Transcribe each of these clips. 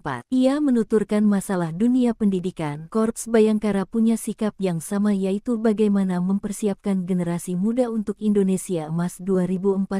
4. Ia menuturkan masalah dunia pendidikan. Korps Bayangkara punya sikap yang sama, yaitu bagaimana mempersiapkan generasi muda untuk Indonesia Emas 2045.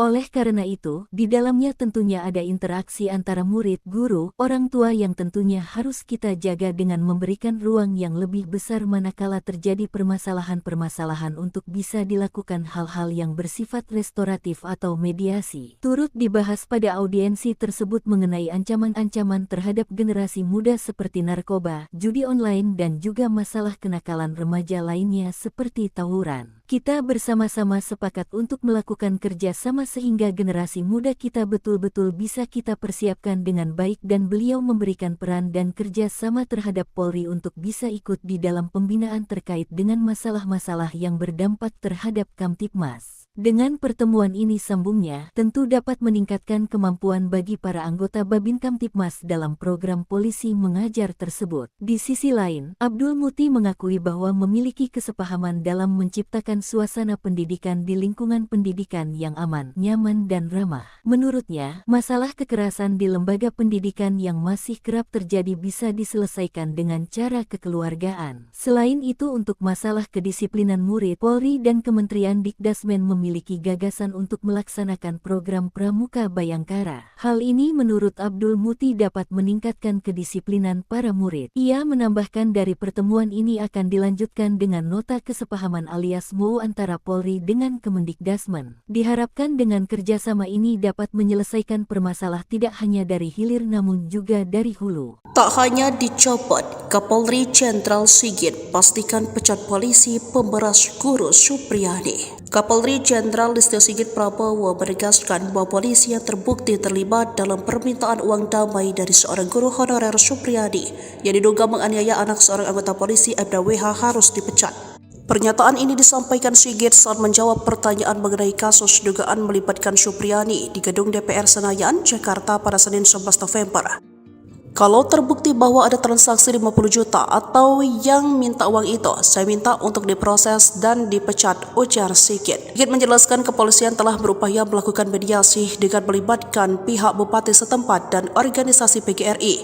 Oleh karena itu, di dalamnya tentunya ada interaksi antara murid, guru, orang tua yang tentunya harus kita jaga dengan memberikan ruang yang lebih besar manakala terjadi permasalahan-permasalahan untuk bisa dilakukan hal-hal yang bersifat restoratif atau mediasi. Turut dibahas pada audiensi tersebut mengenai ancaman terhadap generasi muda seperti narkoba, judi online dan juga masalah kenakalan remaja lainnya seperti tawuran. Kita bersama-sama sepakat untuk melakukan kerjasama sehingga generasi muda kita betul-betul bisa kita persiapkan dengan baik dan beliau memberikan peran dan kerjasama terhadap Polri untuk bisa ikut di dalam pembinaan terkait dengan masalah-masalah yang berdampak terhadap Kamtibmas. Dengan pertemuan ini sambungnya, tentu dapat meningkatkan kemampuan bagi para anggota Babin Kamtibmas dalam program polisi mengajar tersebut. Di sisi lain, Abdul Muti mengakui bahwa memiliki kesepahaman dalam menciptakan suasana pendidikan di lingkungan pendidikan yang aman, nyaman dan ramah. Menurutnya, masalah kekerasan di lembaga pendidikan yang masih kerap terjadi bisa diselesaikan dengan cara kekeluargaan. Selain itu, untuk masalah kedisiplinan murid, Polri dan Kementerian Dikdasmen memiliki gagasan untuk melaksanakan program Pramuka Bayangkara. Hal ini menurut Abdul Muti dapat meningkatkan kedisiplinan para murid. Ia menambahkan dari pertemuan ini akan dilanjutkan dengan nota kesepahaman alias MOU antara Polri dengan Kemendikdasmen. Diharapkan dengan kerjasama ini dapat menyelesaikan permasalahan tidak hanya dari hilir namun juga dari hulu. Tak hanya dicopot, Kapolri Jenderal Sigit pastikan pecat polisi pemberas guru Supriyadi. Kapolri Jenderal Listio Sigit Prabowo menegaskan bahwa polisi yang terbukti terlibat dalam permintaan uang damai dari seorang guru honorer Supriyadi yang diduga menganiaya anak seorang anggota polisi Aibda WH harus dipecat. Pernyataan ini disampaikan Sigit saat menjawab pertanyaan mengenai kasus dugaan melibatkan Supriyadi di gedung DPR Senayan, Jakarta pada Senin 11 November. Kalau terbukti bahwa ada transaksi 50 juta atau yang minta uang itu, saya minta untuk diproses dan dipecat, ujar Sigit. Sigit menjelaskan kepolisian telah berupaya melakukan mediasi dengan melibatkan pihak bupati setempat dan organisasi PGRI.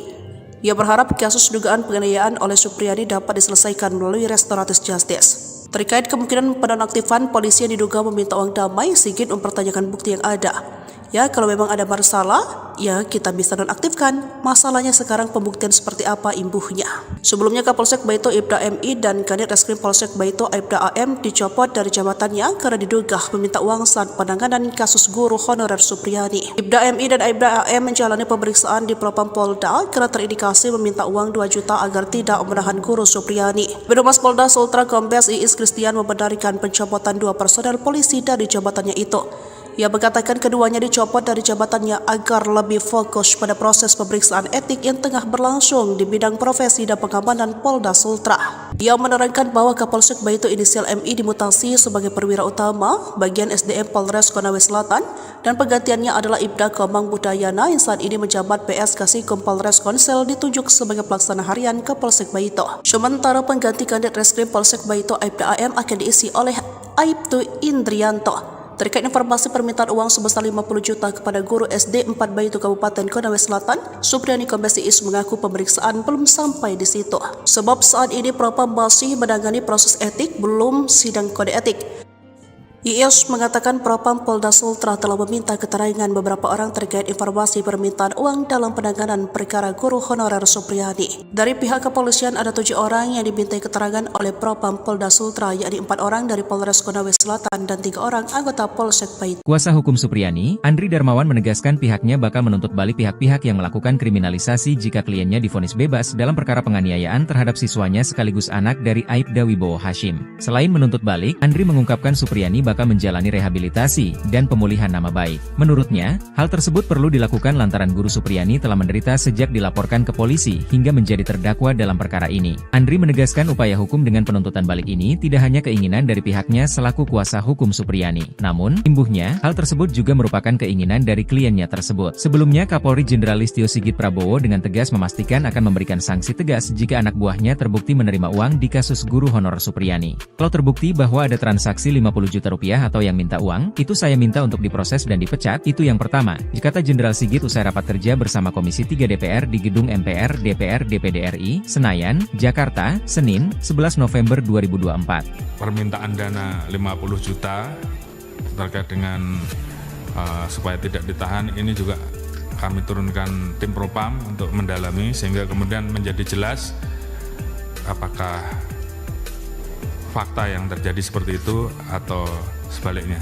Ia berharap kasus dugaan penganiayaan oleh Supriyadi dapat diselesaikan melalui restoratif justice. Terkait kemungkinan penonaktifan polisi yang diduga meminta uang damai, Sigit mempertanyakan bukti yang ada. Ya, kalau memang ada masalah, ya kita bisa nonaktifkan. Masalahnya sekarang pembuktian seperti apa imbuhnya. Sebelumnya Kapolsek Baito Ibda MI dan Kanit Reskrim Polsek Baito Ibda AM dicopot dari jabatannya karena diduga meminta uang saat penanganan kasus guru honorer Supriyadi. Ibda MI dan Ibda AM menjalani pemeriksaan di Propam Polda karena terindikasi meminta uang 2 juta agar tidak menahan guru Supriyadi. Birohumas Polda Sultra Kombes Iis Kristian membenarkan pencopotan 2 personel polisi dari jabatannya itu. Ia mengatakan keduanya dicopot dari jabatannya agar lebih fokus pada proses pemeriksaan etik yang tengah berlangsung di bidang profesi dan pengamanan Polda Sultra. Ia menerangkan bahwa Kapolsek Baito inisial MI dimutasi sebagai perwira utama bagian SDM Polres Konawe Selatan dan penggantiannya adalah Ibda Komang Budayana yang saat ini menjabat PS Kasikum Polres Konsel ditunjuk sebagai pelaksana harian Kapolsek Baito. Sementara pengganti Kanit Reskrim Polsek Baito Ibda AM akan diisi oleh Aibtu Indrianto. Terkait informasi permintaan uang sebesar 50 juta kepada guru SD 4 Baito Kabupaten Konawe Selatan, Supriyadi Kombes Iis mengaku pemeriksaan belum sampai di situ. Sebab saat ini Propam masih menangani proses etik, belum sidang kode etik. Iis mengatakan Propam Polda Sultra telah meminta keterangan beberapa orang terkait informasi permintaan uang dalam penanganan perkara guru honorer Supriyadi. Dari pihak kepolisian ada 7 orang yang dimintai keterangan oleh Propam Polda Sultra, yakni 4 orang dari Polres Konawe Selatan dan 3 orang anggota Polsek Baito. Kuasa hukum Supriyadi, Andri Darmawan menegaskan pihaknya bakal menuntut balik pihak-pihak yang melakukan kriminalisasi jika kliennya divonis bebas dalam perkara penganiayaan terhadap siswanya sekaligus anak dari Aibda Wibowo Hashim. Selain menuntut balik, Andri mengungkapkan Supriyadi bakal menjalani rehabilitasi dan pemulihan nama baik. Menurutnya, hal tersebut perlu dilakukan lantaran guru Supriyadi telah menderita sejak dilaporkan ke polisi hingga menjadi terdakwa dalam perkara ini. Andri menegaskan upaya hukum dengan penuntutan balik ini tidak hanya keinginan dari pihaknya selaku kuasa hukum Supriyadi. Namun, imbuhnya, hal tersebut juga merupakan keinginan dari kliennya tersebut. Sebelumnya, Kapolri Jenderal Listio Sigit Prabowo dengan tegas memastikan akan memberikan sanksi tegas jika anak buahnya terbukti menerima uang di kasus guru honor Supriyadi. Kalau terbukti bahwa ada transaksi 50 juta rupiah Rp1.000.000 atau yang minta uang, itu saya minta untuk diproses dan dipecat, itu yang pertama, kata Jenderal Sigit usai rapat kerja bersama Komisi 3 DPR di Gedung MPR DPR DPD RI, Senayan, Jakarta, Senin, 11 November 2024. Permintaan dana 50 juta terkait dengan supaya tidak ditahan, ini juga kami turunkan tim Propam untuk mendalami sehingga kemudian menjadi jelas apakah fakta yang terjadi seperti itu atau sebaliknya.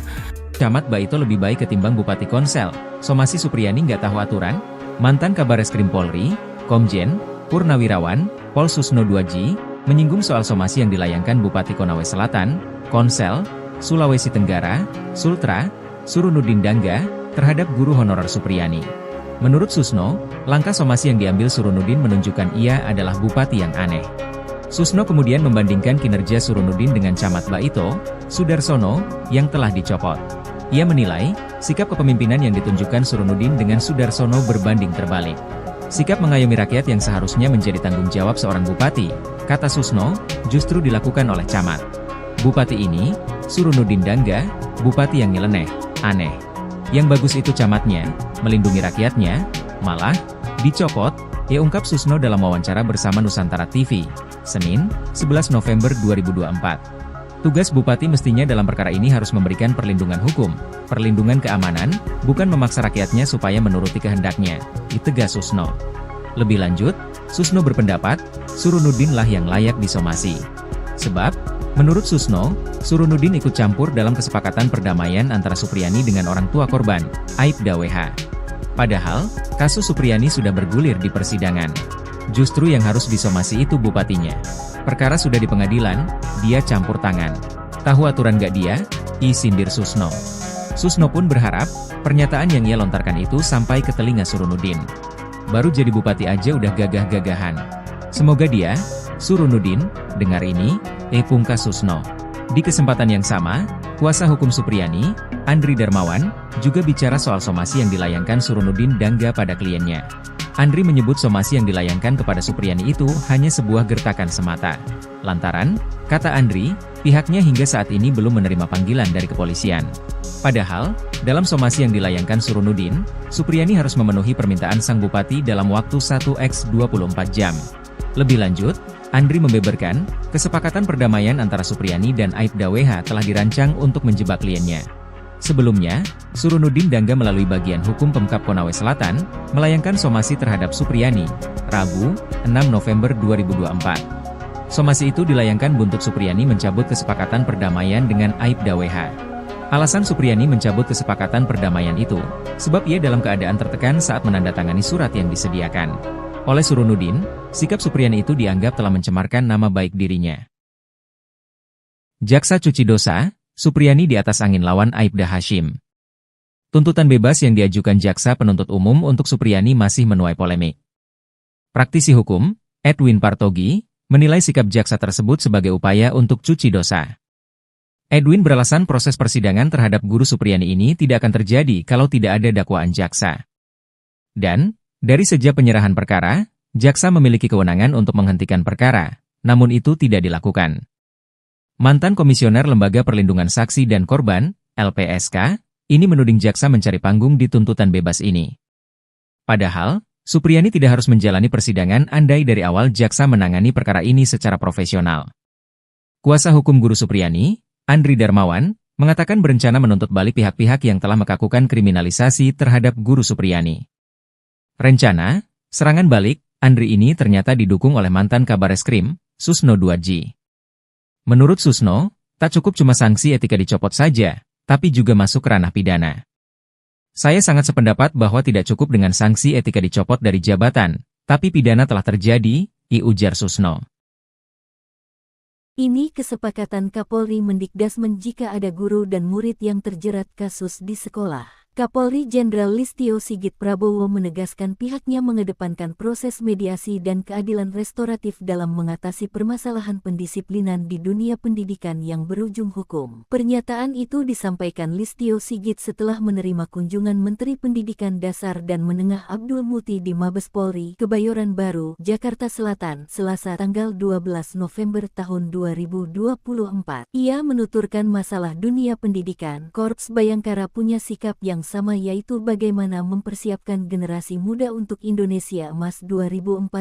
Camat Baito lebih baik ketimbang Bupati Konsel. Somasi Supriyani nggak tahu aturan? Mantan Kabareskrim Polri, Komjen, Purnawirawan, Pol Susno 2G, menyinggung soal somasi yang dilayangkan Bupati Konawe Selatan, Konsel, Sulawesi Tenggara, Sultra, Surunudin Dangga, terhadap guru honorer Supriyani. Menurut Susno, langkah somasi yang diambil Surunudin menunjukkan ia adalah bupati yang aneh. Susno kemudian membandingkan kinerja Surunudin dengan Camat Baito, Sudarsono, yang telah dicopot. Ia menilai, sikap kepemimpinan yang ditunjukkan Surunudin dengan Sudarsono berbanding terbalik. Sikap mengayomi rakyat yang seharusnya menjadi tanggung jawab seorang bupati, kata Susno, justru dilakukan oleh Camat. Bupati ini, Surunudin Dangga, bupati yang nyeleneh, aneh. Yang bagus itu camatnya, melindungi rakyatnya, malah, dicopot, ia ungkap Susno dalam wawancara bersama Nusantara TV, Senin, 11 November 2024. Tugas bupati mestinya dalam perkara ini harus memberikan perlindungan hukum, perlindungan keamanan, bukan memaksa rakyatnya supaya menuruti kehendaknya, ditegas Susno. Lebih lanjut, Susno berpendapat, Surunudin lah yang layak disomasi. Sebab, menurut Susno, Surunudin ikut campur dalam kesepakatan perdamaian antara Supriyani dengan orang tua korban, Aibda WH. Padahal, kasus Supriyani sudah bergulir di persidangan. Justru yang harus disomasi itu bupatinya. Perkara sudah di pengadilan, dia campur tangan. Tahu aturan gak dia? Sindir Susno. Susno pun berharap, pernyataan yang ia lontarkan itu sampai ke telinga Surunudin. Baru jadi bupati aja udah gagah-gagahan. Semoga dia, Surunudin, dengar ini, pungkas Susno. Di kesempatan yang sama, kuasa hukum Supriyani, Andri Darmawan, juga bicara soal somasi yang dilayangkan Surunudin Dangga pada kliennya. Andri menyebut somasi yang dilayangkan kepada Supriyani itu hanya sebuah gertakan semata. Lantaran, kata Andri, pihaknya hingga saat ini belum menerima panggilan dari kepolisian. Padahal, dalam somasi yang dilayangkan Surunudin, Supriyani harus memenuhi permintaan sang bupati dalam waktu 1x24 jam. Lebih lanjut, Andri membeberkan, kesepakatan perdamaian antara Supriyani dan Aibda WH telah dirancang untuk menjebak kliennya. Sebelumnya, Surunudin Dangga melalui bagian hukum Pemkab Konawe Selatan, melayangkan somasi terhadap Supriyani, Rabu, 6 November 2024. Somasi itu dilayangkan buntut Supriyani mencabut kesepakatan perdamaian dengan Aibda WH. Alasan Supriyani mencabut kesepakatan perdamaian itu, sebab ia dalam keadaan tertekan saat menandatangani surat yang disediakan. Oleh Surunudin, sikap Supriyani itu dianggap telah mencemarkan nama baik dirinya. Jaksa cuci dosa, Supriyani di atas angin lawan Aibda Hashim. Tuntutan bebas yang diajukan jaksa penuntut umum untuk Supriyani masih menuai polemik. Praktisi hukum, Edwin Partogi, menilai sikap jaksa tersebut sebagai upaya untuk cuci dosa. Edwin beralasan proses persidangan terhadap guru Supriyani ini tidak akan terjadi kalau tidak ada dakwaan jaksa. Dan, dari sejak penyerahan perkara, jaksa memiliki kewenangan untuk menghentikan perkara, namun itu tidak dilakukan. Mantan Komisioner Lembaga Perlindungan Saksi dan Korban, LPSK, ini menuding jaksa mencari panggung di tuntutan bebas ini. Padahal, Supriyani tidak harus menjalani persidangan andai dari awal jaksa menangani perkara ini secara profesional. Kuasa hukum guru Supriyani, Andri Darmawan, mengatakan berencana menuntut balik pihak-pihak yang telah melakukan kriminalisasi terhadap guru Supriyani. Rencana, serangan balik, Andri ini ternyata didukung oleh mantan Kabareskrim, Susno 2G. Menurut Susno, tak cukup cuma sanksi etika dicopot saja, tapi juga masuk ke ranah pidana. Saya sangat sependapat bahwa tidak cukup dengan sanksi etika dicopot dari jabatan, tapi pidana telah terjadi, ujar Susno. Ini kesepakatan Kapolri Mendikdasmen jika ada guru dan murid yang terjerat kasus di sekolah. Kapolri Jenderal Listio Sigit Prabowo menegaskan pihaknya mengedepankan proses mediasi dan keadilan restoratif dalam mengatasi permasalahan pendisiplinan di dunia pendidikan yang berujung hukum. Pernyataan itu disampaikan Listio Sigit setelah menerima kunjungan Menteri Pendidikan Dasar dan Menengah Abdul Muti di Mabes Polri, Kebayoran Baru, Jakarta Selatan, Selasa tanggal 12 November tahun 2024. Ia menuturkan masalah dunia pendidikan, Korps Bayangkara punya sikap yang sama, yaitu bagaimana mempersiapkan generasi muda untuk Indonesia Emas 2045.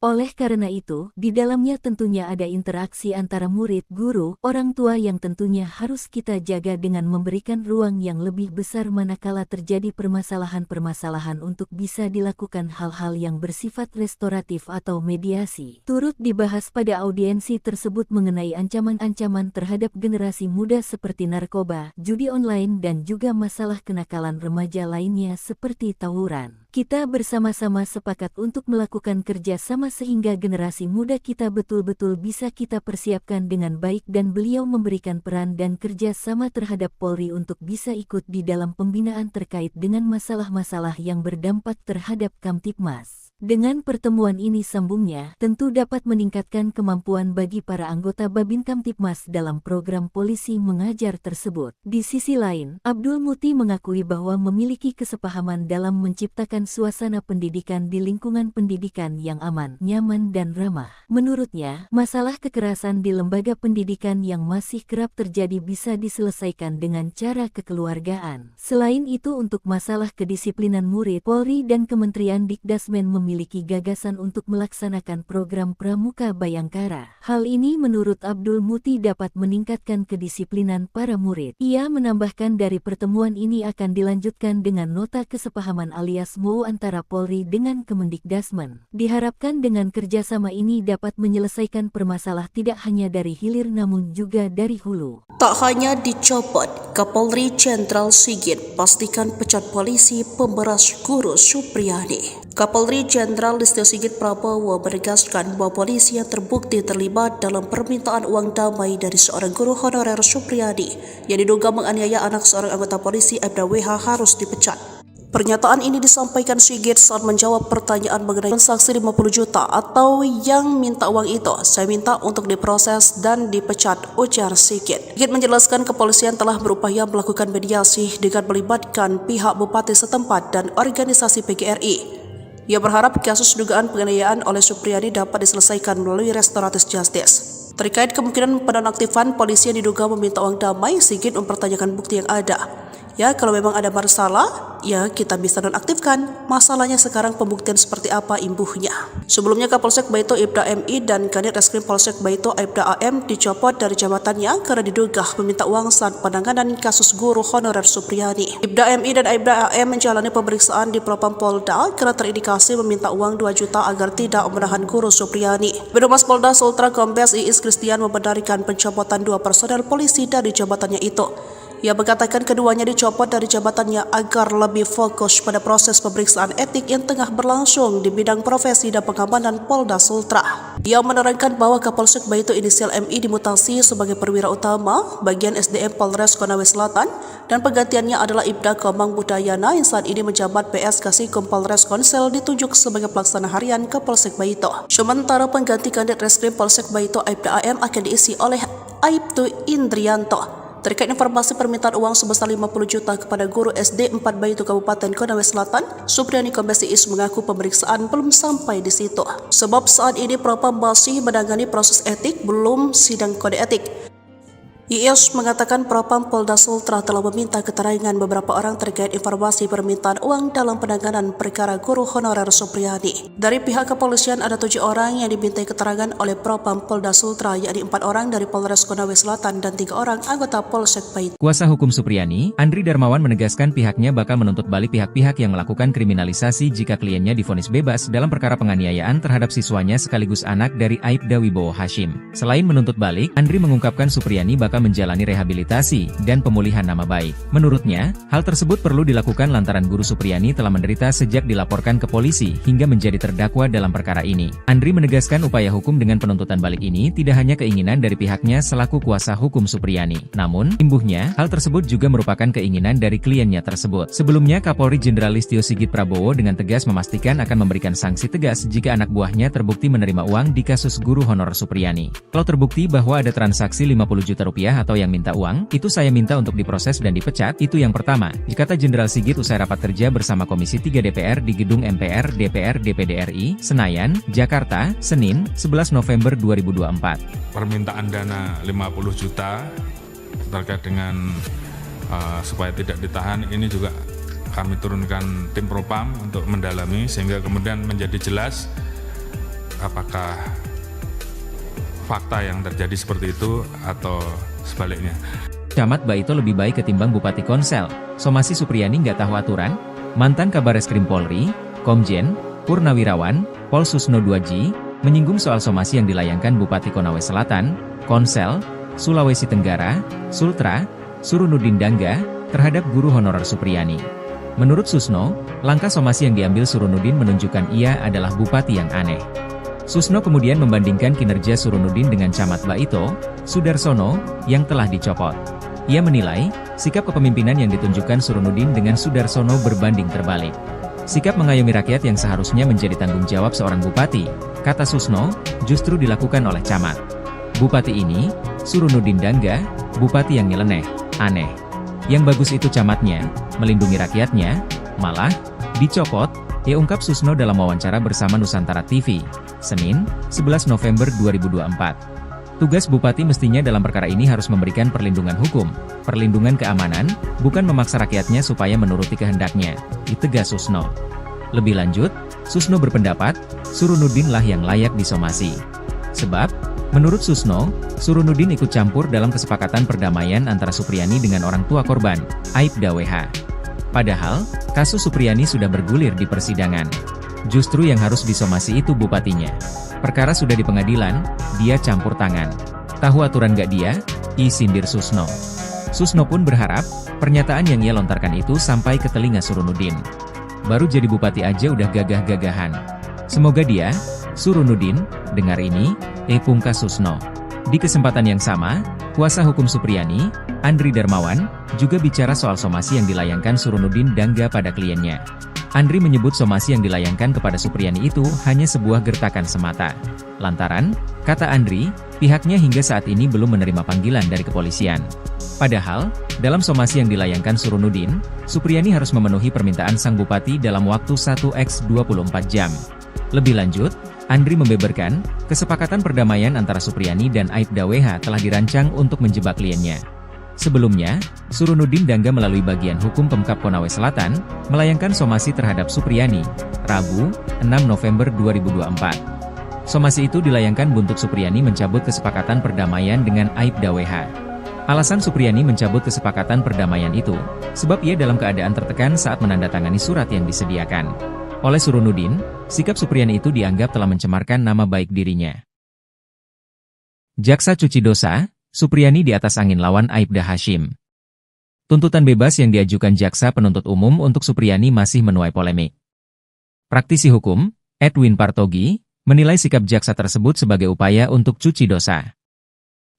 Oleh karena itu, di dalamnya tentunya ada interaksi antara murid, guru, orang tua yang tentunya harus kita jaga dengan memberikan ruang yang lebih besar manakala terjadi permasalahan-permasalahan untuk bisa dilakukan hal-hal yang bersifat restoratif atau mediasi. Turut dibahas pada audiensi tersebut mengenai ancaman-ancaman terhadap generasi muda seperti narkoba, judi online dan juga masalah kenakalan remaja lainnya seperti tawuran. Kita bersama-sama sepakat untuk melakukan kerjasama sehingga generasi muda kita betul-betul bisa kita persiapkan dengan baik, dan beliau memberikan peran dan kerjasama terhadap Polri untuk bisa ikut di dalam pembinaan terkait dengan masalah-masalah yang berdampak terhadap Kamtibmas. Dengan pertemuan ini, sambungnya, tentu dapat meningkatkan kemampuan bagi para anggota Babin Kamtibmas dalam program polisi mengajar tersebut. Di sisi lain, Abdul Muti mengakui bahwa memiliki kesepahaman dalam menciptakan suasana pendidikan di lingkungan pendidikan yang aman, nyaman dan ramah. Menurutnya, masalah kekerasan di lembaga pendidikan yang masih kerap terjadi bisa diselesaikan dengan cara kekeluargaan. Selain itu, untuk masalah kedisiplinan murid, Polri dan Kementerian Dikdasmen memiliki gagasan untuk melaksanakan program Pramuka Bayangkara. Hal ini menurut Abdul Muti dapat meningkatkan kedisiplinan para murid. Ia menambahkan dari pertemuan ini akan dilanjutkan dengan nota kesepahaman alias MOU antara Polri dengan Kemendikdasmen. Diharapkan dengan kerjasama ini dapat menyelesaikan permasalahan tidak hanya dari hilir namun juga dari hulu. Tak hanya dicopot, Kapolri Jenderal Sigit pastikan pecat polisi pemberas guru Supriyadi. Kapolri Jenderal Listio Sigit Prabowo menegaskan bahwa polisi yang terbukti terlibat dalam permintaan uang damai dari seorang guru honorer Supriyadi yang diduga menganiaya anak seorang anggota polisi Aibda WH harus dipecat. Pernyataan ini disampaikan Sigit saat menjawab pertanyaan mengenai transaksi 50 juta atau yang minta uang itu. Saya minta untuk diproses dan dipecat, ujar Sigit. Sigit menjelaskan kepolisian telah berupaya melakukan mediasi dengan melibatkan pihak bupati setempat dan organisasi PGRI. Ia berharap kasus dugaan penganiayaan oleh Supriyadi dapat diselesaikan melalui restoratif justice. Terkait kemungkinan penonaktifan polisi yang diduga meminta uang damai, Sigit mempertanyakan bukti yang ada. Ya, kalau memang ada masalah, ya kita bisa nonaktifkan. Masalahnya sekarang pembuktian seperti apa imbuhnya. Sebelumnya Kapolsek Baito Ibda MI dan Kanit Reskrim Polsek Baito Ibda AM dicopot dari jabatannya karena diduga meminta uang saat penanganan kasus guru honorer Supriyadi. Ibda MI dan Ibda AM menjalani pemeriksaan di Propam Polda karena terindikasi meminta uang 2 juta agar tidak menahan guru Supriyadi. Birohumas Polda Sultra Kombes Iis Kristian membenarkan pencopotan 2 personel polisi dari jabatannya itu. Ia mengatakan keduanya dicopot dari jabatannya agar lebih fokus pada proses pemeriksaan etik yang tengah berlangsung di bidang profesi dan pengamanan Polda Sultra. Ia menerangkan bahwa Kapolsek Baito inisial MI dimutasi sebagai perwira utama bagian SDM Polres Konawe Selatan dan penggantiannya adalah Ibda Komang Budayana yang saat ini menjabat PS Kasikum Polres Konsel ditunjuk sebagai pelaksana harian Kapolsek Baito. Sementara pengganti Kanit Reskrim Polsek Baito Ibda AM akan diisi oleh Aibtu Indrianto. Terkait informasi permintaan uang sebesar 50 juta kepada guru SD 4 Baito Kabupaten Konawe Selatan, Supriyadi Kombes Iis mengaku pemeriksaan belum sampai di situ. Sebab saat ini Propam masih menangani proses etik, belum sidang kode etik. Iis mengatakan Propam Polda Sultra telah meminta keterangan beberapa orang terkait informasi permintaan uang dalam penanganan perkara guru honorer Supriyadi. Dari pihak kepolisian ada 7 orang yang dimintai keterangan oleh Propam Polda Sultra, yakni 4 orang dari Polres Konawe Selatan dan 3 orang anggota Polsek Baito. Kuasa hukum Supriyadi, Andri Darmawan menegaskan pihaknya bakal menuntut balik pihak-pihak yang melakukan kriminalisasi jika kliennya divonis bebas dalam perkara penganiayaan terhadap siswanya sekaligus anak dari Aibda Wibowo Hashim. Selain menuntut balik, Andri mengungkapkan Supriyadi bakal Baka menjalani rehabilitasi dan pemulihan nama baik. Menurutnya, hal tersebut perlu dilakukan lantaran Guru Supriyani telah menderita sejak dilaporkan ke polisi hingga menjadi terdakwa dalam perkara ini. Andri menegaskan upaya hukum dengan penuntutan balik ini tidak hanya keinginan dari pihaknya selaku kuasa hukum Supriyani. Namun, imbuhnya, hal tersebut juga merupakan keinginan dari kliennya tersebut. Sebelumnya, Kapolri Jenderal Listio Sigit Prabowo dengan tegas memastikan akan memberikan sanksi tegas jika anak buahnya terbukti menerima uang di kasus guru honor Supriyani. Kalau terbukti bahwa ada transaksi 50 juta rupiah atau yang minta uang, itu saya minta untuk diproses dan dipecat, itu yang pertama, kata Jenderal Sigit usai rapat kerja bersama Komisi 3 DPR di Gedung MPR DPR DPD RI, Senayan, Jakarta, Senin, 11 November 2024. Permintaan dana 50 juta terkait dengan supaya tidak ditahan, ini juga kami turunkan tim propam untuk mendalami sehingga kemudian menjadi jelas apakah fakta yang terjadi seperti itu atau sebaliknya. Camat Baito lebih baik ketimbang Bupati Konsel. Somasi Supriyani nggak tahu aturan? Mantan Kabareskrim Polri, Komjen, Purnawirawan, Pol Susno 2G, menyinggung soal somasi yang dilayangkan Bupati Konawe Selatan, Konsel, Sulawesi Tenggara, Sultra, Surunudin Dangga, terhadap guru honorer Supriyani. Menurut Susno, langkah somasi yang diambil Surunudin menunjukkan ia adalah bupati yang aneh. Susno kemudian membandingkan kinerja Surunudin dengan Camat Baito, Sudarsono, yang telah dicopot. Ia menilai, sikap kepemimpinan yang ditunjukkan Surunudin dengan Sudarsono berbanding terbalik. Sikap mengayomi rakyat yang seharusnya menjadi tanggung jawab seorang bupati, kata Susno, justru dilakukan oleh Camat. Bupati ini, Surunudin Dangga, bupati yang nyeleneh, aneh. Yang bagus itu camatnya, melindungi rakyatnya, malah, dicopot, ungkap Susno dalam wawancara bersama Nusantara TV, Senin, 11 November 2024. Tugas bupati mestinya dalam perkara ini harus memberikan perlindungan hukum, perlindungan keamanan, bukan memaksa rakyatnya supaya menuruti kehendaknya, ditegas Susno. Lebih lanjut, Susno berpendapat, Surunudin lah yang layak disomasi. Sebab, menurut Susno, Surunudin ikut campur dalam kesepakatan perdamaian antara Supriyani dengan orang tua korban, Aibda WH. Padahal, kasus Supriyani sudah bergulir di persidangan. Justru yang harus disomasi itu bupatinya. Perkara sudah di pengadilan, dia campur tangan. Tahu aturan gak dia? Sindir Susno. Susno pun berharap, pernyataan yang ia lontarkan itu sampai ke telinga Surunudin. Baru jadi bupati aja udah gagah-gagahan. Semoga dia, Surunudin, dengar ini, pungkas Susno. Di kesempatan yang sama, kuasa hukum Supriyani, Andri Darmawan, juga bicara soal somasi yang dilayangkan Surunudin Dangga pada kliennya. Andri menyebut somasi yang dilayangkan kepada Supriyani itu hanya sebuah gertakan semata. Lantaran, kata Andri, pihaknya hingga saat ini belum menerima panggilan dari kepolisian. Padahal, dalam somasi yang dilayangkan Surunudin, Supriyani harus memenuhi permintaan sang bupati dalam waktu 1x24 jam. Lebih lanjut, Andri membeberkan, kesepakatan perdamaian antara Supriyani dan Aibda WH telah dirancang untuk menjebak kliennya. Sebelumnya, Surunudin Dangga melalui bagian hukum Pemkab Konawe Selatan, melayangkan somasi terhadap Supriyani, Rabu, 6 November 2024. Somasi itu dilayangkan buntut Supriyani mencabut kesepakatan perdamaian dengan Aibda WH. Alasan Supriyani mencabut kesepakatan perdamaian itu, sebab ia dalam keadaan tertekan saat menandatangani surat yang disediakan. Oleh Surunudin, sikap Supriyani itu dianggap telah mencemarkan nama baik dirinya. Jaksa cuci dosa, Supriyani di atas angin lawan Aibda Hashim. Tuntutan bebas yang diajukan jaksa penuntut umum untuk Supriyani masih menuai polemik. Praktisi hukum, Edwin Partogi, menilai sikap jaksa tersebut sebagai upaya untuk cuci dosa.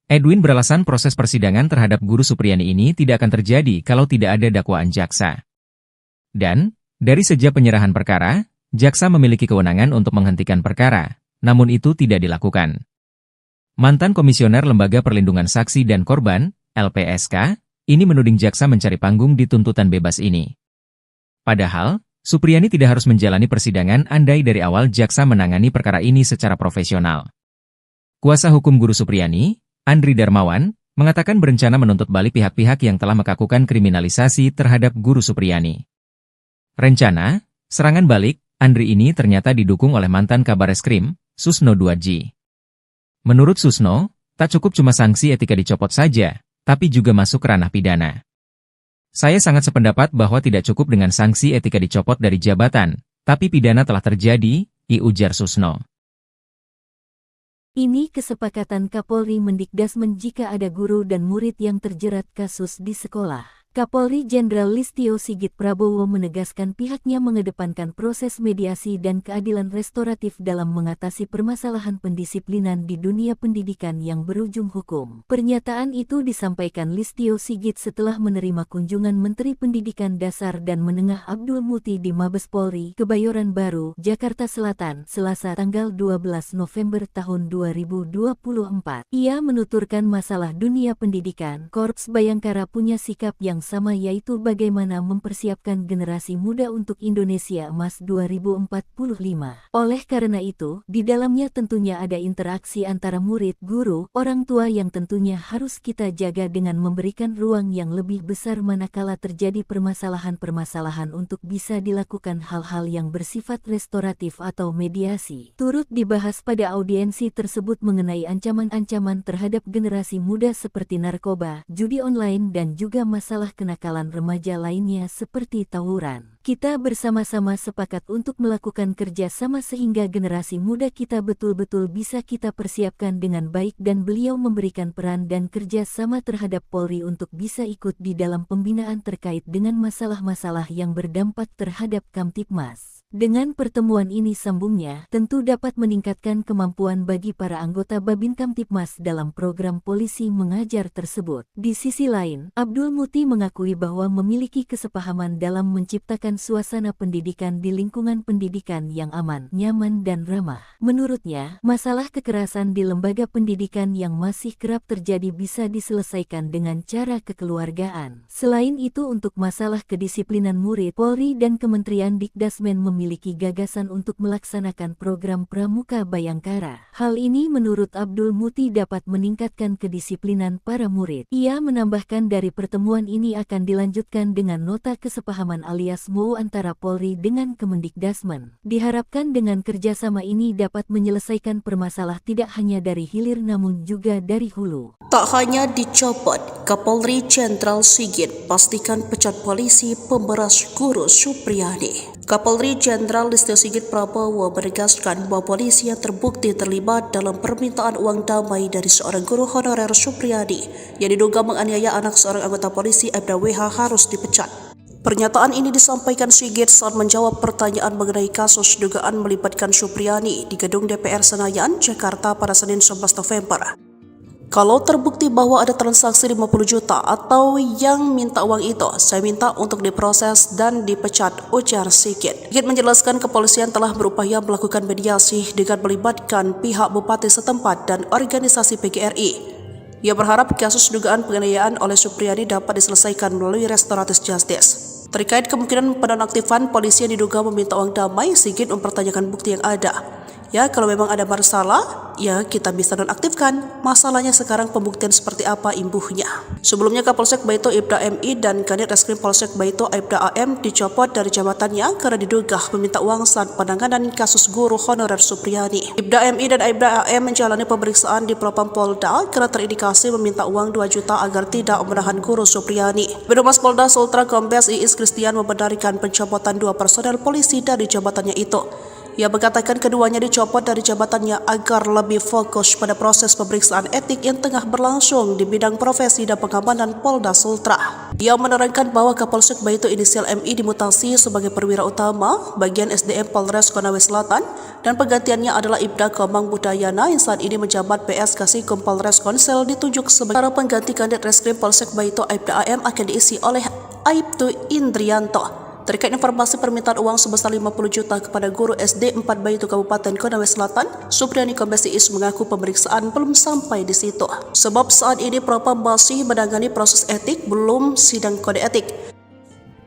Edwin beralasan proses persidangan terhadap guru Supriyani ini tidak akan terjadi kalau tidak ada dakwaan jaksa. Dan, dari sejak penyerahan perkara, jaksa memiliki kewenangan untuk menghentikan perkara, namun itu tidak dilakukan. Mantan Komisioner Lembaga Perlindungan Saksi dan Korban, LPSK, ini menuding jaksa mencari panggung di tuntutan bebas ini. Padahal, Supriyani tidak harus menjalani persidangan andai dari awal jaksa menangani perkara ini secara profesional. Kuasa hukum guru Supriyani, Andri Darmawan, mengatakan berencana menuntut balik pihak-pihak yang telah melakukan kriminalisasi terhadap guru Supriyani. Rencana, serangan balik, Andri ini ternyata didukung oleh mantan Kabareskrim, Susno 2G. Menurut Susno, tak cukup cuma sanksi etika dicopot saja, tapi juga masuk ke ranah pidana. Saya sangat sependapat bahwa tidak cukup dengan sanksi etika dicopot dari jabatan, tapi pidana telah terjadi, ujar Susno. Ini kesepakatan Kapolri Mendikdasmen jika ada guru dan murid yang terjerat kasus di sekolah. Kapolri Jenderal Listio Sigit Prabowo menegaskan pihaknya mengedepankan proses mediasi dan keadilan restoratif dalam mengatasi permasalahan pendisiplinan di dunia pendidikan yang berujung hukum. Pernyataan itu disampaikan Listio Sigit setelah menerima kunjungan Menteri Pendidikan Dasar dan Menengah Abdul Muti di Mabes Polri, Kebayoran Baru, Jakarta Selatan, Selasa tanggal 12 November tahun 2024. Ia menuturkan masalah dunia pendidikan, Korps Bayangkara punya sikap yang sama, yaitu bagaimana mempersiapkan generasi muda untuk Indonesia Emas 2045. Oleh karena itu, di dalamnya tentunya ada interaksi antara murid, guru, orang tua yang tentunya harus kita jaga dengan memberikan ruang yang lebih besar manakala terjadi permasalahan-permasalahan untuk bisa dilakukan hal-hal yang bersifat restoratif atau mediasi. Turut dibahas pada audiensi tersebut mengenai ancaman-ancaman terhadap generasi muda seperti narkoba, judi online dan juga masalah kenakalan remaja lainnya seperti tawuran. Kita bersama-sama sepakat untuk melakukan kerja sama sehingga generasi muda kita betul-betul bisa kita persiapkan dengan baik, dan beliau memberikan peran dan kerja sama terhadap Polri untuk bisa ikut di dalam pembinaan terkait dengan masalah-masalah yang berdampak terhadap Kamtibmas. Dengan pertemuan ini, sambungnya, tentu dapat meningkatkan kemampuan bagi para anggota Babin Kamtibmas dalam program polisi mengajar tersebut. Di sisi lain, Abdul Muti mengakui bahwa memiliki kesepahaman dalam menciptakan suasana pendidikan di lingkungan pendidikan yang aman, nyaman dan ramah. Menurutnya, masalah kekerasan di lembaga pendidikan yang masih kerap terjadi bisa diselesaikan dengan cara kekeluargaan. Selain itu, untuk masalah kedisiplinan murid, Polri dan Kementerian Dikdasmen memiliki gagasan untuk melaksanakan program Pramuka Bayangkara. Hal ini menurut Abdul Muti dapat meningkatkan kedisiplinan para murid. Ia menambahkan dari pertemuan ini akan dilanjutkan dengan nota kesepahaman alias MOU antara Polri dengan Kemendikdasmen. Diharapkan dengan kerjasama ini dapat menyelesaikan permasalahan tidak hanya dari hilir namun juga dari hulu. Tak hanya dicopot, Kapolri Jenderal Sigit pastikan pecat polisi pemberas guru Supriyadi. Kapolri Jenderal Listio Sigit Prabowo menegaskan bahwa polisi yang terbukti terlibat dalam permintaan uang damai dari seorang guru honorer Supriyadi yang diduga menganiaya anak seorang anggota polisi Aibda WH harus dipecat. Pernyataan ini disampaikan Sigit saat menjawab pertanyaan mengenai kasus dugaan melibatkan Supriyadi di gedung DPR Senayan, Jakarta pada Senin 11 November. Kalau terbukti bahwa ada transaksi 50 juta atau yang minta uang itu, saya minta untuk diproses dan dipecat, ujar Sigit. Sigit menjelaskan kepolisian telah berupaya melakukan mediasi dengan melibatkan pihak bupati setempat dan organisasi PGRI. Ia berharap kasus dugaan penganiayaan oleh Supriyadi dapat diselesaikan melalui restoratif justice. Terkait kemungkinan penonaktifan polisi yang diduga meminta uang damai, Sigit mempertanyakan bukti yang ada. Ya, kalau memang ada masalah, ya kita bisa nonaktifkan. Masalahnya sekarang pembuktian seperti apa imbuhnya. Sebelumnya Kapolsek Baito Ibda MI dan Kanit Reskrim Polsek Baito Ibda AM dicopot dari jabatannya karena diduga meminta uang saat penanganan kasus guru honorer Supriyadi. Ibda MI dan Ibda AM menjalani pemeriksaan di Propam Polda karena terindikasi meminta uang 2 juta agar tidak menahan guru Supriyadi. Birohumas Polda Sultra Kombes Iis Kristian membenarkan pencopotan 2 personel polisi dari jabatannya itu. Ia mengatakan keduanya dicopot dari jabatannya agar lebih fokus pada proses pemeriksaan etik yang tengah berlangsung di bidang profesi dan pengamanan Polda Sultra. Ia menerangkan bahwa Kapolsek Baito inisial MI dimutasi sebagai perwira utama bagian SDM Polres Konawe Selatan dan penggantiannya adalah Ibda Komang Budayana yang saat ini menjabat PS Kasikum Polres Konsel ditunjuk sebagai pengganti Kanit Reskrim Polsek Baito Ibda AM akan diisi oleh Aibtu Indrianto. Terkait informasi permintaan uang sebesar 50 juta kepada guru SD 4 Baito Kabupaten Konawe Selatan, Supriyadi Kombes Iis mengaku pemeriksaan belum sampai di situ. Sebab saat ini Propam masih menangani proses etik, belum sidang kode etik.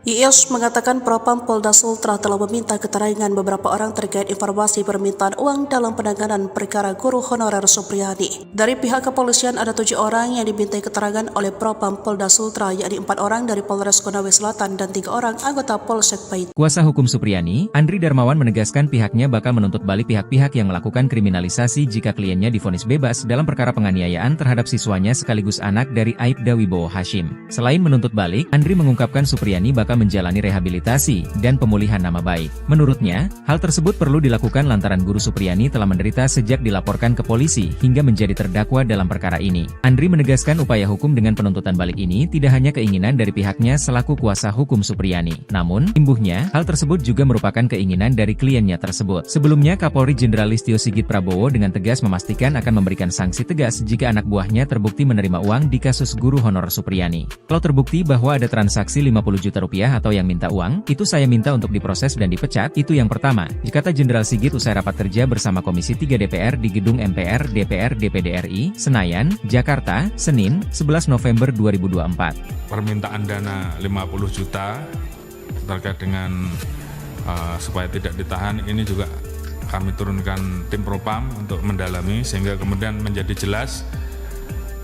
Iis mengatakan Propam Polda Sultra telah meminta keterangan beberapa orang terkait informasi permintaan uang dalam penanganan perkara guru honorer Supriyadi. Dari pihak kepolisian ada 7 orang yang dimintai keterangan oleh Propam Polda Sultra, yakni 4 orang dari Polres Konawe Selatan dan 3 orang anggota Polsek Baito. Kuasa hukum Supriyadi, Andri Darmawan menegaskan pihaknya bakal menuntut balik pihak-pihak yang melakukan kriminalisasi jika kliennya divonis bebas dalam perkara penganiayaan terhadap siswanya sekaligus anak dari Aibda Wibowo Hashim. Selain menuntut balik, Andri mengungkapkan Supriyadi bakal Baka menjalani rehabilitasi dan pemulihan nama baik. Menurutnya, hal tersebut perlu dilakukan lantaran Guru Supriyani telah menderita sejak dilaporkan ke polisi hingga menjadi terdakwa dalam perkara ini. Andri menegaskan upaya hukum dengan penuntutan balik ini tidak hanya keinginan dari pihaknya selaku kuasa hukum Supriyani. Namun, imbuhnya, hal tersebut juga merupakan keinginan dari kliennya tersebut. Sebelumnya, Kapolri Jenderal Listio Sigit Prabowo dengan tegas memastikan akan memberikan sanksi tegas jika anak buahnya terbukti menerima uang di kasus guru honorer Supriyani. Kalau terbukti bahwa ada transaksi 50 juta rupiah atau yang minta uang, itu saya minta untuk diproses dan dipecat, itu yang pertama, kata Jenderal Sigit usai rapat kerja bersama Komisi 3 DPR di Gedung MPR DPR DPD RI, Senayan, Jakarta, Senin, 11 November 2024. Permintaan dana 50 juta terkait dengan supaya tidak ditahan, ini juga kami turunkan tim Propam untuk mendalami sehingga kemudian menjadi jelas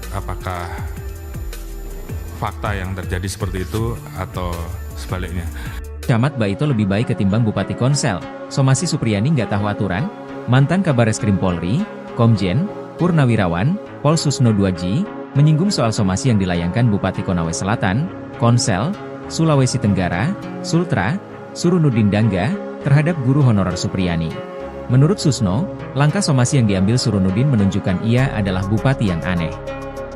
apakah fakta yang terjadi seperti itu atau sebaliknya. Camat Baito lebih baik ketimbang Bupati Konsel. Somasi Supriyani nggak tahu aturan? Mantan Kabareskrim Polri, Komjen, Purnawirawan, Pol Susno 2G, menyinggung soal somasi yang dilayangkan Bupati Konawe Selatan, Konsel, Sulawesi Tenggara, Sultra, Surunudin Dangga, terhadap guru honorer Supriyani. Menurut Susno, langkah somasi yang diambil Surunudin menunjukkan ia adalah bupati yang aneh.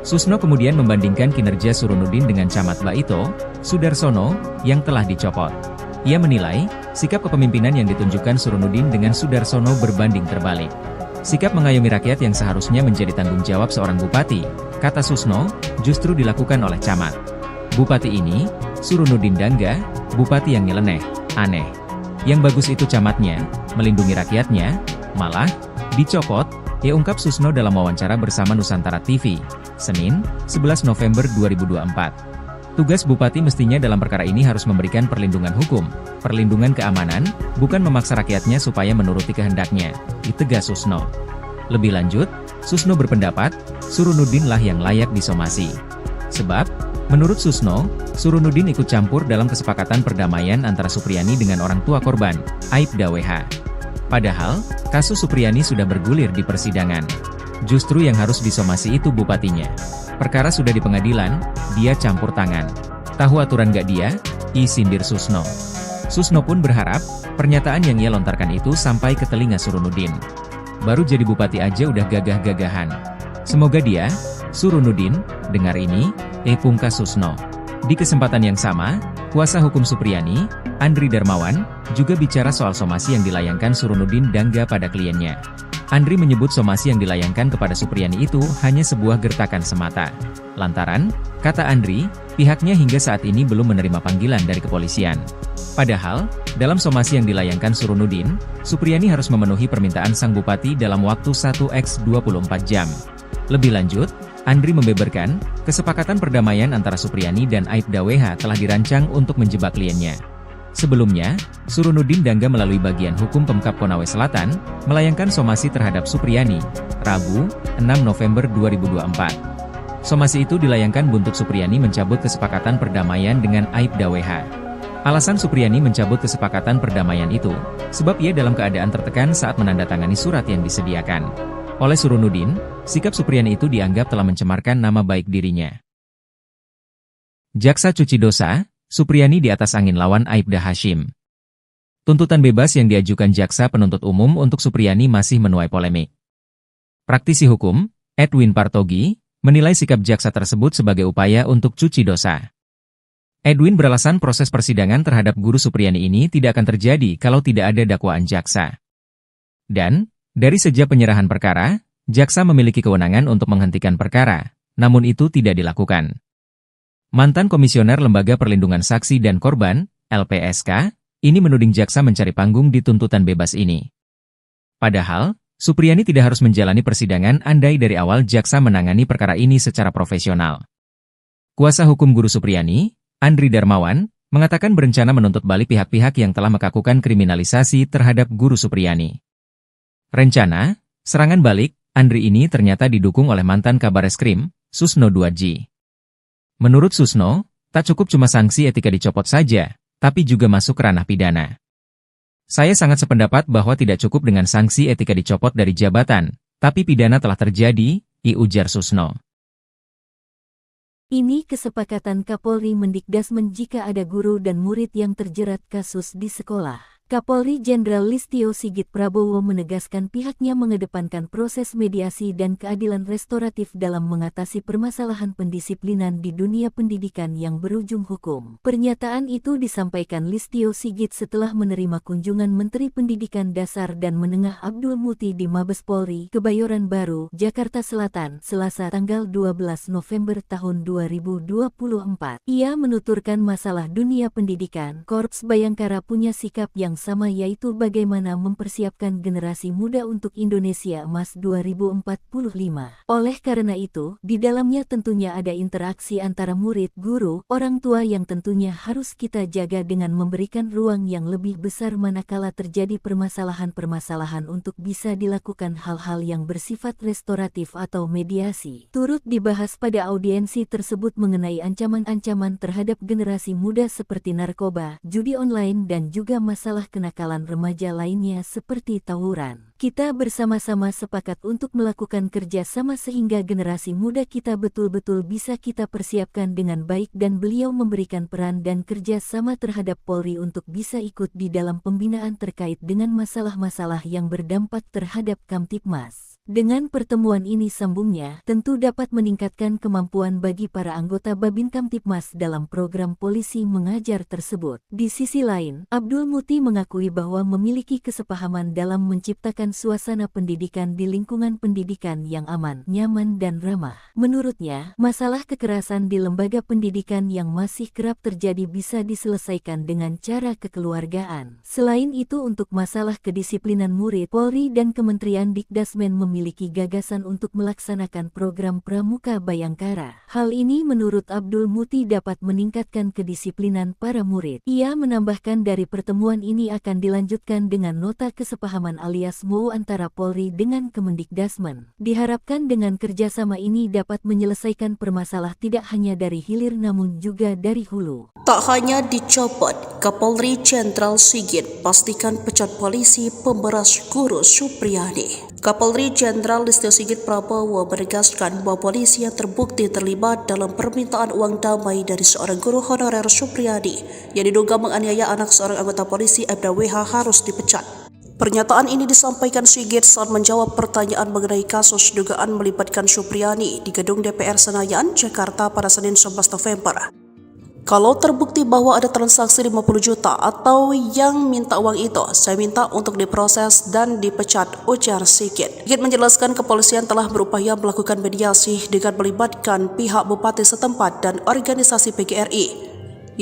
Susno kemudian membandingkan kinerja Surunudin dengan Camat Baito, Sudarsono, yang telah dicopot. Ia menilai, sikap kepemimpinan yang ditunjukkan Surunudin dengan Sudarsono berbanding terbalik. Sikap mengayomi rakyat yang seharusnya menjadi tanggung jawab seorang bupati, kata Susno, justru dilakukan oleh Camat. Bupati ini, Surunudin Dangga, bupati yang nyeleneh, aneh. Yang bagus itu camatnya, melindungi rakyatnya, malah, dicopot, ia ungkap Susno dalam wawancara bersama Nusantara TV, Senin, 11 November 2024. Tugas bupati mestinya dalam perkara ini harus memberikan perlindungan hukum, perlindungan keamanan, bukan memaksa rakyatnya supaya menuruti kehendaknya, ditegas Susno. Lebih lanjut, Susno berpendapat, Surunudin lah yang layak disomasi. Sebab, menurut Susno, Surunudin ikut campur dalam kesepakatan perdamaian antara Supriyani dengan orang tua korban, Aibda WH. Padahal, kasus Supriyani sudah bergulir di persidangan. Justru yang harus disomasi itu bupatinya. Perkara sudah di pengadilan, dia campur tangan. Tahu aturan gak dia? Sindir Susno. Susno pun berharap, pernyataan yang ia lontarkan itu sampai ke telinga Surunudin. Baru jadi bupati aja udah gagah-gagahan. Semoga dia, Surunudin, dengar ini, pungkas Susno. Di kesempatan yang sama, kuasa hukum Supriyani, Andri Darmawan, juga bicara soal somasi yang dilayangkan Surunudin Dangga pada kliennya. Andri menyebut somasi yang dilayangkan kepada Supriyani itu hanya sebuah gertakan semata. Lantaran, kata Andri, pihaknya hingga saat ini belum menerima panggilan dari kepolisian. Padahal, dalam somasi yang dilayangkan Surunudin, Supriyani harus memenuhi permintaan sang bupati dalam waktu 1x24 jam. Lebih lanjut, Andri membeberkan, kesepakatan perdamaian antara Supriyani dan Aibda WH telah dirancang untuk menjebak kliennya. Sebelumnya, Surunudin Dangga melalui bagian hukum Pemkab Konawe Selatan, melayangkan somasi terhadap Supriyani, Rabu, 6 November 2024. Somasi itu dilayangkan buntut Supriyani mencabut kesepakatan perdamaian dengan Aibda WH. Alasan Supriyani mencabut kesepakatan perdamaian itu, sebab ia dalam keadaan tertekan saat menandatangani surat yang disediakan. Oleh Surunudin, sikap Supriyani itu dianggap telah mencemarkan nama baik dirinya. Jaksa cuci dosa, Supriyani di atas angin lawan Aibda Hashim. Tuntutan bebas yang diajukan jaksa penuntut umum untuk Supriyani masih menuai polemik. Praktisi hukum, Edwin Partogi, menilai sikap jaksa tersebut sebagai upaya untuk cuci dosa. Edwin beralasan proses persidangan terhadap guru Supriyani ini tidak akan terjadi kalau tidak ada dakwaan jaksa. Dan, dari sejak penyerahan perkara, jaksa memiliki kewenangan untuk menghentikan perkara, namun itu tidak dilakukan. Mantan Komisioner Lembaga Perlindungan Saksi dan Korban, LPSK, ini menuding jaksa mencari panggung di tuntutan bebas ini. Padahal, Supriyani tidak harus menjalani persidangan andai dari awal jaksa menangani perkara ini secara profesional. Kuasa hukum guru Supriyani, Andri Darmawan, mengatakan berencana menuntut balik pihak-pihak yang telah melakukan kriminalisasi terhadap guru Supriyani. Rencana, serangan balik, Andri ini ternyata didukung oleh mantan Kabareskrim, Susno 2G. Menurut Susno, tak cukup cuma sanksi etika dicopot saja, tapi juga masuk ke ranah pidana. Saya sangat sependapat bahwa tidak cukup dengan sanksi etika dicopot dari jabatan, tapi pidana telah terjadi, ujar Susno. Ini kesepakatan Kapolri Mendikdasmen jika ada guru dan murid yang terjerat kasus di sekolah. Kapolri Jenderal Listio Sigit Prabowo menegaskan pihaknya mengedepankan proses mediasi dan keadilan restoratif dalam mengatasi permasalahan pendisiplinan di dunia pendidikan yang berujung hukum. Pernyataan itu disampaikan Listio Sigit setelah menerima kunjungan Menteri Pendidikan Dasar dan Menengah Abdul Muti di Mabes Polri, Kebayoran Baru, Jakarta Selatan, Selasa tanggal 12 November tahun 2024. Ia menuturkan masalah dunia pendidikan, Korps Bayangkara punya sikap yang sama, yaitu bagaimana mempersiapkan generasi muda untuk Indonesia Emas 2045. Oleh karena itu, di dalamnya tentunya ada interaksi antara murid, guru, orang tua yang tentunya harus kita jaga dengan memberikan ruang yang lebih besar manakala terjadi permasalahan-permasalahan untuk bisa dilakukan hal-hal yang bersifat restoratif atau mediasi. Turut dibahas pada audiensi tersebut mengenai ancaman-ancaman terhadap generasi muda seperti narkoba, judi online dan juga masalah kenakalan remaja lainnya seperti tawuran. Kita bersama-sama sepakat untuk melakukan kerja sama sehingga generasi muda kita betul-betul bisa kita persiapkan dengan baik, dan beliau memberikan peran dan kerja sama terhadap Polri untuk bisa ikut di dalam pembinaan terkait dengan masalah-masalah yang berdampak terhadap Kamtibmas. Dengan pertemuan ini, sambungnya, tentu dapat meningkatkan kemampuan bagi para anggota Babin Kamtibmas dalam program polisi mengajar tersebut. Di sisi lain, Abdul Muti mengakui bahwa memiliki kesepahaman dalam menciptakan suasana pendidikan di lingkungan pendidikan yang aman, nyaman dan ramah. Menurutnya, masalah kekerasan di lembaga pendidikan yang masih kerap terjadi bisa diselesaikan dengan cara kekeluargaan. Selain itu, untuk masalah kedisiplinan murid, Polri dan Kementerian Dikdasmen memiliki gagasan untuk melaksanakan program Pramuka Bayangkara. Hal ini menurut Abdul Muti dapat meningkatkan kedisiplinan para murid. Ia menambahkan dari pertemuan ini akan dilanjutkan dengan nota kesepahaman alias MOU antara Polri dengan Kemendikdasmen. Diharapkan dengan kerjasama ini dapat menyelesaikan permasalahan tidak hanya dari hilir namun juga dari hulu. Tak hanya dicopot, Kapolri Jenderal Sigit pastikan pecat polisi pemberas guru Supriyadi. Kapolri Jenderal Listio Sigit Prabowo menegaskan bahwa polisi yang terbukti terlibat dalam permintaan uang damai dari seorang guru honorer Supriyadi yang diduga menganiaya anak seorang anggota polisi Aibda WH harus dipecat. Pernyataan ini disampaikan Sigit saat menjawab pertanyaan mengenai kasus dugaan melibatkan Supriyadi di gedung DPR Senayan, Jakarta pada Senin 11 November. Kalau terbukti bahwa ada transaksi 50 juta atau yang minta uang itu, saya minta untuk diproses dan dipecat, ujar Sigit. Sigit menjelaskan kepolisian telah berupaya melakukan mediasi dengan melibatkan pihak bupati setempat dan organisasi PGRI.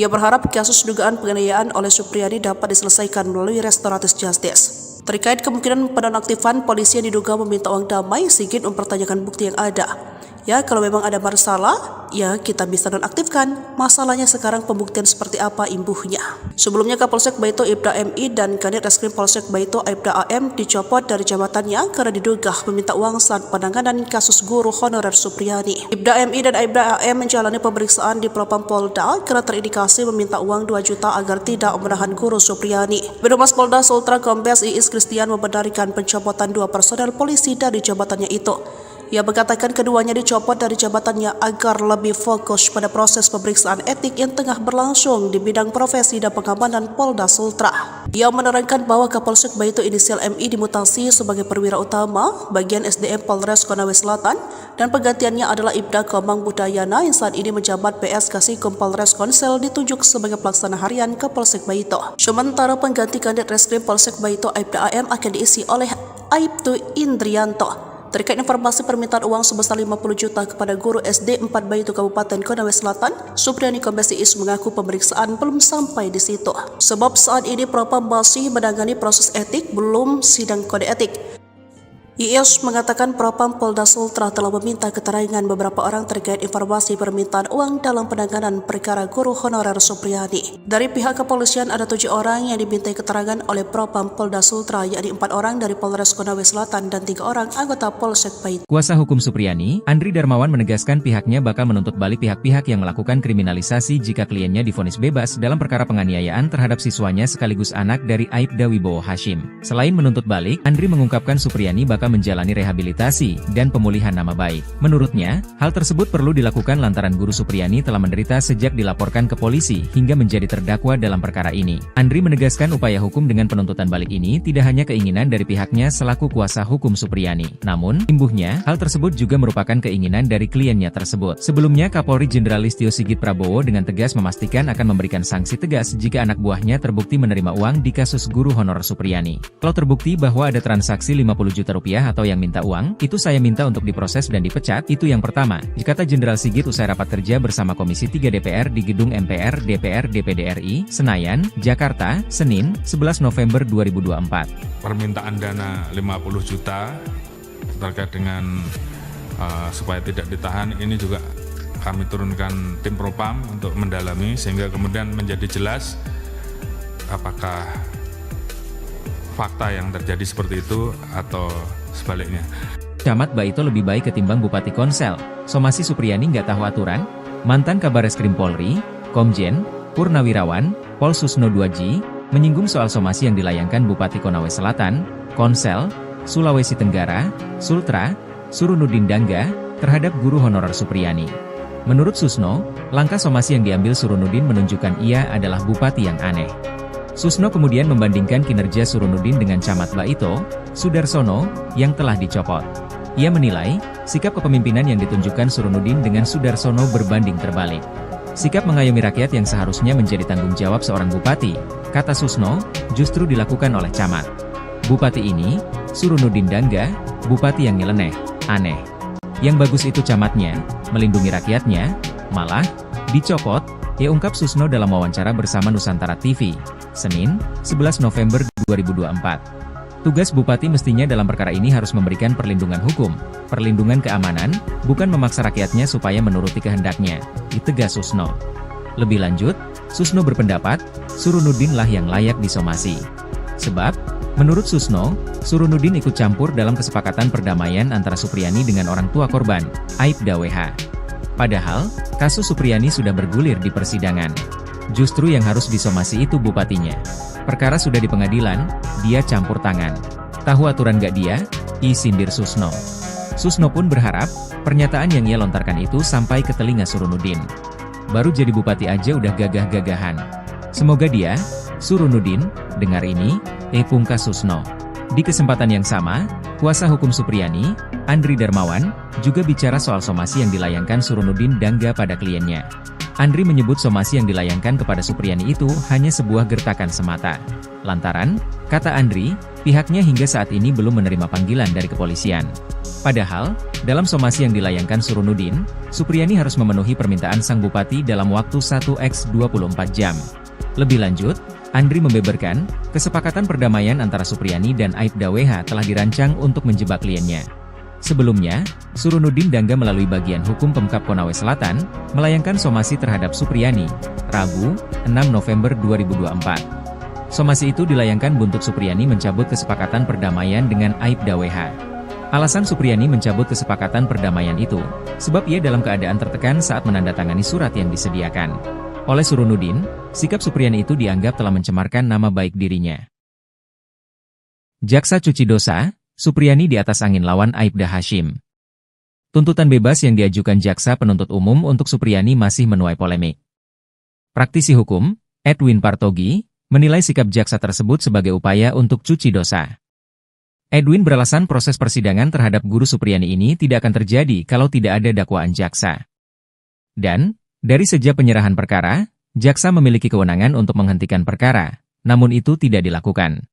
Ia berharap kasus dugaan penganiayaan oleh Supriyadi dapat diselesaikan melalui restoratif justice. Terkait kemungkinan penonaktifan polisi yang diduga meminta uang damai, Sigit mempertanyakan bukti yang ada. Ya, kalau memang ada masalah, ya kita bisa nonaktifkan. Masalahnya sekarang pembuktian seperti apa imbuhnya. Sebelumnya Kapolsek Baito Ibda MI dan Kanit Reskrim Polsek Baito Ibda AM dicopot dari jabatannya karena diduga meminta uang saat penanganan kasus guru honorer Supriyadi. Ibda MI dan Ibda AM menjalani pemeriksaan di Propam Polda karena terindikasi meminta uang 2 juta agar tidak menahan guru Supriyadi. Birohumas Polda Sultra Kombes Iis Kristian membenarkan pencopotan 2 personel polisi dari jabatannya itu. Ia mengatakan keduanya dicopot dari jabatannya agar lebih fokus pada proses pemeriksaan etik yang tengah berlangsung di bidang profesi dan pengamanan Polda Sultra. Ia menerangkan bahwa Kapolsek Baito inisial MI dimutasi sebagai perwira utama bagian SDM Polres Konawe Selatan dan penggantiannya adalah Ibda Komang Budayana yang saat ini menjabat PS Kasikom Polres Konsel ditunjuk sebagai pelaksana harian Kapolsek Baito. Sementara pengganti Kanit Reskrim Polsek Baito Ibda AM akan diisi oleh Aibtu Indrianto. Terkait informasi permintaan uang sebesar 50 juta kepada guru SD 4 Baito Kabupaten Konawe Selatan, Supriyadi Kombes Iis mengaku pemeriksaan belum sampai di situ. Sebab saat ini Propam masih menangani proses etik, belum sidang kode etik. Iis mengatakan Propam Polda Sultra telah meminta keterangan beberapa orang terkait informasi permintaan uang dalam penanganan perkara guru honorer Supriyadi. Dari pihak kepolisian ada 7 orang yang dimintai keterangan oleh Propam Polda Sultra, yakni 4 orang dari Polres Konawe Selatan dan 3 orang anggota Polsek Baito. Kuasa hukum Supriyadi, Andri Darmawan menegaskan pihaknya bakal menuntut balik pihak-pihak yang melakukan kriminalisasi jika kliennya divonis bebas dalam perkara penganiayaan terhadap siswanya sekaligus anak dari Aibda Wibowo Hashim. Selain menuntut balik, Andri mengungkapkan Supriyadi bakal bakal menjalani rehabilitasi dan pemulihan nama baik. Menurutnya, hal tersebut perlu dilakukan lantaran Guru Supriyani telah menderita sejak dilaporkan ke polisi hingga menjadi terdakwa dalam perkara ini. Andri menegaskan upaya hukum dengan penuntutan balik ini tidak hanya keinginan dari pihaknya selaku kuasa hukum Supriyani. Namun, imbuhnya, hal tersebut juga merupakan keinginan dari kliennya tersebut. Sebelumnya, Kapolri Jenderal Listio Sigit Prabowo dengan tegas memastikan akan memberikan sanksi tegas jika anak buahnya terbukti menerima uang di kasus guru honorer Supriyani. Kalau terbukti bahwa ada transaksi 50 juta rupiah atau yang minta uang, itu saya minta untuk diproses dan dipecat, itu yang pertama, kata Jenderal Sigit usai rapat kerja bersama Komisi 3 DPR di Gedung MPR DPR DPD RI, Senayan, Jakarta, Senin, 11 November 2024. Permintaan dana 50 juta terkait dengan supaya tidak ditahan, ini juga kami turunkan tim Propam untuk mendalami sehingga kemudian menjadi jelas apakah fakta yang terjadi seperti itu atau sebaliknya. Camat Baito lebih baik ketimbang Bupati Konsel. Somasi Supriyani nggak tahu aturan? Mantan Kabareskrim Polri, Komjen, Purnawirawan, Pol Susno 2G, menyinggung soal somasi yang dilayangkan Bupati Konawe Selatan, Konsel, Sulawesi Tenggara, Sultra, Surunudin Dangga, terhadap guru honorer Supriyani. Menurut Susno, langkah somasi yang diambil Surunudin menunjukkan ia adalah bupati yang aneh. Susno kemudian membandingkan kinerja Surunudin dengan Camat Baito, Sudarsono, yang telah dicopot. Ia menilai, sikap kepemimpinan yang ditunjukkan Surunudin dengan Sudarsono berbanding terbalik. Sikap mengayomi rakyat yang seharusnya menjadi tanggung jawab seorang bupati, kata Susno, justru dilakukan oleh Camat. Bupati ini, Surunudin Dangga, bupati yang nyeleneh, aneh. Yang bagus itu camatnya, melindungi rakyatnya, malah, dicopot, ungkap Susno dalam wawancara bersama Nusantara TV, Senin, 11 November 2024. Tugas bupati mestinya dalam perkara ini harus memberikan perlindungan hukum, perlindungan keamanan, bukan memaksa rakyatnya supaya menuruti kehendaknya, ditegas Susno. Lebih lanjut, Susno berpendapat, Surunudin lah yang layak disomasi. Sebab, menurut Susno, Surunudin ikut campur dalam kesepakatan perdamaian antara Supriyani dengan orang tua korban, Aibda WH. Padahal, kasus Supriyani sudah bergulir di persidangan. Justru yang harus disomasi itu bupatinya. Perkara sudah di pengadilan, dia campur tangan. Tahu aturan gak dia? Sindir Susno. Susno pun berharap, pernyataan yang ia lontarkan itu sampai ke telinga Surunudin. Baru jadi bupati aja udah gagah-gagahan. Semoga dia, Surunudin, dengar ini, pungkas Susno. Di kesempatan yang sama, kuasa hukum Supriyani, Andri Darmawan, juga bicara soal somasi yang dilayangkan Surunudin Dangga pada kliennya. Andri menyebut somasi yang dilayangkan kepada Supriyani itu hanya sebuah gertakan semata. Lantaran, kata Andri, pihaknya hingga saat ini belum menerima panggilan dari kepolisian. Padahal, dalam somasi yang dilayangkan Surunudin, Supriyani harus memenuhi permintaan sang bupati dalam waktu 1x24 jam. Lebih lanjut, Andri membeberkan, kesepakatan perdamaian antara Supriyani dan Aibda WH telah dirancang untuk menjebak kliennya. Sebelumnya, Surunudin Dangga melalui bagian hukum Pemkab Konawe Selatan, melayangkan somasi terhadap Supriyani, Rabu, 6 November 2024. Somasi itu dilayangkan buntut Supriyani mencabut kesepakatan perdamaian dengan Aibda WH. Alasan Supriyani mencabut kesepakatan perdamaian itu, sebab ia dalam keadaan tertekan saat menandatangani surat yang disediakan. Oleh Surunudin, sikap Supriyani itu dianggap telah mencemarkan nama baik dirinya. Jaksa cuci dosa, Supriyani di atas angin lawan Aibda Hashim. Tuntutan bebas yang diajukan jaksa penuntut umum untuk Supriyani masih menuai polemik. Praktisi hukum, Edwin Partogi, menilai sikap jaksa tersebut sebagai upaya untuk cuci dosa. Edwin beralasan proses persidangan terhadap guru Supriyani ini tidak akan terjadi kalau tidak ada dakwaan jaksa. Dan, dari sejak penyerahan perkara, jaksa memiliki kewenangan untuk menghentikan perkara, namun itu tidak dilakukan.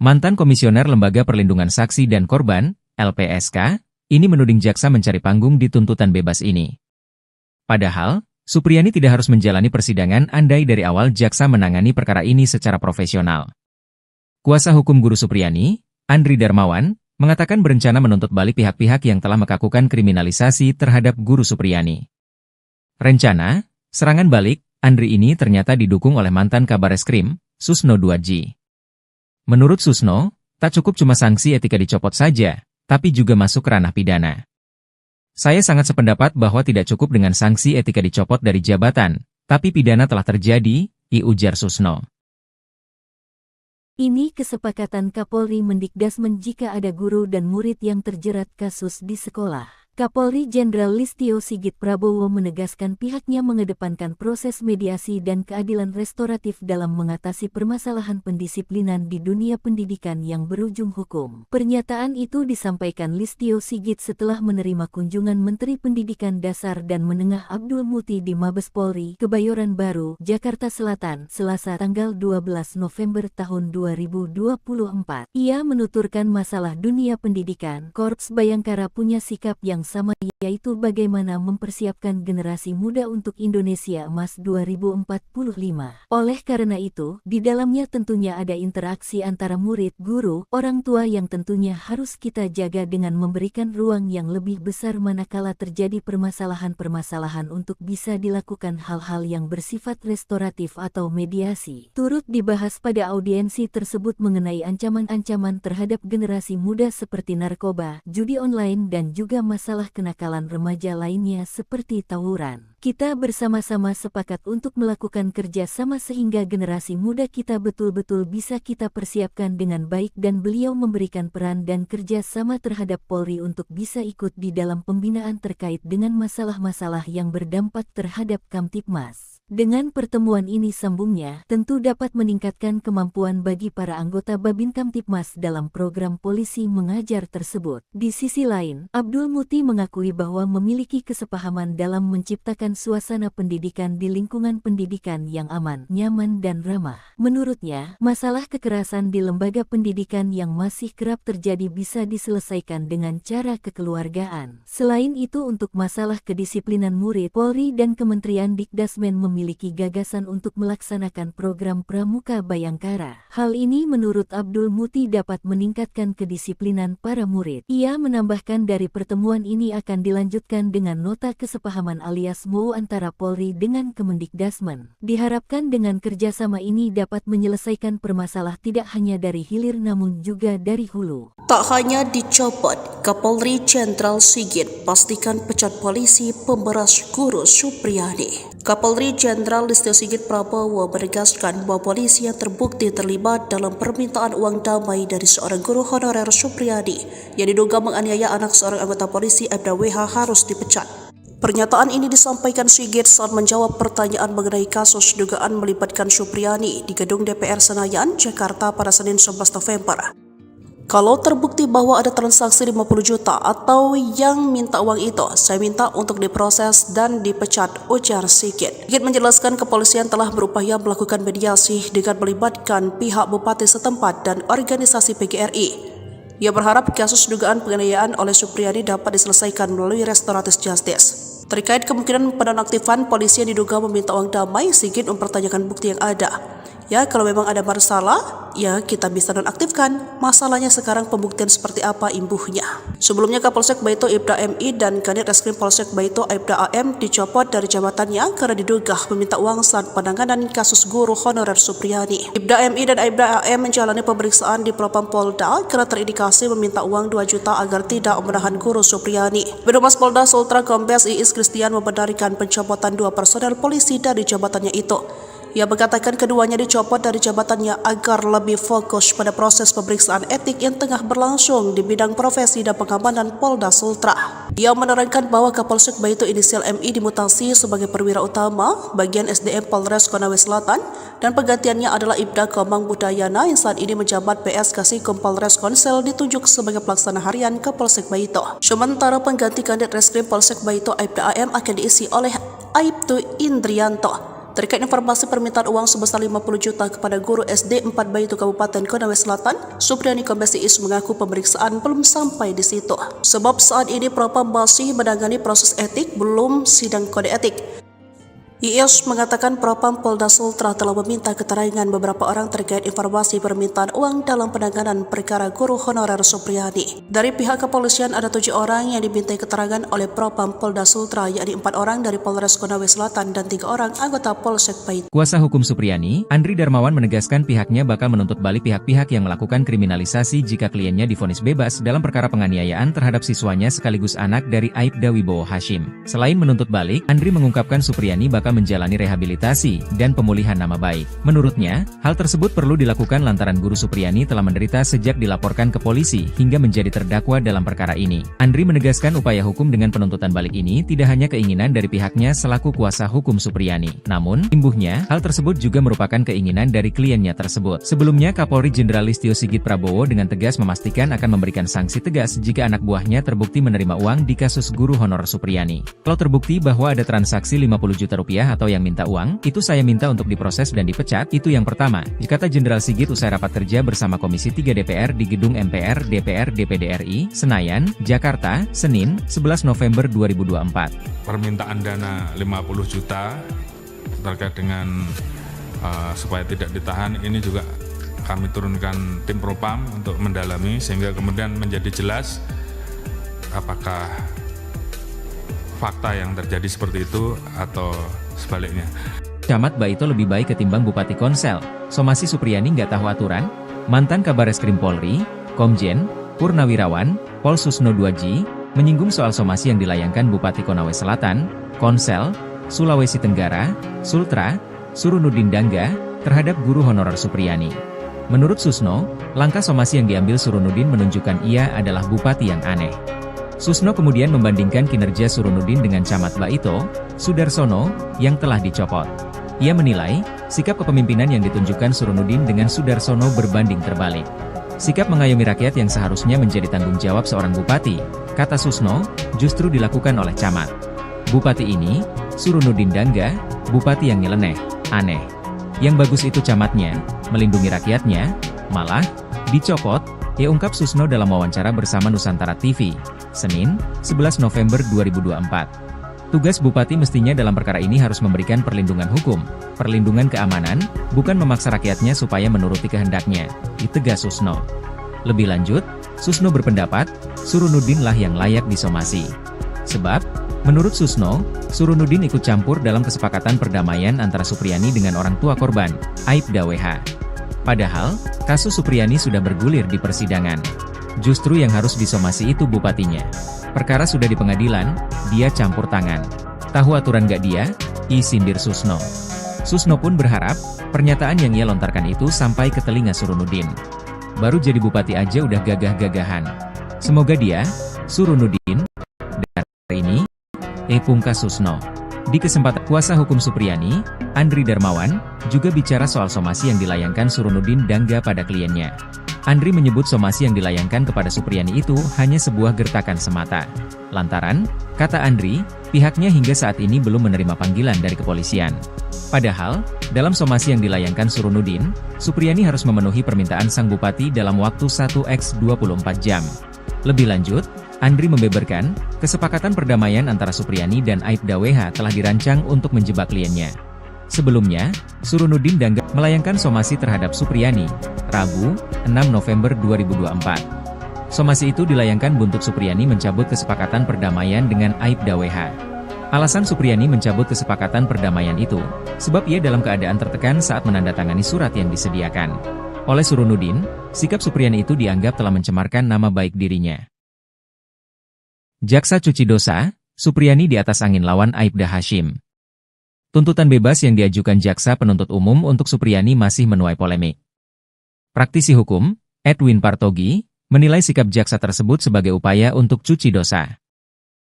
Mantan Komisioner Lembaga Perlindungan Saksi dan Korban, LPSK, ini menuding jaksa mencari panggung di tuntutan bebas ini. Padahal, Supriyani tidak harus menjalani persidangan andai dari awal jaksa menangani perkara ini secara profesional. Kuasa hukum guru Supriyani, Andri Darmawan, mengatakan berencana menuntut balik pihak-pihak yang telah melakukan kriminalisasi terhadap guru Supriyani. Rencana, serangan balik, Andri ini ternyata didukung oleh mantan Kabareskrim, Susno 2G. Menurut Susno, tak cukup cuma sanksi etika dicopot saja, tapi juga masuk ranah pidana. Saya sangat sependapat bahwa tidak cukup dengan sanksi etika dicopot dari jabatan, tapi pidana telah terjadi, ujar Susno. Ini kesepakatan Kapolri Mendikdasmen jika ada guru dan murid yang terjerat kasus di sekolah. Kapolri Jenderal Listio Sigit Prabowo menegaskan pihaknya mengedepankan proses mediasi dan keadilan restoratif dalam mengatasi permasalahan pendisiplinan di dunia pendidikan yang berujung hukum. Pernyataan itu disampaikan Listio Sigit setelah menerima kunjungan Menteri Pendidikan Dasar dan Menengah Abdul Muti di Mabes Polri, Kebayoran Baru, Jakarta Selatan, Selasa tanggal 12 November tahun 2024. Ia menuturkan masalah dunia pendidikan, Korps Bayangkara punya sikap yang sama, yaitu bagaimana mempersiapkan generasi muda untuk Indonesia Emas 2045. Oleh karena itu, di dalamnya tentunya ada interaksi antara murid, guru, orang tua yang tentunya harus kita jaga dengan memberikan ruang yang lebih besar manakala terjadi permasalahan-permasalahan untuk bisa dilakukan hal-hal yang bersifat restoratif atau mediasi. Turut dibahas pada audiensi tersebut mengenai ancaman-ancaman terhadap generasi muda seperti narkoba, judi online dan juga masalah kenakalan remaja lainnya seperti tawuran. Kita bersama-sama sepakat untuk melakukan kerja sama sehingga generasi muda kita betul-betul bisa kita persiapkan dengan baik dan beliau memberikan peran dan kerja sama terhadap Polri untuk bisa ikut di dalam pembinaan terkait dengan masalah-masalah yang berdampak terhadap Kamtibmas. Dengan pertemuan ini sambungnya, tentu dapat meningkatkan kemampuan bagi para anggota Babin Kamtibmas dalam program polisi mengajar tersebut. Di sisi lain, Abdul Muti mengakui bahwa memiliki kesepahaman dalam menciptakan suasana pendidikan di lingkungan pendidikan yang aman, nyaman dan ramah. Menurutnya, masalah kekerasan di lembaga pendidikan yang masih kerap terjadi bisa diselesaikan dengan cara kekeluargaan. Selain itu, untuk masalah kedisiplinan murid, Polri dan Kementerian Dikdasmen memiliki gagasan untuk melaksanakan program Pramuka Bayangkara. Hal ini menurut Abdul Muti dapat meningkatkan kedisiplinan para murid. Ia menambahkan dari pertemuan ini akan dilanjutkan dengan nota kesepahaman alias MOU antara Polri dengan Kemendikdasmen. Diharapkan dengan kerjasama ini dapat menyelesaikan permasalahan tidak hanya dari hilir namun juga dari hulu. Tak hanya dicopot, Kapolri Jenderal Sigit pastikan pecat polisi pemberas guru Supriyadi. Kapolri Jenderal Listio Sigit Prabowo menegaskan bahwa polisi yang terbukti terlibat dalam permintaan uang damai dari seorang guru honorer Supriyadi yang diduga menganiaya anak seorang anggota polisi Aibda WH harus dipecat. Pernyataan ini disampaikan Sigit saat menjawab pertanyaan mengenai kasus dugaan melibatkan Supriyadi di gedung DPR Senayan, Jakarta pada Senin 11 November. Kalau terbukti bahwa ada transaksi 50 juta atau yang minta uang itu, saya minta untuk diproses dan dipecat, ujar Sigit. Sigit menjelaskan kepolisian telah berupaya melakukan mediasi dengan melibatkan pihak bupati setempat dan organisasi PGRI. Ia berharap kasus dugaan penganiayaan oleh Supriyadi dapat diselesaikan melalui restoratif justice. Terkait kemungkinan penonaktifan polisi yang diduga meminta uang damai, Sigit mempertanyakan bukti yang ada. Ya, kalau memang ada masalah, ya kita bisa nonaktifkan. Masalahnya sekarang pembuktian seperti apa imbuhnya. Sebelumnya Kapolsek Baito Aibda MI dan Kanit Reskrim Polsek Baito Aibda AM dicopot dari jabatannya karena diduga meminta uang saat penanganan kasus guru honorer Supriyadi. Aibda MI dan Aibda AM menjalani pemeriksaan di Propam Polda karena terindikasi meminta uang 2 juta agar tidak menahan guru Supriyadi. Birohumas Polda Sultra Kombes Iis Kristian membenarkan pencopotan 2 personel polisi dari jabatannya itu. Ia mengatakan keduanya dicopot dari jabatannya agar lebih fokus pada proses pemeriksaan etik yang tengah berlangsung di bidang profesi dan pengamanan Polda Sultra. Ia menerangkan bahwa Kapolsek Baito inisial MI dimutasi sebagai perwira utama bagian SDM Polres Konawe Selatan dan penggantiannya adalah Ibda Komang Budayana yang saat ini menjabat PS Kasikom Polres Konsel ditunjuk sebagai pelaksana harian Kapolsek Baito. Sementara pengganti Kanit Reskrim Polsek Baito Aibda AM akan diisi oleh Aibtu Indrianto. Terkait informasi permintaan uang sebesar 50 juta kepada guru SD 4 Baito Kabupaten Konawe Selatan, Supriyadi Kombes Iis mengaku pemeriksaan belum sampai di situ. Sebab saat ini Propam masih menangani proses etik, belum sidang kode etik. Iis mengatakan Propam Polda Sultra telah meminta keterangan beberapa orang terkait informasi permintaan uang dalam penanganan perkara guru honorer Supriyadi. Dari pihak kepolisian ada 7 orang yang dimintai keterangan oleh Propam Polda Sultra, yakni 4 orang dari Polres Konawe Selatan dan 3 orang anggota Polsek Baito. Kuasa hukum Supriyadi, Andri Darmawan menegaskan pihaknya bakal menuntut balik pihak-pihak yang melakukan kriminalisasi jika kliennya divonis bebas dalam perkara penganiayaan terhadap siswanya sekaligus anak dari Aibda Wibowo Hashim. Selain menuntut balik, Andri mengungkapkan Supriyadi bakal serta menjalani rehabilitasi dan pemulihan nama baik. Menurutnya, hal tersebut perlu dilakukan lantaran Guru Supriyani telah menderita sejak dilaporkan ke polisi hingga menjadi terdakwa dalam perkara ini. Andri menegaskan upaya hukum dengan penuntutan balik ini tidak hanya keinginan dari pihaknya selaku kuasa hukum Supriyani. Namun, imbuhnya, hal tersebut juga merupakan keinginan dari kliennya tersebut. Sebelumnya, Kapolri Jenderal Listio Sigit Prabowo dengan tegas memastikan akan memberikan sanksi tegas jika anak buahnya terbukti menerima uang di kasus guru honor Supriyani. Kalau terbukti bahwa ada transaksi 50 juta rupiah atau yang minta uang, itu saya minta untuk diproses dan dipecat, itu yang pertama, kata Jenderal Sigit usai rapat kerja bersama Komisi 3 DPR di Gedung MPR DPR DPD RI, Senayan, Jakarta, Senin, 11 November 2024. Permintaan dana 50 juta terkait dengan supaya tidak ditahan, ini juga kami turunkan tim propam untuk mendalami sehingga kemudian menjadi jelas apakah fakta yang terjadi seperti itu atau sebaliknya. Camat Baito lebih baik ketimbang Bupati Konsel. Somasi Supriyani nggak tahu aturan? Mantan Kabareskrim Polri, Komjen, Purnawirawan, Pol Susno 2G, menyinggung soal somasi yang dilayangkan Bupati Konawe Selatan, Konsel, Sulawesi Tenggara, Sultra, Surunudin Dangga, terhadap guru honorer Supriyani. Menurut Susno, langkah somasi yang diambil Surunudin menunjukkan ia adalah bupati yang aneh. Susno kemudian membandingkan kinerja Surunudin dengan Camat Baito, Sudarsono, yang telah dicopot. Ia menilai, sikap kepemimpinan yang ditunjukkan Surunudin dengan Sudarsono berbanding terbalik. Sikap mengayomi rakyat yang seharusnya menjadi tanggung jawab seorang bupati, kata Susno, justru dilakukan oleh Camat. Bupati ini, Surunudin Dangga, bupati yang nyeleneh, aneh. Yang bagus itu camatnya, melindungi rakyatnya, malah, dicopot, ungkap Susno dalam wawancara bersama Nusantara TV, Senin, 11 November 2024. Tugas bupati mestinya dalam perkara ini harus memberikan perlindungan hukum, perlindungan keamanan, bukan memaksa rakyatnya supaya menuruti kehendaknya, ditegas Susno. Lebih lanjut, Susno berpendapat, Surunudin lah yang layak disomasi. Sebab, menurut Susno, Surunudin ikut campur dalam kesepakatan perdamaian antara Supriyani dengan orang tua korban, Aibda WH. Padahal, kasus Supriyani sudah bergulir di persidangan. Justru yang harus disomasi itu bupatinya. Perkara sudah di pengadilan, dia campur tangan. Tahu aturan gak dia? Sindir Susno. Susno pun berharap, pernyataan yang ia lontarkan itu sampai ke telinga Surunudin. Baru jadi bupati aja udah gagah-gagahan. Semoga dia, Surunudin, dari ini, pungkas Susno. Di kesempatan kuasa hukum Supriyani, Andri Darmawan, juga bicara soal somasi yang dilayangkan Surunudin Dangga pada kliennya. Andri menyebut somasi yang dilayangkan kepada Supriyani itu hanya sebuah gertakan semata. Lantaran, kata Andri, pihaknya hingga saat ini belum menerima panggilan dari kepolisian. Padahal, dalam somasi yang dilayangkan Surunudin, Supriyani harus memenuhi permintaan sang bupati dalam waktu 1x24 jam. Lebih lanjut, Andri membeberkan, kesepakatan perdamaian antara Supriyani dan Aibda WH telah dirancang untuk menjebak kliennya. Sebelumnya, Surunudin Dangga melayangkan somasi terhadap Supriyani, Rabu, 6 November 2024. Somasi itu dilayangkan buntut Supriyani mencabut kesepakatan perdamaian dengan Aibda WH. Alasan Supriyani mencabut kesepakatan perdamaian itu, sebab ia dalam keadaan tertekan saat menandatangani surat yang disediakan. Oleh Surunudin, sikap Supriyani itu dianggap telah mencemarkan nama baik dirinya. Jaksa cuci dosa, Supriyani di atas angin lawan Aibda Hashim. Tuntutan bebas yang diajukan jaksa penuntut umum untuk Supriyani masih menuai polemik. Praktisi hukum, Edwin Partogi, menilai sikap jaksa tersebut sebagai upaya untuk cuci dosa.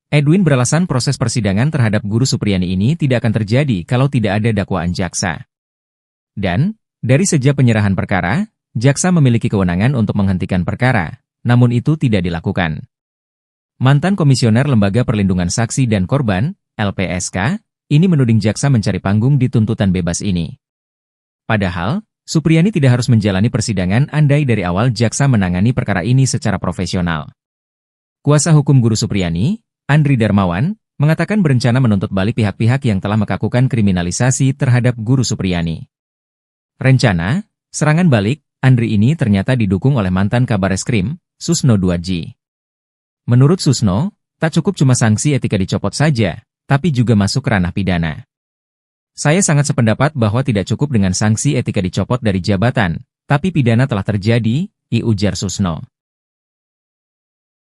Edwin beralasan proses persidangan terhadap guru Supriyani ini tidak akan terjadi kalau tidak ada dakwaan jaksa. Dan, dari sejak penyerahan perkara, jaksa memiliki kewenangan untuk menghentikan perkara, namun itu tidak dilakukan. Mantan Komisioner Lembaga Perlindungan Saksi dan Korban, LPSK, ini menuding jaksa mencari panggung di tuntutan bebas ini. Padahal, Supriyani tidak harus menjalani persidangan andai dari awal jaksa menangani perkara ini secara profesional. Kuasa hukum guru Supriyani, Andri Darmawan, mengatakan berencana menuntut balik pihak-pihak yang telah melakukan kriminalisasi terhadap guru Supriyani. Rencana, serangan balik, Andri ini ternyata didukung oleh mantan Kabareskrim, Susno 2G. Menurut Susno, tak cukup cuma sanksi etika dicopot saja, tapi juga masuk ranah pidana. Saya sangat sependapat bahwa tidak cukup dengan sanksi etika dicopot dari jabatan, tapi pidana telah terjadi, ujar Susno.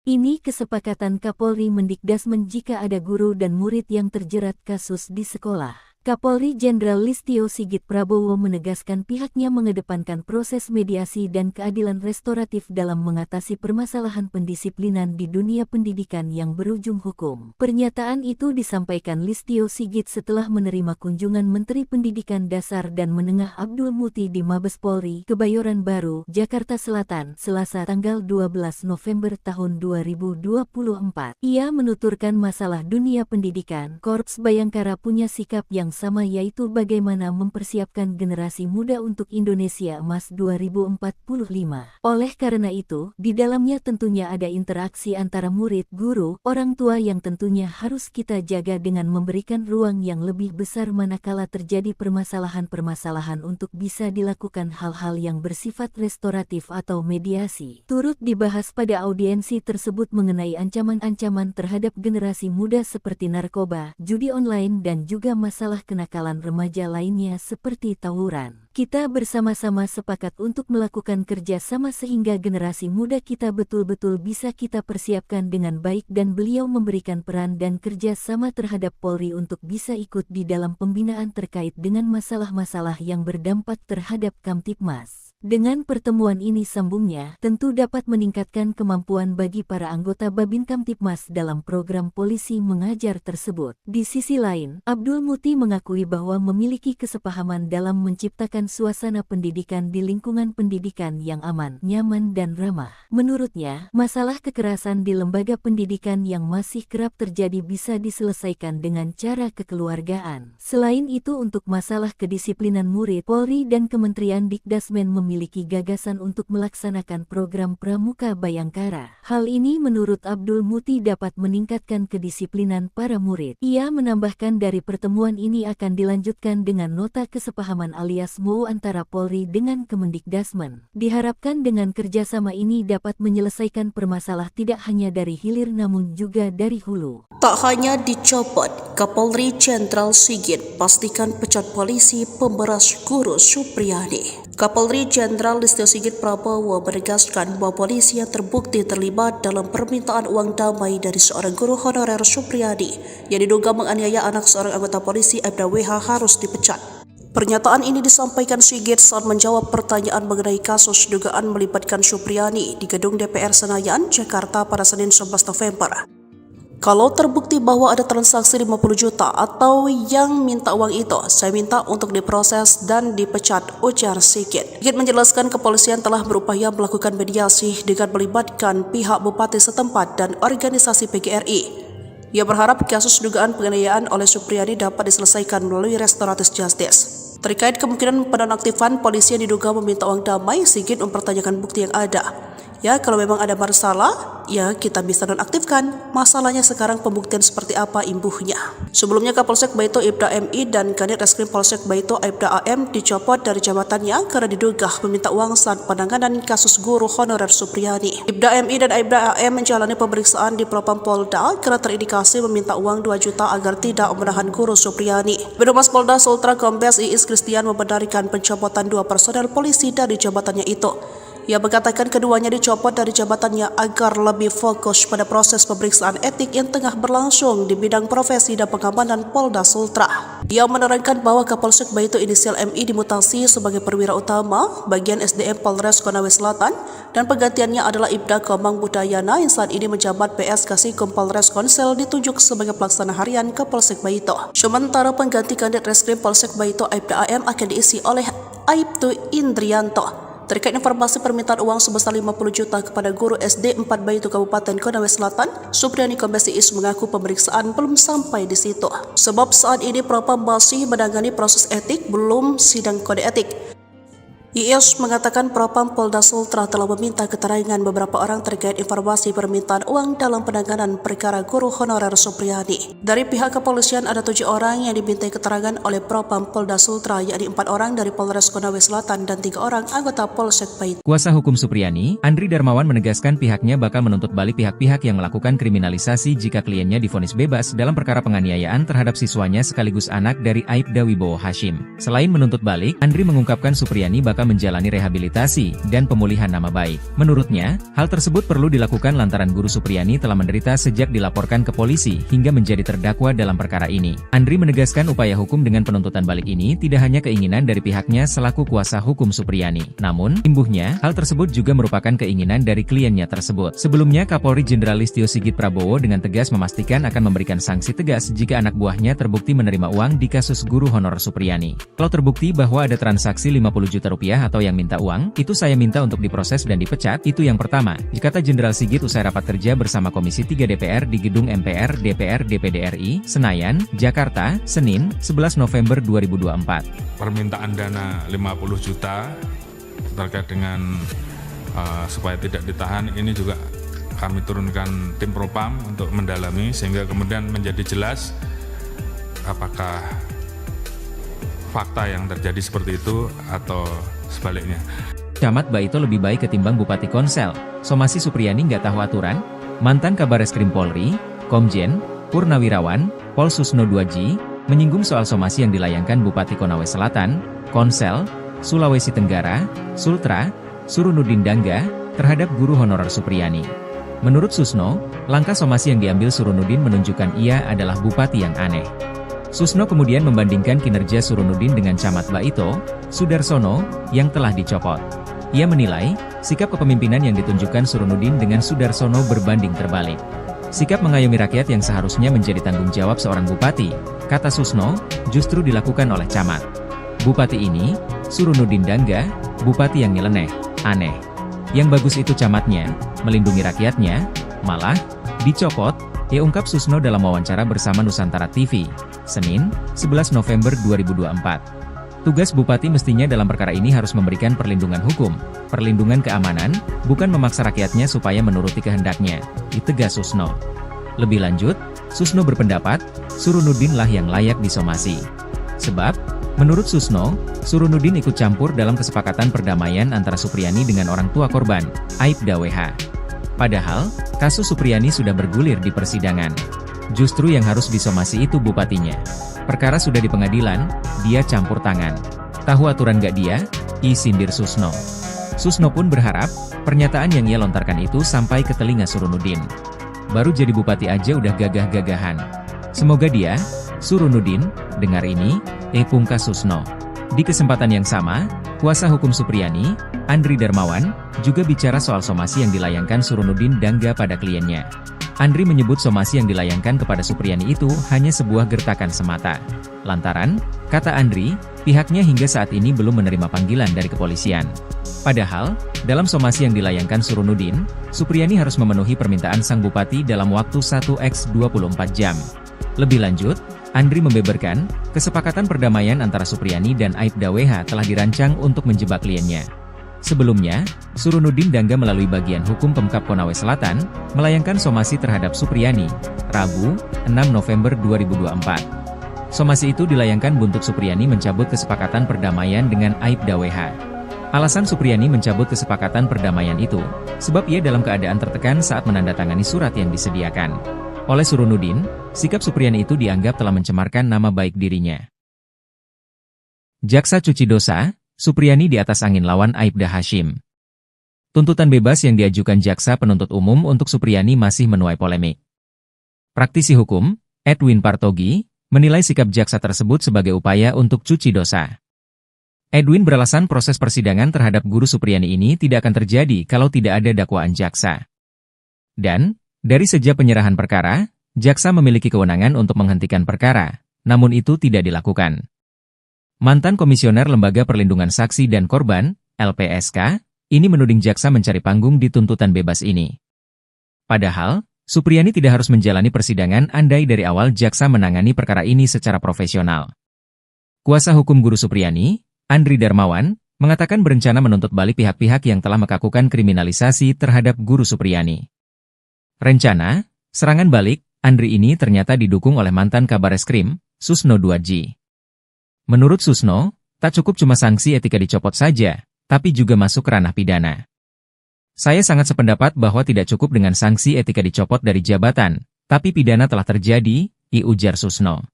Ini kesepakatan Kapolri mendikdasmen jika ada guru dan murid yang terjerat kasus di sekolah. Kapolri Jenderal Listio Sigit Prabowo menegaskan pihaknya mengedepankan proses mediasi dan keadilan restoratif dalam mengatasi permasalahan pendisiplinan di dunia pendidikan yang berujung hukum. Pernyataan itu disampaikan Listio Sigit setelah menerima kunjungan Menteri Pendidikan Dasar dan Menengah Abdul Muti di Mabes Polri, Kebayoran Baru, Jakarta Selatan, Selasa tanggal 12 November tahun 2024. Ia menuturkan masalah dunia pendidikan, Korps Bayangkara punya sikap yang sama, yaitu bagaimana mempersiapkan generasi muda untuk Indonesia Emas 2045. Oleh karena itu, di dalamnya tentunya ada interaksi antara murid, guru, orang tua yang tentunya harus kita jaga dengan memberikan ruang yang lebih besar manakala terjadi permasalahan-permasalahan untuk bisa dilakukan hal-hal yang bersifat restoratif atau mediasi. Turut dibahas pada audiensi tersebut mengenai ancaman-ancaman terhadap generasi muda seperti narkoba, judi online dan juga masalah kenakalan remaja lainnya seperti tawuran. Kita bersama-sama sepakat untuk melakukan kerja sama sehingga generasi muda kita betul-betul bisa kita persiapkan dengan baik dan beliau memberikan peran dan kerja sama terhadap Polri untuk bisa ikut di dalam pembinaan terkait dengan masalah-masalah yang berdampak terhadap Kamtibmas. Dengan pertemuan ini, sambungnya, tentu dapat meningkatkan kemampuan bagi para anggota Babin Kamtibmas dalam program polisi mengajar tersebut. Di sisi lain, Abdul Muti mengakui bahwa memiliki kesepahaman dalam menciptakan suasana pendidikan di lingkungan pendidikan yang aman, nyaman dan ramah. Menurutnya, masalah kekerasan di lembaga pendidikan yang masih kerap terjadi bisa diselesaikan dengan cara kekeluargaan. Selain itu, untuk masalah kedisiplinan murid, Polri dan Kementerian Dikdasmen memiliki gagasan untuk melaksanakan program Pramuka Bayangkara. Hal ini menurut Abdul Muti dapat meningkatkan kedisiplinan para murid. Ia menambahkan dari pertemuan ini akan dilanjutkan dengan nota kesepahaman alias MOU antara Polri dengan Kemendikdasmen. Diharapkan dengan kerjasama ini dapat menyelesaikan permasalahan tidak hanya dari hilir namun juga dari hulu. Tak hanya dicopot, Kapolri Jenderal Sigit pastikan pecat polisi pemberas guru Supriyadi. Kapolri Jenderal Listio Sigit Prabowo menegaskan bahwa polisi yang terbukti terlibat dalam permintaan uang damai dari seorang guru honorer Supriyadi yang diduga menganiaya anak seorang anggota polisi Aibda WH harus dipecat. Pernyataan ini disampaikan Sigit saat menjawab pertanyaan mengenai kasus dugaan melibatkan Supriyadi di gedung DPR Senayan, Jakarta pada Senin 11 November. Kalau terbukti bahwa ada transaksi 50 juta atau yang minta uang itu, saya minta untuk diproses dan dipecat, ujar Sigit. Sigit menjelaskan kepolisian telah berupaya melakukan mediasi dengan melibatkan pihak bupati setempat dan organisasi PGRI. Ia berharap kasus dugaan penganiayaan oleh Supriyadi dapat diselesaikan melalui restoratif justice. Terkait kemungkinan penonaktifan polisi yang diduga meminta uang damai, Sigit mempertanyakan bukti yang ada. Ya, kalau memang ada masalah, ya kita bisa nonaktifkan. Masalahnya sekarang pembuktian seperti apa imbuhnya. Sebelumnya Kapolsek Baito Ibda MI dan Kanit Reskrim Polsek Baito Ibda AM dicopot dari jabatannya karena diduga meminta uang saat penanganan kasus guru honorer Supriyadi. Ibda MI dan Ibda AM menjalani pemeriksaan di Propam Polda karena terindikasi meminta uang 2 juta agar tidak menahan guru Supriyadi. Birohumas Polda Sultra Kombes Iis Kristian membenarkan pencopotan 2 personel polisi dari jabatannya itu. Ia mengatakan keduanya dicopot dari jabatannya agar lebih fokus pada proses pemeriksaan etik yang tengah berlangsung di bidang profesi dan pengamanan Polda Sultra. Ia menerangkan bahwa Kapolsek Baito inisial MI dimutasi sebagai perwira utama bagian SDM Polres Konawe Selatan dan penggantiannya adalah Ibda Komang Budayana yang saat ini menjabat PS Kasikum Polres Konsel ditunjuk sebagai pelaksana harian Kapolsek Baito. Sementara pengganti Kanit Reskrim Polsek Baito Ibda AM akan diisi oleh Aibtu Indrianto. Terkait informasi permintaan uang sebesar 50 juta kepada guru SD 4 Baito Kabupaten Konawe Selatan, Supriyadi Kombes Iis mengaku pemeriksaan belum sampai di situ. Sebab saat ini Propam masih menangani proses etik, belum sidang kode etik. Iis mengatakan Propam Polda Sultra telah meminta keterangan beberapa orang terkait informasi permintaan uang dalam penanganan perkara guru honorer Supriyadi. Dari pihak kepolisian ada 7 orang yang dimintai keterangan oleh Propam Polda Sultra, yakni 4 orang dari Polres Konawe Selatan dan 3 orang anggota Polsek Baito. Kuasa hukum Supriyadi, Andri Darmawan menegaskan pihaknya bakal menuntut balik pihak-pihak yang melakukan kriminalisasi jika kliennya divonis bebas dalam perkara penganiayaan terhadap siswanya sekaligus anak dari Aibda Wibowo Hashim. Selain menuntut balik, Andri mengungkapkan Supriyadi bakal bakal menjalani rehabilitasi dan pemulihan nama baik. Menurutnya, hal tersebut perlu dilakukan lantaran Guru Supriyani telah menderita sejak dilaporkan ke polisi hingga menjadi terdakwa dalam perkara ini. Andri menegaskan upaya hukum dengan penuntutan balik ini tidak hanya keinginan dari pihaknya selaku kuasa hukum Supriyani. Namun, imbuhnya, hal tersebut juga merupakan keinginan dari kliennya tersebut. Sebelumnya, Kapolri Jenderal Listio Sigit Prabowo dengan tegas memastikan akan memberikan sanksi tegas jika anak buahnya terbukti menerima uang di kasus guru honor Supriyani. Kalau terbukti bahwa ada transaksi 50 juta rupiah atau yang minta uang, itu saya minta untuk diproses dan dipecat, itu yang pertama, kata Jenderal Sigit usai rapat kerja bersama Komisi 3 DPR di Gedung MPR DPR DPD RI, Senayan, Jakarta, Senin, 11 November 2024. Permintaan dana 50 juta terkait dengan supaya tidak ditahan, ini juga kami turunkan tim Propam untuk mendalami sehingga kemudian menjadi jelas apakah fakta yang terjadi seperti itu atau sebaliknya. Camat Baito lebih baik ketimbang Bupati Konsel. Somasi Supriyani nggak tahu aturan? Mantan Kabareskrim Polri, Komjen, Purnawirawan, Pol Susno 2G, menyinggung soal somasi yang dilayangkan Bupati Konawe Selatan, Konsel, Sulawesi Tenggara, Sultra, Surunudin Dangga, terhadap guru honorer Supriyani. Menurut Susno, langkah somasi yang diambil Surunudin menunjukkan ia adalah bupati yang aneh. Susno kemudian membandingkan kinerja Surunudin dengan Camat Baito, Sudarsono, yang telah dicopot. Ia menilai, sikap kepemimpinan yang ditunjukkan Surunudin dengan Sudarsono berbanding terbalik. Sikap mengayomi rakyat yang seharusnya menjadi tanggung jawab seorang bupati, kata Susno, justru dilakukan oleh Camat. Bupati ini, Surunudin Dangga, bupati yang nyeleneh, aneh. Yang bagus itu camatnya, melindungi rakyatnya, malah, dicopot, ia ungkap Susno dalam wawancara bersama Nusantara TV, Senin, 11 November 2024. Tugas bupati mestinya dalam perkara ini harus memberikan perlindungan hukum, perlindungan keamanan, bukan memaksa rakyatnya supaya menuruti kehendaknya, ditegas Susno. Lebih lanjut, Susno berpendapat, Surunudin lah yang layak disomasi. Sebab, menurut Susno, Surunudin ikut campur dalam kesepakatan perdamaian antara Supriyani dengan orang tua korban, Aibda WH. Padahal, kasus Supriyani sudah bergulir di persidangan. Justru yang harus disomasi itu bupatinya. Perkara sudah di pengadilan, dia campur tangan. Tahu aturan gak dia? Sindir Susno. Susno pun berharap, pernyataan yang ia lontarkan itu sampai ke telinga Surunudin. Baru jadi bupati aja udah gagah-gagahan. Semoga dia, Surunudin, dengar ini, pungkas Susno. Di kesempatan yang sama, kuasa hukum Supriyani, Andri Darmawan, juga bicara soal somasi yang dilayangkan Surunudin Dangga pada kliennya. Andri menyebut somasi yang dilayangkan kepada Supriyani itu hanya sebuah gertakan semata. Lantaran, kata Andri, pihaknya hingga saat ini belum menerima panggilan dari kepolisian. Padahal, dalam somasi yang dilayangkan Surunudin, Supriyani harus memenuhi permintaan sang bupati dalam waktu 1x24 jam. Lebih lanjut, Andri membeberkan, kesepakatan perdamaian antara Supriyani dan Aibda WH telah dirancang untuk menjebak kliennya. Sebelumnya, Surunudin Dangga melalui bagian hukum Pemkab Konawe Selatan, melayangkan somasi terhadap Supriyani, Rabu, 6 November 2024. Somasi itu dilayangkan buntut Supriyani mencabut kesepakatan perdamaian dengan Aibda WH. Alasan Supriyani mencabut kesepakatan perdamaian itu, sebab ia dalam keadaan tertekan saat menandatangani surat yang disediakan. Oleh Surunudin, sikap Supriyani itu dianggap telah mencemarkan nama baik dirinya. Jaksa cuci dosa, Supriyani di atas angin lawan Aibda Hashim. Tuntutan bebas yang diajukan jaksa penuntut umum untuk Supriyani masih menuai polemik. Praktisi hukum, Edwin Partogi, menilai sikap jaksa tersebut sebagai upaya untuk cuci dosa. Edwin beralasan proses persidangan terhadap guru Supriyani ini tidak akan terjadi kalau tidak ada dakwaan jaksa. Dan, dari sejak penyerahan perkara, jaksa memiliki kewenangan untuk menghentikan perkara, namun itu tidak dilakukan. Mantan Komisioner Lembaga Perlindungan Saksi dan Korban, LPSK, ini menuding jaksa mencari panggung di tuntutan bebas ini. Padahal, Supriyani tidak harus menjalani persidangan andai dari awal jaksa menangani perkara ini secara profesional. Kuasa hukum guru Supriyani, Andri Darmawan, mengatakan berencana menuntut balik pihak-pihak yang telah melakukan kriminalisasi terhadap guru Supriyani. Rencana, serangan balik, Andri ini ternyata didukung oleh mantan Kabareskrim, Susno 2G. Menurut Susno, tak cukup cuma sanksi etika dicopot saja, tapi juga masuk ranah pidana. Saya sangat sependapat bahwa tidak cukup dengan sanksi etika dicopot dari jabatan, tapi pidana telah terjadi, ujar Susno.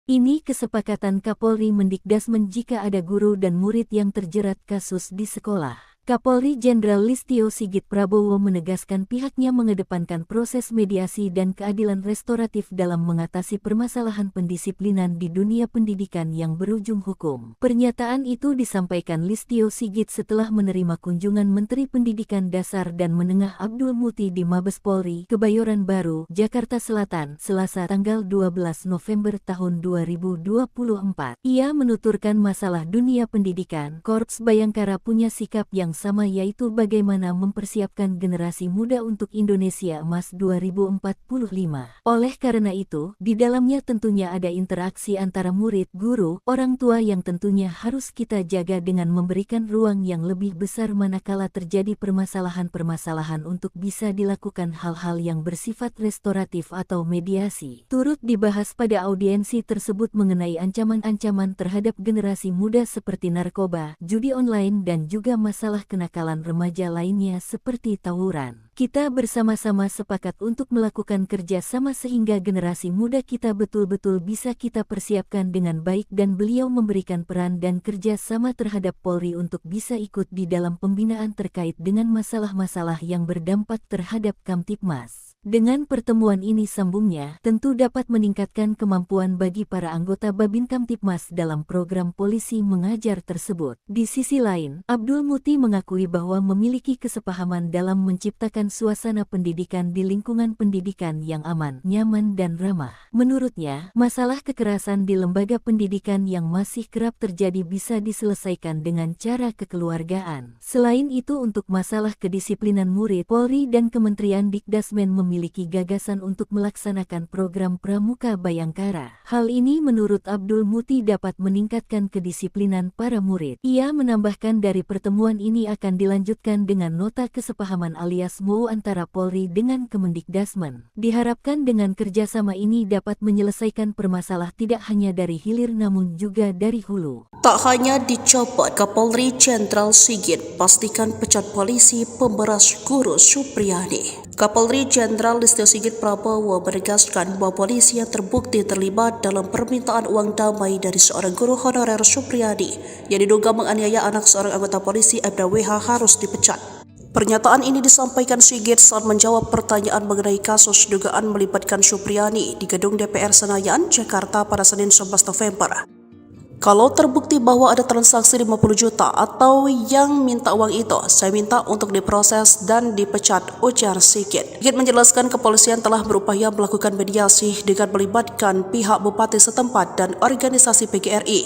Ini kesepakatan Kapolri Mendikdasmen jika ada guru dan murid yang terjerat kasus di sekolah. Kapolri Jenderal Listio Sigit Prabowo menegaskan pihaknya mengedepankan proses mediasi dan keadilan restoratif dalam mengatasi permasalahan pendisiplinan di dunia pendidikan yang berujung hukum. Pernyataan itu disampaikan Listio Sigit setelah menerima kunjungan Menteri Pendidikan Dasar dan Menengah Abdul Muti di Mabes Polri, Kebayoran Baru, Jakarta Selatan, Selasa tanggal 12 November tahun 2024. Ia menuturkan masalah dunia pendidikan, Korps Bayangkara punya sikap yang sama, yaitu bagaimana mempersiapkan generasi muda untuk Indonesia Emas 2045. Oleh karena itu, di dalamnya tentunya ada interaksi antara murid, guru, orang tua yang tentunya harus kita jaga dengan memberikan ruang yang lebih besar manakala terjadi permasalahan-permasalahan untuk bisa dilakukan hal-hal yang bersifat restoratif atau mediasi. Turut dibahas pada audiensi tersebut mengenai ancaman-ancaman terhadap generasi muda seperti narkoba, judi online dan juga masalah kenakalan remaja lainnya seperti tawuran. Kita bersama-sama sepakat untuk melakukan kerja sama sehingga generasi muda kita betul-betul bisa kita persiapkan dengan baik dan beliau memberikan peran dan kerja sama terhadap Polri untuk bisa ikut di dalam pembinaan terkait dengan masalah-masalah yang berdampak terhadap Kamtibmas. Dengan pertemuan ini sambungnya, tentu dapat meningkatkan kemampuan bagi para anggota Babin Kamtibmas dalam program polisi mengajar tersebut. Di sisi lain, Abdul Muti mengakui bahwa memiliki kesepahaman dalam menciptakan suasana pendidikan di lingkungan pendidikan yang aman, nyaman dan ramah. Menurutnya, masalah kekerasan di lembaga pendidikan yang masih kerap terjadi bisa diselesaikan dengan cara kekeluargaan. Selain itu, untuk masalah kedisiplinan murid, Polri dan Kementerian Dikdasmen memiliki gagasan untuk melaksanakan program Pramuka Bayangkara. Hal ini menurut Abdul Muti dapat meningkatkan kedisiplinan para murid. Ia menambahkan dari pertemuan ini akan dilanjutkan dengan nota kesepahaman alias MOU antara Polri dengan Kemendikdasmen. Diharapkan dengan kerjasama ini dapat menyelesaikan permasalahan tidak hanya dari hilir namun juga dari hulu. Tak hanya dicopot, Kapolri Jenderal Sigit pastikan pecat polisi pemberas guru Supriyadi. Kapolri Jenderal Listio Sigit Prabowo menegaskan bahwa polisi yang terbukti terlibat dalam permintaan uang damai dari seorang guru honorer Supriyadi yang diduga menganiaya anak seorang anggota polisi Aibda WH harus dipecat. Pernyataan ini disampaikan Sigit saat menjawab pertanyaan mengenai kasus dugaan melibatkan Supriyadi di gedung DPR Senayan, Jakarta pada Senin 11 November. Kalau terbukti bahwa ada transaksi 50 juta atau yang minta uang itu, saya minta untuk diproses dan dipecat, ujar Sigit. Sigit menjelaskan kepolisian telah berupaya melakukan mediasi dengan melibatkan pihak bupati setempat dan organisasi PGRI.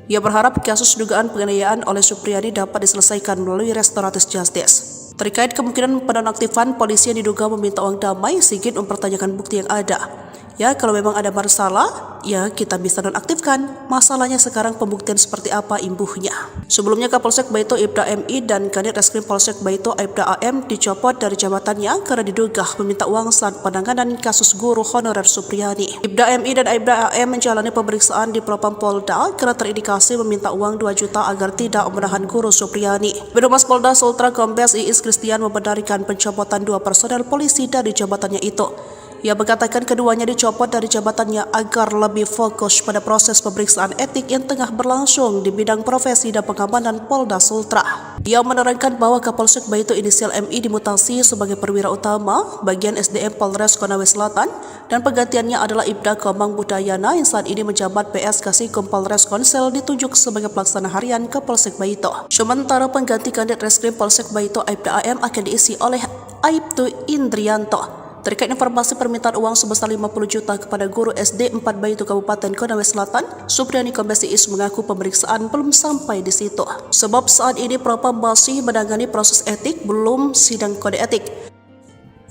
Ia berharap kasus dugaan penganiayaan oleh Supriyadi dapat diselesaikan melalui restoratif justice. Terkait kemungkinan penonaktifan polisi yang diduga meminta uang damai, Sigit mempertanyakan bukti yang ada. Ya, kalau memang ada masalah, ya kita bisa nonaktifkan. Masalahnya sekarang pembuktian seperti apa imbuhnya. Sebelumnya Kapolsek Baito Ibda MI dan Kanit Reskrim Polsek Baito Ibda AM dicopot dari jabatannya karena diduga meminta uang saat penanganan kasus guru honorer Supriyadi. Ibda MI dan Ibda AM menjalani pemeriksaan di Propam Polda karena terindikasi meminta uang 2 juta agar tidak menahan guru Supriyadi. Birohumas Polda Sultra Kombes Iis Kristian membenarkan pencopotan 2 personel polisi dari jabatannya itu. Ia mengatakan keduanya dicopot dari jabatannya agar lebih fokus pada proses pemeriksaan etik yang tengah berlangsung di bidang profesi dan pengamanan Polda Sultra. Ia menerangkan bahwa Kapolsek Baito inisial MI dimutasi sebagai perwira utama bagian SDM Polres Konawe Selatan dan penggantiannya adalah Ibda Komang Budayana yang saat ini menjabat PS Kasikum Polres Konsel ditunjuk sebagai pelaksana harian Kapolsek Baito. Sementara pengganti Kanit Reskrim Polsek Baito Ibda AM akan diisi oleh Aibtu Indrianto. Terkait informasi permintaan uang sebesar 50 juta kepada guru SD 4 Baito Kabupaten Konawe Selatan, Supriyadi Kombes Iis mengaku pemeriksaan belum sampai di situ. Sebab saat ini Propam masih menangani proses etik, belum sidang kode etik.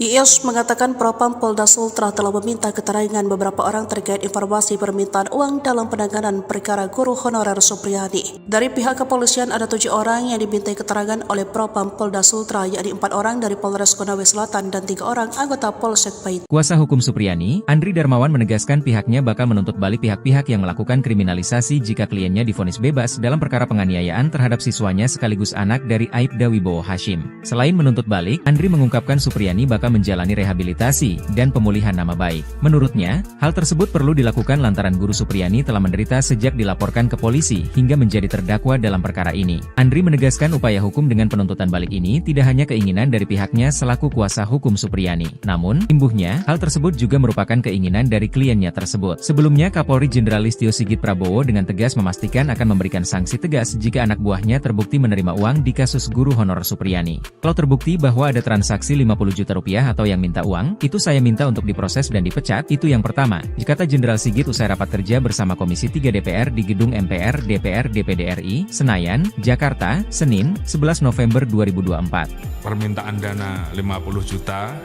Iis mengatakan Propam Polda Sultra telah meminta keterangan beberapa orang terkait informasi permintaan uang dalam penanganan perkara guru honorer Supriyadi. Dari pihak kepolisian ada 7 orang yang dimintai keterangan oleh Propam Polda Sultra, yakni 4 orang dari Polres Konawe Selatan dan 3 orang anggota Polsek Baito. Kuasa hukum Supriyadi, Andri Darmawan menegaskan pihaknya bakal menuntut balik pihak-pihak yang melakukan kriminalisasi jika kliennya divonis bebas dalam perkara penganiayaan terhadap siswanya sekaligus anak dari Aibda Wibowo Hashim. Selain menuntut balik, Andri mengungkapkan Supriyadi bakal bakal menjalani rehabilitasi dan pemulihan nama baik. Menurutnya, hal tersebut perlu dilakukan lantaran Guru Supriyani telah menderita sejak dilaporkan ke polisi hingga menjadi terdakwa dalam perkara ini. Andri menegaskan upaya hukum dengan penuntutan balik ini tidak hanya keinginan dari pihaknya selaku kuasa hukum Supriyani. Namun, imbuhnya, hal tersebut juga merupakan keinginan dari kliennya tersebut. Sebelumnya, Kapolri Jenderal Listio Sigit Prabowo dengan tegas memastikan akan memberikan sanksi tegas jika anak buahnya terbukti menerima uang di kasus guru honorer Supriyani. Kalau terbukti bahwa ada transaksi 50 juta rupiah atau yang minta uang, itu saya minta untuk diproses dan dipecat, itu yang pertama, kata Jenderal Sigit usai rapat kerja bersama Komisi 3 DPR di Gedung MPR DPR DPD RI, Senayan, Jakarta, Senin, 11 November 2024. Permintaan dana 50 juta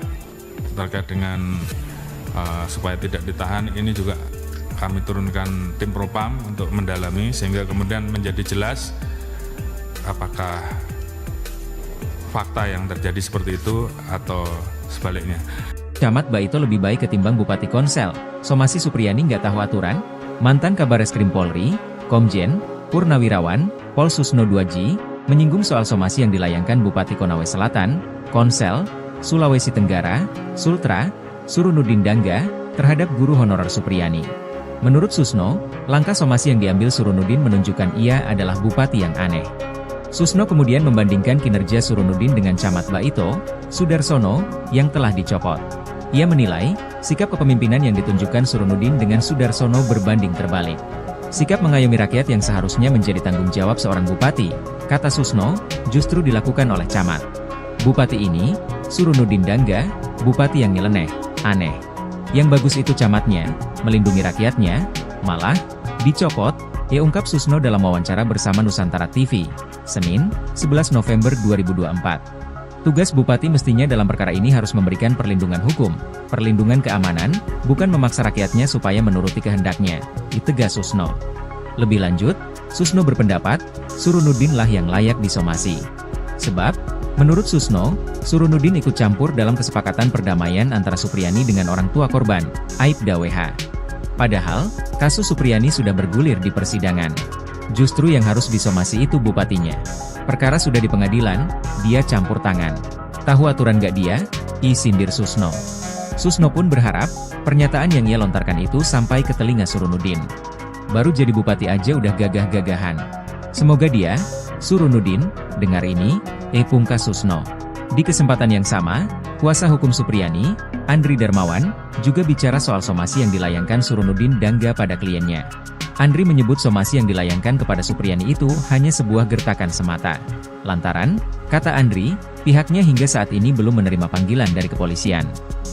terkait dengan supaya tidak ditahan, ini juga kami turunkan tim Propam untuk mendalami sehingga kemudian menjadi jelas apakah fakta yang terjadi seperti itu atau sebaliknya. Camat Baito lebih baik ketimbang Bupati Konsel. Somasi Supriyani nggak tahu aturan? Mantan Kabareskrim Polri, Komjen, Purnawirawan, Pol Susno 2G, menyinggung soal somasi yang dilayangkan Bupati Konawe Selatan, Konsel, Sulawesi Tenggara, Sultra, Surunudin Dangga, terhadap guru honorer Supriyani. Menurut Susno, langkah somasi yang diambil Surunudin menunjukkan ia adalah bupati yang aneh. Susno kemudian membandingkan kinerja Surunudin dengan Camat Baito, Sudarsono, yang telah dicopot. Ia menilai, sikap kepemimpinan yang ditunjukkan Surunudin dengan Sudarsono berbanding terbalik. Sikap mengayomi rakyat yang seharusnya menjadi tanggung jawab seorang bupati, kata Susno, justru dilakukan oleh Camat. Bupati ini, Surunudin Dangga, bupati yang nyeleneh, aneh. Yang bagus itu camatnya, melindungi rakyatnya, malah, dicopot, ia ungkap Susno dalam wawancara bersama Nusantara TV, Senin, 11 November 2024. Tugas bupati mestinya dalam perkara ini harus memberikan perlindungan hukum, perlindungan keamanan, bukan memaksa rakyatnya supaya menuruti kehendaknya, ditegas Susno. Lebih lanjut, Susno berpendapat, Surunudin lah yang layak disomasi. Sebab, menurut Susno, Surunudin ikut campur dalam kesepakatan perdamaian antara Supriyani dengan orang tua korban, Aibda WH. Padahal, kasus Supriyani sudah bergulir di persidangan. Justru yang harus disomasi itu bupatinya. Perkara sudah di pengadilan, dia campur tangan. Tahu aturan gak dia? Sindir Susno. Susno pun berharap, pernyataan yang ia lontarkan itu sampai ke telinga Surunudin. Baru jadi bupati aja udah gagah-gagahan. Semoga dia, Surunudin, dengar ini, pungkas Susno. Di kesempatan yang sama, kuasa hukum Supriyani, Andri Darmawan, juga bicara soal somasi yang dilayangkan Surunudin Dangga pada kliennya. Andri menyebut somasi yang dilayangkan kepada Supriyani itu hanya sebuah gertakan semata. Lantaran, kata Andri, pihaknya hingga saat ini belum menerima panggilan dari kepolisian.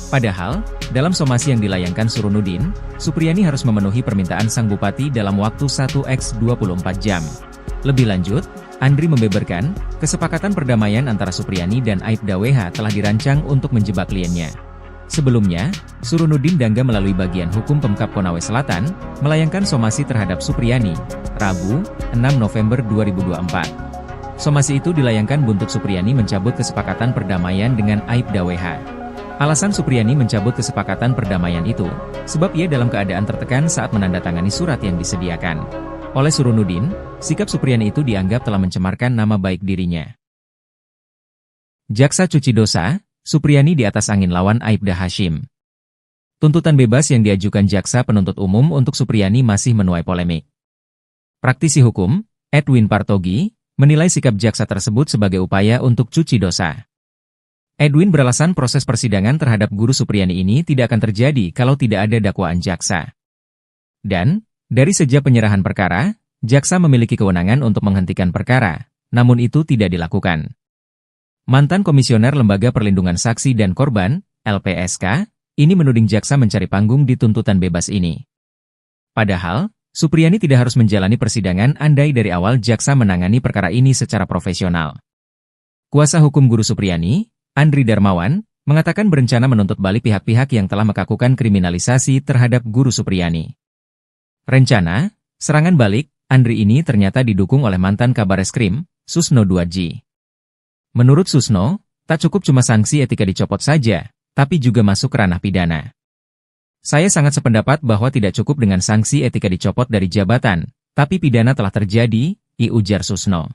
Padahal, dalam somasi yang dilayangkan Surunudin, Supriyani harus memenuhi permintaan sang bupati dalam waktu 1x24 jam. Lebih lanjut, Andri membeberkan, kesepakatan perdamaian antara Supriyani dan Aibda WH telah dirancang untuk menjebak kliennya. Sebelumnya, Surunudin Dangga melalui bagian hukum Pemkab Konawe Selatan, melayangkan somasi terhadap Supriyani, Rabu, 6 November 2024. Somasi itu dilayangkan buntut Supriyani mencabut kesepakatan perdamaian dengan Aibda WH. Alasan Supriyani mencabut kesepakatan perdamaian itu, sebab ia dalam keadaan tertekan saat menandatangani surat yang disediakan oleh Surunudin, sikap Supriyani itu dianggap telah mencemarkan nama baik dirinya. Jaksa cuci dosa, Supriyani di atas angin lawan Aibda Hashim. Tuntutan bebas yang diajukan jaksa penuntut umum untuk Supriyani masih menuai polemik. Praktisi hukum, Edwin Partogi, menilai sikap jaksa tersebut sebagai upaya untuk cuci dosa. Edwin beralasan proses persidangan terhadap guru Supriyani ini tidak akan terjadi kalau tidak ada dakwaan jaksa. Dan, dari sejak penyerahan perkara, jaksa memiliki kewenangan untuk menghentikan perkara, namun itu tidak dilakukan. Mantan Komisioner Lembaga Perlindungan Saksi dan Korban, LPSK, ini menuding jaksa mencari panggung di tuntutan bebas ini. Padahal, Supriyani tidak harus menjalani persidangan andai dari awal jaksa menangani perkara ini secara profesional. Kuasa hukum guru Supriyani, Andri Darmawan, mengatakan berencana menuntut balik pihak-pihak yang telah melakukan kriminalisasi terhadap guru Supriyani. Rencana, serangan balik, Andri ini ternyata didukung oleh mantan Kabareskrim, Susno 2G. Menurut Susno, tak cukup cuma sanksi etika dicopot saja, tapi juga masuk ranah pidana. Saya sangat sependapat bahwa tidak cukup dengan sanksi etika dicopot dari jabatan, tapi pidana telah terjadi, ujar Susno.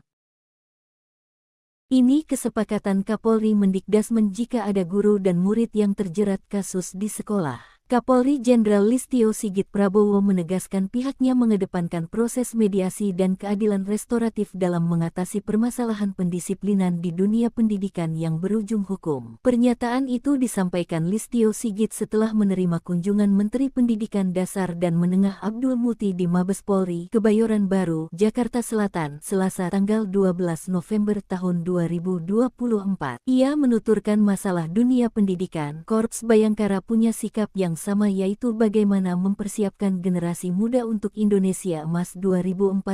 Ini kesepakatan Kapolri Mendikdasmen jika ada guru dan murid yang terjerat kasus di sekolah. Kapolri Jenderal Listio Sigit Prabowo menegaskan pihaknya mengedepankan proses mediasi dan keadilan restoratif dalam mengatasi permasalahan pendisiplinan di dunia pendidikan yang berujung hukum. Pernyataan itu disampaikan Listio Sigit setelah menerima kunjungan Menteri Pendidikan Dasar dan Menengah Abdul Muti di Mabes Polri, Kebayoran Baru, Jakarta Selatan, Selasa tanggal 12 November tahun 2024. Ia menuturkan masalah dunia pendidikan, Korps Bayangkara punya sikap yang sama, yaitu bagaimana mempersiapkan generasi muda untuk Indonesia Emas 2045.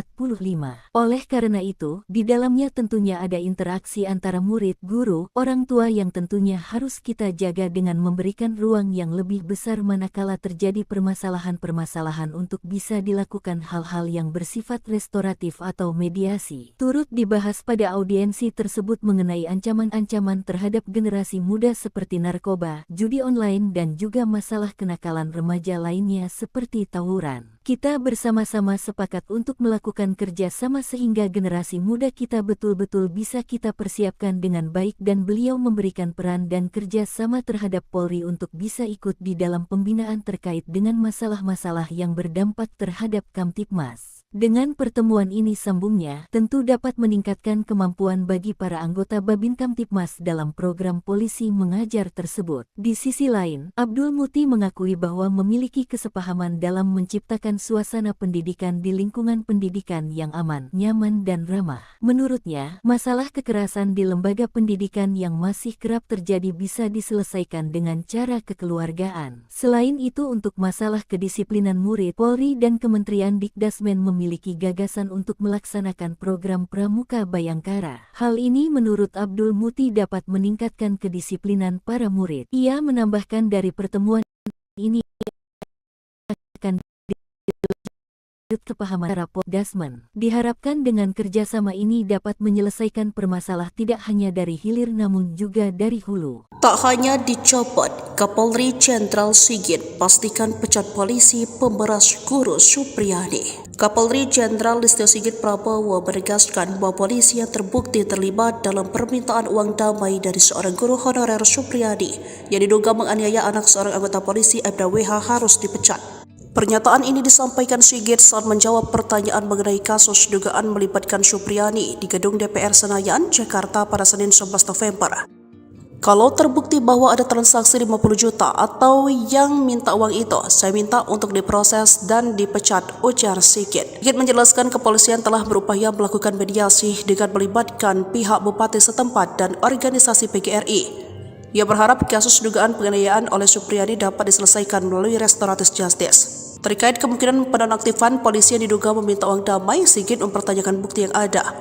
Oleh karena itu, di dalamnya tentunya ada interaksi antara murid, guru, orang tua yang tentunya harus kita jaga dengan memberikan ruang yang lebih besar manakala terjadi permasalahan-permasalahan untuk bisa dilakukan hal-hal yang bersifat restoratif atau mediasi. Turut dibahas pada audiensi tersebut mengenai ancaman-ancaman terhadap generasi muda seperti narkoba, judi online dan juga masalah kenakalan remaja lainnya seperti tawuran. Kita bersama-sama sepakat untuk melakukan kerja sama sehingga generasi muda kita betul-betul bisa kita persiapkan dengan baik dan beliau memberikan peran dan kerja sama terhadap Polri untuk bisa ikut di dalam pembinaan terkait dengan masalah-masalah yang berdampak terhadap Kamtibmas. Dengan pertemuan ini sambungnya, tentu dapat meningkatkan kemampuan bagi para anggota Babin Kamtibmas dalam program polisi mengajar tersebut. Di sisi lain, Abdul Muti mengakui bahwa memiliki kesepahaman dalam menciptakan suasana pendidikan di lingkungan pendidikan yang aman, nyaman dan ramah. Menurutnya, masalah kekerasan di lembaga pendidikan yang masih kerap terjadi bisa diselesaikan dengan cara kekeluargaan. Selain itu, untuk masalah kedisiplinan murid, Polri dan Kementerian Dikdasmen memiliki gagasan untuk melaksanakan program Pramuka Bayangkara. Hal ini menurut Abdul Muti dapat meningkatkan kedisiplinan para murid. Ia menambahkan dari pertemuan ini akan kepahaman antara Poldasmen. Diharapkan dengan kerjasama ini dapat menyelesaikan permasalahan tidak hanya dari hilir namun juga dari hulu. Tak hanya dicopot, Kapolri Jenderal Sigit pastikan pecat polisi pemberas guru Supriyadi. Kapolri Jenderal Listio Sigit Prabowo menegaskan bahwa polisi yang terbukti terlibat dalam permintaan uang damai dari seorang guru honorer Supriyadi yang diduga menganiaya anak seorang anggota polisi Aibda WH harus dipecat. Pernyataan ini disampaikan Sigit saat menjawab pertanyaan mengenai kasus dugaan melibatkan Supriyadi di gedung DPR Senayan, Jakarta pada Senin 11 November. Kalau terbukti bahwa ada transaksi 50 juta atau yang minta uang itu, saya minta untuk diproses dan dipecat, ujar Sigit. Sigit menjelaskan kepolisian telah berupaya melakukan mediasi dengan melibatkan pihak bupati setempat dan organisasi PGRI. Ia berharap kasus dugaan penganiayaan oleh Supriyadi dapat diselesaikan melalui restoratif justice. Terkait kemungkinan penonaktifan polisi yang diduga meminta uang damai, Sigit mempertanyakan bukti yang ada.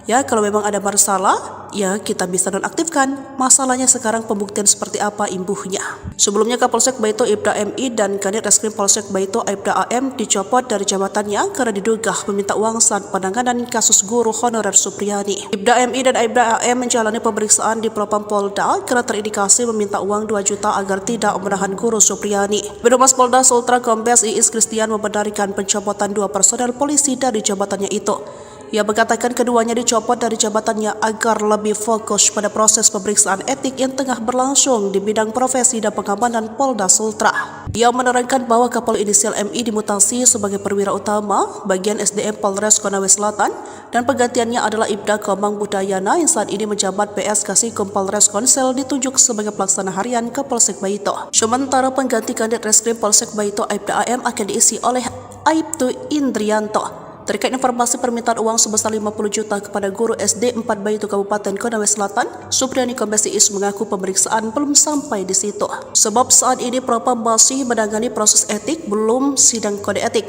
Ya, kalau memang ada masalah, ya kita bisa nonaktifkan. Masalahnya sekarang pembuktian seperti apa imbuhnya. Sebelumnya Kapolsek Baito Aibda MI dan Kanit Reskrim Polsek Baito Aibda AM dicopot dari jabatannya karena diduga meminta uang saat penanganan kasus guru honorer Supriyadi. Aibda MI dan Aibda AM menjalani pemeriksaan di Propam Polda karena terindikasi meminta uang 2 juta agar tidak menahan guru Supriyadi. Birohumas Polda Sultra Kombes Iis Kristian membenarkan pencopotan 2 personel polisi dari jabatannya itu. Ia mengatakan keduanya dicopot dari jabatannya agar lebih fokus pada proses pemeriksaan etik yang tengah berlangsung di bidang profesi dan pengamanan Polda Sultra. Ia menerangkan bahwa Kapolri inisial MI dimutasi sebagai perwira utama bagian SDM Polres Konawe Selatan dan penggantiannya adalah Ibda Komang Budayana yang saat ini menjabat PS Kasikum Polres Konsel ditunjuk sebagai pelaksana harian ke Polsek Baito. Sementara pengganti Kanit Reskrim Polsek Baito Aibda AM akan diisi oleh Aibtu Indrianto. Terkait informasi permintaan uang sebesar 50 juta kepada guru SD 4 Baito Kabupaten Konawe Selatan, Supriyadi Kombes Iis mengaku pemeriksaan belum sampai di situ. Sebab saat ini Propam masih menangani proses etik, belum sidang kode etik.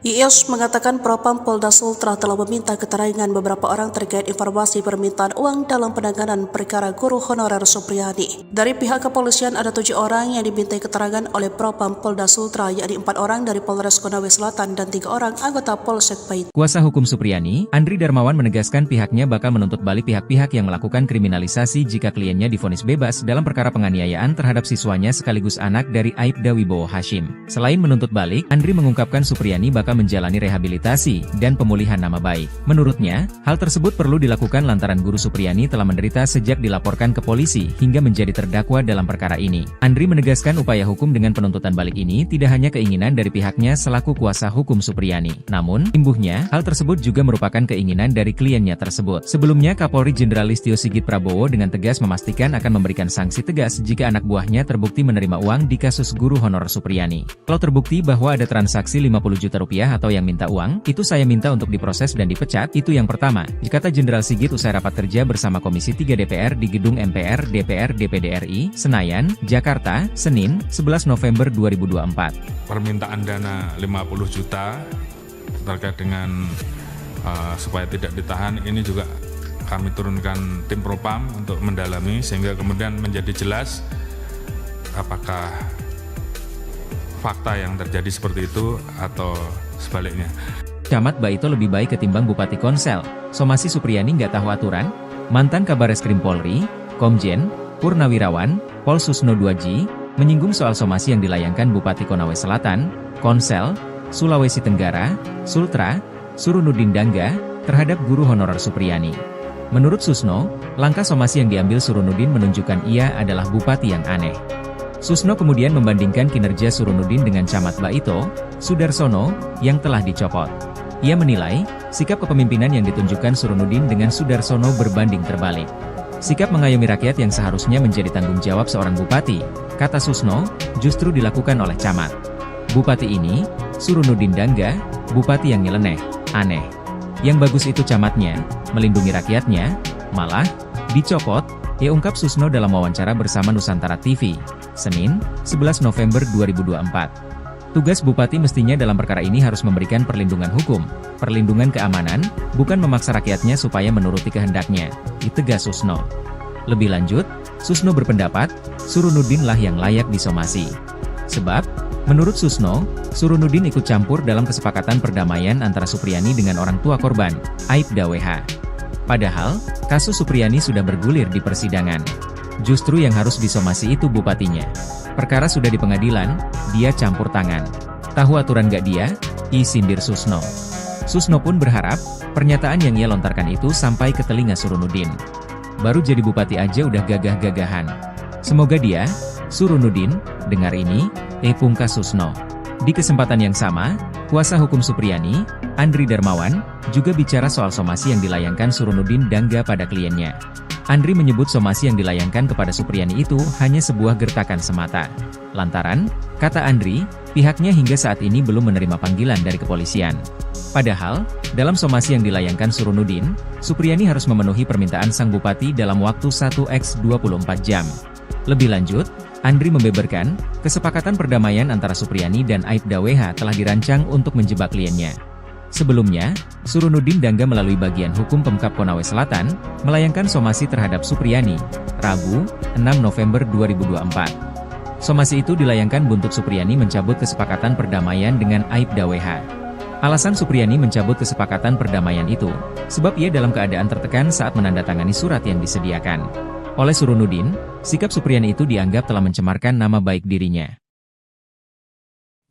Iis mengatakan Propam Polda Sultra telah meminta keterangan beberapa orang terkait informasi permintaan uang dalam penanganan perkara guru honorer Supriyadi. Dari pihak kepolisian ada 7 orang yang dimintai keterangan oleh Propam Polda Sultra, yakni 4 orang dari Polres Konawe Selatan dan 3 orang anggota Polsek Baito. Kuasa hukum Supriyadi, Andri Darmawan menegaskan pihaknya bakal menuntut balik pihak-pihak yang melakukan kriminalisasi jika kliennya divonis bebas dalam perkara penganiayaan terhadap siswanya sekaligus anak dari Aibda Wibowo Hashim. Selain menuntut balik, Andri mengungkapkan Supriyadi bakal Baka menjalani rehabilitasi dan pemulihan nama baik. Menurutnya, hal tersebut perlu dilakukan lantaran Guru Supriyani telah menderita sejak dilaporkan ke polisi hingga menjadi terdakwa dalam perkara ini. Andri menegaskan upaya hukum dengan penuntutan balik ini tidak hanya keinginan dari pihaknya selaku kuasa hukum Supriyani. Namun, imbuhnya, hal tersebut juga merupakan keinginan dari kliennya tersebut. Sebelumnya, Kapolri Jenderal Listio Sigit Prabowo dengan tegas memastikan akan memberikan sanksi tegas jika anak buahnya terbukti menerima uang di kasus guru honor Supriyani. Kalau terbukti bahwa ada transaksi 50 juta rupiah atau yang minta uang, itu saya minta untuk diproses dan dipecat, itu yang pertama, kata Jenderal Sigit usai rapat kerja bersama Komisi 3 DPR di Gedung MPR DPR DPD RI, Senayan, Jakarta, Senin, 11 November 2024. Permintaan dana 50 juta terkait dengan supaya tidak ditahan, ini juga kami turunkan tim propam untuk mendalami sehingga kemudian menjadi jelas apakah fakta yang terjadi seperti itu atau sebaliknya. Camat Baito lebih baik ketimbang Bupati Konsel. Somasi Supriyani nggak tahu aturan? Mantan Kabareskrim Polri, Komjen, Purnawirawan, Pol Susno 2G, menyinggung soal somasi yang dilayangkan Bupati Konawe Selatan, Konsel, Sulawesi Tenggara, Sultra, Surunudin Dangga, terhadap guru honorer Supriyani. Menurut Susno, langkah somasi yang diambil Surunudin menunjukkan ia adalah bupati yang aneh. Susno kemudian membandingkan kinerja Surunudin dengan Camat Baito, Sudarsono, yang telah dicopot. Ia menilai, sikap kepemimpinan yang ditunjukkan Surunudin dengan Sudarsono berbanding terbalik. Sikap mengayomi rakyat yang seharusnya menjadi tanggung jawab seorang bupati, kata Susno, justru dilakukan oleh camat. Bupati ini, Surunudin Dangga, bupati yang nyeleneh, aneh. Yang bagus itu camatnya, melindungi rakyatnya, malah dicopot, ia ungkap Susno dalam wawancara bersama Nusantara TV, Senin, 11 November 2024. Tugas bupati mestinya dalam perkara ini harus memberikan perlindungan hukum, perlindungan keamanan, bukan memaksa rakyatnya supaya menuruti kehendaknya, ditegas Susno. Lebih lanjut, Susno berpendapat, Surunudin lah yang layak disomasi. Sebab, menurut Susno, Surunudin ikut campur dalam kesepakatan perdamaian antara Supriyani dengan orang tua korban, Aibda WH. Padahal, kasus Supriyani sudah bergulir di persidangan. Justru yang harus disomasi itu bupatinya. Perkara sudah di pengadilan, dia campur tangan. Tahu aturan gak dia? Sindir Susno. Susno pun berharap, pernyataan yang ia lontarkan itu sampai ke telinga Surunudin. Baru jadi bupati aja udah gagah-gagahan. Semoga dia, Surunudin, dengar ini, pungkas Susno. Di kesempatan yang sama, kuasa hukum Supriyani, Andri Darmawan, juga bicara soal somasi yang dilayangkan Surunudin Dangga pada kliennya. Andri menyebut somasi yang dilayangkan kepada Supriyani itu hanya sebuah gertakan semata. Lantaran, kata Andri, pihaknya hingga saat ini belum menerima panggilan dari kepolisian. Padahal, dalam somasi yang dilayangkan Surunudin, Supriyani harus memenuhi permintaan sang bupati dalam waktu 1x24 jam. Lebih lanjut, Andri membeberkan, kesepakatan perdamaian antara Supriyani dan Aibda WH telah dirancang untuk menjebak kliennya. Sebelumnya, Surunudin Dangga melalui bagian hukum Pemkab Konawe Selatan, melayangkan somasi terhadap Supriyani, Rabu, 6 November 2024. Somasi itu dilayangkan buntut Supriyani mencabut kesepakatan perdamaian dengan Aibda WH. Alasan Supriyani mencabut kesepakatan perdamaian itu, sebab ia dalam keadaan tertekan saat menandatangani surat yang disediakan. Oleh Surunudin, sikap Supriyani itu dianggap telah mencemarkan nama baik dirinya.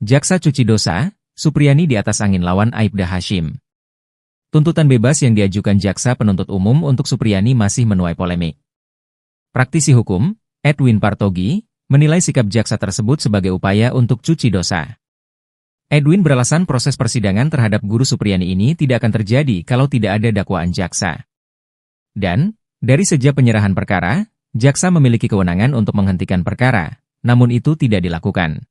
Jaksa cuci dosa, Supriyani di atas angin lawan Aibda Hashim. Tuntutan bebas yang diajukan jaksa penuntut umum untuk Supriyani masih menuai polemik. Praktisi hukum, Edwin Partogi, menilai sikap jaksa tersebut sebagai upaya untuk cuci dosa. Edwin beralasan proses persidangan terhadap guru Supriyani ini tidak akan terjadi kalau tidak ada dakwaan jaksa. Dan, dari sejak penyerahan perkara, jaksa memiliki kewenangan untuk menghentikan perkara, namun itu tidak dilakukan.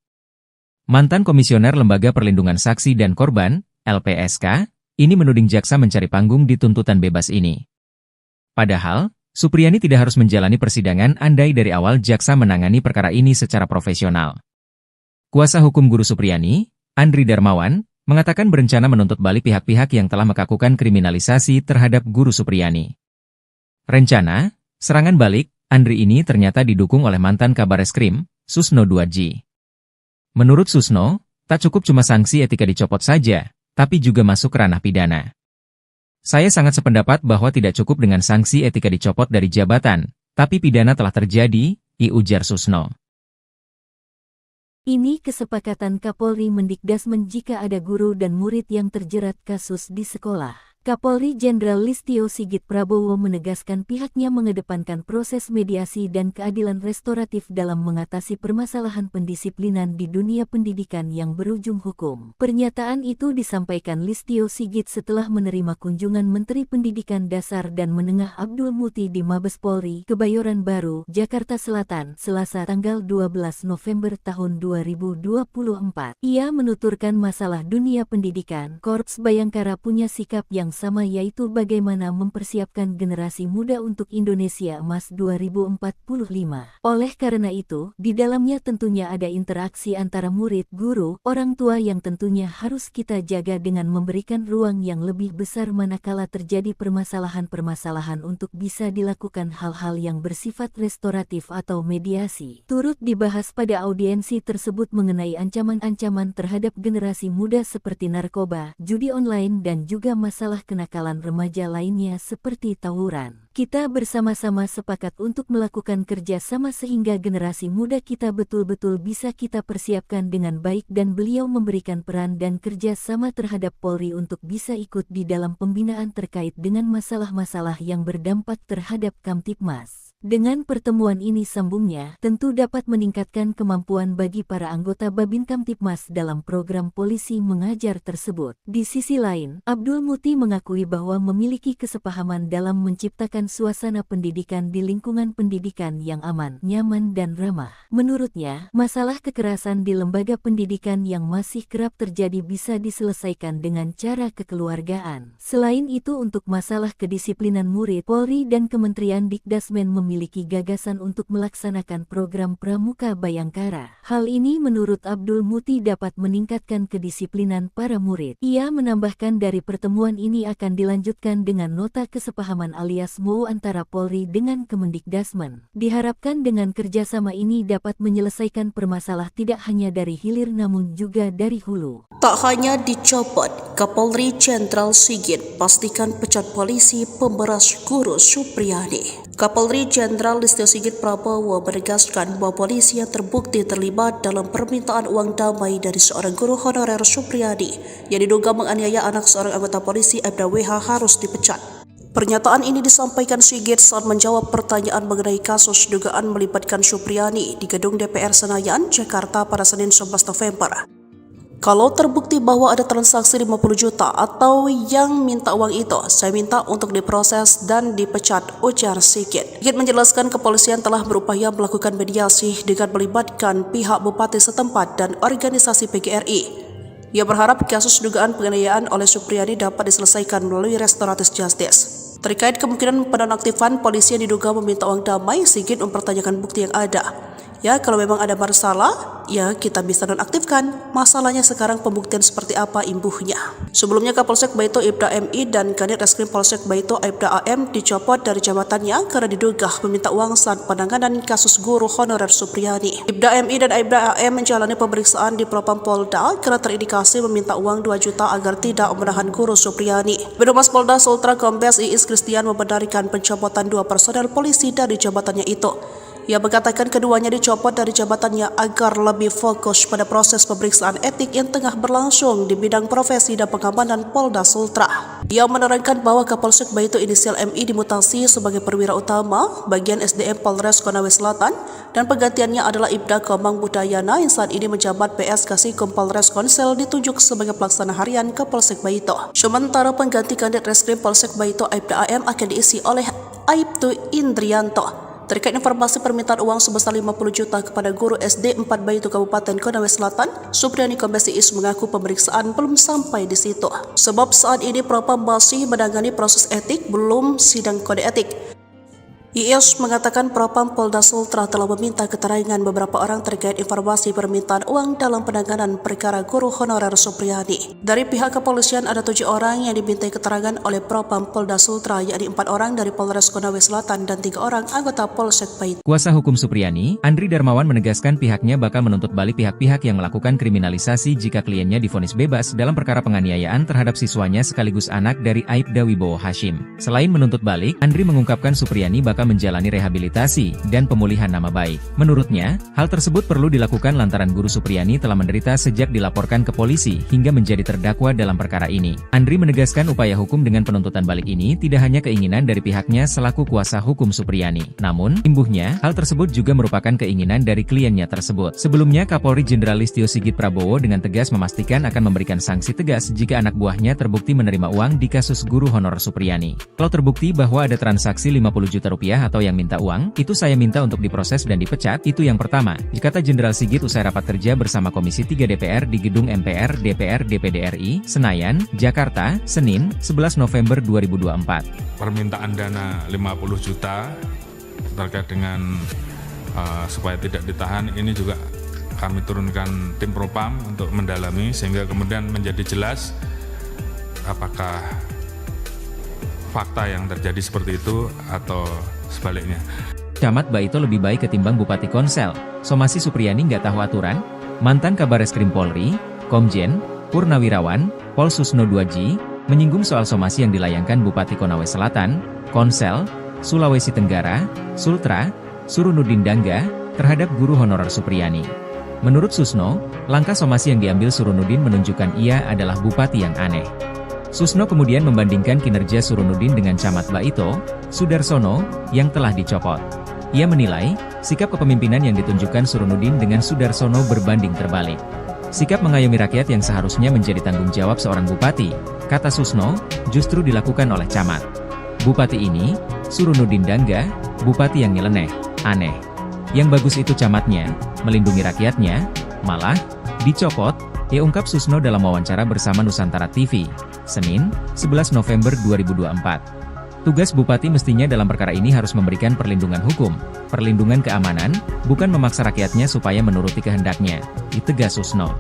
Mantan Komisioner Lembaga Perlindungan Saksi dan Korban, LPSK, ini menuding jaksa mencari panggung di tuntutan bebas ini. Padahal, Supriyani tidak harus menjalani persidangan andai dari awal jaksa menangani perkara ini secara profesional. Kuasa hukum guru Supriyani, Andri Darmawan, mengatakan berencana menuntut balik pihak-pihak yang telah melakukan kriminalisasi terhadap guru Supriyani. Rencana, serangan balik, Andri ini ternyata didukung oleh mantan Kabareskrim, Susno 2G. Menurut Susno, tak cukup cuma sanksi etika dicopot saja, tapi juga masuk ranah pidana. Saya sangat sependapat bahwa tidak cukup dengan sanksi etika dicopot dari jabatan, tapi pidana telah terjadi, ujar Susno. Ini kesepakatan Kapolri Mendikdasmen jika ada guru dan murid yang terjerat kasus di sekolah. Kapolri Jenderal Listio Sigit Prabowo menegaskan pihaknya mengedepankan proses mediasi dan keadilan restoratif dalam mengatasi permasalahan pendisiplinan di dunia pendidikan yang berujung hukum. Pernyataan itu disampaikan Listio Sigit setelah menerima kunjungan Menteri Pendidikan Dasar dan Menengah Abdul Muti di Mabes Polri, Kebayoran Baru, Jakarta Selatan, Selasa tanggal 12 November tahun 2024. Ia menuturkan masalah dunia pendidikan, Korps Bayangkara punya sikap yang sama, yaitu bagaimana mempersiapkan generasi muda untuk Indonesia Emas 2045. Oleh karena itu, di dalamnya tentunya ada interaksi antara murid, guru, orang tua yang tentunya harus kita jaga dengan memberikan ruang yang lebih besar manakala terjadi permasalahan-permasalahan untuk bisa dilakukan hal-hal yang bersifat restoratif atau mediasi. Turut dibahas pada audiensi tersebut mengenai ancaman-ancaman terhadap generasi muda seperti narkoba, judi online dan juga masalah kenakalan remaja lainnya seperti tawuran. Kita bersama-sama sepakat untuk melakukan kerja sama sehingga generasi muda kita betul-betul bisa kita persiapkan dengan baik dan beliau memberikan peran dan kerja sama terhadap Polri untuk bisa ikut di dalam pembinaan terkait dengan masalah-masalah yang berdampak terhadap Kamtibmas. Dengan pertemuan ini, sambungnya, tentu dapat meningkatkan kemampuan bagi para anggota Babin Kamtibmas dalam program polisi mengajar tersebut. Di sisi lain, Abdul Muti mengakui bahwa memiliki kesepahaman dalam menciptakan suasana pendidikan di lingkungan pendidikan yang aman, nyaman dan ramah. Menurutnya, masalah kekerasan di lembaga pendidikan yang masih kerap terjadi bisa diselesaikan dengan cara kekeluargaan. Selain itu, untuk masalah kedisiplinan murid, Polri dan Kementerian Dikdasmen memiliki gagasan untuk melaksanakan program Pramuka Bayangkara. Hal ini menurut Abdul Muti dapat meningkatkan kedisiplinan para murid. Ia menambahkan dari pertemuan ini akan dilanjutkan dengan nota kesepahaman alias MOU antara Polri dengan Kemendikdasmen. Diharapkan dengan kerjasama ini dapat menyelesaikan permasalahan tidak hanya dari hilir namun juga dari hulu. Tak hanya dicopot, Kapolri Jenderal Sigit pastikan pecat polisi pemberas guru Supriyadi. Kapolri Jenderal Listio Sigit Prabowo menegaskan bahwa polisi yang terbukti terlibat dalam permintaan uang damai dari seorang guru honorer Supriyadi yang diduga menganiaya anak seorang anggota polisi Aibda WH harus dipecat. Pernyataan ini disampaikan Sigit saat menjawab pertanyaan mengenai kasus dugaan melibatkan Supriyadi di gedung DPR Senayan, Jakarta pada Senin 11 November. Kalau terbukti bahwa ada transaksi 50 juta atau yang minta uang itu, saya minta untuk diproses dan dipecat, ujar Sigit. Sigit menjelaskan kepolisian telah berupaya melakukan mediasi dengan melibatkan pihak bupati setempat dan organisasi PGRI. Ia berharap kasus dugaan penganiayaan oleh Supriyadi dapat diselesaikan melalui restoratif justice. Terkait kemungkinan penonaktifan polisi yang diduga meminta uang damai, Sigit mempertanyakan bukti yang ada. Ya, kalau memang ada masalah, ya kita bisa nonaktifkan. Masalahnya sekarang pembuktian seperti apa imbuhnya. Sebelumnya Kapolsek Baito Aibda MI dan Kanit Reskrim Polsek Baito Aibda AM dicopot dari jabatannya karena diduga meminta uang saat penanganan kasus guru honorer Supriyadi. Aibda MI dan Aibda AM menjalani pemeriksaan di Propam Polda karena terindikasi meminta uang 2 juta agar tidak menahan guru Supriyadi. Birohumas Polda Sultra Kombes Iis Kristian membenarkan pencopotan 2 personel polisi dari jabatannya itu. Ia mengatakan keduanya dicopot dari jabatannya agar lebih fokus pada proses pemeriksaan etik yang tengah berlangsung di bidang profesi dan pengamanan Polda Sultra. Ia menerangkan bahwa Kapolsek Baito inisial MI dimutasi sebagai perwira utama bagian SDM Polres Konawe Selatan dan penggantiannya adalah Ibda Komang Budayana yang saat ini menjabat PS Kasikom Polres Konsel ditunjuk sebagai pelaksana harian Kapolsek Baito. Sementara pengganti Kanit Reskrim Polsek Baito Aibda AM akan diisi oleh Aibtu Indrianto. Terkait informasi permintaan uang sebesar 50 juta kepada guru SD 4 Baito Kabupaten Konawe Selatan, Supriyadi Kombes Iis mengaku pemeriksaan belum sampai di situ. Sebab saat ini Propam masih menangani proses etik, belum sidang kode etik. Iis mengatakan Propam Polda Sultra telah meminta keterangan beberapa orang terkait informasi permintaan uang dalam penanganan perkara guru honorer Supriyadi. Dari pihak kepolisian ada 7 orang yang dimintai keterangan oleh Propam Polda Sultra, yakni 4 orang dari Polres Konawe Selatan dan 3 orang anggota Polsek Baito. Kuasa hukum Supriyadi, Andri Darmawan menegaskan pihaknya bakal menuntut balik pihak-pihak yang melakukan kriminalisasi jika kliennya divonis bebas dalam perkara penganiayaan terhadap siswanya sekaligus anak dari Aibda Wibowo Hashim. Selain menuntut balik, Andri mengungkapkan Supriyadi bakal bakal menjalani rehabilitasi dan pemulihan nama baik. Menurutnya, hal tersebut perlu dilakukan lantaran Guru Supriyani telah menderita sejak dilaporkan ke polisi hingga menjadi terdakwa dalam perkara ini. Andri menegaskan upaya hukum dengan penuntutan balik ini tidak hanya keinginan dari pihaknya selaku kuasa hukum Supriyani. Namun, imbuhnya, hal tersebut juga merupakan keinginan dari kliennya tersebut. Sebelumnya, Kapolri Jenderal Listio Sigit Prabowo dengan tegas memastikan akan memberikan sanksi tegas jika anak buahnya terbukti menerima uang di kasus guru honor Supriyani. Kalau terbukti bahwa ada transaksi 50 juta rupiah atau yang minta uang, itu saya minta untuk diproses dan dipecat, itu yang pertama, kata Jenderal Sigit usai rapat kerja bersama Komisi 3 DPR di Gedung MPR DPR DPD RI, Senayan, Jakarta, Senin, 11 November 2024. Permintaan dana 50 juta terkait dengan supaya tidak ditahan, ini juga kami turunkan tim Propam untuk mendalami sehingga kemudian menjadi jelas apakah fakta yang terjadi seperti itu atau sebaliknya. Camat Baito lebih baik ketimbang Bupati Konsel. Somasi Supriyani nggak tahu aturan? Mantan Kabareskrim Polri, Komjen, Purnawirawan, Pol Susno 2G, menyinggung soal somasi yang dilayangkan Bupati Konawe Selatan, Konsel, Sulawesi Tenggara, Sultra, Surunudin Dangga, terhadap guru honorer Supriyani. Menurut Susno, langkah somasi yang diambil Surunudin menunjukkan ia adalah bupati yang aneh. Susno kemudian membandingkan kinerja Surunudin dengan Camat Baito, Sudarsono, yang telah dicopot. Ia menilai, sikap kepemimpinan yang ditunjukkan Surunudin dengan Sudarsono berbanding terbalik. Sikap mengayomi rakyat yang seharusnya menjadi tanggung jawab seorang bupati, kata Susno, justru dilakukan oleh Camat. Bupati ini, Surunudin Dangga, bupati yang nyeleneh, aneh. Yang bagus itu camatnya, melindungi rakyatnya, malah, dicopot, ungkap Susno dalam wawancara bersama Nusantara TV, Senin, 11 November 2024. Tugas bupati mestinya dalam perkara ini harus memberikan perlindungan hukum, perlindungan keamanan, bukan memaksa rakyatnya supaya menuruti kehendaknya, ditegas Susno.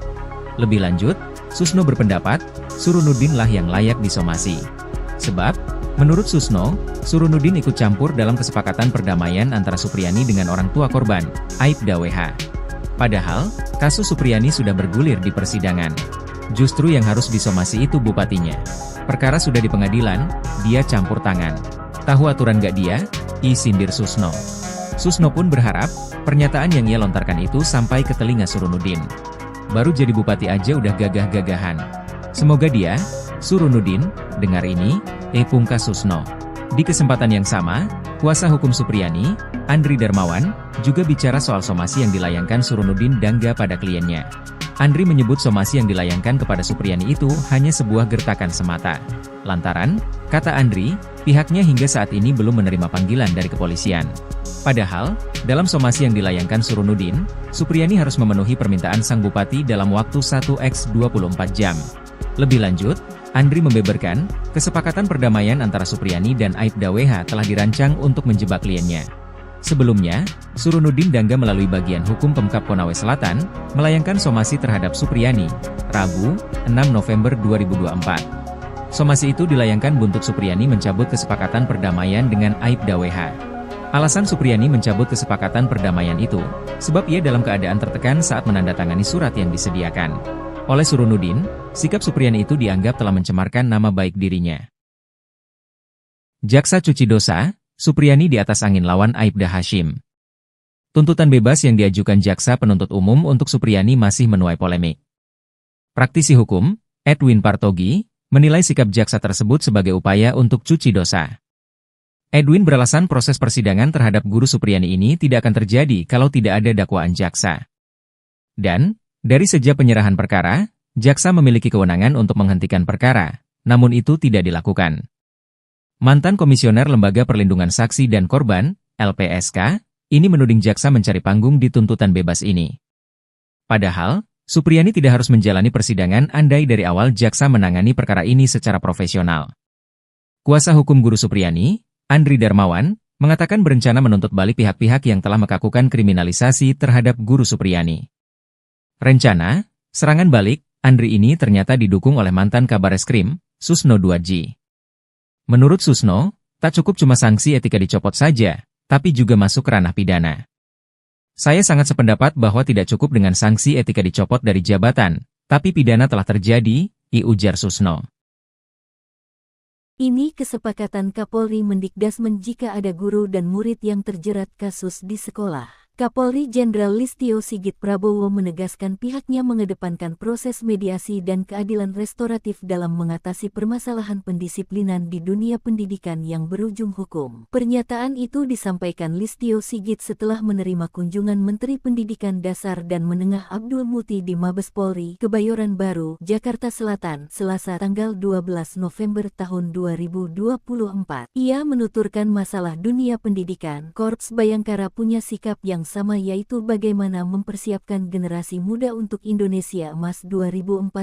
Lebih lanjut, Susno berpendapat, Surunudin lah yang layak disomasi. Sebab, menurut Susno, Surunudin ikut campur dalam kesepakatan perdamaian antara Supriyani dengan orang tua korban, Aibda WH. Padahal, kasus Supriyani sudah bergulir di persidangan. Justru yang harus disomasi itu bupatinya. Perkara sudah di pengadilan, dia campur tangan. Tahu aturan gak dia? Sindir Susno. Susno pun berharap, pernyataan yang ia lontarkan itu sampai ke telinga Surunudin. Baru jadi bupati aja udah gagah-gagahan. Semoga dia, Surunudin, dengar ini, pungkas Susno. Di kesempatan yang sama, kuasa hukum Supriyani, Andri Darmawan, juga bicara soal somasi yang dilayangkan Surunudin Dangga pada kliennya. Andri menyebut somasi yang dilayangkan kepada Supriyani itu hanya sebuah gertakan semata. Lantaran, kata Andri, pihaknya hingga saat ini belum menerima panggilan dari kepolisian. Padahal, dalam somasi yang dilayangkan Surunudin, Supriyani harus memenuhi permintaan sang bupati dalam waktu 1x24 jam. Lebih lanjut, Andri membeberkan, kesepakatan perdamaian antara Supriyani dan Aibda WH telah dirancang untuk menjebak kliennya. Sebelumnya, Surunudin Dangga melalui bagian hukum Pemkab Konawe Selatan, melayangkan somasi terhadap Supriyani, Rabu, 6 November 2024. Somasi itu dilayangkan buntut Supriyani mencabut kesepakatan perdamaian dengan Aibda WH. Alasan Supriyani mencabut kesepakatan perdamaian itu, sebab ia dalam keadaan tertekan saat menandatangani surat yang disediakan oleh Surunudin. Sikap Supriyani itu dianggap telah mencemarkan nama baik dirinya. Jaksa cuci dosa, Supriyani di atas angin lawan Aibda Hashim. Tuntutan bebas yang diajukan jaksa penuntut umum untuk Supriyani masih menuai polemik. Praktisi hukum, Edwin Partogi, menilai sikap jaksa tersebut sebagai upaya untuk cuci dosa. Edwin beralasan proses persidangan terhadap guru Supriyani ini tidak akan terjadi kalau tidak ada dakwaan jaksa. Dan, dari sejak penyerahan perkara, jaksa memiliki kewenangan untuk menghentikan perkara, namun itu tidak dilakukan. Mantan Komisioner Lembaga Perlindungan Saksi dan Korban, LPSK, ini menuding jaksa mencari panggung di tuntutan bebas ini. Padahal, Supriyani tidak harus menjalani persidangan andai dari awal jaksa menangani perkara ini secara profesional. Kuasa hukum guru Supriyani, Andri Darmawan, mengatakan berencana menuntut balik pihak-pihak yang telah melakukan kriminalisasi terhadap guru Supriyani. Rencana, serangan balik, Andri ini ternyata didukung oleh mantan Kabareskrim, Susno 2G. Menurut Susno, tak cukup cuma sanksi etika dicopot saja, tapi juga masuk ranah pidana. Saya sangat sependapat bahwa tidak cukup dengan sanksi etika dicopot dari jabatan, tapi pidana telah terjadi, ujar Susno. Ini kesepakatan Kapolri Mendikdasmen jika ada guru dan murid yang terjerat kasus di sekolah. Kapolri Jenderal Listio Sigit Prabowo menegaskan pihaknya mengedepankan proses mediasi dan keadilan restoratif dalam mengatasi permasalahan pendisiplinan di dunia pendidikan yang berujung hukum. Pernyataan itu disampaikan Listio Sigit setelah menerima kunjungan Menteri Pendidikan Dasar dan Menengah Abdul Muti di Mabes Polri, Kebayoran Baru, Jakarta Selatan, Selasa tanggal 12 November tahun 2024. Ia menuturkan masalah dunia pendidikan, Korps Bayangkara punya sikap yang sama, yaitu bagaimana mempersiapkan generasi muda untuk Indonesia Emas 2045.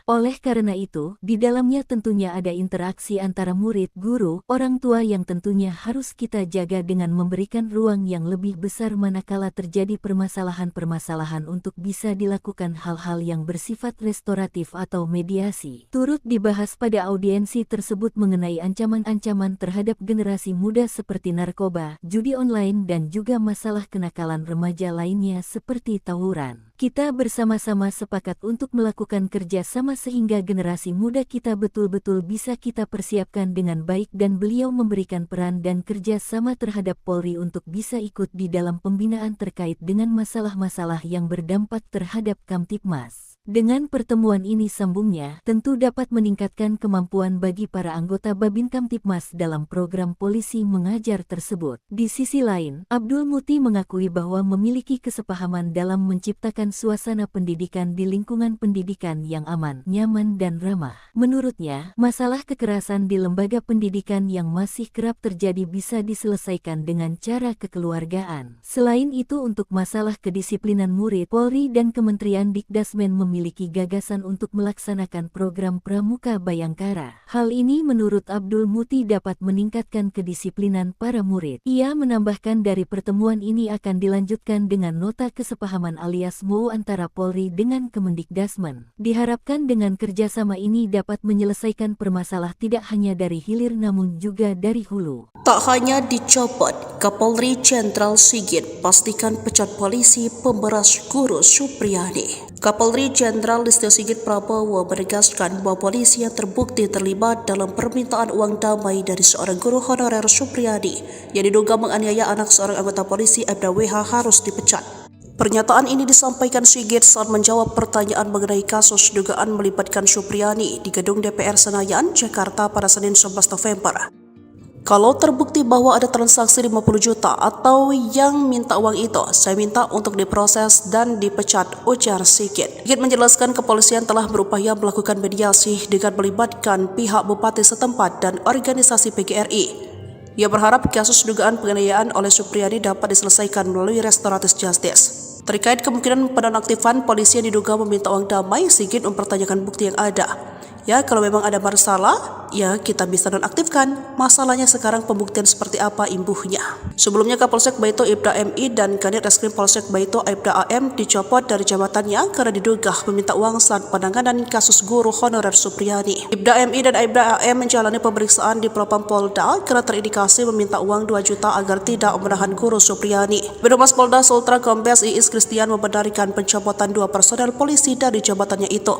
Oleh karena itu, di dalamnya tentunya ada interaksi antara murid, guru, orang tua yang tentunya harus kita jaga dengan memberikan ruang yang lebih besar manakala terjadi permasalahan-permasalahan untuk bisa dilakukan hal-hal yang bersifat restoratif atau mediasi. Turut dibahas pada audiensi tersebut mengenai ancaman-ancaman terhadap generasi muda seperti narkoba, judi online dan juga masalah kenakalan remaja lainnya seperti tawuran. Kita bersama-sama sepakat untuk melakukan kerja sama sehingga generasi muda kita betul-betul bisa kita persiapkan dengan baik dan beliau memberikan peran dan kerja sama terhadap Polri untuk bisa ikut di dalam pembinaan terkait dengan masalah-masalah yang berdampak terhadap Kamtibmas. Dengan pertemuan ini sambungnya, tentu dapat meningkatkan kemampuan bagi para anggota Babin Kamtibmas dalam program polisi mengajar tersebut. Di sisi lain, Abdul Muti mengakui bahwa memiliki kesepahaman dalam menciptakan suasana pendidikan di lingkungan pendidikan yang aman, nyaman dan ramah. Menurutnya, masalah kekerasan di lembaga pendidikan yang masih kerap terjadi bisa diselesaikan dengan cara kekeluargaan. Selain itu, untuk masalah kedisiplinan murid, Polri dan Kementerian Dikdasmen memiliki gagasan untuk melaksanakan program Pramuka Bayangkara. Hal ini menurut Abdul Muti dapat meningkatkan kedisiplinan para murid. Ia menambahkan dari pertemuan ini akan dilanjutkan dengan nota kesepahaman alias MOU antara Polri dengan Kemendikdasmen. Diharapkan dengan kerjasama ini dapat menyelesaikan permasalahan tidak hanya dari hilir namun juga dari hulu. Tak hanya dicopot, Kapolri Jenderal Sigit pastikan pecat polisi pemberas guru Supriyadi. Kapolri Jenderal Listio Sigit Prabowo menegaskan bahwa polisi yang terbukti terlibat dalam permintaan uang damai dari seorang guru honorer Supriyadi yang diduga menganiaya anak seorang anggota polisi Aibda WH harus dipecat. Pernyataan ini disampaikan Sigit saat menjawab pertanyaan mengenai kasus dugaan melibatkan Supriyadi di gedung DPR Senayan, Jakarta pada Senin 11 November. Kalau terbukti bahwa ada transaksi 50 juta atau yang minta uang itu, saya minta untuk diproses dan dipecat, ujar Sigit. Sigit menjelaskan kepolisian telah berupaya melakukan mediasi dengan melibatkan pihak bupati setempat dan organisasi PGRI. Ia berharap kasus dugaan penganiayaan oleh Supriyadi dapat diselesaikan melalui restoratif justice. Terkait kemungkinan penonaktifan polisi yang diduga meminta uang damai, Sigit mempertanyakan bukti yang ada. Ya, kalau memang ada masalah, ya kita bisa nonaktifkan. Masalahnya sekarang pembuktian seperti apa imbuhnya. Sebelumnya Kapolsek Baito Aibda MI dan Kanit Reskrim Polsek Baito Aibda AM dicopot dari jabatannya karena diduga meminta uang saat penanganan kasus guru honorer Supriyadi. Aibda MI dan Aibda AM menjalani pemeriksaan di Propam Polda karena terindikasi meminta uang 2 juta agar tidak menahan guru Supriyadi. Birohumas Polda Sultra Kombes Iis Kristian membenarkan pencopotan 2 personel polisi dari jabatannya itu.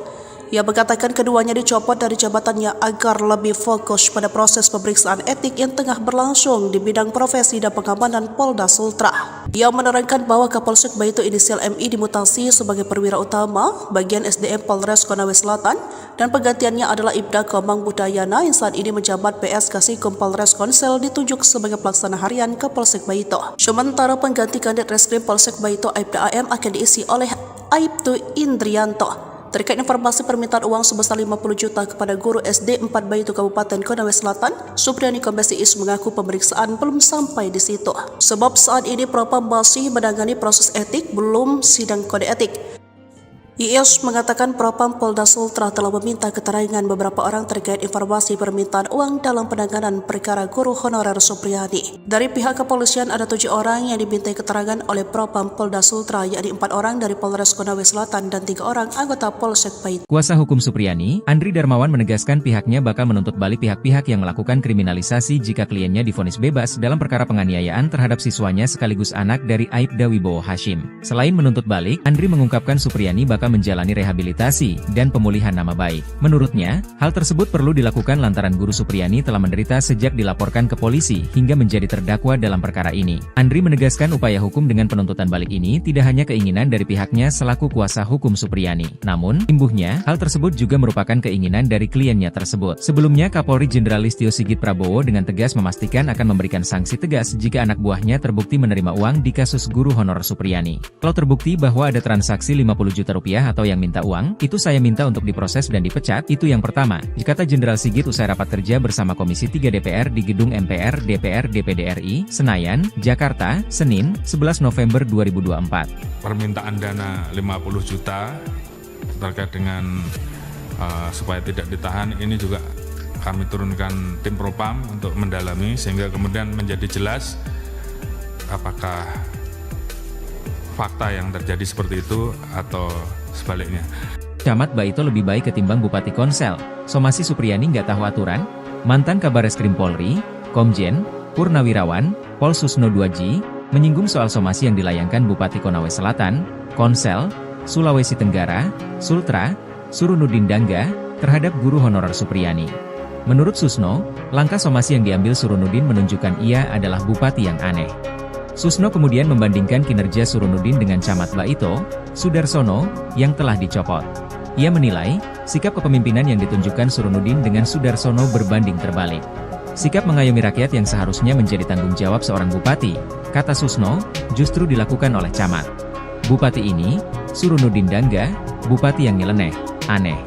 Ia mengatakan keduanya dicopot dari jabatannya agar lebih fokus pada proses pemeriksaan etik yang tengah berlangsung di bidang profesi dan pengamanan Polda Sultra. Ia menerangkan bahwa Kapolsek Baito inisial MI dimutasi sebagai perwira utama bagian SDM Polres Konawe Selatan dan penggantiannya adalah Ibda Komang Budayana yang saat ini menjabat PS Kasikum Polres Konsel ditunjuk sebagai pelaksana harian Kapolsek Baito. Sementara pengganti Kanit Reskrim Polsek Baito Aibda AM akan diisi oleh Aibtu Indrianto. Terkait informasi permintaan uang sebesar 50 juta kepada guru SD 4 Baito Kabupaten Konawe Selatan, Supriyadi Kombes Iis mengaku pemeriksaan belum sampai di situ. Sebab saat ini Propam masih menangani proses etik, belum sidang kode etik. Iis mengatakan Propam Polda Sultra telah meminta keterangan beberapa orang terkait informasi permintaan uang dalam penanganan perkara guru honorer Supriyadi. Dari pihak kepolisian ada 7 orang yang dimintai keterangan oleh Propam Polda Sultra, yakni 4 orang dari Polres Konawe Selatan dan 3 orang anggota Polsek Baito. Kuasa hukum Supriyadi, Andri Darmawan menegaskan pihaknya bakal menuntut balik pihak-pihak yang melakukan kriminalisasi jika kliennya divonis bebas dalam perkara penganiayaan terhadap siswanya sekaligus anak dari Aibda Wibowo Hashim. Selain menuntut balik, Andri mengungkapkan Supriyadi bakal adalah menjalani rehabilitasi dan pemulihan nama baik. Menurutnya, hal tersebut perlu dilakukan lantaran Guru Supriyani telah menderita sejak dilaporkan ke polisi hingga menjadi terdakwa dalam perkara ini. Andri menegaskan upaya hukum dengan penuntutan balik ini tidak hanya keinginan dari pihaknya selaku kuasa hukum Supriyani. Namun, imbuhnya, hal tersebut juga merupakan keinginan dari kliennya tersebut. Sebelumnya, Kapolri Jenderal Listio Sigit Prabowo dengan tegas memastikan akan memberikan sanksi tegas jika anak buahnya terbukti menerima uang di kasus guru honorer Supriyani. Kalau terbukti bahwa ada transaksi 50 juta rupiah atau yang minta uang, itu saya minta untuk diproses dan dipecat, itu yang pertama, kata Jenderal Sigit usai rapat kerja bersama Komisi 3 DPR di Gedung MPR DPR DPD RI, Senayan, Jakarta, Senin, 11 November 2024. Permintaan dana 50 juta terkait dengan supaya tidak ditahan, ini juga kami turunkan tim Propam untuk mendalami sehingga kemudian menjadi jelas apakah fakta yang terjadi seperti itu atau sebaliknya. Camat Baito lebih baik ketimbang Bupati Konsel. Somasi Supriyani nggak tahu aturan? Mantan Kabareskrim Polri, Komjen, Purnawirawan, Pol Susno 2J, menyinggung soal somasi yang dilayangkan Bupati Konawe Selatan, Konsel, Sulawesi Tenggara, Sultra, Surunudin Dangga, terhadap guru honorer Supriyani. Menurut Susno, langkah somasi yang diambil Surunudin menunjukkan ia adalah bupati yang aneh. Susno kemudian membandingkan kinerja Surunudin dengan Camat Baito, Sudarsono, yang telah dicopot. Ia menilai, sikap kepemimpinan yang ditunjukkan Surunudin dengan Sudarsono berbanding terbalik. Sikap mengayomi rakyat yang seharusnya menjadi tanggung jawab seorang bupati, kata Susno, justru dilakukan oleh Camat. Bupati ini, Surunudin Dangga, bupati yang nyeleneh, aneh.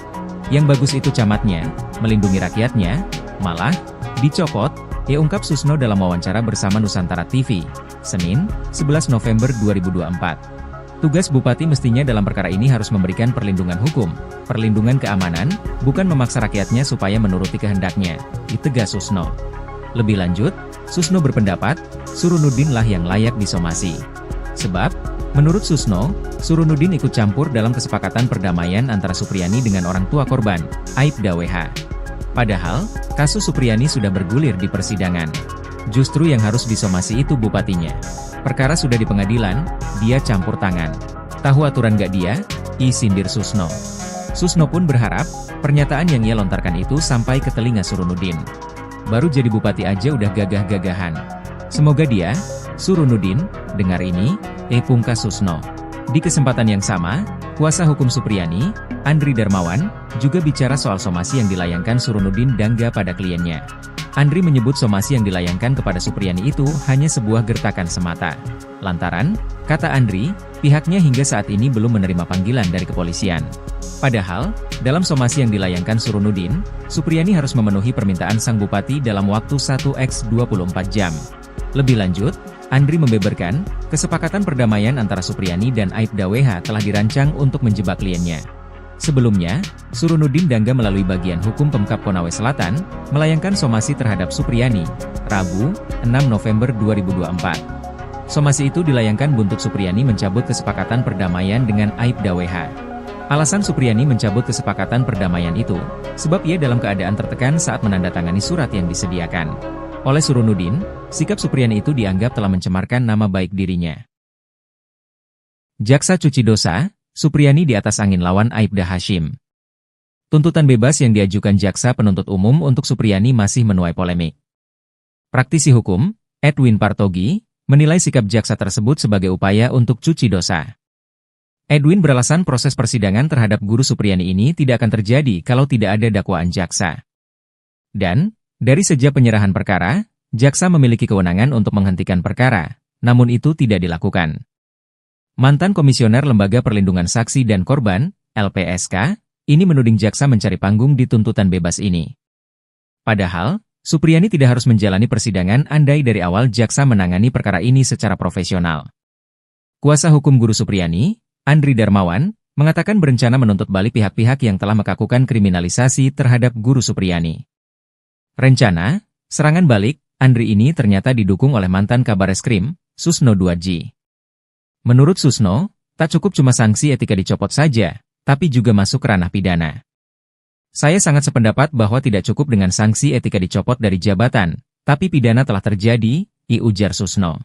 Yang bagus itu camatnya, melindungi rakyatnya, malah dicopot, ungkap Susno dalam wawancara bersama Nusantara TV, Senin, 11 November 2024. Tugas bupati mestinya dalam perkara ini harus memberikan perlindungan hukum, perlindungan keamanan, bukan memaksa rakyatnya supaya menuruti kehendaknya, ditegas Susno. Lebih lanjut, Susno berpendapat, Surunudin lah yang layak disomasi. Sebab, menurut Susno, Surunudin ikut campur dalam kesepakatan perdamaian antara Supriyani dengan orang tua korban, Aibda WH. Padahal, kasus Supriyani sudah bergulir di persidangan. Justru yang harus disomasi itu bupatinya. Perkara sudah di pengadilan, dia campur tangan. Tahu aturan gak dia? Sindir Susno. Susno pun berharap, pernyataan yang ia lontarkan itu sampai ke telinga Surunudin. Baru jadi bupati aja udah gagah-gagahan. Semoga dia, Surunudin, dengar ini, pungkas Susno. Di kesempatan yang sama, kuasa hukum Supriyani, Andri Darmawan, juga bicara soal somasi yang dilayangkan Surunudin Dangga pada kliennya. Andri menyebut somasi yang dilayangkan kepada Supriyani itu hanya sebuah gertakan semata. Lantaran, kata Andri, pihaknya hingga saat ini belum menerima panggilan dari kepolisian. Padahal, dalam somasi yang dilayangkan Surunudin, Supriyani harus memenuhi permintaan sang bupati dalam waktu 1x24 jam. Lebih lanjut, Andri membeberkan, kesepakatan perdamaian antara Supriyani dan Aibda WH telah dirancang untuk menjebak kliennya. Sebelumnya, Surunudin Dangga melalui bagian hukum Pemkab Konawe Selatan, melayangkan somasi terhadap Supriyani, Rabu, 6 November 2024. Somasi itu dilayangkan buntut Supriyani mencabut kesepakatan perdamaian dengan Aibda WH. Alasan Supriyani mencabut kesepakatan perdamaian itu, sebab ia dalam keadaan tertekan saat menandatangani surat yang disediakan. Oleh Surunudin, sikap Supriyani itu dianggap telah mencemarkan nama baik dirinya. Jaksa cuci dosa, Supriyani di atas angin lawan Aibda Hashim. Tuntutan bebas yang diajukan Jaksa Penuntut Umum untuk Supriyani masih menuai polemik. Praktisi hukum, Edwin Partogi, menilai sikap Jaksa tersebut sebagai upaya untuk cuci dosa. Edwin beralasan proses persidangan terhadap guru Supriyani ini tidak akan terjadi kalau tidak ada dakwaan Jaksa. Dan, dari sejak penyerahan perkara, Jaksa memiliki kewenangan untuk menghentikan perkara, namun itu tidak dilakukan. Mantan Komisioner Lembaga Perlindungan Saksi dan Korban, LPSK, ini menuding Jaksa mencari panggung di tuntutan bebas ini. Padahal, Supriyani tidak harus menjalani persidangan andai dari awal Jaksa menangani perkara ini secara profesional. Kuasa hukum guru Supriyani, Andri Darmawan, mengatakan berencana menuntut balik pihak-pihak yang telah melakukan kriminalisasi terhadap guru Supriyani. Rencana, serangan balik, Andri ini ternyata didukung oleh mantan Kabareskrim, Susno 2J. Menurut Susno, tak cukup cuma sanksi etika dicopot saja, tapi juga masuk ranah pidana. Saya sangat sependapat bahwa tidak cukup dengan sanksi etika dicopot dari jabatan, tapi pidana telah terjadi, ujar Susno.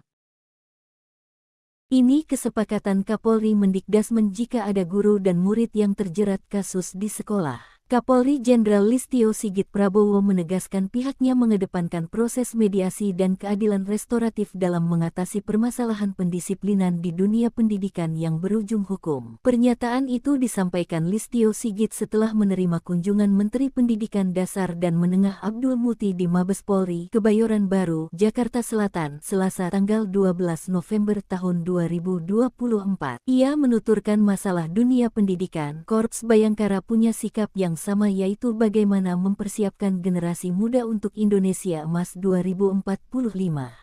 Ini kesepakatan Kapolri Mendikdasmen jika ada guru dan murid yang terjerat kasus di sekolah. Kapolri Jenderal Listio Sigit Prabowo menegaskan pihaknya mengedepankan proses mediasi dan keadilan restoratif dalam mengatasi permasalahan pendisiplinan di dunia pendidikan yang berujung hukum. Pernyataan itu disampaikan Listio Sigit setelah menerima kunjungan Menteri Pendidikan Dasar dan Menengah Abdul Muti di Mabes Polri, Kebayoran Baru, Jakarta Selatan, Selasa tanggal 12 November tahun 2024. Ia menuturkan masalah dunia pendidikan, Korps Bayangkara punya sikap yang sama, yaitu bagaimana mempersiapkan generasi muda untuk Indonesia Emas 2045.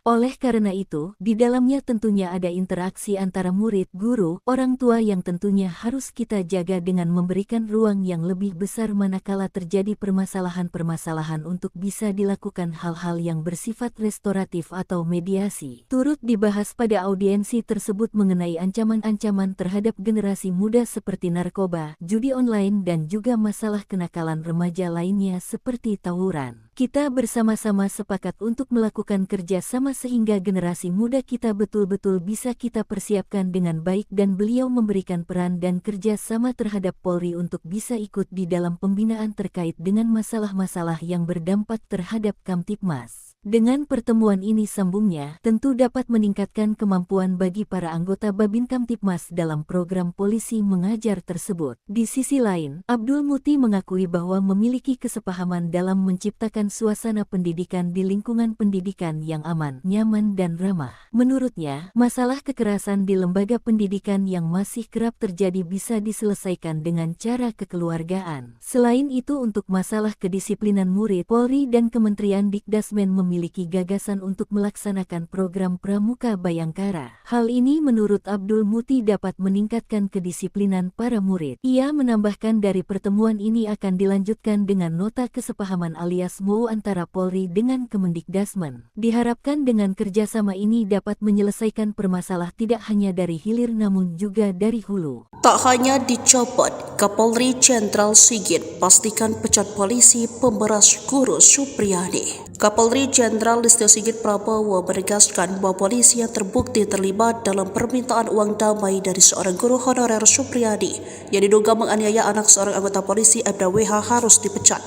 Oleh karena itu, di dalamnya tentunya ada interaksi antara murid, guru, orang tua yang tentunya harus kita jaga dengan memberikan ruang yang lebih besar manakala terjadi permasalahan-permasalahan untuk bisa dilakukan hal-hal yang bersifat restoratif atau mediasi. Turut dibahas pada audiensi tersebut mengenai ancaman-ancaman terhadap generasi muda seperti narkoba, judi online dan juga masalah kenakalan remaja lainnya seperti tawuran. Kita bersama-sama sepakat untuk melakukan kerja sama sehingga generasi muda kita betul-betul bisa kita persiapkan dengan baik dan beliau memberikan peran dan kerja sama terhadap Polri untuk bisa ikut di dalam pembinaan terkait dengan masalah-masalah yang berdampak terhadap Kamtibmas. Dengan pertemuan ini sambungnya, tentu dapat meningkatkan kemampuan bagi para anggota Babin Kamtibmas dalam program polisi mengajar tersebut. Di sisi lain, Abdul Muti mengakui bahwa memiliki kesepahaman dalam menciptakan suasana pendidikan di lingkungan pendidikan yang aman, nyaman dan ramah. Menurutnya, masalah kekerasan di lembaga pendidikan yang masih kerap terjadi bisa diselesaikan dengan cara kekeluargaan. Selain itu, untuk masalah kedisiplinan murid, Polri dan Kementerian Dikdasmen memiliki gagasan untuk melaksanakan program Pramuka Bayangkara. Hal ini menurut Abdul Muti dapat meningkatkan kedisiplinan para murid. Ia menambahkan dari pertemuan ini akan dilanjutkan dengan nota kesepahaman alias MOU antara Polri dengan Kemendikdasmen. Diharapkan dengan kerjasama ini dapat menyelesaikan permasalahan tidak hanya dari hilir namun juga dari hulu. Tak hanya dicopot, Kapolri Jenderal Sigit pastikan pecat polisi pemberas guru Supriyadi. Kapolri Jenderal Listio Sigit Prabowo menegaskan bahwa polisi yang terbukti terlibat dalam permintaan uang damai dari seorang guru honorer Supriyadi yang diduga menganiaya anak seorang anggota polisi Aibda WH harus dipecat.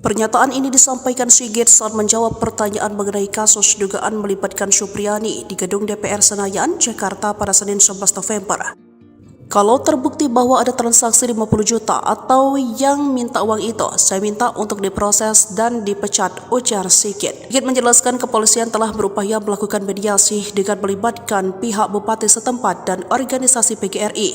Pernyataan ini disampaikan Sigit saat menjawab pertanyaan mengenai kasus dugaan melibatkan Supriyadi di gedung DPR Senayan, Jakarta pada Senin 11 November. Kalau terbukti bahwa ada transaksi 50 juta atau yang minta uang itu, saya minta untuk diproses dan dipecat, ujar Sigit. Sigit menjelaskan kepolisian telah berupaya melakukan mediasi dengan melibatkan pihak bupati setempat dan organisasi PGRI.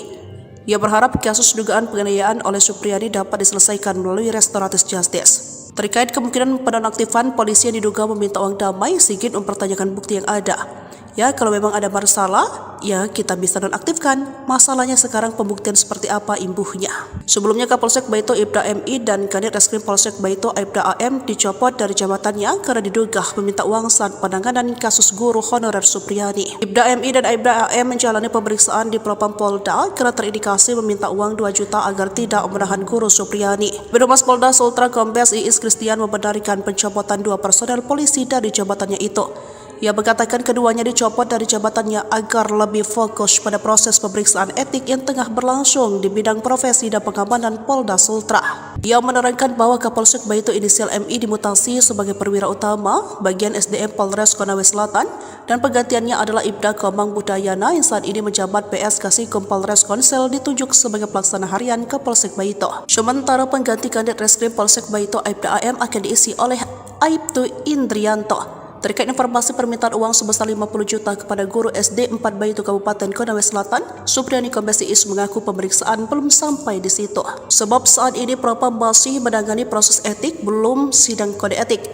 Ia berharap kasus dugaan penganiayaan oleh Supriyadi dapat diselesaikan melalui restoratif justice. Terkait kemungkinan penonaktifan polisi yang diduga meminta uang damai, Sigit mempertanyakan bukti yang ada. Ya, kalau memang ada masalah, ya kita bisa nonaktifkan. Masalahnya sekarang pembuktian seperti apa imbuhnya. Sebelumnya Kapolsek Baito Aibda MI dan Kanit Reskrim Polsek Baito Aibda AM dicopot dari jabatannya karena diduga meminta uang saat penanganan kasus guru honorer Supriyadi. Aibda MI dan Aibda AM menjalani pemeriksaan di Propam Polda karena terindikasi meminta uang 2 juta agar tidak menahan guru Supriyadi. Birohumas Polda Sultra Kombes Iis Kristian membenarkan pencopotan 2 personel polisi dari jabatannya itu. Ia mengatakan keduanya dicopot dari jabatannya agar lebih fokus pada proses pemeriksaan etik yang tengah berlangsung di bidang profesi dan pengamanan Polda Sultra. Ia menerangkan bahwa Kapolsek Baito inisial MI dimutasi sebagai perwira utama bagian SDM Polres Konawe Selatan dan penggantiannya adalah Ibda Komang Budayana yang saat ini menjabat PS Kasikom Polres Konsel ditunjuk sebagai pelaksana harian Kapolsek Baito. Sementara pengganti Kanit Reskrim Polsek Baito Aibda AM akan diisi oleh Aibtu Indrianto. Terkait informasi permintaan uang sebesar 50 juta kepada guru SD 4 Baito Kabupaten Konawe Selatan, Supriyadi Kombes Iis mengaku pemeriksaan belum sampai di situ. Sebab saat ini Propam masih menangani proses etik, belum sidang kode etik.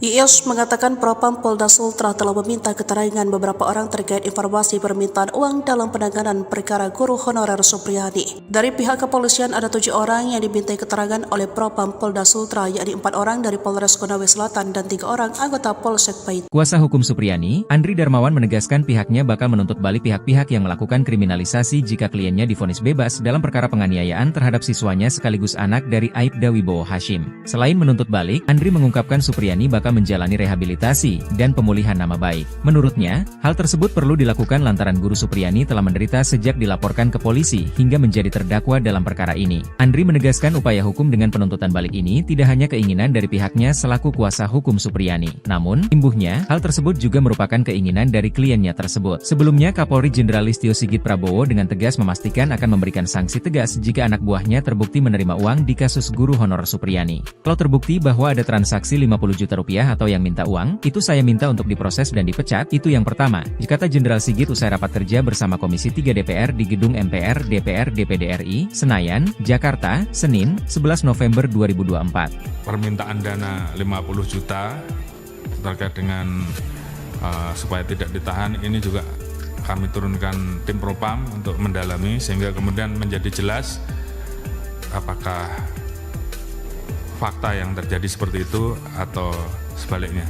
Iis mengatakan Propam Polda Sultra telah meminta keterangan beberapa orang terkait informasi permintaan uang dalam penanganan perkara guru honorer Supriyadi. Dari pihak kepolisian ada 7 orang yang dimintai keterangan oleh Propam Polda Sultra, yakni 4 orang dari Polres Konawe Selatan dan 3 orang anggota Polsek Baito. Kuasa hukum Supriyadi, Andri Darmawan menegaskan pihaknya bakal menuntut balik pihak-pihak yang melakukan kriminalisasi jika kliennya divonis bebas dalam perkara penganiayaan terhadap siswanya sekaligus anak dari Aibda Wibowo Hashim. Selain menuntut balik, Andri mengungkapkan Supriyadi bakal serta menjalani rehabilitasi dan pemulihan nama baik. Menurutnya, hal tersebut perlu dilakukan lantaran Guru Supriyani telah menderita sejak dilaporkan ke polisi hingga menjadi terdakwa dalam perkara ini. Andri menegaskan upaya hukum dengan penuntutan balik ini tidak hanya keinginan dari pihaknya selaku kuasa hukum Supriyani. Namun, imbuhnya, hal tersebut juga merupakan keinginan dari kliennya tersebut. Sebelumnya, Kapolri Jenderal Listio Sigit Prabowo dengan tegas memastikan akan memberikan sanksi tegas jika anak buahnya terbukti menerima uang di kasus guru honorer Supriyani. Kalau terbukti bahwa ada transaksi 50 juta rupiah atau yang minta uang, itu saya minta untuk diproses dan dipecat, itu yang pertama, kata Jenderal Sigit usai rapat kerja bersama Komisi 3 DPR di Gedung MPR DPR DPD RI, Senayan, Jakarta, Senin, 11 November 2024. Permintaan dana 50 juta terkait dengan supaya tidak ditahan, ini juga kami turunkan tim propam untuk mendalami sehingga kemudian menjadi jelas apakah fakta yang terjadi seperti itu atau sebaliknya.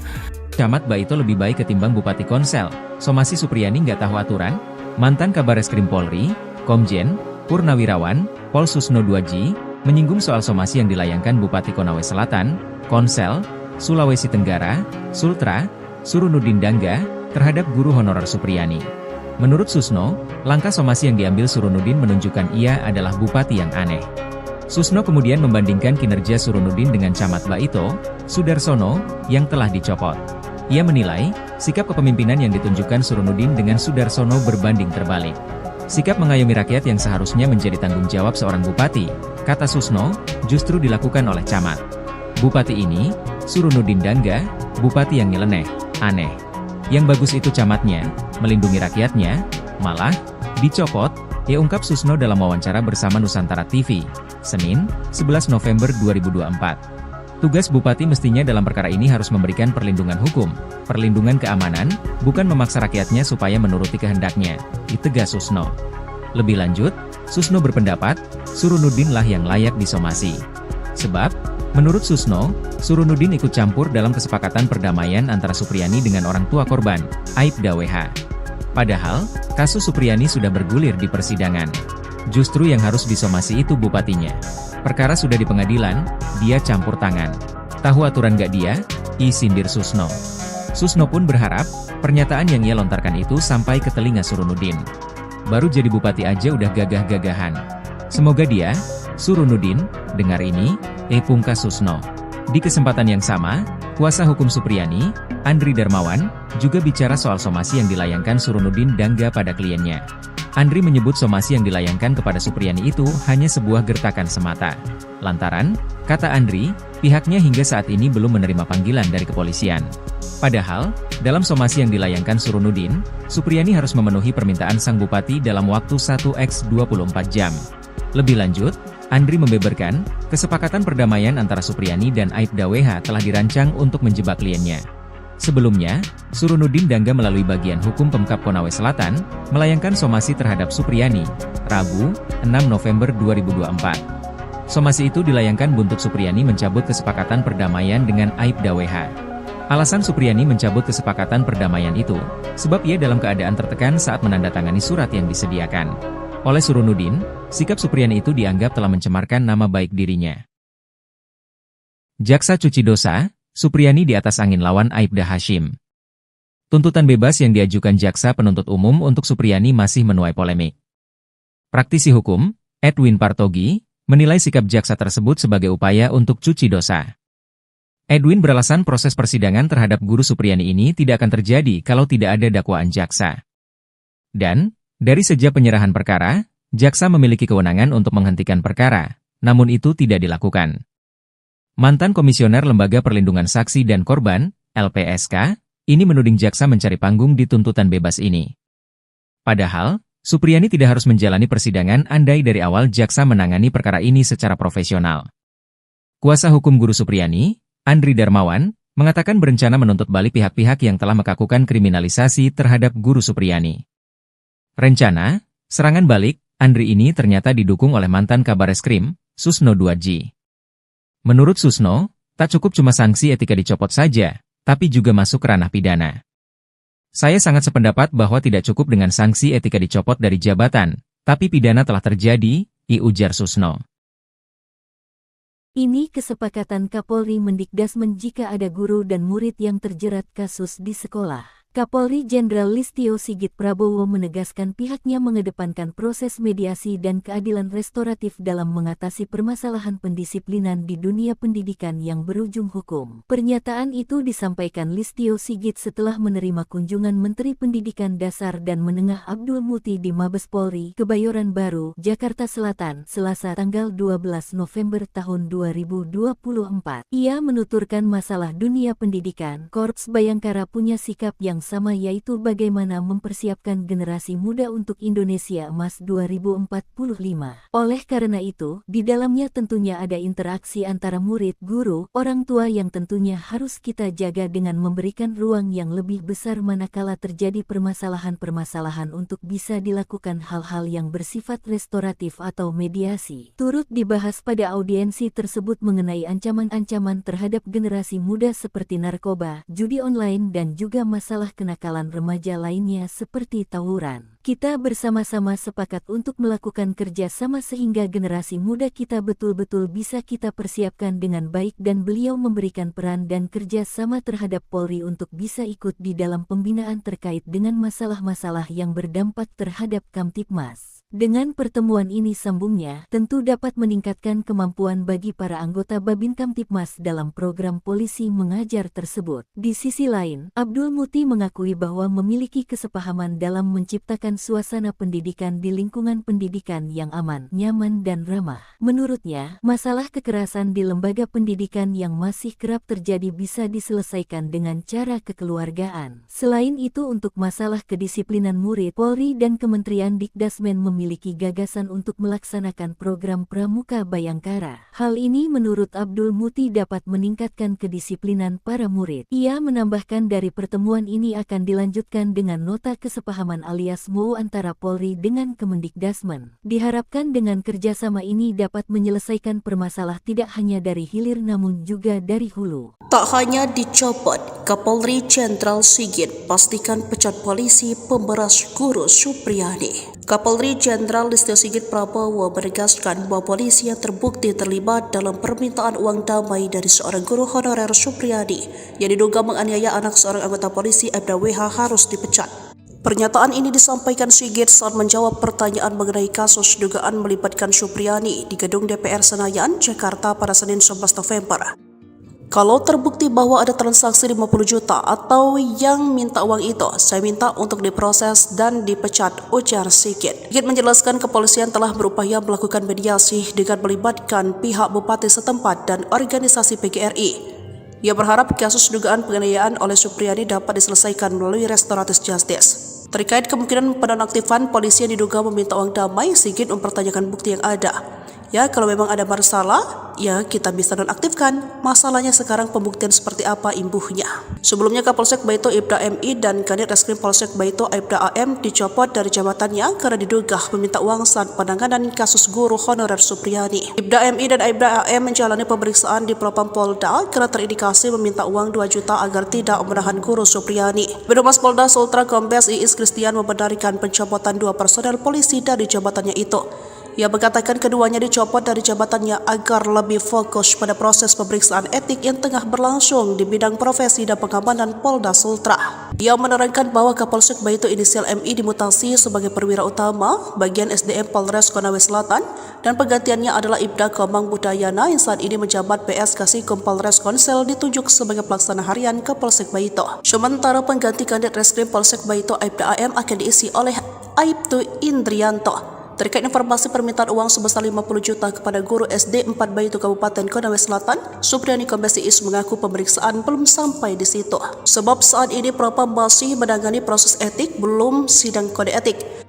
Camat Baito lebih baik ketimbang Bupati Konsel. Somasi Supriyani nggak tahu aturan? Mantan Kabareskrim Polri, Komjen, Purnawirawan, Pol Susno 2G, menyinggung soal somasi yang dilayangkan Bupati Konawe Selatan, Konsel, Sulawesi Tenggara, Sultra, Surunudin Dangga, terhadap guru honorer Supriyani. Menurut Susno, langkah somasi yang diambil Surunudin menunjukkan ia adalah bupati yang aneh. Susno kemudian membandingkan kinerja Surunudin dengan Camat Baito, Sudarsono, yang telah dicopot. Ia menilai, sikap kepemimpinan yang ditunjukkan Surunudin dengan Sudarsono berbanding terbalik. Sikap mengayomi rakyat yang seharusnya menjadi tanggung jawab seorang bupati, kata Susno, justru dilakukan oleh camat. Bupati ini, Surunudin Dangga, bupati yang nyeleneh, aneh. Yang bagus itu camatnya, melindungi rakyatnya, malah dicopot, ungkap Susno dalam wawancara bersama Nusantara TV, Senin, 11 November 2024. Tugas bupati mestinya dalam perkara ini harus memberikan perlindungan hukum, perlindungan keamanan, bukan memaksa rakyatnya supaya menuruti kehendaknya, ditegas Susno. Lebih lanjut, Susno berpendapat, Surunudin lah yang layak disomasi. Sebab, menurut Susno, Surunudin ikut campur dalam kesepakatan perdamaian antara Supriyani dengan orang tua korban, Aibda WH. Padahal, kasus Supriyani sudah bergulir di persidangan. Justru yang harus disomasi itu bupatinya. Perkara sudah di pengadilan, dia campur tangan. Tahu aturan gak dia? Sindir Susno. Susno pun berharap, pernyataan yang ia lontarkan itu sampai ke telinga Surunudin. Baru jadi bupati aja udah gagah-gagahan. Semoga dia, Surunudin, dengar ini, pungkas Susno. Di kesempatan yang sama, kuasa hukum Supriyani, Andri Darmawan, juga bicara soal somasi yang dilayangkan Surunudin Dangga pada kliennya. Andri menyebut somasi yang dilayangkan kepada Supriyani itu hanya sebuah gertakan semata. Lantaran, kata Andri, pihaknya hingga saat ini belum menerima panggilan dari kepolisian. Padahal, dalam somasi yang dilayangkan Surunudin, Supriyani harus memenuhi permintaan sang bupati dalam waktu 1x24 jam. Lebih lanjut, Andri membeberkan, kesepakatan perdamaian antara Supriyani dan Aibda WH telah dirancang untuk menjebak kliennya. Sebelumnya, Surunudin Dangga melalui bagian hukum Pemkab Konawe Selatan, melayangkan somasi terhadap Supriyani, Rabu, 6 November 2024. Somasi itu dilayangkan buntut Supriyani mencabut kesepakatan perdamaian dengan Aibda WH. Alasan Supriyani mencabut kesepakatan perdamaian itu, sebab ia dalam keadaan tertekan saat menandatangani surat yang disediakan. Oleh Surunudin, sikap Supriyani itu dianggap telah mencemarkan nama baik dirinya. Jaksa cuci dosa, Supriyani di atas angin lawan Aibda Hashim. Tuntutan bebas yang diajukan jaksa penuntut umum untuk Supriyani masih menuai polemik. Praktisi hukum, Edwin Partogi, menilai sikap jaksa tersebut sebagai upaya untuk cuci dosa. Edwin beralasan proses persidangan terhadap guru Supriyani ini tidak akan terjadi kalau tidak ada dakwaan jaksa. Dan, dari sejak penyerahan perkara, jaksa memiliki kewenangan untuk menghentikan perkara, namun itu tidak dilakukan. Mantan Komisioner Lembaga Perlindungan Saksi dan Korban, LPSK, ini menuding jaksa mencari panggung di tuntutan bebas ini. Padahal, Supriyani tidak harus menjalani persidangan andai dari awal jaksa menangani perkara ini secara profesional. Kuasa hukum guru Supriyani, Andri Darmawan, mengatakan berencana menuntut balik pihak-pihak yang telah melakukan kriminalisasi terhadap guru Supriyani. Rencana, serangan balik, Andri ini ternyata didukung oleh mantan Kabareskrim, Susno 2G. Menurut Susno, tak cukup cuma sanksi etika dicopot saja, tapi juga masuk ranah pidana. Saya sangat sependapat bahwa tidak cukup dengan sanksi etika dicopot dari jabatan, tapi pidana telah terjadi, ujar Susno. Ini kesepakatan Kapolri Mendikdasmen jika ada guru dan murid yang terjerat kasus di sekolah. Kapolri Jenderal Listio Sigit Prabowo menegaskan pihaknya mengedepankan proses mediasi dan keadilan restoratif dalam mengatasi permasalahan pendisiplinan di dunia pendidikan yang berujung hukum. Pernyataan itu disampaikan Listio Sigit setelah menerima kunjungan Menteri Pendidikan Dasar dan Menengah Abdul Muti di Mabes Polri, Kebayoran Baru, Jakarta Selatan, Selasa tanggal 12 November tahun 2024. Ia menuturkan masalah dunia pendidikan, Korps Bayangkara punya sikap yang sama, yaitu bagaimana mempersiapkan generasi muda untuk Indonesia Emas 2045. Oleh karena itu, di dalamnya tentunya ada interaksi antara murid, guru, orang tua yang tentunya harus kita jaga dengan memberikan ruang yang lebih besar manakala terjadi permasalahan-permasalahan untuk bisa dilakukan hal-hal yang bersifat restoratif atau mediasi. Turut dibahas pada audiensi tersebut mengenai ancaman-ancaman terhadap generasi muda seperti narkoba, judi online dan juga masalah kenakalan remaja lainnya seperti tawuran. Kita bersama-sama sepakat untuk melakukan kerja sama sehingga generasi muda kita betul-betul bisa kita persiapkan dengan baik dan beliau memberikan peran dan kerja sama terhadap Polri untuk bisa ikut di dalam pembinaan terkait dengan masalah-masalah yang berdampak terhadap Kamtibmas. Dengan pertemuan ini, sambungnya, tentu dapat meningkatkan kemampuan bagi para anggota Babin Kamtibmas dalam program polisi mengajar tersebut. Di sisi lain, Abdul Muti mengakui bahwa memiliki kesepahaman dalam menciptakan suasana pendidikan di lingkungan pendidikan yang aman, nyaman dan ramah. Menurutnya, masalah kekerasan di lembaga pendidikan yang masih kerap terjadi bisa diselesaikan dengan cara kekeluargaan. Selain itu, untuk masalah kedisiplinan murid, Polri dan Kementerian Dikdasmen memiliki gagasan untuk melaksanakan program Pramuka Bayangkara. Hal ini menurut Abdul Muti dapat meningkatkan kedisiplinan para murid. Ia menambahkan dari pertemuan ini akan dilanjutkan dengan nota kesepahaman alias MOU antara Polri dengan Kemendikdasmen. Diharapkan dengan kerjasama ini dapat menyelesaikan permasalahan tidak hanya dari hilir namun juga dari hulu. Tak hanya dicopot, Kapolri Jenderal Sigit pastikan pecat polisi pemberas guru Supriyadi. Kapolri Jenderal Listio Sigit Prabowo menegaskan bahwa polisi yang terbukti terlibat dalam permintaan uang damai dari seorang guru honorer Supriyadi yang diduga menganiaya anak seorang anggota polisi Aibda WH harus dipecat. Pernyataan ini disampaikan Sigit saat menjawab pertanyaan mengenai kasus dugaan melibatkan Supriyadi di gedung DPR Senayan, Jakarta pada Senin 11 November. Kalau terbukti bahwa ada transaksi 50 juta atau yang minta uang itu, saya minta untuk diproses dan dipecat, ujar Sigit. Sigit menjelaskan kepolisian telah berupaya melakukan mediasi dengan melibatkan pihak bupati setempat dan organisasi PGRI. Ia berharap kasus dugaan penganiayaan oleh Supriyadi dapat diselesaikan melalui restoratif justice. Terkait kemungkinan penonaktifan polisi yang diduga meminta uang damai, Sigit mempertanyakan bukti yang ada. Ya, kalau memang ada masalah, ya kita bisa nonaktifkan. Masalahnya sekarang pembuktian seperti apa imbuhnya. Sebelumnya Kapolsek Baito Aibda MI dan Kanit Reskrim Polsek Baito Aibda AM dicopot dari jabatannya karena diduga meminta uang saat penanganan kasus guru honorer Supriyadi. Aibda MI dan Aibda AM menjalani pemeriksaan di Propam Polda karena terindikasi meminta uang 2 juta agar tidak menahan guru Supriyadi. Birohumas Polda Sultra Kombes Iis Kristian membenarkan pencopotan 2 personel polisi dari jabatannya itu. Ia mengatakan keduanya dicopot dari jabatannya agar lebih fokus pada proses pemeriksaan etik yang tengah berlangsung di bidang profesi dan pengamanan Polda Sultra. Ia menerangkan bahwa Kapolsek Baito inisial MI dimutasi sebagai perwira utama bagian SDM Polres Konawe Selatan dan penggantiannya adalah Ibda Komang Budayana yang saat ini menjabat PS Kasikum Polres Konsel ditunjuk sebagai pelaksana harian Kapolsek Baito. Sementara pengganti Kanit Reskrim Polsek Baito Aibda AM akan diisi oleh Aibtu Indrianto. Terkait informasi permintaan uang sebesar 50 juta kepada guru SD 4 Baito Kabupaten Konawe Selatan, Supriyadi Kombes Iis mengaku pemeriksaan belum sampai di situ. Sebab saat ini Propam masih menangani proses etik, belum sidang kode etik.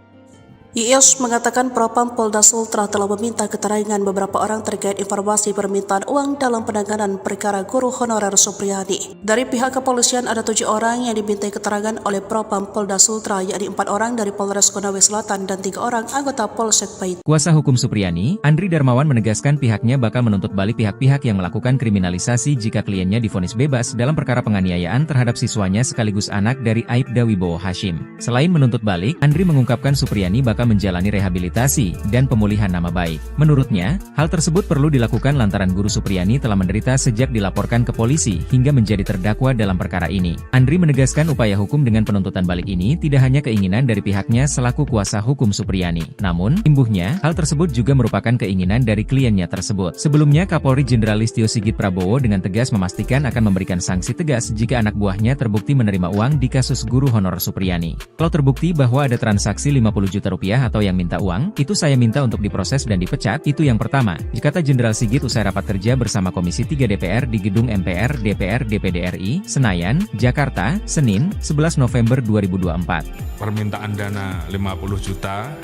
Iis mengatakan Propam Polda Sultra telah meminta keterangan beberapa orang terkait informasi permintaan uang dalam penanganan perkara guru honorer Supriyadi. Dari pihak kepolisian ada 7 orang yang dimintai keterangan oleh Propam Polda Sultra, yakni 4 orang dari Polres Konawe Selatan dan 3 orang anggota Polsek Baito. Kuasa hukum Supriyadi, Andri Darmawan menegaskan pihaknya bakal menuntut balik pihak-pihak yang melakukan kriminalisasi jika kliennya divonis bebas dalam perkara penganiayaan terhadap siswanya sekaligus anak dari Aibda Wibowo Hashim. Selain menuntut balik, Andri mengungkapkan Supriyadi bakal Baka menjalani rehabilitasi dan pemulihan nama baik. Menurutnya, hal tersebut perlu dilakukan lantaran Guru Supriyani telah menderita sejak dilaporkan ke polisi hingga menjadi terdakwa dalam perkara ini. Andri menegaskan upaya hukum dengan penuntutan balik ini tidak hanya keinginan dari pihaknya selaku kuasa hukum Supriyani. Namun, imbuhnya, hal tersebut juga merupakan keinginan dari kliennya tersebut. Sebelumnya, Kapolri Jenderal Listio Sigit Prabowo dengan tegas memastikan akan memberikan sanksi tegas jika anak buahnya terbukti menerima uang di kasus guru honorer Supriyani. Kalau terbukti bahwa ada transaksi 50 juta rupiah atau yang minta uang, itu saya minta untuk diproses dan dipecat, itu yang pertama, kata Jenderal Sigit usai rapat kerja bersama Komisi 3 DPR di Gedung MPR DPR DPD RI, Senayan, Jakarta, Senin, 11 November 2024. Permintaan dana 50 juta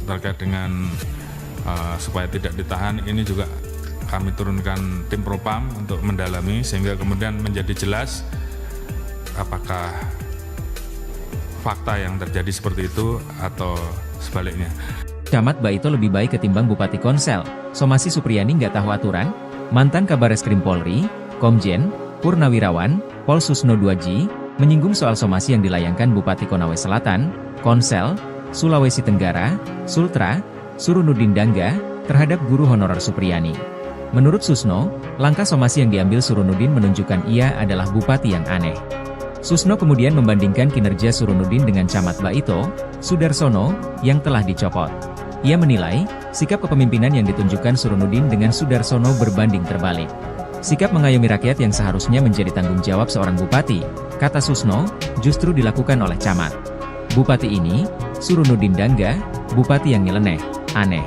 terkait dengan supaya tidak ditahan, ini juga kami turunkan tim propam untuk mendalami sehingga kemudian menjadi jelas apakah fakta yang terjadi seperti itu atau sebaliknya. Camat Baito lebih baik ketimbang Bupati Konsel. Somasi Supriyani nggak tahu aturan? Mantan Kabareskrim Polri, Komjen, Purnawirawan, Pol Susno 2G, menyinggung soal somasi yang dilayangkan Bupati Konawe Selatan, Konsel, Sulawesi Tenggara, Sultra, Surunudin Dangga, terhadap guru honorer Supriyani. Menurut Susno, langkah somasi yang diambil Surunudin menunjukkan ia adalah bupati yang aneh. Susno kemudian membandingkan kinerja Surunudin dengan Camat Baito, Sudarsono, yang telah dicopot. Ia menilai, sikap kepemimpinan yang ditunjukkan Surunudin dengan Sudarsono berbanding terbalik. Sikap mengayomi rakyat yang seharusnya menjadi tanggung jawab seorang bupati, kata Susno, justru dilakukan oleh Camat. Bupati ini, Surunudin Dangga, bupati yang nyeleneh, aneh.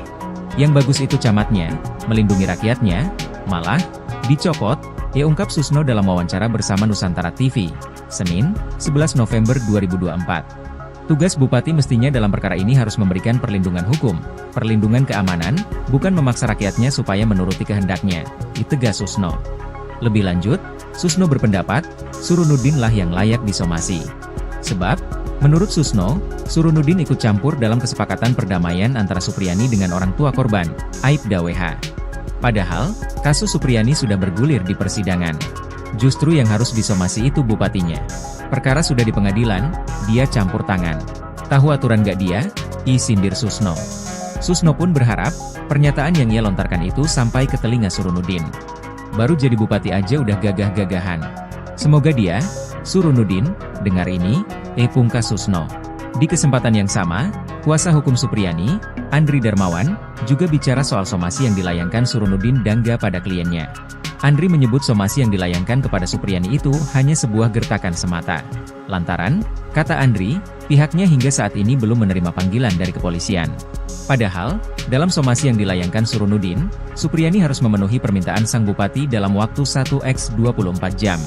Yang bagus itu camatnya, melindungi rakyatnya, malah, dicopot, ia ungkap Susno dalam wawancara bersama Nusantara TV, Senin, 11 November 2024. Tugas bupati mestinya dalam perkara ini harus memberikan perlindungan hukum, perlindungan keamanan, bukan memaksa rakyatnya supaya menuruti kehendaknya, ditegas Susno. Lebih lanjut, Susno berpendapat, Surunudin lah yang layak disomasi. Sebab, menurut Susno, Surunudin ikut campur dalam kesepakatan perdamaian antara Supriyani dengan orang tua korban, Aibda WH. Padahal, kasus Supriyani sudah bergulir di persidangan. Justru yang harus disomasi itu bupatinya. Perkara sudah di pengadilan, dia campur tangan. Tahu aturan gak dia? Sindir Susno. Susno pun berharap, pernyataan yang ia lontarkan itu sampai ke telinga Surunudin. Baru jadi bupati aja udah gagah-gagahan. Semoga dia, Surunudin, dengar ini, pungkas Susno. Di kesempatan yang sama, kuasa hukum Supriyani, Andri Darmawan, juga bicara soal somasi yang dilayangkan Surunudin Dangga pada kliennya. Andri menyebut somasi yang dilayangkan kepada Supriyani itu hanya sebuah gertakan semata. Lantaran, kata Andri, pihaknya hingga saat ini belum menerima panggilan dari kepolisian. Padahal, dalam somasi yang dilayangkan Surunudin, Supriyani harus memenuhi permintaan sang bupati dalam waktu 1x24 jam.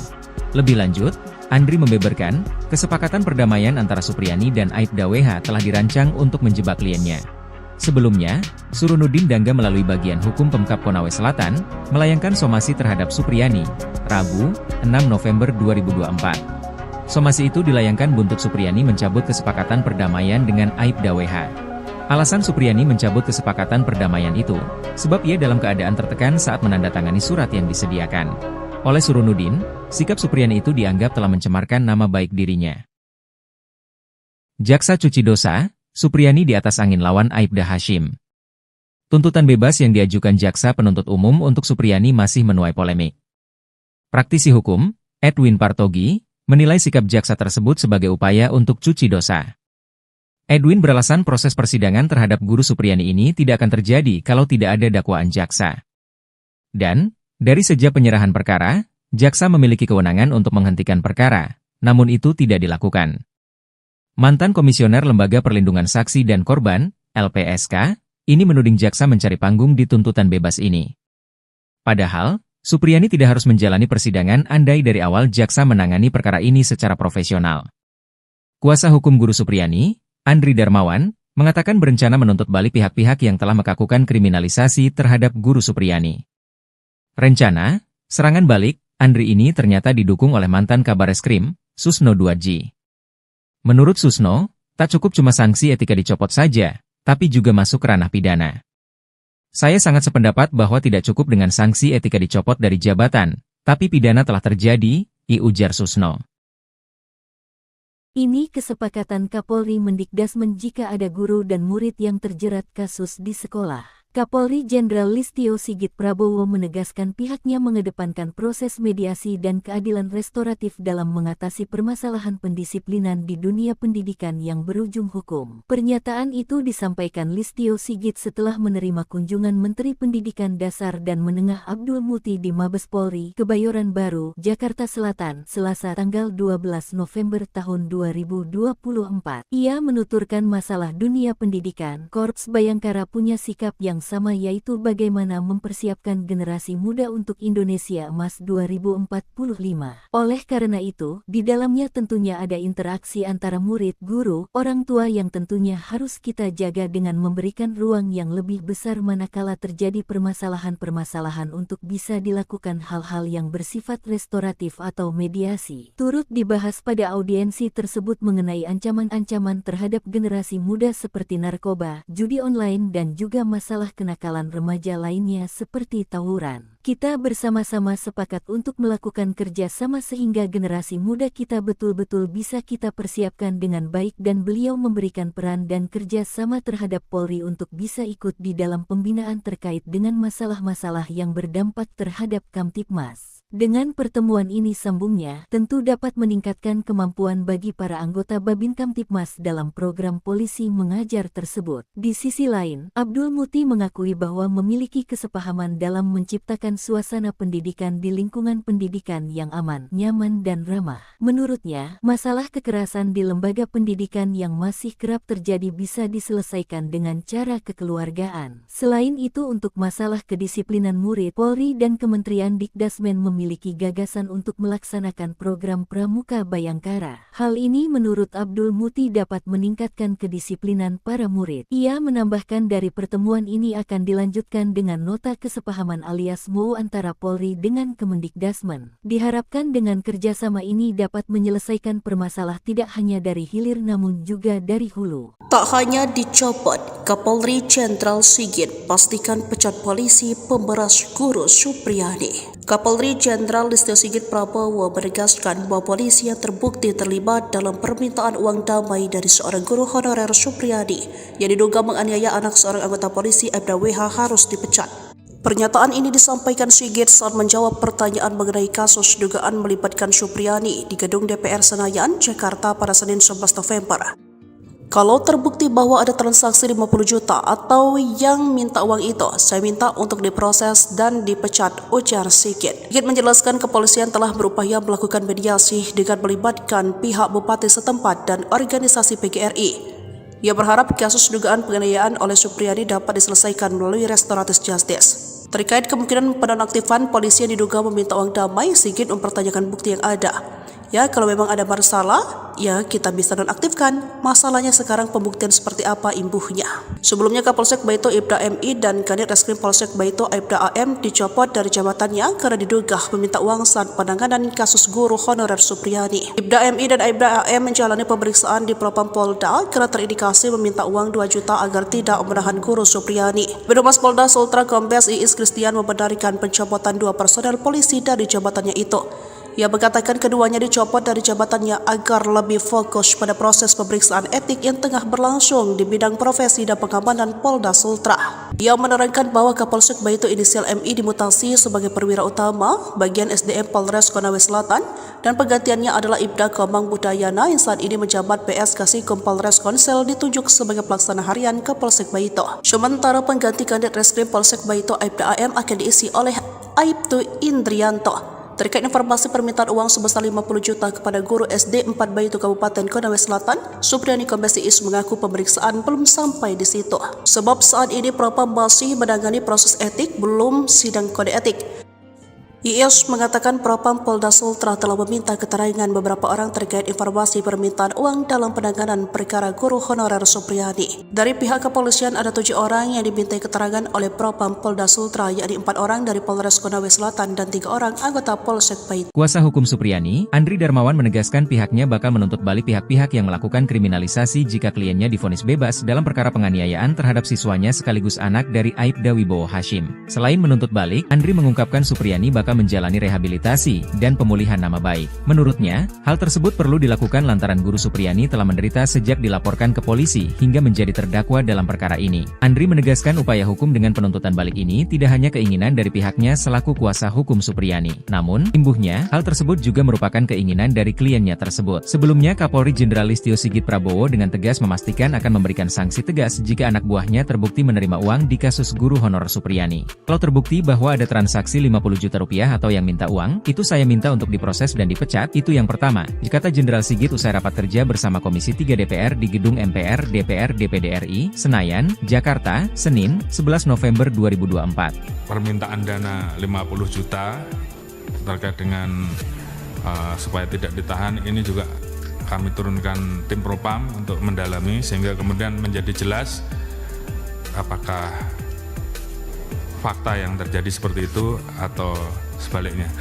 Lebih lanjut, Andri membeberkan, kesepakatan perdamaian antara Supriyani dan Aibda WH telah dirancang untuk menjebak kliennya. Sebelumnya, Surunudin Dangga melalui bagian hukum Pemkab Konawe Selatan, melayangkan somasi terhadap Supriyani, Rabu, 6 November 2024. Somasi itu dilayangkan buntut Supriyani mencabut kesepakatan perdamaian dengan Aibda WH. Alasan Supriyani mencabut kesepakatan perdamaian itu, sebab ia dalam keadaan tertekan saat menandatangani surat yang disediakan. Oleh Surunudin, sikap Supriyani itu dianggap telah mencemarkan nama baik dirinya. Jaksa cuci dosa, Supriyani di atas angin lawan Aibda Hashim. Tuntutan bebas yang diajukan jaksa penuntut umum untuk Supriyani masih menuai polemik. Praktisi hukum, Edwin Partogi, menilai sikap jaksa tersebut sebagai upaya untuk cuci dosa. Edwin beralasan proses persidangan terhadap guru Supriyani ini tidak akan terjadi kalau tidak ada dakwaan jaksa. Dan, dari sejak penyerahan perkara, jaksa memiliki kewenangan untuk menghentikan perkara, namun itu tidak dilakukan. Mantan Komisioner Lembaga Perlindungan Saksi dan Korban, LPSK, ini menuding jaksa mencari panggung di tuntutan bebas ini. Padahal, Supriyani tidak harus menjalani persidangan andai dari awal jaksa menangani perkara ini secara profesional. Kuasa hukum guru Supriyani, Andri Darmawan, mengatakan berencana menuntut balik pihak-pihak yang telah melakukan kriminalisasi terhadap guru Supriyani. Rencana, serangan balik, Andri ini ternyata didukung oleh mantan Kabareskrim, Susno 2G. Menurut Susno, tak cukup cuma sanksi etika dicopot saja, tapi juga masuk ke ranah pidana. Saya sangat sependapat bahwa tidak cukup dengan sanksi etika dicopot dari jabatan, tapi pidana telah terjadi, ujar Susno. Ini kesepakatan Kapolri Mendikdasmen jika ada guru dan murid yang terjerat kasus di sekolah. Kapolri Jenderal Listio Sigit Prabowo menegaskan pihaknya mengedepankan proses mediasi dan keadilan restoratif dalam mengatasi permasalahan pendisiplinan di dunia pendidikan yang berujung hukum. Pernyataan itu disampaikan Listio Sigit setelah menerima kunjungan Menteri Pendidikan Dasar dan Menengah Abdul Muti di Mabes Polri, Kebayoran Baru, Jakarta Selatan, Selasa tanggal 12 November tahun 2024. Ia menuturkan masalah dunia pendidikan, Korps Bayangkara punya sikap yang sama, yaitu bagaimana mempersiapkan generasi muda untuk Indonesia Emas 2045. Oleh karena itu, di dalamnya tentunya ada interaksi antara murid, guru, orang tua yang tentunya harus kita jaga dengan memberikan ruang yang lebih besar manakala terjadi permasalahan-permasalahan untuk bisa dilakukan hal-hal yang bersifat restoratif atau mediasi. Turut dibahas pada audiensi tersebut mengenai ancaman-ancaman terhadap generasi muda seperti narkoba, judi online dan juga masalah kenakalan remaja lainnya seperti tawuran. Kita bersama-sama sepakat untuk melakukan kerja sama sehingga generasi muda kita betul-betul bisa kita persiapkan dengan baik, dan beliau memberikan peran dan kerja sama terhadap Polri untuk bisa ikut di dalam pembinaan terkait dengan masalah-masalah yang berdampak terhadap Kamtibmas. Dengan pertemuan ini, sambungnya, tentu dapat meningkatkan kemampuan bagi para anggota Babin Kamtibmas dalam program polisi mengajar tersebut. Di sisi lain, Abdul Muti mengakui bahwa memiliki kesepahaman dalam menciptakan suasana pendidikan di lingkungan pendidikan yang aman, nyaman dan ramah. Menurutnya, masalah kekerasan di lembaga pendidikan yang masih kerap terjadi bisa diselesaikan dengan cara kekeluargaan. Selain itu, untuk masalah kedisiplinan murid, Polri dan Kementerian Dikdasmen memiliki gagasan untuk melaksanakan program Pramuka Bayangkara. Hal ini menurut Abdul Muti dapat meningkatkan kedisiplinan para murid. Ia menambahkan dari pertemuan ini akan dilanjutkan dengan nota kesepahaman alias MOU antara Polri dengan Kemendikdasmen. Diharapkan dengan kerjasama ini dapat menyelesaikan permasalahan tidak hanya dari hilir namun juga dari hulu. Tak hanya dicopot, Kapolri Jenderal Sigit pastikan pecat polisi pemberas guru Supriyadi. Kapolri Jenderal Listio Sigit Prabowo menegaskan bahwa polisi yang terbukti terlibat dalam permintaan uang damai dari seorang guru honorer Supriyadi yang diduga menganiaya anak seorang anggota polisi Aibda WH harus dipecat. Pernyataan ini disampaikan Sigit saat menjawab pertanyaan mengenai kasus dugaan melibatkan Supriyadi di gedung DPR Senayan, Jakarta pada Senin 11 November. Kalau terbukti bahwa ada transaksi 50 juta atau yang minta uang itu, saya minta untuk diproses dan dipecat, ujar Sigit. Sigit menjelaskan kepolisian telah berupaya melakukan mediasi dengan melibatkan pihak bupati setempat dan organisasi PGRI. Ia berharap kasus dugaan penganiayaan oleh Supriyadi dapat diselesaikan melalui restoratif justice. Terkait kemungkinan penonaktifan polisi yang diduga meminta uang damai, Sigit mempertanyakan bukti yang ada. Ya, kalau memang ada masalah, ya kita bisa nonaktifkan. Masalahnya sekarang pembuktian seperti apa imbuhnya. Sebelumnya Kapolsek Baito Ibda MI dan Kanit Reskrim Polsek Baito Ibda AM dicopot dari jabatannya karena diduga meminta uang saat penanganan kasus guru honorer Supriyadi. Ibda MI dan Ibda AM menjalani pemeriksaan di Propam Polda karena terindikasi meminta uang 2 juta agar tidak menahan guru Supriyadi. Birohumas Polda Sultra Kombes Iis Kristian membenarkan pencopotan 2 personel polisi dari jabatannya itu. Ia mengatakan keduanya dicopot dari jabatannya agar lebih fokus pada proses pemeriksaan etik yang tengah berlangsung di bidang profesi dan pengamanan Polda Sultra. Ia menerangkan bahwa Kapolsek Baito inisial MI dimutasi sebagai perwira utama bagian SDM Polres Konawe Selatan dan penggantiannya adalah Ibda Komang Budayana yang saat ini menjabat PS Kasikom Polres Konsel ditunjuk sebagai pelaksana harian Kapolsek Baito. Sementara pengganti Kanit Reskrim Polsek Baito Ibda AM akan diisi oleh Aibtu Indrianto. Terkait informasi permintaan uang sebesar 50 juta kepada guru SD 4 Baito Kabupaten Konawe Selatan, Supriyadi Kombes Iis mengaku pemeriksaan belum sampai di situ. Sebab saat ini Propam masih menangani proses etik, belum sidang kode etik. Iis mengatakan Propam Polda Sultra telah meminta keterangan beberapa orang terkait informasi permintaan uang dalam penanganan perkara guru honorer Supriyadi. Dari pihak kepolisian ada 7 orang yang dimintai keterangan oleh Propam Polda Sultra, yakni 4 orang dari Polres Konawe Selatan dan 3 orang anggota Polsek Baito. Kuasa hukum Supriyadi, Andri Darmawan menegaskan pihaknya bakal menuntut balik pihak-pihak yang melakukan kriminalisasi jika kliennya divonis bebas dalam perkara penganiayaan terhadap siswanya sekaligus anak dari Aibda Wibowo Hashim. Selain menuntut balik, Andri mengungkapkan Supriyadi bakal menjalani rehabilitasi dan pemulihan nama baik. Menurutnya, hal tersebut perlu dilakukan lantaran Guru Supriyani telah menderita sejak dilaporkan ke polisi hingga menjadi terdakwa dalam perkara ini. Andri menegaskan upaya hukum dengan penuntutan balik ini tidak hanya keinginan dari pihaknya selaku kuasa hukum Supriyani. Namun, imbuhnya, hal tersebut juga merupakan keinginan dari kliennya tersebut. Sebelumnya, Kapolri Jenderal Listio Sigit Prabowo dengan tegas memastikan akan memberikan sanksi tegas jika anak buahnya terbukti menerima uang di kasus guru honor Supriyani. Kalau terbukti bahwa ada transaksi 50 juta rupiah atau yang minta uang, itu saya minta untuk diproses dan dipecat, itu yang pertama, kata Jenderal Sigit usai rapat kerja bersama Komisi 3 DPR di Gedung MPR DPR DPD RI, Senayan, Jakarta, Senin, 11 November 2024. Permintaan dana 50 juta terkait dengan supaya tidak ditahan, ini juga kami turunkan tim Propam untuk mendalami sehingga kemudian menjadi jelas apakah fakta yang terjadi seperti itu atau sebaliknya.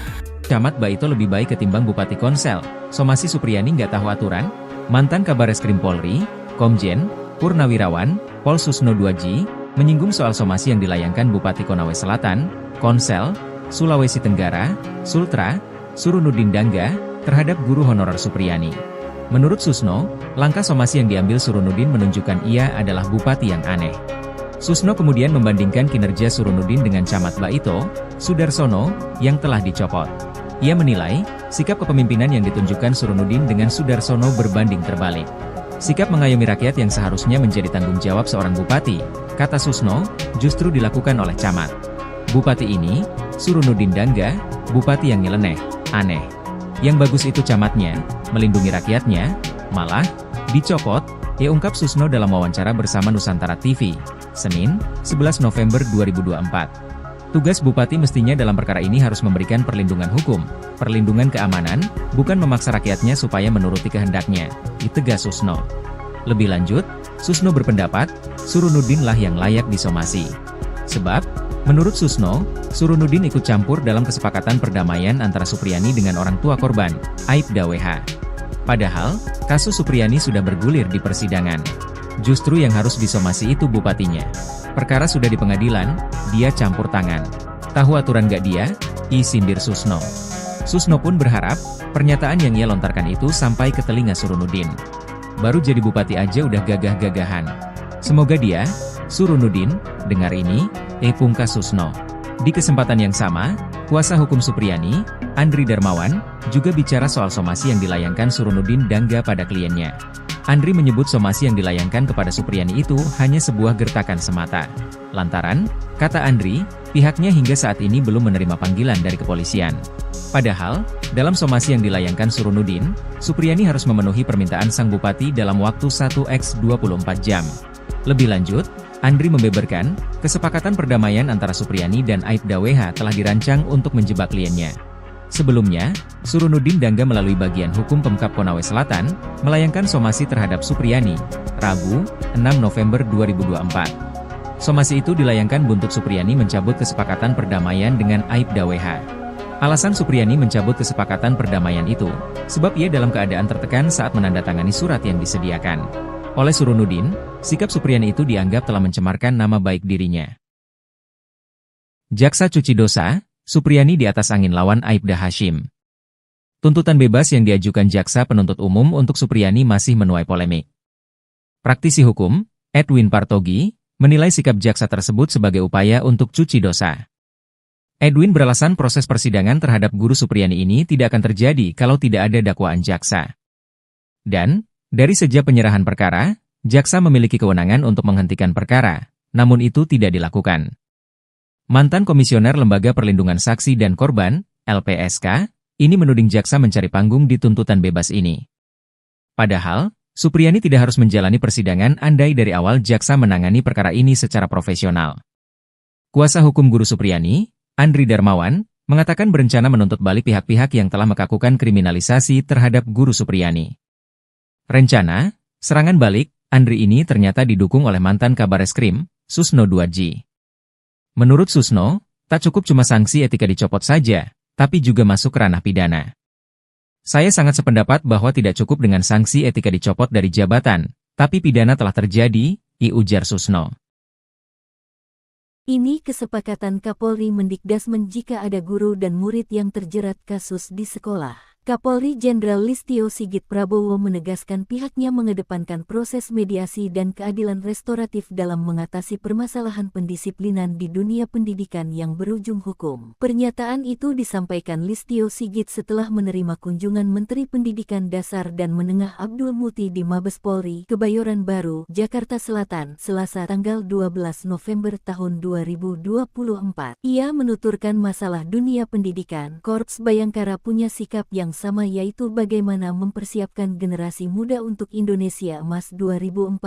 Camat Baito lebih baik ketimbang Bupati Konsel. Somasi Supriyani nggak tahu aturan? Mantan Kabareskrim Polri, Komjen, Purnawirawan, Pol Susno 2G, menyinggung soal somasi yang dilayangkan Bupati Konawe Selatan, Konsel, Sulawesi Tenggara, Sultra, Surunudin Dangga, terhadap guru honorer Supriyani. Menurut Susno, langkah somasi yang diambil Surunudin menunjukkan ia adalah bupati yang aneh. Susno kemudian membandingkan kinerja Surunudin dengan Camat Baito, Sudarsono, yang telah dicopot. Ia menilai, sikap kepemimpinan yang ditunjukkan Surunudin dengan Sudarsono berbanding terbalik. Sikap mengayomi rakyat yang seharusnya menjadi tanggung jawab seorang bupati, kata Susno, justru dilakukan oleh Camat. Bupati ini, Surunudin Dangga, bupati yang nyeleneh, aneh. Yang bagus itu camatnya, melindungi rakyatnya, malah, dicopot, ia ungkap Susno dalam wawancara bersama Nusantara TV, Senin, 11 November 2024. Tugas bupati mestinya dalam perkara ini harus memberikan perlindungan hukum, perlindungan keamanan, bukan memaksa rakyatnya supaya menuruti kehendaknya, ditegas Susno. Lebih lanjut, Susno berpendapat, Surunudin lah yang layak disomasi. Sebab, menurut Susno, Surunudin ikut campur dalam kesepakatan perdamaian antara Supriyani dengan orang tua korban, Aibda WH. Padahal, kasus Supriyani sudah bergulir di persidangan. Justru yang harus disomasi itu bupatinya. Perkara sudah di pengadilan, dia campur tangan. Tahu aturan gak dia? Sindir Susno. Susno pun berharap, pernyataan yang ia lontarkan itu sampai ke telinga Surunudin. Baru jadi bupati aja udah gagah-gagahan. Semoga dia, Surunudin, dengar ini, pungkas Susno. Di kesempatan yang sama, kuasa hukum Supriyani, Andri Darmawan, juga bicara soal somasi yang dilayangkan Surunudin Dangga pada kliennya. Andri menyebut somasi yang dilayangkan kepada Supriyani itu hanya sebuah gertakan semata. Lantaran, kata Andri, pihaknya hingga saat ini belum menerima panggilan dari kepolisian. Padahal, dalam somasi yang dilayangkan Surunudin, Supriyani harus memenuhi permintaan sang bupati dalam waktu 1x24 jam. Lebih lanjut, Andri membeberkan, kesepakatan perdamaian antara Supriyani dan Aibda WH telah dirancang untuk menjebak kliennya. Sebelumnya, Surunudin Dangga melalui bagian hukum Pemkab Konawe Selatan, melayangkan somasi terhadap Supriyani, Rabu, 6 November 2024. Somasi itu dilayangkan buntut Supriyani mencabut kesepakatan perdamaian dengan Aibda WH. Alasan Supriyani mencabut kesepakatan perdamaian itu, sebab ia dalam keadaan tertekan saat menandatangani surat yang disediakan oleh Surunudin, sikap Supriyani itu dianggap telah mencemarkan nama baik dirinya. Jaksa cuci dosa, Supriyani di atas angin lawan Aibda Hashim. Tuntutan bebas yang diajukan jaksa penuntut umum untuk Supriyani masih menuai polemik. Praktisi hukum, Edwin Partogi, menilai sikap jaksa tersebut sebagai upaya untuk cuci dosa. Edwin beralasan proses persidangan terhadap guru Supriyani ini tidak akan terjadi kalau tidak ada dakwaan jaksa. Dan, dari sejak penyerahan perkara, jaksa memiliki kewenangan untuk menghentikan perkara, namun itu tidak dilakukan. Mantan Komisioner Lembaga Perlindungan Saksi dan Korban, LPSK, ini menuding jaksa mencari panggung di tuntutan bebas ini. Padahal, Supriyani tidak harus menjalani persidangan andai dari awal jaksa menangani perkara ini secara profesional. Kuasa hukum guru Supriyani, Andri Darmawan, mengatakan berencana menuntut balik pihak-pihak yang telah melakukan kriminalisasi terhadap guru Supriyani. Rencana, serangan balik, Andri ini ternyata didukung oleh mantan Kabareskrim, Susno 2G. Menurut Susno, tak cukup cuma sanksi etika dicopot saja, tapi juga masuk ranah pidana. Saya sangat sependapat bahwa tidak cukup dengan sanksi etika dicopot dari jabatan, tapi pidana telah terjadi, ujar Susno. Ini kesepakatan Kapolri Mendikdasmen jika ada guru dan murid yang terjerat kasus di sekolah. Kapolri Jenderal Listio Sigit Prabowo menegaskan pihaknya mengedepankan proses mediasi dan keadilan restoratif dalam mengatasi permasalahan pendisiplinan di dunia pendidikan yang berujung hukum. Pernyataan itu disampaikan Listio Sigit setelah menerima kunjungan Menteri Pendidikan Dasar dan Menengah Abdul Muti di Mabes Polri, Kebayoran Baru, Jakarta Selatan, Selasa tanggal 12 November tahun 2024. Ia menuturkan masalah dunia pendidikan, Korps Bayangkara punya sikap yang sama, yaitu bagaimana mempersiapkan generasi muda untuk Indonesia Emas 2045.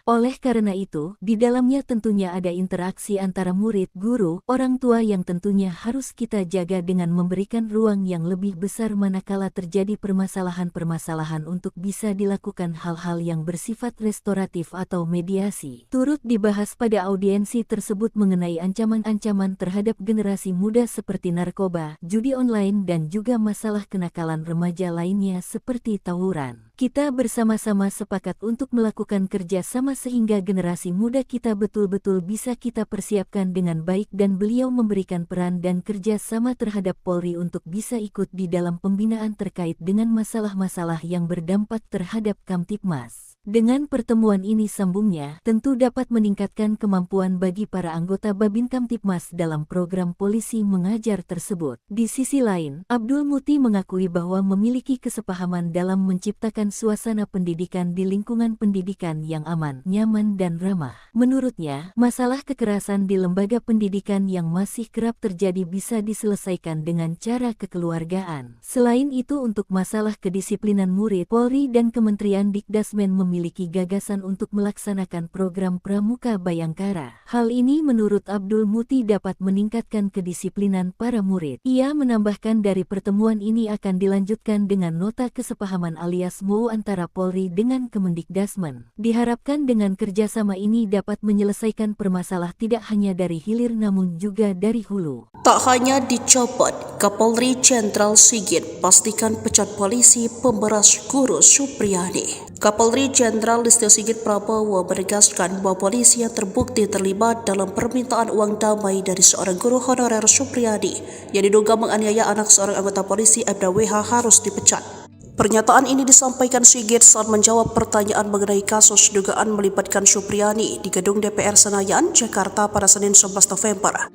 Oleh karena itu, di dalamnya tentunya ada interaksi antara murid, guru, orang tua yang tentunya harus kita jaga dengan memberikan ruang yang lebih besar manakala terjadi permasalahan-permasalahan untuk bisa dilakukan hal-hal yang bersifat restoratif atau mediasi. Turut dibahas pada audiensi tersebut mengenai ancaman-ancaman terhadap generasi muda seperti narkoba, judi online dan juga masalah kenakalan remaja lainnya seperti tawuran. Kita bersama-sama sepakat untuk melakukan kerja sama sehingga generasi muda kita betul-betul bisa kita persiapkan dengan baik dan beliau memberikan peran dan kerja sama terhadap Polri untuk bisa ikut di dalam pembinaan terkait dengan masalah-masalah yang berdampak terhadap Kamtibmas. Dengan pertemuan ini sambungnya, tentu dapat meningkatkan kemampuan bagi para anggota Babin Kamtibmas dalam program polisi mengajar tersebut. Di sisi lain, Abdul Muti mengakui bahwa memiliki kesepahaman dalam menciptakan suasana pendidikan di lingkungan pendidikan yang aman, nyaman dan ramah. Menurutnya, masalah kekerasan di lembaga pendidikan yang masih kerap terjadi bisa diselesaikan dengan cara kekeluargaan. Selain itu, untuk masalah kedisiplinan murid, Polri dan Kementerian Dikdasmen memiliki gagasan untuk melaksanakan program Pramuka Bayangkara. Hal ini menurut Abdul Muti dapat meningkatkan kedisiplinan para murid. Ia menambahkan dari pertemuan ini akan dilanjutkan dengan nota kesepahaman alias MOU antara Polri dengan Kemendikdasmen. Diharapkan dengan kerjasama ini dapat menyelesaikan permasalahan tidak hanya dari hilir namun juga dari hulu. Tak hanya dicopot, Kapolri Jenderal Sigit pastikan pecat polisi pemberas guru Supriyadi. Kapolri Jenderal Listio Sigit Prabowo menegaskan bahwa polisi yang terbukti terlibat dalam permintaan uang damai dari seorang guru honorer Supriyadi yang diduga menganiaya anak seorang anggota polisi Aibda WH harus dipecat. Pernyataan ini disampaikan Sigit saat menjawab pertanyaan mengenai kasus dugaan melibatkan Supriyadi di gedung DPR Senayan, Jakarta pada Senin 11 November.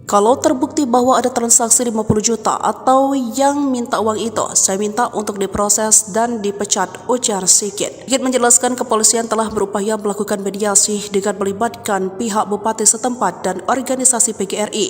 Kalau terbukti bahwa ada transaksi 50 juta atau yang minta uang itu, saya minta untuk diproses dan dipecat, ujar Sigit. Sigit menjelaskan kepolisian telah berupaya melakukan mediasi dengan melibatkan pihak bupati setempat dan organisasi PGRI.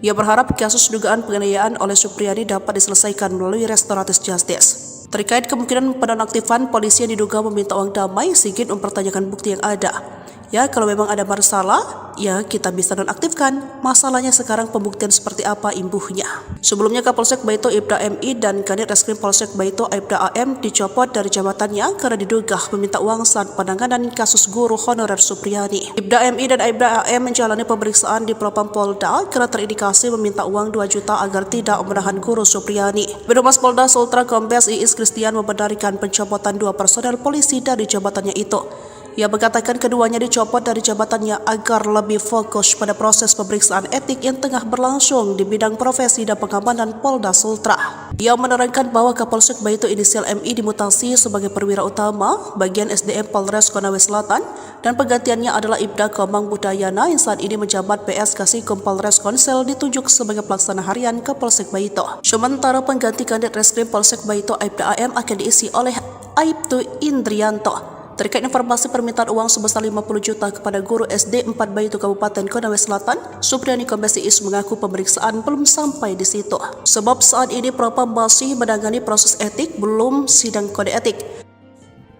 Ia berharap kasus dugaan penganiayaan oleh Supriyadi dapat diselesaikan melalui restoratif justice. Terkait kemungkinan penonaktifan polisi yang diduga meminta uang damai, Sigit mempertanyakan bukti yang ada. Ya, kalau memang ada masalah, ya kita bisa nonaktifkan. Masalahnya sekarang pembuktian seperti apa imbuhnya. Sebelumnya Kapolsek Baito Aibda MI dan Kanit Reskrim Polsek Baito Aibda AM dicopot dari jabatannya karena diduga meminta uang saat penanganan kasus guru honorer Supriyadi. Aibda MI dan Aibda AM menjalani pemeriksaan di Propam Polda karena terindikasi meminta uang 2 juta agar tidak menahan guru Supriyadi. Birohumas Polda Sultra Kombes Iis Kristian membenarkan pencopotan 2 personel polisi dari jabatannya itu. Ia mengatakan keduanya dicopot dari jabatannya agar lebih fokus pada proses pemeriksaan etik yang tengah berlangsung di bidang profesi dan pengamanan Polda Sultra. Ia menerangkan bahwa Kapolsek Baito inisial MI dimutasi sebagai perwira utama bagian SDM Polres Konawe Selatan dan penggantiannya adalah Ibda Komang Budayana yang saat ini menjabat PS Kasikom Polres Konsel ditunjuk sebagai pelaksana harian Kapolsek Baito. Sementara pengganti Kanit Reskrim Polsek Baito Aibda AM akan diisi oleh Aibtu Indrianto. Terkait informasi permintaan uang sebesar 50 juta kepada guru SD 4 Baito Kabupaten Konawe Selatan, Supriyadi Kombes Iis mengaku pemeriksaan belum sampai di situ. Sebab saat ini Propam masih menangani proses etik, belum sidang kode etik.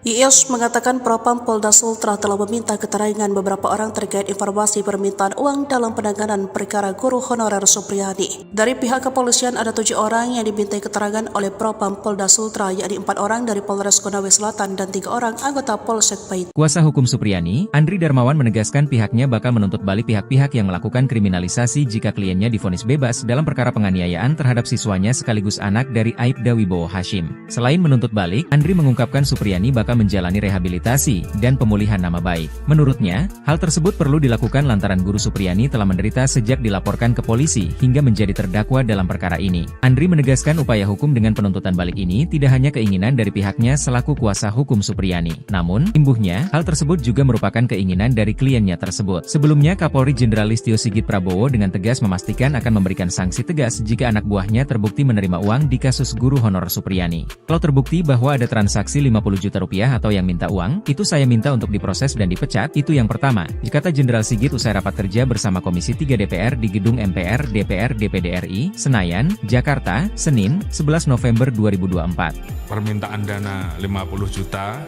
Iis mengatakan Propam Polda Sultra telah meminta keterangan beberapa orang terkait informasi permintaan uang dalam penanganan perkara guru honorer Supriyadi. Dari pihak kepolisian ada 7 orang yang dimintai keterangan oleh Propam Polda Sultra, yakni 4 orang dari Polres Konawe Selatan dan 3 orang anggota Polsek Baito. Kuasa hukum Supriyadi, Andri Darmawan menegaskan pihaknya bakal menuntut balik pihak-pihak yang melakukan kriminalisasi jika kliennya divonis bebas dalam perkara penganiayaan terhadap siswanya sekaligus anak dari Aibda Wibowo Hashim. Selain menuntut balik, Andri mengungkapkan Supriyadi bakal menjalani rehabilitasi dan pemulihan nama baik. Menurutnya, hal tersebut perlu dilakukan lantaran Guru Supriyani telah menderita sejak dilaporkan ke polisi hingga menjadi terdakwa dalam perkara ini. Andri menegaskan upaya hukum dengan penuntutan balik ini tidak hanya keinginan dari pihaknya selaku kuasa hukum Supriyani. Namun, imbuhnya, hal tersebut juga merupakan keinginan dari kliennya tersebut. Sebelumnya, Kapolri Jenderal Listio Sigit Prabowo dengan tegas memastikan akan memberikan sanksi tegas jika anak buahnya terbukti menerima uang di kasus guru honor Supriyani. Kalau terbukti bahwa ada transaksi 50 juta rupiah atau yang minta uang, itu saya minta untuk diproses dan dipecat, itu yang pertama, kata Jenderal Sigit usai rapat kerja bersama Komisi 3 DPR di Gedung MPR DPR DPD RI, Senayan, Jakarta, Senin, 11 November 2024. Permintaan dana 50 juta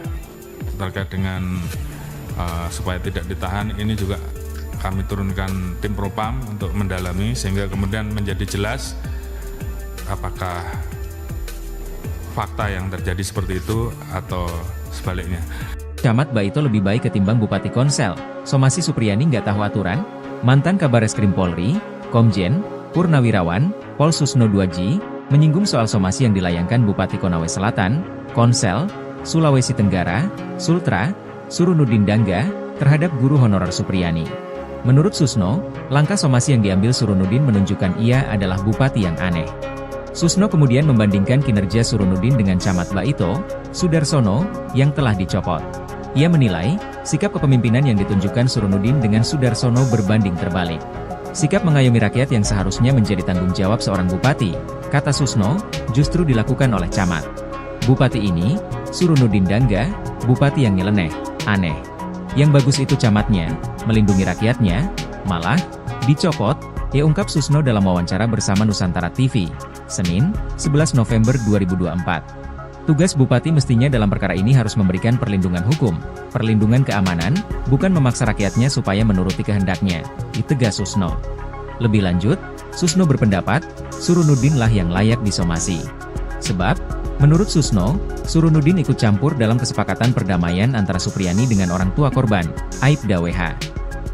terkait dengan supaya tidak ditahan, ini juga kami turunkan tim Propam untuk mendalami sehingga kemudian menjadi jelas apakah fakta yang terjadi seperti itu atau sebaliknya. Camat Baito lebih baik ketimbang Bupati Konsel. Somasi Supriyani nggak tahu aturan? Mantan Kabareskrim Polri, Komjen, Purnawirawan, Pol Susno 2J, menyinggung soal somasi yang dilayangkan Bupati Konawe Selatan, Konsel, Sulawesi Tenggara, Sultra, Surunudin Dangga, terhadap guru honorer Supriyani. Menurut Susno, langkah somasi yang diambil Surunudin menunjukkan ia adalah bupati yang aneh. Susno kemudian membandingkan kinerja Surunudin dengan Camat Baito, Sudarsono, yang telah dicopot. Ia menilai, sikap kepemimpinan yang ditunjukkan Surunudin dengan Sudarsono berbanding terbalik. Sikap mengayomi rakyat yang seharusnya menjadi tanggung jawab seorang bupati, kata Susno, justru dilakukan oleh Camat. Bupati ini, Surunudin Dangga, bupati yang nyeleneh, aneh. Yang bagus itu camatnya, melindungi rakyatnya, malah, dicopot, ungkap Susno dalam wawancara bersama Nusantara TV, Senin, 11 November 2024. Tugas bupati mestinya dalam perkara ini harus memberikan perlindungan hukum, perlindungan keamanan, bukan memaksa rakyatnya supaya menuruti kehendaknya, ditegas Susno. Lebih lanjut, Susno berpendapat, Surunudin lah yang layak disomasi. Sebab, menurut Susno, Surunudin ikut campur dalam kesepakatan perdamaian antara Supriyani dengan orang tua korban, Aibda WH.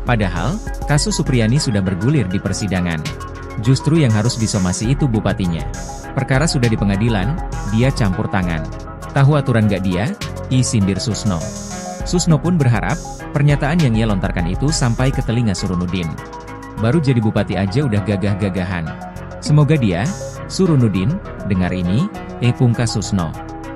Padahal, kasus Supriyani sudah bergulir di persidangan. Justru yang harus disomasi itu bupatinya. Perkara sudah di pengadilan, dia campur tangan. Tahu aturan gak dia? Sindir Susno. Susno pun berharap, pernyataan yang ia lontarkan itu sampai ke telinga Surunudin. Baru jadi bupati aja udah gagah-gagahan. Semoga dia, Surunudin, dengar ini, pungkas Susno.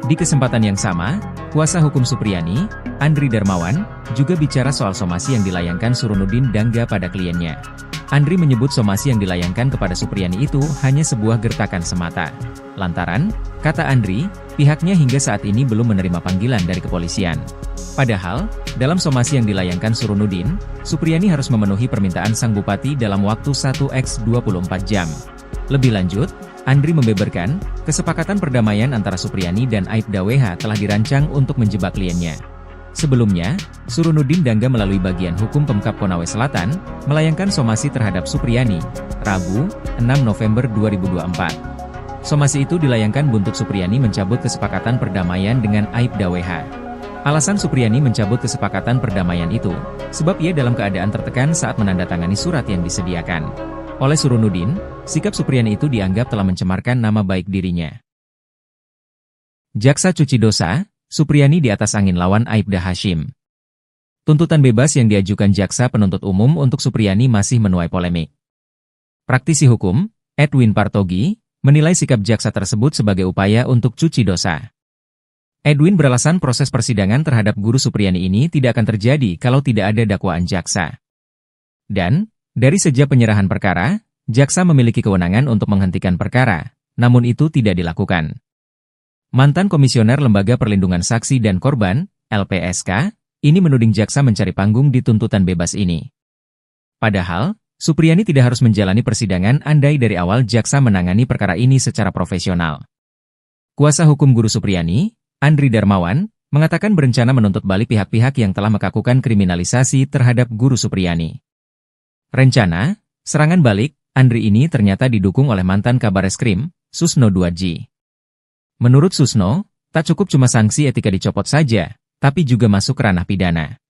Di kesempatan yang sama, kuasa hukum Supriyani, Andri Darmawan, juga bicara soal somasi yang dilayangkan Surunudin Dangga pada kliennya. Andri menyebut somasi yang dilayangkan kepada Supriyani itu hanya sebuah gertakan semata. Lantaran, kata Andri, pihaknya hingga saat ini belum menerima panggilan dari kepolisian. Padahal, dalam somasi yang dilayangkan Surunudin, Supriyani harus memenuhi permintaan sang bupati dalam waktu 1x24 jam. Lebih lanjut, Andri membeberkan, kesepakatan perdamaian antara Supriyani dan Aibda WH telah dirancang untuk menjebak kliennya. Sebelumnya, Surunudin Dangga melalui bagian hukum Pemkab Konawe Selatan, melayangkan somasi terhadap Supriyani, Rabu, 6 November 2024. Somasi itu dilayangkan buntut Supriyani mencabut kesepakatan perdamaian dengan Aibda WH. Alasan Supriyani mencabut kesepakatan perdamaian itu, sebab ia dalam keadaan tertekan saat menandatangani surat yang disediakan. Oleh Surunudin, sikap Supriyani itu dianggap telah mencemarkan nama baik dirinya. Jaksa cuci dosa, Supriyani di atas angin lawan Aibda Hashim. Tuntutan bebas yang diajukan Jaksa Penuntut Umum untuk Supriyani masih menuai polemik. Praktisi hukum, Edwin Partogi, menilai sikap Jaksa tersebut sebagai upaya untuk cuci dosa. Edwin beralasan proses persidangan terhadap guru Supriyani ini tidak akan terjadi kalau tidak ada dakwaan Jaksa. Dan, dari sejak penyerahan perkara, Jaksa memiliki kewenangan untuk menghentikan perkara, namun itu tidak dilakukan. Mantan Komisioner Lembaga Perlindungan Saksi dan Korban, LPSK, ini menuding Jaksa mencari panggung di tuntutan bebas ini. Padahal, Supriyani tidak harus menjalani persidangan andai dari awal Jaksa menangani perkara ini secara profesional. Kuasa hukum guru Supriyani, Andri Darmawan, mengatakan berencana menuntut balik pihak-pihak yang telah melakukan kriminalisasi terhadap guru Supriyani. Rencana, serangan balik, Andri ini ternyata didukung oleh mantan Kabareskrim, Susno 2J. Menurut Susno, tak cukup cuma sanksi etika dicopot saja, tapi juga masuk ranah pidana.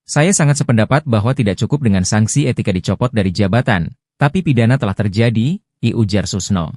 Saya sangat sependapat bahwa tidak cukup dengan sanksi etika dicopot dari jabatan, tapi pidana telah terjadi, ujar Susno.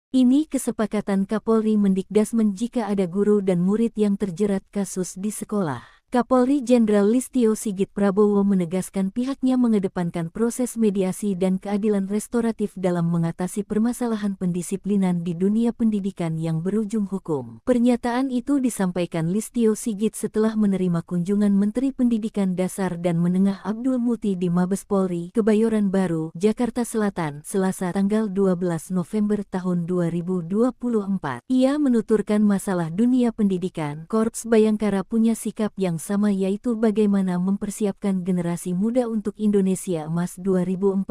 Ini kesepakatan Kapolri Mendikdasmen jika ada guru dan murid yang terjerat kasus di sekolah. Kapolri Jenderal Listio Sigit Prabowo menegaskan pihaknya mengedepankan proses mediasi dan keadilan restoratif dalam mengatasi permasalahan pendisiplinan di dunia pendidikan yang berujung hukum. Pernyataan itu disampaikan Listio Sigit setelah menerima kunjungan Menteri Pendidikan Dasar dan Menengah Abdul Muti di Mabes Polri, Kebayoran Baru, Jakarta Selatan, Selasa tanggal 12 November tahun 2024. Ia menuturkan masalah dunia pendidikan, Korps Bayangkara punya sikap yang sama, yaitu bagaimana mempersiapkan generasi muda untuk Indonesia Emas 2045.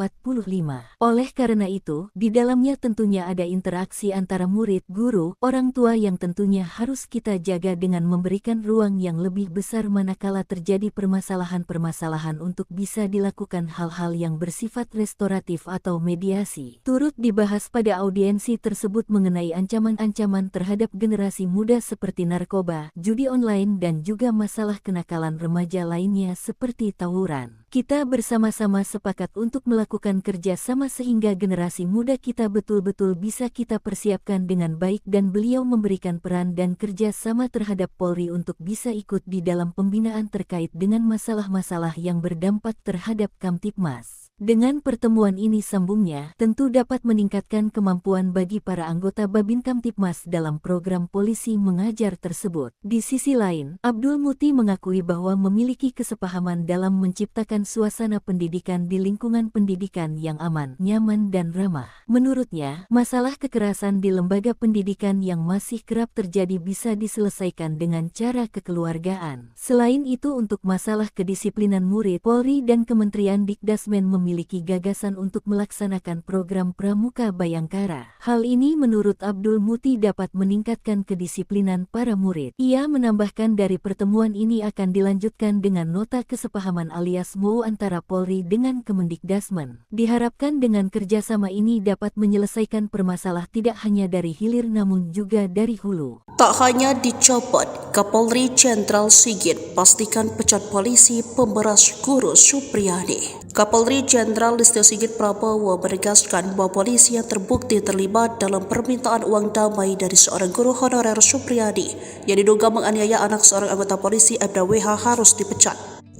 Oleh karena itu, di dalamnya tentunya ada interaksi antara murid, guru, orang tua yang tentunya harus kita jaga dengan memberikan ruang yang lebih besar manakala terjadi permasalahan-permasalahan untuk bisa dilakukan hal-hal yang bersifat restoratif atau mediasi. Turut dibahas pada audiensi tersebut mengenai ancaman-ancaman terhadap generasi muda seperti narkoba, judi online dan juga masalah kenakalan remaja lainnya seperti tawuran. Kita bersama-sama sepakat untuk melakukan kerja sama sehingga generasi muda kita betul-betul bisa kita persiapkan dengan baik dan beliau memberikan peran dan kerja sama terhadap Polri untuk bisa ikut di dalam pembinaan terkait dengan masalah-masalah yang berdampak terhadap Kamtibmas. Dengan pertemuan ini, sambungnya, tentu dapat meningkatkan kemampuan bagi para anggota Babin Kamtibmas dalam program polisi mengajar tersebut. Di sisi lain, Abdul Muti mengakui bahwa memiliki kesepahaman dalam menciptakan suasana pendidikan di lingkungan pendidikan yang aman, nyaman dan ramah. Menurutnya, masalah kekerasan di lembaga pendidikan yang masih kerap terjadi bisa diselesaikan dengan cara kekeluargaan. Selain itu, untuk masalah kedisiplinan murid, Polri dan Kementerian Dikdasmen memiliki gagasan untuk melaksanakan program Pramuka Bayangkara. Hal ini menurut Abdul Muti dapat meningkatkan kedisiplinan para murid. Ia menambahkan dari pertemuan ini akan dilanjutkan dengan nota kesepahaman alias MOU antara Polri dengan Kemendikdasmen. Diharapkan dengan kerjasama ini dapat menyelesaikan permasalahan tidak hanya dari hilir namun juga dari hulu. Tak hanya dicopot, Kapolri Jenderal Sigit pastikan pecat polisi pemberas guru Supriyadi. Kapolri Jenderal Listio Sigit Prabowo menegaskan bahwa polisi yang terbukti terlibat dalam permintaan uang damai dari seorang guru honorer Supriyadi yang diduga menganiaya anak seorang anggota polisi Aibda WH harus dipecat.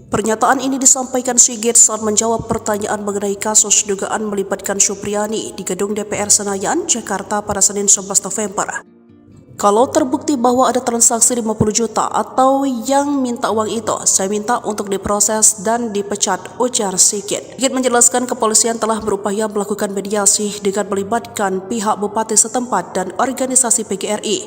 Pernyataan ini disampaikan Sigit saat menjawab pertanyaan mengenai kasus dugaan melibatkan Supriyadi di gedung DPR Senayan, Jakarta pada Senin 11 November. Kalau terbukti bahwa ada transaksi 50 juta atau yang minta uang itu, saya minta untuk diproses dan dipecat, ujar Sigit. Sigit menjelaskan kepolisian telah berupaya melakukan mediasi dengan melibatkan pihak bupati setempat dan organisasi PGRI.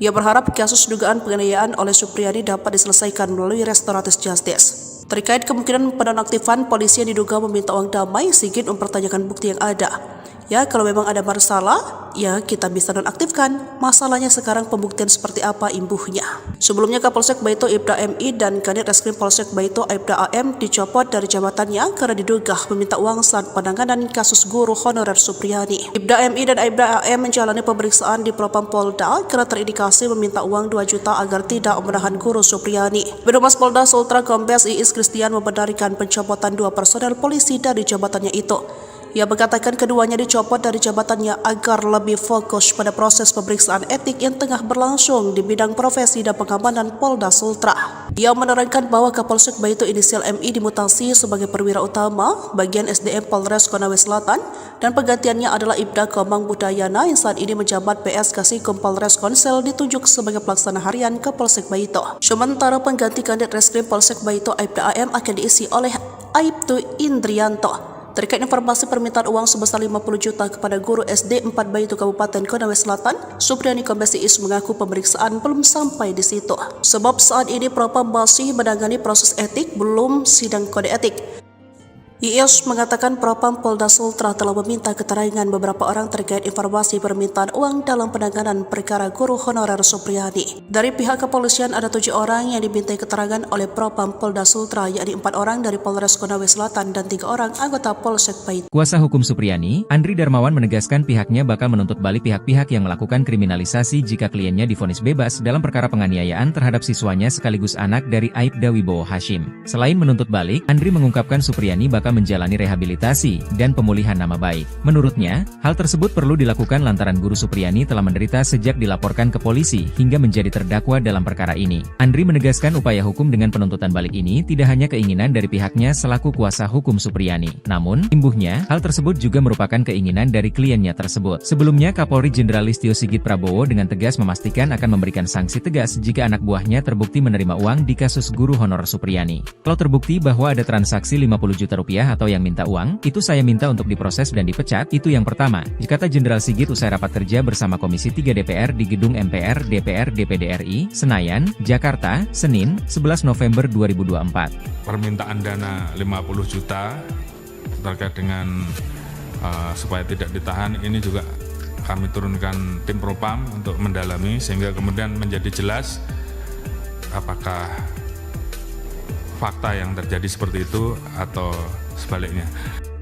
Ia berharap kasus dugaan penganiayaan oleh Supriyadi dapat diselesaikan melalui restoratif justice. Terkait kemungkinan penonaktifan polisi yang diduga meminta uang damai, Sigit mempertanyakan bukti yang ada. Ya, kalau memang ada masalah, ya kita bisa nonaktifkan. Masalahnya sekarang pembuktian seperti apa imbuhnya. Sebelumnya Kapolsek Baito Aibda MI dan Kanit Reskrim Polsek Baito Aibda AM dicopot dari jabatannya karena diduga meminta uang saat penanganan kasus guru honorer Supriyadi. Aibda MI dan Aibda AM menjalani pemeriksaan di Propam Polda karena terindikasi meminta uang 2 juta agar tidak menahan guru Supriyadi. Birohumas Polda Sultra Kombes Iis Kristian membenarkan pencopotan 2 personel polisi dari jabatannya itu. Ia mengatakan keduanya dicopot dari jabatannya agar lebih fokus pada proses pemeriksaan etik yang tengah berlangsung di bidang profesi dan pengamanan Polda Sultra. Ia menerangkan bahwa Kapolsek Baito inisial MI dimutasi sebagai perwira utama bagian SDM Polres Konawe Selatan dan penggantiannya adalah Ibda Komang Budayana yang saat ini menjabat PS Kasikum Polres Konsel ditunjuk sebagai pelaksana harian Kapolsek Baito. Sementara pengganti Kanit Reskrim Polsek Baito Aibda AM akan diisi oleh Aibtu Indrianto. Terkait informasi permintaan uang sebesar 50 juta kepada guru SD 4 Baito Kabupaten Konawe Selatan, Supriyadi Kombes Iis mengaku pemeriksaan belum sampai di situ. Sebab saat ini Propam masih menangani proses etik, belum sidang kode etik. Iis mengatakan Propam Polda Sultra telah meminta keterangan beberapa orang terkait informasi permintaan uang dalam penanganan perkara guru honorer Supriyadi. Dari pihak kepolisian ada 7 orang yang dimintai keterangan oleh Propam Polda Sultra, yakni 4 orang dari Polres Konawe Selatan dan 3 orang anggota Polsek Baito. Kuasa hukum Supriyadi, Andri Darmawan menegaskan pihaknya bakal menuntut balik pihak-pihak yang melakukan kriminalisasi jika kliennya divonis bebas dalam perkara penganiayaan terhadap siswanya sekaligus anak dari Aibda Wibowo Hashim. Selain menuntut balik, Andri mengungkapkan Supriyadi bakal Baka menjalani rehabilitasi dan pemulihan nama baik. Menurutnya, hal tersebut perlu dilakukan lantaran Guru Supriyani telah menderita sejak dilaporkan ke polisi hingga menjadi terdakwa dalam perkara ini. Andri menegaskan upaya hukum dengan penuntutan balik ini tidak hanya keinginan dari pihaknya selaku kuasa hukum Supriyani. Namun, imbuhnya, hal tersebut juga merupakan keinginan dari kliennya tersebut. Sebelumnya, Kapolri Jenderal Listio Sigit Prabowo dengan tegas memastikan akan memberikan sanksi tegas jika anak buahnya terbukti menerima uang di kasus guru honorer Supriyani. Kalau terbukti bahwa ada transaksi 50 juta rupiah atau yang minta uang, itu saya minta untuk diproses dan dipecat, itu yang pertama, kata Jenderal Sigit usai rapat kerja bersama Komisi 3 DPR di Gedung MPR DPR DPD RI, Senayan, Jakarta, Senin, 11 November 2024. Permintaan dana 50 juta terkait dengan supaya tidak ditahan, ini juga kami turunkan tim propam untuk mendalami sehingga kemudian menjadi jelas apakah fakta yang terjadi seperti itu atau sebaliknya.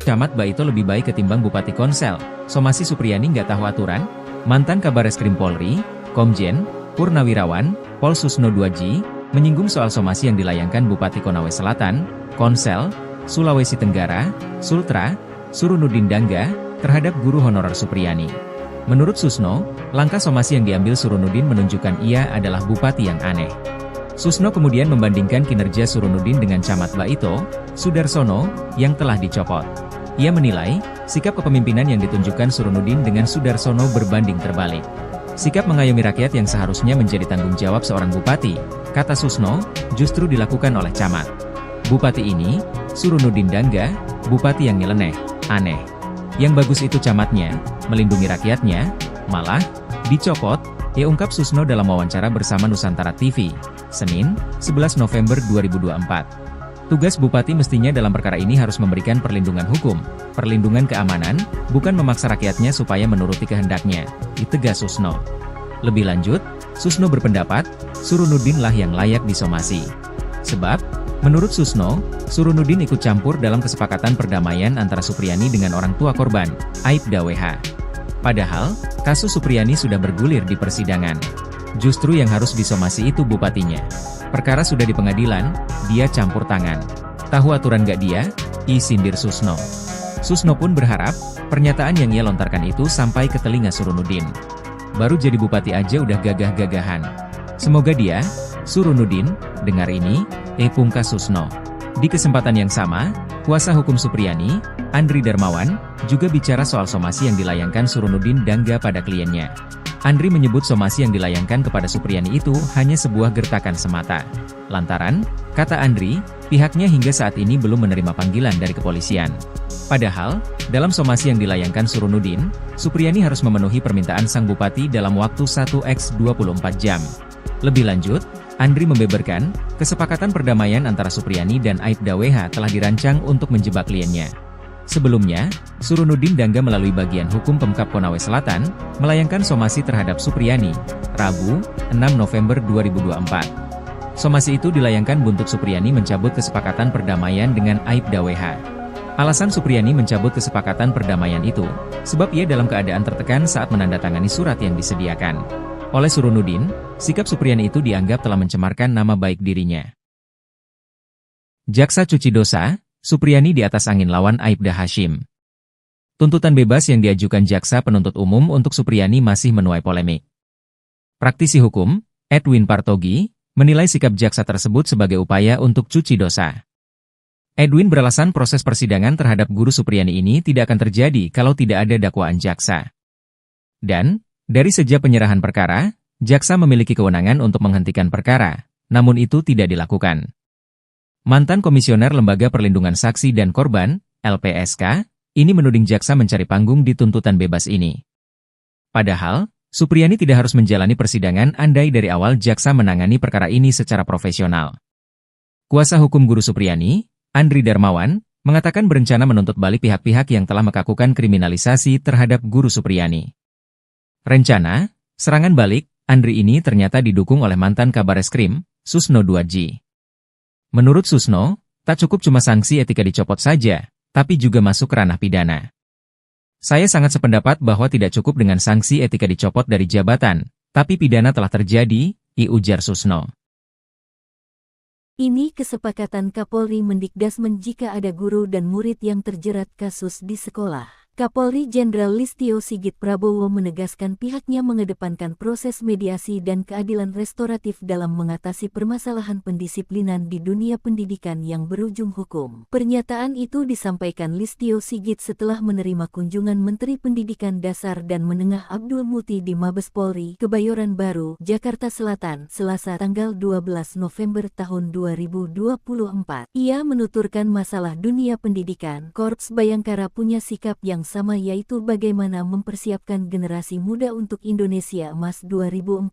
Camat Baito lebih baik ketimbang Bupati Konsel. Somasi Supriyani nggak tahu aturan? Mantan Kabareskrim Polri, Komjen, Purnawirawan, Pol Susno 2G, menyinggung soal somasi yang dilayangkan Bupati Konawe Selatan, Konsel, Sulawesi Tenggara, Sultra, Surunudin Dangga, terhadap guru honorer Supriyani. Menurut Susno, langkah somasi yang diambil Surunudin menunjukkan ia adalah bupati yang aneh. Susno kemudian membandingkan kinerja Surunudin dengan Camat Baito, Sudarsono, yang telah dicopot. Ia menilai, sikap kepemimpinan yang ditunjukkan Surunudin dengan Sudarsono berbanding terbalik. Sikap mengayomi rakyat yang seharusnya menjadi tanggung jawab seorang bupati, kata Susno, justru dilakukan oleh camat. Bupati ini, Surunudin Dangga, bupati yang nyeleneh, aneh. Yang bagus itu camatnya, melindungi rakyatnya, malah, dicopot, ia ungkap Susno dalam wawancara bersama Nusantara TV, Senin, 11 November 2024. Tugas bupati mestinya dalam perkara ini harus memberikan perlindungan hukum, perlindungan keamanan, bukan memaksa rakyatnya supaya menuruti kehendaknya, ditegas Susno. Lebih lanjut, Susno berpendapat, Surunudin lah yang layak disomasi. Sebab, menurut Susno, Surunudin ikut campur dalam kesepakatan perdamaian antara Supriyani dengan orang tua korban, Aibda WH. Padahal, kasus Supriyani sudah bergulir di persidangan. Justru yang harus disomasi itu bupatinya. Perkara sudah di pengadilan, dia campur tangan. Tahu aturan gak dia? Sindir Susno. Susno pun berharap, pernyataan yang ia lontarkan itu sampai ke telinga Surunudin. Baru jadi bupati aja udah gagah-gagahan. Semoga dia, Surunudin, dengar ini, pungkas Susno. Di kesempatan yang sama, kuasa hukum Supriyani, Andri Darmawan, juga bicara soal somasi yang dilayangkan Surunudin Dangga pada kliennya. Andri menyebut somasi yang dilayangkan kepada Supriyani itu hanya sebuah gertakan semata. Lantaran, kata Andri, pihaknya hingga saat ini belum menerima panggilan dari kepolisian. Padahal, dalam somasi yang dilayangkan Surunudin, Supriyani harus memenuhi permintaan sang bupati dalam waktu 1x24 jam. Lebih lanjut, Andri membeberkan, kesepakatan perdamaian antara Supriyani dan Aibda WH telah dirancang untuk menjebak kliennya. Sebelumnya, Surunudin Dangga melalui bagian hukum Pemkab Konawe Selatan, melayangkan somasi terhadap Supriyani, Rabu, 6 November 2024. Somasi itu dilayangkan buntut Supriyani mencabut kesepakatan perdamaian dengan Aibda WH. Alasan Supriyani mencabut kesepakatan perdamaian itu, sebab ia dalam keadaan tertekan saat menandatangani surat yang disediakan. Oleh Surunudin, sikap Supriyani itu dianggap telah mencemarkan nama baik dirinya. Jaksa cuci dosa, Supriyani di atas angin lawan Aibda Hashim. Tuntutan bebas yang diajukan jaksa penuntut umum untuk Supriyani masih menuai polemik. Praktisi hukum, Edwin Partogi, menilai sikap jaksa tersebut sebagai upaya untuk cuci dosa. Edwin beralasan proses persidangan terhadap guru Supriyani ini tidak akan terjadi kalau tidak ada dakwaan jaksa. Dan, dari sejak penyerahan perkara, jaksa memiliki kewenangan untuk menghentikan perkara, namun itu tidak dilakukan. Mantan Komisioner Lembaga Perlindungan Saksi dan Korban, LPSK, ini menuding jaksa mencari panggung di tuntutan bebas ini. Padahal, Supriyani tidak harus menjalani persidangan andai dari awal jaksa menangani perkara ini secara profesional. Kuasa hukum guru Supriyani, Andri Darmawan, mengatakan berencana menuntut balik pihak-pihak yang telah melakukan kriminalisasi terhadap guru Supriyani. Rencana, serangan balik, Andri ini ternyata didukung oleh mantan Kabareskrim, Susno 2G. Menurut Susno, tak cukup cuma sanksi etika dicopot saja, tapi juga masuk ranah pidana. Saya sangat sependapat bahwa tidak cukup dengan sanksi etika dicopot dari jabatan, tapi pidana telah terjadi, ujar Susno. Ini kesepakatan Kapolri Mendikdasmen jika ada guru dan murid yang terjerat kasus di sekolah. Kapolri Jenderal Listio Sigit Prabowo menegaskan pihaknya mengedepankan proses mediasi dan keadilan restoratif dalam mengatasi permasalahan pendisiplinan di dunia pendidikan yang berujung hukum. Pernyataan itu disampaikan Listio Sigit setelah menerima kunjungan Menteri Pendidikan Dasar dan Menengah Abdul Muti di Mabes Polri, Kebayoran Baru, Jakarta Selatan, Selasa tanggal 12 November tahun 2024. Ia menuturkan masalah dunia pendidikan, Korps Bayangkara punya sikap yang sama, yaitu bagaimana mempersiapkan generasi muda untuk Indonesia Emas 2045.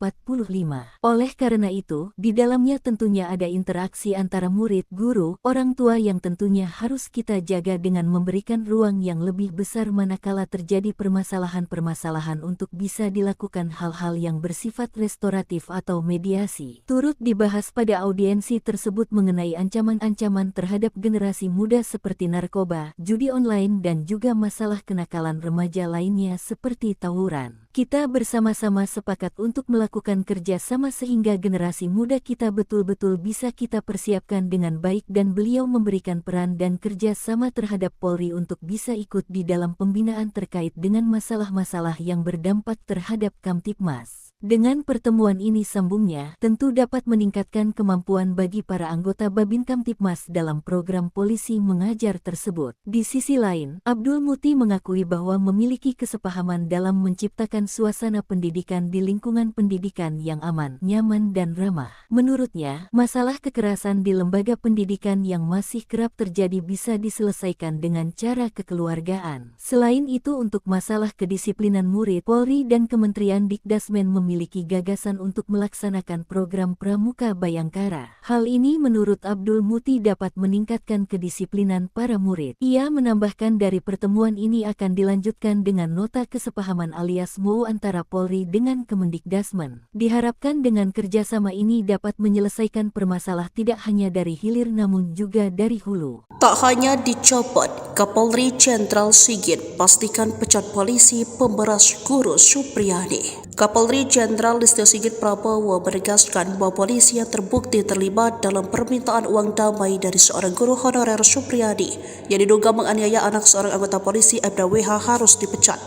Oleh karena itu, di dalamnya tentunya ada interaksi antara murid, guru, orang tua yang tentunya harus kita jaga dengan memberikan ruang yang lebih besar manakala terjadi permasalahan-permasalahan untuk bisa dilakukan hal-hal yang bersifat restoratif atau mediasi. Turut dibahas pada audiensi tersebut mengenai ancaman-ancaman terhadap generasi muda seperti narkoba, judi online dan juga masalah kenakalan remaja lainnya seperti tawuran. Kita bersama-sama sepakat untuk melakukan kerja sama sehingga generasi muda kita betul-betul bisa kita persiapkan dengan baik dan beliau memberikan peran dan kerja sama terhadap Polri untuk bisa ikut di dalam pembinaan terkait dengan masalah-masalah yang berdampak terhadap Kamtibmas. Dengan pertemuan ini sambungnya, tentu dapat meningkatkan kemampuan bagi para anggota Babin Kamtibmas dalam program polisi mengajar tersebut. Di sisi lain, Abdul Muti mengakui bahwa memiliki kesepahaman dalam menciptakan suasana pendidikan di lingkungan pendidikan yang aman, nyaman dan ramah. Menurutnya, masalah kekerasan di lembaga pendidikan yang masih kerap terjadi bisa diselesaikan dengan cara kekeluargaan. Selain itu, untuk masalah kedisiplinan murid, Polri dan Kementerian Dikdasmen memiliki gagasan untuk melaksanakan program Pramuka Bayangkara. Hal ini menurut Abdul Muti dapat meningkatkan kedisiplinan para murid. Ia menambahkan dari pertemuan ini akan dilanjutkan dengan nota kesepahaman alias MOU antara Polri dengan Kemendikdasmen. Diharapkan dengan kerjasama ini dapat menyelesaikan permasalahan tidak hanya dari hilir namun juga dari hulu. Tak hanya dicopot, Kapolri Jenderal Sigit pastikan pecat polisi pemberas guru Supriyadi. Kapolri Jenderal Listio Sigit Prabowo menegaskan bahwa polisi yang terbukti terlibat dalam permintaan uang damai dari seorang guru honorer Supriyadi yang diduga menganiaya anak seorang anggota polisi Aibda WH harus dipecat.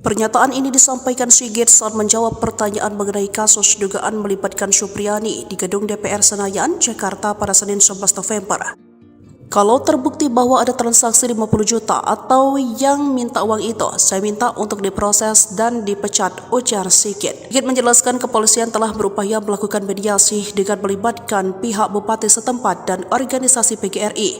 Pernyataan ini disampaikan Sigit saat menjawab pertanyaan mengenai kasus dugaan melibatkan Supriyadi di gedung DPR Senayan, Jakarta pada Senin 11 November. Kalau terbukti bahwa ada transaksi 50 juta atau yang minta uang itu, saya minta untuk diproses dan dipecat, ujar Sigit. Sigit menjelaskan kepolisian telah berupaya melakukan mediasi dengan melibatkan pihak bupati setempat dan organisasi PGRI.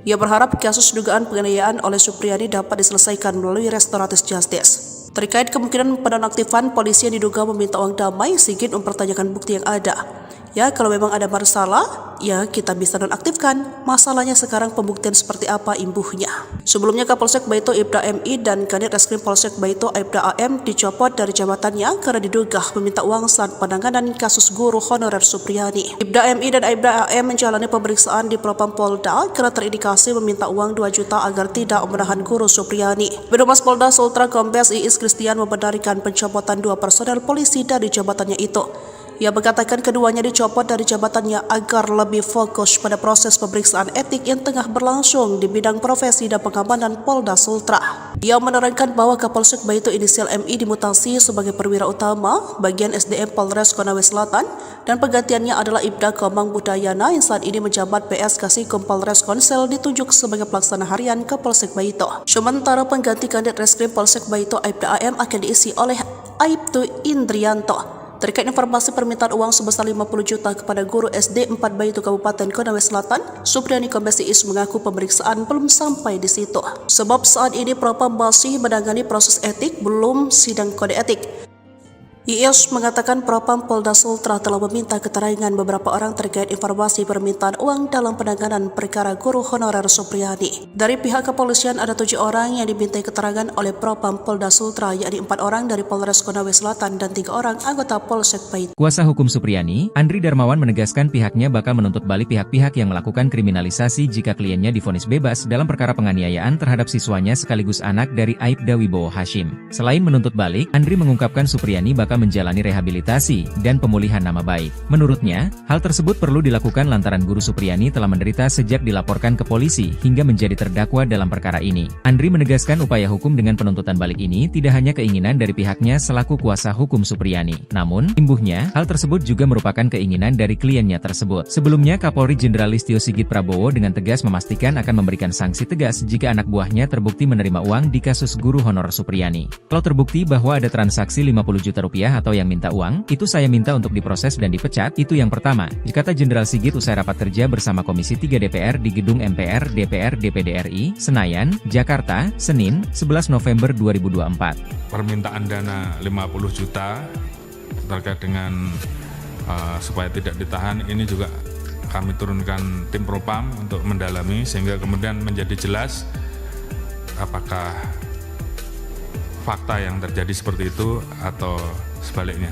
Ia berharap kasus dugaan penganiayaan oleh Supriyadi dapat diselesaikan melalui restoratif justice. Terkait kemungkinan penonaktifan polisi yang diduga meminta uang damai, Sigit mempertanyakan bukti yang ada. Ya, kalau memang ada masalah, ya kita bisa nonaktifkan. Masalahnya sekarang pembuktian seperti apa imbuhnya. Sebelumnya Kapolsek Baito Aibda MI dan Kanit Reskrim Polsek Baito Aibda AM dicopot dari jabatannya karena diduga meminta uang saat penanganan kasus guru honorer Supriyadi. Aibda MI dan Aibda AM menjalani pemeriksaan di Propam Polda karena terindikasi meminta uang 2 juta agar tidak menahan guru Supriyadi. Birohumas Polda Sultra Kombes Iis Kristian membenarkan pencopotan 2 personel polisi dari jabatannya itu. Ia mengatakan keduanya dicopot dari jabatannya agar lebih fokus pada proses pemeriksaan etik yang tengah berlangsung di bidang profesi dan pengamanan Polda Sultra. Ia menerangkan bahwa Kapolsek Baito inisial MI dimutasi sebagai perwira utama bagian SDM Polres Konawe Selatan dan penggantiannya adalah Ibda Komang Budayana yang saat ini menjabat PS Kasikom Polres Konsel ditunjuk sebagai pelaksana harian Kapolsek Baito. Sementara pengganti Kanit Reskrim Polsek Baito Aibda AM akan diisi oleh Aibtu Indrianto. Terkait informasi permintaan uang sebesar 50 juta kepada guru SD 4 Baito Kabupaten Konawe Selatan, Supriyadi Kombes Iis mengaku pemeriksaan belum sampai di situ. Sebab saat ini Propam masih menangani proses etik, belum sidang kode etik. Iis mengatakan Propam Polda Sultra telah meminta keterangan beberapa orang terkait informasi permintaan uang dalam penanganan perkara guru honorer Supriyadi. Dari pihak kepolisian ada 7 orang yang dimintai keterangan oleh Propam Polda Sultra, yakni 4 orang dari Polres Konawe Selatan dan 3 orang anggota Polsek Baito. Kuasa hukum Supriyadi, Andri Darmawan menegaskan pihaknya bakal menuntut balik pihak-pihak yang melakukan kriminalisasi jika kliennya divonis bebas dalam perkara penganiayaan terhadap siswanya sekaligus anak dari Aibda Wibowo Hashim. Selain menuntut balik, Andri mengungkapkan Supriyadi bakal serta menjalani rehabilitasi dan pemulihan nama baik. Menurutnya, hal tersebut perlu dilakukan lantaran Guru Supriyani telah menderita sejak dilaporkan ke polisi hingga menjadi terdakwa dalam perkara ini. Andri menegaskan upaya hukum dengan penuntutan balik ini tidak hanya keinginan dari pihaknya selaku kuasa hukum Supriyani. Namun, imbuhnya, hal tersebut juga merupakan keinginan dari kliennya tersebut. Sebelumnya, Kapolri Jenderal Listio Sigit Prabowo dengan tegas memastikan akan memberikan sanksi tegas jika anak buahnya terbukti menerima uang di kasus guru honorer Supriyani. Kalau terbukti bahwa ada transaksi 50 juta rupiah atau yang minta uang, itu saya minta untuk diproses dan dipecat, itu yang pertama, kata Jenderal Sigit usai rapat kerja bersama Komisi 3 DPR di Gedung MPR DPR DPD RI, Senayan, Jakarta, Senin, 11 November 2024. Permintaan dana 50 juta terkait dengan supaya tidak ditahan, ini juga kami turunkan tim propam untuk mendalami sehingga kemudian menjadi jelas apakah fakta yang terjadi seperti itu atau sebaliknya.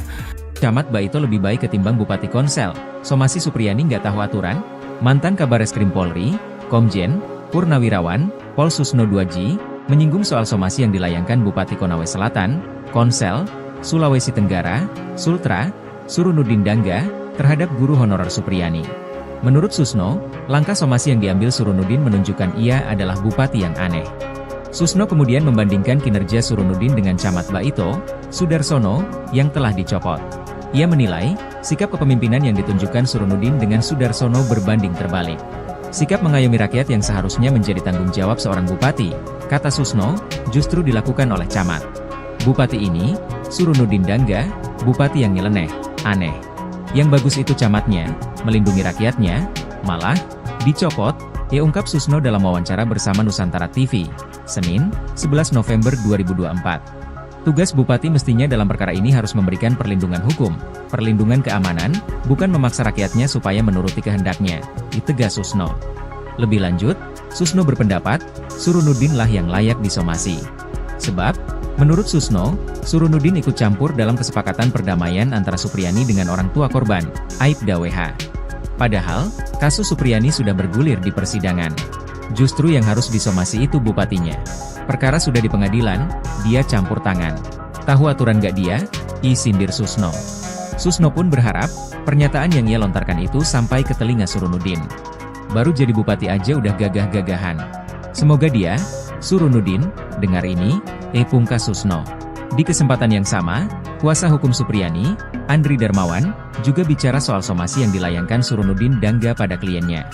Camat Baito lebih baik ketimbang Bupati Konsel. Somasi Supriyani nggak tahu aturan? Mantan Kabareskrim Polri, Komjen, Purnawirawan, Pol Susno 2G, menyinggung soal somasi yang dilayangkan Bupati Konawe Selatan, Konsel, Sulawesi Tenggara, Sultra, Surunudin Dangga, terhadap guru honorer Supriyani. Menurut Susno, langkah somasi yang diambil Surunudin menunjukkan ia adalah bupati yang aneh. Susno kemudian membandingkan kinerja Surunudin dengan Camat Baito, Sudarsono, yang telah dicopot. Ia menilai, sikap kepemimpinan yang ditunjukkan Surunudin dengan Sudarsono berbanding terbalik. Sikap mengayomi rakyat yang seharusnya menjadi tanggung jawab seorang bupati, kata Susno, justru dilakukan oleh Camat. Bupati ini, Surunudin Dangga, bupati yang nyeleneh, aneh. Yang bagus itu camatnya, melindungi rakyatnya, malah, dicopot, ungkap Susno dalam wawancara bersama Nusantara TV, Senin, 11 November 2024. Tugas bupati mestinya dalam perkara ini harus memberikan perlindungan hukum, perlindungan keamanan, bukan memaksa rakyatnya supaya menuruti kehendaknya, ditegas Susno. Lebih lanjut, Susno berpendapat, Surunudin lah yang layak disomasi. Sebab, menurut Susno, Surunudin ikut campur dalam kesepakatan perdamaian antara Supriyani dengan orang tua korban, Aibda WH. Padahal, kasus Supriyani sudah bergulir di persidangan. Justru yang harus disomasi itu bupatinya. Perkara sudah di pengadilan, dia campur tangan. Tahu aturan gak dia? Sindir Susno. Susno pun berharap, pernyataan yang ia lontarkan itu sampai ke telinga Surunudin. Baru jadi bupati aja udah gagah-gagahan. Semoga dia, Surunudin, dengar ini, pungkas Susno. Di kesempatan yang sama, kuasa hukum Supriyani, Andri Darmawan, juga bicara soal somasi yang dilayangkan Surunudin Dangga pada kliennya.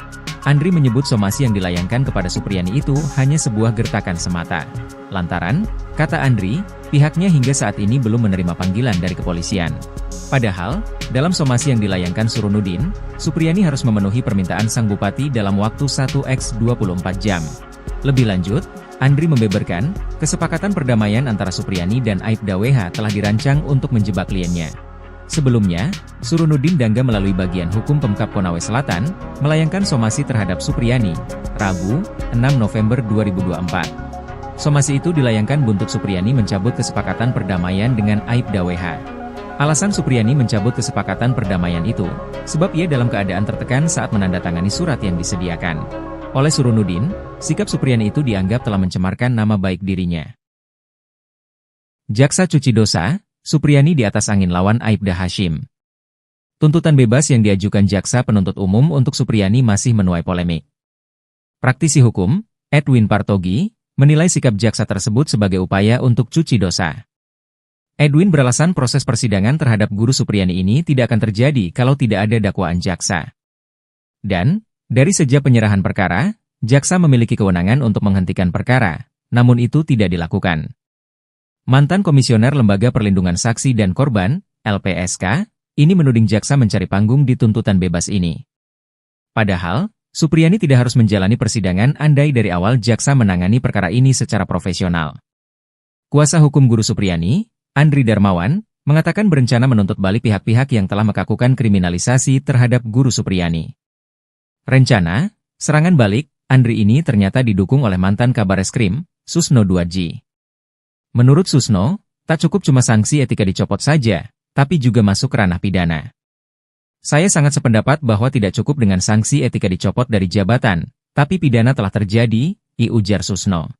Andri menyebut somasi yang dilayangkan kepada Supriyani itu hanya sebuah gertakan semata. Lantaran, kata Andri, pihaknya hingga saat ini belum menerima panggilan dari kepolisian. Padahal, dalam somasi yang dilayangkan Surunudin, Supriyani harus memenuhi permintaan sang bupati dalam waktu 1x24 jam. Lebih lanjut, Andri membeberkan, kesepakatan perdamaian antara Supriyani dan Aibda WH telah dirancang untuk menjebak kliennya. Sebelumnya, Surunudin Dangga melalui bagian hukum Pemkab Konawe Selatan, melayangkan somasi terhadap Supriyani, Rabu, 6 November 2024. Somasi itu dilayangkan buntut Supriyani mencabut kesepakatan perdamaian dengan Aibda WH. Alasan Supriyani mencabut kesepakatan perdamaian itu, sebab ia dalam keadaan tertekan saat menandatangani surat yang disediakan. Oleh Surunudin, sikap Supriyani itu dianggap telah mencemarkan nama baik dirinya. Jaksa cuci dosa, Supriyani di atas angin lawan Aibda Hashim. Tuntutan bebas yang diajukan Jaksa Penuntut Umum untuk Supriyani masih menuai polemik. Praktisi hukum, Edwin Partogi, menilai sikap Jaksa tersebut sebagai upaya untuk cuci dosa. Edwin beralasan proses persidangan terhadap guru Supriyani ini tidak akan terjadi kalau tidak ada dakwaan Jaksa. Dan, dari sejak penyerahan perkara, Jaksa memiliki kewenangan untuk menghentikan perkara, namun itu tidak dilakukan. Mantan Komisioner Lembaga Perlindungan Saksi dan Korban, LPSK, ini menuding Jaksa mencari panggung di tuntutan bebas ini. Padahal, Supriyani tidak harus menjalani persidangan andai dari awal Jaksa menangani perkara ini secara profesional. Kuasa hukum guru Supriyani, Andri Darmawan, mengatakan berencana menuntut balik pihak-pihak yang telah melakukan kriminalisasi terhadap guru Supriyani. Rencana, serangan balik, Andri ini ternyata didukung oleh mantan Kabareskrim, Susno 2G. Menurut Susno, tak cukup cuma sanksi etika dicopot saja, tapi juga masuk ranah pidana. Saya sangat sependapat bahwa tidak cukup dengan sanksi etika dicopot dari jabatan, tapi pidana telah terjadi, ujar Susno.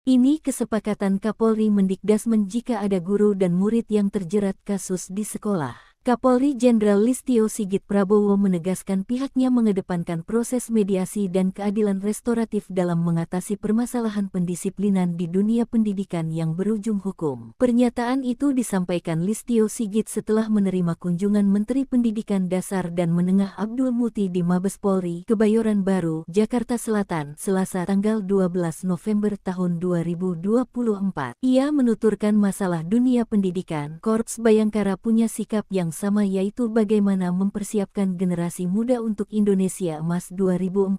Ini kesepakatan Kapolri Mendikdasmen jika ada guru dan murid yang terjerat kasus di sekolah. Kapolri Jenderal Listio Sigit Prabowo menegaskan pihaknya mengedepankan proses mediasi dan keadilan restoratif dalam mengatasi permasalahan pendisiplinan di dunia pendidikan yang berujung hukum. Pernyataan itu disampaikan Listio Sigit setelah menerima kunjungan Menteri Pendidikan Dasar dan Menengah Abdul Muti di Mabes Polri, Kebayoran Baru, Jakarta Selatan, Selasa tanggal 12 November tahun 2024. Ia menuturkan masalah dunia pendidikan, Korps Bayangkara punya sikap yang sama, yaitu bagaimana mempersiapkan generasi muda untuk Indonesia Emas 2045.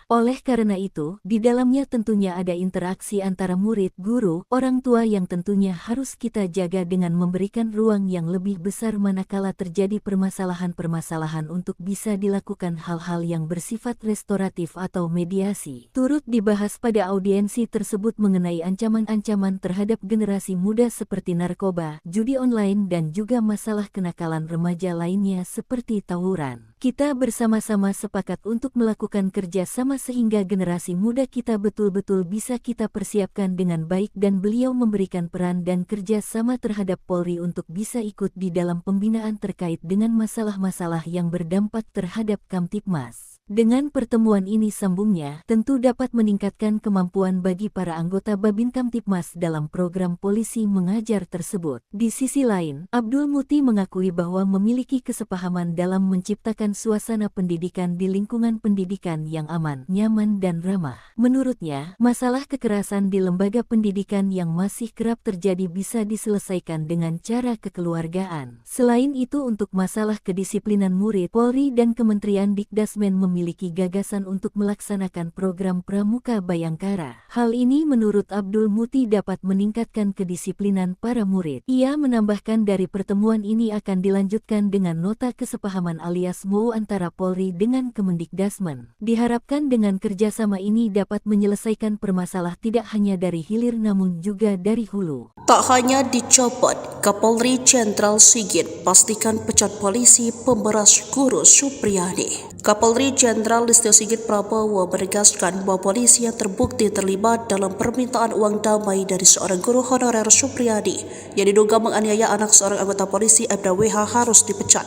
Oleh karena itu, di dalamnya tentunya ada interaksi antara murid, guru, orang tua yang tentunya harus kita jaga dengan memberikan ruang yang lebih besar manakala terjadi permasalahan-permasalahan untuk bisa dilakukan hal-hal yang bersifat restoratif atau mediasi. Turut dibahas pada audiensi tersebut mengenai ancaman-ancaman terhadap generasi muda seperti narkoba, judi online dan juga masalah kenakalan remaja lainnya seperti tawuran. Kita bersama-sama sepakat untuk melakukan kerja sama sehingga generasi muda kita betul-betul bisa kita persiapkan dengan baik dan beliau memberikan peran dan kerja sama terhadap Polri untuk bisa ikut di dalam pembinaan terkait dengan masalah-masalah yang berdampak terhadap Kamtibmas. Dengan pertemuan ini sambungnya, tentu dapat meningkatkan kemampuan bagi para anggota Babin Kamtibmas dalam program polisi mengajar tersebut. Di sisi lain, Abdul Muti mengakui bahwa memiliki kesepahaman dalam menciptakan suasana pendidikan di lingkungan pendidikan yang aman, nyaman dan ramah. Menurutnya, masalah kekerasan di lembaga pendidikan yang masih kerap terjadi bisa diselesaikan dengan cara kekeluargaan. Selain itu, untuk masalah kedisiplinan murid, Polri dan Kementerian Dikdasmen memiliki gagasan untuk melaksanakan program Pramuka Bayangkara. Hal ini menurut Abdul Muti dapat meningkatkan kedisiplinan para murid. Ia menambahkan dari pertemuan ini akan dilanjutkan dengan nota kesepahaman alias MOU antara Polri dengan Kemendikdasmen. Diharapkan dengan kerjasama ini dapat menyelesaikan permasalahan tidak hanya dari hilir namun juga dari hulu. Tak hanya dicopot, Kapolri Jenderal Sigit pastikan pecat polisi pemberas guru Supriyadi. Kapolri Jenderal Listio Sigit Prabowo menegaskan bahwa polisi yang terbukti terlibat dalam permintaan uang damai dari seorang guru honorer Supriyadi yang diduga menganiaya anak seorang anggota polisi Aibda WH harus dipecat.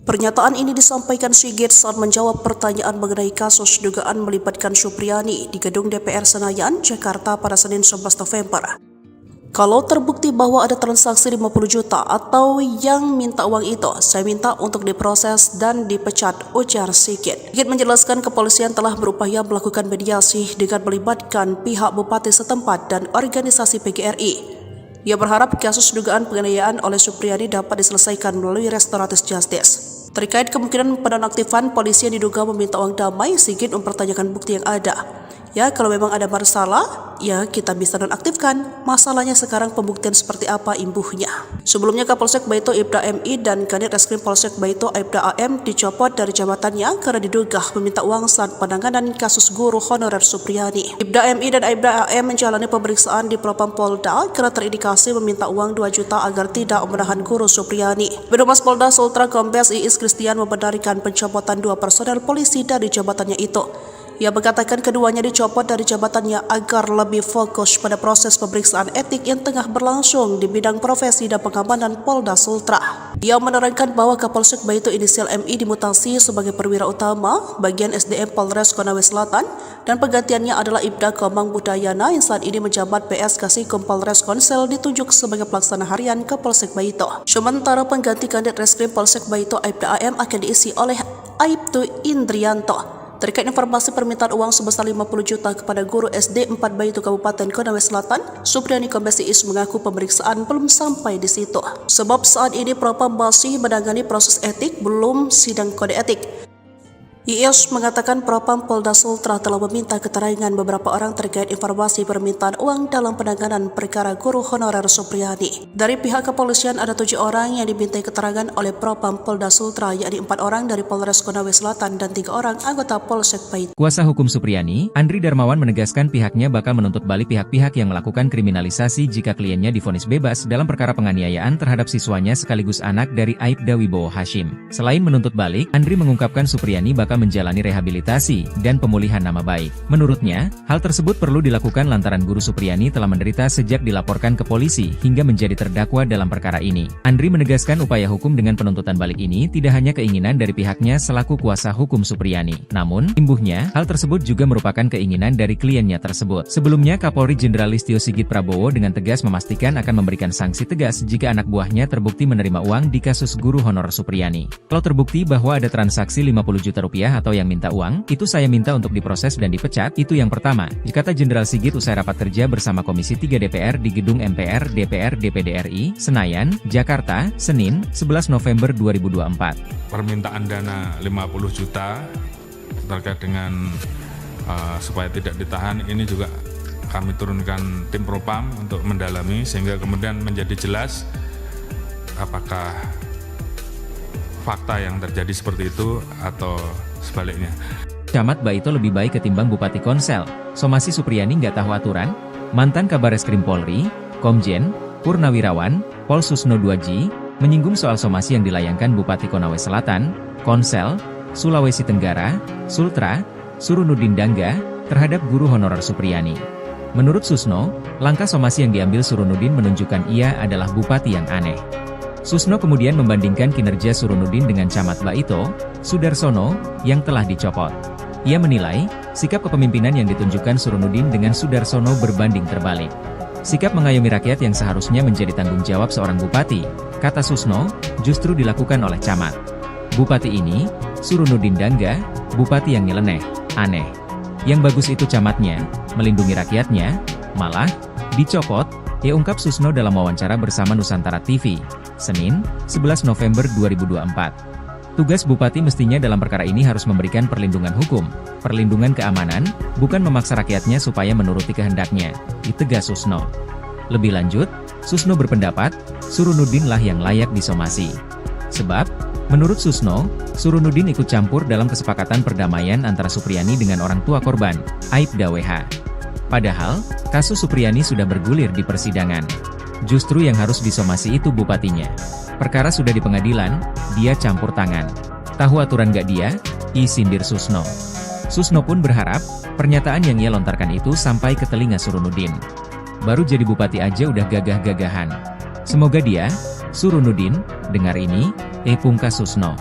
Pernyataan ini disampaikan Sigit saat menjawab pertanyaan mengenai kasus dugaan melibatkan Supriyadi di gedung DPR Senayan, Jakarta pada Senin 11 November. Kalau terbukti bahwa ada transaksi 50 juta atau yang minta uang itu, saya minta untuk diproses dan dipecat, ujar Sigit. Sigit menjelaskan kepolisian telah berupaya melakukan mediasi dengan melibatkan pihak bupati setempat dan organisasi PGRI. Ia berharap kasus dugaan penganiayaan oleh Supriyadi dapat diselesaikan melalui restoratif justice. Terkait kemungkinan penonaktifan polisi yang diduga meminta uang damai, Sigit mempertanyakan bukti yang ada. Ya, kalau memang ada masalah, ya kita bisa nonaktifkan. Masalahnya sekarang pembuktian seperti apa imbuhnya. Sebelumnya Kapolsek Baito Aibda MI dan Kanit Reskrim Polsek Baito Aibda AM dicopot dari jabatannya karena diduga meminta uang saat penanganan kasus guru honorer Supriyadi. Aibda MI dan Aibda AM menjalani pemeriksaan di Propam Polda karena terindikasi meminta uang 2 juta agar tidak menahan guru Supriyadi. Birohumas Polda Sultra Kombes Iis Kristian membenarkan pencopotan 2 personel polisi dari jabatannya itu. Ia mengatakan keduanya dicopot dari jabatannya agar lebih fokus pada proses pemeriksaan etik yang tengah berlangsung di bidang profesi dan pengamanan Polda Sultra. Ia menerangkan bahwa Kapolsek Baito inisial MI dimutasi sebagai perwira utama bagian SDM Polres Konawe Selatan dan penggantiannya adalah Ibda Komang Budayana yang saat ini menjabat PS Kasikum Polres Konsel ditunjuk sebagai pelaksana harian Kapolsek Baito. Sementara pengganti Kanit Reskrim Polsek Baito Aibda AM akan diisi oleh Aibtu Indrianto. Terkait informasi permintaan uang sebesar 50 juta kepada guru SD 4 Baito Kabupaten Konawe Selatan, Supriyadi Kombes Iis mengaku pemeriksaan belum sampai di situ. Sebab saat ini Propam masih menangani proses etik, belum sidang kode etik. Iis mengatakan Propam Polda Sultra telah meminta keterangan beberapa orang terkait informasi permintaan uang dalam penanganan perkara guru honorer Supriyadi. Dari pihak kepolisian ada 7 orang yang dimintai keterangan oleh Propam Polda Sultra, yakni 4 orang dari Polres Konawe Selatan dan 3 orang anggota Polsek Baito. Kuasa hukum Supriyadi, Andri Darmawan menegaskan pihaknya bakal menuntut balik pihak-pihak yang melakukan kriminalisasi jika kliennya divonis bebas dalam perkara penganiayaan terhadap siswanya sekaligus anak dari Aibda Wibowo Hashim. Selain menuntut balik, Andri mengungkapkan Supriyadi bakal Baka menjalani rehabilitasi dan pemulihan nama baik. Menurutnya, hal tersebut perlu dilakukan lantaran Guru Supriyani telah menderita sejak dilaporkan ke polisi hingga menjadi terdakwa dalam perkara ini. Andri menegaskan upaya hukum dengan penuntutan balik ini tidak hanya keinginan dari pihaknya selaku kuasa hukum Supriyani. Namun, imbuhnya, hal tersebut juga merupakan keinginan dari kliennya tersebut. Sebelumnya, Kapolri Jenderal Listio Sigit Prabowo dengan tegas memastikan akan memberikan sanksi tegas jika anak buahnya terbukti menerima uang di kasus guru honor Supriyani. Kalau terbukti bahwa ada transaksi 50 juta rupiah atau yang minta uang, itu saya minta untuk diproses dan dipecat, itu yang pertama, kata Jenderal Sigit usai rapat kerja bersama Komisi 3 DPR di Gedung MPR DPR DPD RI, Senayan, Jakarta, Senin, 11 November 2024. Permintaan dana 50 juta terkait dengan supaya tidak ditahan, ini juga kami turunkan tim propam untuk mendalami sehingga kemudian menjadi jelas apakah fakta yang terjadi seperti itu atau sebaliknya. Camat Baito lebih baik ketimbang Bupati Konsel. Somasi Supriyani nggak tahu aturan? Mantan Kabareskrim Polri, Komjen, Purnawirawan, Pol Susno 2G, menyinggung soal somasi yang dilayangkan Bupati Konawe Selatan, Konsel, Sulawesi Tenggara, Sultra, Surunudin Dangga, terhadap guru honorer Supriyani. Menurut Susno, langkah somasi yang diambil Surunudin menunjukkan ia adalah bupati yang aneh. Susno kemudian membandingkan kinerja Surunudin dengan Camat Baito, Sudarsono, yang telah dicopot. Ia menilai, sikap kepemimpinan yang ditunjukkan Surunudin dengan Sudarsono berbanding terbalik. Sikap mengayomi rakyat yang seharusnya menjadi tanggung jawab seorang bupati, kata Susno, justru dilakukan oleh camat. Bupati ini, Surunudin Dangga, bupati yang nyeleneh, aneh. Yang bagus itu camatnya, melindungi rakyatnya, malah dicopot, ungkap Susno dalam wawancara bersama Nusantara TV, Senin, 11 November 2024. Tugas bupati mestinya dalam perkara ini harus memberikan perlindungan hukum, perlindungan keamanan, bukan memaksa rakyatnya supaya menuruti kehendaknya, ditegas Susno. Lebih lanjut, Susno berpendapat, Surunudinlah yang layak disomasi. Sebab, menurut Susno, Surunudin ikut campur dalam kesepakatan perdamaian antara Supriyani dengan orang tua korban, Aibda WH. Padahal, kasus Supriyani sudah bergulir di persidangan. Justru yang harus disomasi itu bupatinya. Perkara sudah di pengadilan, dia campur tangan. Tahu aturan gak dia? Sindir Susno. Susno pun berharap, pernyataan yang ia lontarkan itu sampai ke telinga Surunudin. Baru jadi bupati aja udah gagah-gagahan. Semoga dia, Surunudin, dengar ini, pungkas Susno.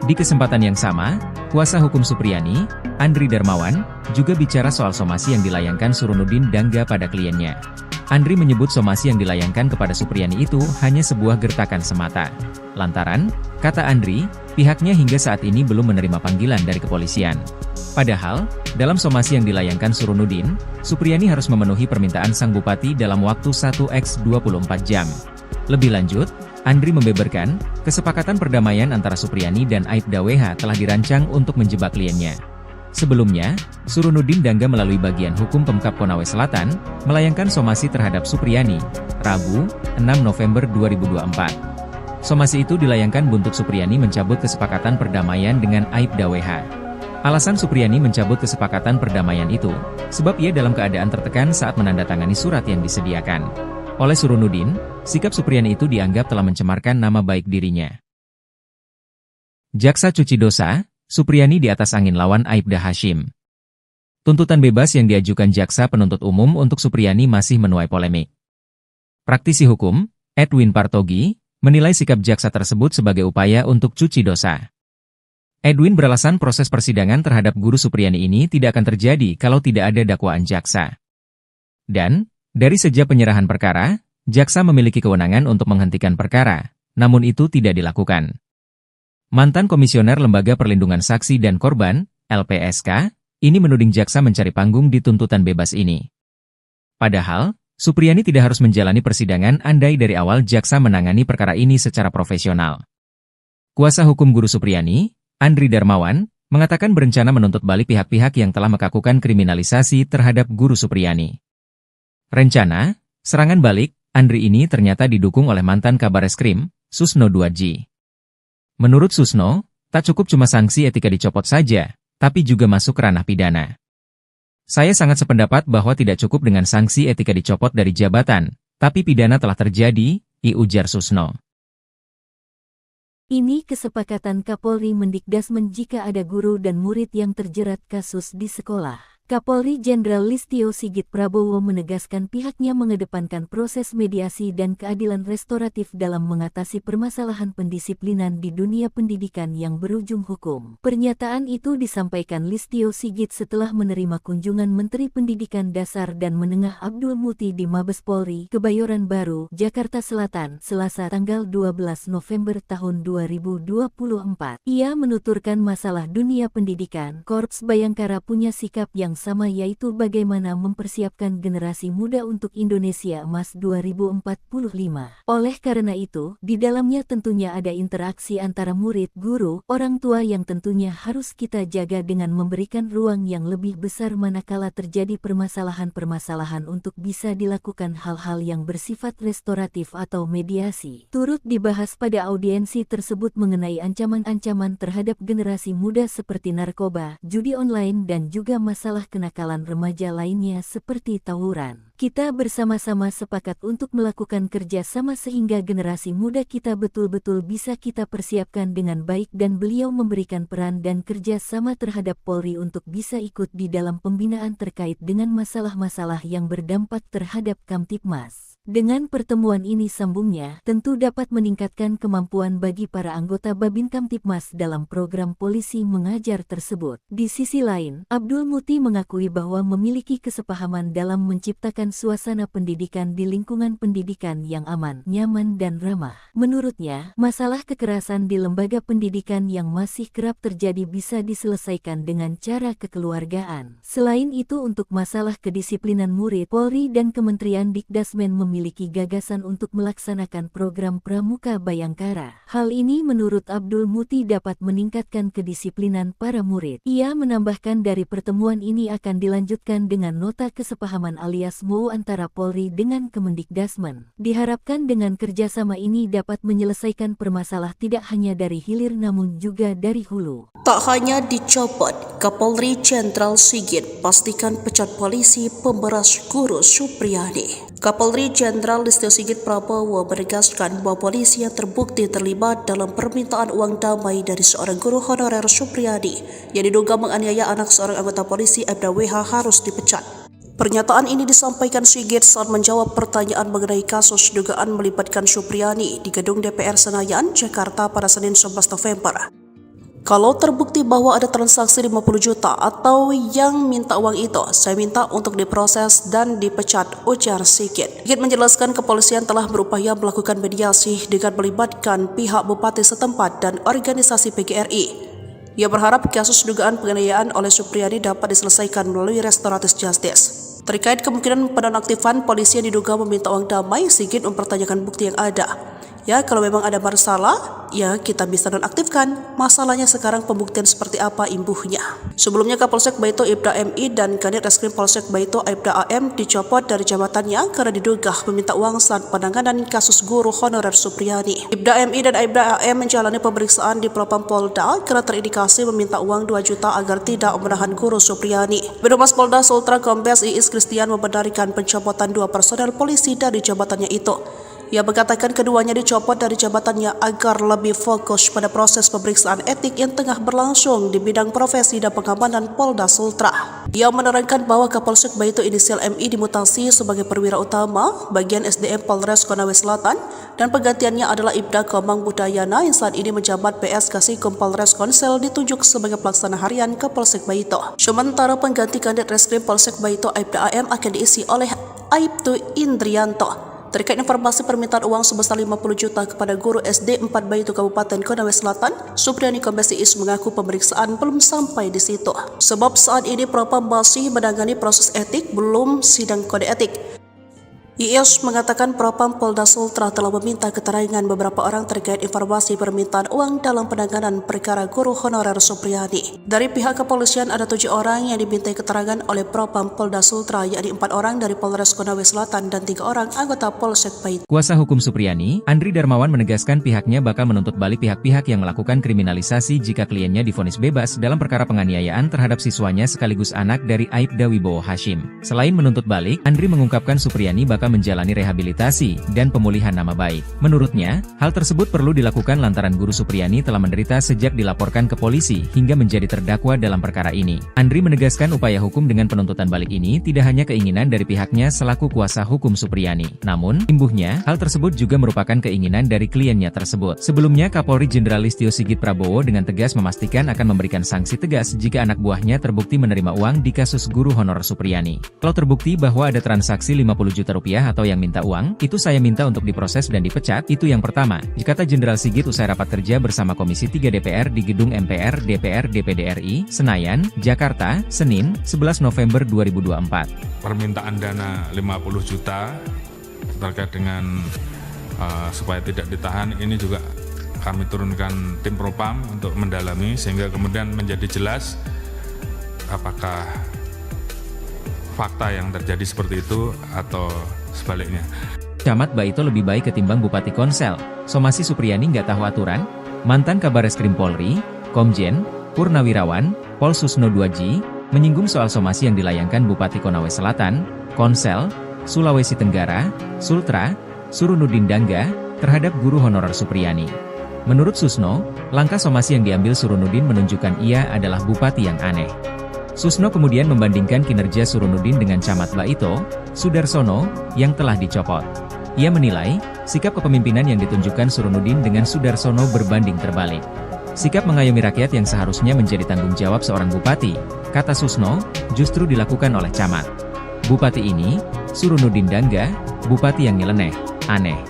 Di kesempatan yang sama, kuasa hukum Supriyani, Andri Darmawan, juga bicara soal somasi yang dilayangkan Surunudin Dangga pada kliennya. Andri menyebut somasi yang dilayangkan kepada Supriyani itu hanya sebuah gertakan semata. Lantaran, kata Andri, pihaknya hingga saat ini belum menerima panggilan dari kepolisian. Padahal, dalam somasi yang dilayangkan Surunudin, Supriyani harus memenuhi permintaan sang bupati dalam waktu 1x24 jam. Lebih lanjut, Andri membeberkan, kesepakatan perdamaian antara Supriyani dan Aibda WH telah dirancang untuk menjebak kliennya. Sebelumnya, Surunudin Dangga melalui bagian hukum Pemkab Konawe Selatan, melayangkan somasi terhadap Supriyani, Rabu, 6 November 2024. Somasi itu dilayangkan buntut Supriyani mencabut kesepakatan perdamaian dengan Aibda WH. Alasan Supriyani mencabut kesepakatan perdamaian itu, sebab ia dalam keadaan tertekan saat menandatangani surat yang disediakan. Oleh Surunudin, sikap Supriyani itu dianggap telah mencemarkan nama baik dirinya. Jaksa cuci dosa, Supriyani di atas angin lawan Aibda Hashim. Tuntutan bebas yang diajukan jaksa penuntut umum untuk Supriyani masih menuai polemik. Praktisi hukum, Edwin Partogi, menilai sikap jaksa tersebut sebagai upaya untuk cuci dosa. Edwin beralasan proses persidangan terhadap guru Supriyani ini tidak akan terjadi kalau tidak ada dakwaan jaksa. Dan, dari sejak penyerahan perkara, jaksa memiliki kewenangan untuk menghentikan perkara, namun itu tidak dilakukan. Mantan Komisioner Lembaga Perlindungan Saksi dan Korban, LPSK, ini menuding jaksa mencari panggung di tuntutan bebas ini. Padahal, Supriyani tidak harus menjalani persidangan andai dari awal jaksa menangani perkara ini secara profesional. Kuasa hukum guru Supriyani, Andri Darmawan, mengatakan berencana menuntut balik pihak-pihak yang telah melakukan kriminalisasi terhadap guru Supriyani. Rencana, serangan balik, Andri ini ternyata didukung oleh mantan Kabareskrim, Susno 2G. Menurut Susno, tak cukup cuma sanksi etika dicopot saja, tapi juga masuk ranah pidana. Saya sangat sependapat bahwa tidak cukup dengan sanksi etika dicopot dari jabatan, tapi pidana telah terjadi, ujar Susno. Ini kesepakatan Kapolri Mendikdasmen jika ada guru dan murid yang terjerat kasus di sekolah. Kapolri Jenderal Listio Sigit Prabowo menegaskan pihaknya mengedepankan proses mediasi dan keadilan restoratif dalam mengatasi permasalahan pendisiplinan di dunia pendidikan yang berujung hukum. Pernyataan itu disampaikan Listio Sigit setelah menerima kunjungan Menteri Pendidikan Dasar dan Menengah Abdul Muti di Mabes Polri, Kebayoran Baru, Jakarta Selatan, Selasa tanggal 12 November tahun 2024. Ia menuturkan masalah dunia pendidikan, Korps Bayangkara punya sikap yang sama, yaitu bagaimana mempersiapkan generasi muda untuk Indonesia Emas 2045. Oleh karena itu, di dalamnya tentunya ada interaksi antara murid, guru, orang tua yang tentunya harus kita jaga dengan memberikan ruang yang lebih besar manakala terjadi permasalahan-permasalahan untuk bisa dilakukan hal-hal yang bersifat restoratif atau mediasi. Turut dibahas pada audiensi tersebut mengenai ancaman-ancaman terhadap generasi muda seperti narkoba, judi online dan juga masalah kenakalan remaja lainnya seperti tawuran. Kita bersama-sama sepakat untuk melakukan kerja sama sehingga generasi muda kita betul-betul bisa kita persiapkan dengan baik dan beliau memberikan peran dan kerja sama terhadap Polri untuk bisa ikut di dalam pembinaan terkait dengan masalah-masalah yang berdampak terhadap Kamtibmas. Dengan pertemuan ini, sambungnya, tentu dapat meningkatkan kemampuan bagi para anggota Babin Kamtibmas dalam program polisi mengajar tersebut. Di sisi lain, Abdul Muti mengakui bahwa memiliki kesepahaman dalam menciptakan suasana pendidikan di lingkungan pendidikan yang aman, nyaman dan ramah. Menurutnya, masalah kekerasan di lembaga pendidikan yang masih kerap terjadi bisa diselesaikan dengan cara kekeluargaan. Selain itu, untuk masalah kedisiplinan murid, Polri dan Kementerian Dikdasmen memiliki gagasan untuk melaksanakan program Pramuka Bayangkara. Hal ini menurut Abdul Muti dapat meningkatkan kedisiplinan para murid. Ia menambahkan dari pertemuan ini akan dilanjutkan dengan nota kesepahaman alias MOU antara Polri dengan Kemendikdasmen. Diharapkan dengan kerjasama ini dapat menyelesaikan permasalahan tidak hanya dari hilir namun juga dari hulu. Tak hanya dicopot, Kapolri Jenderal Sigit pastikan pecat polisi pemberas guru Supriyadi. Kapolri Jenderal Listio Sigit Prabowo menegaskan bahwa polisi yang terbukti terlibat dalam permintaan uang damai dari seorang guru honorer Supriyadi yang diduga menganiaya anak seorang anggota polisi Aibda WH harus dipecat. Pernyataan ini disampaikan Sigit saat menjawab pertanyaan mengenai kasus dugaan melibatkan Supriyadi di gedung DPR Senayan, Jakarta pada Senin 11 November. Kalau terbukti bahwa ada transaksi 50 juta atau yang minta uang itu, saya minta untuk diproses dan dipecat, ujar Sigit. Sigit menjelaskan kepolisian telah berupaya melakukan mediasi dengan melibatkan pihak bupati setempat dan organisasi PGRI. Ia berharap kasus dugaan penganiayaan oleh Supriyadi dapat diselesaikan melalui restoratif justice. Terkait kemungkinan penonaktifan polisi yang diduga meminta uang damai, Sigit mempertanyakan bukti yang ada. Ya, kalau memang ada masalah, ya kita bisa nonaktifkan. Masalahnya sekarang pembuktian seperti apa imbuhnya. Sebelumnya Kapolsek Baito Ibda MI dan Kanit Reskrim Polsek Baito Aibda AM dicopot dari jabatannya karena diduga meminta uang saat penanganan kasus guru honorer Supriyadi. Ibda MI dan Aibda AM menjalani pemeriksaan di Propam Polda karena terindikasi meminta uang 2 juta agar tidak menahan guru Supriyadi. Birohumas Polda Sultra Kombes Iis Kristian membenarkan pencopotan 2 personel polisi dari jabatannya itu. Ia mengatakan keduanya dicopot dari jabatannya agar lebih fokus pada proses pemeriksaan etik yang tengah berlangsung di bidang profesi dan pengamanan Polda Sultra. Ia menerangkan bahwa Kapolsek Baito inisial MI dimutasi sebagai perwira utama bagian SDM Polres Konawe Selatan dan penggantiannya adalah Ibda Komang Budayana yang saat ini menjabat PS Kasikum Polres Konsel ditunjuk sebagai pelaksana harian Kapolsek Baito. Sementara pengganti Kanit Reskrim Polsek Baito Aibda AM akan diisi oleh Aibtu Indrianto. Terkait informasi permintaan uang sebesar 50 juta kepada guru SD 4 Baito Kabupaten Konawe Selatan, Supriyadi Kombes Iis mengaku pemeriksaan belum sampai di situ. Sebab saat ini Propam masih menangani proses etik, belum sidang kode etik. Iis mengatakan Propam Polda Sultra telah meminta keterangan beberapa orang terkait informasi permintaan uang dalam penanganan perkara guru honorer Supriyadi. Dari pihak kepolisian ada 7 orang yang dimintai keterangan oleh Propam Polda Sultra, yakni 4 orang dari Polres Konawe Selatan dan 3 orang anggota Polsek Baito. Kuasa hukum Supriyadi, Andri Darmawan menegaskan pihaknya bakal menuntut balik pihak-pihak yang melakukan kriminalisasi jika kliennya divonis bebas dalam perkara penganiayaan terhadap siswanya sekaligus anak dari Aibda Wibowo Hashim. Selain menuntut balik, Andri mengungkapkan Supriyadi bakal bakal menjalani rehabilitasi dan pemulihan nama baik. Menurutnya, hal tersebut perlu dilakukan lantaran Guru Supriyani telah menderita sejak dilaporkan ke polisi hingga menjadi terdakwa dalam perkara ini. Andri menegaskan upaya hukum dengan penuntutan balik ini tidak hanya keinginan dari pihaknya selaku kuasa hukum Supriyani. Namun, imbuhnya, hal tersebut juga merupakan keinginan dari kliennya tersebut. Sebelumnya, Kapolri Jenderal Listio Sigit Prabowo dengan tegas memastikan akan memberikan sanksi tegas jika anak buahnya terbukti menerima uang di kasus guru honorer Supriyani. Kalau terbukti bahwa ada transaksi 50 juta rupiah atau yang minta uang, itu saya minta untuk diproses dan dipecat, itu yang pertama, kata Jenderal Sigit usai rapat kerja bersama Komisi 3 DPR di Gedung MPR DPR DPD RI, Senayan, Jakarta, Senin, 11 November 2024. Permintaan dana 50 juta terkait dengan supaya tidak ditahan, ini juga kami turunkan tim Propam untuk mendalami sehingga kemudian menjadi jelas apakah fakta yang terjadi seperti itu atau sebaliknya. Camat Baito lebih baik ketimbang Bupati Konsel. Somasi Supriyani nggak tahu aturan? Mantan Kabareskrim Polri, Komjen, Purnawirawan, Pol Susno 2G, menyinggung soal somasi yang dilayangkan Bupati Konawe Selatan, Konsel, Sulawesi Tenggara, Sultra, Surunudin Dangga, terhadap guru honorer Supriyani. Menurut Susno, langkah somasi yang diambil Surunudin menunjukkan ia adalah bupati yang aneh. Susno kemudian membandingkan kinerja Surunudin dengan Camat Baito, Sudarsono, yang telah dicopot. Ia menilai, sikap kepemimpinan yang ditunjukkan Surunudin dengan Sudarsono berbanding terbalik. Sikap mengayomi rakyat yang seharusnya menjadi tanggung jawab seorang bupati, kata Susno, justru dilakukan oleh Camat. Bupati ini, Surunudin Dangga, bupati yang nyeleneh, aneh.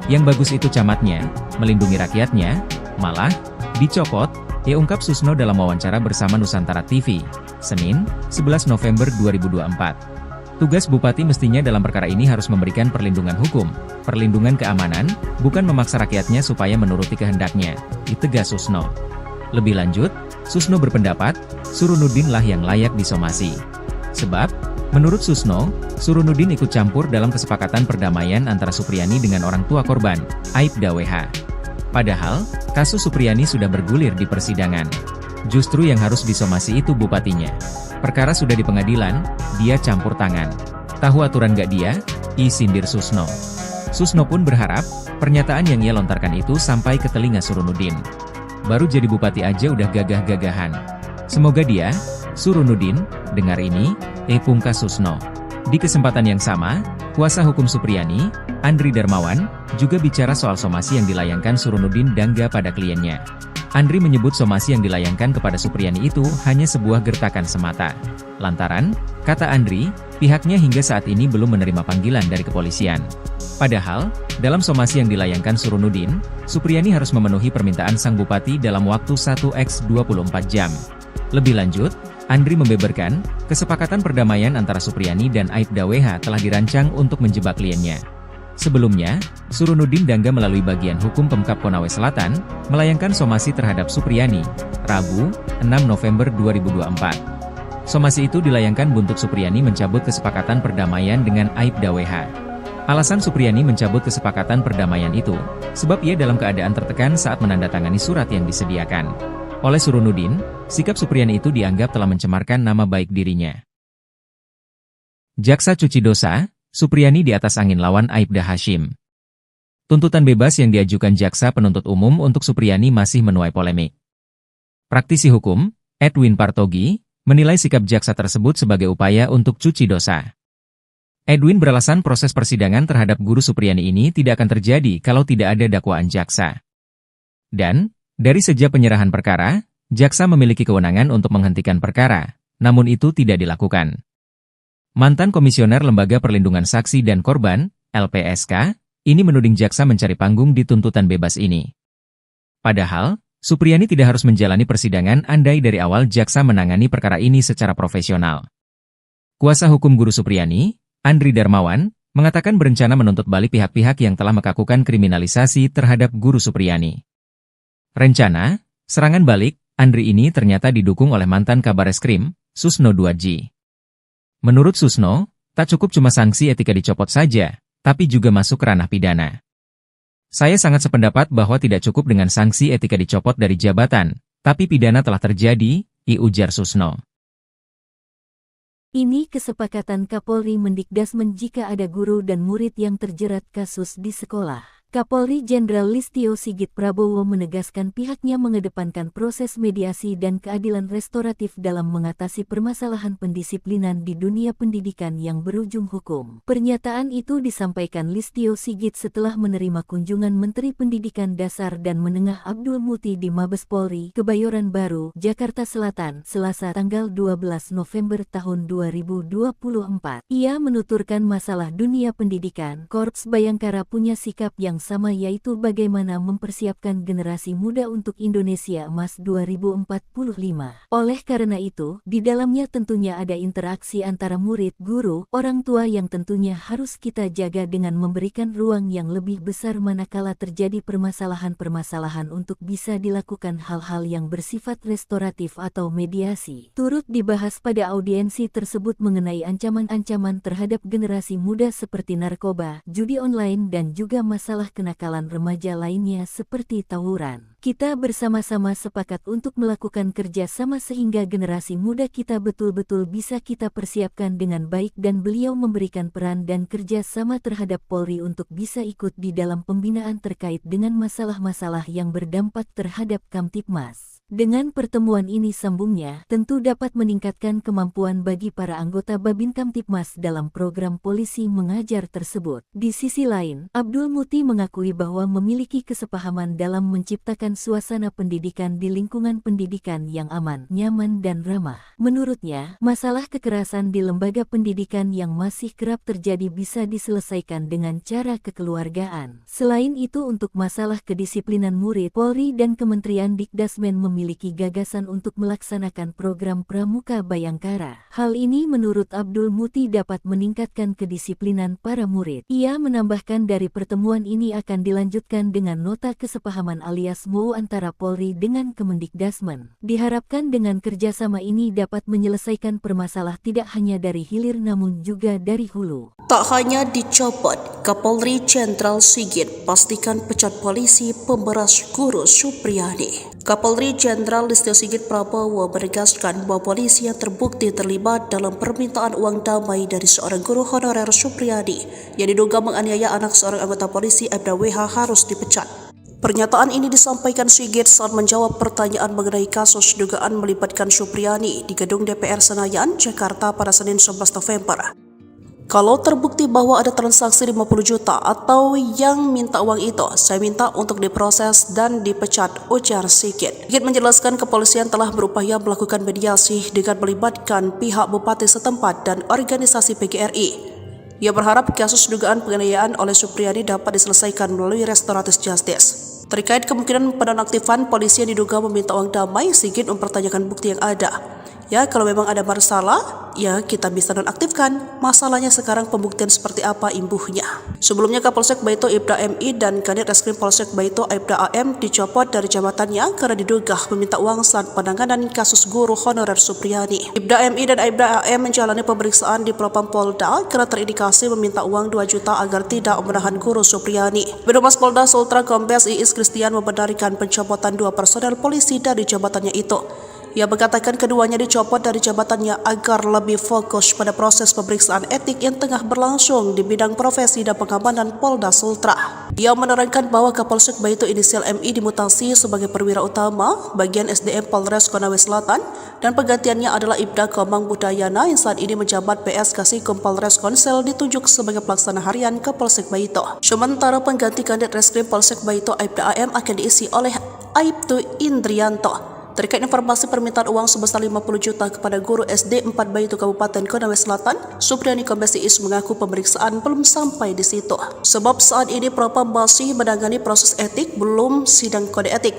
Yang bagus itu camatnya, melindungi rakyatnya, malah, dicopot, ia ungkap Susno dalam wawancara bersama Nusantara TV, Senin, 11 November 2024. Tugas bupati mestinya dalam perkara ini harus memberikan perlindungan hukum, perlindungan keamanan, bukan memaksa rakyatnya supaya menuruti kehendaknya, ditegas Susno. Lebih lanjut, Susno berpendapat, Surunudin lah yang layak disomasi. Sebab, menurut Susno, Surunudin ikut campur dalam kesepakatan perdamaian antara Supriyani dengan orang tua korban, Aibda WH. Padahal, kasus Supriyani sudah bergulir di persidangan. Justru yang harus disomasi itu bupatinya. Perkara sudah di pengadilan, dia campur tangan. Tahu aturan gak dia? Sindir Susno. Susno pun berharap, pernyataan yang ia lontarkan itu sampai ke telinga Surunudin. Baru jadi bupati aja udah gagah-gagahan. Semoga dia, Surunudin, dengar ini, pungkas Susno. Di kesempatan yang sama, kuasa hukum Supriyani, Andri Darmawan, juga bicara soal somasi yang dilayangkan Surunudin Dangga pada kliennya. Andri menyebut somasi yang dilayangkan kepada Supriyani itu hanya sebuah gertakan semata. Lantaran, kata Andri, pihaknya hingga saat ini belum menerima panggilan dari kepolisian. Padahal, dalam somasi yang dilayangkan Surunudin, Supriyani harus memenuhi permintaan sang bupati dalam waktu 1x24 jam. Lebih lanjut, Andri membeberkan, kesepakatan perdamaian antara Supriyani dan Aibda WH telah dirancang untuk menjebak kliennya. Sebelumnya, Surunudin Dangga melalui bagian hukum Pemkab Konawe Selatan, melayangkan somasi terhadap Supriyani, Rabu, 6 November 2024. Somasi itu dilayangkan buntut Supriyani mencabut kesepakatan perdamaian dengan Aibda WH. Alasan Supriyani mencabut kesepakatan perdamaian itu, sebab ia dalam keadaan tertekan saat menandatangani surat yang disediakan. Oleh Surunudin, sikap Supriyani itu dianggap telah mencemarkan nama baik dirinya. Jaksa cuci dosa, Supriyani di atas angin lawan Aibda Hashim. Tuntutan bebas yang diajukan jaksa penuntut umum untuk Supriyani masih menuai polemik. Praktisi hukum, Edwin Partogi, menilai sikap jaksa tersebut sebagai upaya untuk cuci dosa. Edwin beralasan proses persidangan terhadap guru Supriyani ini tidak akan terjadi kalau tidak ada dakwaan jaksa. Dan, dari sejak penyerahan perkara, jaksa memiliki kewenangan untuk menghentikan perkara, namun itu tidak dilakukan. Mantan Komisioner Lembaga Perlindungan Saksi dan Korban, LPSK, ini menuding jaksa mencari panggung di tuntutan bebas ini. Padahal, Supriyani tidak harus menjalani persidangan andai dari awal jaksa menangani perkara ini secara profesional. Kuasa hukum guru Supriyani, Andri Darmawan, mengatakan berencana menuntut balik pihak-pihak yang telah melakukan kriminalisasi terhadap guru Supriyani. Rencana, serangan balik, Andri ini ternyata didukung oleh mantan Kabareskrim, Susno 2G. Menurut Susno, tak cukup cuma sanksi etika dicopot saja, tapi juga masuk ranah pidana. Saya sangat sependapat bahwa tidak cukup dengan sanksi etika dicopot dari jabatan, tapi pidana telah terjadi, ujar Susno. Ini kesepakatan Kapolri Mendikdasmen jika ada guru dan murid yang terjerat kasus di sekolah. Kapolri Jenderal Listio Sigit Prabowo menegaskan pihaknya mengedepankan proses mediasi dan keadilan restoratif dalam mengatasi permasalahan pendisiplinan di dunia pendidikan yang berujung hukum. Pernyataan itu disampaikan Listio Sigit setelah menerima kunjungan Menteri Pendidikan Dasar dan Menengah Abdul Muti di Mabes Polri, Kebayoran Baru, Jakarta Selatan, Selasa tanggal 12 November tahun 2024. Ia menuturkan masalah dunia pendidikan, Korps Bayangkara punya sikap yang sama, yaitu bagaimana mempersiapkan generasi muda untuk Indonesia Emas 2045. Oleh karena itu, di dalamnya tentunya ada interaksi antara murid, guru, orang tua yang tentunya harus kita jaga dengan memberikan ruang yang lebih besar manakala terjadi permasalahan-permasalahan untuk bisa dilakukan hal-hal yang bersifat restoratif atau mediasi. Turut dibahas pada audiensi tersebut mengenai ancaman-ancaman terhadap generasi muda seperti narkoba, judi online dan juga masalah kenakalan remaja lainnya seperti tawuran. Kita bersama-sama sepakat untuk melakukan kerja sama sehingga generasi muda kita betul-betul bisa kita persiapkan dengan baik dan beliau memberikan peran dan kerja sama terhadap Polri untuk bisa ikut di dalam pembinaan terkait dengan masalah-masalah yang berdampak terhadap Kamtibmas. Dengan pertemuan ini sambungnya, tentu dapat meningkatkan kemampuan bagi para anggota Babin Kamtibmas dalam program polisi mengajar tersebut. Di sisi lain, Abdul Muti mengakui bahwa memiliki kesepahaman dalam menciptakan suasana pendidikan di lingkungan pendidikan yang aman, nyaman dan ramah. Menurutnya, masalah kekerasan di lembaga pendidikan yang masih kerap terjadi bisa diselesaikan dengan cara kekeluargaan. Selain itu, untuk masalah kedisiplinan murid, Polri dan Kementerian Dikdasmen memiliki gagasan untuk melaksanakan program Pramuka Bayangkara. Hal ini menurut Abdul Muti dapat meningkatkan kedisiplinan para murid. Ia menambahkan dari pertemuan ini akan dilanjutkan dengan nota kesepahaman alias MOU antara Polri dengan Kemendikdasmen. Diharapkan dengan kerjasama ini dapat menyelesaikan permasalahan tidak hanya dari hilir namun juga dari hulu. Tak hanya dicopot, Kapolri Jenderal Sigit pastikan pecat polisi pemberas guru Supriyadi. Kapolri Jenderal Listio Sigit Prabowo menegaskan bahwa polisi yang terbukti terlibat dalam permintaan uang damai dari seorang guru honorer Supriyadi yang diduga menganiaya anak seorang anggota polisi Aibda WH harus dipecat. Pernyataan ini disampaikan Sigit saat menjawab pertanyaan mengenai kasus dugaan melibatkan Supriyadi di gedung DPR Senayan, Jakarta pada Senin 11 November. Kalau terbukti bahwa ada transaksi 50 juta atau yang minta uang itu, saya minta untuk diproses dan dipecat, ujar Sigit. Sigit menjelaskan kepolisian telah berupaya melakukan mediasi dengan melibatkan pihak bupati setempat dan organisasi PGRI. Ia berharap kasus dugaan penganiayaan oleh Supriyadi dapat diselesaikan melalui restoratif justice. Terkait kemungkinan penonaktifan polisi yang diduga meminta uang damai, Sigit mempertanyakan bukti yang ada. Ya, kalau memang ada masalah, ya kita bisa nonaktifkan. Masalahnya sekarang pembuktian seperti apa imbuhnya. Sebelumnya Kapolsek Baito Ibda MI dan Kanit Reskrim Polsek Baito Ibda AM dicopot dari jabatannya karena diduga meminta uang saat penanganan kasus guru honorer Supriyadi. Ibda MI dan Ibda AM menjalani pemeriksaan di Propam Polda karena terindikasi meminta uang 2 juta agar tidak menahan guru Supriyadi. Birohumas Polda Sultra Kombes Iis Kristian membenarkan pencopotan 2 personel polisi dari jabatannya itu. Ia mengatakan keduanya dicopot dari jabatannya agar lebih fokus pada proses pemeriksaan etik yang tengah berlangsung di bidang profesi dan pengamanan Polda Sultra. Ia menerangkan bahwa Kapolsek Baito inisial MI dimutasi sebagai perwira utama bagian SDM Polres Konawe Selatan dan penggantiannya adalah Ibda Komang Budayana yang saat ini menjabat PS Kasikum Polres Konsel ditunjuk sebagai pelaksana harian Kapolsek Baito. Sementara pengganti Kanit Reskrim Polsek Baito Ibda AM akan diisi oleh Aibtu Indrianto. Terkait informasi permintaan uang sebesar 50 juta kepada guru SD 4 Baito Kabupaten Konawe Selatan, Supriyadi Kombes Iis mengaku pemeriksaan belum sampai di situ. Sebab saat ini Propam masih menangani proses etik, belum sidang kode etik.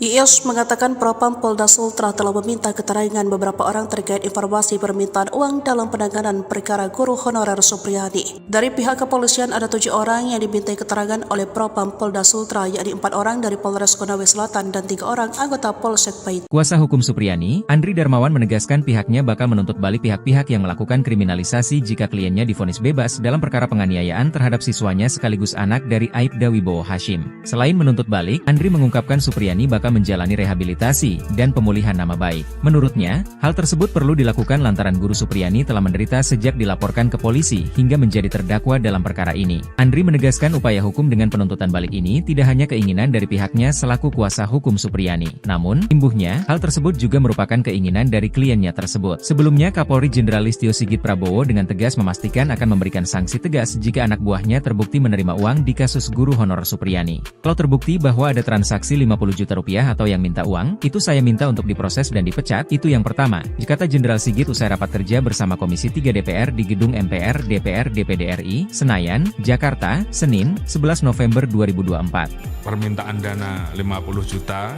Iis mengatakan Propam Polda Sultra telah meminta keterangan beberapa orang terkait informasi permintaan uang dalam penanganan perkara guru honorer Supriyadi. Dari pihak kepolisian ada 7 orang yang dimintai keterangan oleh Propam Polda Sultra, yakni 4 orang dari Polres Konawe Selatan dan 3 orang anggota Polsek Baito. Kuasa hukum Supriyadi, Andri Darmawan menegaskan pihaknya bakal menuntut balik pihak-pihak yang melakukan kriminalisasi jika kliennya divonis bebas dalam perkara penganiayaan terhadap siswanya sekaligus anak dari Aibda Wibowo Hashim. Selain menuntut balik, Andri mengungkapkan Supriyadi bakal menjalani rehabilitasi dan pemulihan nama baik. Menurutnya, hal tersebut perlu dilakukan lantaran Guru Supriyani telah menderita sejak dilaporkan ke polisi hingga menjadi terdakwa dalam perkara ini. Andri menegaskan upaya hukum dengan penuntutan balik ini tidak hanya keinginan dari pihaknya selaku kuasa hukum Supriyani. Namun, imbuhnya, hal tersebut juga merupakan keinginan dari kliennya tersebut. Sebelumnya, Kapolri Jenderal Listio Sigit Prabowo dengan tegas memastikan akan memberikan sanksi tegas jika anak buahnya terbukti menerima uang di kasus guru honorer Supriyani. Kalau terbukti bahwa ada transaksi 50 juta rupiah atau yang minta uang, itu saya minta untuk diproses dan dipecat, itu yang pertama, kata Jenderal Sigit usai rapat kerja bersama Komisi 3 DPR di Gedung MPR DPR DPD RI, Senayan, Jakarta, Senin, 11 November 2024. Permintaan dana 50 juta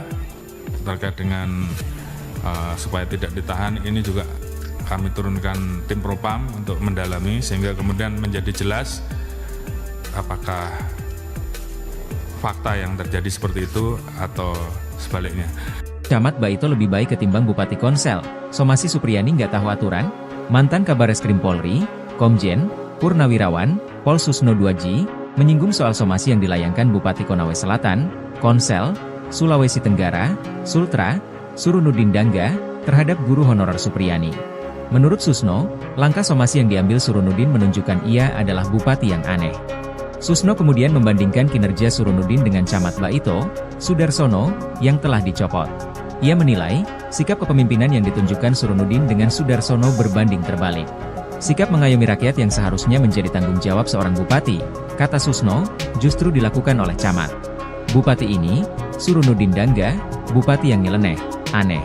terkait dengan supaya tidak ditahan, ini juga kami turunkan tim propam untuk mendalami sehingga kemudian menjadi jelas apakah fakta yang terjadi seperti itu atau sebaliknya. Camat Baito lebih baik ketimbang Bupati Konsel. Somasi Supriyani nggak tahu aturan? Mantan Kabareskrim Polri, Komjen, Purnawirawan, Pol Susno 2G, menyinggung soal somasi yang dilayangkan Bupati Konawe Selatan, Konsel, Sulawesi Tenggara, Sultra, Surunudin Dangga, terhadap guru honorer Supriyani. Menurut Susno, langkah somasi yang diambil Surunudin menunjukkan ia adalah bupati yang aneh. Susno kemudian membandingkan kinerja Surunudin dengan Camat Baito, Sudarsono, yang telah dicopot. Ia menilai, sikap kepemimpinan yang ditunjukkan Surunudin dengan Sudarsono berbanding terbalik. Sikap mengayomi rakyat yang seharusnya menjadi tanggung jawab seorang bupati, kata Susno, justru dilakukan oleh Camat. Bupati ini, Surunudin Dangga, bupati yang nyeleneh, aneh.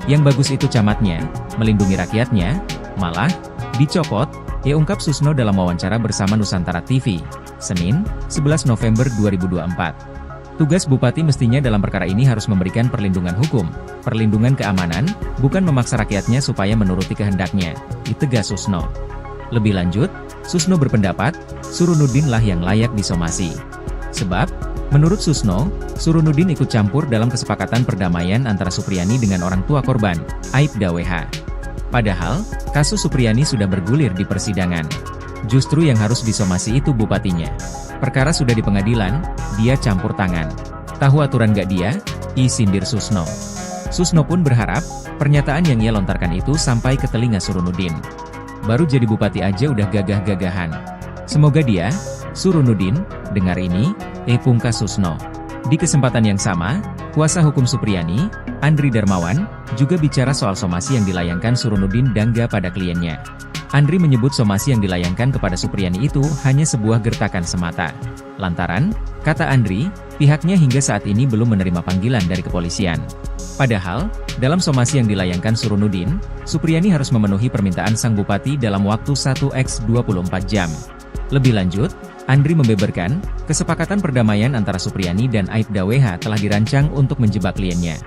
Yang bagus itu camatnya, melindungi rakyatnya, malah, dicopot, ia ungkap Susno dalam wawancara bersama Nusantara TV, Senin, 11 November 2024. Tugas bupati mestinya dalam perkara ini harus memberikan perlindungan hukum, perlindungan keamanan, bukan memaksa rakyatnya supaya menuruti kehendaknya, ditegas Susno. Lebih lanjut, Susno berpendapat, Surunudin lah yang layak disomasi. Sebab, menurut Susno, Surunudin ikut campur dalam kesepakatan perdamaian antara Supriyani dengan orang tua korban, Aibda WH. Padahal, kasus Supriyani sudah bergulir di persidangan. Justru yang harus disomasi itu bupatinya. Perkara sudah di pengadilan, dia campur tangan. Tahu aturan gak dia? Sindir Susno. Susno pun berharap, pernyataan yang ia lontarkan itu sampai ke telinga Surunudin. Baru jadi bupati aja udah gagah-gagahan. Semoga dia, Surunudin, dengar ini, pungkas Susno. Di kesempatan yang sama, kuasa hukum Supriyani, Andri Darmawan, juga bicara soal somasi yang dilayangkan Surunudin Dangga pada kliennya. Andri menyebut somasi yang dilayangkan kepada Supriyani itu hanya sebuah gertakan semata. Lantaran, kata Andri, pihaknya hingga saat ini belum menerima panggilan dari kepolisian. Padahal, dalam somasi yang dilayangkan Surunudin, Supriyani harus memenuhi permintaan sang bupati dalam waktu 1x24 jam. Lebih lanjut, Andri membeberkan, kesepakatan perdamaian antara Supriyani dan Aibda WH telah dirancang untuk menjebak kliennya.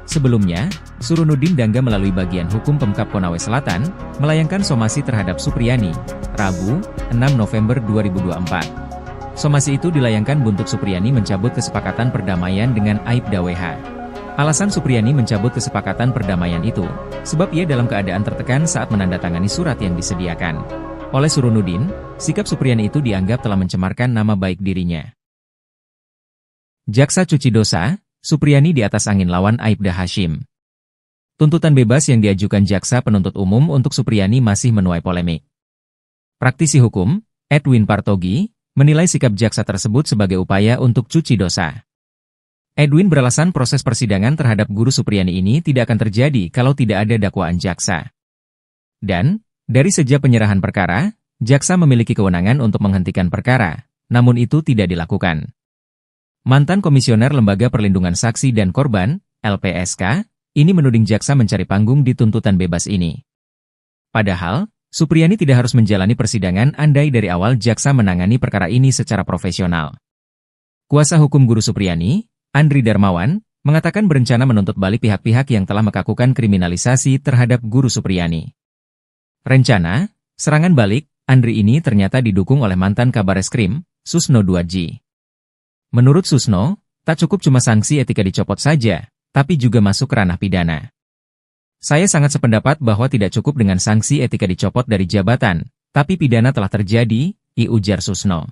Sebelumnya, Surunudin Dangga melalui bagian hukum Pemkab Konawe Selatan, melayangkan somasi terhadap Supriyani, Rabu, 6 November 2024. Somasi itu dilayangkan buntut Supriyani mencabut kesepakatan perdamaian dengan Aibda WH. Alasan Supriyani mencabut kesepakatan perdamaian itu, sebab ia dalam keadaan tertekan saat menandatangani surat yang disediakan. Oleh Surunudin, sikap Supriyani itu dianggap telah mencemarkan nama baik dirinya. Jaksa cuci dosa, Supriyani di atas angin lawan Aibda Hashim. Tuntutan bebas yang diajukan jaksa penuntut umum untuk Supriyani masih menuai polemik. Praktisi hukum, Edwin Partogi, menilai sikap jaksa tersebut sebagai upaya untuk cuci dosa. Edwin beralasan proses persidangan terhadap guru Supriyani ini tidak akan terjadi kalau tidak ada dakwaan jaksa. Dan, dari sejak penyerahan perkara, jaksa memiliki kewenangan untuk menghentikan perkara, namun itu tidak dilakukan. Mantan Komisioner Lembaga Perlindungan Saksi dan Korban, LPSK, ini menuding jaksa mencari panggung di tuntutan bebas ini. Padahal, Supriyani tidak harus menjalani persidangan andai dari awal jaksa menangani perkara ini secara profesional. Kuasa hukum guru Supriyani, Andri Darmawan, mengatakan berencana menuntut balik pihak-pihak yang telah melakukan kriminalisasi terhadap guru Supriyani. Rencana, serangan balik, Andri ini ternyata didukung oleh mantan Kabareskrim, Susno 2G. Menurut Susno, tak cukup cuma sanksi etika dicopot saja, tapi juga masuk ke ranah pidana. Saya sangat sependapat bahwa tidak cukup dengan sanksi etika dicopot dari jabatan, tapi pidana telah terjadi, ujar Susno.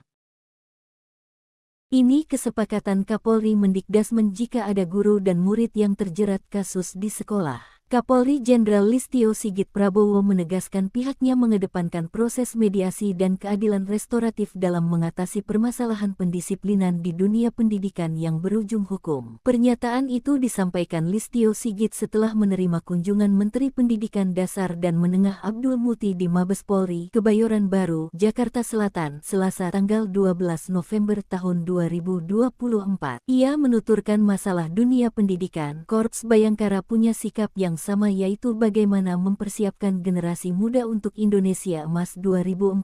Ini kesepakatan Kapolri Mendikdasmen jika ada guru dan murid yang terjerat kasus di sekolah. Kapolri Jenderal Listio Sigit Prabowo menegaskan pihaknya mengedepankan proses mediasi dan keadilan restoratif dalam mengatasi permasalahan pendisiplinan di dunia pendidikan yang berujung hukum. Pernyataan itu disampaikan Listio Sigit setelah menerima kunjungan Menteri Pendidikan Dasar dan Menengah Abdul Muti di Mabes Polri, Kebayoran Baru, Jakarta Selatan, Selasa tanggal 12 November tahun 2024. Ia menuturkan masalah dunia pendidikan, Korps Bayangkara punya sikap yang sama, yaitu bagaimana mempersiapkan generasi muda untuk Indonesia Emas 2045.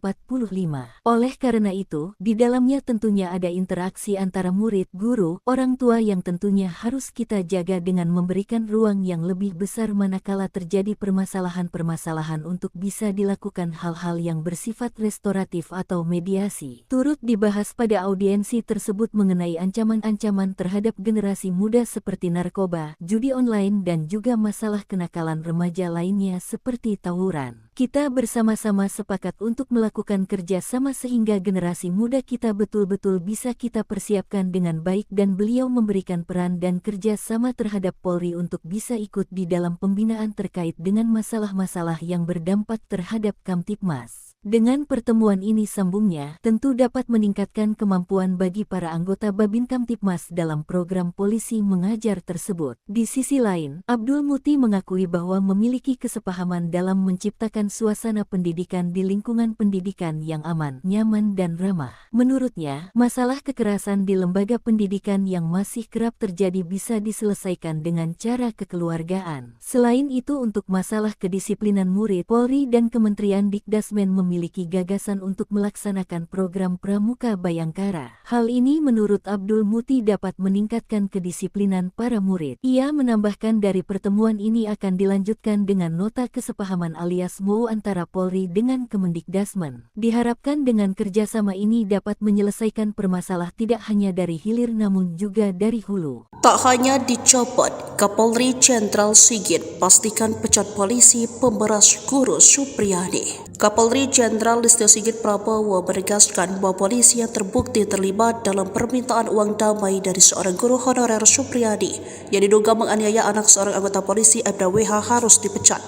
Oleh karena itu, di dalamnya tentunya ada interaksi antara murid, guru, orang tua yang tentunya harus kita jaga dengan memberikan ruang yang lebih besar manakala terjadi permasalahan-permasalahan untuk bisa dilakukan hal-hal yang bersifat restoratif atau mediasi. Turut dibahas pada audiensi tersebut mengenai ancaman-ancaman terhadap generasi muda seperti narkoba, judi online dan juga masalah kenakalan remaja lainnya seperti tawuran. Kita bersama-sama sepakat untuk melakukan kerja sama sehingga generasi muda kita betul-betul bisa kita persiapkan dengan baik dan beliau memberikan peran dan kerja sama terhadap Polri untuk bisa ikut di dalam pembinaan terkait dengan masalah-masalah yang berdampak terhadap Kamtibmas. Dengan pertemuan ini sambungnya, tentu dapat meningkatkan kemampuan bagi para anggota Babin Kamtibmas dalam program polisi mengajar tersebut. Di sisi lain, Abdul Muti mengakui bahwa memiliki kesepahaman dalam menciptakan suasana pendidikan di lingkungan pendidikan yang aman, nyaman dan ramah. Menurutnya, masalah kekerasan di lembaga pendidikan yang masih kerap terjadi bisa diselesaikan dengan cara kekeluargaan. Selain itu, untuk masalah kedisiplinan murid, Polri dan Kementerian Dikdasmen memiliki gagasan untuk melaksanakan program Pramuka Bayangkara. Hal ini menurut Abdul Muti dapat meningkatkan kedisiplinan para murid. Ia menambahkan dari pertemuan ini akan dilanjutkan dengan nota kesepahaman alias MOU antara Polri dengan Kemendikdasmen. Diharapkan dengan kerjasama ini dapat menyelesaikan permasalahan tidak hanya dari hilir namun juga dari hulu. Tak hanya dicopot, Kapolri Jenderal Sigit pastikan pecat polisi pemberas guru Supriyadi. Kapolri Jenderal Listio Sigit Prabowo menegaskan bahwa polisi yang terbukti terlibat dalam permintaan uang damai dari seorang guru honorer Supriyadi yang diduga menganiaya anak seorang anggota polisi Aibda WH harus dipecat.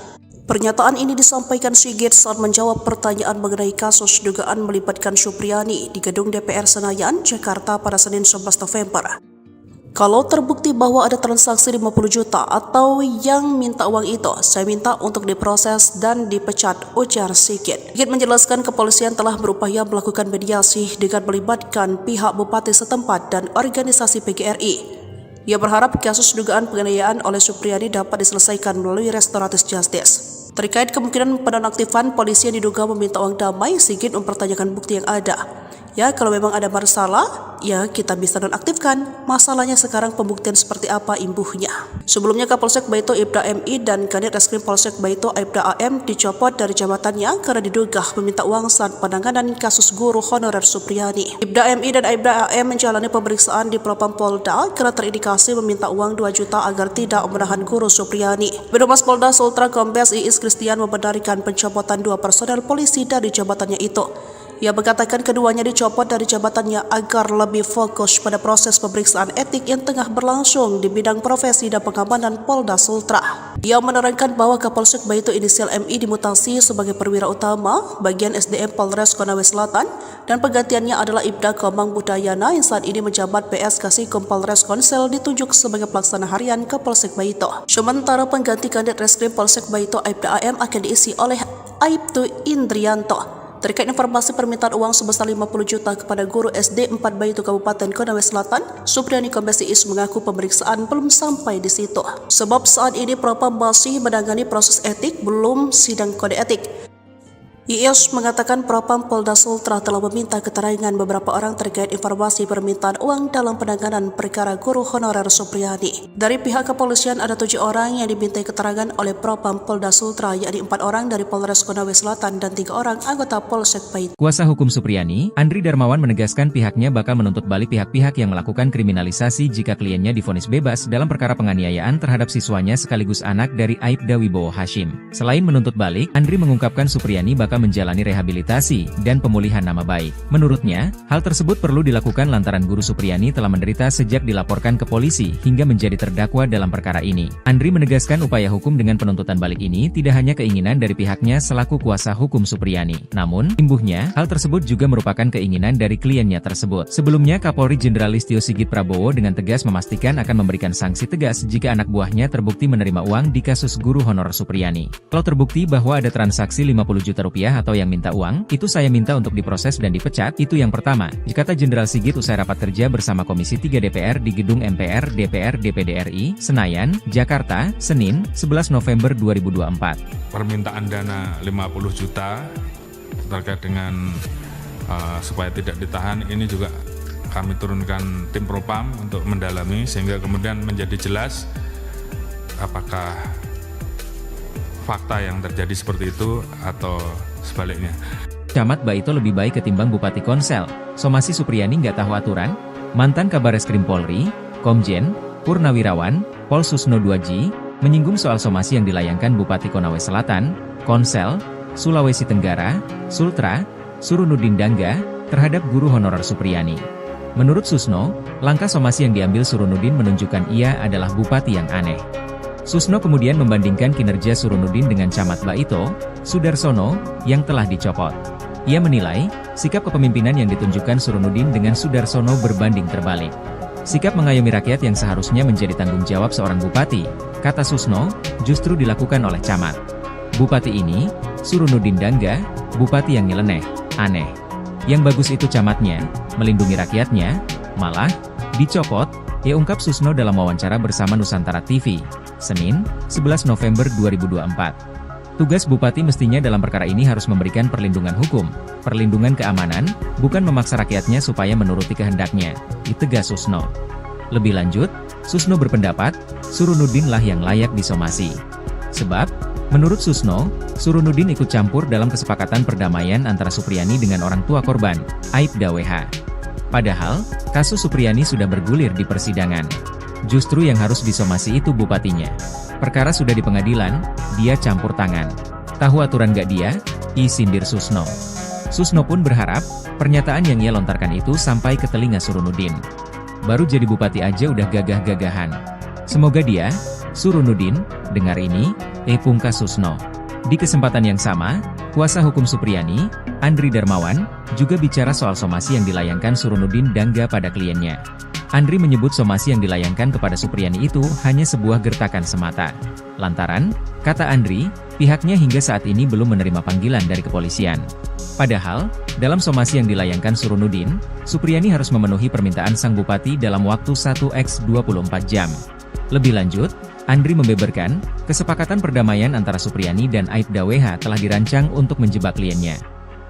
Pernyataan ini disampaikan Sigit saat menjawab pertanyaan mengenai kasus dugaan melibatkan Supriyadi di gedung DPR Senayan, Jakarta pada Senin 11 November. Kalau terbukti bahwa ada transaksi 50 juta atau yang minta uang itu, saya minta untuk diproses dan dipecat, ujar Sigit. Sigit menjelaskan kepolisian telah berupaya melakukan mediasi dengan melibatkan pihak bupati setempat dan organisasi PGRI. Ia berharap kasus dugaan penganiayaan oleh Supriyadi dapat diselesaikan melalui restoratif justice. Terkait kemungkinan penonaktifan polisi yang diduga meminta uang damai, Sigit mempertanyakan bukti yang ada. Ya, kalau memang ada masalah, ya kita bisa nonaktifkan. Masalahnya sekarang pembuktian seperti apa imbuhnya. Sebelumnya Kapolsek Baito Aibda MI dan Kanit Reskrim Polsek Baito Aibda AM dicopot dari jabatannya karena diduga meminta uang saat penanganan kasus guru honorer Supriyadi. Aibda MI dan Aibda AM menjalani pemeriksaan di Propam Polda karena terindikasi meminta uang 2 juta agar tidak menahan guru Supriyadi. Birohumas Polda Sultra Kombes Iis Kristian membenarkan pencopotan 2 personel polisi dari jabatannya itu. Ia mengatakan keduanya dicopot dari jabatannya agar lebih fokus pada proses pemeriksaan etik yang tengah berlangsung di bidang profesi dan pengamanan Polda Sultra. Ia menerangkan bahwa Kapolsek Baito inisial MI dimutasi sebagai perwira utama bagian SDM Polres Konawe Selatan dan penggantiannya adalah Ibda Komang Budayana yang saat ini menjabat PS Kasikom Polres Konsel ditunjuk sebagai pelaksana harian Kapolsek Baito. Sementara pengganti Kanit Reskrim Polsek Baito Aibda AM akan diisi oleh Aibtu Indrianto. Terkait informasi permintaan uang sebesar 50 juta kepada guru SD 4 Baito Kabupaten Konawe Selatan, Supriyadi Kombes Iis mengaku pemeriksaan belum sampai di situ. Sebab saat ini Propam masih menangani proses etik, belum sidang kode etik. Iis mengatakan Propam Polda Sultra telah meminta keterangan beberapa orang terkait informasi permintaan uang dalam penanganan perkara guru honorer Supriyadi. Dari pihak kepolisian ada 7 orang yang dimintai keterangan oleh Propam Polda Sultra, yakni 4 orang dari Polres Konawe Selatan dan 3 orang anggota Polsek Baito. Kuasa hukum Supriyadi, Andri Darmawan menegaskan pihaknya bakal menuntut balik pihak-pihak yang melakukan kriminalisasi jika kliennya divonis bebas dalam perkara penganiayaan terhadap siswanya sekaligus anak dari Aibda Wibowo Hashim. Selain menuntut balik, Andri mengungkapkan Supriyadi bakal serta menjalani rehabilitasi dan pemulihan nama baik. Menurutnya, hal tersebut perlu dilakukan lantaran Guru Supriyani telah menderita sejak dilaporkan ke polisi hingga menjadi terdakwa dalam perkara ini. Andri menegaskan upaya hukum dengan penuntutan balik ini tidak hanya keinginan dari pihaknya selaku kuasa hukum Supriyani. Namun, imbuhnya, hal tersebut juga merupakan keinginan dari kliennya tersebut. Sebelumnya, Kapolri Jenderal Listio Sigit Prabowo dengan tegas memastikan akan memberikan sanksi tegas jika anak buahnya terbukti menerima uang di kasus guru honorer Supriyani. Kalau terbukti bahwa ada transaksi 50 juta rupiah atau yang minta uang, itu saya minta untuk diproses dan dipecat, itu yang pertama, kata Jenderal Sigit usai rapat kerja bersama Komisi 3 DPR di Gedung MPR DPR DPD RI, Senayan, Jakarta, Senin, 11 November 2024. Permintaan dana 50 juta terkait dengan supaya tidak ditahan, ini juga kami turunkan tim propam untuk mendalami sehingga kemudian menjadi jelas apakah fakta yang terjadi seperti itu atau sebaliknya. Camat Baito lebih baik ketimbang Bupati Konsel. Somasi Supriyani nggak tahu aturan? Mantan Kabareskrim Polri, Komjen, Purnawirawan, Pol Susno 2G, menyinggung soal somasi yang dilayangkan Bupati Konawe Selatan, Konsel, Sulawesi Tenggara, Sultra, Surunudin Dangga, terhadap guru honorer Supriyani. Menurut Susno, langkah somasi yang diambil Surunudin menunjukkan ia adalah bupati yang aneh. Susno kemudian membandingkan kinerja Surunudin dengan Camat Baito, Sudarsono, yang telah dicopot. Ia menilai, sikap kepemimpinan yang ditunjukkan Surunudin dengan Sudarsono berbanding terbalik. Sikap mengayomi rakyat yang seharusnya menjadi tanggung jawab seorang bupati, kata Susno, justru dilakukan oleh camat. Bupati ini, Surunudin Dangga, bupati yang nyeleneh, aneh. Yang bagus itu camatnya, melindungi rakyatnya, malah dicopot, ungkap Susno dalam wawancara bersama Nusantara TV, Senin, 11 November 2024. Tugas bupati mestinya dalam perkara ini harus memberikan perlindungan hukum, perlindungan keamanan, bukan memaksa rakyatnya supaya menuruti kehendaknya, ditegas Susno. Lebih lanjut, Susno berpendapat, Surunudin lah yang layak disomasi. Sebab, menurut Susno, Surunudin ikut campur dalam kesepakatan perdamaian antara Supriyani dengan orang tua korban, Aibda WH. Padahal, kasus Supriyani sudah bergulir di persidangan. Justru yang harus disomasi itu bupatinya. Perkara sudah di pengadilan, dia campur tangan. Tahu aturan gak dia? Sindir Susno. Susno pun berharap, pernyataan yang ia lontarkan itu sampai ke telinga Surunudin. Baru jadi bupati aja udah gagah-gagahan. Semoga dia, Surunudin, dengar ini, pungkas Susno. Di kesempatan yang sama, kuasa hukum Supriyani, Andri Darmawan, juga bicara soal somasi yang dilayangkan Surunudin Dangga pada kliennya. Andri menyebut somasi yang dilayangkan kepada Supriyani itu hanya sebuah gertakan semata. Lantaran, kata Andri, pihaknya hingga saat ini belum menerima panggilan dari kepolisian. Padahal, dalam somasi yang dilayangkan Surunudin, Supriyani harus memenuhi permintaan sang bupati dalam waktu 1x24 jam. Lebih lanjut, Andri membeberkan, kesepakatan perdamaian antara Supriyani dan Aibda WH telah dirancang untuk menjebak kliennya.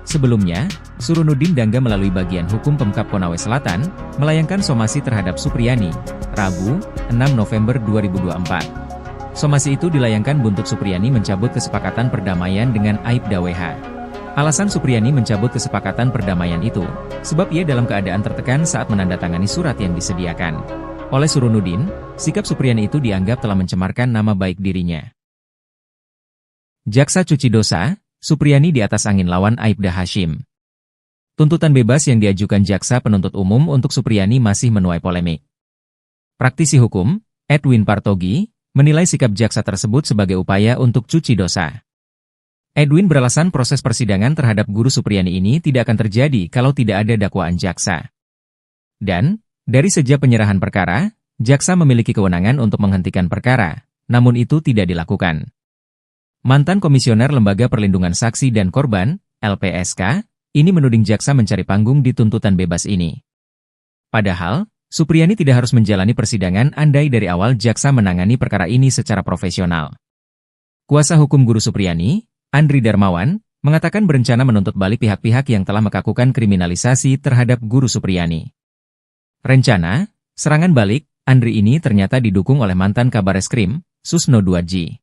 Sebelumnya, Surunudin Dangga melalui bagian hukum Pemkab Konawe Selatan, melayangkan somasi terhadap Supriyani, Rabu, 6 November 2024. Somasi itu dilayangkan buntut Supriyani mencabut kesepakatan perdamaian dengan Aibda WH. Alasan Supriyani mencabut kesepakatan perdamaian itu, sebab ia dalam keadaan tertekan saat menandatangani surat yang disediakan. Oleh Surunudin, sikap Supriyani itu dianggap telah mencemarkan nama baik dirinya. Jaksa cuci dosa, Supriyani di atas angin lawan Aibda Hashim. Tuntutan bebas yang diajukan jaksa penuntut umum untuk Supriyani masih menuai polemik. Praktisi hukum, Edwin Partogi, menilai sikap jaksa tersebut sebagai upaya untuk cuci dosa. Edwin beralasan proses persidangan terhadap guru Supriyani ini tidak akan terjadi kalau tidak ada dakwaan jaksa. Dan, dari sejak penyerahan perkara, jaksa memiliki kewenangan untuk menghentikan perkara, namun itu tidak dilakukan. Mantan Komisioner Lembaga Perlindungan Saksi dan Korban, LPSK, ini menuding jaksa mencari panggung di tuntutan bebas ini. Padahal, Supriyani tidak harus menjalani persidangan andai dari awal jaksa menangani perkara ini secara profesional. Kuasa hukum guru Supriyani, Andri Darmawan, mengatakan berencana menuntut balik pihak-pihak yang telah melakukan kriminalisasi terhadap guru Supriyani. Rencana, serangan balik, Andri ini ternyata didukung oleh mantan Kabareskrim, Susno 2G.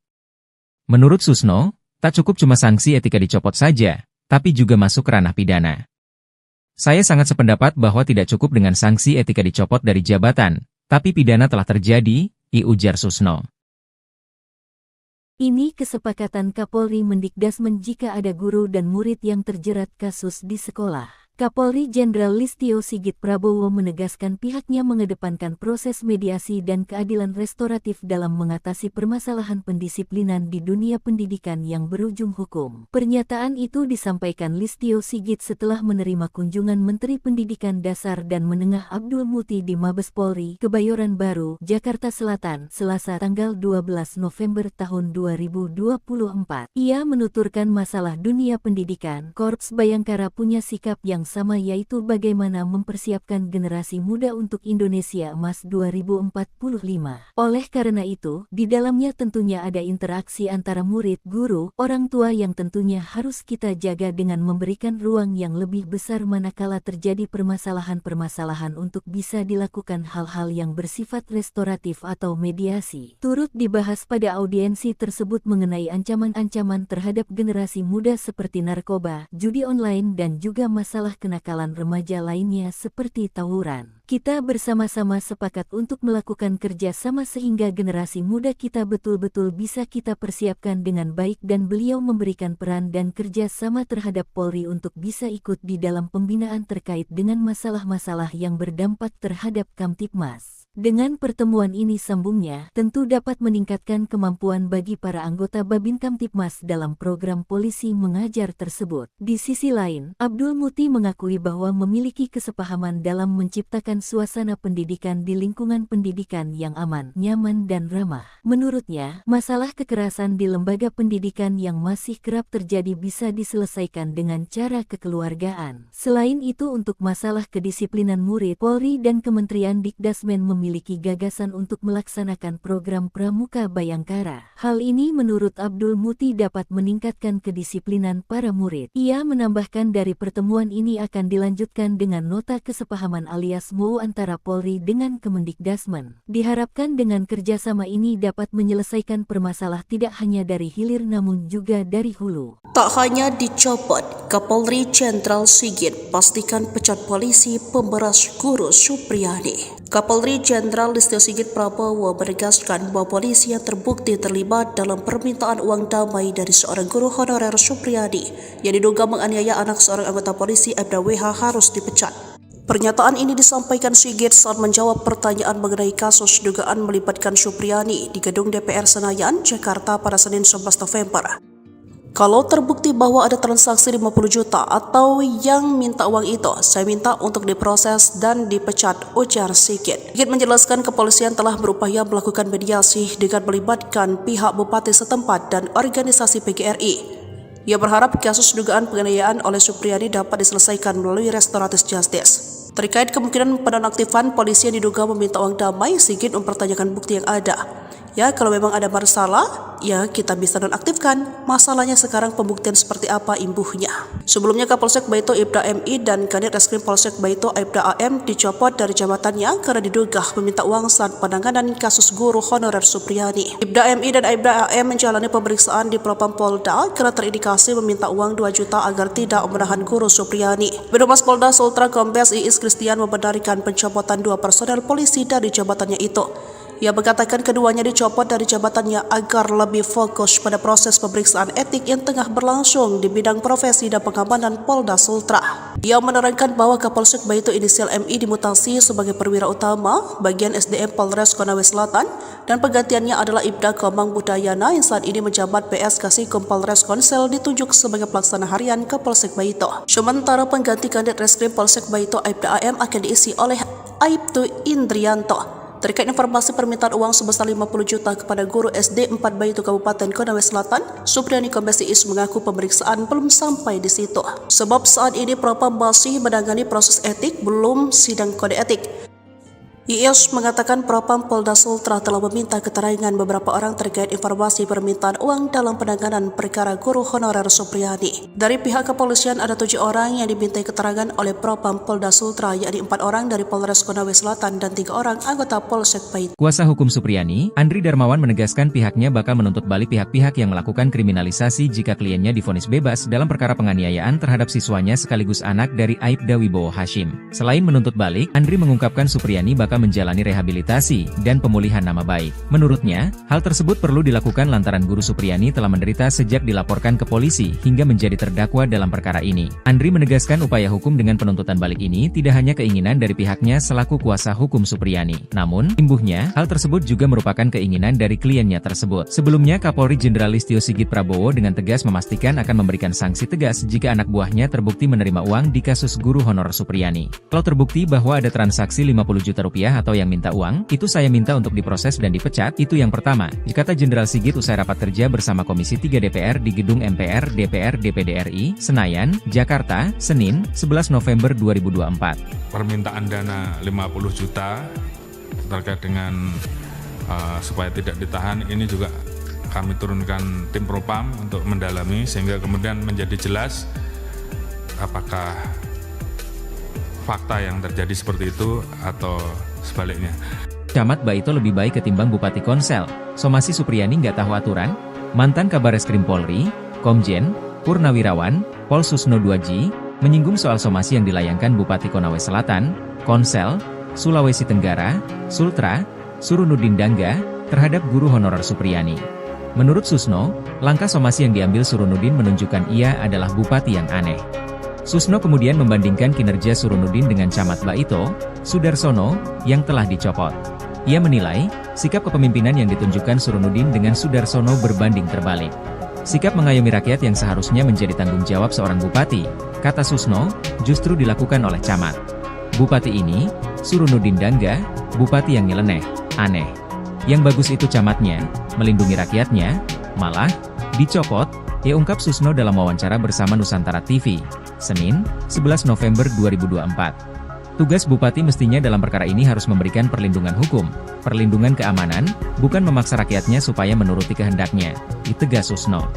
Menurut Susno, tak cukup cuma sanksi etika dicopot saja, tapi juga masuk ranah pidana. Saya sangat sependapat bahwa tidak cukup dengan sanksi etika dicopot dari jabatan, tapi pidana telah terjadi, ujar Susno. Ini kesepakatan Kapolri Mendikdasmen jika ada guru dan murid yang terjerat kasus di sekolah. Kapolri Jenderal Listio Sigit Prabowo menegaskan pihaknya mengedepankan proses mediasi dan keadilan restoratif dalam mengatasi permasalahan pendisiplinan di dunia pendidikan yang berujung hukum. Pernyataan itu disampaikan Listio Sigit setelah menerima kunjungan Menteri Pendidikan Dasar dan Menengah Abdul Muti di Mabes Polri, Kebayoran Baru, Jakarta Selatan, Selasa tanggal 12 November tahun 2024. Ia menuturkan masalah dunia pendidikan, Korps Bayangkara punya sikap yang sama, yaitu bagaimana mempersiapkan generasi muda untuk Indonesia Emas 2045. Oleh karena itu, di dalamnya tentunya ada interaksi antara murid, guru, orang tua yang tentunya harus kita jaga dengan memberikan ruang yang lebih besar manakala terjadi permasalahan-permasalahan untuk bisa dilakukan hal-hal yang bersifat restoratif atau mediasi. Turut dibahas pada audiensi tersebut mengenai ancaman-ancaman terhadap generasi muda seperti narkoba, judi online dan juga masalah kenakalan remaja lainnya seperti tawuran. Kita bersama-sama sepakat untuk melakukan kerja sama sehingga generasi muda kita betul-betul bisa kita persiapkan dengan baik dan beliau memberikan peran dan kerja sama terhadap Polri untuk bisa ikut di dalam pembinaan terkait dengan masalah-masalah yang berdampak terhadap Kamtibmas. Dengan pertemuan ini, sambungnya, tentu dapat meningkatkan kemampuan bagi para anggota Babin Kamtibmas dalam program polisi mengajar tersebut. Di sisi lain, Abdul Muti mengakui bahwa memiliki kesepahaman dalam menciptakan suasana pendidikan di lingkungan pendidikan yang aman, nyaman dan ramah. Menurutnya, masalah kekerasan di lembaga pendidikan yang masih kerap terjadi bisa diselesaikan dengan cara kekeluargaan. Selain itu, untuk masalah kedisiplinan murid, Polri dan Kementerian Dikdasmen memiliki gagasan untuk melaksanakan program Pramuka Bayangkara. Hal ini menurut Abdul Muti dapat meningkatkan kedisiplinan para murid. Ia menambahkan dari pertemuan ini akan dilanjutkan dengan nota kesepahaman alias MOU antara Polri dengan Kemendikdasmen. Diharapkan dengan kerjasama ini dapat menyelesaikan permasalahan tidak hanya dari hilir namun juga dari hulu. Tak hanya dicopot, Kapolri Jenderal Sigit pastikan pecat polisi pemberas guru Supriyadi. Kapolri Jenderal Listio Sigit Prabowo menegaskan bahwa polisi yang terbukti terlibat dalam permintaan uang damai dari seorang guru honorer Supriyadi yang diduga menganiaya anak seorang anggota polisi Aibda WH harus dipecat. Pernyataan ini disampaikan Sigit saat menjawab pertanyaan mengenai kasus dugaan melibatkan Supriyadi di gedung DPR Senayan, Jakarta pada Senin 11 November. Kalau terbukti bahwa ada transaksi 50 juta atau yang minta uang itu, saya minta untuk diproses dan dipecat, ujar Sigit. Sigit menjelaskan kepolisian telah berupaya melakukan mediasi dengan melibatkan pihak bupati setempat dan organisasi PGRI. Ia berharap kasus dugaan penganiayaan oleh Supriyadi dapat diselesaikan melalui restoratif justice. Terkait kemungkinan penonaktifan polisi yang diduga meminta uang damai, Sigit mempertanyakan bukti yang ada. Ya, kalau memang ada masalah, ya kita bisa nonaktifkan. Masalahnya sekarang pembuktian seperti apa imbuhnya. Sebelumnya Kapolsek Baito Aibda MI dan Kanit Reskrim Polsek Baito Aibda AM dicopot dari jabatannya karena diduga meminta uang saat penanganan kasus guru honorer Supriyadi. Aibda MI dan Aibda AM menjalani pemeriksaan di Propam Polda karena terindikasi meminta uang 2 juta agar tidak menahan guru Supriyadi. Birohumas Polda Sultra Kombes Iis Kristian membenarkan pencopotan 2 personel polisi dari jabatannya itu. Ia mengatakan keduanya dicopot dari jabatannya agar lebih fokus pada proses pemeriksaan etik yang tengah berlangsung di bidang profesi dan pengamanan Polda Sultra. Ia menerangkan bahwa Kapolsek Baito inisial MI dimutasi sebagai perwira utama bagian SDM Polres Konawe Selatan dan penggantiannya adalah Ibda Komang Budayana yang saat ini menjabat PS Kasikum Polres Konsel ditunjuk sebagai pelaksana harian Kapolsek Baito. Sementara pengganti Kanit Reskrim Polsek Baito Aibda AM akan diisi oleh Aibtu Indrianto. Terkait informasi permintaan uang sebesar 50 juta kepada guru SD 4 Baito Kabupaten Konawe Selatan, Supriyadi Kombes Iis mengaku pemeriksaan belum sampai di situ. Sebab saat ini Propam masih menangani proses etik, belum sidang kode etik. Iis mengatakan Propam Polda Sultra telah meminta keterangan beberapa orang terkait informasi permintaan uang dalam penanganan perkara guru honorer Supriyadi. Dari pihak kepolisian ada 7 orang yang dimintai keterangan oleh Propam Polda Sultra, yakni 4 orang dari Polres Konawe Selatan dan 3 orang anggota Polsek Baito. Kuasa hukum Supriyadi, Andri Darmawan menegaskan pihaknya bakal menuntut balik pihak-pihak yang melakukan kriminalisasi jika kliennya divonis bebas dalam perkara penganiayaan terhadap siswanya sekaligus anak dari Aibda Wibowo Hashim. Selain menuntut balik, Andri mengungkapkan Supriyadi bakal Baka menjalani rehabilitasi dan pemulihan nama baik. Menurutnya, hal tersebut perlu dilakukan lantaran Guru Supriyani telah menderita sejak dilaporkan ke polisi hingga menjadi terdakwa dalam perkara ini. Andri menegaskan upaya hukum dengan penuntutan balik ini tidak hanya keinginan dari pihaknya selaku kuasa hukum Supriyani. Namun, imbuhnya, hal tersebut juga merupakan keinginan dari kliennya tersebut. Sebelumnya, Kapolri Jenderal Listio Sigit Prabowo dengan tegas memastikan akan memberikan sanksi tegas jika anak buahnya terbukti menerima uang di kasus guru honor Supriyani. Kalau terbukti bahwa ada transaksi 50 juta rupiah atau yang minta uang, itu saya minta untuk diproses dan dipecat, itu yang pertama, kata Jenderal Sigit usai rapat kerja bersama Komisi 3 DPR di Gedung MPR DPR DPD RI, Senayan, Jakarta, Senin, 11 November 2024. Permintaan dana 50 juta terkait dengan supaya tidak ditahan, ini juga kami turunkan tim propam untuk mendalami sehingga kemudian menjadi jelas apakah fakta yang terjadi seperti itu atau sebaliknya. Camat Baito lebih baik ketimbang Bupati Konsel. Somasi Supriyani nggak tahu aturan? Mantan Kabareskrim Polri, Komjen, Purnawirawan, Pol Susno 2G, menyinggung soal somasi yang dilayangkan Bupati Konawe Selatan, Konsel, Sulawesi Tenggara, Sultra, Surunudin Dangga, terhadap guru honorer Supriyani. Menurut Susno, langkah somasi yang diambil Surunudin menunjukkan ia adalah bupati yang aneh. Susno kemudian membandingkan kinerja Surunudin dengan Camat Baito, Sudarsono, yang telah dicopot. Ia menilai, sikap kepemimpinan yang ditunjukkan Surunudin dengan Sudarsono berbanding terbalik. Sikap mengayomi rakyat yang seharusnya menjadi tanggung jawab seorang bupati, kata Susno, justru dilakukan oleh Camat. Bupati ini, Surunudin Dangga, bupati yang nyeleneh, aneh. Yang bagus itu camatnya, melindungi rakyatnya, malah, dicopot, ungkap Susno dalam wawancara bersama Nusantara TV, Senin, 11 November 2024. Tugas bupati mestinya dalam perkara ini harus memberikan perlindungan hukum, perlindungan keamanan, bukan memaksa rakyatnya supaya menuruti kehendaknya, ditegas Susno.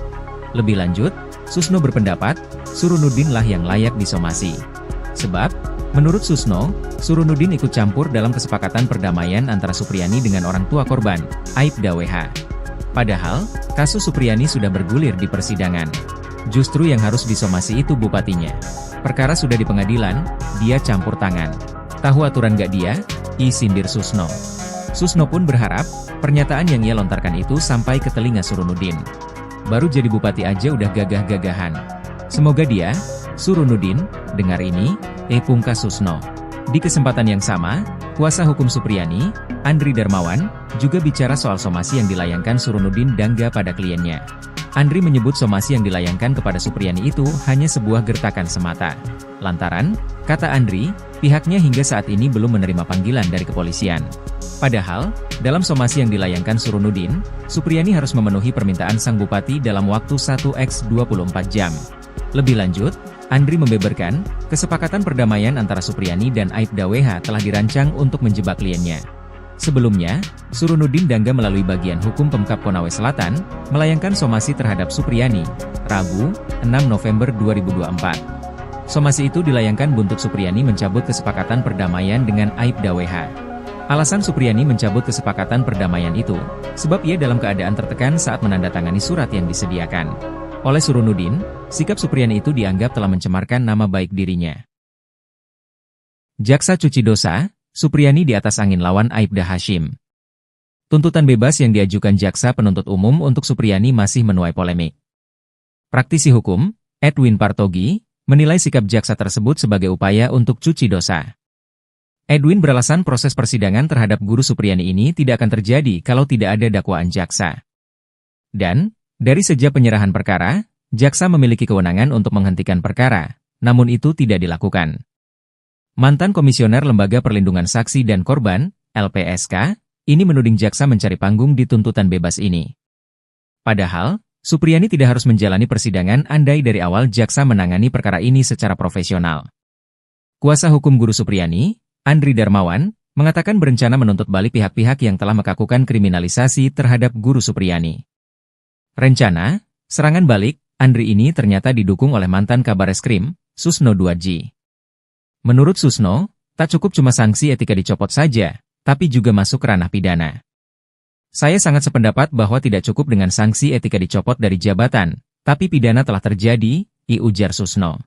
Lebih lanjut, Susno berpendapat, Surunudin lah yang layak disomasi. Sebab, menurut Susno, Surunudin ikut campur dalam kesepakatan perdamaian antara Supriyani dengan orang tua korban, Aibda WH. Padahal, kasus Supriyani sudah bergulir di persidangan. Justru yang harus disomasi itu bupatinya. Perkara sudah di pengadilan, dia campur tangan. Tahu aturan gak dia? Sindir Susno. Susno pun berharap, pernyataan yang ia lontarkan itu sampai ke telinga Surunudin. Baru jadi bupati aja udah gagah-gagahan. Semoga dia, Surunudin, dengar ini, pungkas Susno. Di kesempatan yang sama, kuasa hukum Supriyani, Andri Darmawan, juga bicara soal somasi yang dilayangkan Surunudin Dangga pada kliennya. Andri menyebut somasi yang dilayangkan kepada Supriyani itu hanya sebuah gertakan semata. Lantaran, kata Andri, pihaknya hingga saat ini belum menerima panggilan dari kepolisian. Padahal, dalam somasi yang dilayangkan Surunudin, Supriyani harus memenuhi permintaan sang bupati dalam waktu 1x24 jam. Lebih lanjut, Andri membeberkan, kesepakatan perdamaian antara Supriyani dan Aibda WH telah dirancang untuk menjebak kliennya. Sebelumnya, Surunudin Dangga melalui bagian hukum Pemkab Konawe Selatan, melayangkan somasi terhadap Supriyani, Rabu, 6 November 2024. Somasi itu dilayangkan buntut Supriyani mencabut kesepakatan perdamaian dengan Aibda WH. Alasan Supriyani mencabut kesepakatan perdamaian itu, sebab ia dalam keadaan tertekan saat menandatangani surat yang disediakan. Oleh Surunudin, sikap Supriyani itu dianggap telah mencemarkan nama baik dirinya. Jaksa cuci dosa, Supriyani di atas angin lawan Aibda Hashim. Tuntutan bebas yang diajukan jaksa penuntut umum untuk Supriyani masih menuai polemik. Praktisi hukum, Edwin Partogi, menilai sikap jaksa tersebut sebagai upaya untuk cuci dosa. Edwin beralasan proses persidangan terhadap guru Supriyani ini tidak akan terjadi kalau tidak ada dakwaan jaksa. Dan, dari sejak penyerahan perkara, jaksa memiliki kewenangan untuk menghentikan perkara, namun itu tidak dilakukan. Mantan Komisioner Lembaga Perlindungan Saksi dan Korban, LPSK, ini menuding jaksa mencari panggung di tuntutan bebas ini. Padahal, Supriyani tidak harus menjalani persidangan andai dari awal jaksa menangani perkara ini secara profesional. Kuasa hukum guru Supriyani, Andri Darmawan, mengatakan berencana menuntut balik pihak-pihak yang telah melakukan kriminalisasi terhadap guru Supriyani. Rencana, serangan balik, Andri ini ternyata didukung oleh mantan Kabareskrim, Susno 2G. Menurut Susno, tak cukup cuma sanksi etika dicopot saja, tapi juga masuk ke ranah pidana. Saya sangat sependapat bahwa tidak cukup dengan sanksi etika dicopot dari jabatan, tapi pidana telah terjadi, ujar Susno.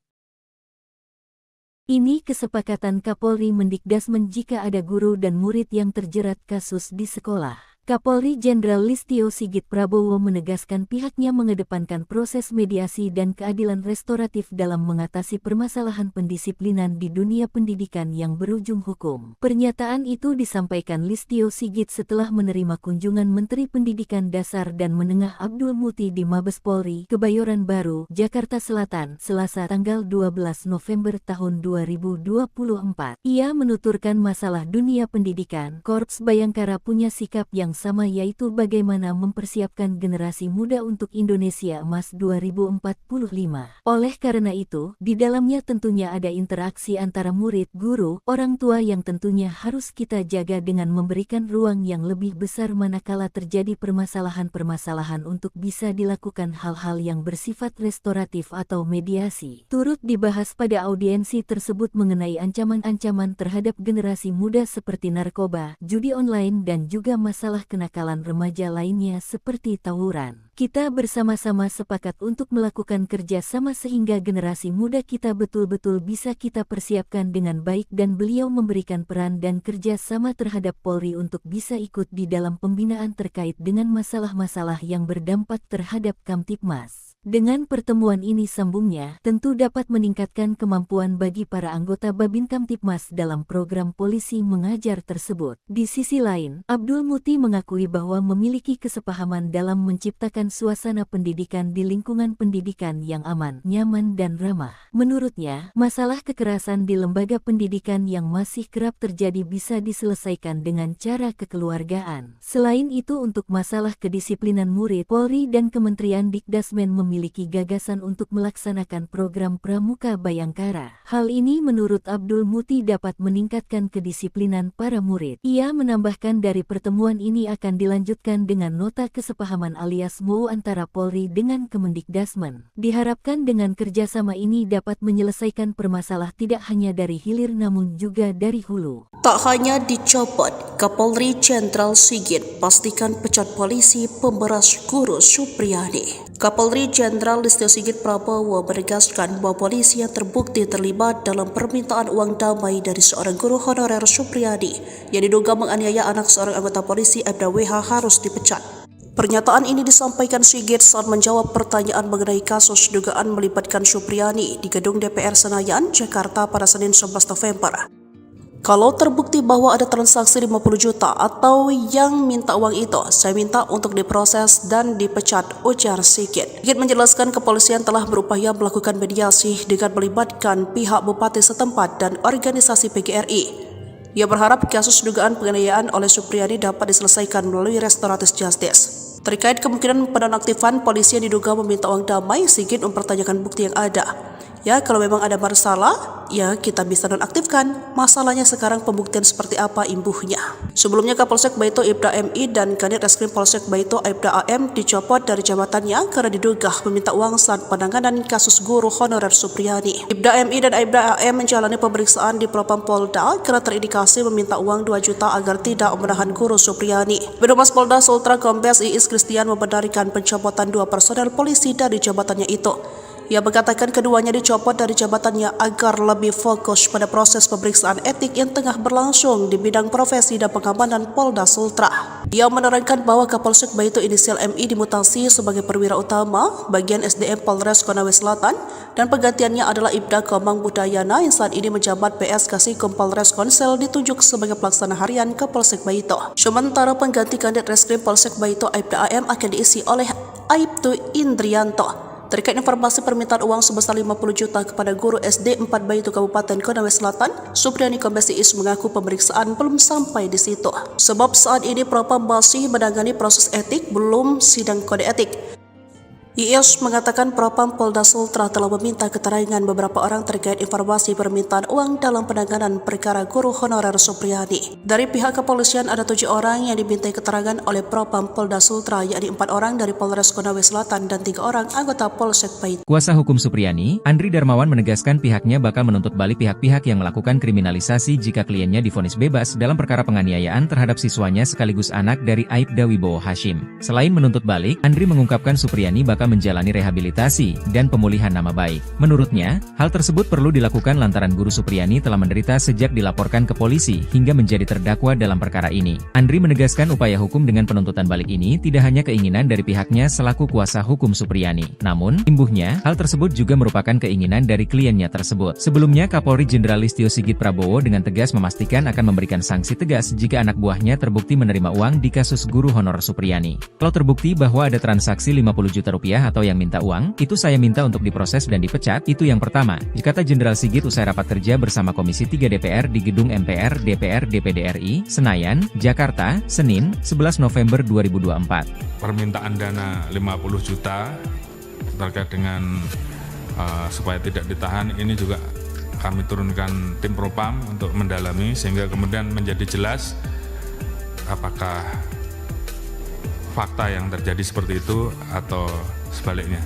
Ini kesepakatan Kapolri Mendikdasmen jika ada guru dan murid yang terjerat kasus di sekolah. Kapolri Jenderal Listio Sigit Prabowo menegaskan pihaknya mengedepankan proses mediasi dan keadilan restoratif dalam mengatasi permasalahan pendisiplinan di dunia pendidikan yang berujung hukum. Pernyataan itu disampaikan Listio Sigit setelah menerima kunjungan Menteri Pendidikan Dasar dan Menengah Abdul Muti di Mabes Polri, Kebayoran Baru, Jakarta Selatan, Selasa tanggal 12 November tahun 2024. Ia menuturkan masalah dunia pendidikan, Korps Bayangkara punya sikap yang sama, yaitu bagaimana mempersiapkan generasi muda untuk Indonesia Emas 2045. Oleh karena itu, di dalamnya tentunya ada interaksi antara murid, guru, orang tua yang tentunya harus kita jaga dengan memberikan ruang yang lebih besar manakala terjadi permasalahan-permasalahan untuk bisa dilakukan hal-hal yang bersifat restoratif atau mediasi. Turut dibahas pada audiensi tersebut mengenai ancaman-ancaman terhadap generasi muda seperti narkoba, judi online dan juga masalah kenakalan remaja lainnya seperti tawuran. Kita bersama-sama sepakat untuk melakukan kerja sama sehingga generasi muda kita betul-betul bisa kita persiapkan dengan baik, dan beliau memberikan peran dan kerja sama terhadap Polri untuk bisa ikut di dalam pembinaan terkait dengan masalah-masalah yang berdampak terhadap Kamtibmas. Dengan pertemuan ini, sambungnya, tentu dapat meningkatkan kemampuan bagi para anggota Babin Kamtibmas dalam program polisi mengajar tersebut. Di sisi lain, Abdul Muti mengakui bahwa memiliki kesepahaman dalam menciptakan suasana pendidikan di lingkungan pendidikan yang aman, nyaman dan ramah. Menurutnya, masalah kekerasan di lembaga pendidikan yang masih kerap terjadi bisa diselesaikan dengan cara kekeluargaan. Selain itu, untuk masalah kedisiplinan murid, Polri dan Kementerian Dikdasmen memiliki gagasan untuk melaksanakan program Pramuka Bayangkara. Hal ini menurut Abdul Muti dapat meningkatkan kedisiplinan para murid. Ia menambahkan dari pertemuan ini akan dilanjutkan dengan nota kesepahaman alias MOU antara Polri dengan Kemendikdasmen. Diharapkan dengan kerjasama ini dapat menyelesaikan permasalahan tidak hanya dari hilir namun juga dari hulu. Tak hanya dicopot, Kapolri Jenderal Sigit pastikan pecat polisi pemberas guru Supriyadi. Kapolri Jenderal Listio Sigit Prabowo menegaskan bahwa polisi yang terbukti terlibat dalam permintaan uang damai dari seorang guru honorer Supriyadi yang diduga menganiaya anak seorang anggota polisi Aibda WH harus dipecat. Pernyataan ini disampaikan Sigit saat menjawab pertanyaan mengenai kasus dugaan melibatkan Supriyadi di gedung DPR Senayan, Jakarta pada Senin 11 November. Kalau terbukti bahwa ada transaksi 50 juta atau yang minta uang itu, saya minta untuk diproses dan dipecat, ujar Sigit. Sigit menjelaskan kepolisian telah berupaya melakukan mediasi dengan melibatkan pihak bupati setempat dan organisasi PGRI. Ia berharap kasus dugaan penganiayaan oleh Supriyadi dapat diselesaikan melalui restoratif justice. Terkait kemungkinan penonaktifan polisi yang diduga meminta uang damai, Sigit mempertanyakan bukti yang ada. Ya, kalau memang ada masalah, ya kita bisa nonaktifkan. Masalahnya sekarang pembuktian seperti apa imbuhnya. Sebelumnya Kapolsek Baito Ibda MI dan Kanit Reskrim Polsek Baito Ibda AM dicopot dari jabatannya karena diduga meminta uang saat penanganan kasus guru honorer Supriyadi. Ibda MI dan Ibda AM menjalani pemeriksaan di Propam Polda karena terindikasi meminta uang 2 juta agar tidak menahan guru Supriyadi. Birohumas Polda Sultra Kombes Iis Kristian membenarkan pencopotan 2 personel polisi dari jabatannya itu. Ia mengatakan keduanya dicopot dari jabatannya agar lebih fokus pada proses pemeriksaan etik yang tengah berlangsung di bidang profesi dan pengamanan Polda Sultra. Ia menerangkan bahwa Kapolsek Baito inisial MI dimutasi sebagai perwira utama bagian SDM Polres Konawe Selatan dan penggantiannya adalah Ibda Komang Budayana yang saat ini menjabat PS Kasikom Polres Konsel ditunjuk sebagai pelaksana harian Kapolsek Baito. Sementara pengganti Kanit Reskrim Polsek Baito Ibda AM akan diisi oleh Aibtu Indrianto. Terkait informasi permintaan uang sebesar 50 juta kepada guru SD 4 Baito Kabupaten Konawe Selatan, Supriyadi Kombes Iis mengaku pemeriksaan belum sampai di situ. Sebab saat ini Propam masih menangani proses etik, belum sidang kode etik. Iis mengatakan Propam Polda Sultra telah meminta keterangan beberapa orang terkait informasi permintaan uang dalam penanganan perkara guru honorer Supriyadi. Dari pihak kepolisian ada 7 orang yang dimintai keterangan oleh Propam Polda Sultra, yakni 4 orang dari Polres Konawe Selatan dan 3 orang anggota Polsek Baito. Kuasa hukum Supriyadi, Andri Darmawan menegaskan pihaknya bakal menuntut balik pihak-pihak yang melakukan kriminalisasi jika kliennya divonis bebas dalam perkara penganiayaan terhadap siswanya sekaligus anak dari Aibda Wibowo Hashim. Selain menuntut balik, Andri mengungkapkan Supriyadi bakal bakal menjalani rehabilitasi dan pemulihan nama baik. Menurutnya, hal tersebut perlu dilakukan lantaran Guru Supriyani telah menderita sejak dilaporkan ke polisi hingga menjadi terdakwa dalam perkara ini. Andri menegaskan upaya hukum dengan penuntutan balik ini tidak hanya keinginan dari pihaknya selaku kuasa hukum Supriyani. Namun, imbuhnya, hal tersebut juga merupakan keinginan dari kliennya tersebut. Sebelumnya, Kapolri Jenderal Listio Sigit Prabowo dengan tegas memastikan akan memberikan sanksi tegas jika anak buahnya terbukti menerima uang di kasus guru honorer Supriyani. Kalau terbukti bahwa ada transaksi 50 juta rupiah atau yang minta uang, itu saya minta untuk diproses dan dipecat, itu yang pertama, kata Jenderal Sigit usai rapat kerja bersama Komisi 3 DPR di Gedung MPR DPR DPD RI, Senayan, Jakarta, Senin, 11 November 2024. Permintaan dana 50 juta terkait dengan supaya tidak ditahan, ini juga kami turunkan tim Propam untuk mendalami sehingga kemudian menjadi jelas apakah fakta yang terjadi seperti itu atau sebaliknya.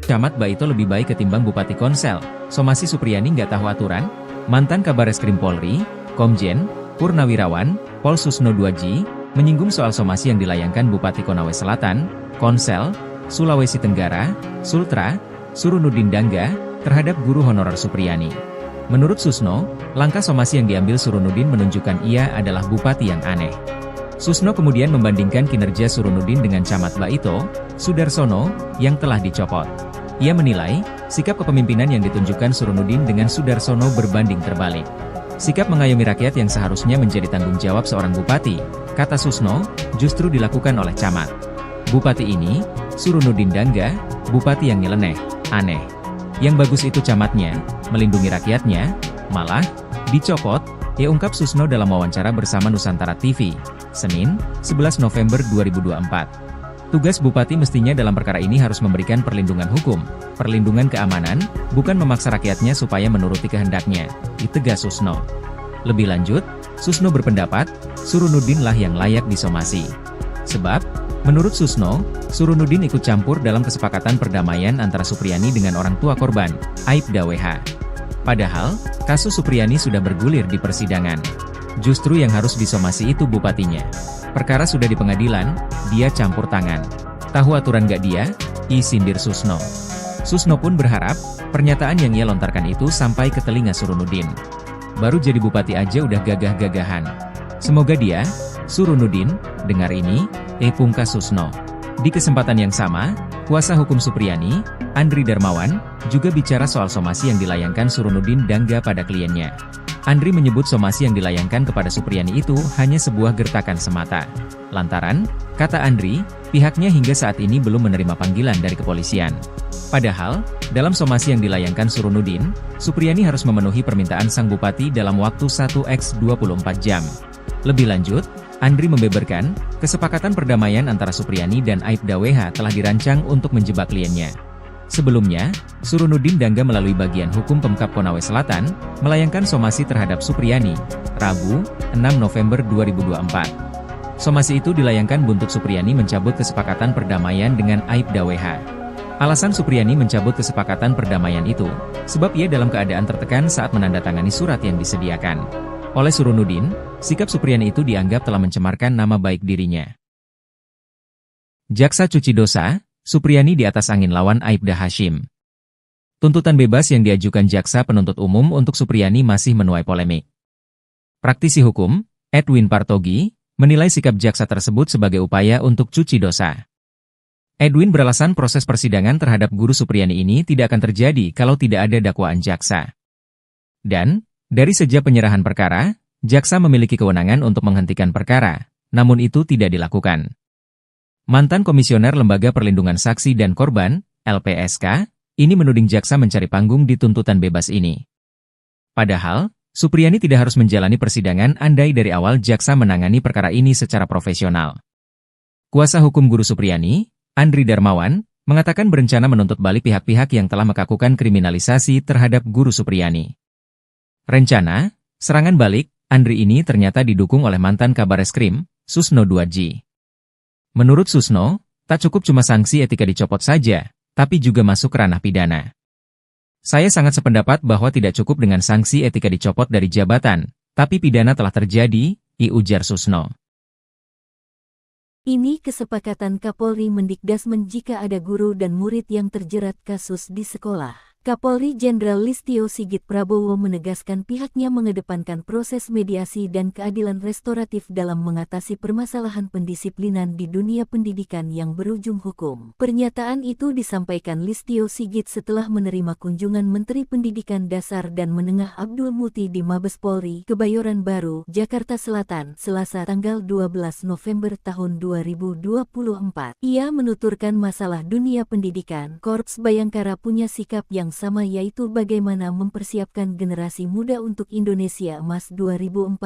Camat Baito lebih baik ketimbang Bupati Konsel. Somasi Supriyani nggak tahu aturan? Mantan Kabareskrim Polri, Komjen, Purnawirawan, Pol Susno 2G, menyinggung soal somasi yang dilayangkan Bupati Konawe Selatan, Konsel, Sulawesi Tenggara, Sultra, Surunudin Dangga, terhadap guru honorer Supriyani. Menurut Susno, langkah somasi yang diambil Surunudin menunjukkan ia adalah bupati yang aneh. Susno kemudian membandingkan kinerja Surunudin dengan Camat Baito, Sudarsono, yang telah dicopot. Ia menilai, sikap kepemimpinan yang ditunjukkan Surunudin dengan Sudarsono berbanding terbalik. Sikap mengayomi rakyat yang seharusnya menjadi tanggung jawab seorang bupati, kata Susno, justru dilakukan oleh Camat. Bupati ini, Surunudin Dangga, bupati yang nyeleneh, aneh. Yang bagus itu camatnya, melindungi rakyatnya, malah, dicopot, ia ungkap Susno dalam wawancara bersama Nusantara TV, Senin, 11 November 2024. Tugas bupati mestinya dalam perkara ini harus memberikan perlindungan hukum, perlindungan keamanan, bukan memaksa rakyatnya supaya menuruti kehendaknya, ditegas Susno. Lebih lanjut, Susno berpendapat, Surunudin lah yang layak disomasi. Sebab, menurut Susno, Surunudin ikut campur dalam kesepakatan perdamaian antara Supriyani dengan orang tua korban, Aibda WH. Padahal, kasus Supriyani sudah bergulir di persidangan. Justru yang harus disomasi itu bupatinya. Perkara sudah di pengadilan, dia campur tangan. Tahu aturan gak dia? Sindir Susno. Susno pun berharap, pernyataan yang ia lontarkan itu sampai ke telinga Surunudin. Baru jadi bupati aja udah gagah-gagahan. Semoga dia, Surunudin, dengar ini, pungkas Susno. Di kesempatan yang sama, kuasa hukum Supriyani, Andri Darmawan, juga bicara soal somasi yang dilayangkan Surunudin Dangga pada kliennya. Andri menyebut somasi yang dilayangkan kepada Supriyani itu hanya sebuah gertakan semata. Lantaran, kata Andri, pihaknya hingga saat ini belum menerima panggilan dari kepolisian. Padahal, dalam somasi yang dilayangkan Surunudin, Supriyani harus memenuhi permintaan sang bupati dalam waktu 1x24 jam. Lebih lanjut, Andri membeberkan, kesepakatan perdamaian antara Supriyani dan Aibda WH telah dirancang untuk menjebak kliennya. Sebelumnya, Surunudin Dangga melalui bagian hukum Pemkab Konawe Selatan, melayangkan somasi terhadap Supriyani, Rabu, 6 November 2024. Somasi itu dilayangkan buntut Supriyani mencabut kesepakatan perdamaian dengan Aibda WH. Alasan Supriyani mencabut kesepakatan perdamaian itu, sebab ia dalam keadaan tertekan saat menandatangani surat yang disediakan oleh Surunudin, sikap Supriyani itu dianggap telah mencemarkan nama baik dirinya. Jaksa cuci dosa, Supriyani di atas angin lawan Aibda Hashim. Tuntutan bebas yang diajukan jaksa penuntut umum untuk Supriyani masih menuai polemik. Praktisi hukum, Edwin Partogi, menilai sikap jaksa tersebut sebagai upaya untuk cuci dosa. Edwin beralasan proses persidangan terhadap guru Supriyani ini tidak akan terjadi kalau tidak ada dakwaan jaksa. Dan, dari sejak penyerahan perkara, jaksa memiliki kewenangan untuk menghentikan perkara, namun itu tidak dilakukan. Mantan Komisioner Lembaga Perlindungan Saksi dan Korban, LPSK, ini menuding jaksa mencari panggung di tuntutan bebas ini. Padahal, Supriyani tidak harus menjalani persidangan andai dari awal jaksa menangani perkara ini secara profesional. Kuasa hukum guru Supriyani, Andri Darmawan, mengatakan berencana menuntut balik pihak-pihak yang telah melakukan kriminalisasi terhadap guru Supriyani. Rencana, serangan balik, Andri ini ternyata didukung oleh mantan Kabareskrim, Susno 2G. Menurut Susno, tak cukup cuma sanksi etika dicopot saja, tapi juga masuk ranah pidana. Saya sangat sependapat bahwa tidak cukup dengan sanksi etika dicopot dari jabatan, tapi pidana telah terjadi, ujar Susno. Ini kesepakatan Kapolri Mendikdasmen jika ada guru dan murid yang terjerat kasus di sekolah. Kapolri Jenderal Listio Sigit Prabowo menegaskan pihaknya mengedepankan proses mediasi dan keadilan restoratif dalam mengatasi permasalahan pendisiplinan di dunia pendidikan yang berujung hukum. Pernyataan itu disampaikan Listio Sigit setelah menerima kunjungan Menteri Pendidikan Dasar dan Menengah Abdul Muti di Mabes Polri, Kebayoran Baru, Jakarta Selatan, Selasa tanggal 12 November tahun 2024. Ia menuturkan masalah dunia pendidikan, Korps Bayangkara punya sikap yang sama, yaitu bagaimana mempersiapkan generasi muda untuk Indonesia Emas 2045.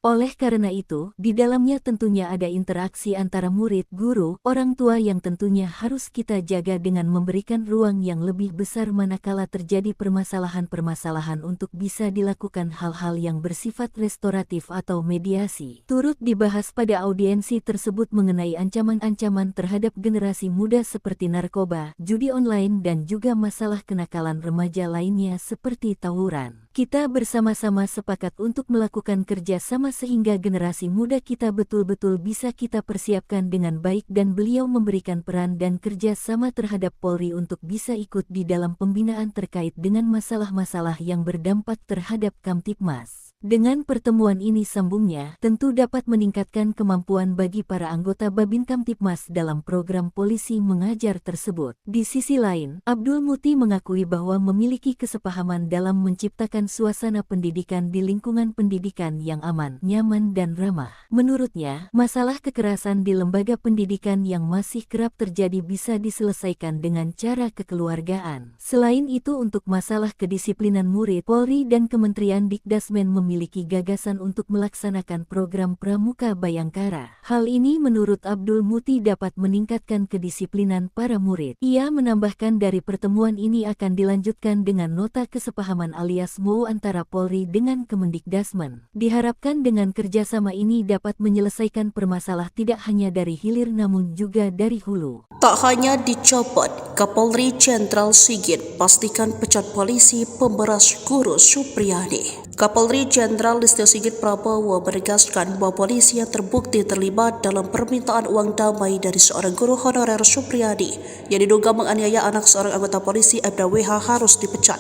Oleh karena itu, di dalamnya tentunya ada interaksi antara murid, guru, orang tua yang tentunya harus kita jaga dengan memberikan ruang yang lebih besar manakala terjadi permasalahan-permasalahan untuk bisa dilakukan hal-hal yang bersifat restoratif atau mediasi. Turut dibahas pada audiensi tersebut mengenai ancaman-ancaman terhadap generasi muda seperti narkoba, judi online dan juga masalah kenakalan remaja lainnya seperti tawuran. Kita bersama-sama sepakat untuk melakukan kerja sama sehingga generasi muda kita betul-betul bisa kita persiapkan dengan baik dan beliau memberikan peran dan kerja sama terhadap Polri untuk bisa ikut di dalam pembinaan terkait dengan masalah-masalah yang berdampak terhadap Kamtibmas. Dengan pertemuan ini sambungnya, tentu dapat meningkatkan kemampuan bagi para anggota Babin Kamtibmas dalam program polisi mengajar tersebut. Di sisi lain, Abdul Muti mengakui bahwa memiliki kesepahaman dalam menciptakan suasana pendidikan di lingkungan pendidikan yang aman, nyaman dan ramah. Menurutnya, masalah kekerasan di lembaga pendidikan yang masih kerap terjadi bisa diselesaikan dengan cara kekeluargaan. Selain itu, untuk masalah kedisiplinan murid, Polri dan Kementerian Dikdasmen memiliki gagasan untuk melaksanakan program Pramuka Bayangkara. Hal ini menurut Abdul Muti dapat meningkatkan kedisiplinan para murid. Ia menambahkan dari pertemuan ini akan dilanjutkan dengan nota kesepahaman alias MOU antara Polri dengan Kemendikdasmen. Diharapkan dengan kerjasama ini dapat menyelesaikan permasalahan tidak hanya dari hilir namun juga dari hulu. Tak hanya dicopot, Kapolri Jenderal Sigit pastikan pecat polisi pemberas guru Supriyadi. Kapolri Jenderal Listio Sigit Prabowo menegaskan bahwa polisi yang terbukti terlibat dalam permintaan uang damai dari seorang guru honorer Supriyadi yang diduga menganiaya anak seorang anggota polisi Aibda WH harus dipecat.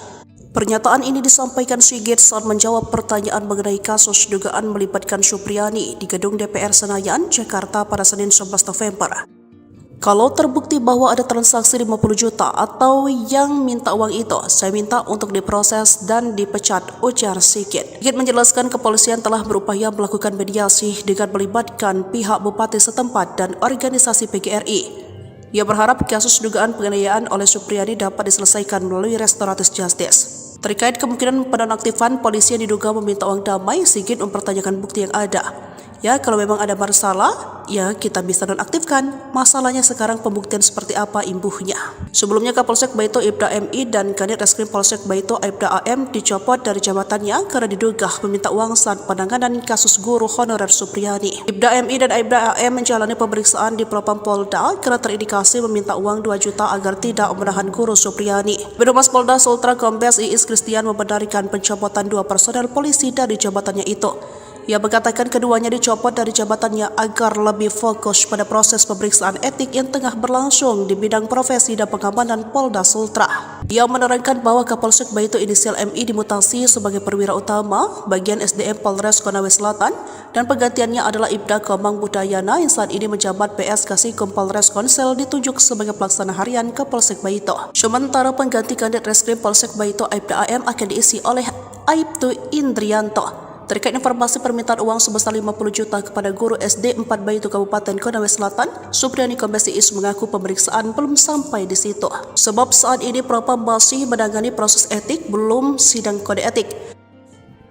Pernyataan ini disampaikan Sigit saat menjawab pertanyaan mengenai kasus dugaan melibatkan Supriyadi di gedung DPR Senayan, Jakarta pada Senin 11 November. Kalau terbukti bahwa ada transaksi 50 juta atau yang minta uang itu, saya minta untuk diproses dan dipecat, ujar Sigit. Sigit menjelaskan kepolisian telah berupaya melakukan mediasi dengan melibatkan pihak bupati setempat dan organisasi PGRI. Ia berharap kasus dugaan penganiayaan oleh Supriyadi dapat diselesaikan melalui restoratif justice. Terkait kemungkinan penonaktifan polisi yang diduga meminta uang damai, Sigit mempertanyakan bukti yang ada. Ya, kalau memang ada masalah, ya kita bisa nonaktifkan. Masalahnya sekarang pembuktian seperti apa imbuhnya. Sebelumnya Kapolsek Baito Aibda MI dan Kanit Reskrim Polsek Baito Aibda AM dicopot dari jabatannya karena diduga meminta uang saat penanganan kasus guru honorer Supriyadi. Aibda MI dan Aibda AM menjalani pemeriksaan di Propam Polda karena terindikasi meminta uang 2 juta agar tidak menahan guru Supriyadi. Birohumas Polda Sultra Kombes Iis Kristian membenarkan pencopotan 2 personel polisi dari jabatannya itu. Ia mengatakan keduanya dicopot dari jabatannya agar lebih fokus pada proses pemeriksaan etik yang tengah berlangsung di bidang profesi dan pengamanan Polda Sultra. Ia menerangkan bahwa Kapolsek Baito inisial MI dimutasi sebagai perwira utama bagian SDM Polres Konawe Selatan dan penggantiannya adalah Ibda Komang Budayana yang saat ini menjabat PS Kasikum Polres Konsel ditunjuk sebagai pelaksana harian Kapolsek Baito. Sementara pengganti Kanit Reskrim Polsek Baito Aibda AM akan diisi oleh Aibtu Indrianto. Terkait informasi permintaan uang sebesar 50 juta kepada guru SD 4 Baito Kabupaten Konawe Selatan, Supriyadi Kombes Iis mengaku pemeriksaan belum sampai di situ. Sebab saat ini Propam masih menangani proses etik, belum sidang kode etik.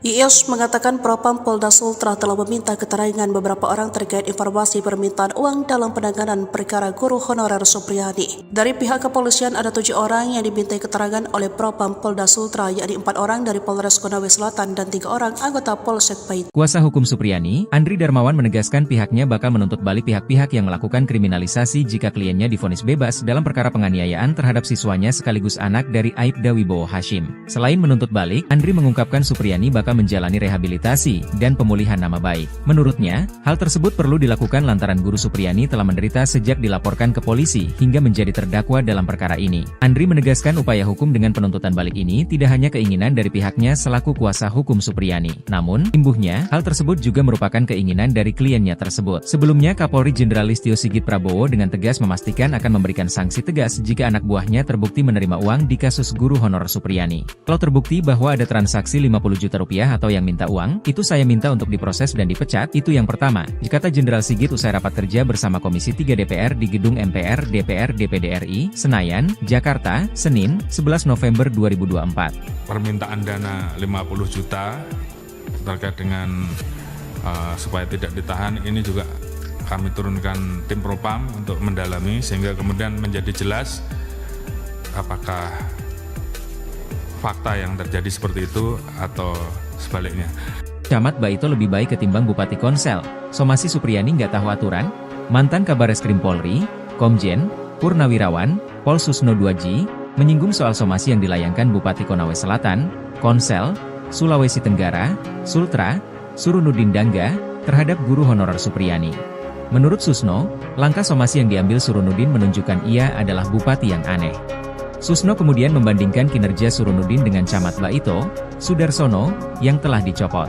Iis mengatakan Propam Polda Sultra telah meminta keterangan beberapa orang terkait informasi permintaan uang dalam penanganan perkara guru honorer Supriyadi. Dari pihak kepolisian ada 7 orang yang dimintai keterangan oleh Propam Polda Sultra, yakni 4 orang dari Polres Konawe Selatan dan 3 orang anggota Polsek Baito. Kuasa hukum Supriyadi, Andri Darmawan menegaskan pihaknya bakal menuntut balik pihak-pihak yang melakukan kriminalisasi jika kliennya divonis bebas dalam perkara penganiayaan terhadap siswanya sekaligus anak dari Aibda Wibowo Hashim. Selain menuntut balik, Andri mengungkapkan Supriyadi bakal adalah menjalani rehabilitasi dan pemulihan nama baik. Menurutnya, hal tersebut perlu dilakukan lantaran Guru Supriyani telah menderita sejak dilaporkan ke polisi hingga menjadi terdakwa dalam perkara ini. Andri menegaskan upaya hukum dengan penuntutan balik ini tidak hanya keinginan dari pihaknya selaku kuasa hukum Supriyani. Namun, imbuhnya, hal tersebut juga merupakan keinginan dari kliennya tersebut. Sebelumnya, Kapolri Jenderal Listio Sigit Prabowo dengan tegas memastikan akan memberikan sanksi tegas jika anak buahnya terbukti menerima uang di kasus guru honorer Supriyani. Kalau terbukti bahwa ada transaksi 50 juta rupiah atau yang minta uang, itu saya minta untuk diproses dan dipecat, itu yang pertama, kata Jenderal Sigit usai rapat kerja bersama Komisi 3 DPR di Gedung MPR DPR DPD RI, Senayan, Jakarta, Senin, 11 November 2024. Permintaan dana 50 juta terkait dengan supaya tidak ditahan, ini juga kami turunkan tim propam untuk mendalami sehingga kemudian menjadi jelas apakah fakta yang terjadi seperti itu atau sebaliknya. Camat Baito lebih baik ketimbang Bupati Konsel. Somasi Supriyani nggak tahu aturan? Mantan Kabareskrim Polri, Komjen, Purnawirawan, Pol Susno 2J, menyinggung soal somasi yang dilayangkan Bupati Konawe Selatan, Konsel, Sulawesi Tenggara, Sultra, Surunudin Dangga, terhadap guru honorer Supriyani. Menurut Susno, langkah somasi yang diambil Surunudin menunjukkan ia adalah bupati yang aneh. Susno kemudian membandingkan kinerja Surunudin dengan Camat Baito, Sudarsono, yang telah dicopot.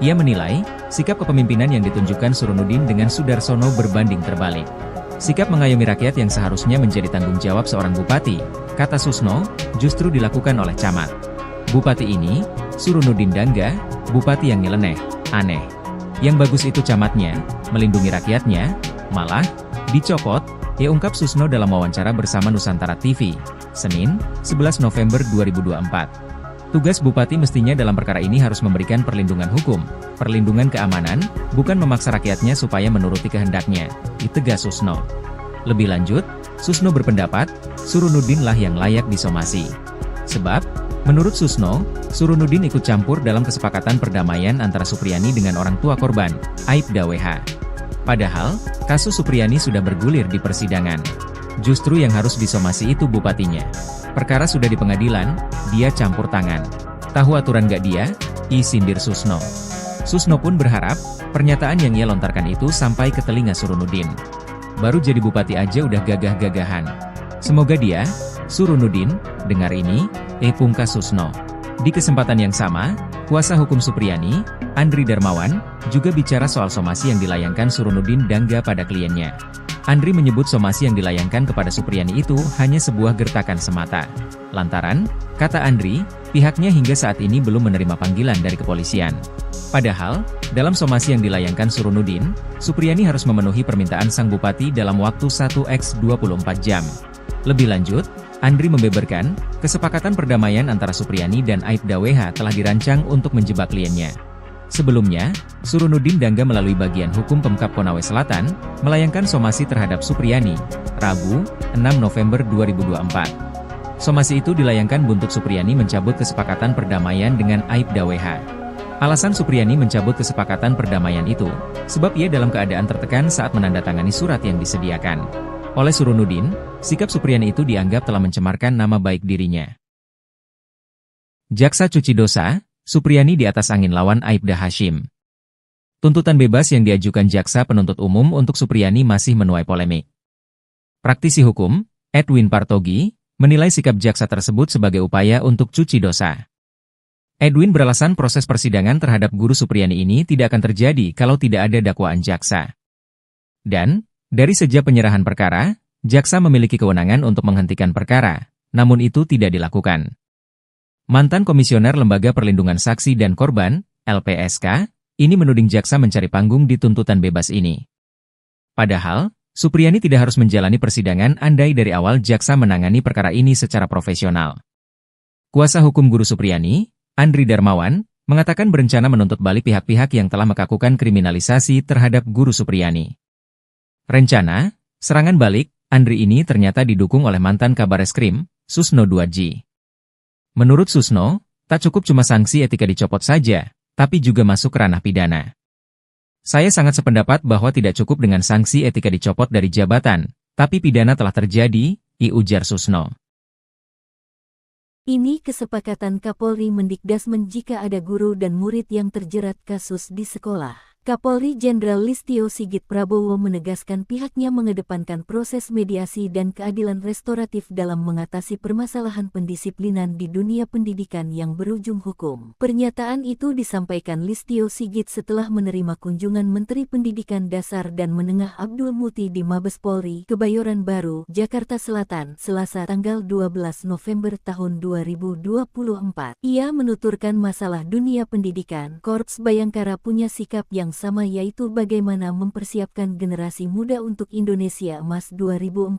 Ia menilai, sikap kepemimpinan yang ditunjukkan Surunudin dengan Sudarsono berbanding terbalik. Sikap mengayomi rakyat yang seharusnya menjadi tanggung jawab seorang bupati, kata Susno, justru dilakukan oleh Camat. Bupati ini, Surunudin Dangga, bupati yang nyeleneh, aneh. Yang bagus itu camatnya, melindungi rakyatnya, malah, dicopot, ungkap Susno dalam wawancara bersama Nusantara TV, Senin, 11 November 2024. Tugas bupati mestinya dalam perkara ini harus memberikan perlindungan hukum, perlindungan keamanan, bukan memaksa rakyatnya supaya menuruti kehendaknya, ditegas Susno. Lebih lanjut, Susno berpendapat, Surunudin lah yang layak disomasi. Sebab, menurut Susno, Surunudin ikut campur dalam kesepakatan perdamaian antara Supriyani dengan orang tua korban, Aibda WH. Padahal, kasus Supriyani sudah bergulir di persidangan. Justru yang harus disomasi itu bupatinya. Perkara sudah di pengadilan, dia campur tangan. Tahu aturan gak dia? Sindir Susno. Susno pun berharap, pernyataan yang ia lontarkan itu sampai ke telinga Surunudin. Baru jadi bupati aja udah gagah-gagahan. Semoga dia, Surunudin, dengar ini, pungkas Susno. Di kesempatan yang sama, kuasa hukum Supriyani, Andri Darmawan, juga bicara soal somasi yang dilayangkan Surunudin Dangga pada kliennya. Andri menyebut somasi yang dilayangkan kepada Supriyani itu hanya sebuah gertakan semata. Lantaran, kata Andri, pihaknya hingga saat ini belum menerima panggilan dari kepolisian. Padahal, dalam somasi yang dilayangkan Surunudin, Supriyani harus memenuhi permintaan sang bupati dalam waktu 1x24 jam. Lebih lanjut, Andri membeberkan, kesepakatan perdamaian antara Supriyani dan Aibda WH telah dirancang untuk menjebak kliennya. Sebelumnya, Surunudin Dangga melalui bagian hukum Pemkab Konawe Selatan, melayangkan somasi terhadap Supriyani, Rabu, 6 November 2024. Somasi itu dilayangkan buntut Supriyani mencabut kesepakatan perdamaian dengan Aibda WH. Alasan Supriyani mencabut kesepakatan perdamaian itu, sebab ia dalam keadaan tertekan saat menandatangani surat yang disediakan. Oleh Surunudin, sikap Supriyani itu dianggap telah mencemarkan nama baik dirinya. Jaksa cuci dosa, Supriyani di atas angin lawan Aibda Hashim. Tuntutan bebas yang diajukan Jaksa Penuntut Umum untuk Supriyani masih menuai polemik. Praktisi hukum, Edwin Partogi, menilai sikap Jaksa tersebut sebagai upaya untuk cuci dosa. Edwin beralasan proses persidangan terhadap guru Supriyani ini tidak akan terjadi kalau tidak ada dakwaan Jaksa. Dan, dari sejak penyerahan perkara, Jaksa memiliki kewenangan untuk menghentikan perkara, namun itu tidak dilakukan. Mantan Komisioner Lembaga Perlindungan Saksi dan Korban, LPSK, ini menuding Jaksa mencari panggung di tuntutan bebas ini. Padahal, Supriyani tidak harus menjalani persidangan andai dari awal Jaksa menangani perkara ini secara profesional. Kuasa hukum guru Supriyani, Andri Darmawan, mengatakan berencana menuntut balik pihak-pihak yang telah melakukan kriminalisasi terhadap guru Supriyani. Rencana, serangan balik, Andri ini ternyata didukung oleh mantan Kabareskrim, Susno 2J. Menurut Susno, tak cukup cuma sanksi etika dicopot saja, tapi juga masuk ranah pidana. Saya sangat sependapat bahwa tidak cukup dengan sanksi etika dicopot dari jabatan, tapi pidana telah terjadi, ujar Susno. Ini kesepakatan Kapolri Mendikdasmen jika ada guru dan murid yang terjerat kasus di sekolah. Kapolri Jenderal Listio Sigit Prabowo menegaskan pihaknya mengedepankan proses mediasi dan keadilan restoratif dalam mengatasi permasalahan pendisiplinan di dunia pendidikan yang berujung hukum. Pernyataan itu disampaikan Listio Sigit setelah menerima kunjungan Menteri Pendidikan Dasar dan Menengah Abdul Muti di Mabes Polri, Kebayoran Baru, Jakarta Selatan, Selasa tanggal 12 November tahun 2024. Ia menuturkan masalah dunia pendidikan, Korps Bayangkara punya sikap yang sama, yaitu bagaimana mempersiapkan generasi muda untuk Indonesia Emas 2045.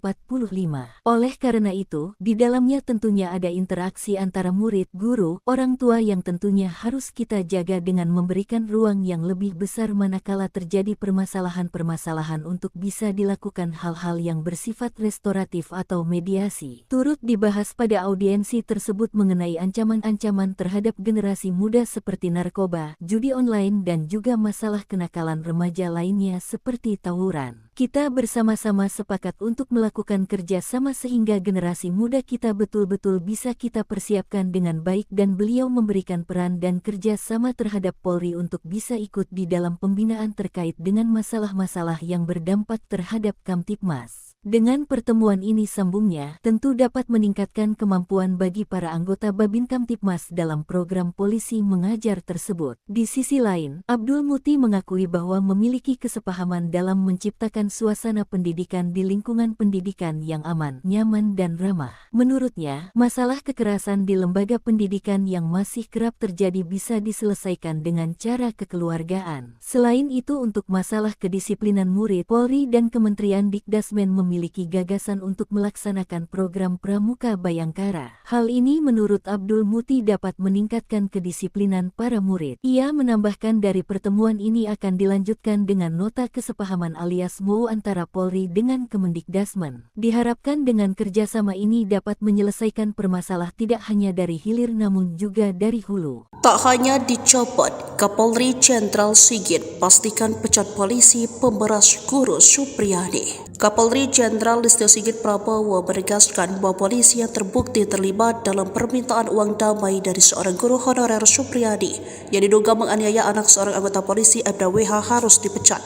Oleh karena itu, di dalamnya tentunya ada interaksi antara murid, guru, orang tua yang tentunya harus kita jaga dengan memberikan ruang yang lebih besar manakala terjadi permasalahan-permasalahan untuk bisa dilakukan hal-hal yang bersifat restoratif atau mediasi. Turut dibahas pada audiensi tersebut mengenai ancaman-ancaman terhadap generasi muda seperti narkoba, judi online dan juga masalah kenakalan remaja lainnya seperti tawuran. Kita bersama-sama sepakat untuk melakukan kerja sama sehingga generasi muda kita betul-betul bisa kita persiapkan dengan baik dan beliau memberikan peran dan kerja sama terhadap Polri untuk bisa ikut di dalam pembinaan terkait dengan masalah-masalah yang berdampak terhadap Kamtibmas. Dengan pertemuan ini sambungnya, tentu dapat meningkatkan kemampuan bagi para anggota Babin Kamtibmas dalam program polisi mengajar tersebut. Di sisi lain, Abdul Muti mengakui bahwa memiliki kesepahaman dalam menciptakan suasana pendidikan di lingkungan pendidikan yang aman, nyaman dan ramah. Menurutnya, masalah kekerasan di lembaga pendidikan yang masih kerap terjadi bisa diselesaikan dengan cara kekeluargaan. Selain itu, untuk masalah kedisiplinan murid, Polri dan Kementerian Dikdasmen memiliki gagasan untuk melaksanakan program Pramuka Bayangkara. Hal ini menurut Abdul Muti dapat meningkatkan kedisiplinan para murid. Ia menambahkan dari pertemuan ini akan dilanjutkan dengan nota kesepahaman alias MOU antara Polri dengan Kemendikdasmen. Diharapkan dengan kerjasama ini dapat menyelesaikan permasalahan tidak hanya dari hilir namun juga dari hulu. Tak hanya dicopot, Kapolri Jenderal Sigit pastikan pecat polisi pemberas guru Supriyadi. Kapolri Jenderal Listio Sigit Prabowo menegaskan bahwa polisi yang terbukti terlibat dalam permintaan uang damai dari seorang guru honorer Supriyadi yang diduga menganiaya anak seorang anggota polisi Aibda WH harus dipecat.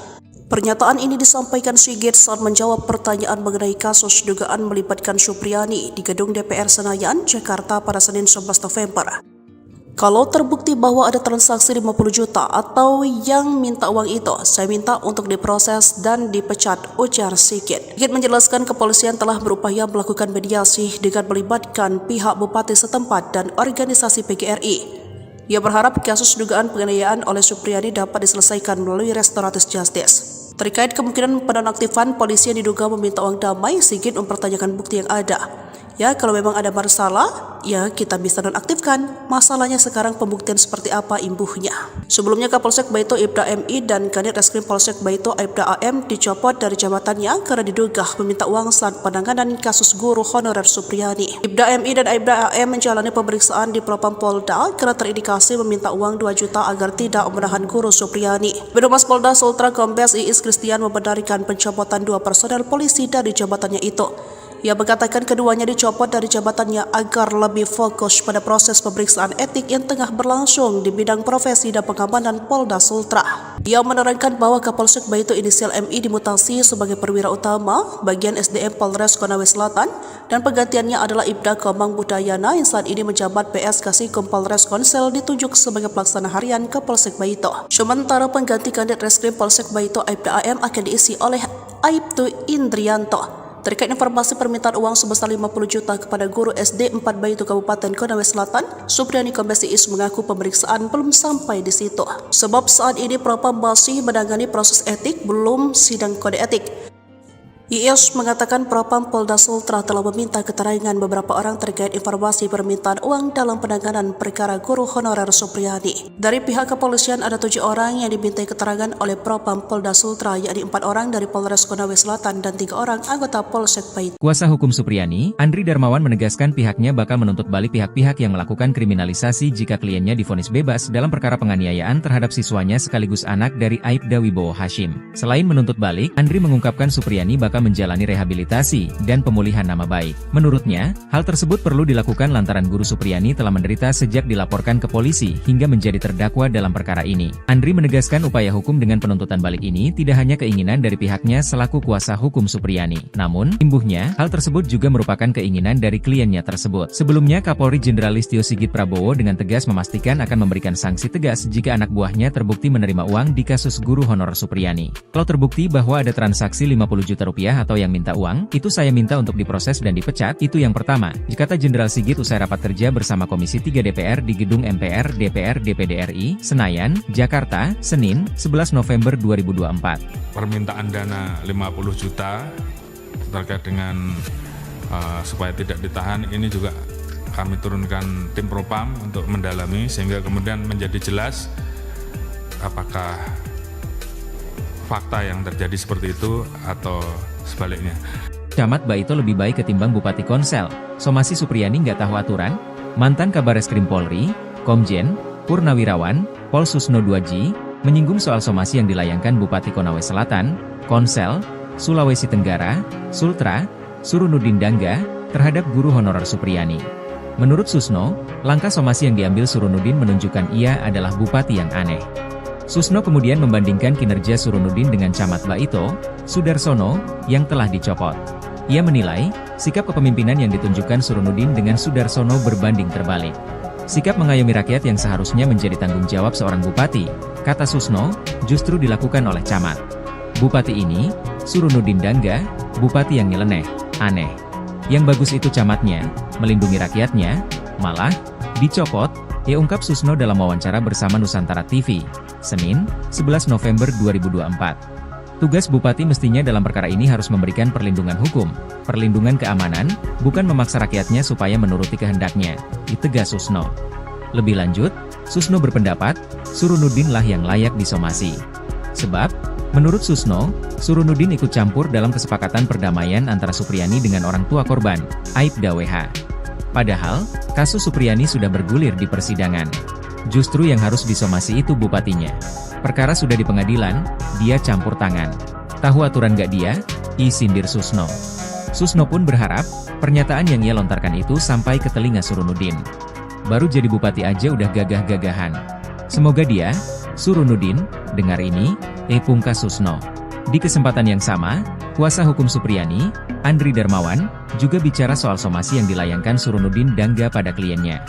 Pernyataan ini disampaikan Sigit saat menjawab pertanyaan mengenai kasus dugaan melibatkan Supriyadi di gedung DPR Senayan, Jakarta pada Senin 11 November. Kalau terbukti bahwa ada transaksi 50 juta atau yang minta uang itu, saya minta untuk diproses dan dipecat, ujar Sigit. Sigit menjelaskan kepolisian telah berupaya melakukan mediasi dengan melibatkan pihak bupati setempat dan organisasi PGRI. Ia berharap kasus dugaan penganiayaan oleh Supriyadi dapat diselesaikan melalui restoratif justice. Terkait kemungkinan penonaktifan polisi yang diduga meminta uang damai, Sigit mempertanyakan bukti yang ada. Ya, kalau memang ada masalah, ya kita bisa nonaktifkan. Masalahnya sekarang pembuktian seperti apa imbuhnya. Sebelumnya Kapolsek Baito Aibda MI dan Kanit Reskrim Polsek Baito Aibda AM dicopot dari jabatannya karena diduga meminta uang saat penanganan kasus guru honorer Supriyadi. Aibda MI dan Aibda AM menjalani pemeriksaan di Propam Polda karena terindikasi meminta uang 2 juta agar tidak menahan guru Supriyadi. Birohumas Polda Sultra Kombes Iis Kristian membenarkan pencopotan 2 personel polisi dari jabatannya itu. Ia mengatakan keduanya dicopot dari jabatannya agar lebih fokus pada proses pemeriksaan etik yang tengah berlangsung di bidang profesi dan pengamanan Polda Sultra. Ia menerangkan bahwa Kapolsek Baito inisial MI dimutasi sebagai perwira utama bagian SDM Polres Konawe Selatan dan penggantiannya adalah Ibda Komang Budayana yang saat ini menjabat PS Kasikum Polres Konsel ditunjuk sebagai pelaksana harian Kapolsek Baito. Sementara pengganti Kanit Reskrim Polsek Baito Aibda AM akan diisi oleh Aibtu Indrianto. Terkait informasi permintaan uang sebesar 50 juta kepada guru SD 4 Baito Kabupaten Konawe Selatan, Supriyadi Kombes Iis mengaku pemeriksaan belum sampai di situ. Sebab saat ini Propam masih menangani proses etik, belum sidang kode etik. Iis mengatakan Propam Polda Sultra telah meminta keterangan beberapa orang terkait informasi permintaan uang dalam penanganan perkara guru honorer Supriyadi. Dari pihak kepolisian ada 7 orang yang dimintai keterangan oleh Propam Polda Sultra, yakni 4 orang dari Polres Konawe Selatan dan 3 orang anggota Polsek Baito. Kuasa hukum Supriyadi, Andri Darmawan menegaskan pihaknya bakal menuntut balik pihak-pihak yang melakukan kriminalisasi jika kliennya divonis bebas dalam perkara penganiayaan terhadap siswanya sekaligus anak dari Aibda Wibowo Hashim. Selain menuntut balik, Andri mengungkapkan Supriyadi bakal Baka menjalani rehabilitasi dan pemulihan nama baik. Menurutnya, hal tersebut perlu dilakukan lantaran Guru Supriyani telah menderita sejak dilaporkan ke polisi hingga menjadi terdakwa dalam perkara ini. Andri menegaskan upaya hukum dengan penuntutan balik ini tidak hanya keinginan dari pihaknya selaku kuasa hukum Supriyani. Namun, imbuhnya, hal tersebut juga merupakan keinginan dari kliennya tersebut. Sebelumnya, Kapolri Jenderal Listio Sigit Prabowo dengan tegas memastikan akan memberikan sanksi tegas jika anak buahnya terbukti menerima uang di kasus guru honorer Supriyani. Kalau terbukti bahwa ada transaksi 50 juta rupiah atau yang minta uang, itu saya minta untuk diproses dan dipecat, itu yang pertama, kata Jenderal Sigit usai rapat kerja bersama Komisi 3 DPR di Gedung MPR DPR DPD RI, Senayan, Jakarta, Senin, 11 November 2024. Permintaan dana 50 juta terkait dengan supaya tidak ditahan, ini juga kami turunkan tim propam untuk mendalami sehingga kemudian menjadi jelas apakah fakta yang terjadi seperti itu atau sebaliknya. Camat Baito lebih baik ketimbang Bupati Konsel. Somasi Supriyani nggak tahu aturan? Mantan Kabareskrim Polri, Komjen, Purnawirawan, Pol Susno 2G, menyinggung soal somasi yang dilayangkan Bupati Konawe Selatan, Konsel, Sulawesi Tenggara, Sultra, Surunudin Dangga, terhadap guru honorer Supriyani. Menurut Susno, langkah somasi yang diambil Surunudin menunjukkan ia adalah bupati yang aneh. Susno kemudian membandingkan kinerja Surunudin dengan Camat Baito, Sudarsono, yang telah dicopot. Ia menilai, sikap kepemimpinan yang ditunjukkan Surunudin dengan Sudarsono berbanding terbalik. Sikap mengayomi rakyat yang seharusnya menjadi tanggung jawab seorang bupati, kata Susno, justru dilakukan oleh camat. Bupati ini, Surunudin Dangga, bupati yang nyeleneh, aneh. Yang bagus itu camatnya, melindungi rakyatnya, malah, dicopot, ungkap Susno dalam wawancara bersama Nusantara TV, Senin, 11 November 2024. Tugas bupati mestinya dalam perkara ini harus memberikan perlindungan hukum, perlindungan keamanan, bukan memaksa rakyatnya supaya menuruti kehendaknya, ditegas Susno. Lebih lanjut, Susno berpendapat, Surunudin lah yang layak disomasi. Sebab, menurut Susno, Surunudin ikut campur dalam kesepakatan perdamaian antara Supriyani dengan orang tua korban, Aibda WH. Padahal, kasus Supriyani sudah bergulir di persidangan. Justru yang harus disomasi itu bupatinya. Perkara sudah di pengadilan, dia campur tangan. Tahu aturan gak dia? Sindir Susno. Susno pun berharap, pernyataan yang ia lontarkan itu sampai ke telinga Surunudin. Baru jadi bupati aja udah gagah-gagahan. Semoga dia, Surunudin, dengar ini, pungkas Susno. Di kesempatan yang sama, kuasa hukum Supriyani, Andri Darmawan, juga bicara soal somasi yang dilayangkan Surunudin Dangga pada kliennya.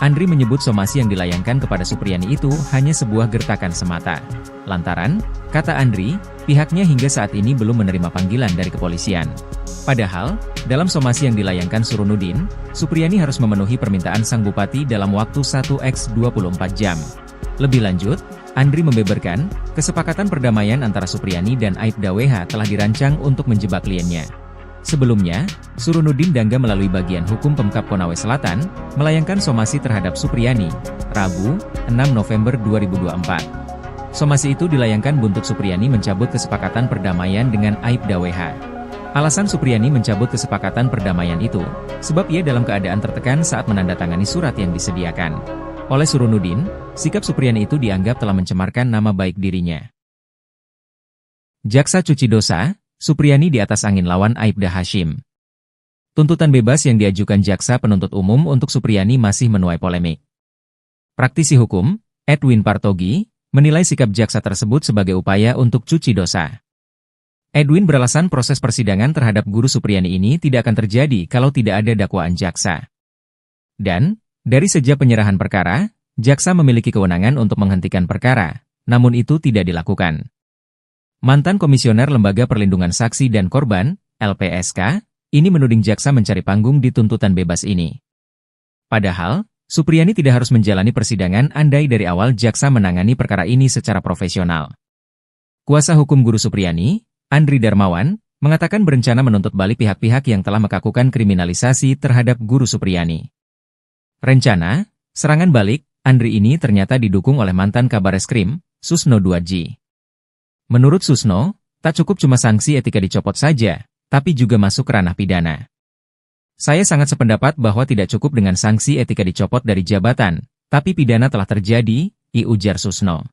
Andri menyebut somasi yang dilayangkan kepada Supriyani itu hanya sebuah gertakan semata. Lantaran, kata Andri, pihaknya hingga saat ini belum menerima panggilan dari kepolisian. Padahal, dalam somasi yang dilayangkan Surunudin, Supriyani harus memenuhi permintaan sang bupati dalam waktu 1x24 jam. Lebih lanjut, Andri membeberkan, kesepakatan perdamaian antara Supriyani dan Aibda WH telah dirancang untuk menjebak kliennya. Sebelumnya, Surunudin Dangga melalui bagian hukum Pemkab Konawe Selatan, melayangkan somasi terhadap Supriyani, Rabu, 6 November 2024. Somasi itu dilayangkan buntut Supriyani mencabut kesepakatan perdamaian dengan Aibda WH. Alasan Supriyani mencabut kesepakatan perdamaian itu, sebab ia dalam keadaan tertekan saat menandatangani surat yang disediakan. Oleh Surunudin, sikap Supriyani itu dianggap telah mencemarkan nama baik dirinya. Jaksa cuci dosa, Supriyani di atas angin lawan Aibda Hashim. Tuntutan bebas yang diajukan jaksa penuntut umum untuk Supriyani masih menuai polemik. Praktisi hukum, Edwin Partogi, menilai sikap jaksa tersebut sebagai upaya untuk cuci dosa. Edwin beralasan proses persidangan terhadap guru Supriyani ini tidak akan terjadi kalau tidak ada dakwaan jaksa. Dan, dari sejak penyerahan perkara, jaksa memiliki kewenangan untuk menghentikan perkara, namun itu tidak dilakukan. Mantan Komisioner Lembaga Perlindungan Saksi dan Korban, LPSK, ini menuding jaksa mencari panggung di tuntutan bebas ini. Padahal, Supriyani tidak harus menjalani persidangan andai dari awal jaksa menangani perkara ini secara profesional. Kuasa hukum guru Supriyani, Andri Darmawan, mengatakan berencana menuntut balik pihak-pihak yang telah melakukan kriminalisasi terhadap guru Supriyani. Rencana, serangan balik, Andri ini ternyata didukung oleh mantan Kabareskrim, Susno 2G. Menurut Susno, tak cukup cuma sanksi etika dicopot saja, tapi juga masuk ke ranah pidana. Saya sangat sependapat bahwa tidak cukup dengan sanksi etika dicopot dari jabatan, tapi pidana telah terjadi, ujar Susno.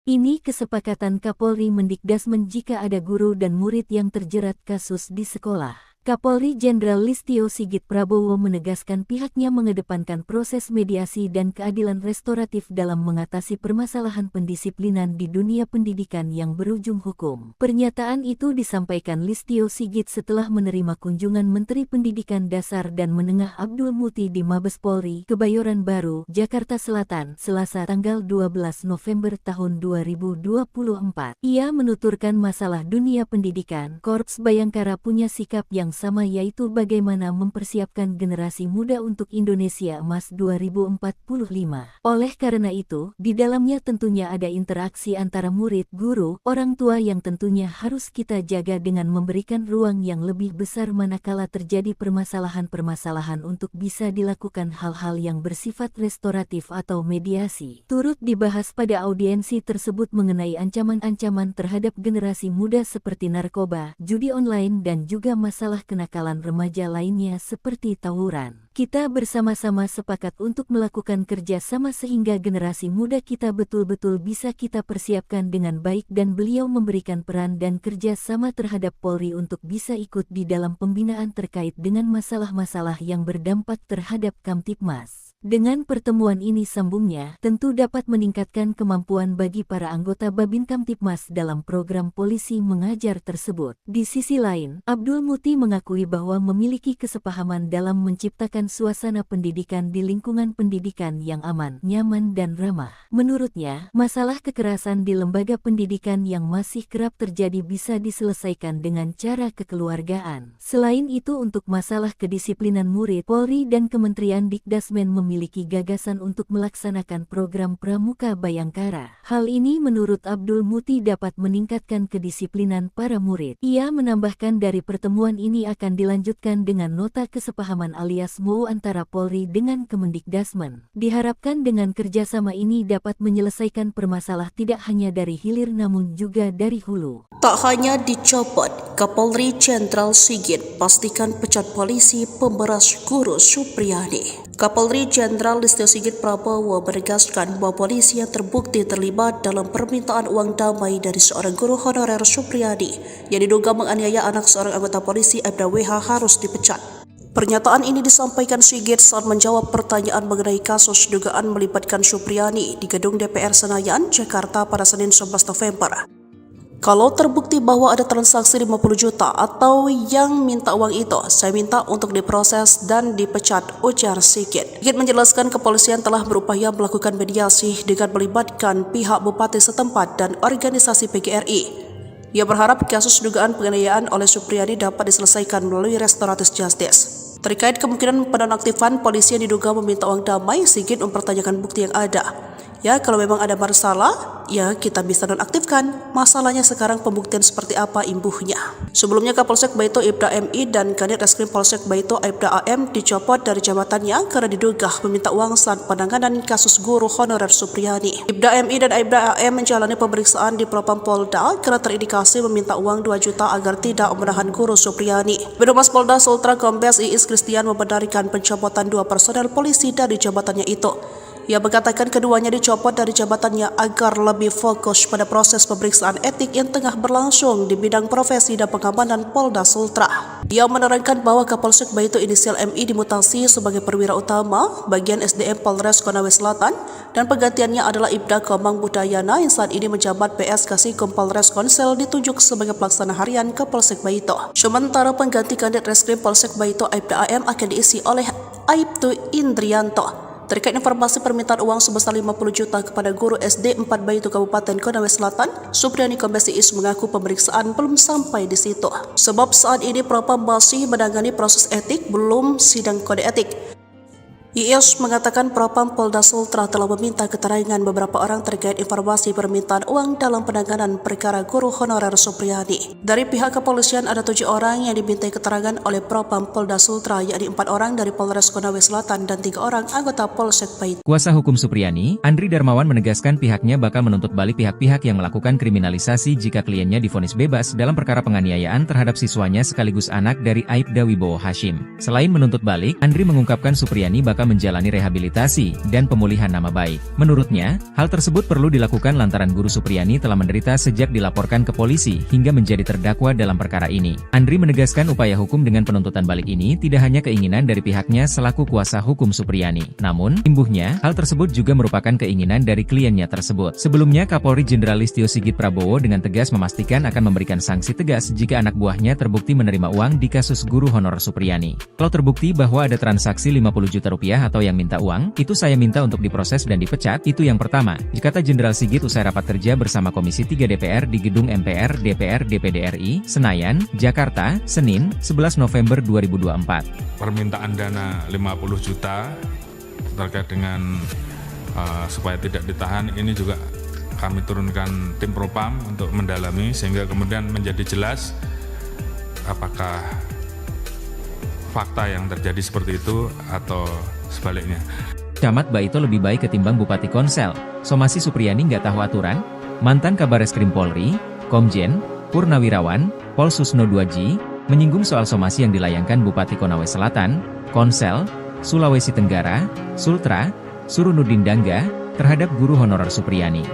Ini kesepakatan Kapolri Mendikdasmen jika ada guru dan murid yang terjerat kasus di sekolah. Kapolri Jenderal Listio Sigit Prabowo menegaskan pihaknya mengedepankan proses mediasi dan keadilan restoratif dalam mengatasi permasalahan pendisiplinan di dunia pendidikan yang berujung hukum. Pernyataan itu disampaikan Listio Sigit setelah menerima kunjungan Menteri Pendidikan Dasar dan Menengah Abdul Muti di Mabes Polri, Kebayoran Baru, Jakarta Selatan, Selasa tanggal 12 November tahun 2024. Ia menuturkan masalah dunia pendidikan, Korps Bayangkara punya sikap yang sama, yaitu bagaimana mempersiapkan generasi muda untuk Indonesia Emas 2045. Oleh karena itu, di dalamnya tentunya ada interaksi antara murid, guru, orang tua yang tentunya harus kita jaga dengan memberikan ruang yang lebih besar manakala terjadi permasalahan-permasalahan untuk bisa dilakukan hal-hal yang bersifat restoratif atau mediasi. Turut dibahas pada audiensi tersebut mengenai ancaman-ancaman terhadap generasi muda seperti narkoba, judi online dan juga masalah kenakalan remaja lainnya seperti tawuran. Kita bersama-sama sepakat untuk melakukan kerja sama sehingga generasi muda kita betul-betul bisa kita persiapkan dengan baik dan beliau memberikan peran dan kerja sama terhadap Polri untuk bisa ikut di dalam pembinaan terkait dengan masalah-masalah yang berdampak terhadap Kamtibmas. Dengan pertemuan ini, sambungnya, tentu dapat meningkatkan kemampuan bagi para anggota Babin Kamtibmas dalam program polisi mengajar tersebut. Di sisi lain, Abdul Muti mengakui bahwa memiliki kesepahaman dalam menciptakan suasana pendidikan di lingkungan pendidikan yang aman, nyaman dan ramah. Menurutnya, masalah kekerasan di lembaga pendidikan yang masih kerap terjadi bisa diselesaikan dengan cara kekeluargaan. Selain itu, untuk masalah kedisiplinan murid, Polri dan Kementerian Dikdasmen memiliki gagasan untuk melaksanakan program Pramuka Bayangkara. Hal ini menurut Abdul Muti dapat meningkatkan kedisiplinan para murid. Ia menambahkan dari pertemuan ini akan dilanjutkan dengan nota kesepahaman alias MOU antara Polri dengan Kemendikdasmen. Diharapkan dengan kerjasama ini dapat menyelesaikan permasalahan tidak hanya dari hilir namun juga dari hulu. Tak hanya dicopot, Kapolri Jenderal Sigit pastikan pecat polisi pemberas guru Supriyadi. Kapolri Jenderal Listio Sigit Prabowo menegaskan bahwa polisi yang terbukti terlibat dalam permintaan uang damai dari seorang guru honorer Supriyadi yang diduga menganiaya anak seorang anggota polisi Aibda WH harus dipecat. Pernyataan ini disampaikan Sigit saat menjawab pertanyaan mengenai kasus dugaan melibatkan Supriyadi di gedung DPR Senayan, Jakarta pada Senin 11 November. Kalau terbukti bahwa ada transaksi 50 juta atau yang minta uang itu, saya minta untuk diproses dan dipecat, ujar Sigit. Sigit menjelaskan kepolisian telah berupaya melakukan mediasi dengan melibatkan pihak bupati setempat dan organisasi PGRI. Ia berharap kasus dugaan penganiayaan oleh Supriyadi dapat diselesaikan melalui restoratif justice. Terkait kemungkinan penonaktifan polisi yang diduga meminta uang damai, Sigit mempertanyakan bukti yang ada. Ya, kalau memang ada masalah, ya kita bisa nonaktifkan. Masalahnya sekarang pembuktian seperti apa imbuhnya. Sebelumnya Kapolsek Baito Aibda MI dan Kanit Reskrim Polsek Baito Aibda AM dicopot dari jabatannya karena diduga meminta uang saat penanganan kasus guru honorer Supriyadi. Aibda MI dan Aibda AM menjalani pemeriksaan di Propam Polda karena terindikasi meminta uang 2 juta agar tidak menahan guru Supriyadi. Birohumas Polda Sultra Kombes Iis Kristian membenarkan pencopotan 2 personel polisi dari jabatannya itu. Ia mengatakan keduanya dicopot dari jabatannya agar lebih fokus pada proses pemeriksaan etik yang tengah berlangsung di bidang profesi dan pengamanan Polda Sultra. Ia menerangkan bahwa Kapolsek Baito inisial MI dimutasi sebagai perwira utama bagian SDM Polres Konawe Selatan dan penggantiannya adalah Ibda Komang Budayana yang saat ini menjabat PS Kasikum Polres Konsel ditunjuk sebagai pelaksana harian Kapolsek Baito. Sementara pengganti Kanit Reskrim Polsek Baito Aibda AM akan diisi oleh Aibtu Indrianto. Terkait informasi permintaan uang sebesar 50 juta kepada guru SD 4 Baito Kabupaten Konawe Selatan, Supriyadi Kombes Iis mengaku pemeriksaan belum sampai di situ. Sebab saat ini Propam masih menangani proses etik, belum sidang kode etik. Iis mengatakan Propam Polda Sultra telah meminta keterangan beberapa orang terkait informasi permintaan uang dalam penanganan perkara guru honorer Supriyadi. Dari pihak kepolisian ada 7 orang yang dimintai keterangan oleh Propam Polda Sultra, yakni 4 orang dari Polres Konawe Selatan dan 3 orang anggota Polsek Baito. Kuasa hukum Supriyadi, Andri Darmawan menegaskan pihaknya bakal menuntut balik pihak-pihak yang melakukan kriminalisasi jika kliennya divonis bebas dalam perkara penganiayaan terhadap siswanya sekaligus anak dari Aibda Wibowo Hashim. Selain menuntut balik, Andri mengungkapkan Supriyadi bakal Baka menjalani rehabilitasi dan pemulihan nama baik. Menurutnya, hal tersebut perlu dilakukan lantaran Guru Supriyani telah menderita sejak dilaporkan ke polisi hingga menjadi terdakwa dalam perkara ini. Andri menegaskan upaya hukum dengan penuntutan balik ini tidak hanya keinginan dari pihaknya selaku kuasa hukum Supriyani. Namun, imbuhnya, hal tersebut juga merupakan keinginan dari kliennya tersebut. Sebelumnya, Kapolri Jenderal Listio Sigit Prabowo dengan tegas memastikan akan memberikan sanksi tegas jika anak buahnya terbukti menerima uang di kasus guru honorer Supriyani. Kalau terbukti bahwa ada transaksi 50 juta rupiah atau yang minta uang, itu saya minta untuk diproses dan dipecat, itu yang pertama, kata Jenderal Sigit usai rapat kerja bersama Komisi 3 DPR di Gedung MPR DPR DPD RI, Senayan, Jakarta, Senin, 11 November 2024. Permintaan dana 50 juta terkait dengan supaya tidak ditahan, ini juga kami turunkan tim Propam untuk mendalami sehingga kemudian menjadi jelas apakah fakta yang terjadi seperti itu atau sebaliknya. Camat Baito lebih baik ketimbang Bupati Konsel. Somasi Supriyani nggak tahu aturan? Mantan Kabareskrim Polri, Komjen, Purnawirawan, Pol Susno 2G, menyinggung soal somasi yang dilayangkan Bupati Konawe Selatan, Konsel, Sulawesi Tenggara, Sultra, Surunudin Dangga, terhadap guru honorer Supriyani.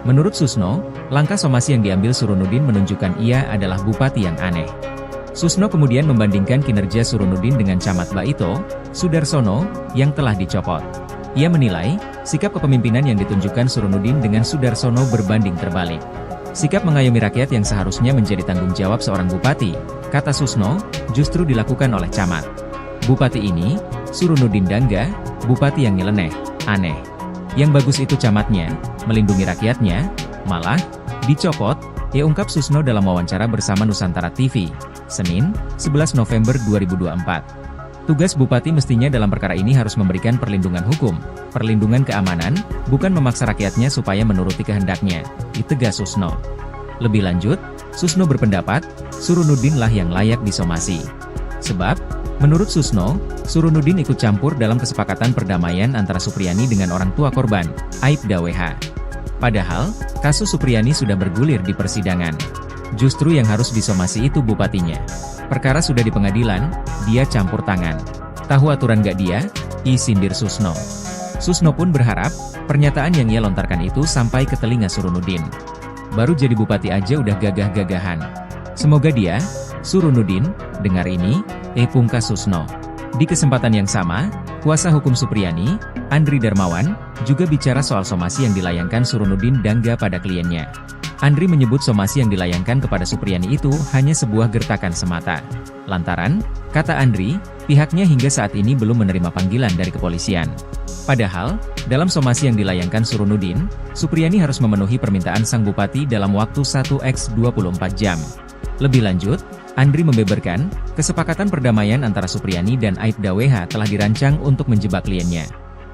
Menurut Susno, langkah somasi yang diambil Surunudin menunjukkan ia adalah bupati yang aneh. Susno kemudian membandingkan kinerja Surunudin dengan Camat Baito, Sudarsono, yang telah dicopot. Ia menilai, sikap kepemimpinan yang ditunjukkan Surunudin dengan Sudarsono berbanding terbalik. Sikap mengayomi rakyat yang seharusnya menjadi tanggung jawab seorang bupati, kata Susno, justru dilakukan oleh Camat. Bupati ini, Surunudin Dangga, bupati yang nyeleneh, aneh. Yang bagus itu camatnya, melindungi rakyatnya, malah, dicopot, ia ungkap Susno dalam wawancara bersama Nusantara TV, Senin, 11 November 2024. Tugas bupati mestinya dalam perkara ini harus memberikan perlindungan hukum, perlindungan keamanan, bukan memaksa rakyatnya supaya menuruti kehendaknya, ditegas Susno. Lebih lanjut, Susno berpendapat, Surunudin lah yang layak disomasi. Sebab, menurut Susno, Surunudin ikut campur dalam kesepakatan perdamaian antara Supriyani dengan orang tua korban, Aibda WH. Padahal, kasus Supriyani sudah bergulir di persidangan. Justru yang harus disomasi itu bupatinya. Perkara sudah di pengadilan, dia campur tangan. Tahu aturan gak dia? Sindir Susno. Susno pun berharap, pernyataan yang ia lontarkan itu sampai ke telinga Surunudin. Baru jadi bupati aja udah gagah-gagahan. Semoga dia, Surunudin, dengar ini, pungkas Susno. Di kesempatan yang sama, kuasa hukum Supriyani, Andri Darmawan, juga bicara soal somasi yang dilayangkan Surunudin Dangga pada kliennya. Andri menyebut somasi yang dilayangkan kepada Supriyani itu hanya sebuah gertakan semata. Lantaran, kata Andri, pihaknya hingga saat ini belum menerima panggilan dari kepolisian. Padahal, dalam somasi yang dilayangkan Surunudin, Supriyani harus memenuhi permintaan sang bupati dalam waktu 1x24 jam. Lebih lanjut, Andri membeberkan, kesepakatan perdamaian antara Supriyani dan Aibda WH telah dirancang untuk menjebak kliennya.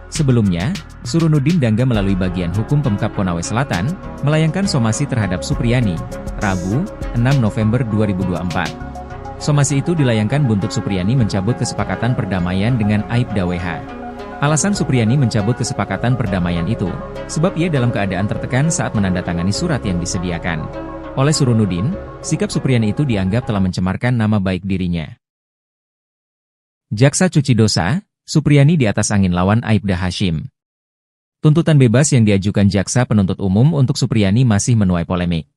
Sebelumnya, Surunudin Dangga melalui bagian hukum Pemkab Konawe Selatan, melayangkan somasi terhadap Supriyani, Rabu, 6 November 2024. Somasi itu dilayangkan buntut Supriyani mencabut kesepakatan perdamaian dengan Aibda WH. Alasan Supriyani mencabut kesepakatan perdamaian itu, sebab ia dalam keadaan tertekan saat menandatangani surat yang disediakan. Oleh Surunudin, sikap Supriyani itu dianggap telah mencemarkan nama baik dirinya. Jaksa cuci dosa, Supriyani di atas angin lawan Aibda Hashim. Tuntutan bebas yang diajukan jaksa penuntut umum untuk Supriyani masih menuai polemik.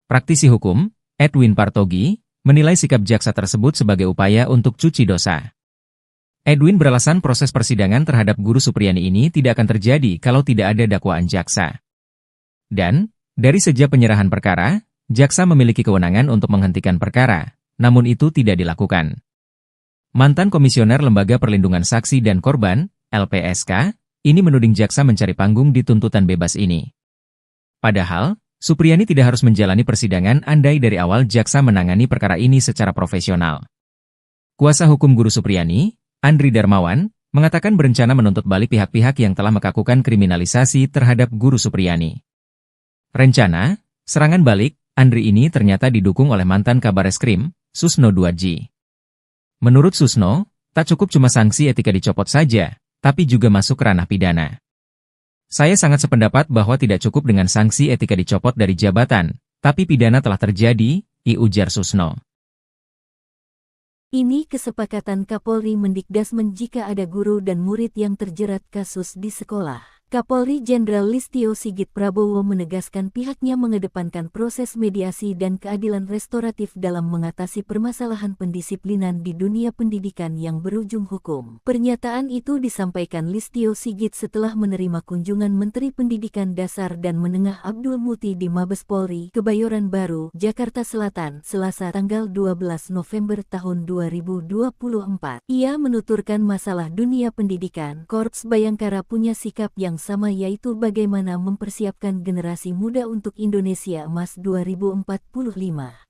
Praktisi hukum, Edwin Partogi, menilai sikap jaksa tersebut sebagai upaya untuk cuci dosa. Edwin beralasan proses persidangan terhadap guru Supriyani ini tidak akan terjadi kalau tidak ada dakwaan jaksa. Dan, dari sejak penyerahan perkara, jaksa memiliki kewenangan untuk menghentikan perkara, namun itu tidak dilakukan. Mantan Komisioner Lembaga Perlindungan Saksi dan Korban, LPSK, ini menuding jaksa mencari panggung di tuntutan bebas ini. Padahal, Supriyani tidak harus menjalani persidangan andai dari awal jaksa menangani perkara ini secara profesional. Kuasa hukum guru Supriyani, Andri Darmawan, mengatakan berencana menuntut balik pihak-pihak yang telah melakukan kriminalisasi terhadap guru Supriyani. Rencana, serangan balik, Andri ini ternyata didukung oleh mantan Kabareskrim, Susno 2G. Menurut Susno, tak cukup cuma sanksi etika dicopot saja, tapi juga masuk ranah pidana. Saya sangat sependapat bahwa tidak cukup dengan sanksi etika dicopot dari jabatan, tapi pidana telah terjadi, ujar Susno. Ini kesepakatan Kapolri Mendikdasmen jika ada guru dan murid yang terjerat kasus di sekolah. Kapolri Jenderal Listio Sigit Prabowo menegaskan pihaknya mengedepankan proses mediasi dan keadilan restoratif dalam mengatasi permasalahan pendisiplinan di dunia pendidikan yang berujung hukum. Pernyataan itu disampaikan Listio Sigit setelah menerima kunjungan Menteri Pendidikan Dasar dan Menengah Abdul Muti di Mabes Polri, Kebayoran Baru, Jakarta Selatan, Selasa tanggal 12 November tahun 2024. Ia menuturkan masalah dunia pendidikan, Korps Bayangkara punya sikap yang sama, yaitu bagaimana mempersiapkan generasi muda untuk Indonesia Emas 2045.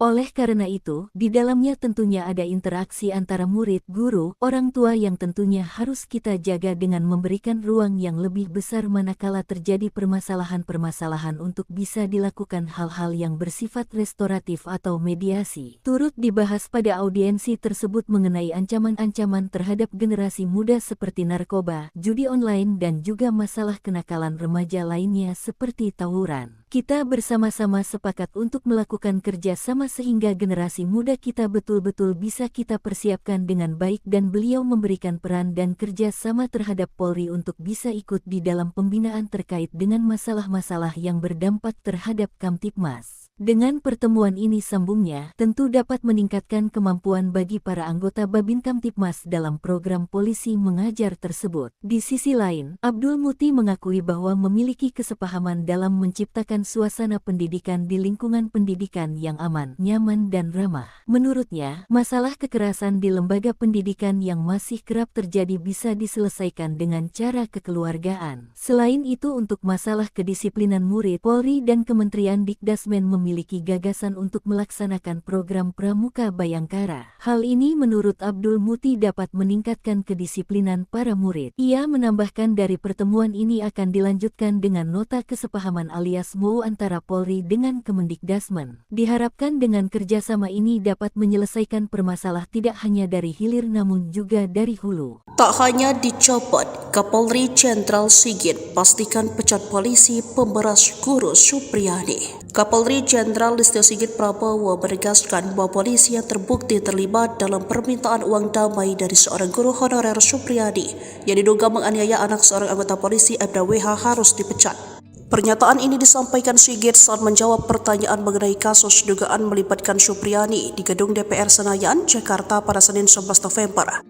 Oleh karena itu, di dalamnya tentunya ada interaksi antara murid, guru, orang tua yang tentunya harus kita jaga dengan memberikan ruang yang lebih besar manakala terjadi permasalahan-permasalahan untuk bisa dilakukan hal-hal yang bersifat restoratif atau mediasi. Turut dibahas pada audiensi tersebut mengenai ancaman-ancaman terhadap generasi muda seperti narkoba, judi online dan juga masalah kenakalan remaja lainnya seperti tawuran. Kita bersama-sama sepakat untuk melakukan kerja sama sehingga generasi muda kita betul-betul bisa kita persiapkan dengan baik, dan beliau memberikan peran dan kerja sama terhadap Polri untuk bisa ikut di dalam pembinaan terkait dengan masalah-masalah yang berdampak terhadap Kamtibmas. Dengan pertemuan ini, sambungnya, tentu dapat meningkatkan kemampuan bagi para anggota Babin Kamtibmas dalam program polisi mengajar tersebut. Di sisi lain, Abdul Muti mengakui bahwa memiliki kesepahaman dalam menciptakan suasana pendidikan di lingkungan pendidikan yang aman, nyaman dan ramah. Menurutnya, masalah kekerasan di lembaga pendidikan yang masih kerap terjadi bisa diselesaikan dengan cara kekeluargaan. Selain itu, untuk masalah kedisiplinan murid, Polri dan Kementerian Dikdasmen memiliki gagasan untuk melaksanakan program Pramuka Bayangkara. Hal ini menurut Abdul Muti dapat meningkatkan kedisiplinan para murid. Ia menambahkan dari pertemuan ini akan dilanjutkan dengan nota kesepahaman alias MOU antara Polri dengan Kemendikdasmen. Diharapkan dengan kerjasama ini dapat menyelesaikan permasalahan tidak hanya dari hilir namun juga dari hulu. Tak hanya dicopot, Kapolri Jenderal Sigit pastikan pecat polisi pemberas guru Supriyadi. Kapolri Jenderal Listio Sigit Prabowo menegaskan bahwa polisi yang terbukti terlibat dalam permintaan uang damai dari seorang guru honorer Supriyadi yang diduga menganiaya anak seorang anggota polisi Aibda WH harus dipecat. Pernyataan ini disampaikan Sigit saat menjawab pertanyaan mengenai kasus dugaan melibatkan Supriyadi di gedung DPR Senayan, Jakarta pada Senin 11 November.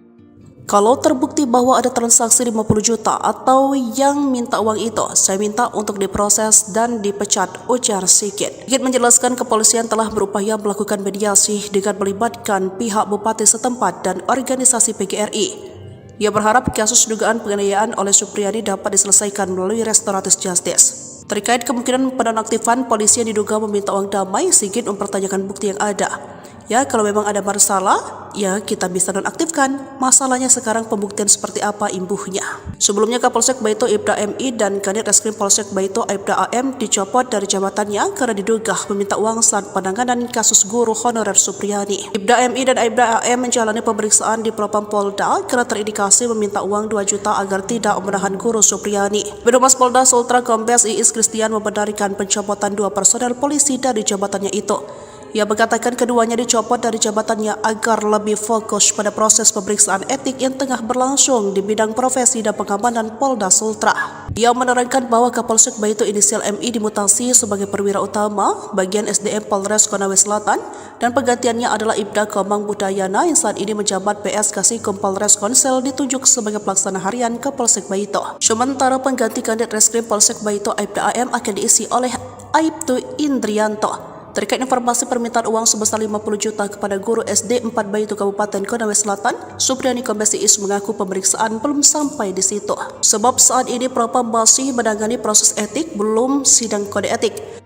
Kalau terbukti bahwa ada transaksi 50 juta atau yang minta uang itu, saya minta untuk diproses dan dipecat, ujar Sigit. Sigit menjelaskan kepolisian telah berupaya melakukan mediasi dengan melibatkan pihak bupati setempat dan organisasi PGRI. Ia berharap kasus dugaan penganiayaan oleh Supriyadi dapat diselesaikan melalui restoratif justice. Terkait kemungkinan penonaktifan polisi yang diduga meminta uang damai, Sigit mempertanyakan bukti yang ada. Ya, kalau memang ada masalah, ya kita bisa nonaktifkan. Masalahnya sekarang pembuktian seperti apa imbuhnya. Sebelumnya Kapolsek Baito Ibda MI dan Kanit Reskrim Polsek Baito Ibda AM dicopot dari jabatannya karena diduga meminta uang saat penanganan kasus guru honorer Supriyadi. Ibda MI dan Ibda AM menjalani pemeriksaan di Propam Polda karena terindikasi meminta uang 2 juta agar tidak menahan guru Supriyadi. Birohumas Polda Sultra Kombes Iis Kristian membenarkan pencopotan 2 personel polisi dari jabatannya itu. Ia mengatakan keduanya dicopot dari jabatannya agar lebih fokus pada proses pemeriksaan etik yang tengah berlangsung di bidang profesi dan pengamanan Polda Sultra. Ia menerangkan bahwa Kapolsek Baito inisial MI dimutasi sebagai perwira utama bagian SDM Polres Konawe Selatan dan penggantiannya adalah Ibda Komang Budayana yang saat ini menjabat PS Kasikom Polres Konsel ditunjuk sebagai pelaksana harian Kapolsek Baito. Sementara pengganti Kanit Reskrim Polsek Baito Ibda AM akan diisi oleh Aibtu Indrianto. Terkait informasi permintaan uang sebesar 50 juta kepada guru SD 4 Baito Kabupaten Konawe Selatan, Supriyadi Kombes Iis mengaku pemeriksaan belum sampai di situ. Sebab saat ini Propam masih menangani proses etik, belum sidang kode etik.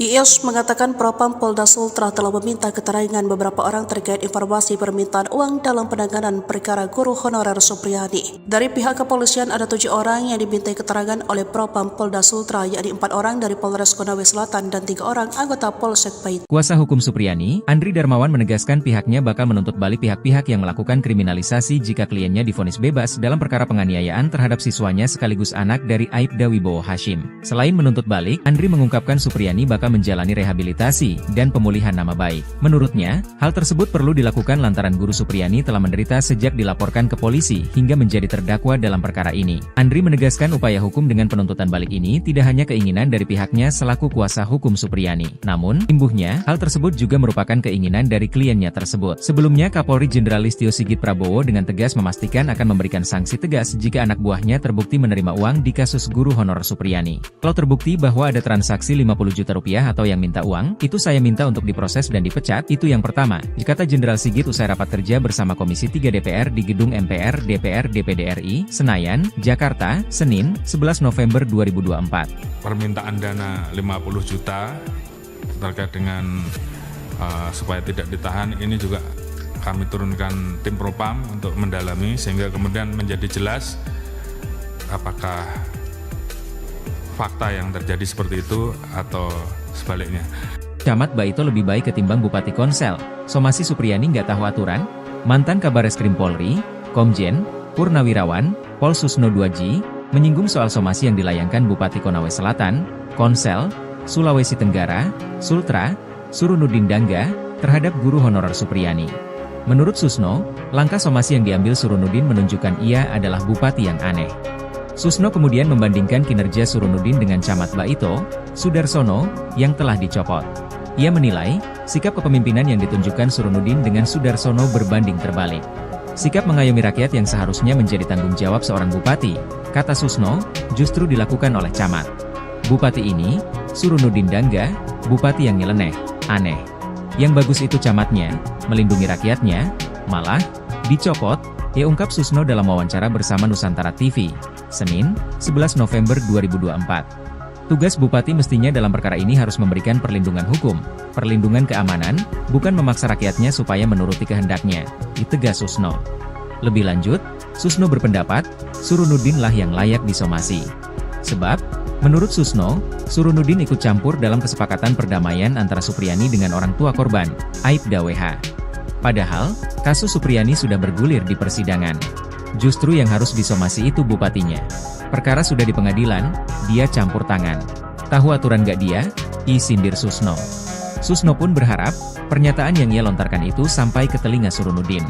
Iis mengatakan Propam Polda Sultra telah meminta keterangan beberapa orang terkait informasi permintaan uang dalam penanganan perkara guru honorer Supriyadi. Dari pihak kepolisian ada 7 orang yang dimintai keterangan oleh Propam Polda Sultra, yakni 4 orang dari Polres Konawe Selatan dan 3 orang anggota Polsek Baito. Kuasa hukum Supriyadi, Andri Darmawan menegaskan pihaknya bakal menuntut balik pihak-pihak yang melakukan kriminalisasi jika kliennya divonis bebas dalam perkara penganiayaan terhadap siswanya sekaligus anak dari Aibda Wibowo Hashim. Selain menuntut balik, Andri mengungkapkan Supriyadi bakal menjalani rehabilitasi dan pemulihan nama baik. Menurutnya, hal tersebut perlu dilakukan lantaran Guru Supriyani telah menderita sejak dilaporkan ke polisi hingga menjadi terdakwa dalam perkara ini. Andri menegaskan upaya hukum dengan penuntutan balik ini tidak hanya keinginan dari pihaknya selaku kuasa hukum Supriyani. Namun, imbuhnya, hal tersebut juga merupakan keinginan dari kliennya tersebut. Sebelumnya, Kapolri Jenderal Listio Sigit Prabowo dengan tegas memastikan akan memberikan sanksi tegas jika anak buahnya terbukti menerima uang di kasus guru honor Supriyani. Kalau terbukti bahwa ada transaksi 50 juta rupiah atau yang minta uang, itu saya minta untuk diproses dan dipecat, itu yang pertama, kata Jenderal Sigit usai rapat kerja bersama Komisi 3 DPR di Gedung MPR DPR DPD RI, Senayan, Jakarta, Senin, 11 November 2024. Permintaan dana 50 juta terkait dengan supaya tidak ditahan, ini juga kami turunkan tim Propam untuk mendalami sehingga kemudian menjadi jelas apakah fakta yang terjadi seperti itu atau sebaliknya. Camat Baito lebih baik ketimbang Bupati Konsel. Somasi Supriyani nggak tahu aturan? Mantan Kabareskrim Polri, Komjen, Purnawirawan, Pol Susno 2G, menyinggung soal somasi yang dilayangkan Bupati Konawe Selatan, Konsel, Sulawesi Tenggara, Sultra, Surunudin Dangga, terhadap guru honorer Supriyani. Menurut Susno, langkah somasi yang diambil Surunudin menunjukkan ia adalah bupati yang aneh. Susno kemudian membandingkan kinerja Surunudin dengan Camat Baito, Sudarsono, yang telah dicopot. Ia menilai, sikap kepemimpinan yang ditunjukkan Surunudin dengan Sudarsono berbanding terbalik. Sikap mengayomi rakyat yang seharusnya menjadi tanggung jawab seorang bupati, kata Susno, justru dilakukan oleh Camat. Bupati ini, Surunudin Dangga, bupati yang nyeleneh, aneh. Yang bagus itu camatnya, melindungi rakyatnya, malah, dicopot, ungkap Susno dalam wawancara bersama Nusantara TV, Senin, 11 November 2024. Tugas bupati mestinya dalam perkara ini harus memberikan perlindungan hukum, perlindungan keamanan, bukan memaksa rakyatnya supaya menuruti kehendaknya, ditegas Susno. Lebih lanjut, Susno berpendapat, Surunudin lah yang layak disomasi. Sebab, menurut Susno, Surunudin ikut campur dalam kesepakatan perdamaian antara Supriyani dengan orang tua korban, Aibda WH. Padahal, kasus Supriyani sudah bergulir di persidangan. Justru yang harus disomasi itu bupatinya. Perkara sudah di pengadilan, dia campur tangan. Tahu aturan gak dia? Sindir Susno. Susno pun berharap, pernyataan yang ia lontarkan itu sampai ke telinga Surunudin.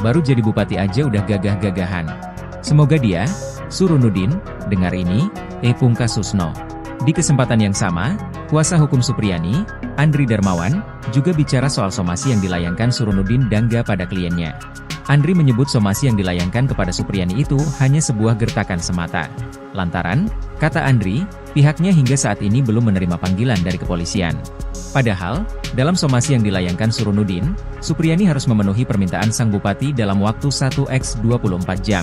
Baru jadi bupati aja udah gagah-gagahan. Semoga dia, Surunudin, dengar ini, pungkas Susno. Di kesempatan yang sama, kuasa hukum Supriyani, Andri Darmawan, juga bicara soal somasi yang dilayangkan Surunudin Dangga pada kliennya. Andri menyebut somasi yang dilayangkan kepada Supriyani itu hanya sebuah gertakan semata. Lantaran, kata Andri, pihaknya hingga saat ini belum menerima panggilan dari kepolisian. Padahal, dalam somasi yang dilayangkan Surunudin, Supriyani harus memenuhi permintaan sang bupati dalam waktu 1x24 jam.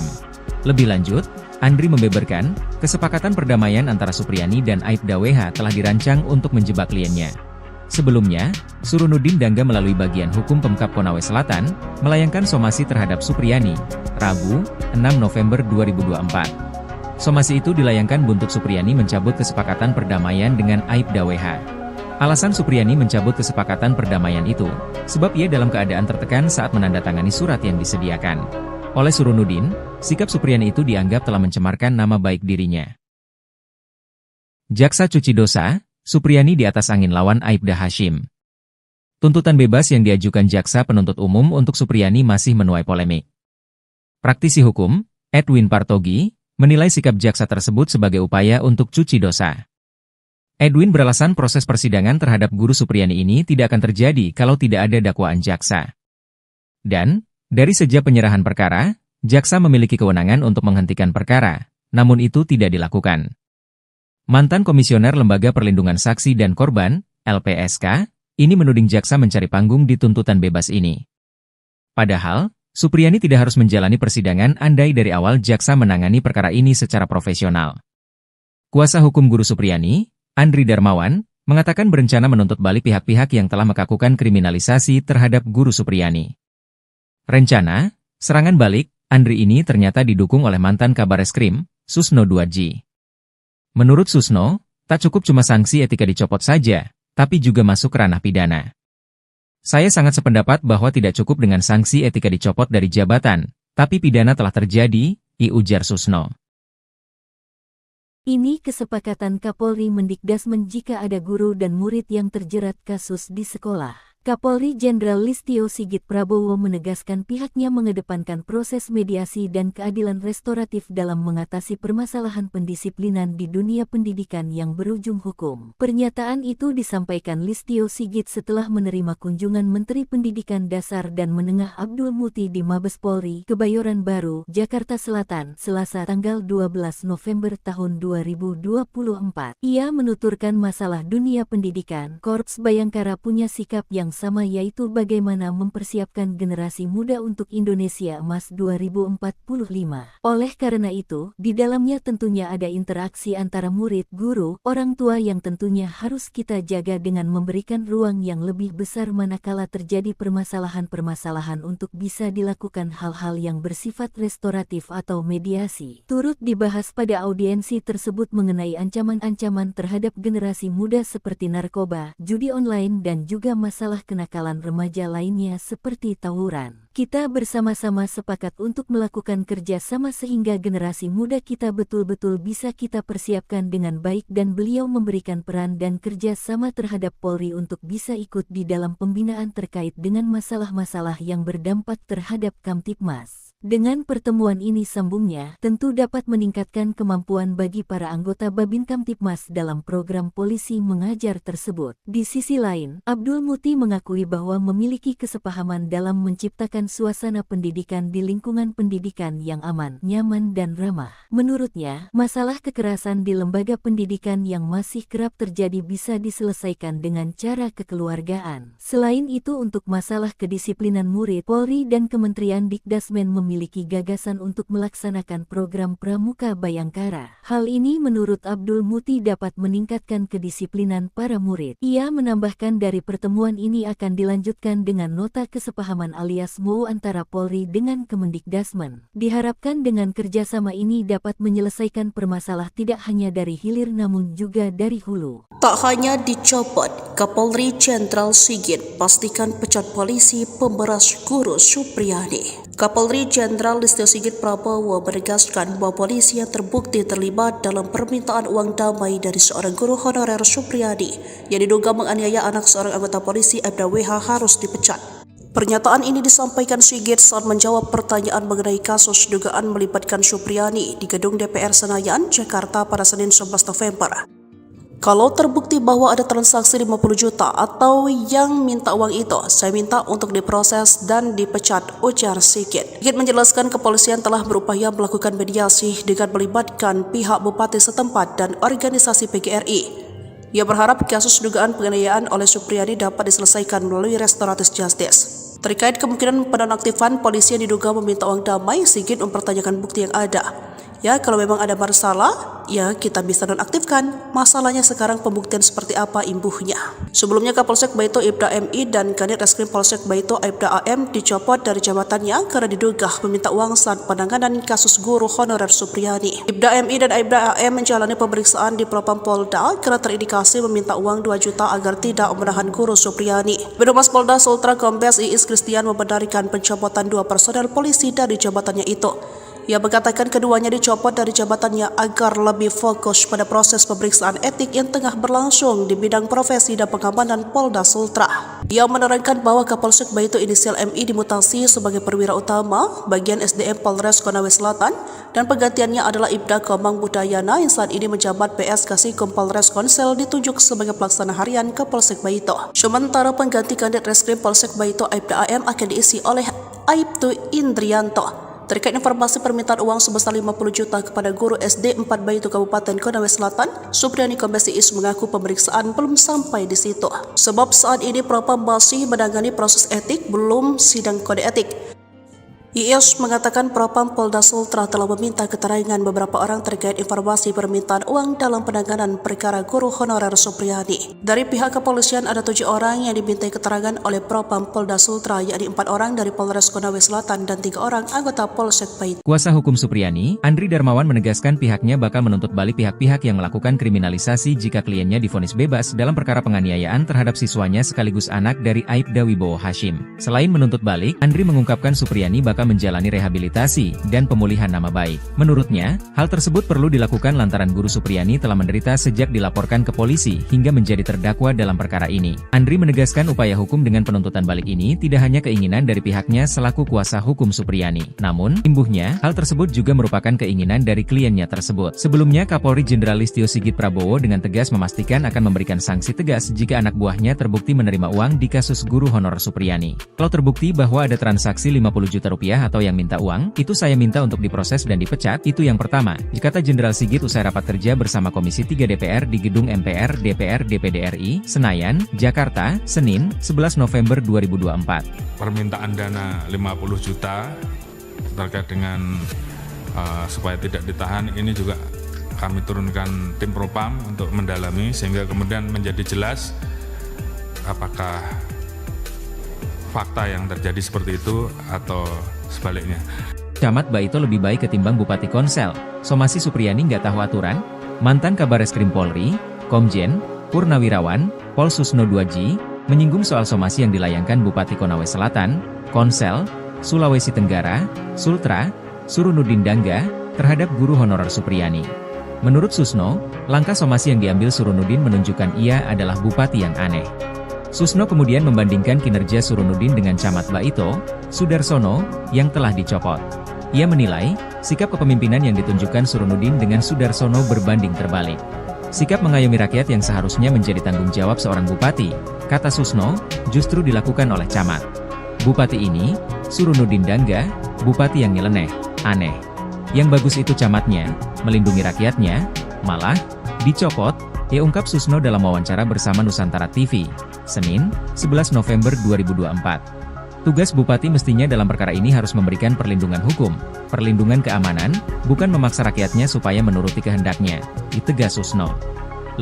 Lebih lanjut, Andri membeberkan, kesepakatan perdamaian antara Supriyani dan Aibda WH telah dirancang untuk menjebak kliennya. Sebelumnya, Surunudin Dangga melalui bagian hukum Pemkab Konawe Selatan, melayangkan somasi terhadap Supriyani, Rabu, 6 November 2024. Somasi itu dilayangkan buntut Supriyani mencabut kesepakatan perdamaian dengan Aibda WH. Alasan Supriyani mencabut kesepakatan perdamaian itu, sebab ia dalam keadaan tertekan saat menandatangani surat yang disediakan oleh Surunudin. Sikap Supriyani itu dianggap telah mencemarkan nama baik dirinya. Jaksa cuci dosa, Supriyani di atas angin lawan Aibda Hashim. Tuntutan bebas yang diajukan jaksa penuntut umum untuk Supriyani masih menuai polemik. Praktisi hukum, Edwin Partogi, menilai sikap jaksa tersebut sebagai upaya untuk cuci dosa. Edwin beralasan proses persidangan terhadap guru Supriyani ini tidak akan terjadi kalau tidak ada dakwaan jaksa. Dan, dari sejak penyerahan perkara, jaksa memiliki kewenangan untuk menghentikan perkara, namun itu tidak dilakukan. Mantan Komisioner Lembaga Perlindungan Saksi dan Korban, LPSK, ini menuding jaksa mencari panggung di tuntutan bebas ini. Padahal, Supriyani tidak harus menjalani persidangan andai dari awal jaksa menangani perkara ini secara profesional. Kuasa hukum guru Supriyani, Andri Darmawan, mengatakan berencana menuntut balik pihak-pihak yang telah melakukan kriminalisasi terhadap guru Supriyani. Rencana, serangan balik, Andri ini ternyata didukung oleh mantan Kabareskrim, Susno 2G. Menurut Susno, tak cukup cuma sanksi etika dicopot saja, tapi juga masuk ranah pidana. Saya sangat sependapat bahwa tidak cukup dengan sanksi etika dicopot dari jabatan, tapi pidana telah terjadi, ujar Susno. Ini kesepakatan Kapolri Mendikdasmen jika ada guru dan murid yang terjerat kasus di sekolah. Kapolri Jenderal Listio Sigit Prabowo menegaskan pihaknya mengedepankan proses mediasi dan keadilan restoratif dalam mengatasi permasalahan pendisiplinan di dunia pendidikan yang berujung hukum. Pernyataan itu disampaikan Listio Sigit setelah menerima kunjungan Menteri Pendidikan Dasar dan Menengah Abdul Muti di Mabes Polri, Kebayoran Baru, Jakarta Selatan, Selasa tanggal 12 November tahun 2024. Ia menuturkan masalah dunia pendidikan, Korps Bayangkara punya sikap yang sama, yaitu bagaimana mempersiapkan generasi muda untuk Indonesia Emas 2045. Oleh karena itu, di dalamnya tentunya ada interaksi antara murid, guru, orang tua yang tentunya harus kita jaga dengan memberikan ruang yang lebih besar manakala terjadi permasalahan-permasalahan untuk bisa dilakukan hal-hal yang bersifat restoratif atau mediasi. Turut dibahas pada audiensi tersebut mengenai ancaman-ancaman terhadap generasi muda seperti narkoba, judi online dan juga masalah kenakalan remaja lainnya seperti tawuran. Kita bersama-sama sepakat untuk melakukan kerja sama sehingga generasi muda kita betul-betul bisa kita persiapkan dengan baik dan beliau memberikan peran dan kerja sama terhadap Polri untuk bisa ikut di dalam pembinaan terkait dengan masalah-masalah yang berdampak terhadap Kamtibmas. Dengan pertemuan ini sambungnya, tentu dapat meningkatkan kemampuan bagi para anggota Babin Kamtibmas dalam program polisi mengajar tersebut. Di sisi lain, Abdul Muti mengakui bahwa memiliki kesepahaman dalam menciptakan suasana pendidikan di lingkungan pendidikan yang aman, nyaman dan ramah. Menurutnya, masalah kekerasan di lembaga pendidikan yang masih kerap terjadi bisa diselesaikan dengan cara kekeluargaan. Selain itu, untuk masalah kedisiplinan murid, Polri dan Kementerian Dikdasmen memiliki gagasan untuk melaksanakan program Pramuka Bayangkara. Hal ini menurut Abdul Muti dapat meningkatkan kedisiplinan para murid. Ia menambahkan dari pertemuan ini akan dilanjutkan dengan nota kesepahaman alias MOU antara Polri dengan Kemendikdasmen. Diharapkan dengan kerjasama ini dapat menyelesaikan permasalahan tidak hanya dari hilir namun juga dari hulu. Tak hanya dicopot, Kapolri Jenderal Sigit pastikan pecat polisi pemberas guru Supriyadi. Kapolri Jenderal Listio Sigit Prabowo menegaskan bahwa polisi yang terbukti terlibat dalam permintaan uang damai dari seorang guru honorer Supriyadi yang diduga menganiaya anak seorang anggota polisi Aibda WH harus dipecat. Pernyataan ini disampaikan Sigit saat menjawab pertanyaan mengenai kasus dugaan melibatkan Supriyadi di gedung DPR Senayan, Jakarta pada Senin 11 November. Kalau terbukti bahwa ada transaksi 50 juta atau yang minta uang itu, saya minta untuk diproses dan dipecat, ujar Sigit. Sigit menjelaskan kepolisian telah berupaya melakukan mediasi dengan melibatkan pihak bupati setempat dan organisasi PGRI. Ia berharap kasus dugaan penganiayaan oleh Supriyadi dapat diselesaikan melalui restoratif justice. Terkait kemungkinan penonaktifan polisi yang diduga meminta uang damai, Sigit mempertanyakan bukti yang ada. Ya, kalau memang ada masalah, ya kita bisa nonaktifkan. Masalahnya sekarang pembuktian seperti apa imbuhnya. Sebelumnya Kapolsek Baito Aibda MI dan Kanit Reskrim Polsek Baito Aibda AM dicopot dari jabatannya karena diduga meminta uang saat penanganan kasus guru honorer Supriyadi. Aibda MI dan Aibda AM menjalani pemeriksaan di Propam Polda karena terindikasi meminta uang 2 juta agar tidak menahan guru Supriyadi. Birohumas Polda Sultra Kombes Iis Kristian membenarkan pencopotan 2 personel polisi dari jabatannya itu. Ia mengatakan keduanya dicopot dari jabatannya agar lebih fokus pada proses pemeriksaan etik yang tengah berlangsung di bidang profesi dan pengamanan Polda Sultra. Ia menerangkan bahwa Kapolsek Baito inisial MI dimutasi sebagai perwira utama bagian SDM Polres Konawe Selatan dan penggantiannya adalah Ibda Komang Budayana yang saat ini menjabat PS Kasikom Polres Konsel ditunjuk sebagai pelaksana harian Kapolsek Baito. Sementara pengganti Kanit Reskrim Polsek Baito Aibda AM akan diisi oleh Aibtu Indrianto. Terkait informasi permintaan uang sebesar 50 juta kepada guru SD 4 Baito Kabupaten Konawe Selatan, Supriyadi Kombes Iis mengaku pemeriksaan belum sampai di situ. Sebab saat ini Propam masih menangani proses etik, belum sidang kode etik. Iis mengatakan Propam Polda Sultra telah meminta keterangan beberapa orang terkait informasi permintaan uang dalam penanganan perkara guru honorer Supriyadi. Dari pihak kepolisian ada 7 orang yang dimintai keterangan oleh Propam Polda Sultra, yakni 4 orang dari Polres Konawe Selatan dan 3 orang anggota Polsek Baito. Kuasa hukum Supriyadi, Andri Darmawan menegaskan pihaknya bakal menuntut balik pihak-pihak yang melakukan kriminalisasi jika kliennya divonis bebas dalam perkara penganiayaan terhadap siswanya sekaligus anak dari Aibda Wibowo Hashim. Selain menuntut balik, Andri mengungkapkan Supriyadi bakal serta menjalani rehabilitasi dan pemulihan nama baik. Menurutnya, hal tersebut perlu dilakukan lantaran Guru Supriyani telah menderita sejak dilaporkan ke polisi hingga menjadi terdakwa dalam perkara ini. Andri menegaskan upaya hukum dengan penuntutan balik ini tidak hanya keinginan dari pihaknya selaku kuasa hukum Supriyani. Namun, imbuhnya, hal tersebut juga merupakan keinginan dari kliennya tersebut. Sebelumnya, Kapolri Jenderal Listio Sigit Prabowo dengan tegas memastikan akan memberikan sanksi tegas jika anak buahnya terbukti menerima uang di kasus guru honorer Supriyani. Kalau terbukti bahwa ada transaksi 50 juta rupiah atau yang minta uang, itu saya minta untuk diproses dan dipecat, itu yang pertama, kata Jenderal Sigit usai rapat kerja bersama Komisi 3 DPR di Gedung MPR DPR DPD RI, Senayan, Jakarta, Senin, 11 November 2024. Permintaan dana 50 juta terkait dengan supaya tidak ditahan, ini juga kami turunkan tim propam untuk mendalami sehingga kemudian menjadi jelas apakah fakta yang terjadi seperti itu atau sebaliknya. Camat Baito lebih baik ketimbang Bupati Konsel. Somasi Supriyani nggak tahu aturan? Mantan Kabareskrim Polri, Komjen, Purnawirawan, Pol Susno 2G, menyinggung soal somasi yang dilayangkan Bupati Konawe Selatan, Konsel, Sulawesi Tenggara, Sultra, Surunudin Dangga, terhadap guru honorer Supriyani. Menurut Susno, langkah somasi yang diambil Surunudin menunjukkan ia adalah bupati yang aneh. Susno kemudian membandingkan kinerja Surunudin dengan Camat Baito, Sudarsono, yang telah dicopot. Ia menilai, sikap kepemimpinan yang ditunjukkan Surunudin dengan Sudarsono berbanding terbalik. Sikap mengayomi rakyat yang seharusnya menjadi tanggung jawab seorang bupati, kata Susno, justru dilakukan oleh Camat. Bupati ini, Surunudin Dangga, bupati yang nyeleneh, aneh. Yang bagus itu camatnya, melindungi rakyatnya, malah, dicopot, ungkap Susno dalam wawancara bersama Nusantara TV, Senin, 11 November 2024. Tugas bupati mestinya dalam perkara ini harus memberikan perlindungan hukum, perlindungan keamanan, bukan memaksa rakyatnya supaya menuruti kehendaknya, ditegas Susno.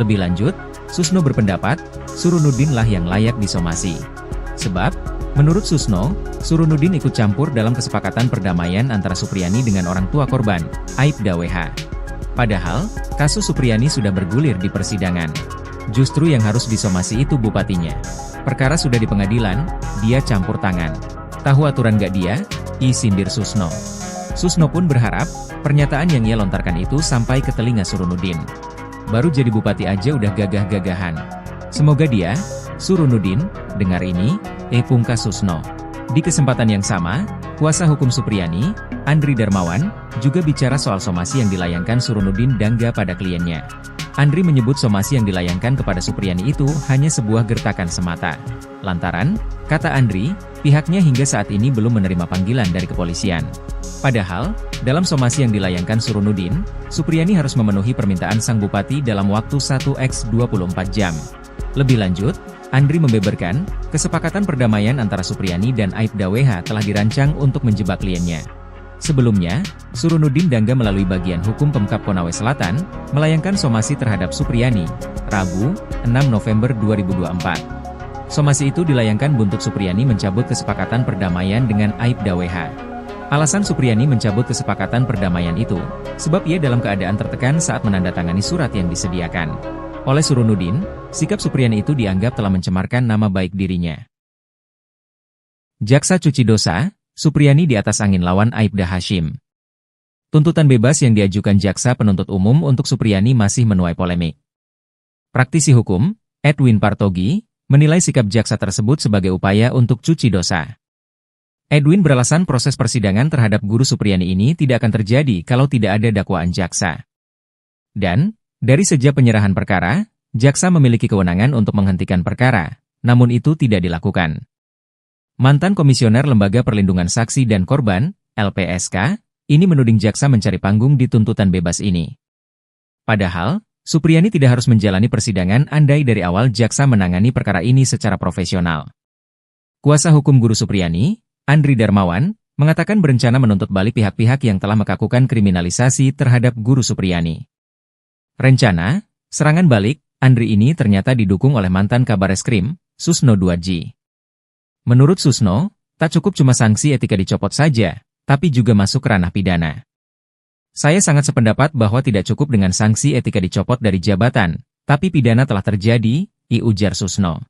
Lebih lanjut, Susno berpendapat, Surunudin lah yang layak disomasi. Sebab, menurut Susno, Surunudin ikut campur dalam kesepakatan perdamaian antara Supriyani dengan orang tua korban, Aibda WH. Padahal, kasus Supriyani sudah bergulir di persidangan. Justru yang harus disomasi itu bupatinya. Perkara sudah di pengadilan, dia campur tangan. Tahu aturan gak dia? Sindir Susno. Susno pun berharap, pernyataan yang ia lontarkan itu sampai ke telinga Surunudin. Baru jadi bupati aja udah gagah-gagahan. Semoga dia, Surunudin, dengar ini, pungkas Susno. Di kesempatan yang sama, kuasa hukum Supriyani, Andri Darmawan, juga bicara soal somasi yang dilayangkan Surunudin Dangga pada kliennya. Andri menyebut somasi yang dilayangkan kepada Supriyani itu hanya sebuah gertakan semata. Lantaran, kata Andri, pihaknya hingga saat ini belum menerima panggilan dari kepolisian. Padahal, dalam somasi yang dilayangkan Surunudin, Supriyani harus memenuhi permintaan sang bupati dalam waktu 1x24 jam. Lebih lanjut, Andri membeberkan, kesepakatan perdamaian antara Supriyani dan Aibda WH telah dirancang untuk menjebak kliennya. Sebelumnya, Surunudin Dangga melalui bagian hukum Pemkab Konawe Selatan, melayangkan somasi terhadap Supriyani, Rabu, 6 November 2024. Somasi itu dilayangkan buntut Supriyani mencabut kesepakatan perdamaian dengan Aibda WH. Alasan Supriyani mencabut kesepakatan perdamaian itu, sebab ia dalam keadaan tertekan saat menandatangani surat yang disediakan. Oleh Surunudin, sikap Supriyani itu dianggap telah mencemarkan nama baik dirinya. Jaksa cuci dosa, Supriyani di atas angin lawan Aibda Hashim. Tuntutan bebas yang diajukan Jaksa Penuntut Umum untuk Supriyani masih menuai polemik. Praktisi hukum, Edwin Partogi, menilai sikap Jaksa tersebut sebagai upaya untuk cuci dosa. Edwin beralasan proses persidangan terhadap guru Supriyani ini tidak akan terjadi kalau tidak ada dakwaan Jaksa. Dan, dari sejak penyerahan perkara, Jaksa memiliki kewenangan untuk menghentikan perkara, namun itu tidak dilakukan. Mantan Komisioner Lembaga Perlindungan Saksi dan Korban, LPSK, ini menuding Jaksa mencari panggung di tuntutan bebas ini. Padahal, Supriyani tidak harus menjalani persidangan andai dari awal Jaksa menangani perkara ini secara profesional. Kuasa hukum guru Supriyani, Andri Darmawan, mengatakan berencana menuntut balik pihak-pihak yang telah melakukan kriminalisasi terhadap guru Supriyani. Rencana, serangan balik, Andri ini ternyata didukung oleh mantan Kabareskrim, Susno 2G. Menurut Susno, tak cukup cuma sanksi etika dicopot saja, tapi juga masuk ranah pidana. Saya sangat sependapat bahwa tidak cukup dengan sanksi etika dicopot dari jabatan, tapi pidana telah terjadi, ujar Susno.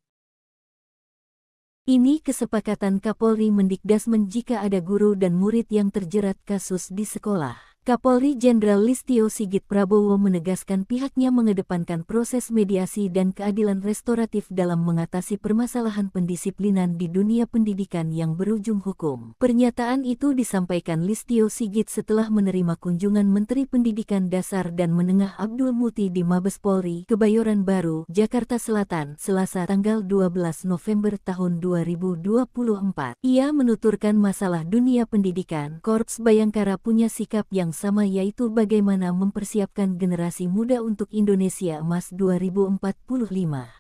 Ini kesepakatan Kapolri Mendikdasmen jika ada guru dan murid yang terjerat kasus di sekolah. Kapolri Jenderal Listio Sigit Prabowo menegaskan pihaknya mengedepankan proses mediasi dan keadilan restoratif dalam mengatasi permasalahan pendisiplinan di dunia pendidikan yang berujung hukum. Pernyataan itu disampaikan Listio Sigit setelah menerima kunjungan Menteri Pendidikan Dasar dan Menengah Abdul Muti di Mabes Polri, Kebayoran Baru, Jakarta Selatan, Selasa tanggal 12 November tahun 2024. Ia menuturkan masalah dunia pendidikan, Korps Bayangkara punya sikap yang sama, yaitu bagaimana mempersiapkan generasi muda untuk Indonesia Emas 2045.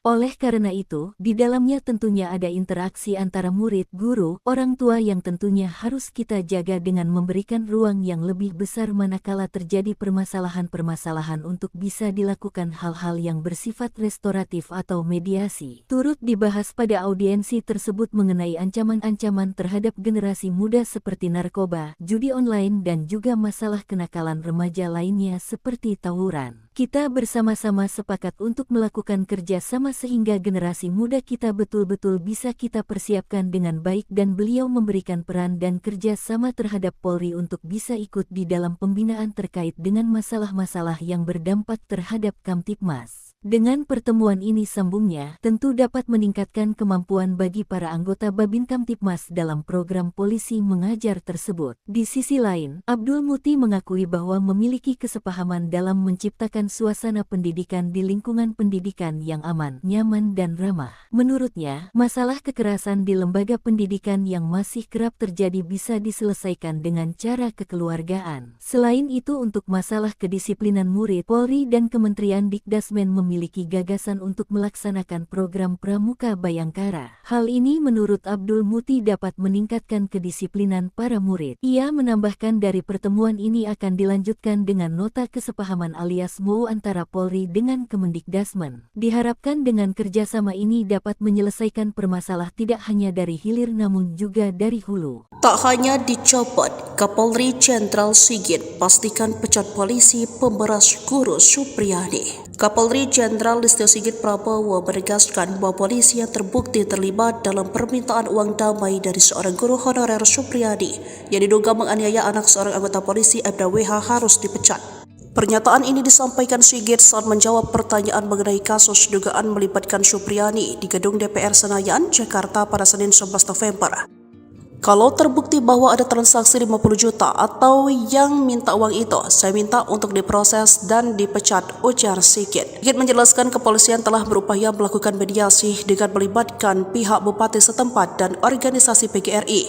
Oleh karena itu, di dalamnya tentunya ada interaksi antara murid, guru, orang tua yang tentunya harus kita jaga dengan memberikan ruang yang lebih besar manakala terjadi permasalahan-permasalahan untuk bisa dilakukan hal-hal yang bersifat restoratif atau mediasi. Turut dibahas pada audiensi tersebut mengenai ancaman-ancaman terhadap generasi muda seperti narkoba, judi online dan juga masalah kenakalan remaja lainnya seperti tawuran. Kita bersama-sama sepakat untuk melakukan kerja sama sehingga generasi muda kita betul-betul bisa kita persiapkan dengan baik dan beliau memberikan peran dan kerja sama terhadap Polri untuk bisa ikut di dalam pembinaan terkait dengan masalah-masalah yang berdampak terhadap Kamtibmas. Dengan pertemuan ini, sambungnya, tentu dapat meningkatkan kemampuan bagi para anggota Babin Kamtibmas dalam program polisi mengajar tersebut. Di sisi lain, Abdul Muti mengakui bahwa memiliki kesepahaman dalam menciptakan suasana pendidikan di lingkungan pendidikan yang aman, nyaman dan ramah. Menurutnya, masalah kekerasan di lembaga pendidikan yang masih kerap terjadi bisa diselesaikan dengan cara kekeluargaan. Selain itu, untuk masalah kedisiplinan murid, Polri dan Kementerian Dikdasmen memiliki gagasan untuk melaksanakan program Pramuka Bayangkara. Hal ini menurut Abdul Muti dapat meningkatkan kedisiplinan para murid. Ia menambahkan dari pertemuan ini akan dilanjutkan dengan nota kesepahaman alias MOU antara Polri dengan Kemendikdasmen. Diharapkan dengan kerjasama ini dapat menyelesaikan permasalahan tidak hanya dari hilir namun juga dari hulu. Tak hanya dicopot, Kapolri Jenderal Sigit pastikan pecat polisi pemberas guru Supriyadi. Kapolri Jenderal Listio Sigit Prabowo menegaskan bahwa polisi yang terbukti terlibat dalam permintaan uang damai dari seorang guru honorer Supriyadi yang diduga menganiaya anak seorang anggota polisi Aibda WH harus dipecat. Pernyataan ini disampaikan Sigit saat menjawab pertanyaan mengenai kasus dugaan melibatkan Supriyadi di gedung DPR Senayan, Jakarta pada Senin 11 November. Kalau terbukti bahwa ada transaksi 50 juta atau yang minta uang itu, saya minta untuk diproses dan dipecat, ujar Sigit. Sigit menjelaskan kepolisian telah berupaya melakukan mediasi dengan melibatkan pihak bupati setempat dan organisasi PGRI.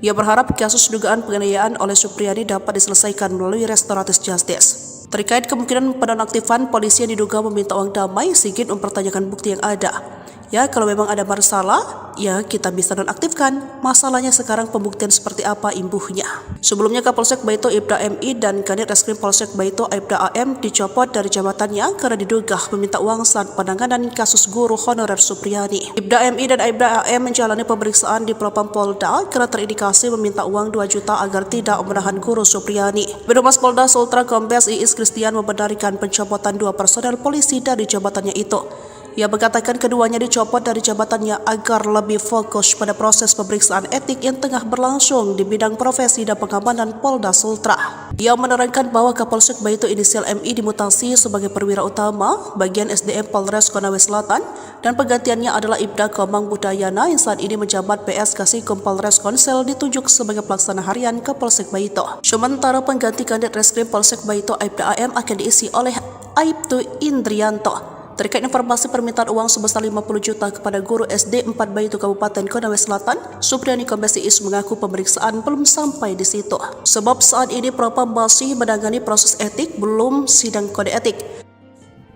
Ia berharap kasus dugaan penganiayaan oleh Supriyadi dapat diselesaikan melalui restoratif justice. Terkait kemungkinan penonaktifan polisi yang diduga meminta uang damai, Sigit mempertanyakan bukti yang ada. Ya, kalau memang ada masalah, ya kita bisa nonaktifkan. Masalahnya sekarang pembuktian seperti apa imbuhnya. Sebelumnya Kapolsek Baito Aibda MI dan Kanit Reskrim Polsek Baito Aibda AM dicopot dari jabatannya karena diduga meminta uang saat penanganan kasus guru honorer Supriyadi. Aibda MI dan Aibda AM menjalani pemeriksaan di Propam Polda karena terindikasi meminta uang 2 juta agar tidak menahan guru Supriyadi. Birohumas Polda Sultra Kombes Iis Kristian membenarkan pencopotan 2 personel polisi dari jabatannya itu. Ia mengatakan keduanya dicopot dari jabatannya agar lebih fokus pada proses pemeriksaan etik yang tengah berlangsung di bidang profesi dan pengamanan Polda Sultra. Ia menerangkan bahwa Kapolsek Baito inisial MI dimutasi sebagai perwira utama bagian SDM Polres Konawe Selatan dan penggantiannya adalah Ibda Komang Budayana yang saat ini menjabat PS Kasikum Polres Konsel ditunjuk sebagai pelaksana harian Kapolsek Baito. Sementara pengganti Kanit Reskrim Polsek Baito Aibda AM akan diisi oleh Aibtu Indrianto. Terkait informasi permintaan uang sebesar 50 juta kepada guru SD 4 Baito Kabupaten Konawe Selatan, Supriyadi Kombes Iis mengaku pemeriksaan belum sampai di situ. Sebab saat ini Propam masih menangani proses etik, belum sidang kode etik.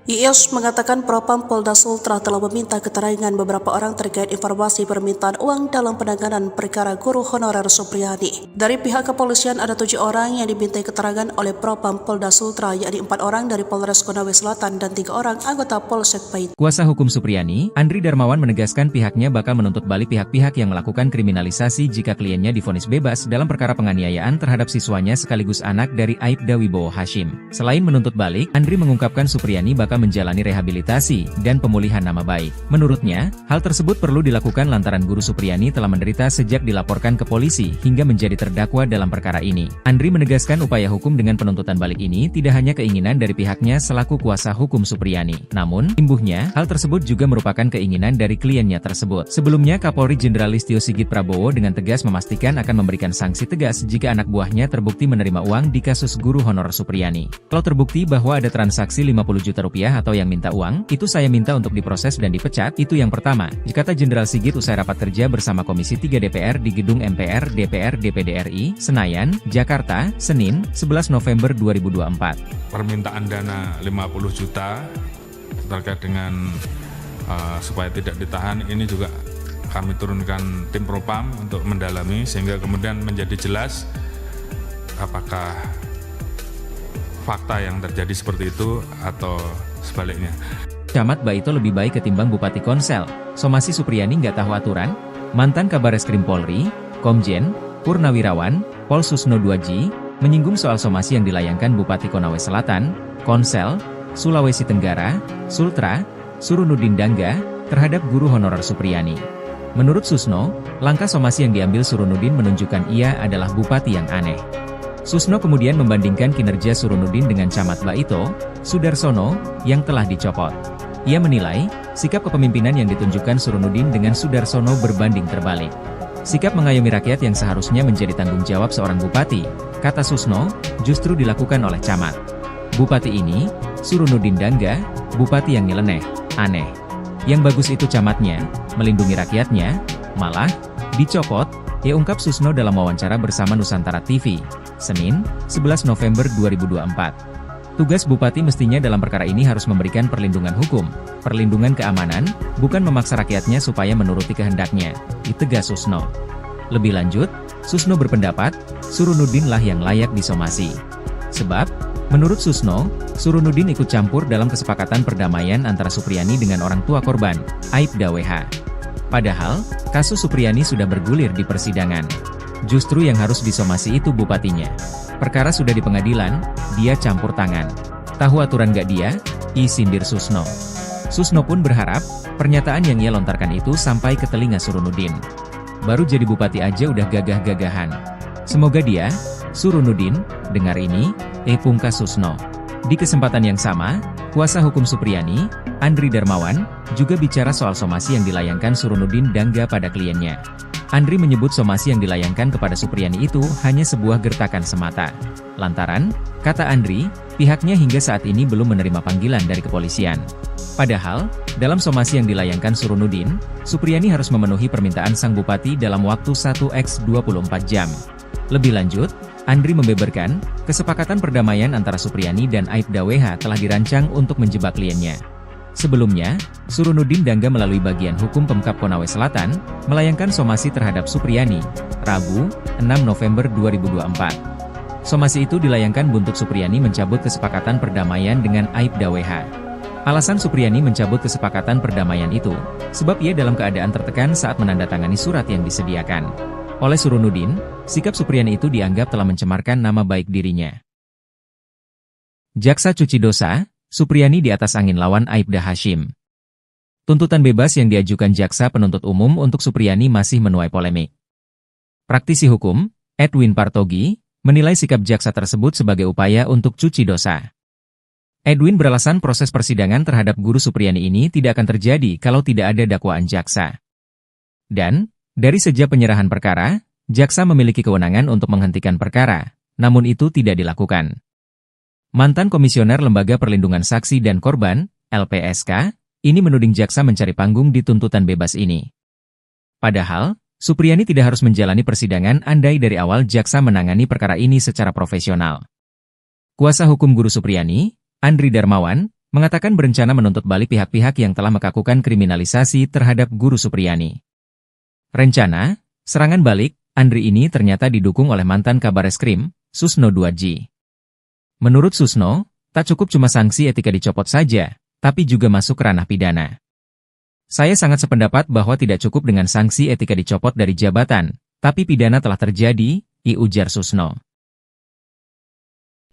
Iis mengatakan Propam Polda Sultra telah meminta keterangan beberapa orang terkait informasi permintaan uang dalam penanganan perkara guru honorer Supriyadi. Dari pihak kepolisian ada 7 orang yang dimintai keterangan oleh Propam Polda Sultra, yakni 4 orang dari Polres Konawe Selatan dan 3 orang anggota Polsek Baito. Kuasa hukum Supriyadi, Andri Darmawan menegaskan pihaknya bakal menuntut balik pihak-pihak yang melakukan kriminalisasi jika kliennya divonis bebas dalam perkara penganiayaan terhadap siswanya sekaligus anak dari Aibda Wibowo Hashim. Selain menuntut balik, Andri mengungkapkan Supriyadi bakal Baka menjalani rehabilitasi dan pemulihan nama baik. Menurutnya, hal tersebut perlu dilakukan lantaran Guru Supriyani telah menderita sejak dilaporkan ke polisi hingga menjadi terdakwa dalam perkara ini. Andri menegaskan upaya hukum dengan penuntutan balik ini tidak hanya keinginan dari pihaknya selaku kuasa hukum Supriyani. Namun, imbuhnya, hal tersebut juga merupakan keinginan dari kliennya tersebut. Sebelumnya, Kapolri Jenderal Listio Sigit Prabowo dengan tegas memastikan akan memberikan sanksi tegas jika anak buahnya terbukti menerima uang di kasus guru honorer Supriyani. Kalau terbukti bahwa ada transaksi 50 juta rupiah atau yang minta uang, itu saya minta untuk diproses dan dipecat, itu yang pertama, kata Jenderal Sigit usai rapat kerja bersama Komisi 3 DPR di Gedung MPR DPR DPD RI, Senayan, Jakarta, Senin, 11 November 2024. Permintaan dana 50 juta terkait dengan supaya tidak ditahan, ini juga kami turunkan tim propam untuk mendalami sehingga kemudian menjadi jelas apakah fakta yang terjadi seperti itu atau sebaliknya. Camat Baito lebih baik ketimbang Bupati Konsel. Somasi Supriyani nggak tahu aturan? Mantan Kabareskrim Polri, Komjen, Purnawirawan, Pol Susno 2G, menyinggung soal somasi yang dilayangkan Bupati Konawe Selatan, Konsel, Sulawesi Tenggara, Sultra, Surunudin Dangga, terhadap guru honorer Supriyani. Menurut Susno, langkah somasi yang diambil Surunudin menunjukkan ia adalah bupati yang aneh. Susno kemudian membandingkan kinerja Surunudin dengan Camat Baito, Sudarsono, yang telah dicopot. Ia menilai, sikap kepemimpinan yang ditunjukkan Surunudin dengan Sudarsono berbanding terbalik. Sikap mengayomi rakyat yang seharusnya menjadi tanggung jawab seorang bupati, kata Susno, justru dilakukan oleh camat. Bupati ini, Surunudin Dangga, bupati yang nyeleneh, aneh. Yang bagus itu camatnya, melindungi rakyatnya, malah, dicopot, ia ungkap Susno dalam wawancara bersama Nusantara TV, Senin, 11 November 2024. Tugas bupati mestinya dalam perkara ini harus memberikan perlindungan hukum, perlindungan keamanan, bukan memaksa rakyatnya supaya menuruti kehendaknya, ditegas Susno. Lebih lanjut, Susno berpendapat, Surunudin lah yang layak disomasi. Sebab, menurut Susno, Surunudin ikut campur dalam kesepakatan perdamaian antara Supriyani dengan orang tua korban, Aibda WH. Padahal, kasus Supriyani sudah bergulir di persidangan. Justru yang harus disomasi itu bupatinya. Perkara sudah di pengadilan, dia campur tangan. Tahu aturan gak dia? Sindir Susno. Susno pun berharap, pernyataan yang ia lontarkan itu sampai ke telinga Surunudin. Baru jadi bupati aja udah gagah-gagahan. Semoga dia, Surunudin, dengar ini, pungkas Susno. Di kesempatan yang sama, kuasa hukum Supriyani, Andri Darmawan, juga bicara soal somasi yang dilayangkan Surunudin Dangga pada kliennya. Andri menyebut somasi yang dilayangkan kepada Supriyani itu hanya sebuah gertakan semata. Lantaran, kata Andri, pihaknya hingga saat ini belum menerima panggilan dari kepolisian. Padahal, dalam somasi yang dilayangkan Surunudin, Supriyani harus memenuhi permintaan sang bupati dalam waktu 1x24 jam. Lebih lanjut, Andri membeberkan, kesepakatan perdamaian antara Supriyani dan Aibda WH telah dirancang untuk menjebak kliennya. Sebelumnya, Surunudin Dangga melalui bagian hukum Pemkab Konawe Selatan, melayangkan somasi terhadap Supriyani, Rabu, 6 November 2024. Somasi itu dilayangkan buntut Supriyani mencabut kesepakatan perdamaian dengan Aibda WH. Alasan Supriyani mencabut kesepakatan perdamaian itu, sebab ia dalam keadaan tertekan saat menandatangani surat yang disediakan. Oleh Surunudin, sikap Supriyani itu dianggap telah mencemarkan nama baik dirinya. Jaksa cuci dosa, Supriyani di atas angin lawan Aibda Hashim. Tuntutan bebas yang diajukan jaksa penuntut umum untuk Supriyani masih menuai polemik. Praktisi hukum, Edwin Partogi, menilai sikap jaksa tersebut sebagai upaya untuk cuci dosa. Edwin beralasan proses persidangan terhadap guru Supriyani ini tidak akan terjadi kalau tidak ada dakwaan jaksa. Dan, dari sejak penyerahan perkara, jaksa memiliki kewenangan untuk menghentikan perkara, namun itu tidak dilakukan. Mantan Komisioner Lembaga Perlindungan Saksi dan Korban, LPSK, ini menuding jaksa mencari panggung di tuntutan bebas ini. Padahal, Supriyani tidak harus menjalani persidangan andai dari awal jaksa menangani perkara ini secara profesional. Kuasa hukum guru Supriyani, Andri Darmawan, mengatakan berencana menuntut balik pihak-pihak yang telah melakukan kriminalisasi terhadap guru Supriyani. Rencana, serangan balik, Andri ini ternyata didukung oleh mantan Kabareskrim, Susno 2G. Menurut Susno, tak cukup cuma sanksi etika dicopot saja, tapi juga masuk ke ranah pidana. Saya sangat sependapat bahwa tidak cukup dengan sanksi etika dicopot dari jabatan, tapi pidana telah terjadi, ujar Susno.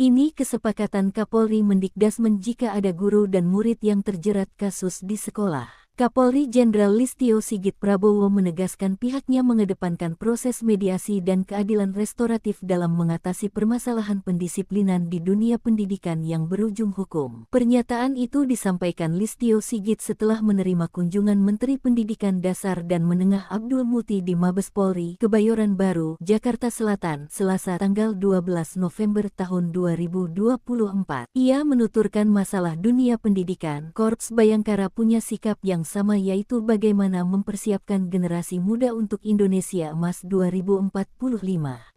Ini kesepakatan Kapolri Mendikdasmen jika ada guru dan murid yang terjerat kasus di sekolah. Kapolri Jenderal Listio Sigit Prabowo menegaskan pihaknya mengedepankan proses mediasi dan keadilan restoratif dalam mengatasi permasalahan pendisiplinan di dunia pendidikan yang berujung hukum. Pernyataan itu disampaikan Listio Sigit setelah menerima kunjungan Menteri Pendidikan Dasar dan Menengah Abdul Muti di Mabes Polri, Kebayoran Baru, Jakarta Selatan, Selasa tanggal 12 November tahun 2024. Ia menuturkan masalah dunia pendidikan, Korps Bayangkara punya sikap yang sama, yaitu bagaimana mempersiapkan generasi muda untuk Indonesia Emas 2045.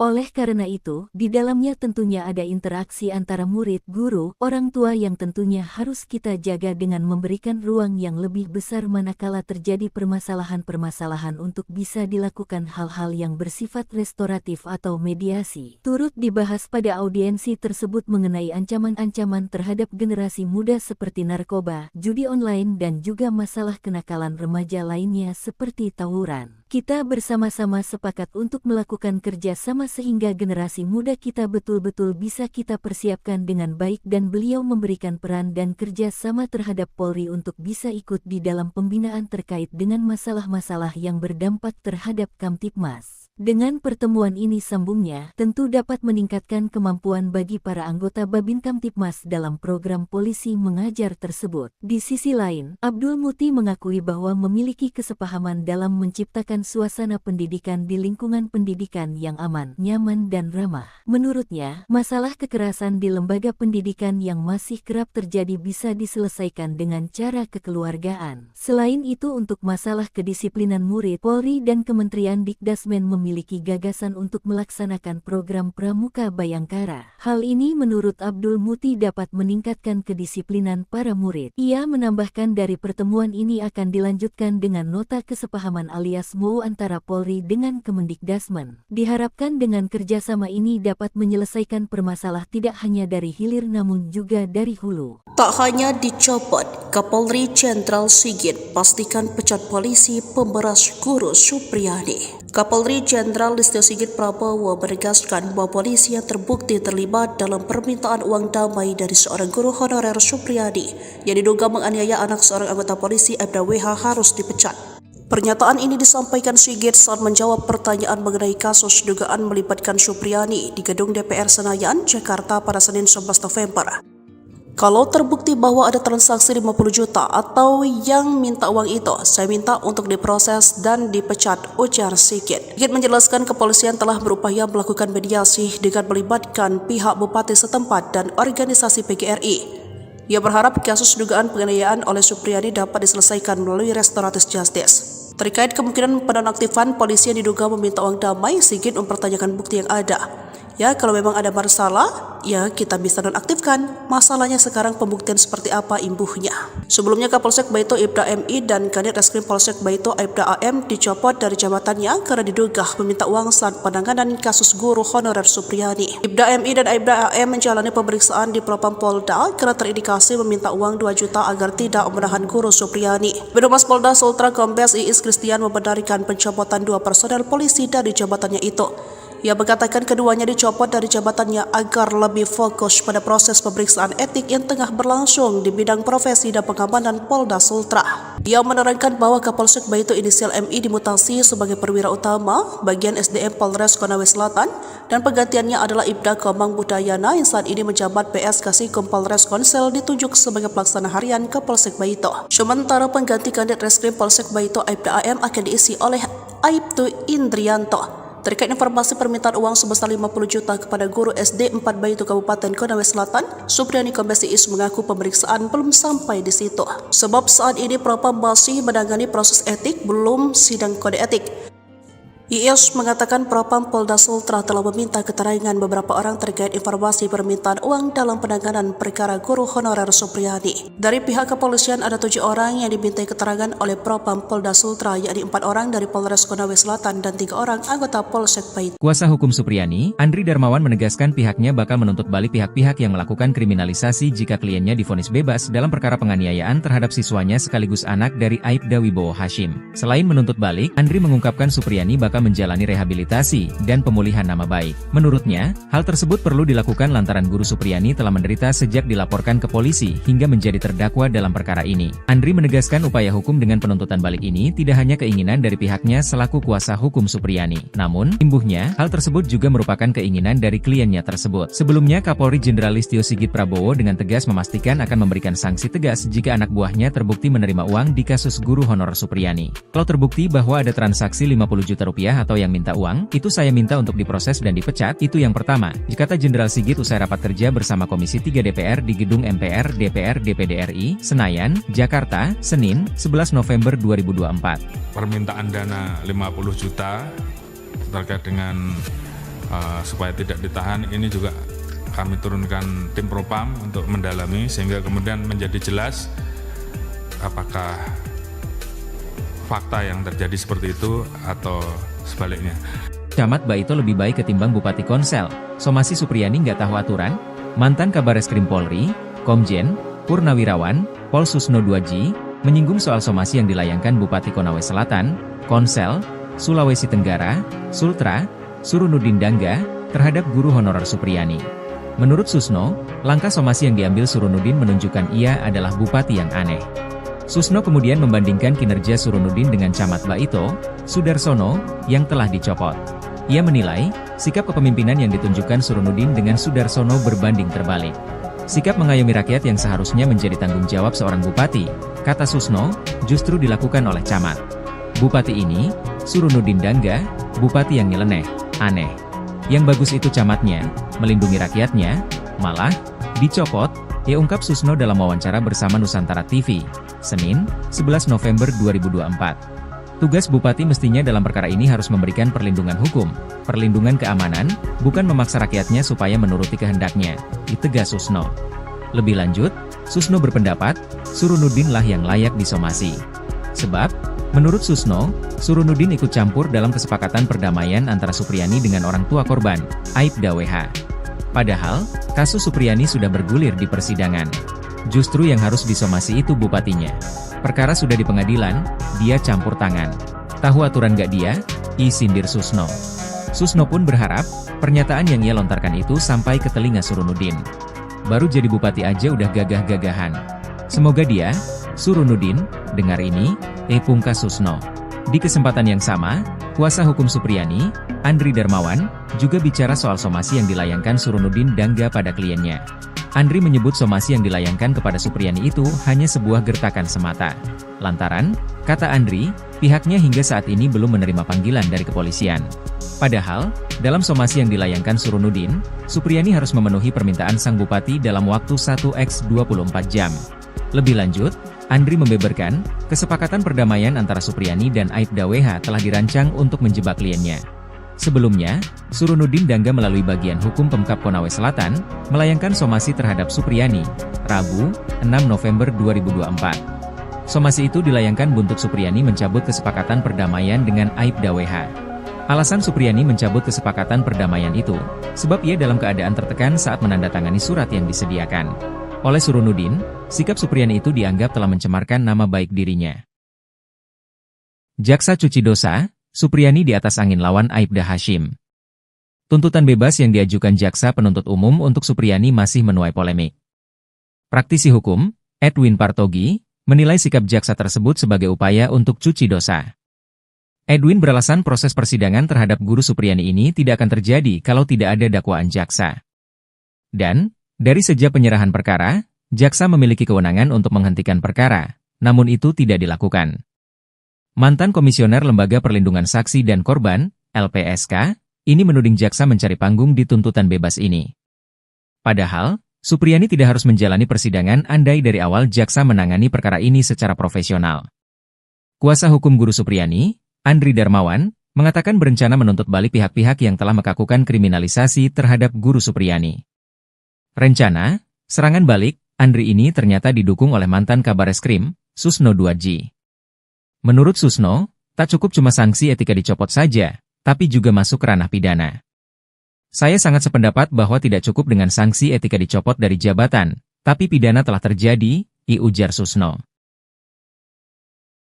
Oleh karena itu, di dalamnya tentunya ada interaksi antara murid, guru, orang tua yang tentunya harus kita jaga dengan memberikan ruang yang lebih besar manakala terjadi permasalahan-permasalahan untuk bisa dilakukan hal-hal yang bersifat restoratif atau mediasi. Turut dibahas pada audiensi tersebut mengenai ancaman-ancaman terhadap generasi muda seperti narkoba, judi online dan juga masalah kenakalan remaja lainnya seperti tawuran. Kita bersama-sama sepakat untuk melakukan kerja sama sehingga generasi muda kita betul-betul bisa kita persiapkan dengan baik dan beliau memberikan peran dan kerja sama terhadap Polri untuk bisa ikut di dalam pembinaan terkait dengan masalah-masalah yang berdampak terhadap Kamtibmas. Dengan pertemuan ini sambungnya, tentu dapat meningkatkan kemampuan bagi para anggota Babin Kamtibmas dalam program polisi mengajar tersebut. Di sisi lain, Abdul Muti mengakui bahwa memiliki kesepahaman dalam menciptakan suasana pendidikan di lingkungan pendidikan yang aman, nyaman dan ramah. Menurutnya, masalah kekerasan di lembaga pendidikan yang masih kerap terjadi bisa diselesaikan dengan cara kekeluargaan. Selain itu, untuk masalah kedisiplinan murid, Polri dan Kementerian Dikdasmen memiliki gagasan untuk melaksanakan program Pramuka Bayangkara. Hal ini menurut Abdul Muti dapat meningkatkan kedisiplinan para murid. Ia menambahkan dari pertemuan ini akan dilanjutkan dengan nota kesepahaman alias MOU antara Polri dengan Kemendikdasmen. Diharapkan dengan kerjasama ini dapat menyelesaikan permasalahan tidak hanya dari hilir namun juga dari hulu. Tak hanya dicopot, Kapolri Jenderal Sigit pastikan pecat polisi pemberas guru Supriyadi. Kapolri Jenderal Listio Sigit Prabowo menegaskan bahwa polisi yang terbukti terlibat dalam permintaan uang damai dari seorang guru honorer Supriyadi yang diduga menganiaya anak seorang anggota polisi Aibda WH harus dipecat. Pernyataan ini disampaikan Sigit saat menjawab pertanyaan mengenai kasus dugaan melibatkan Supriyadi di gedung DPR Senayan, Jakarta pada Senin 11 November. Kalau terbukti bahwa ada transaksi 50 juta atau yang minta uang itu, saya minta untuk diproses dan dipecat, ujar Sigit. Sigit menjelaskan kepolisian telah berupaya melakukan mediasi dengan melibatkan pihak bupati setempat dan organisasi PGRI. Ia berharap kasus dugaan penganiayaan oleh Supriyadi dapat diselesaikan melalui restoratif justice. Terkait kemungkinan penonaktifan polisi yang diduga meminta uang damai, Sigit mempertanyakan bukti yang ada. Ya, kalau memang ada masalah, ya kita bisa nonaktifkan. Masalahnya sekarang pembuktian seperti apa imbuhnya. Sebelumnya Kapolsek Baito Ibda MI dan Kanit Reskrim Polsek Baito Ibda AM dicopot dari jabatannya karena diduga meminta uang saat penanganan kasus guru honorer Supriyadi. Ibda MI dan Ibda AM menjalani pemeriksaan di Propam Polda karena terindikasi meminta uang 2 juta agar tidak menahan guru Supriyadi. Birohumas Polda Sultra Kombes Iis Kristian membenarkan pencopotan 2 personel polisi dari jabatannya itu. Ia mengatakan keduanya dicopot dari jabatannya agar lebih fokus pada proses pemeriksaan etik yang tengah berlangsung di bidang profesi dan pengamanan Polda Sultra. Ia menerangkan bahwa Kapolsek Baito inisial MI dimutasi sebagai perwira utama bagian SDM Polres Konawe Selatan dan penggantiannya adalah Ibda Komang Budayana yang saat ini menjabat PS Kasikum Polres Konsel ditunjuk sebagai pelaksana harian Kapolsek Baito. Sementara pengganti Kanit Reskrim Polsek Baito Ibda AM akan diisi oleh Aibtu Indrianto. Terkait informasi permintaan uang sebesar 50 juta kepada guru SD 4 Baito Kabupaten Konawe Selatan, Supriyadi Kombes Iis mengaku pemeriksaan belum sampai di situ. Sebab saat ini Propam masih menangani proses etik, belum sidang kode etik. Iis mengatakan Propam Polda Sultra telah meminta keterangan beberapa orang terkait informasi permintaan uang dalam penanganan perkara guru honorer Supriyadi. Dari pihak kepolisian ada 7 orang yang dimintai keterangan oleh Propam Polda Sultra, yakni 4 orang dari Polres Konawe Selatan dan 3 orang anggota Polsek Baito. Kuasa hukum Supriyadi, Andri Darmawan menegaskan pihaknya bakal menuntut balik pihak-pihak yang melakukan kriminalisasi jika kliennya divonis bebas dalam perkara penganiayaan terhadap siswanya sekaligus anak dari Aibda Wibowo Hashim. Selain menuntut balik, Andri mengungkapkan Supriyadi bakal bakal menjalani rehabilitasi dan pemulihan nama baik. Menurutnya, hal tersebut perlu dilakukan lantaran Guru Supriyani telah menderita sejak dilaporkan ke polisi hingga menjadi terdakwa dalam perkara ini. Andri menegaskan upaya hukum dengan penuntutan balik ini tidak hanya keinginan dari pihaknya selaku kuasa hukum Supriyani. Namun, imbuhnya, hal tersebut juga merupakan keinginan dari kliennya tersebut. Sebelumnya, Kapolri Jenderal Listio Sigit Prabowo dengan tegas memastikan akan memberikan sanksi tegas jika anak buahnya terbukti menerima uang di kasus guru honorer Supriyani. Kalau terbukti bahwa ada transaksi 50 juta rupiah atau yang minta uang, itu saya minta untuk diproses dan dipecat, itu yang pertama, kata Jenderal Sigit usai rapat kerja bersama Komisi 3 DPR di Gedung MPR DPR DPD RI, Senayan, Jakarta, Senin, 11 November 2024. Permintaan dana 50 juta terkait dengan supaya tidak ditahan, ini juga kami turunkan tim Propam untuk mendalami sehingga kemudian menjadi jelas apakah fakta yang terjadi seperti itu atau sebaliknya. Camat Baito lebih baik ketimbang Bupati Konsel. Somasi Supriyani nggak tahu aturan? Mantan Kabareskrim Polri, Komjen, Purnawirawan, Pol Susno 2G, menyinggung soal somasi yang dilayangkan Bupati Konawe Selatan, Konsel, Sulawesi Tenggara, Sultra, Surunudin Dangga, terhadap guru honorer Supriyani. Menurut Susno, langkah somasi yang diambil Surunudin menunjukkan ia adalah bupati yang aneh. Susno kemudian membandingkan kinerja Surunudin dengan Camat Baito, Sudarsono, yang telah dicopot. Ia menilai, sikap kepemimpinan yang ditunjukkan Surunudin dengan Sudarsono berbanding terbalik. Sikap mengayomi rakyat yang seharusnya menjadi tanggung jawab seorang bupati, kata Susno, justru dilakukan oleh Camat. Bupati ini, Surunudin Dangga, bupati yang nyeleneh, aneh. Yang bagus itu camatnya, melindungi rakyatnya, malah, dicopot, ia ungkap Susno dalam wawancara bersama Nusantara TV, Senin, 11 November 2024. Tugas bupati mestinya dalam perkara ini harus memberikan perlindungan hukum, perlindungan keamanan, bukan memaksa rakyatnya supaya menuruti kehendaknya, ditegas Susno. Lebih lanjut, Susno berpendapat, Surunudin lah yang layak disomasi. Sebab, menurut Susno, Surunudin ikut campur dalam kesepakatan perdamaian antara Supriyani dengan orang tua korban, Aibda WH. Padahal, kasus Supriyani sudah bergulir di persidangan. Justru yang harus disomasi itu bupatinya. Perkara sudah di pengadilan, dia campur tangan. Tahu aturan gak dia? Sindir Susno. Susno pun berharap, pernyataan yang ia lontarkan itu sampai ke telinga Surunudin. Baru jadi bupati aja udah gagah-gagahan. Semoga dia, Surunudin, dengar ini, pungkas Susno. Di kesempatan yang sama, kuasa hukum Supriyani, Andri Darmawan, juga bicara soal somasi yang dilayangkan Surunudin Dangga pada kliennya. Andri menyebut somasi yang dilayangkan kepada Supriyani itu hanya sebuah gertakan semata. Lantaran, kata Andri, pihaknya hingga saat ini belum menerima panggilan dari kepolisian. Padahal, dalam somasi yang dilayangkan Surunudin, Supriyani harus memenuhi permintaan sang bupati dalam waktu 1x24 jam. Lebih lanjut, Andri membeberkan, kesepakatan perdamaian antara Supriyani dan Aibda WH telah dirancang untuk menjebak kliennya. Sebelumnya, Surunudin Dangga melalui bagian hukum Pemkab Konawe Selatan, melayangkan somasi terhadap Supriyani, Rabu, 6 November 2024. Somasi itu dilayangkan buntut Supriyani mencabut kesepakatan perdamaian dengan Aibda WH. Alasan Supriyani mencabut kesepakatan perdamaian itu, sebab ia dalam keadaan tertekan saat menandatangani surat yang disediakan oleh Surunudin, sikap Supriyani itu dianggap telah mencemarkan nama baik dirinya. Jaksa cuci dosa, Supriyani di atas angin lawan Aibda Hashim. Tuntutan bebas yang diajukan jaksa penuntut umum untuk Supriyani masih menuai polemik. Praktisi hukum, Edwin Partogi, menilai sikap jaksa tersebut sebagai upaya untuk cuci dosa. Edwin beralasan proses persidangan terhadap guru Supriyani ini tidak akan terjadi kalau tidak ada dakwaan jaksa. Dan, dari sejak penyerahan perkara, jaksa memiliki kewenangan untuk menghentikan perkara, namun itu tidak dilakukan. Mantan Komisioner Lembaga Perlindungan Saksi dan Korban, LPSK, ini menuding jaksa mencari panggung di tuntutan bebas ini. Padahal, Supriyani tidak harus menjalani persidangan andai dari awal jaksa menangani perkara ini secara profesional. Kuasa hukum guru Supriyani, Andri Darmawan, mengatakan berencana menuntut balik pihak-pihak yang telah melakukan kriminalisasi terhadap guru Supriyani. Rencana, serangan balik, Andri ini ternyata didukung oleh mantan Kabareskrim, Susno 2G. Menurut Susno, tak cukup cuma sanksi etika dicopot saja, tapi juga masuk ranah pidana. Saya sangat sependapat bahwa tidak cukup dengan sanksi etika dicopot dari jabatan, tapi pidana telah terjadi, ujar Susno.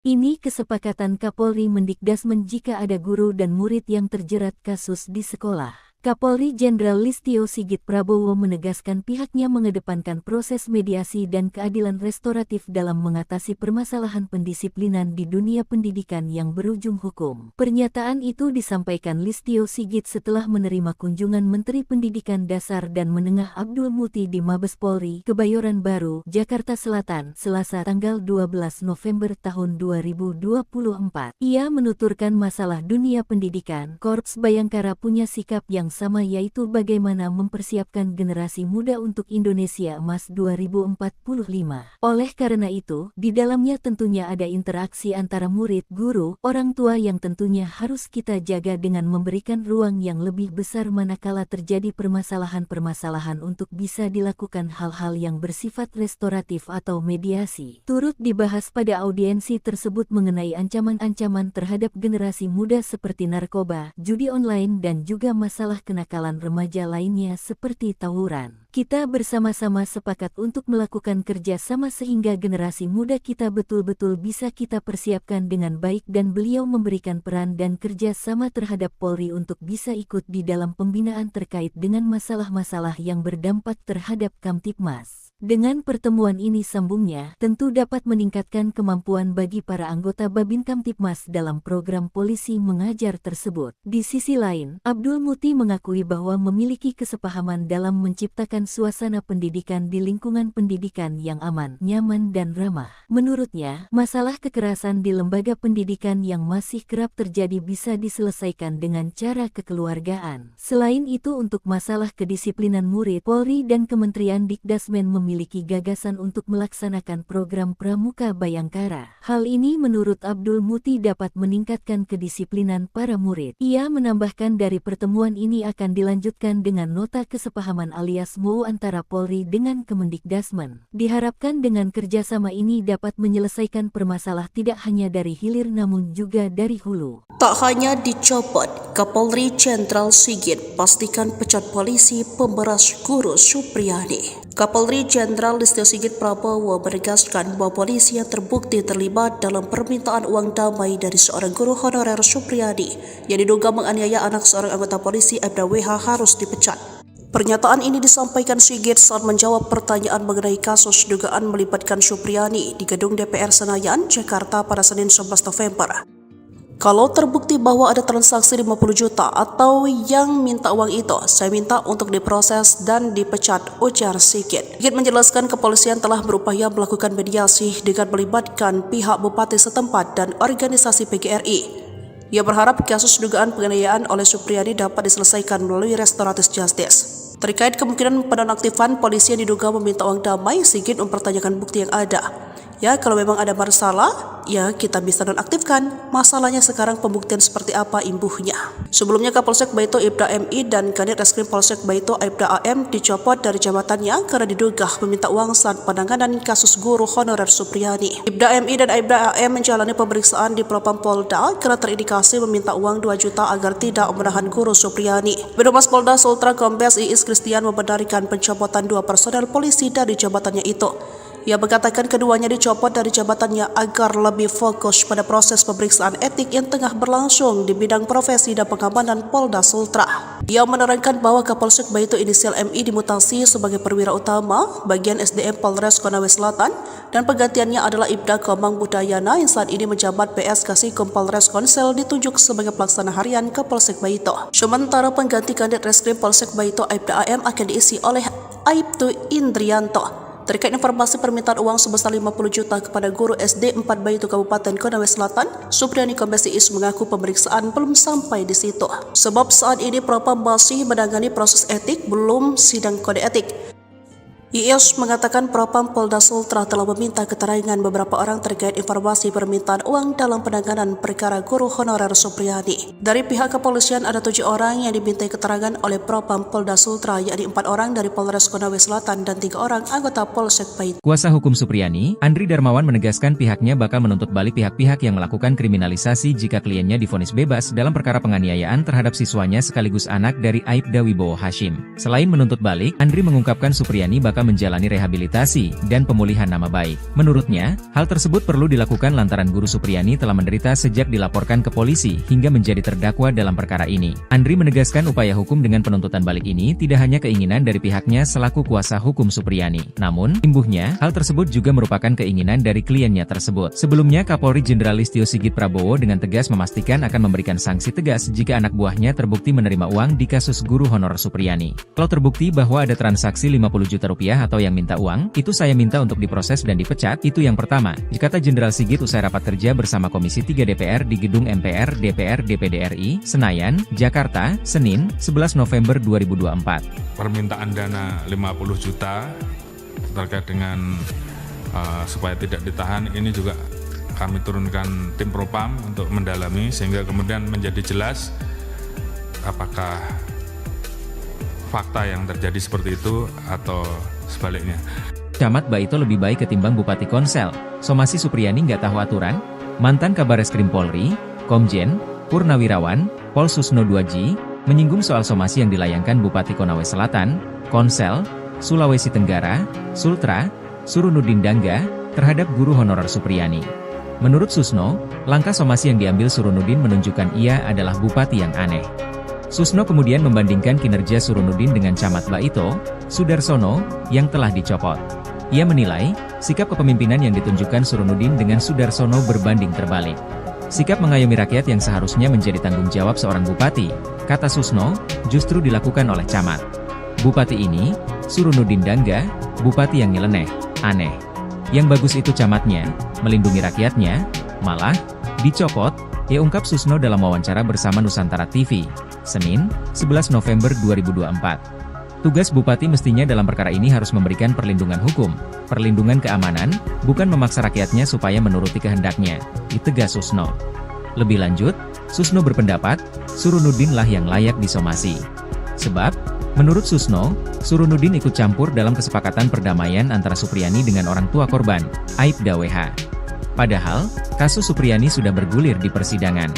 Ini kesepakatan Kapolri Mendikdasmen jika ada guru dan murid yang terjerat kasus di sekolah. Kapolri Jenderal Listio Sigit Prabowo menegaskan pihaknya mengedepankan proses mediasi dan keadilan restoratif dalam mengatasi permasalahan pendisiplinan di dunia pendidikan yang berujung hukum. Pernyataan itu disampaikan Listio Sigit setelah menerima kunjungan Menteri Pendidikan Dasar dan Menengah Abdul Muti di Mabes Polri, Kebayoran Baru, Jakarta Selatan, Selasa tanggal 12 November tahun 2024. Ia menuturkan masalah dunia pendidikan, Korps Bayangkara punya sikap yang sama, yaitu bagaimana mempersiapkan generasi muda untuk Indonesia Emas 2045. Oleh karena itu, di dalamnya tentunya ada interaksi antara murid, guru, orang tua yang tentunya harus kita jaga dengan memberikan ruang yang lebih besar manakala terjadi permasalahan-permasalahan untuk bisa dilakukan hal-hal yang bersifat restoratif atau mediasi. Turut dibahas pada audiensi tersebut mengenai ancaman-ancaman terhadap generasi muda seperti narkoba, judi online dan juga masalah kenakalan remaja lainnya seperti tawuran. Kita bersama-sama sepakat untuk melakukan kerja sama sehingga generasi muda kita betul-betul bisa kita persiapkan dengan baik dan beliau memberikan peran dan kerja sama terhadap Polri untuk bisa ikut di dalam pembinaan terkait dengan masalah-masalah yang berdampak terhadap Kamtibmas. Dengan pertemuan ini sambungnya, tentu dapat meningkatkan kemampuan bagi para anggota Babin Kamtibmas dalam program polisi mengajar tersebut. Di sisi lain, Abdul Muti mengakui bahwa memiliki kesepahaman dalam menciptakan suasana pendidikan di lingkungan pendidikan yang aman, nyaman dan ramah. Menurutnya, masalah kekerasan di lembaga pendidikan yang masih kerap terjadi bisa diselesaikan dengan cara kekeluargaan. Selain itu, untuk masalah kedisiplinan murid, Polri dan Kementerian Dikdasmen memiliki gagasan untuk melaksanakan program Pramuka Bayangkara. Hal ini menurut Abdul Muti dapat meningkatkan kedisiplinan para murid. Ia menambahkan dari pertemuan ini akan dilanjutkan dengan nota kesepahaman alias MOU antara Polri dengan Kemendikdasmen. Diharapkan dengan kerjasama ini dapat menyelesaikan permasalahan tidak hanya dari hilir namun juga dari hulu. Tak hanya dicopot, Kapolri Jenderal Sigit pastikan pecat polisi pemberas guru Supriyadi. Kapolri Jenderal Listio Sigit Prabowo menegaskan bahwa polisi yang terbukti terlibat dalam permintaan uang damai dari seorang guru honorer Supriyadi yang diduga menganiaya anak seorang anggota polisi Aibda WH harus dipecat. Pernyataan ini disampaikan Sigit saat menjawab pertanyaan mengenai kasus dugaan melibatkan Supriyadi di gedung DPR Senayan, Jakarta pada Senin 11 November. Kalau terbukti bahwa ada transaksi 50 juta atau yang minta uang itu, saya minta untuk diproses dan dipecat, ujar Sigit. Sigit menjelaskan kepolisian telah berupaya melakukan mediasi dengan melibatkan pihak bupati setempat dan organisasi PGRI. Ia berharap kasus dugaan penganiayaan oleh Supriyadi dapat diselesaikan melalui restoratif justice. Terkait kemungkinan penonaktifan polisi yang diduga meminta uang damai, Sigit mempertanyakan bukti yang ada. Ya, kalau memang ada masalah, ya kita bisa nonaktifkan. Masalahnya sekarang pembuktian seperti apa imbuhnya. Sebelumnya Kapolsek Baito Aibda MI dan Kanit Reskrim Polsek Baito Aibda AM dicopot dari jabatannya karena diduga meminta uang saat penanganan kasus guru honorer Supriyadi. Aibda MI dan Aibda AM menjalani pemeriksaan di Propam Polda karena terindikasi meminta uang 2 juta agar tidak menahan guru Supriyadi. Birohumas Polda Sultra Kombes Iis Kristian membenarkan pencopotan 2 personel polisi dari jabatannya itu. Ia mengatakan keduanya dicopot dari jabatannya agar lebih fokus pada proses pemeriksaan etik yang tengah berlangsung di bidang profesi dan pengamanan Polda Sultra. Ia menerangkan bahwa Kapolsek Baito inisial MI dimutasi sebagai perwira utama bagian SDM Polres Konawe Selatan dan penggantiannya adalah Ibda Komang Budayana yang saat ini menjabat PS Kasikom Polres Konsel ditunjuk sebagai pelaksana harian Kapolsek Baito. Sementara pengganti Kanit Reskrim Polsek Baito Aibda AM akan diisi oleh Aibtu Indrianto. Terkait informasi permintaan uang sebesar 50 juta kepada guru SD 4 Baito Kabupaten Konawe Selatan, Supriyadi Kombes Iis mengaku pemeriksaan belum sampai di situ. Sebab saat ini Propam masih menangani proses etik, belum sidang kode etik. Iis mengatakan Propam Polda Sultra telah meminta keterangan beberapa orang terkait informasi permintaan uang dalam penanganan perkara guru honorer Supriyadi. Dari pihak kepolisian ada 7 orang yang dimintai keterangan oleh Propam Polda Sultra, yakni 4 orang dari Polres Konawe Selatan dan 3 orang anggota Polsek Baito. Kuasa hukum Supriyadi, Andri Darmawan menegaskan pihaknya bakal menuntut balik pihak-pihak yang melakukan kriminalisasi jika kliennya divonis bebas dalam perkara penganiayaan terhadap siswanya sekaligus anak dari Aibda Wibowo Hashim. Selain menuntut balik, Andri mengungkapkan Supriyadi bakal dalam menjalani rehabilitasi dan pemulihan nama baik. Menurutnya, hal tersebut perlu dilakukan lantaran Guru Supriyani telah menderita sejak dilaporkan ke polisi hingga menjadi terdakwa dalam perkara ini. Andri menegaskan upaya hukum dengan penuntutan balik ini tidak hanya keinginan dari pihaknya selaku kuasa hukum Supriyani. Namun, imbuhnya, hal tersebut juga merupakan keinginan dari kliennya tersebut. Sebelumnya, Kapolri Jenderal Listio Sigit Prabowo dengan tegas memastikan akan memberikan sanksi tegas jika anak buahnya terbukti menerima uang di kasus guru honorer Supriyani. Kalau terbukti bahwa ada transaksi 50 juta rupiah atau yang minta uang, itu saya minta untuk diproses dan dipecat, itu yang pertama, kata Jenderal Sigit usai rapat kerja bersama Komisi 3 DPR di Gedung MPR DPR DPD RI, Senayan, Jakarta, Senin, 11 November 2024. Permintaan dana 50 juta terkait dengan supaya tidak ditahan, ini juga kami turunkan tim Propam untuk mendalami sehingga kemudian menjadi jelas apakah fakta yang terjadi seperti itu atau sebaliknya. Camat Baito lebih baik ketimbang Bupati Konsel. Somasi Supriyani nggak tahu aturan? Mantan Kabareskrim Polri, Komjen, Purnawirawan, Pol Susno 2J, menyinggung soal somasi yang dilayangkan Bupati Konawe Selatan, Konsel, Sulawesi Tenggara, Sultra, Surunudin Dangga, terhadap guru honorer Supriyani. Menurut Susno, langkah somasi yang diambil Surunudin menunjukkan ia adalah bupati yang aneh. Susno kemudian membandingkan kinerja Surunudin dengan Camat Baito, Sudarsono, yang telah dicopot. Ia menilai, sikap kepemimpinan yang ditunjukkan Surunudin dengan Sudarsono berbanding terbalik. Sikap mengayomi rakyat yang seharusnya menjadi tanggung jawab seorang bupati, kata Susno, justru dilakukan oleh Camat. Bupati ini, Surunudin Dangga, bupati yang nyeleneh, aneh. Yang bagus itu camatnya, melindungi rakyatnya, malah, dicopot, ungkap Susno dalam wawancara bersama Nusantara TV, Senin, 11 November 2024. Tugas bupati mestinya dalam perkara ini harus memberikan perlindungan hukum, perlindungan keamanan, bukan memaksa rakyatnya supaya menuruti kehendaknya, ditegas Susno. Lebih lanjut, Susno berpendapat, Surunudin lah yang layak disomasi. Sebab, menurut Susno, Surunudin ikut campur dalam kesepakatan perdamaian antara Supriyani dengan orang tua korban, Aibda WH. Padahal, kasus Supriyani sudah bergulir di persidangan.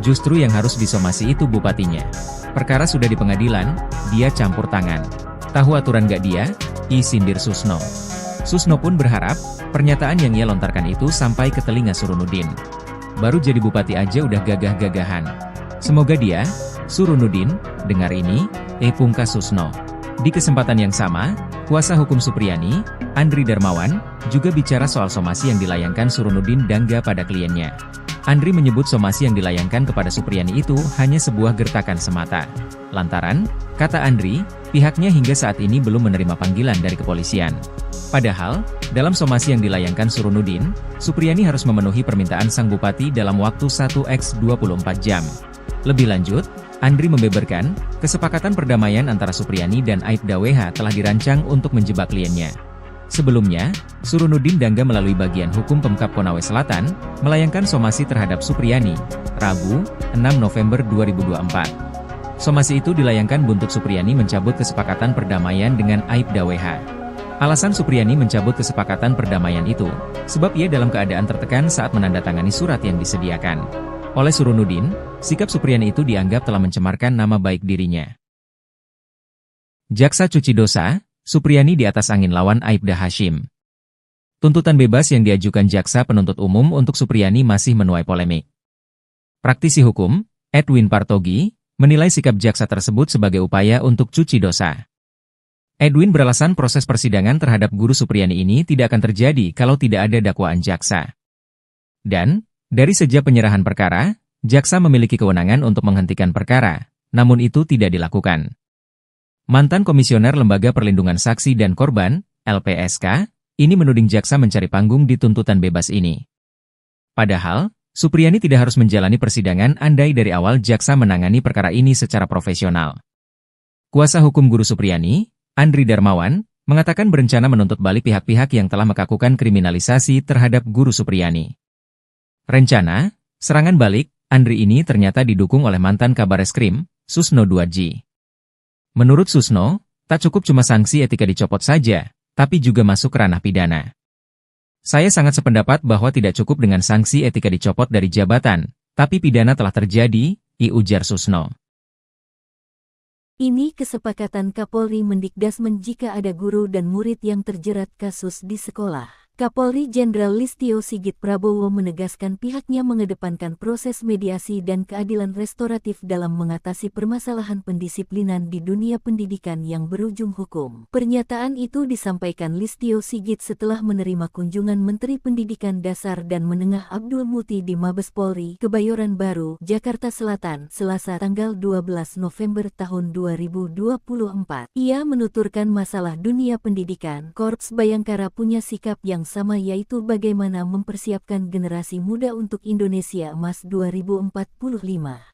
Justru yang harus disomasi itu bupatinya. Perkara sudah di pengadilan, dia campur tangan. Tahu aturan gak dia? Sindir Susno. Susno pun berharap, pernyataan yang ia lontarkan itu sampai ke telinga Surunudin. Baru jadi bupati aja udah gagah-gagahan. Semoga dia, Surunudin, dengar ini, pungkas Susno. Di kesempatan yang sama, kuasa hukum Supriyani, Andri Darmawan, juga bicara soal somasi yang dilayangkan Surunudin Dangga pada kliennya. Andri menyebut somasi yang dilayangkan kepada Supriyani itu hanya sebuah gertakan semata. Lantaran, kata Andri, pihaknya hingga saat ini belum menerima panggilan dari kepolisian. Padahal, dalam somasi yang dilayangkan Surunudin, Supriyani harus memenuhi permintaan sang bupati dalam waktu 1x24 jam. Lebih lanjut, Andri membeberkan, kesepakatan perdamaian antara Supriyani dan Aibda WH telah dirancang untuk menjebak kliennya. Sebelumnya, Surunudin Dangga melalui bagian hukum Pemkab Konawe Selatan, melayangkan somasi terhadap Supriyani, Rabu, 6 November 2024. Somasi itu dilayangkan buntut Supriyani mencabut kesepakatan perdamaian dengan Aibda WH. Alasan Supriyani mencabut kesepakatan perdamaian itu, sebab ia dalam keadaan tertekan saat menandatangani surat yang disediakan. Oleh Surunudin, sikap Supriyani itu dianggap telah mencemarkan nama baik dirinya. Jaksa cuci dosa, Supriyani di atas angin lawan Aibda Hashim. Tuntutan bebas yang diajukan Jaksa Penuntut Umum untuk Supriyani masih menuai polemik. Praktisi hukum, Edwin Partogi, menilai sikap Jaksa tersebut sebagai upaya untuk cuci dosa. Edwin beralasan proses persidangan terhadap guru Supriyani ini tidak akan terjadi kalau tidak ada dakwaan Jaksa. Dan, dari sejak penyerahan perkara, Jaksa memiliki kewenangan untuk menghentikan perkara, namun itu tidak dilakukan. Mantan Komisioner Lembaga Perlindungan Saksi dan Korban, LPSK, ini menuding Jaksa mencari panggung di tuntutan bebas ini. Padahal, Supriyani tidak harus menjalani persidangan andai dari awal Jaksa menangani perkara ini secara profesional. Kuasa hukum guru Supriyani, Andri Darmawan, mengatakan berencana menuntut balik pihak-pihak yang telah melakukan kriminalisasi terhadap guru Supriyani. Rencana, serangan balik, Andri ini ternyata didukung oleh mantan Kabareskrim, Susno 2J. Menurut Susno, tak cukup cuma sanksi etika dicopot saja, tapi juga masuk ranah pidana. Saya sangat sependapat bahwa tidak cukup dengan sanksi etika dicopot dari jabatan, tapi pidana telah terjadi, ujar Susno. Ini kesepakatan Kapolri Mendikdasmen jika ada guru dan murid yang terjerat kasus di sekolah. Kapolri Jenderal Listio Sigit Prabowo menegaskan pihaknya mengedepankan proses mediasi dan keadilan restoratif dalam mengatasi permasalahan pendisiplinan di dunia pendidikan yang berujung hukum. Pernyataan itu disampaikan Listio Sigit setelah menerima kunjungan Menteri Pendidikan Dasar dan Menengah Abdul Muti di Mabes Polri, Kebayoran Baru, Jakarta Selatan, Selasa tanggal 12 November tahun 2024. Ia menuturkan masalah dunia pendidikan, Korps Bayangkara punya sikap yang sama, yaitu bagaimana mempersiapkan generasi muda untuk Indonesia Emas 2045.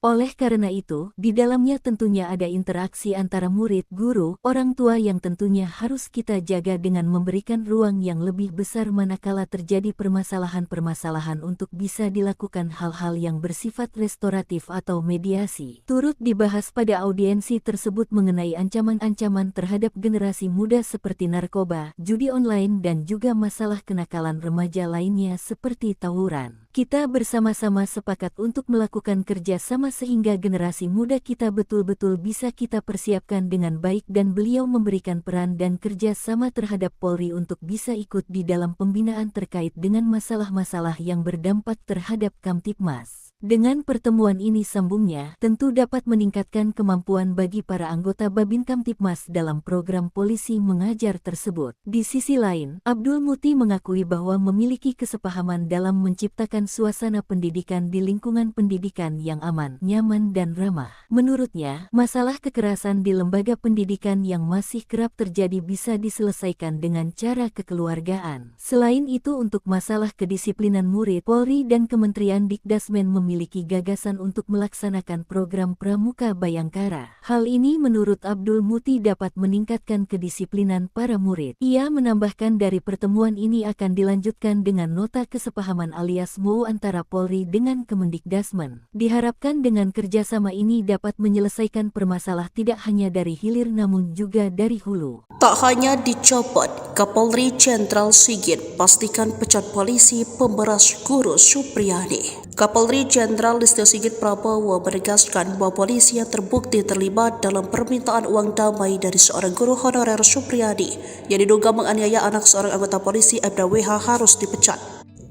Oleh karena itu, di dalamnya tentunya ada interaksi antara murid, guru, orang tua yang tentunya harus kita jaga dengan memberikan ruang yang lebih besar manakala terjadi permasalahan-permasalahan untuk bisa dilakukan hal-hal yang bersifat restoratif atau mediasi. Turut dibahas pada audiensi tersebut mengenai ancaman-ancaman terhadap generasi muda seperti narkoba, judi online dan juga masalah kenakalan remaja lainnya seperti tawuran. Kita bersama-sama sepakat untuk melakukan kerja sama sehingga generasi muda kita betul-betul bisa kita persiapkan dengan baik dan beliau memberikan peran dan kerja sama terhadap Polri untuk bisa ikut di dalam pembinaan terkait dengan masalah-masalah yang berdampak terhadap Kamtibmas. Dengan pertemuan ini, sambungnya, tentu dapat meningkatkan kemampuan bagi para anggota Babin Kamtibmas dalam program polisi mengajar tersebut. Di sisi lain, Abdul Muti mengakui bahwa memiliki kesepahaman dalam menciptakan suasana pendidikan di lingkungan pendidikan yang aman, nyaman dan ramah. Menurutnya, masalah kekerasan di lembaga pendidikan yang masih kerap terjadi bisa diselesaikan dengan cara kekeluargaan. Selain itu, untuk masalah kedisiplinan murid, Polri dan Kementerian Dikdasmen memiliki gagasan untuk melaksanakan program Pramuka Bayangkara. Hal ini menurut Abdul Muti dapat meningkatkan kedisiplinan para murid. Ia menambahkan dari pertemuan ini akan dilanjutkan dengan nota kesepahaman alias MOU antara Polri dengan Kemendikdasmen. Diharapkan dengan kerjasama ini dapat menyelesaikan permasalahan tidak hanya dari hilir namun juga dari hulu. Tak hanya dicopot, Kapolri Jenderal Sigit pastikan pecat polisi pemberas guru Supriyadi. Kapolri Jenderal Listio Sigit Prabowo menegaskan bahwa polisi yang terbukti terlibat dalam permintaan uang damai dari seorang guru honorer Supriyadi yang diduga menganiaya anak seorang anggota polisi Aibda WH harus dipecat.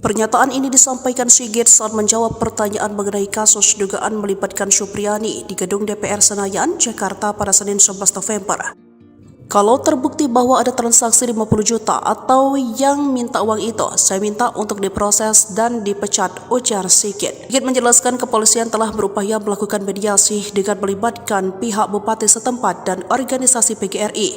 Pernyataan ini disampaikan Sigit saat menjawab pertanyaan mengenai kasus dugaan melibatkan Supriyadi di gedung DPR Senayan, Jakarta pada Senin 11 November. Kalau terbukti bahwa ada transaksi 50 juta atau yang minta uang itu, saya minta untuk diproses dan dipecat, ujar Sigit. Sigit menjelaskan kepolisian telah berupaya melakukan mediasi dengan melibatkan pihak bupati setempat dan organisasi PGRI.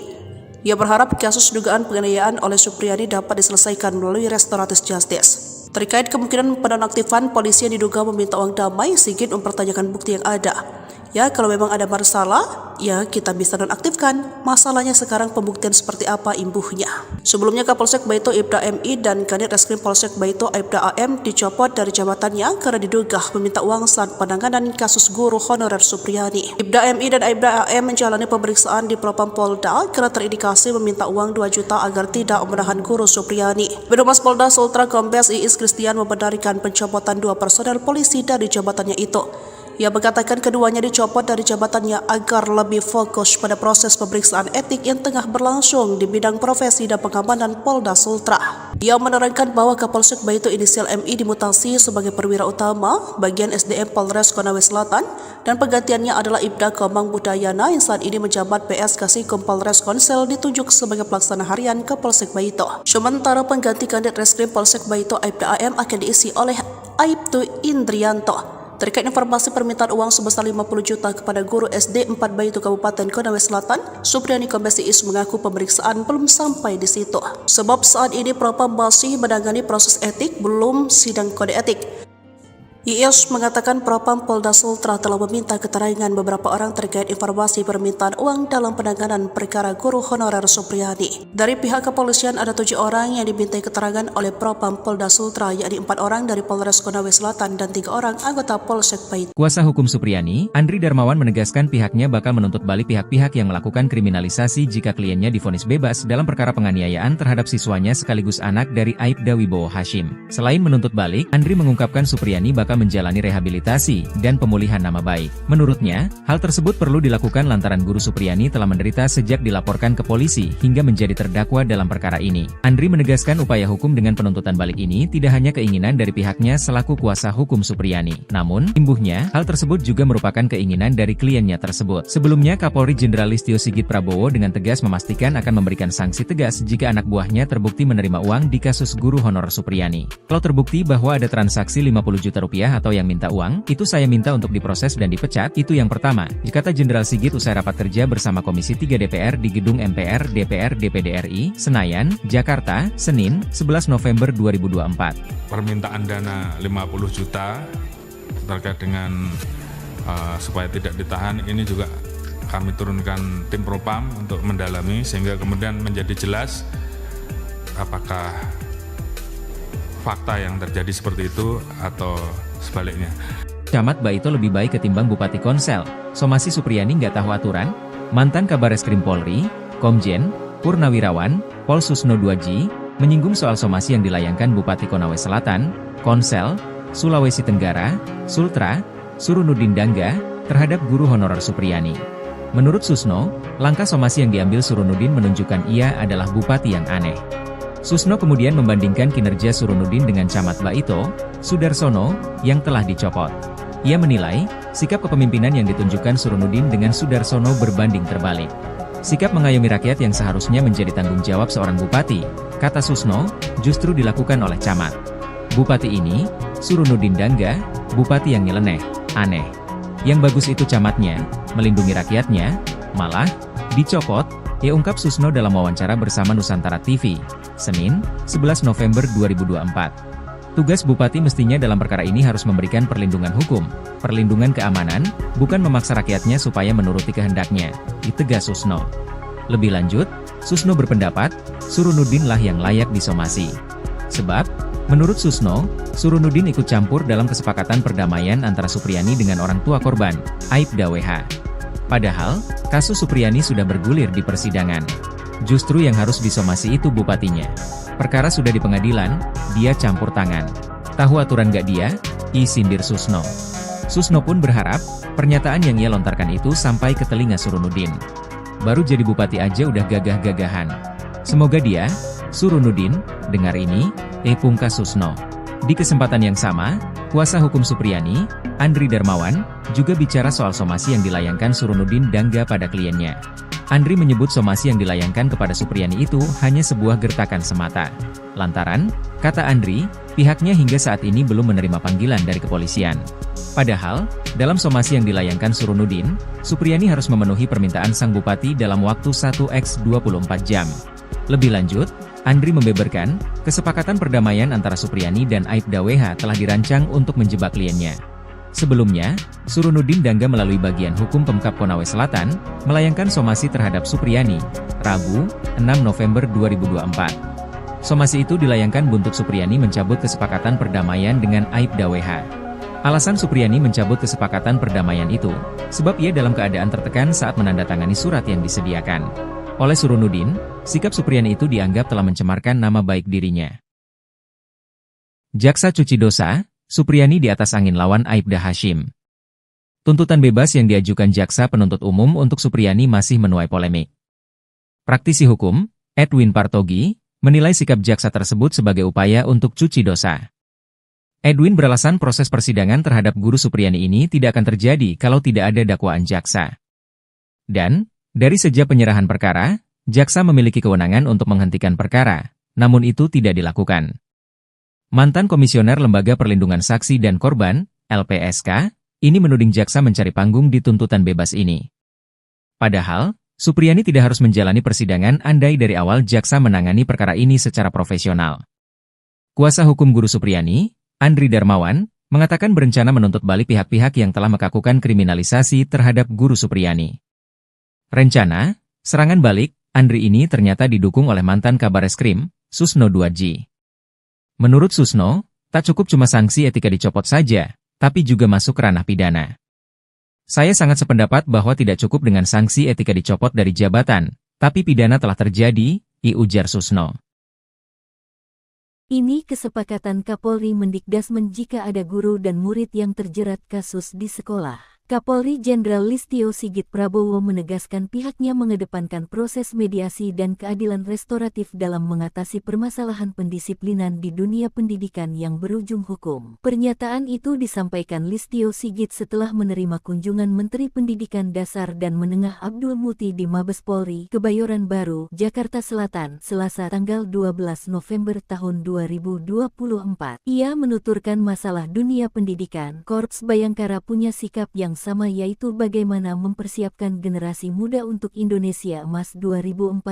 Ia berharap kasus dugaan penganiayaan oleh Supriyadi dapat diselesaikan melalui restoratif justice. Terkait kemungkinan penonaktifan polisi yang diduga meminta uang damai, Sigit mempertanyakan bukti yang ada. Ya, kalau memang ada masalah, ya kita bisa nonaktifkan. Masalahnya sekarang pembuktian seperti apa imbuhnya. Sebelumnya Kapolsek Baito Aibda MI dan Kanit Reskrim Polsek Baito Aibda AM dicopot dari jabatannya karena diduga meminta uang saat penanganan kasus guru honorer Supriyadi. Aibda MI dan Aibda AM menjalani pemeriksaan di Propam Polda karena terindikasi meminta uang 2 juta agar tidak menahan guru Supriyadi. Birohumas Polda Sultra Kombes Iis Kristian membenarkan pencopotan 2 personel polisi dari jabatannya itu. Ia mengatakan keduanya dicopot dari jabatannya agar lebih fokus pada proses pemeriksaan etik yang tengah berlangsung di bidang profesi dan pengamanan Polda Sultra. Ia menerangkan bahwa Kapolsek Baito inisial MI dimutasi sebagai perwira utama bagian SDM Polres Konawe Selatan dan penggantiannya adalah Ibda Komang Budayana yang saat ini menjabat PS Kasikum Polres Konsel ditunjuk sebagai pelaksana harian Kapolsek Baito. Sementara pengganti Kanit Reskrim Polsek Baito Aibda AM akan diisi oleh Aibtu Indrianto. Terkait informasi permintaan uang sebesar 50 juta kepada guru SD 4 Baito Kabupaten Konawe Selatan, Supriyadi Kombes Iis mengaku pemeriksaan belum sampai di situ. Sebab saat ini Propam masih menangani proses etik, belum sidang kode etik. Iis mengatakan Propam Polda Sultra telah meminta keterangan beberapa orang terkait informasi permintaan uang dalam penanganan perkara guru honorer Supriyadi. Dari pihak kepolisian ada 7 orang yang dimintai keterangan oleh Propam Polda Sultra, yakni 4 orang dari Polres Konawe Selatan dan 3 orang anggota Polsek Baito. Kuasa hukum Supriyadi, Andri Darmawan menegaskan pihaknya bakal menuntut balik pihak-pihak yang melakukan kriminalisasi jika kliennya divonis bebas dalam perkara penganiayaan terhadap siswanya sekaligus anak dari Aibda Wibowo Hashim. Selain menuntut balik, Andri mengungkapkan Supriyadi bakal bakal menjalani rehabilitasi dan pemulihan nama baik. Menurutnya, hal tersebut perlu dilakukan lantaran Guru Supriyani telah menderita sejak dilaporkan ke polisi hingga menjadi terdakwa dalam perkara ini. Andri menegaskan upaya hukum dengan penuntutan balik ini tidak hanya keinginan dari pihaknya selaku kuasa hukum Supriyani. Namun, imbuhnya, hal tersebut juga merupakan keinginan dari kliennya tersebut. Sebelumnya, Kapolri Jenderal Listio Sigit Prabowo dengan tegas memastikan akan memberikan sanksi tegas jika anak buahnya terbukti menerima uang di kasus guru honorer Supriyani. Kalau terbukti bahwa ada transaksi 50 juta rupiah atau yang minta uang, itu saya minta untuk diproses dan dipecat, itu yang pertama, kata Jenderal Sigit usai rapat kerja bersama Komisi 3 DPR di Gedung MPR DPR DPD RI, Senayan, Jakarta, Senin, 11 November 2024. Permintaan dana 50 juta terkait dengan supaya tidak ditahan, ini juga kami turunkan tim propam untuk mendalami sehingga kemudian menjadi jelas apakah fakta yang terjadi seperti itu atau sebaliknya. Camat Baito lebih baik ketimbang Bupati Konsel. Somasi Supriyani nggak tahu aturan? Mantan Kabareskrim Polri, Komjen, Purnawirawan, Pol Susno 2G, menyinggung soal somasi yang dilayangkan Bupati Konawe Selatan, Konsel, Sulawesi Tenggara, Sultra, Surunudin Dangga, terhadap guru honorer Supriyani. Menurut Susno, langkah somasi yang diambil Surunudin menunjukkan ia adalah bupati yang aneh. Susno kemudian membandingkan kinerja Surunudin dengan Camat Baito, Sudarsono, yang telah dicopot. Ia menilai, sikap kepemimpinan yang ditunjukkan Surunudin dengan Sudarsono berbanding terbalik. Sikap mengayomi rakyat yang seharusnya menjadi tanggung jawab seorang bupati, kata Susno, justru dilakukan oleh Camat. Bupati ini, Surunudin Dangga, bupati yang nyeleneh, aneh. Yang bagus itu camatnya, melindungi rakyatnya, malah, dicopot, ia ungkap Susno dalam wawancara bersama Nusantara TV, Senin, 11 November 2024. Tugas bupati mestinya dalam perkara ini harus memberikan perlindungan hukum, perlindungan keamanan, bukan memaksa rakyatnya supaya menuruti kehendaknya, ditegas Susno. Lebih lanjut, Susno berpendapat, Surunudin lah yang layak disomasi. Sebab, menurut Susno, Surunudin ikut campur dalam kesepakatan perdamaian antara Supriyani dengan orang tua korban, Aibda WH. Padahal, kasus Supriyani sudah bergulir di persidangan. Justru yang harus disomasi itu bupatinya. Perkara sudah di pengadilan, dia campur tangan. Tahu aturan gak dia? Sindir Susno. Susno pun berharap, pernyataan yang ia lontarkan itu sampai ke telinga Surunudin. Baru jadi bupati aja udah gagah-gagahan. Semoga dia, Surunudin, dengar ini, pungkas Susno. Di kesempatan yang sama, kuasa hukum Supriyani, Andri Darmawan, juga bicara soal somasi yang dilayangkan Surunudin Dangga pada kliennya. Andri menyebut somasi yang dilayangkan kepada Supriyani itu hanya sebuah gertakan semata. Lantaran, kata Andri, pihaknya hingga saat ini belum menerima panggilan dari kepolisian. Padahal, dalam somasi yang dilayangkan Surunudin, Supriyani harus memenuhi permintaan sang bupati dalam waktu 1x24 jam. Lebih lanjut, Andri membeberkan, kesepakatan perdamaian antara Supriyani dan Aibda WH telah dirancang untuk menjebak kliennya. Sebelumnya, Surunudin Dangga melalui bagian hukum Pemkab Konawe Selatan, melayangkan somasi terhadap Supriyani, Rabu, 6 November 2024. Somasi itu dilayangkan buntut Supriyani mencabut kesepakatan perdamaian dengan Aibda WH. Alasan Supriyani mencabut kesepakatan perdamaian itu, sebab ia dalam keadaan tertekan saat menandatangani surat yang disediakan. Oleh Surunudin, sikap Supriyani itu dianggap telah mencemarkan nama baik dirinya. Jaksa cuci dosa, Supriyani di atas angin lawan Aibda Hashim. Tuntutan bebas yang diajukan jaksa penuntut umum untuk Supriyani masih menuai polemik. Praktisi hukum, Edwin Partogi, menilai sikap jaksa tersebut sebagai upaya untuk cuci dosa. Edwin beralasan proses persidangan terhadap guru Supriyani ini tidak akan terjadi kalau tidak ada dakwaan jaksa. Dan, dari sejak penyerahan perkara, jaksa memiliki kewenangan untuk menghentikan perkara, namun itu tidak dilakukan. Mantan Komisioner Lembaga Perlindungan Saksi dan Korban, LPSK, ini menuding jaksa mencari panggung di tuntutan bebas ini. Padahal, Supriyani tidak harus menjalani persidangan andai dari awal jaksa menangani perkara ini secara profesional. Kuasa hukum guru Supriyani, Andri Darmawan, mengatakan berencana menuntut balik pihak-pihak yang telah melakukan kriminalisasi terhadap guru Supriyani. Rencana, serangan balik, Andri ini ternyata didukung oleh mantan Kabareskrim, Susno 2G. Menurut Susno, tak cukup cuma sanksi etika dicopot saja, tapi juga masuk ranah pidana. Saya sangat sependapat bahwa tidak cukup dengan sanksi etika dicopot dari jabatan, tapi pidana telah terjadi, ujar Susno. Ini kesepakatan Kapolri Mendikdasmen jika ada guru dan murid yang terjerat kasus di sekolah. Kapolri Jenderal Listio Sigit Prabowo menegaskan pihaknya mengedepankan proses mediasi dan keadilan restoratif dalam mengatasi permasalahan pendisiplinan di dunia pendidikan yang berujung hukum. Pernyataan itu disampaikan Listio Sigit setelah menerima kunjungan Menteri Pendidikan Dasar dan Menengah Abdul Muti di Mabes Polri, Kebayoran Baru, Jakarta Selatan, Selasa tanggal 12 November tahun 2024. Ia menuturkan masalah dunia pendidikan, Korps Bayangkara punya sikap yang sama, yaitu bagaimana mempersiapkan generasi muda untuk Indonesia Emas 2045.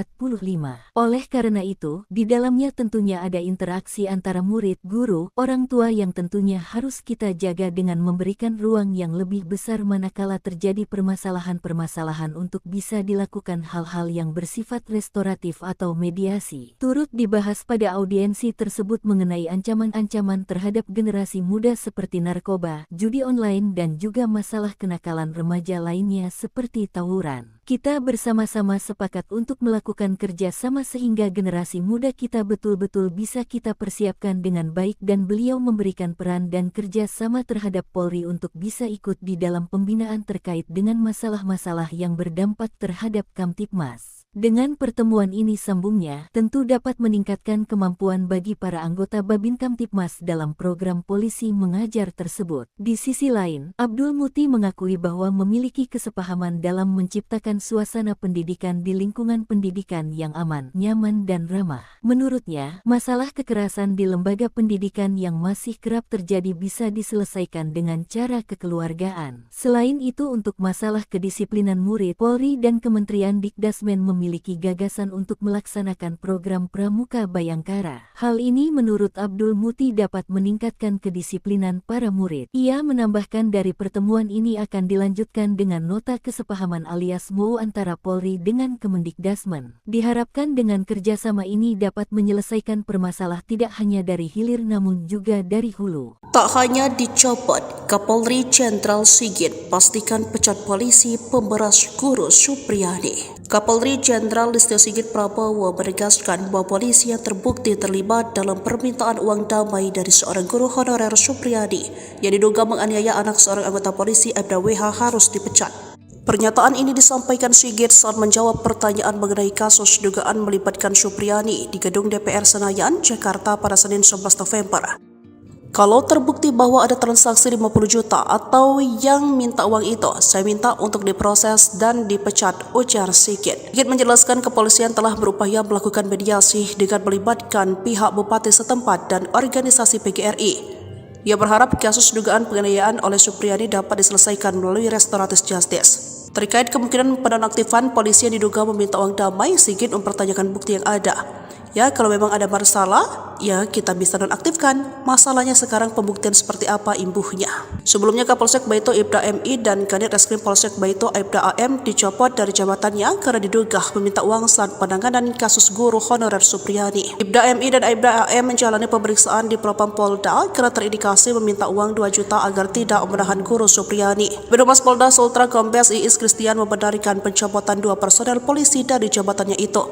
Oleh karena itu, di dalamnya tentunya ada interaksi antara murid, guru, orang tua yang tentunya harus kita jaga dengan memberikan ruang yang lebih besar manakala terjadi permasalahan-permasalahan untuk bisa dilakukan hal-hal yang bersifat restoratif atau mediasi. Turut dibahas pada audiensi tersebut mengenai ancaman-ancaman terhadap generasi muda seperti narkoba, judi online dan juga masalah kenakalan remaja lainnya seperti tawuran. Kita bersama-sama sepakat untuk melakukan kerja sama sehingga generasi muda kita betul-betul bisa kita persiapkan dengan baik, dan beliau memberikan peran dan kerja sama terhadap Polri untuk bisa ikut di dalam pembinaan terkait dengan masalah-masalah yang berdampak terhadap Kamtibmas. Dengan pertemuan ini, sambungnya, tentu dapat meningkatkan kemampuan bagi para anggota Babin Kamtibmas dalam program polisi mengajar tersebut. Di sisi lain, Abdul Muti mengakui bahwa memiliki kesepahaman dalam menciptakan suasana pendidikan di lingkungan pendidikan yang aman, nyaman dan ramah. Menurutnya, masalah kekerasan di lembaga pendidikan yang masih kerap terjadi bisa diselesaikan dengan cara kekeluargaan. Selain itu, untuk masalah kedisiplinan murid, Polri dan Kementerian Dikdasmen memiliki gagasan untuk melaksanakan program Pramuka Bayangkara. Hal ini menurut Abdul Muti dapat meningkatkan kedisiplinan para murid. Ia menambahkan dari pertemuan ini akan dilanjutkan dengan nota kesepahaman alias MOU antara Polri dengan Kemendikdasmen. Diharapkan dengan kerjasama ini dapat menyelesaikan permasalahan tidak hanya dari hilir namun juga dari hulu. Tak hanya dicopot, Kapolri Jenderal Sigit pastikan pecat polisi pemberas guru Supriyadi. Kapolri Jenderal Listio Sigit Prabowo menegaskan bahwa polisi yang terbukti terlibat dalam permintaan uang damai dari seorang guru honorer Supriyadi yang diduga menganiaya anak seorang anggota polisi Aibda WH harus dipecat. Pernyataan ini disampaikan Sigit saat menjawab pertanyaan mengenai kasus dugaan melibatkan Supriyadi di gedung DPR Senayan, Jakarta pada Senin 11 November. Kalau terbukti bahwa ada transaksi 50 juta atau yang minta uang itu, saya minta untuk diproses dan dipecat, ujar Sigit. Sigit menjelaskan kepolisian telah berupaya melakukan mediasi dengan melibatkan pihak bupati setempat dan organisasi PGRI. Ia berharap kasus dugaan penganiayaan oleh Supriyadi dapat diselesaikan melalui restoratif justice. Terkait kemungkinan penonaktifan polisi yang diduga meminta uang damai, Sigit mempertanyakan bukti yang ada. Ya, kalau memang ada masalah, ya kita bisa nonaktifkan. Masalahnya sekarang pembuktian seperti apa imbuhnya. Sebelumnya Kapolsek Baito Ibda MI dan Kanit Reskrim Polsek Baito Ibda AM dicopot dari jabatannya karena diduga meminta uang saat penanganan kasus guru honorer Supriyadi. Ibda MI dan Ibda AM menjalani pemeriksaan di Propam Polda karena terindikasi meminta uang 2 juta agar tidak menahan guru Supriyadi. Birohumas Polda Sultra Kombes Iis Kristian membenarkan pencopotan 2 personel polisi dari jabatannya itu.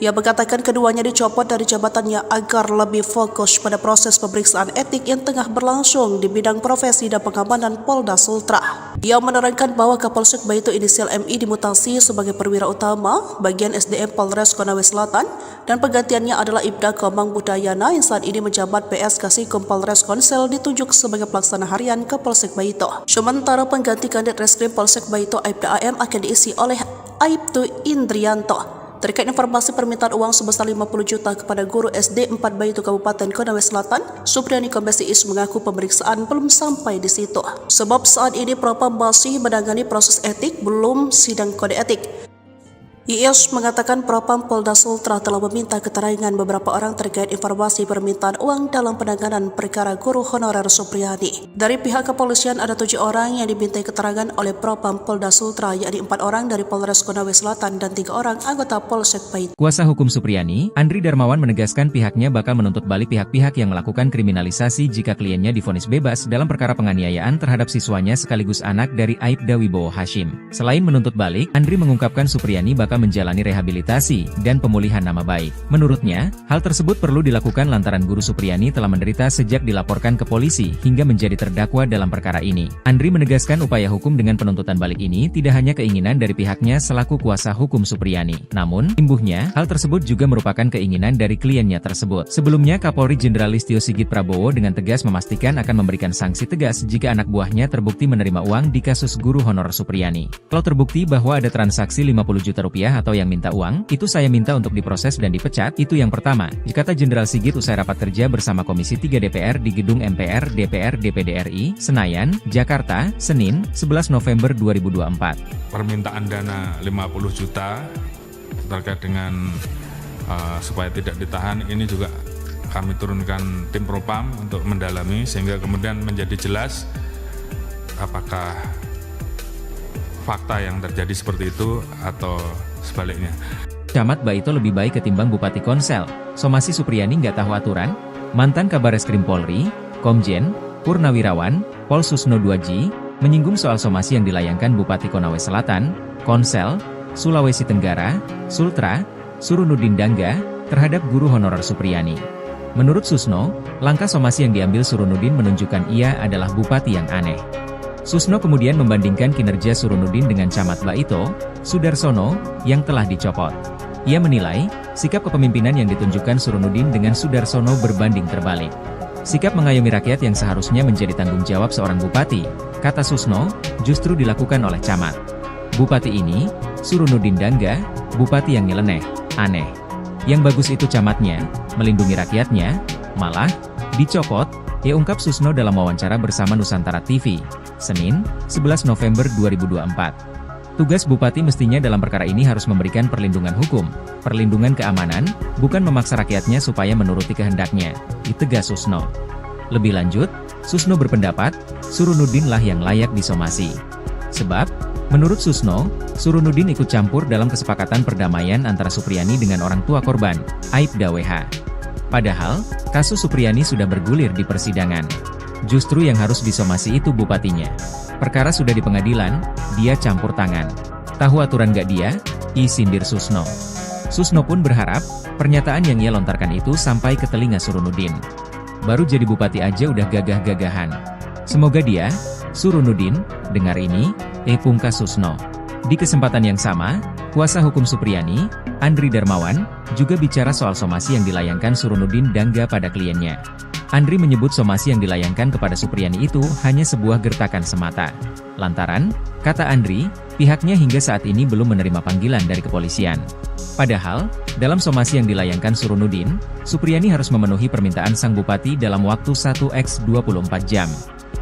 Ia mengatakan keduanya dicopot dari jabatannya agar lebih fokus pada proses pemeriksaan etik yang tengah berlangsung di bidang profesi dan pengamanan Polda Sultra. Ia menerangkan bahwa Kapolsek Baito inisial MI dimutasi sebagai perwira utama bagian SDM Polres Konawe Selatan dan penggantiannya adalah Ibda Komang Budayana yang saat ini menjabat PS Kasikom Polres Konsel ditunjuk sebagai pelaksana harian Kapolsek Baito. Sementara pengganti Kanit Reskrim Polsek Baito Ibda AM akan diisi oleh Aibtu Indrianto. Terkait informasi permintaan uang sebesar 50 juta kepada guru SD 4 Baito Kabupaten Konawe Selatan, Supriyadi Kombes Iis mengaku pemeriksaan belum sampai di situ. Sebab saat ini Propam masih menangani proses etik, belum sidang kode etik. Iis mengatakan Propam Polda Sultra telah meminta keterangan beberapa orang terkait informasi permintaan uang dalam penanganan perkara guru honorer Supriyadi. Dari pihak kepolisian ada 7 orang yang dimintai keterangan oleh Propam Polda Sultra, yakni 4 orang dari Polres Konawe Selatan dan 3 orang anggota Polsek Baito. Kuasa hukum Supriyadi, Andri Darmawan menegaskan pihaknya bakal menuntut balik pihak-pihak yang melakukan kriminalisasi jika kliennya divonis bebas dalam perkara penganiayaan terhadap siswanya sekaligus anak dari Aibda Wibowo Hashim. Selain menuntut balik, Andri mengungkapkan Supriyadi bakal menjalani rehabilitasi dan pemulihan nama baik. Menurutnya, hal tersebut perlu dilakukan lantaran Guru Supriyani telah menderita sejak dilaporkan ke polisi hingga menjadi terdakwa dalam perkara ini. Andri menegaskan upaya hukum dengan penuntutan balik ini tidak hanya keinginan dari pihaknya selaku kuasa hukum Supriyani. Namun, imbuhnya, hal tersebut juga merupakan keinginan dari kliennya tersebut. Sebelumnya, Kapolri Jenderal Listio Sigit Prabowo dengan tegas memastikan akan memberikan sanksi tegas jika anak buahnya terbukti menerima uang di kasus guru honor Supriyani. Kalau terbukti bahwa ada transaksi 50 juta rupiah atau yang minta uang, itu saya minta untuk diproses dan dipecat, itu yang pertama, kata Jenderal Sigit usai rapat kerja bersama Komisi 3 DPR di Gedung MPR DPR DPD RI, Senayan, Jakarta, Senin, 11 November 2024. Permintaan dana 50 juta terkait dengan supaya tidak ditahan, ini juga kami turunkan tim Propam untuk mendalami sehingga kemudian menjadi jelas apakah fakta yang terjadi seperti itu atau sebaliknya. Camat Baito lebih baik ketimbang Bupati Konsel. Somasi Supriyani nggak tahu aturan? Mantan Kabareskrim Polri, Komjen, Purnawirawan, Pol Susno 2G, menyinggung soal somasi yang dilayangkan Bupati Konawe Selatan, Konsel, Sulawesi Tenggara, Sultra, Surunudin Dangga, terhadap guru honorer Supriyani. Menurut Susno, langkah somasi yang diambil Surunudin menunjukkan ia adalah bupati yang aneh. Susno kemudian membandingkan kinerja Surunudin dengan Camat Baito, Sudarsono, yang telah dicopot. Ia menilai, sikap kepemimpinan yang ditunjukkan Surunudin dengan Sudarsono berbanding terbalik. Sikap mengayomi rakyat yang seharusnya menjadi tanggung jawab seorang bupati, kata Susno, justru dilakukan oleh Camat. Bupati ini, Surunudin Dangga, bupati yang nyeleneh, aneh. Yang bagus itu camatnya, melindungi rakyatnya, malah, dicopot, ungkap Susno dalam wawancara bersama Nusantara TV, Senin, 11 November 2024. Tugas bupati mestinya dalam perkara ini harus memberikan perlindungan hukum, perlindungan keamanan, bukan memaksa rakyatnya supaya menuruti kehendaknya, ditegas Susno. Lebih lanjut, Susno berpendapat, Surunudin lah yang layak disomasi. Sebab, menurut Susno, Surunudin ikut campur dalam kesepakatan perdamaian antara Supriyani dengan orang tua korban, Aibda WH. Padahal, kasus Supriyani sudah bergulir di persidangan. Justru yang harus disomasi itu bupatinya. Perkara sudah di pengadilan, dia campur tangan. Tahu aturan gak dia? Sindir Susno. Susno pun berharap, pernyataan yang ia lontarkan itu sampai ke telinga Surunudin. Baru jadi bupati aja udah gagah-gagahan. Semoga dia, Surunudin, dengar ini, pungkas Susno. Di kesempatan yang sama, kuasa hukum Supriyani, Andri Darmawan, juga bicara soal somasi yang dilayangkan Surunudin Dangga pada kliennya. Andri menyebut somasi yang dilayangkan kepada Supriyani itu hanya sebuah gertakan semata. Lantaran, kata Andri, pihaknya hingga saat ini belum menerima panggilan dari kepolisian. Padahal, dalam somasi yang dilayangkan Surunudin, Supriyani harus memenuhi permintaan sang bupati dalam waktu 1x24 jam.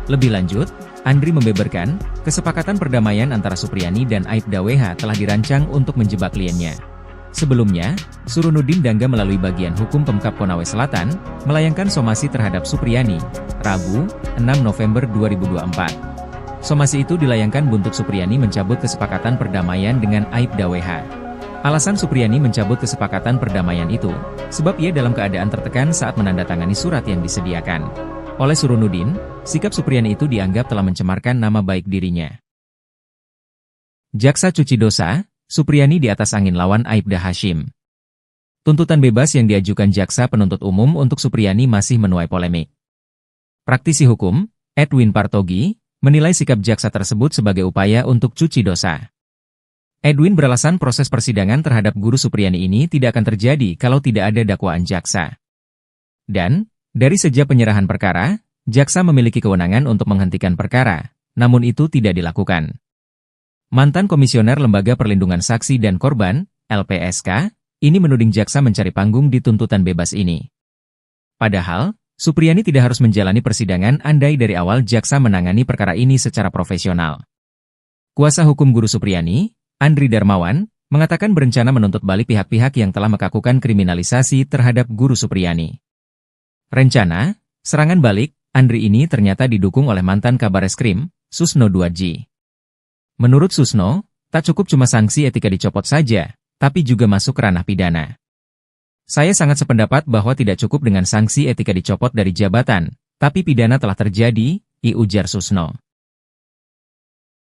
Lebih lanjut, Andri membeberkan, kesepakatan perdamaian antara Supriyani dan Aibda WH telah dirancang untuk menjebak kliennya. Sebelumnya, Surunudin Dangga melalui bagian hukum Pemkab Konawe Selatan, melayangkan somasi terhadap Supriyani, Rabu, 6 November 2024. Somasi itu dilayangkan buntut Supriyani mencabut kesepakatan perdamaian dengan Aibda WH. Alasan Supriyani mencabut kesepakatan perdamaian itu, sebab ia dalam keadaan tertekan saat menandatangani surat yang disediakan oleh Surunudin. Sikap Supriyani itu dianggap telah mencemarkan nama baik dirinya. Jaksa cuci dosa, Supriyani di atas angin lawan Aibda Hashim. Tuntutan bebas yang diajukan jaksa penuntut umum untuk Supriyani masih menuai polemik. Praktisi hukum, Edwin Partogi, menilai sikap jaksa tersebut sebagai upaya untuk cuci dosa. Edwin beralasan proses persidangan terhadap guru Supriyani ini tidak akan terjadi kalau tidak ada dakwaan jaksa. Dan, dari sejak penyerahan perkara, jaksa memiliki kewenangan untuk menghentikan perkara, namun itu tidak dilakukan. Mantan Komisioner Lembaga Perlindungan Saksi dan Korban, LPSK, ini menuding jaksa mencari panggung di tuntutan bebas ini. Padahal, Supriyani tidak harus menjalani persidangan andai dari awal jaksa menangani perkara ini secara profesional. Kuasa hukum guru Supriyani, Andri Darmawan, mengatakan berencana menuntut balik pihak-pihak yang telah melakukan kriminalisasi terhadap guru Supriyani. Rencana, serangan balik, Andri ini ternyata didukung oleh mantan Kabareskrim, Susno 2G. Menurut Susno, tak cukup cuma sanksi etika dicopot saja, tapi juga masuk ranah pidana. Saya sangat sependapat bahwa tidak cukup dengan sanksi etika dicopot dari jabatan, tapi pidana telah terjadi, ujar Susno.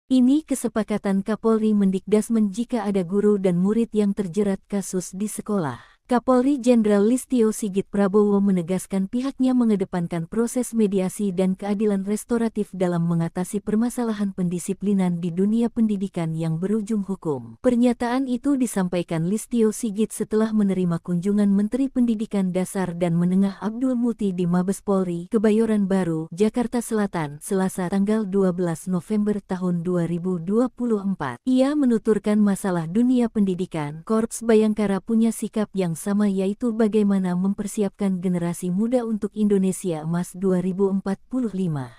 Ini kesepakatan Kapolri Mendikdasmen jika ada guru dan murid yang terjerat kasus di sekolah. Kapolri Jenderal Listio Sigit Prabowo menegaskan pihaknya mengedepankan proses mediasi dan keadilan restoratif dalam mengatasi permasalahan pendisiplinan di dunia pendidikan yang berujung hukum. Pernyataan itu disampaikan Listio Sigit setelah menerima kunjungan Menteri Pendidikan Dasar dan Menengah Abdul Muti di Mabes Polri, Kebayoran Baru, Jakarta Selatan, Selasa tanggal 12 November tahun 2024. Ia menuturkan masalah dunia pendidikan, Korps Bayangkara punya sikap yang sama, yaitu bagaimana mempersiapkan generasi muda untuk Indonesia Emas 2045.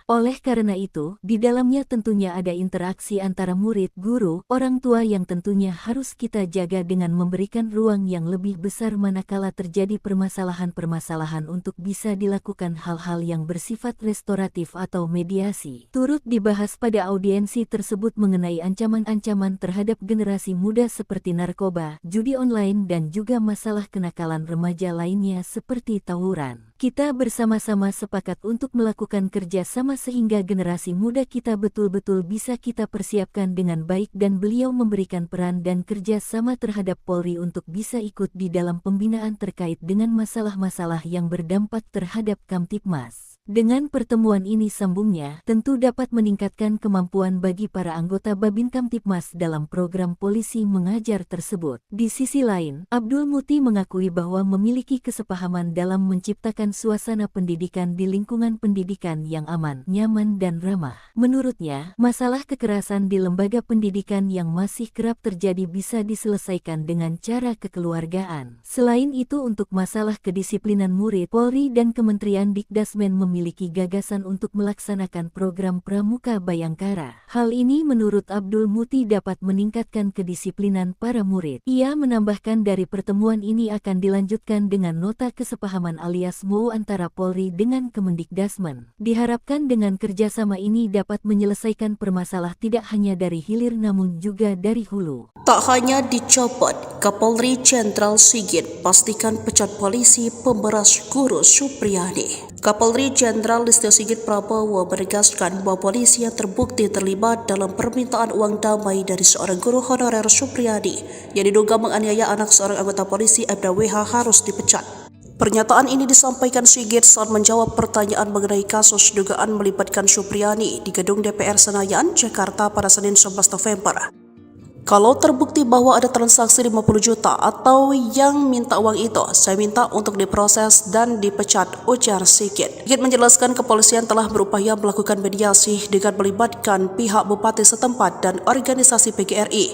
Oleh karena itu, di dalamnya tentunya ada interaksi antara murid, guru, orang tua yang tentunya harus kita jaga dengan memberikan ruang yang lebih besar manakala terjadi permasalahan-permasalahan untuk bisa dilakukan hal-hal yang bersifat restoratif atau mediasi. Turut dibahas pada audiensi tersebut mengenai ancaman-ancaman terhadap generasi muda seperti narkoba, judi online dan juga masalah kenakalan remaja lainnya seperti tawuran. Kita bersama-sama sepakat untuk melakukan kerja sama sehingga generasi muda kita betul-betul bisa kita persiapkan dengan baik dan beliau memberikan peran dan kerja sama terhadap Polri untuk bisa ikut di dalam pembinaan terkait dengan masalah-masalah yang berdampak terhadap Kamtibmas. Dengan pertemuan ini sambungnya, tentu dapat meningkatkan kemampuan bagi para anggota Babin Kamtibmas dalam program polisi mengajar tersebut. Di sisi lain, Abdul Muti mengakui bahwa memiliki kesepahaman dalam menciptakan suasana pendidikan di lingkungan pendidikan yang aman, nyaman dan ramah. Menurutnya, masalah kekerasan di lembaga pendidikan yang masih kerap terjadi bisa diselesaikan dengan cara kekeluargaan. Selain itu, untuk masalah kedisiplinan murid, Polri dan Kementerian Dikdasmen memiliki gagasan untuk melaksanakan program Pramuka Bayangkara. Hal ini menurut Abdul Muti dapat meningkatkan kedisiplinan para murid. Ia menambahkan dari pertemuan ini akan dilanjutkan dengan nota kesepahaman alias MOU antara Polri dengan Kemendikdasmen. Diharapkan dengan kerjasama ini dapat menyelesaikan permasalahan tidak hanya dari hilir namun juga dari hulu. Tak hanya dicopot, Kapolri Jenderal Sigit pastikan pecat polisi pemberas guru Supriyadi. Kapolri Jenderal Listio Sigit Prabowo menegaskan bahwa polisi yang terbukti terlibat dalam permintaan uang damai dari seorang guru honorer Supriyadi yang diduga menganiaya anak seorang anggota polisi Aibda WH harus dipecat. Pernyataan ini disampaikan Sigit saat menjawab pertanyaan mengenai kasus dugaan melibatkan Supriyadi di gedung DPR Senayan, Jakarta pada Senin 11 November. Kalau terbukti bahwa ada transaksi 50 juta atau yang minta uang itu, saya minta untuk diproses dan dipecat, ujar Sigit. Sigit menjelaskan kepolisian telah berupaya melakukan mediasi dengan melibatkan pihak bupati setempat dan organisasi PGRI.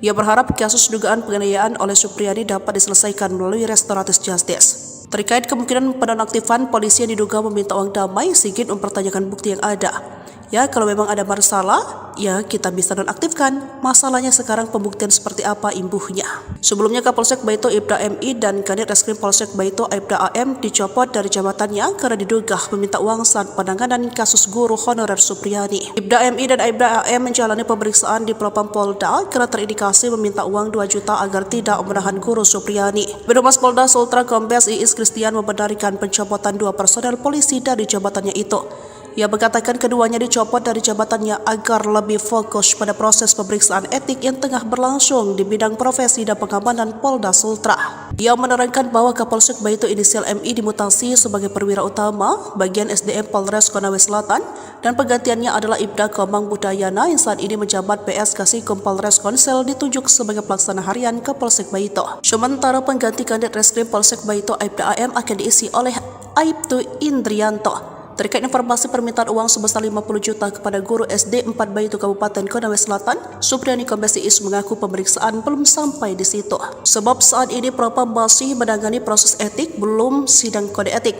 Ia berharap kasus dugaan penganiayaan oleh Supriyadi dapat diselesaikan melalui restoratif justice. Terkait kemungkinan penonaktifan polisi yang diduga meminta uang damai, Sigit mempertanyakan bukti yang ada. Ya, kalau memang ada masalah, ya kita bisa nonaktifkan. Masalahnya sekarang pembuktian seperti apa imbuhnya. Sebelumnya Kapolsek Baito Aibda MI dan Kanit Reskrim Polsek Baito Aibda AM dicopot dari jabatannya karena diduga meminta uang saat penanganan kasus guru honorer Supriyadi. Aibda MI dan Aibda AM menjalani pemeriksaan di Propam Polda karena terindikasi meminta uang 2 juta agar tidak menahan guru Supriyadi. Birohumas Polda Sultra Kombes Iis Kristian membenarkan pencopotan 2 personel polisi dari jabatannya itu. Ia mengatakan keduanya dicopot dari jabatannya agar lebih fokus pada proses pemeriksaan etik yang tengah berlangsung di bidang profesi dan pengamanan Polda Sultra. Ia menerangkan bahwa Kapolsek Baito inisial MI dimutasi sebagai perwira utama bagian SDM Polres Konawe Selatan dan penggantiannya adalah Ibda Komang Budayana yang saat ini menjabat PS Kasikom Polres Konsel ditunjuk sebagai pelaksana harian Kapolsek Baito. Sementara pengganti Kanit Reskrim Polsek Baito Aibda AM akan diisi oleh Aibtu Indrianto. Terkait informasi permintaan uang sebesar 50 juta kepada guru SD 4 Baito Kabupaten Konawe Selatan, Supriyadi Kombes Iis mengaku pemeriksaan belum sampai di situ. Sebab saat ini Propam masih menangani proses etik, belum sidang kode etik.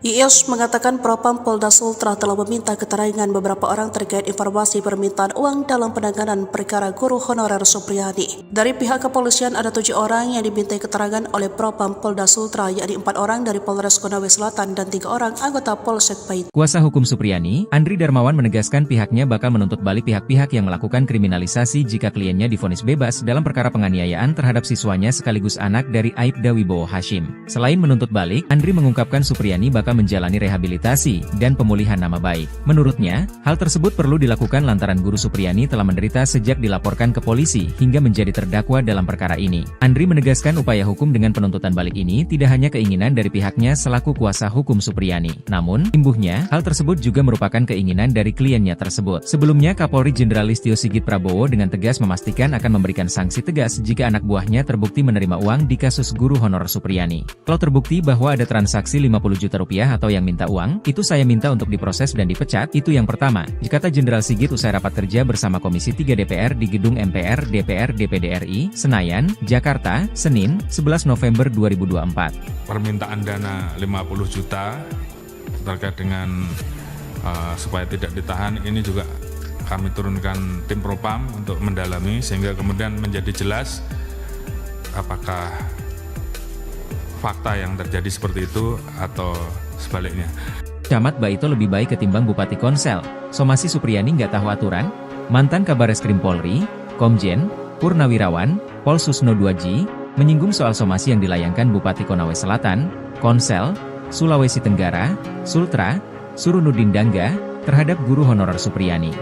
Iis mengatakan Propam Polda Sultra telah meminta keterangan beberapa orang terkait informasi permintaan uang dalam penanganan perkara guru honorer Supriyadi. Dari pihak kepolisian ada 7 orang yang dimintai keterangan oleh Propam Polda Sultra, yakni 4 orang dari Polres Konawe Selatan dan 3 orang anggota Polsek Baito. Kuasa hukum Supriyadi, Andri Darmawan menegaskan pihaknya bakal menuntut balik pihak-pihak yang melakukan kriminalisasi jika kliennya divonis bebas dalam perkara penganiayaan terhadap siswanya sekaligus anak dari Aibda Wibowo Hashim. Selain menuntut balik, Andri mengungkapkan Supriyadi bakal serta menjalani rehabilitasi dan pemulihan nama baik. Menurutnya, hal tersebut perlu dilakukan lantaran Guru Supriyani telah menderita sejak dilaporkan ke polisi hingga menjadi terdakwa dalam perkara ini. Andri menegaskan upaya hukum dengan penuntutan balik ini tidak hanya keinginan dari pihaknya selaku kuasa hukum Supriyani. Namun, imbuhnya, hal tersebut juga merupakan keinginan dari kliennya tersebut. Sebelumnya, Kapolri Jenderal Listio Sigit Prabowo dengan tegas memastikan akan memberikan sanksi tegas jika anak buahnya terbukti menerima uang di kasus guru honorer Supriyani. Kalau terbukti bahwa ada transaksi 50 juta rupiah atau yang minta uang, itu saya minta untuk diproses dan dipecat, itu yang pertama, kata Jenderal Sigit usai rapat kerja bersama Komisi 3 DPR di Gedung MPR DPR DPD RI, Senayan, Jakarta, Senin, 11 November 2024. Permintaan dana 50 juta terkait dengan supaya tidak ditahan, ini juga kami turunkan tim propam untuk mendalami sehingga kemudian menjadi jelas apakah fakta yang terjadi seperti itu atau sebaliknya. Camat Baito lebih baik ketimbang Bupati Konsel. Somasi Supriyani nggak tahu aturan? Mantan Kabareskrim Polri, Komjen, Purnawirawan, Pol Susno 2G, menyinggung soal somasi yang dilayangkan Bupati Konawe Selatan, Konsel, Sulawesi Tenggara, Sultra, Surunudin Dangga, terhadap guru honorer Supriyani.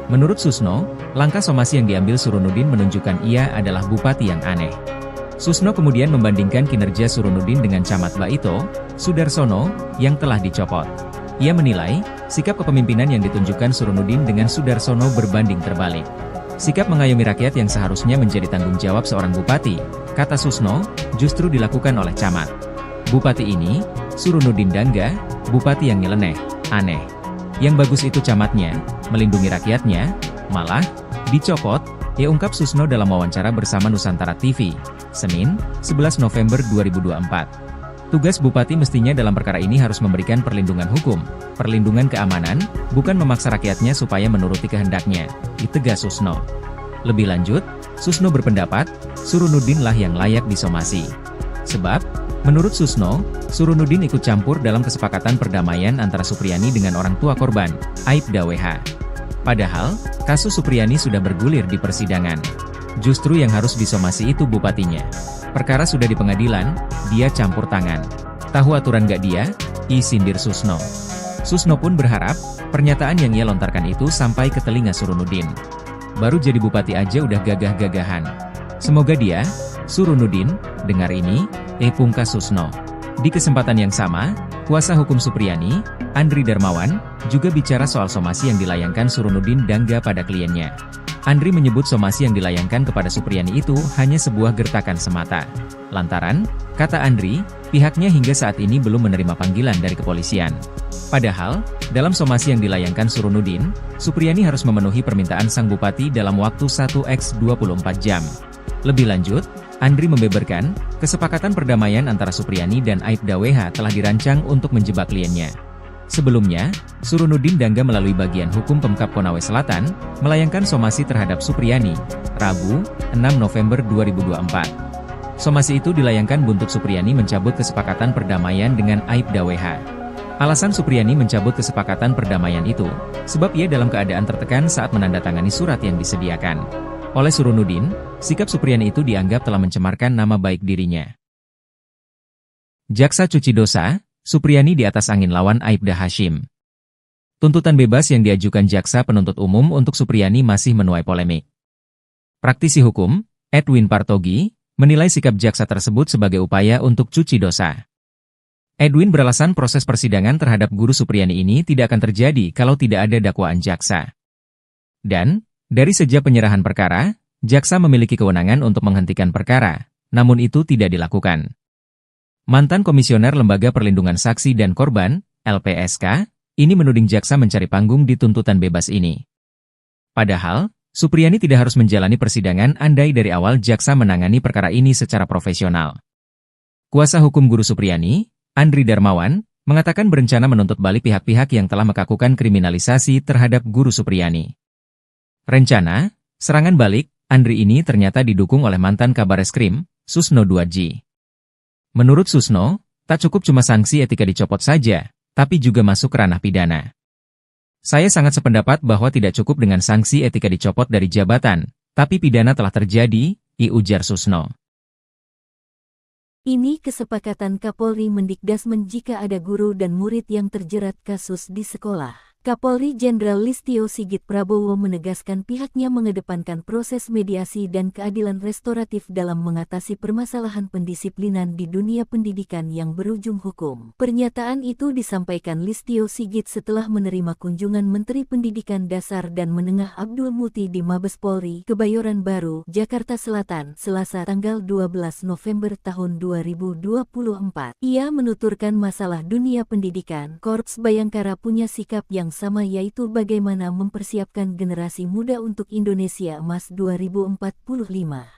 Menurut Susno, langkah somasi yang diambil Surunudin menunjukkan ia adalah bupati yang aneh. Susno kemudian membandingkan kinerja Surunudin dengan Camat Baito, Sudarsono, yang telah dicopot. Ia menilai, sikap kepemimpinan yang ditunjukkan Surunudin dengan Sudarsono berbanding terbalik. Sikap mengayomi rakyat yang seharusnya menjadi tanggung jawab seorang bupati, kata Susno, justru dilakukan oleh Camat. Bupati ini, Surunudin Dangga, bupati yang nyeleneh, aneh. Yang bagus itu camatnya, melindungi rakyatnya, malah, dicopot, ungkap Susno dalam wawancara bersama Nusantara TV, Senin, 11 November 2024. Tugas bupati mestinya dalam perkara ini harus memberikan perlindungan hukum, perlindungan keamanan, bukan memaksa rakyatnya supaya menuruti kehendaknya, ditegas Susno. Lebih lanjut, Susno berpendapat, Surunudin lah yang layak disomasi. Sebab, menurut Susno, Surunudin ikut campur dalam kesepakatan perdamaian antara Supriyani dengan orang tua korban, Aibda WH. Padahal, kasus Supriyani sudah bergulir di persidangan. Justru yang harus disomasi itu bupatinya. Perkara sudah di pengadilan, dia campur tangan. Tahu aturan gak dia? Sindir Susno. Susno pun berharap, pernyataan yang ia lontarkan itu sampai ke telinga Surunudin. Baru jadi bupati aja udah gagah-gagahan. Semoga dia, Surunudin, dengar ini, pungkas Susno. Di kesempatan yang sama, kuasa hukum Supriyani, Andri Darmawan, juga bicara soal somasi yang dilayangkan Surunudin Dangga pada kliennya. Andri menyebut somasi yang dilayangkan kepada Supriyani itu hanya sebuah gertakan semata. Lantaran, kata Andri, pihaknya hingga saat ini belum menerima panggilan dari kepolisian. Padahal, dalam somasi yang dilayangkan Surunudin, Supriyani harus memenuhi permintaan sang bupati dalam waktu 1x24 jam. Lebih lanjut, Andri membeberkan, kesepakatan perdamaian antara Supriyani dan Aibda WH telah dirancang untuk menjebak kliennya. Sebelumnya, Surunudin Dangga melalui bagian hukum Pemkab Konawe Selatan, melayangkan somasi terhadap Supriyani, Rabu, 6 November 2024. Somasi itu dilayangkan buntut Supriyani mencabut kesepakatan perdamaian dengan Aibda WH. Alasan Supriyani mencabut kesepakatan perdamaian itu, sebab ia dalam keadaan tertekan saat menandatangani surat yang disediakan. Oleh Surunudin, sikap Supriyani itu dianggap telah mencemarkan nama baik dirinya. Jaksa cuci dosa, Supriyani di atas angin lawan Aibda Hashim. Tuntutan bebas yang diajukan Jaksa Penuntut Umum untuk Supriyani masih menuai polemik. Praktisi hukum, Edwin Partogi, menilai sikap Jaksa tersebut sebagai upaya untuk cuci dosa. Edwin beralasan proses persidangan terhadap guru Supriyani ini tidak akan terjadi kalau tidak ada dakwaan Jaksa. Dan, dari sejak penyerahan perkara, Jaksa memiliki kewenangan untuk menghentikan perkara, namun itu tidak dilakukan. Mantan Komisioner Lembaga Perlindungan Saksi dan Korban, LPSK, ini menuding Jaksa mencari panggung di tuntutan bebas ini. Padahal, Supriyani tidak harus menjalani persidangan andai dari awal Jaksa menangani perkara ini secara profesional. Kuasa hukum guru Supriyani, Andri Darmawan, mengatakan berencana menuntut balik pihak-pihak yang telah melakukan kriminalisasi terhadap guru Supriyani. Rencana, serangan balik, Andri ini ternyata didukung oleh mantan Kabareskrim, Susno 2G. Menurut Susno, tak cukup cuma sanksi etika dicopot saja, tapi juga masuk ranah pidana. Saya sangat sependapat bahwa tidak cukup dengan sanksi etika dicopot dari jabatan, tapi pidana telah terjadi, ujar Susno. Ini kesepakatan Kapolri Mendikdasmen jika ada guru dan murid yang terjerat kasus di sekolah. Kapolri Jenderal Listio Sigit Prabowo menegaskan pihaknya mengedepankan proses mediasi dan keadilan restoratif dalam mengatasi permasalahan pendisiplinan di dunia pendidikan yang berujung hukum. Pernyataan itu disampaikan Listio Sigit setelah menerima kunjungan Menteri Pendidikan Dasar dan Menengah Abdul Muti di Mabes Polri, Kebayoran Baru, Jakarta Selatan, Selasa tanggal 12 November tahun 2024. Ia menuturkan masalah dunia pendidikan, Korps Bayangkara punya sikap yang sama, yaitu bagaimana mempersiapkan generasi muda untuk Indonesia Emas 2045.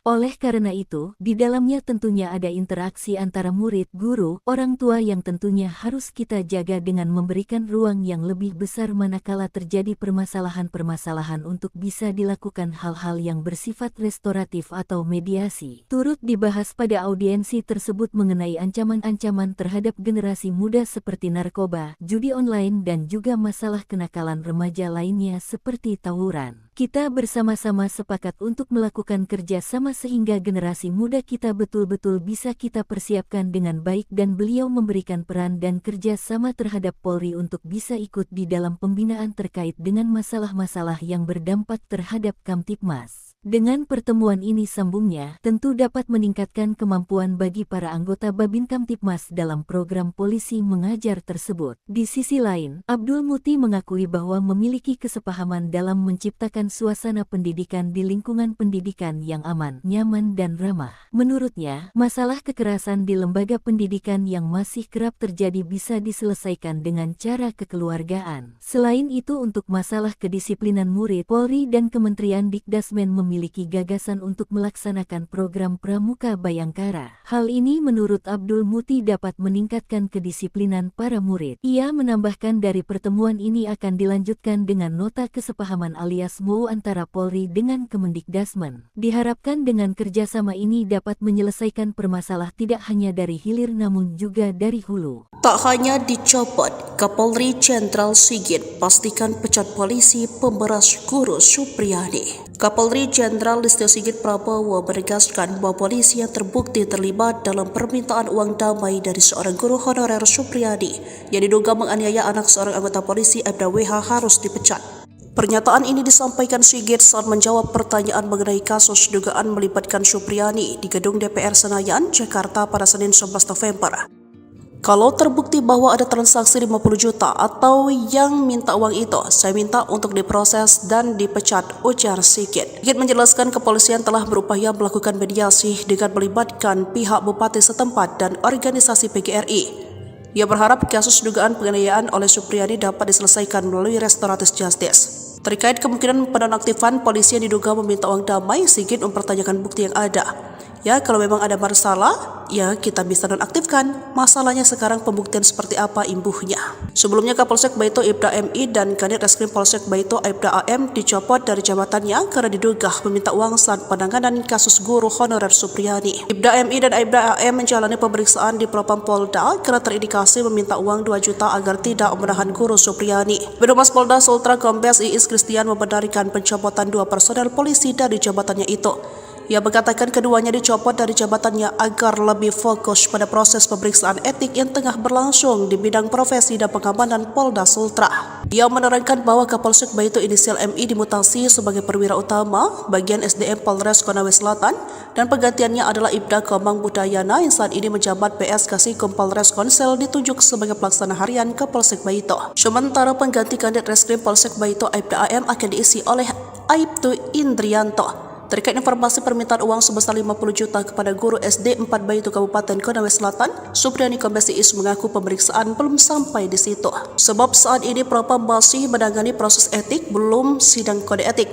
Oleh karena itu, di dalamnya tentunya ada interaksi antara murid, guru, orang tua yang tentunya harus kita jaga dengan memberikan ruang yang lebih besar manakala terjadi permasalahan-permasalahan untuk bisa dilakukan hal-hal yang bersifat restoratif atau mediasi. Turut dibahas pada audiensi tersebut mengenai ancaman-ancaman terhadap generasi muda seperti narkoba, judi online dan juga masalah kenakalan remaja lainnya seperti tawuran. Kita bersama-sama sepakat untuk melakukan kerja sama sehingga generasi muda kita betul-betul bisa kita persiapkan dengan baik dan beliau memberikan peran dan kerja sama terhadap Polri untuk bisa ikut di dalam pembinaan terkait dengan masalah-masalah yang berdampak terhadap Kamtibmas. Dengan pertemuan ini, sambungnya, tentu dapat meningkatkan kemampuan bagi para anggota Babin Kamtibmas dalam program polisi mengajar tersebut. Di sisi lain, Abdul Muti mengakui bahwa memiliki kesepahaman dalam menciptakan suasana pendidikan di lingkungan pendidikan yang aman, nyaman dan ramah. Menurutnya, masalah kekerasan di lembaga pendidikan yang masih kerap terjadi bisa diselesaikan dengan cara kekeluargaan. Selain itu, untuk masalah kedisiplinan murid, Polri dan Kementerian Dikdasmen memiliki gagasan untuk melaksanakan program Pramuka Bayangkara. Hal ini menurut Abdul Muti dapat meningkatkan kedisiplinan para murid. Ia menambahkan dari pertemuan ini akan dilanjutkan dengan nota kesepahaman alias MOU antara Polri dengan Kemendikdasmen. Diharapkan dengan kerjasama ini dapat menyelesaikan permasalahan tidak hanya dari hilir namun juga dari hulu. Tak hanya dicopot, Kapolri Jenderal Sigit pastikan pecat polisi pemberas guru Supriyadi. Kapolri Jenderal Listio Sigit Prabowo menegaskan bahwa polisi yang terbukti terlibat dalam permintaan uang damai dari seorang guru honorer Supriyadi yang diduga menganiaya anak seorang anggota polisi Aibda WH harus dipecat. Pernyataan ini disampaikan Sigit saat menjawab pertanyaan mengenai kasus dugaan melibatkan Supriyadi di gedung DPR Senayan, Jakarta pada Senin 11 November. Kalau terbukti bahwa ada transaksi 50 juta atau yang minta uang itu, saya minta untuk diproses dan dipecat, ujar Sigit. Sigit menjelaskan kepolisian telah berupaya melakukan mediasi dengan melibatkan pihak bupati setempat dan organisasi PGRI. Ia berharap kasus dugaan penganiayaan oleh Supriyadi dapat diselesaikan melalui restoratif justice. Terkait kemungkinan penonaktifan polisi yang diduga meminta uang damai, Sigit mempertanyakan bukti yang ada. Ya, kalau memang ada masalah, ya kita bisa nonaktifkan. Masalahnya sekarang pembuktian seperti apa imbuhnya. Sebelumnya Kapolsek Baito Aibda MI dan Kanit Reskrim Polsek Baito Aibda AM dicopot dari jabatannya karena diduga meminta uang saat penanganan kasus guru honorer Supriyadi. Aibda MI dan Aibda AM menjalani pemeriksaan di Propam Polda karena terindikasi meminta uang 2 juta agar tidak menahan guru Supriyadi. Birohumas Polda Sultra Kombes Iis Kristian membenarkan pencopotan 2 personel polisi dari jabatannya itu. Ia mengatakan keduanya dicopot dari jabatannya agar lebih fokus pada proses pemeriksaan etik yang tengah berlangsung di bidang profesi dan pengamanan Polda Sultra. Ia menerangkan bahwa Kapolsek Baito inisial MI dimutasi sebagai perwira utama bagian SDM Polres Konawe Selatan dan penggantiannya adalah Ibda Komang Budayana yang saat ini menjabat PS Kasikum Polres Konsel ditunjuk sebagai pelaksana harian Kapolsek Baito. Sementara pengganti Kanit Reskrim Polsek Baito Aibda AM akan diisi oleh Aibtu Indrianto. Terkait informasi permintaan uang sebesar 50 juta kepada guru SD 4 Baito Kabupaten Konawe Selatan, Supriyadi Kombes Iis mengaku pemeriksaan belum sampai di situ. Sebab saat ini Propam masih menangani proses etik, belum sidang kode etik.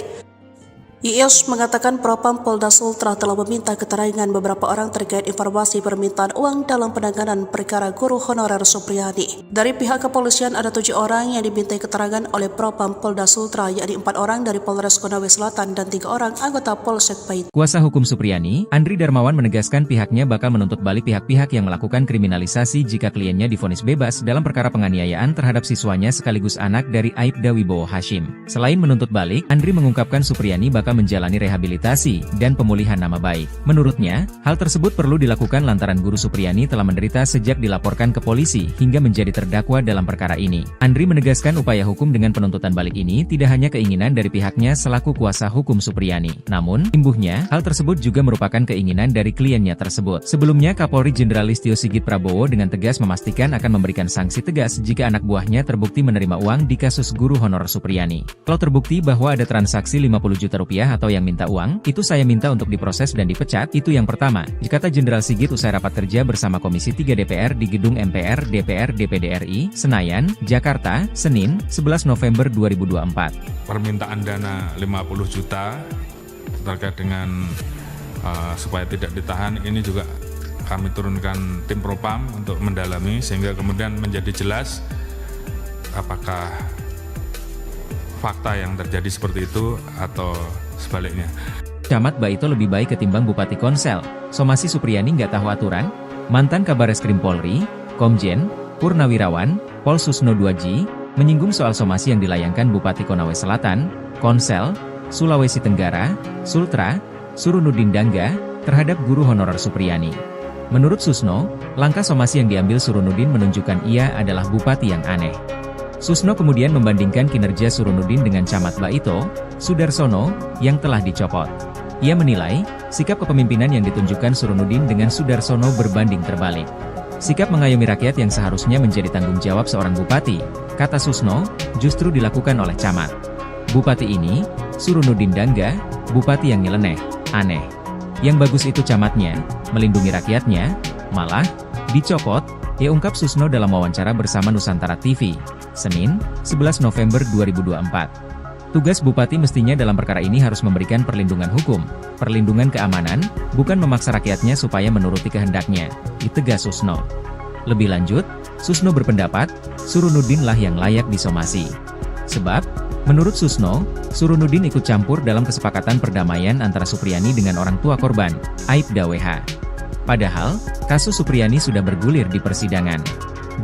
Iis mengatakan Propam Polda Sultra telah meminta keterangan beberapa orang terkait informasi permintaan uang dalam penanganan perkara guru honorer Supriyadi. Dari pihak kepolisian ada 7 orang yang dimintai keterangan oleh Propam Polda Sultra, yakni 4 orang dari Polres Konawe Selatan dan 3 orang anggota Polsek Baito. Kuasa hukum Supriyadi, Andri Darmawan menegaskan pihaknya bakal menuntut balik pihak-pihak yang melakukan kriminalisasi jika kliennya divonis bebas dalam perkara penganiayaan terhadap siswanya sekaligus anak dari Aibda Wibowo Hashim. Selain menuntut balik, Andri mengungkapkan Supriyadi bakal maka menjalani rehabilitasi dan pemulihan nama baik. Menurutnya, hal tersebut perlu dilakukan lantaran Guru Supriyani telah menderita sejak dilaporkan ke polisi hingga menjadi terdakwa dalam perkara ini. Andri menegaskan upaya hukum dengan penuntutan balik ini tidak hanya keinginan dari pihaknya selaku kuasa hukum Supriyani. Namun, imbuhnya, hal tersebut juga merupakan keinginan dari kliennya tersebut. Sebelumnya, Kapolri Jenderal Listio Sigit Prabowo dengan tegas memastikan akan memberikan sanksi tegas jika anak buahnya terbukti menerima uang di kasus guru honorer Supriyani. Kalau terbukti bahwa ada transaksi 50 juta rupiah atau yang minta uang, itu saya minta untuk diproses dan dipecat, itu yang pertama, kata Jenderal Sigit usai rapat kerja bersama Komisi 3 DPR di Gedung MPR DPR DPD RI, Senayan, Jakarta, Senin, 11 November 2024. Permintaan dana 50 juta terkait dengan supaya tidak ditahan, ini juga kami turunkan tim propam untuk mendalami sehingga kemudian menjadi jelas apakah fakta yang terjadi seperti itu atau sebaliknya. Camat Baito lebih baik ketimbang Bupati Konsel. Somasi Supriyani nggak tahu aturan? Mantan Kabareskrim Polri, Komjen, Purnawirawan, Pol Susno 2G, menyinggung soal somasi yang dilayangkan Bupati Konawe Selatan, Konsel, Sulawesi Tenggara, Sultra, Surunudin Dangga, terhadap guru honorer Supriyani. Menurut Susno, langkah somasi yang diambil Surunudin menunjukkan ia adalah bupati yang aneh. Susno kemudian membandingkan kinerja Surunudin dengan Camat Baito, Sudarsono, yang telah dicopot. Ia menilai, sikap kepemimpinan yang ditunjukkan Surunudin dengan Sudarsono berbanding terbalik. Sikap mengayomi rakyat yang seharusnya menjadi tanggung jawab seorang bupati, kata Susno, justru dilakukan oleh camat. Bupati ini, Surunudin Dangga, bupati yang nyeleneh, aneh. Yang bagus itu camatnya, melindungi rakyatnya, malah dicopot, ia ungkap Susno dalam wawancara bersama Nusantara TV, Senin, 11 November 2024. Tugas bupati mestinya dalam perkara ini harus memberikan perlindungan hukum, perlindungan keamanan, bukan memaksa rakyatnya supaya menuruti kehendaknya, ditegas Susno. Lebih lanjut, Susno berpendapat, Surunudin lah yang layak disomasi. Sebab, menurut Susno, Surunudin ikut campur dalam kesepakatan perdamaian antara Supriyani dengan orang tua korban, Aibda WH. Padahal, kasus Supriyani sudah bergulir di persidangan.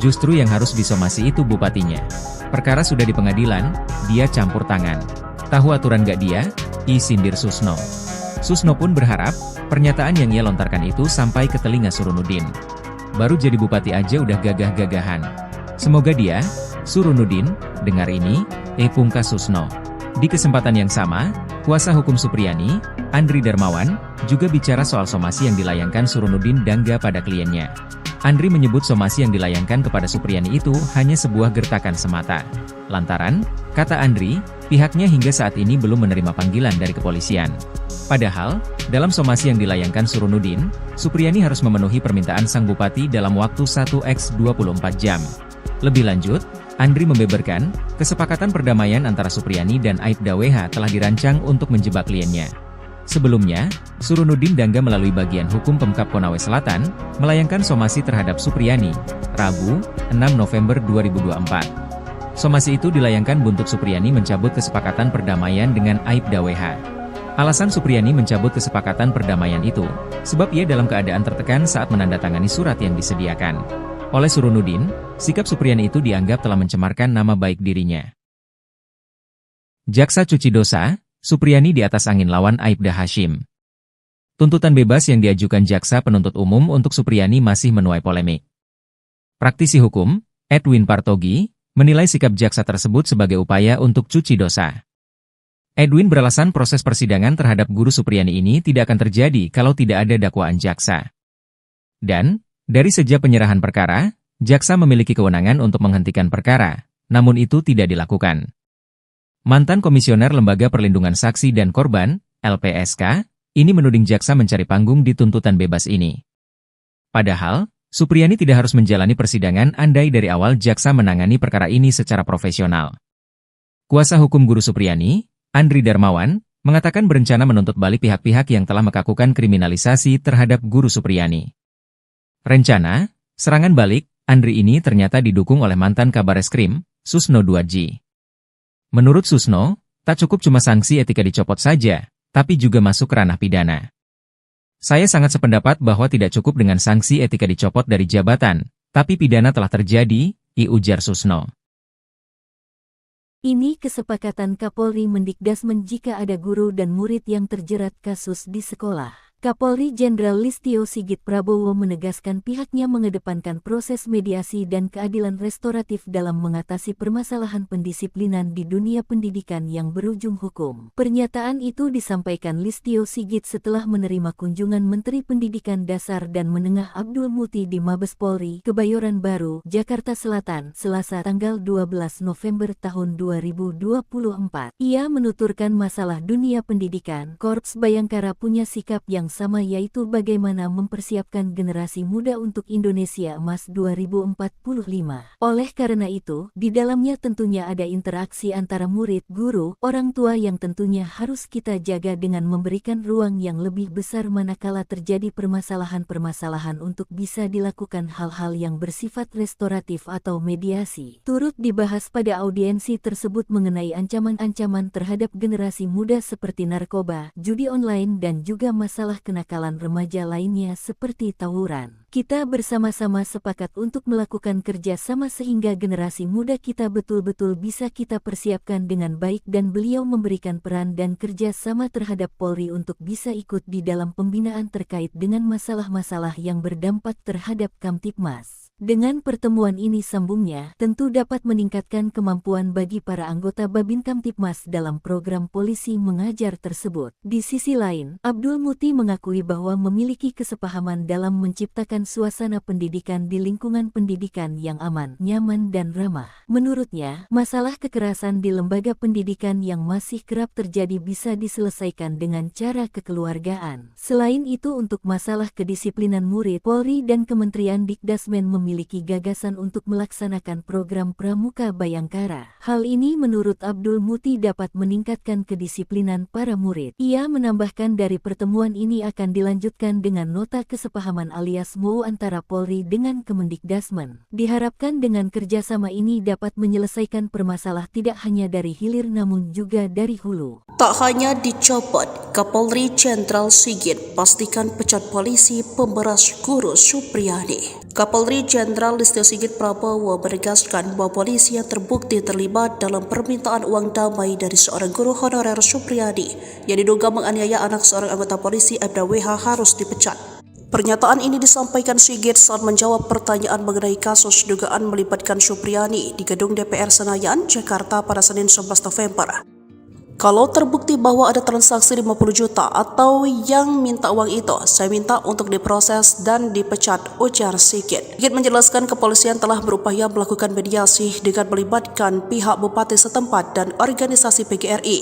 Justru yang harus disomasi itu bupatinya. Perkara sudah di pengadilan, dia campur tangan. Tahu aturan gak dia? Sindir Susno. Susno pun berharap, pernyataan yang ia lontarkan itu sampai ke telinga Surunudin. Baru jadi bupati aja udah gagah-gagahan. Semoga dia, Surunudin, dengar ini, pungkas Susno. Di kesempatan yang sama, kuasa hukum Supriyani, Andri Darmawan, juga bicara soal somasi yang dilayangkan Surunudin Dangga pada kliennya. Andri menyebut somasi yang dilayangkan kepada Supriyani itu hanya sebuah gertakan semata. Lantaran, kata Andri, pihaknya hingga saat ini belum menerima panggilan dari kepolisian. Padahal, dalam somasi yang dilayangkan Surunudin, Supriyani harus memenuhi permintaan sang bupati dalam waktu 1x24 jam. Lebih lanjut, Andri membeberkan, kesepakatan perdamaian antara Supriyani dan Aibda WH telah dirancang untuk menjebak kliennya. Sebelumnya, Surunudin Dangga melalui bagian hukum Pemkab Konawe Selatan, melayangkan somasi terhadap Supriyani, Rabu, 6 November 2024. Somasi itu dilayangkan buntut Supriyani mencabut kesepakatan perdamaian dengan Aibda WH. Alasan Supriyani mencabut kesepakatan perdamaian itu, sebab ia dalam keadaan tertekan saat menandatangani surat yang disediakan. Oleh Surunudin, sikap Supriyani itu dianggap telah mencemarkan nama baik dirinya. Jaksa cuci dosa, Supriyani di atas angin lawan Aibda Hashim. Tuntutan bebas yang diajukan jaksa penuntut umum untuk Supriyani masih menuai polemik. Praktisi hukum, Edwin Partogi, menilai sikap jaksa tersebut sebagai upaya untuk cuci dosa. Edwin beralasan proses persidangan terhadap guru Supriyani ini tidak akan terjadi kalau tidak ada dakwaan jaksa. Dan, dari sejak penyerahan perkara, jaksa memiliki kewenangan untuk menghentikan perkara, namun itu tidak dilakukan. Mantan Komisioner Lembaga Perlindungan Saksi dan Korban, LPSK, ini menuding jaksa mencari panggung di tuntutan bebas ini. Padahal, Supriyani tidak harus menjalani persidangan andai dari awal jaksa menangani perkara ini secara profesional. Kuasa hukum guru Supriyani, Andri Darmawan, mengatakan berencana menuntut balik pihak-pihak yang telah melakukan kriminalisasi terhadap guru Supriyani. Rencana, serangan balik, Andri ini ternyata didukung oleh mantan Kabareskrim, Susno 2G. Menurut Susno, tak cukup cuma sanksi etika dicopot saja, tapi juga masuk ranah pidana. Saya sangat sependapat bahwa tidak cukup dengan sanksi etika dicopot dari jabatan, tapi pidana telah terjadi, ujar Susno. Ini kesepakatan Kapolri Mendikdasmen jika ada guru dan murid yang terjerat kasus di sekolah. Kapolri Jenderal Listio Sigit Prabowo menegaskan pihaknya mengedepankan proses mediasi dan keadilan restoratif dalam mengatasi permasalahan pendisiplinan di dunia pendidikan yang berujung hukum. Pernyataan itu disampaikan Listio Sigit setelah menerima kunjungan Menteri Pendidikan Dasar dan Menengah Abdul Muti di Mabes Polri, Kebayoran Baru, Jakarta Selatan, Selasa tanggal 12 November tahun 2024. Ia menuturkan masalah dunia pendidikan, Korps Bayangkara punya sikap yang sama, yaitu bagaimana mempersiapkan generasi muda untuk Indonesia Emas 2045. Oleh karena itu, di dalamnya tentunya ada interaksi antara murid, guru, orang tua yang tentunya harus kita jaga dengan memberikan ruang yang lebih besar manakala terjadi permasalahan-permasalahan untuk bisa dilakukan hal-hal yang bersifat restoratif atau mediasi. Turut dibahas pada audiensi tersebut mengenai ancaman-ancaman terhadap generasi muda seperti narkoba, judi online dan juga masalah kenakalan remaja lainnya seperti tawuran. Kita bersama-sama sepakat untuk melakukan kerja sama sehingga generasi muda kita betul-betul bisa kita persiapkan dengan baik dan beliau memberikan peran dan kerja sama terhadap Polri untuk bisa ikut di dalam pembinaan terkait dengan masalah-masalah yang berdampak terhadap Kamtibmas. Dengan pertemuan ini, sambungnya, tentu dapat meningkatkan kemampuan bagi para anggota Babin Kamtibmas dalam program polisi mengajar tersebut. Di sisi lain, Abdul Muti mengakui bahwa memiliki kesepahaman dalam menciptakan suasana pendidikan di lingkungan pendidikan yang aman, nyaman dan ramah. Menurutnya, masalah kekerasan di lembaga pendidikan yang masih kerap terjadi bisa diselesaikan dengan cara kekeluargaan. Selain itu, untuk masalah kedisiplinan murid, Polri dan Kementerian Dikdasmen memiliki gagasan untuk melaksanakan program Pramuka Bayangkara. Hal ini menurut Abdul Muti dapat meningkatkan kedisiplinan para murid. Ia menambahkan dari pertemuan ini akan dilanjutkan dengan nota kesepahaman alias MOU antara Polri dengan Kemendikdasmen. Diharapkan dengan kerjasama ini dapat menyelesaikan permasalahan tidak hanya dari hilir namun juga dari hulu. Tak hanya dicopot, Kapolri Jenderal Sigit pastikan pecat polisi pemberas guru Supriyadi. Kapolri Jenderal Listio Sigit Prabowo menegaskan bahwa polisi yang terbukti terlibat dalam permintaan uang damai dari seorang guru honorer Supriyadi yang diduga menganiaya anak seorang anggota polisi Aibda WH harus dipecat. Pernyataan ini disampaikan Sigit saat menjawab pertanyaan mengenai kasus dugaan melibatkan Supriyadi di gedung DPR Senayan, Jakarta pada Senin 11 November. Kalau terbukti bahwa ada transaksi 50 juta atau yang minta uang itu, saya minta untuk diproses dan dipecat, ujar Sigit. Sigit menjelaskan kepolisian telah berupaya melakukan mediasi dengan melibatkan pihak bupati setempat dan organisasi PGRI.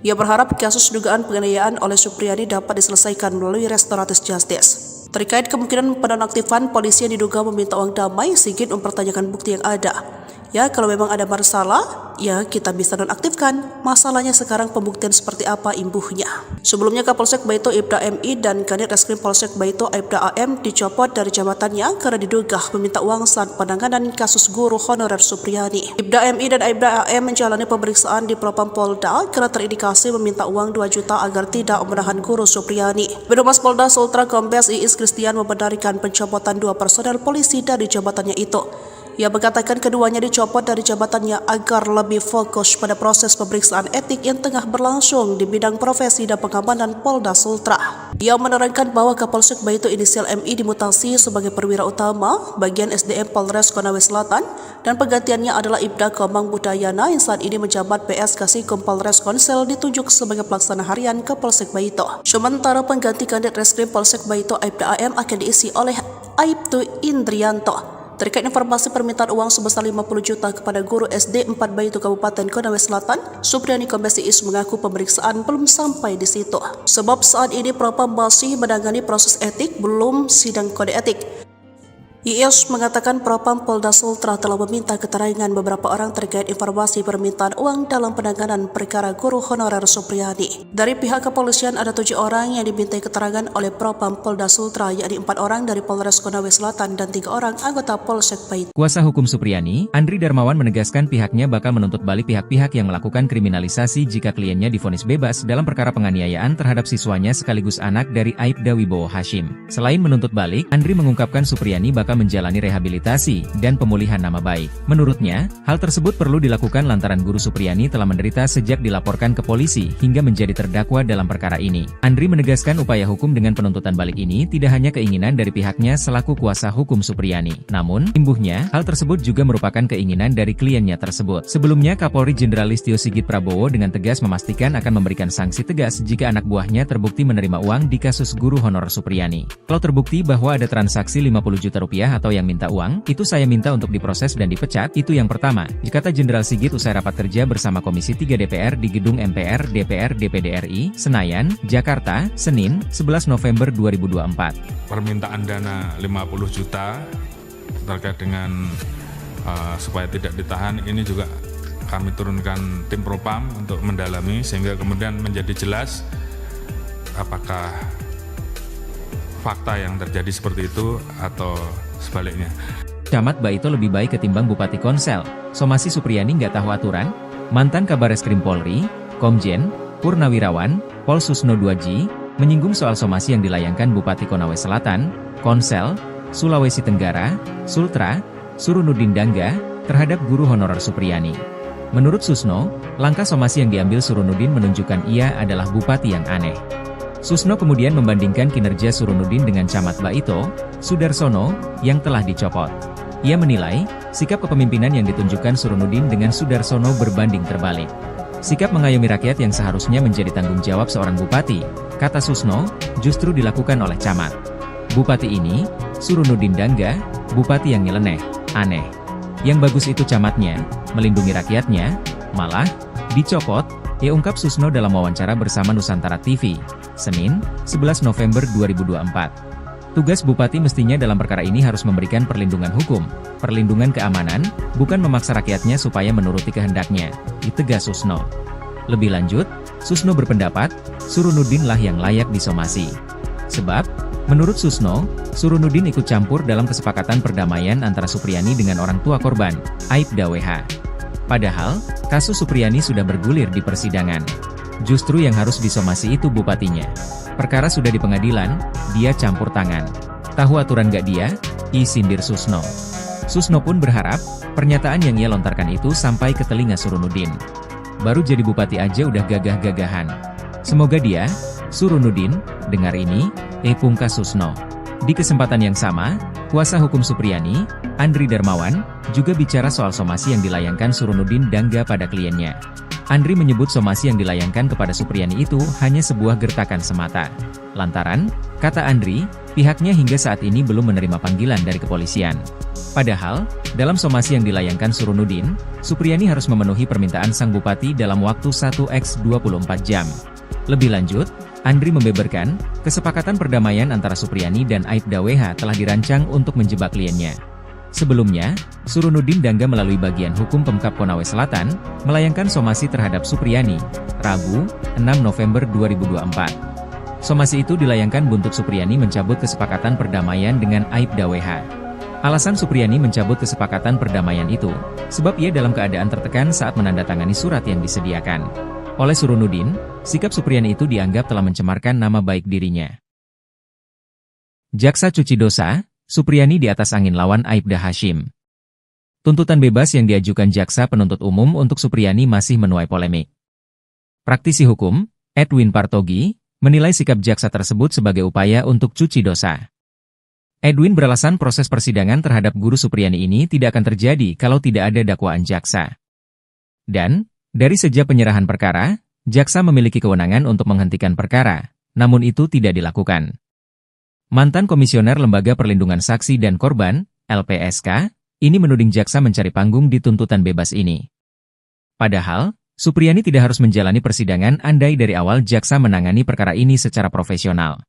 Ia berharap kasus dugaan penganiayaan oleh Supriyadi dapat diselesaikan melalui restoratif justice. Terkait kemungkinan penonaktifan polisi yang diduga meminta uang damai, Sigit mempertanyakan bukti yang ada. Ya, kalau memang ada masalah, ya kita bisa nonaktifkan. Masalahnya sekarang pembuktian seperti apa imbuhnya. Sebelumnya Kapolsek Baito Aibda MI dan Kanit Reskrim Polsek Baito Aibda AM dicopot dari jabatannya karena diduga meminta uang saat penanganan kasus guru honorer Supriyadi. Aibda MI dan Aibda AM menjalani pemeriksaan di Propam Polda karena terindikasi meminta uang 2 juta agar tidak menahan guru Supriyadi. Birohumas Polda Sultra Kombes Iis Kristian membenarkan pencopotan 2 personel polisi dari jabatannya itu. Ia mengatakan keduanya dicopot dari jabatannya agar lebih fokus pada proses pemeriksaan etik yang tengah berlangsung di bidang profesi dan pengamanan Polda Sultra. Ia menerangkan bahwa Kapolsek Baito inisial MI dimutasi sebagai perwira utama bagian SDM Polres Konawe Selatan dan penggantiannya adalah Ibda Komang Budayana yang saat ini menjabat PS Kasikum Polres Konsel ditunjuk sebagai pelaksana harian Kapolsek Baito. Sementara pengganti Kanit Reskrim Polsek Baito Aibda AM akan diisi oleh Aibtu Indrianto. Terkait informasi permintaan uang sebesar 50 juta kepada guru SD 4 Baito Kabupaten Konawe Selatan, Supriyadi Kombes Iis mengaku pemeriksaan belum sampai di situ. Sebab saat ini Propam masih menangani proses etik, belum sidang kode etik. Iis mengatakan Propam Polda Sultra telah meminta keterangan beberapa orang terkait informasi permintaan uang dalam penanganan perkara guru honorer Supriyadi. Dari pihak kepolisian ada 7 orang yang dimintai keterangan oleh Propam Polda Sultra, yakni 4 orang dari Polres Konawe Selatan dan 3 orang anggota Polsek Baito. Kuasa hukum Supriyadi, Andri Darmawan menegaskan pihaknya bakal menuntut balik pihak-pihak yang melakukan kriminalisasi jika kliennya divonis bebas dalam perkara penganiayaan terhadap siswanya sekaligus anak dari Aibda Wibowo Hashim. Selain menuntut balik, Andri mengungkapkan Supriyadi bakal bakal menjalani rehabilitasi dan pemulihan nama baik. Menurutnya, hal tersebut perlu dilakukan lantaran Guru Supriyani telah menderita sejak dilaporkan ke polisi hingga menjadi terdakwa dalam perkara ini. Andri menegaskan upaya hukum dengan penuntutan balik ini tidak hanya keinginan dari pihaknya selaku kuasa hukum Supriyani. Namun, imbuhnya, hal tersebut juga merupakan keinginan dari kliennya tersebut. Sebelumnya, Kapolri Jenderal Listio Sigit Prabowo dengan tegas memastikan akan memberikan sanksi tegas jika anak buahnya terbukti menerima uang di kasus guru honorer Supriyani. Kalau terbukti bahwa ada transaksi 50 juta rupiah atau yang minta uang, itu saya minta untuk diproses dan dipecat, itu yang pertama, kata Jenderal Sigit usai rapat kerja bersama Komisi 3 DPR di Gedung MPR DPR DPD RI, Senayan, Jakarta, Senin, 11 November 2024. Permintaan dana 50 juta terkait dengan supaya tidak ditahan, ini juga kami turunkan tim Propam untuk mendalami sehingga kemudian menjadi jelas apakah fakta yang terjadi seperti itu atau sebaliknya. Camat Baito lebih baik ketimbang Bupati Konsel. Somasi Supriyani nggak tahu aturan? Mantan Kabareskrim Polri, Komjen, Purnawirawan, Pol Susno 2G, menyinggung soal somasi yang dilayangkan Bupati Konawe Selatan, Konsel, Sulawesi Tenggara, Sultra, Surunudin Dangga, terhadap guru honorer Supriyani. Menurut Susno, langkah somasi yang diambil Surunudin menunjukkan ia adalah bupati yang aneh. Susno kemudian membandingkan kinerja Surunudin dengan Camat Baito, Sudarsono, yang telah dicopot. Ia menilai, sikap kepemimpinan yang ditunjukkan Surunudin dengan Sudarsono berbanding terbalik. Sikap mengayomi rakyat yang seharusnya menjadi tanggung jawab seorang bupati, kata Susno, justru dilakukan oleh Camat. Bupati ini, Surunudin Dangga, bupati yang nyeleneh, aneh. Yang bagus itu camatnya, melindungi rakyatnya, malah, dicopot, ia ungkap Susno dalam wawancara bersama Nusantara TV, Senin, 11 November 2024. Tugas bupati mestinya dalam perkara ini harus memberikan perlindungan hukum, perlindungan keamanan, bukan memaksa rakyatnya supaya menuruti kehendaknya, ditegas Susno. Lebih lanjut, Susno berpendapat, Surunudin lah yang layak disomasi. Sebab, menurut Susno, Surunudin ikut campur dalam kesepakatan perdamaian antara Supriyani dengan orang tua korban, Aibda WH. Padahal, kasus Supriyani sudah bergulir di persidangan. Justru yang harus disomasi itu bupatinya. Perkara sudah di pengadilan, dia campur tangan. Tahu aturan gak dia? Sindir Susno. Susno pun berharap, pernyataan yang ia lontarkan itu sampai ke telinga Surunudin. Baru jadi bupati aja udah gagah-gagahan. Semoga dia, Surunudin, dengar ini, pungkas Susno. Di kesempatan yang sama, kuasa hukum Supriyani, Andri Darmawan, juga bicara soal somasi yang dilayangkan Surunudin Dangga pada kliennya. Andri menyebut somasi yang dilayangkan kepada Supriyani itu hanya sebuah gertakan semata. Lantaran, kata Andri, pihaknya hingga saat ini belum menerima panggilan dari kepolisian. Padahal, dalam somasi yang dilayangkan Surunudin, Supriyani harus memenuhi permintaan sang bupati dalam waktu 1x24 jam. Lebih lanjut, Andri membeberkan, kesepakatan perdamaian antara Supriyani dan Aibda WH telah dirancang untuk menjebak kliennya. Sebelumnya, Surunudin Dangga melalui bagian hukum Pemkab Konawe Selatan, melayangkan somasi terhadap Supriyani, Rabu, 6 November 2024. Somasi itu dilayangkan buntut Supriyani mencabut kesepakatan perdamaian dengan Aibda WH. Alasan Supriyani mencabut kesepakatan perdamaian itu, sebab ia dalam keadaan tertekan saat menandatangani surat yang disediakan oleh Surunudin, sikap Supriyani itu dianggap telah mencemarkan nama baik dirinya. Jaksa cuci dosa, Supriyani di atas angin lawan Aibda Hashim. Tuntutan bebas yang diajukan Jaksa Penuntut Umum untuk Supriyani masih menuai polemik. Praktisi hukum, Edwin Partogi, menilai sikap jaksa tersebut sebagai upaya untuk cuci dosa. Edwin beralasan proses persidangan terhadap guru Supriyani ini tidak akan terjadi kalau tidak ada dakwaan jaksa. Dan, dari sejak penyerahan perkara, jaksa memiliki kewenangan untuk menghentikan perkara, namun itu tidak dilakukan. Mantan Komisioner Lembaga Perlindungan Saksi dan Korban, LPSK, ini menuding jaksa mencari panggung di tuntutan bebas ini. Padahal, Supriyani tidak harus menjalani persidangan andai dari awal jaksa menangani perkara ini secara profesional.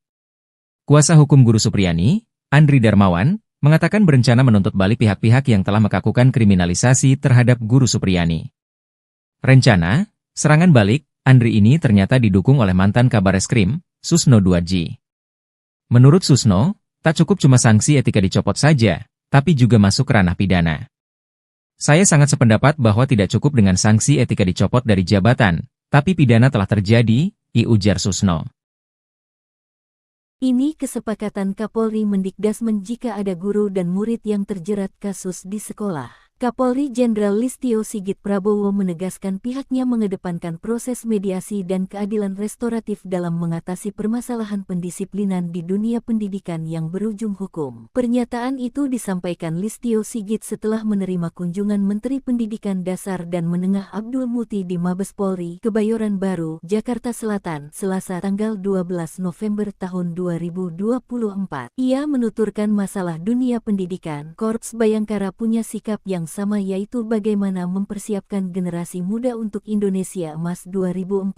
Kuasa hukum guru Supriyani, Andri Darmawan, mengatakan berencana menuntut balik pihak-pihak yang telah melakukan kriminalisasi terhadap guru Supriyani. Rencana, serangan balik, Andri ini ternyata didukung oleh mantan Kabareskrim, Susno 2G. Menurut Susno, tak cukup cuma sanksi etika dicopot saja, tapi juga masuk ranah pidana. Saya sangat sependapat bahwa tidak cukup dengan sanksi etika dicopot dari jabatan, tapi pidana telah terjadi, ujar Susno. Ini kesepakatan Kapolri Mendikdasmen jika ada guru dan murid yang terjerat kasus di sekolah. Kapolri Jenderal Listio Sigit Prabowo menegaskan pihaknya mengedepankan proses mediasi dan keadilan restoratif dalam mengatasi permasalahan pendisiplinan di dunia pendidikan yang berujung hukum. Pernyataan itu disampaikan Listio Sigit setelah menerima kunjungan Menteri Pendidikan Dasar dan Menengah Abdul Muti di Mabes Polri, Kebayoran Baru, Jakarta Selatan, Selasa tanggal 12 November tahun 2024. Ia menuturkan masalah dunia pendidikan, Korps Bayangkara punya sikap yang sama, yaitu bagaimana mempersiapkan generasi muda untuk Indonesia Emas 2045.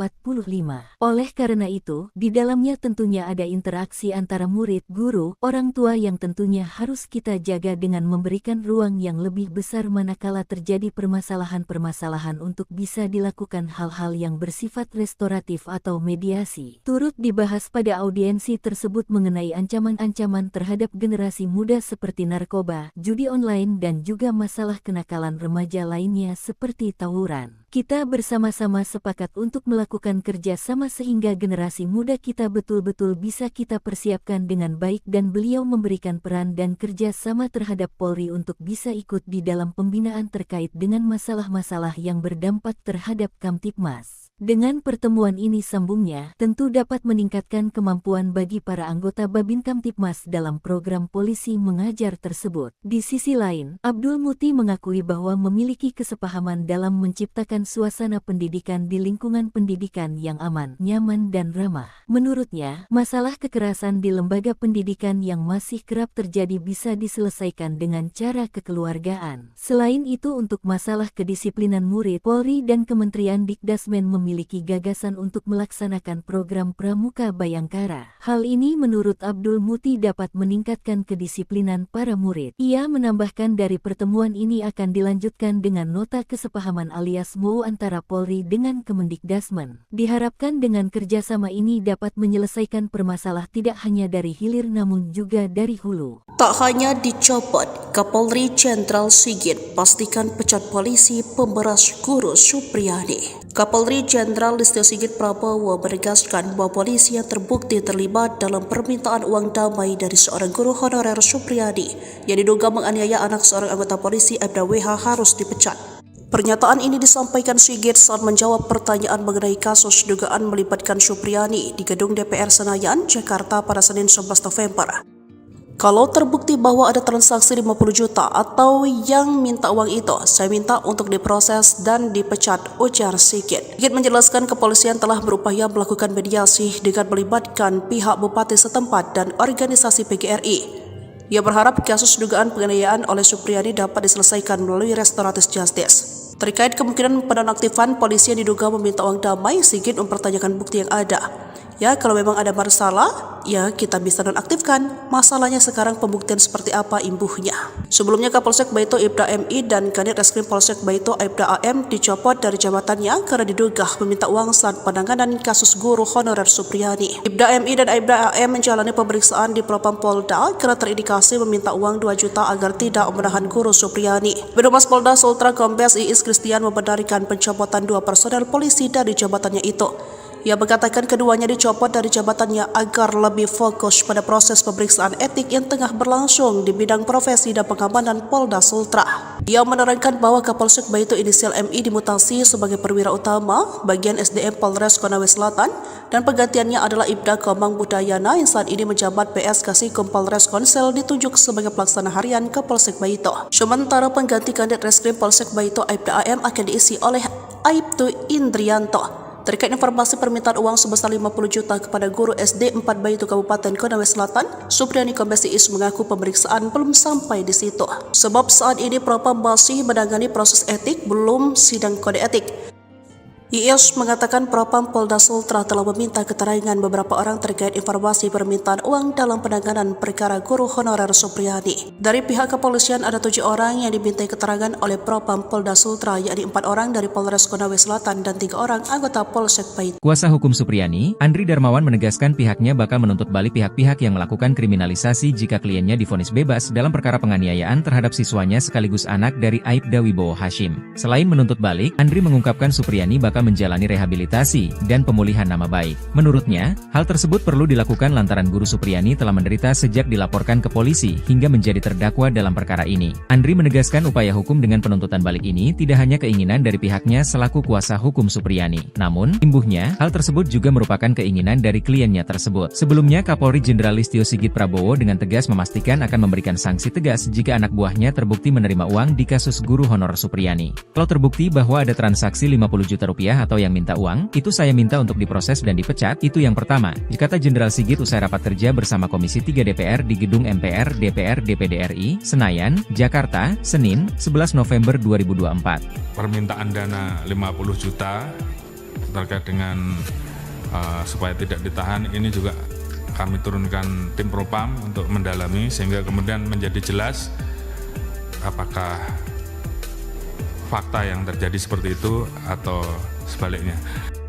Oleh karena itu, di dalamnya tentunya ada interaksi antara murid, guru, orang tua yang tentunya harus kita jaga dengan memberikan ruang yang lebih besar manakala terjadi permasalahan-permasalahan untuk bisa dilakukan hal-hal yang bersifat restoratif atau mediasi. Turut dibahas pada audiensi tersebut mengenai ancaman-ancaman terhadap generasi muda seperti narkoba, judi online dan juga masalah kenakalan remaja lainnya seperti tawuran. Kita bersama-sama sepakat untuk melakukan kerja sama sehingga generasi muda kita betul-betul bisa kita persiapkan dengan baik dan beliau memberikan peran dan kerja sama terhadap Polri untuk bisa ikut di dalam pembinaan terkait dengan masalah-masalah yang berdampak terhadap Kamtibmas. Dengan pertemuan ini sambungnya, tentu dapat meningkatkan kemampuan bagi para anggota Babin Kamtibmas dalam program polisi mengajar tersebut. Di sisi lain, Abdul Muti mengakui bahwa memiliki kesepahaman dalam menciptakan suasana pendidikan di lingkungan pendidikan yang aman, nyaman dan ramah. Menurutnya, masalah kekerasan di lembaga pendidikan yang masih kerap terjadi bisa diselesaikan dengan cara kekeluargaan. Selain itu, untuk masalah kedisiplinan murid, Polri dan Kementerian Dikdasmen memiliki gagasan untuk melaksanakan program Pramuka Bayangkara. Hal ini menurut Abdul Muti dapat meningkatkan kedisiplinan para murid. Ia menambahkan dari pertemuan ini akan dilanjutkan dengan nota kesepahaman alias MOU antara Polri dengan Kemendikdasmen. Diharapkan dengan kerjasama ini dapat menyelesaikan permasalahan tidak hanya dari hilir namun juga dari hulu. Tak hanya dicopot, Kapolri Jenderal Sigit pastikan pecat polisi pemberas guru Supriyadi. Kapolri Jenderal Listio Sigit Prabowo menegaskan bahwa polisi yang terbukti terlibat dalam permintaan uang damai dari seorang guru honorer Supriyadi yang diduga menganiaya anak seorang anggota polisi Aibda WH harus dipecat. Pernyataan ini disampaikan Sigit saat menjawab pertanyaan mengenai kasus dugaan melibatkan Supriyadi di gedung DPR Senayan, Jakarta pada Senin 11 November. Kalau terbukti bahwa ada transaksi 50 juta atau yang minta uang itu, saya minta untuk diproses dan dipecat, ujar Sigit. Sigit menjelaskan kepolisian telah berupaya melakukan mediasi dengan melibatkan pihak bupati setempat dan organisasi PGRI. Ia berharap kasus dugaan penganiayaan oleh Supriyadi dapat diselesaikan melalui restoratif justice. Terkait kemungkinan penonaktifan polisi yang diduga meminta uang damai, Sigit mempertanyakan bukti yang ada. Ya, kalau memang ada masalah, ya kita bisa nonaktifkan. Masalahnya sekarang pembuktian seperti apa imbuhnya. Sebelumnya Kapolsek Baito Aibda MI dan Kanit Reskrim Polsek Baito Aibda AM dicopot dari jabatannya karena diduga meminta uang saat penanganan kasus guru honorer Supriyadi. Aibda MI dan Aibda AM menjalani pemeriksaan di Propam Polda karena terindikasi meminta uang 2 juta agar tidak menahan guru Supriyadi. Bidumas Polda Sultra Kombes Iis Kristian membenarkan pencopotan 2 personel polisi dari jabatannya itu. Ia mengatakan keduanya dicopot dari jabatannya agar lebih fokus pada proses pemeriksaan etik yang tengah berlangsung di bidang profesi dan pengamanan Polda Sultra. Ia menerangkan bahwa Kapolsek Baito inisial MI dimutasi sebagai perwira utama bagian SDM Polres Konawe Selatan dan penggantiannya adalah Ibda Komang Budayana yang saat ini menjabat PS Kasikum Polres Konsel ditunjuk sebagai pelaksana harian Kapolsek Baito. Sementara pengganti Kanit Reskrim Polsek Baito Aibda AM akan diisi oleh Aibtu Indrianto. Terkait informasi permintaan uang sebesar 50 juta kepada guru SD 4 Baito Kabupaten Konawe Selatan, Supriyadi Kombes Iis mengaku pemeriksaan belum sampai di situ. Sebab saat ini Propam masih menangani proses etik, belum sidang kode etik. Iis mengatakan Propam Polda Sultra telah meminta keterangan beberapa orang terkait informasi permintaan uang dalam penanganan perkara guru honorer Supriyadi. Dari pihak kepolisian ada 7 orang yang dimintai keterangan oleh Propam Polda Sultra, yakni 4 orang dari Polres Konawe Selatan dan 3 orang anggota Polsek Baito. Kuasa hukum Supriyadi, Andri Darmawan menegaskan pihaknya bakal menuntut balik pihak-pihak yang melakukan kriminalisasi jika kliennya divonis bebas dalam perkara penganiayaan terhadap siswanya sekaligus anak dari Aibda Wibowo Hashim. Selain menuntut balik, Andri mengungkapkan Supriyadi bakal adalah menjalani rehabilitasi dan pemulihan nama baik. Menurutnya, hal tersebut perlu dilakukan lantaran Guru Supriyani telah menderita sejak dilaporkan ke polisi hingga menjadi terdakwa dalam perkara ini. Andri menegaskan upaya hukum dengan penuntutan balik ini tidak hanya keinginan dari pihaknya selaku kuasa hukum Supriyani. Namun, imbuhnya, hal tersebut juga merupakan keinginan dari kliennya tersebut. Sebelumnya, Kapolri Jenderal Listio Sigit Prabowo dengan tegas memastikan akan memberikan sanksi tegas jika anak buahnya terbukti menerima uang di kasus guru honorer Supriyani. Kalau terbukti bahwa ada transaksi 50 juta rupiah atau yang minta uang, itu saya minta untuk diproses dan dipecat, itu yang pertama, kata Jenderal Sigit usai rapat kerja bersama Komisi 3 DPR di Gedung MPR DPR DPD RI, Senayan, Jakarta, Senin, 11 November 2024. Permintaan dana 50 juta terkait dengan supaya tidak ditahan, ini juga kami turunkan tim Propam untuk mendalami sehingga kemudian menjadi jelas apakah fakta yang terjadi seperti itu atau sebaliknya.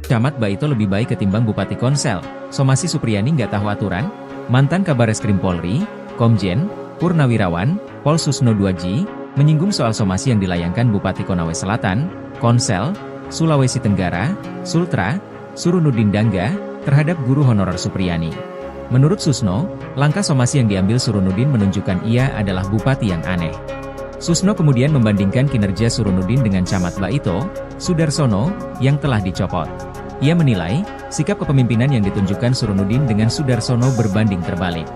Camat Baito lebih baik ketimbang Bupati Konsel. Somasi Supriyani nggak tahu aturan? Mantan Kabareskrim Polri, Komjen, Purnawirawan, Pol Susno 2J, menyinggung soal somasi yang dilayangkan Bupati Konawe Selatan, Konsel, Sulawesi Tenggara, Sultra, Surunudin Dangga, terhadap guru honorer Supriyani. Menurut Susno, langkah somasi yang diambil Surunudin menunjukkan ia adalah bupati yang aneh. Susno kemudian membandingkan kinerja Surunudin dengan Camat Baito, Sudarsono, yang telah dicopot. Ia menilai, sikap kepemimpinan yang ditunjukkan Surunudin dengan Sudarsono berbanding terbalik.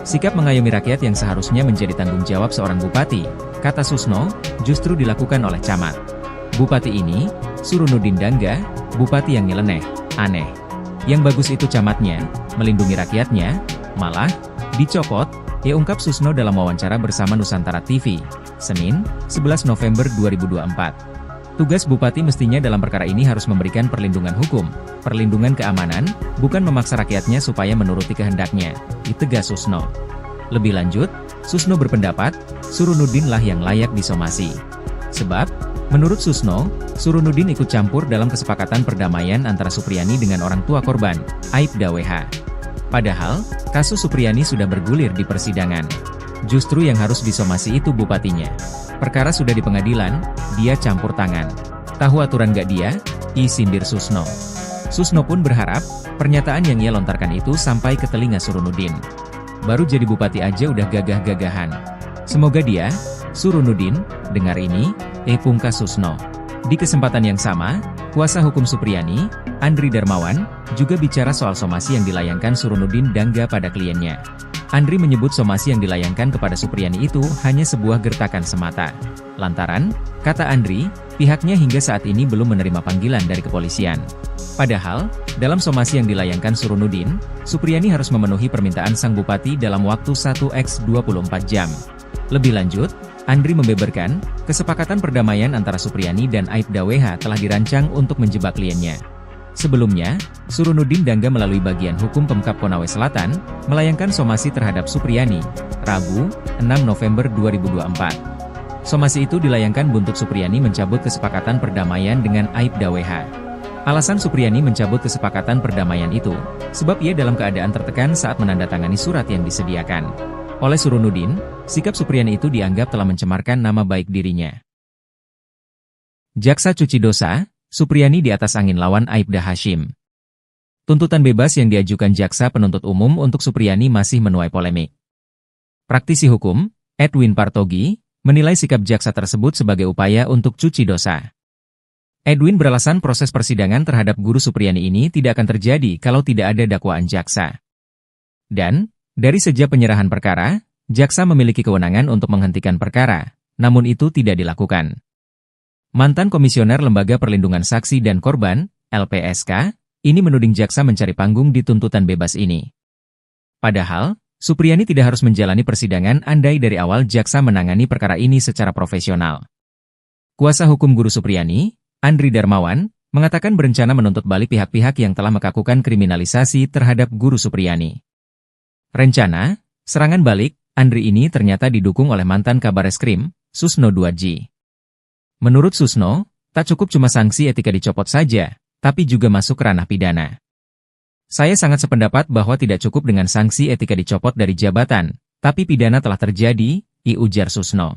Sikap mengayomi rakyat yang seharusnya menjadi tanggung jawab seorang bupati, kata Susno, justru dilakukan oleh Camat. Bupati ini, Surunudin Dangga, bupati yang nyeleneh, aneh. Yang bagus itu camatnya, melindungi rakyatnya, malah, dicopot, ungkap Susno dalam wawancara bersama Nusantara TV, Senin, 11 November 2024. Tugas bupati mestinya dalam perkara ini harus memberikan perlindungan hukum, perlindungan keamanan, bukan memaksa rakyatnya supaya menuruti kehendaknya, ditegas Susno. Lebih lanjut, Susno berpendapat, Surunudin lah yang layak disomasi. Sebab, menurut Susno, Surunudin ikut campur dalam kesepakatan perdamaian antara Supriyani dengan orang tua korban, Aibda WH. Padahal, kasus Supriyani sudah bergulir di persidangan. Justru yang harus disomasi itu bupatinya. Perkara sudah di pengadilan, dia campur tangan. Tahu aturan gak dia? Sindir Susno. Susno pun berharap, pernyataan yang ia lontarkan itu sampai ke telinga Surunudin. Baru jadi bupati aja udah gagah-gagahan. Semoga dia, Surunudin, dengar ini, pungkas Susno. Di kesempatan yang sama, kuasa hukum Supriyani, Andri Darmawan, juga bicara soal somasi yang dilayangkan Surunudin Dangga pada kliennya. Andri menyebut somasi yang dilayangkan kepada Supriyani itu hanya sebuah gertakan semata. Lantaran, kata Andri, pihaknya hingga saat ini belum menerima panggilan dari kepolisian. Padahal, dalam somasi yang dilayangkan Surunudin, Supriyani harus memenuhi permintaan sang bupati dalam waktu 1x24 jam. Lebih lanjut, Andri membeberkan, kesepakatan perdamaian antara Supriyani dan Aibda WH telah dirancang untuk menjebak kliennya. Sebelumnya, Surunudin Dangga melalui bagian hukum Pemkab Konawe Selatan, melayangkan somasi terhadap Supriyani, Rabu, 6 November 2024. Somasi itu dilayangkan buntut Supriyani mencabut kesepakatan perdamaian dengan Aibda WH. Alasan Supriyani mencabut kesepakatan perdamaian itu, sebab ia dalam keadaan tertekan saat menandatangani surat yang disediakan. Oleh Surunudin, sikap Supriyani itu dianggap telah mencemarkan nama baik dirinya. Jaksa cuci dosa, Supriyani di atas angin lawan Aibda Hashim. Tuntutan bebas yang diajukan Jaksa Penuntut Umum untuk Supriyani masih menuai polemik. Praktisi hukum, Edwin Partogi, menilai sikap Jaksa tersebut sebagai upaya untuk cuci dosa. Edwin beralasan proses persidangan terhadap guru Supriyani ini tidak akan terjadi kalau tidak ada dakwaan Jaksa. Dan, dari sejak penyerahan perkara, Jaksa memiliki kewenangan untuk menghentikan perkara, namun itu tidak dilakukan. Mantan Komisioner Lembaga Perlindungan Saksi dan Korban, LPSK, ini menuding Jaksa mencari panggung di tuntutan bebas ini. Padahal, Supriyani tidak harus menjalani persidangan andai dari awal Jaksa menangani perkara ini secara profesional. Kuasa hukum guru Supriyani, Andri Darmawan, mengatakan berencana menuntut balik pihak-pihak yang telah melakukan kriminalisasi terhadap guru Supriyani. Rencana, serangan balik, Andri ini ternyata didukung oleh mantan Kabareskrim, Susno 2J. Menurut Susno, tak cukup cuma sanksi etika dicopot saja, tapi juga masuk ranah pidana. Saya sangat sependapat bahwa tidak cukup dengan sanksi etika dicopot dari jabatan, tapi pidana telah terjadi, ujar Susno.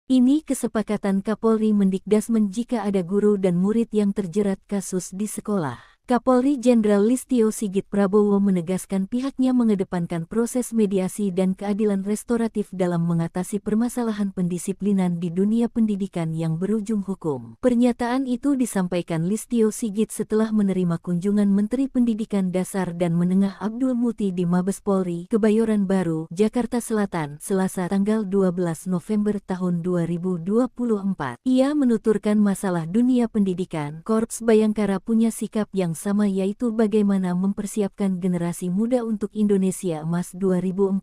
Ini kesepakatan Kapolri Mendikdasmen jika ada guru dan murid yang terjerat kasus di sekolah. Kapolri Jenderal Listio Sigit Prabowo menegaskan pihaknya mengedepankan proses mediasi dan keadilan restoratif dalam mengatasi permasalahan pendisiplinan di dunia pendidikan yang berujung hukum. Pernyataan itu disampaikan Listio Sigit setelah menerima kunjungan Menteri Pendidikan Dasar dan Menengah Abdul Muti di Mabes Polri, Kebayoran Baru, Jakarta Selatan, Selasa tanggal 12 November tahun 2024. Ia menuturkan masalah dunia pendidikan, Korps Bayangkara punya sikap yang sama, yaitu bagaimana mempersiapkan generasi muda untuk Indonesia Emas 2045.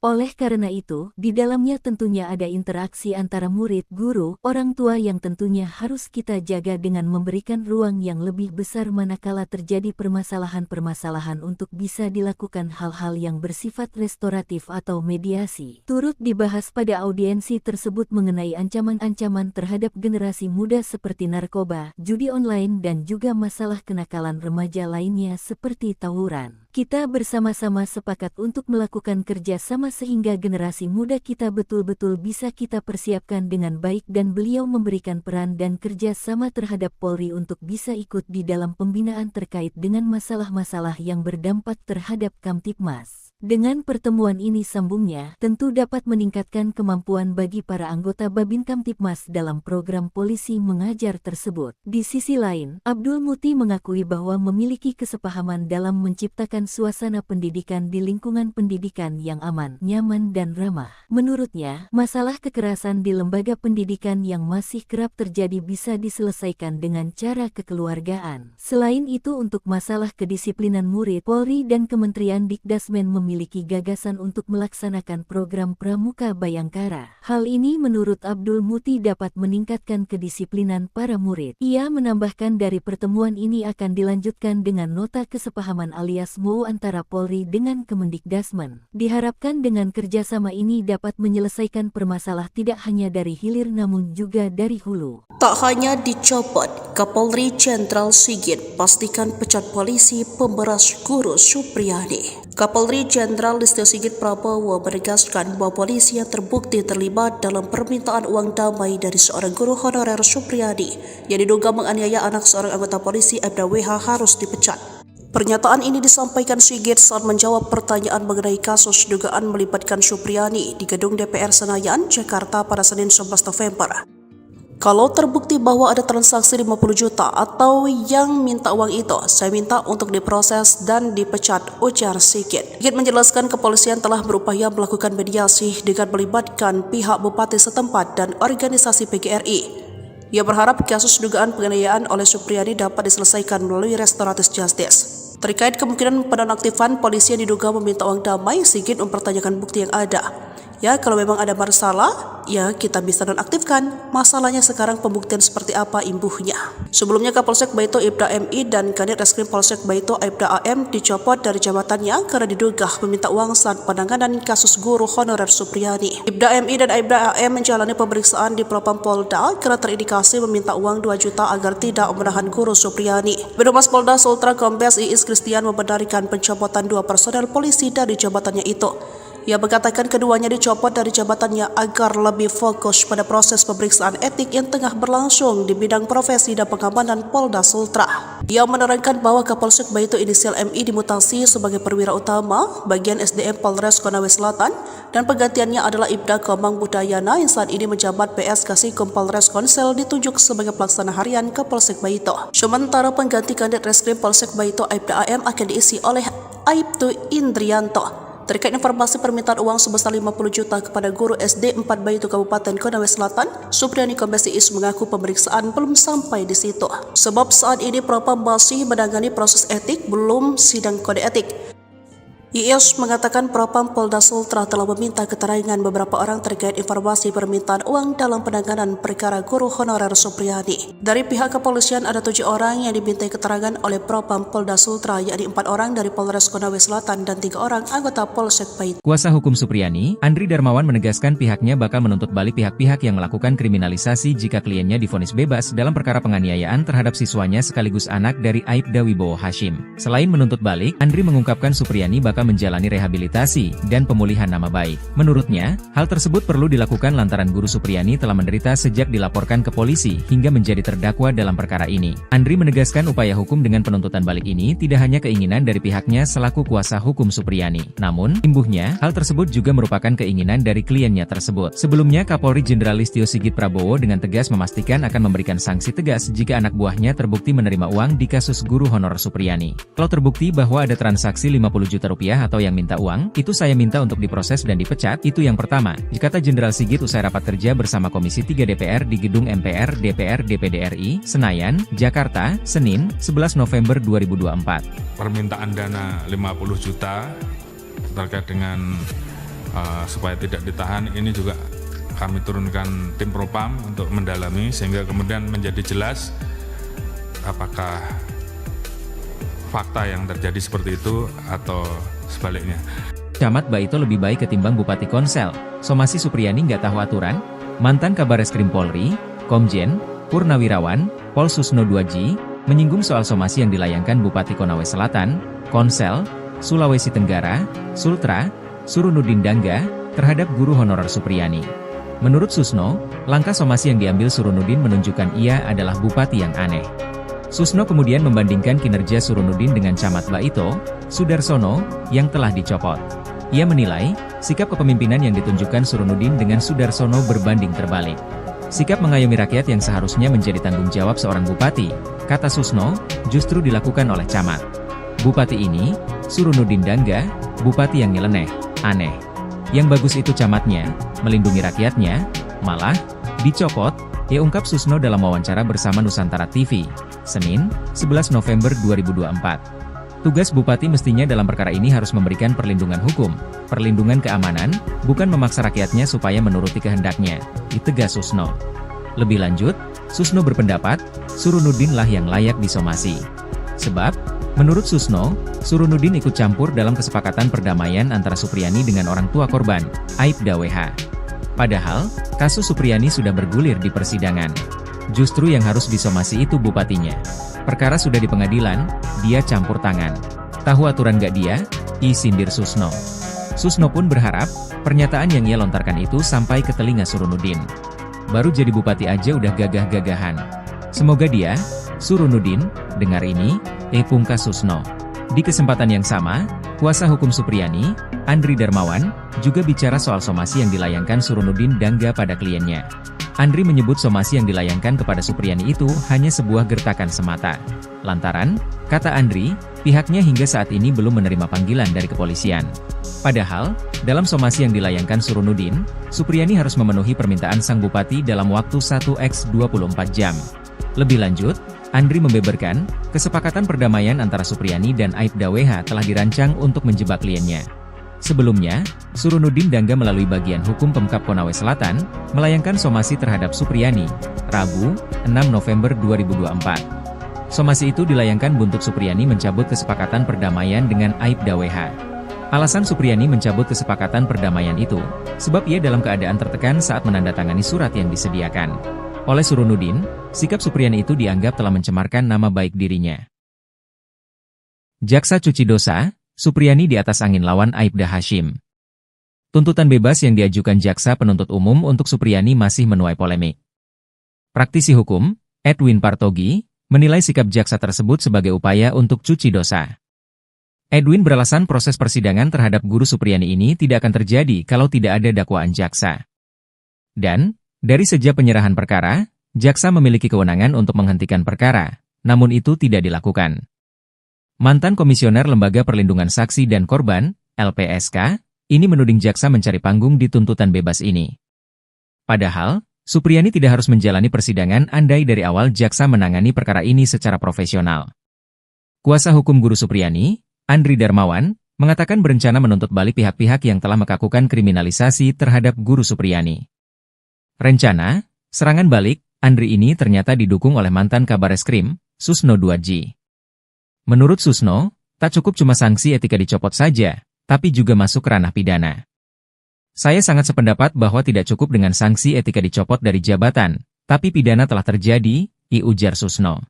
Oleh karena itu, di dalamnya tentunya ada interaksi antara murid, guru, orang tua yang tentunya harus kita jaga dengan memberikan ruang yang lebih besar manakala terjadi permasalahan-permasalahan untuk bisa dilakukan hal-hal yang bersifat restoratif atau mediasi. Turut dibahas pada audiensi tersebut mengenai ancaman-ancaman terhadap generasi muda seperti narkoba, judi online dan juga masalah kenakalan remaja lainnya seperti tawuran. Kita bersama-sama sepakat untuk melakukan kerja sama sehingga generasi muda kita betul-betul bisa kita persiapkan dengan baik dan beliau memberikan peran dan kerja sama terhadap Polri untuk bisa ikut di dalam pembinaan terkait dengan masalah-masalah yang berdampak terhadap Kamtibmas. Dengan pertemuan ini sambungnya, tentu dapat meningkatkan kemampuan bagi para anggota Babin Kamtibmas dalam program polisi mengajar tersebut. Di sisi lain, Abdul Muti mengakui bahwa memiliki kesepahaman dalam menciptakan suasana pendidikan di lingkungan pendidikan yang aman, nyaman dan ramah. Menurutnya, masalah kekerasan di lembaga pendidikan yang masih kerap terjadi bisa diselesaikan dengan cara kekeluargaan. Selain itu, untuk masalah kedisiplinan murid, Polri dan Kementerian Dikdasmen memiliki gagasan untuk melaksanakan program Pramuka Bayangkara. Hal ini menurut Abdul Muti dapat meningkatkan kedisiplinan para murid. Ia menambahkan dari pertemuan ini akan dilanjutkan dengan nota kesepahaman alias MOU antara Polri dengan Kemendikdasmen. Diharapkan dengan kerjasama ini dapat menyelesaikan permasalahan tidak hanya dari hilir namun juga dari hulu. Tak hanya dicopot, Kapolri Jenderal Sigit pastikan pecat polisi pemberas guru Supriyadi. Kapolri Jenderal Listio Sigit Prabowo menegaskan bahwa polisi yang terbukti terlibat dalam permintaan uang damai dari seorang guru honorer Supriyadi yang diduga menganiaya anak seorang anggota polisi Aibda WH harus dipecat. Pernyataan ini disampaikan Sigit saat menjawab pertanyaan mengenai kasus dugaan melibatkan Supriyadi di gedung DPR Senayan, Jakarta pada Senin 11 November. Kalau terbukti bahwa ada transaksi 50 juta atau yang minta uang itu, saya minta untuk diproses dan dipecat, ujar Sigit. Sigit menjelaskan kepolisian telah berupaya melakukan mediasi dengan melibatkan pihak bupati setempat dan organisasi PGRI. Ia berharap kasus dugaan penganiayaan oleh Supriyadi dapat diselesaikan melalui restoratif justice. Terkait kemungkinan penonaktifan polisi yang diduga meminta uang damai, Sigit mempertanyakan bukti yang ada. Ya, kalau memang ada masalah, ya kita bisa nonaktifkan. Masalahnya sekarang pembuktian seperti apa imbuhnya. Sebelumnya Kapolsek Baito Aibda MI dan Kanit Reskrim Polsek Baito Aibda AM dicopot dari jabatannya karena diduga meminta uang saat penanganan kasus guru honorer Supriyadi. Aibda MI dan Aibda AM menjalani pemeriksaan di Propam Polda karena terindikasi meminta uang 2 juta agar tidak menahan guru Supriyadi. Birohumas Polda Sultra Kombes Iis Kristian membenarkan pencopotan 2 personel polisi dari jabatannya itu. Ia mengatakan keduanya dicopot dari jabatannya agar lebih fokus pada proses pemeriksaan etik yang tengah berlangsung di bidang profesi dan pengamanan Polda Sultra. Ia menerangkan bahwa Kapolsek Baito inisial MI dimutasi sebagai perwira utama bagian SDM Polres Konawe Selatan dan penggantiannya adalah Ibda Komang Budayana yang saat ini menjabat PS Kasikom Polres Konsel ditunjuk sebagai pelaksana harian Kapolsek Baito. Sementara pengganti Kanit Reskrim Polsek Baito Aibda AM akan diisi oleh Aibtu Indrianto. Terkait informasi permintaan uang sebesar 50 juta kepada guru SD 4 Baito Kabupaten Konawe Selatan, Supriyadi Kombes Iis mengaku pemeriksaan belum sampai di situ. Sebab saat ini Propam masih menangani proses etik, belum sidang kode etik. Iis mengatakan Propam Polda Sultra telah meminta keterangan beberapa orang terkait informasi permintaan uang dalam penanganan perkara guru honorer Supriyadi. Dari pihak kepolisian ada 7 orang yang dimintai keterangan oleh Propam Polda Sultra, yakni 4 orang dari Polres Konawe Selatan dan 3 orang anggota Polsek Baito. Kuasa hukum Supriyadi, Andri Darmawan menegaskan pihaknya bakal menuntut balik pihak-pihak yang melakukan kriminalisasi jika kliennya divonis bebas dalam perkara penganiayaan terhadap siswanya sekaligus anak dari Aibda Wibowo Hashim. Selain menuntut balik, Andri mengungkapkan Supriyadi bakal serta menjalani rehabilitasi dan pemulihan nama baik. Menurutnya, hal tersebut perlu dilakukan lantaran Guru Supriyani telah menderita sejak dilaporkan ke polisi hingga menjadi terdakwa dalam perkara ini. Andri menegaskan upaya hukum dengan penuntutan balik ini tidak hanya keinginan dari pihaknya selaku kuasa hukum Supriyani. Namun, imbuhnya, hal tersebut juga merupakan keinginan dari kliennya tersebut. Sebelumnya, Kapolri Jenderal Listio Sigit Prabowo dengan tegas memastikan akan memberikan sanksi tegas jika anak buahnya terbukti menerima uang di kasus guru honorer Supriyani. Kalau terbukti bahwa ada transaksi 50 juta rupiah atau yang minta uang, itu saya minta untuk diproses dan dipecat, itu yang pertama, kata Jenderal Sigit usai rapat kerja bersama Komisi 3 DPR di Gedung MPR DPR DPD RI, Senayan, Jakarta, Senin, 11 November 2024. Permintaan dana 50 juta terkait dengan supaya tidak ditahan, ini juga kami turunkan tim propam untuk mendalami sehingga kemudian menjadi jelas apakah fakta yang terjadi seperti itu atau sebaliknya. Camat Baito lebih baik ketimbang Bupati Konsel. Somasi Supriyani nggak tahu aturan? Mantan Kabareskrim Polri, Komjen, Purnawirawan, Pol Susno 2G, menyinggung soal somasi yang dilayangkan Bupati Konawe Selatan, Konsel, Sulawesi Tenggara, Sultra, Surunudin Dangga, terhadap guru honorer Supriyani. Menurut Susno, langkah somasi yang diambil Surunudin menunjukkan ia adalah bupati yang aneh. Susno kemudian membandingkan kinerja Surunudin dengan Camat Baito, Sudarsono, yang telah dicopot. Ia menilai, sikap kepemimpinan yang ditunjukkan Surunudin dengan Sudarsono berbanding terbalik. Sikap mengayomi rakyat yang seharusnya menjadi tanggung jawab seorang bupati, kata Susno, justru dilakukan oleh camat. Bupati ini, Surunudin Dangga, bupati yang nyeleneh, aneh. Yang bagus itu camatnya, melindungi rakyatnya, malah dicopot, ungkap Susno dalam wawancara bersama Nusantara TV, Senin, 11 November 2024. Tugas bupati mestinya dalam perkara ini harus memberikan perlindungan hukum, perlindungan keamanan, bukan memaksa rakyatnya supaya menuruti kehendaknya, ditegas Susno. Lebih lanjut, Susno berpendapat, Surunudin lah yang layak disomasi. Sebab, menurut Susno, Surunudin ikut campur dalam kesepakatan perdamaian antara Supriyani dengan orang tua korban, Aibda WH. Padahal, kasus Supriyani sudah bergulir di persidangan. Justru yang harus disomasi itu bupatinya. Perkara sudah di pengadilan, dia campur tangan. Tahu aturan gak dia? Sindir Susno. Susno pun berharap, pernyataan yang ia lontarkan itu sampai ke telinga Surunudin. Baru jadi bupati aja udah gagah-gagahan. Semoga dia, Surunudin, dengar ini, pungkas Susno. Di kesempatan yang sama, kuasa hukum Supriyani, Andri Darmawan, juga bicara soal somasi yang dilayangkan Surunudin Dangga pada kliennya. Andri menyebut somasi yang dilayangkan kepada Supriyani itu hanya sebuah gertakan semata. Lantaran, kata Andri, pihaknya hingga saat ini belum menerima panggilan dari kepolisian. Padahal, dalam somasi yang dilayangkan Surunudin, Supriyani harus memenuhi permintaan sang bupati dalam waktu 1x24 jam. Lebih lanjut, Andri membeberkan, kesepakatan perdamaian antara Supriyani dan Aibda WH telah dirancang untuk menjebak kliennya. Sebelumnya, Surunudin Dangga melalui bagian hukum Pemkab Konawe Selatan, melayangkan somasi terhadap Supriyani, Rabu, 6 November 2024. Somasi itu dilayangkan buntut Supriyani mencabut kesepakatan perdamaian dengan Aibda WH. Alasan Supriyani mencabut kesepakatan perdamaian itu, sebab ia dalam keadaan tertekan saat menandatangani surat yang disediakan. Oleh Surunudin, sikap Supriyani itu dianggap telah mencemarkan nama baik dirinya. Jaksa cuci dosa, Supriyani di atas angin lawan Aibda Hashim. Tuntutan bebas yang diajukan Jaksa Penuntut Umum untuk Supriyani masih menuai polemik. Praktisi hukum, Edwin Partogi, menilai sikap jaksa tersebut sebagai upaya untuk cuci dosa. Edwin beralasan proses persidangan terhadap guru Supriyani ini tidak akan terjadi kalau tidak ada dakwaan jaksa. Dan, dari sejak penyerahan perkara, jaksa memiliki kewenangan untuk menghentikan perkara, namun itu tidak dilakukan. Mantan Komisioner Lembaga Perlindungan Saksi dan Korban, LPSK, ini menuding jaksa mencari panggung di tuntutan bebas ini. Padahal, Supriyani tidak harus menjalani persidangan andai dari awal jaksa menangani perkara ini secara profesional. Kuasa hukum guru Supriyani, Andri Darmawan, mengatakan berencana menuntut balik pihak-pihak yang telah melakukan kriminalisasi terhadap guru Supriyani. Rencana, serangan balik, Andri ini ternyata didukung oleh mantan Kabareskrim, Susno 2G. Menurut Susno, tak cukup cuma sanksi etika dicopot saja, tapi juga masuk ranah pidana. Saya sangat sependapat bahwa tidak cukup dengan sanksi etika dicopot dari jabatan, tapi pidana telah terjadi, ujar Susno.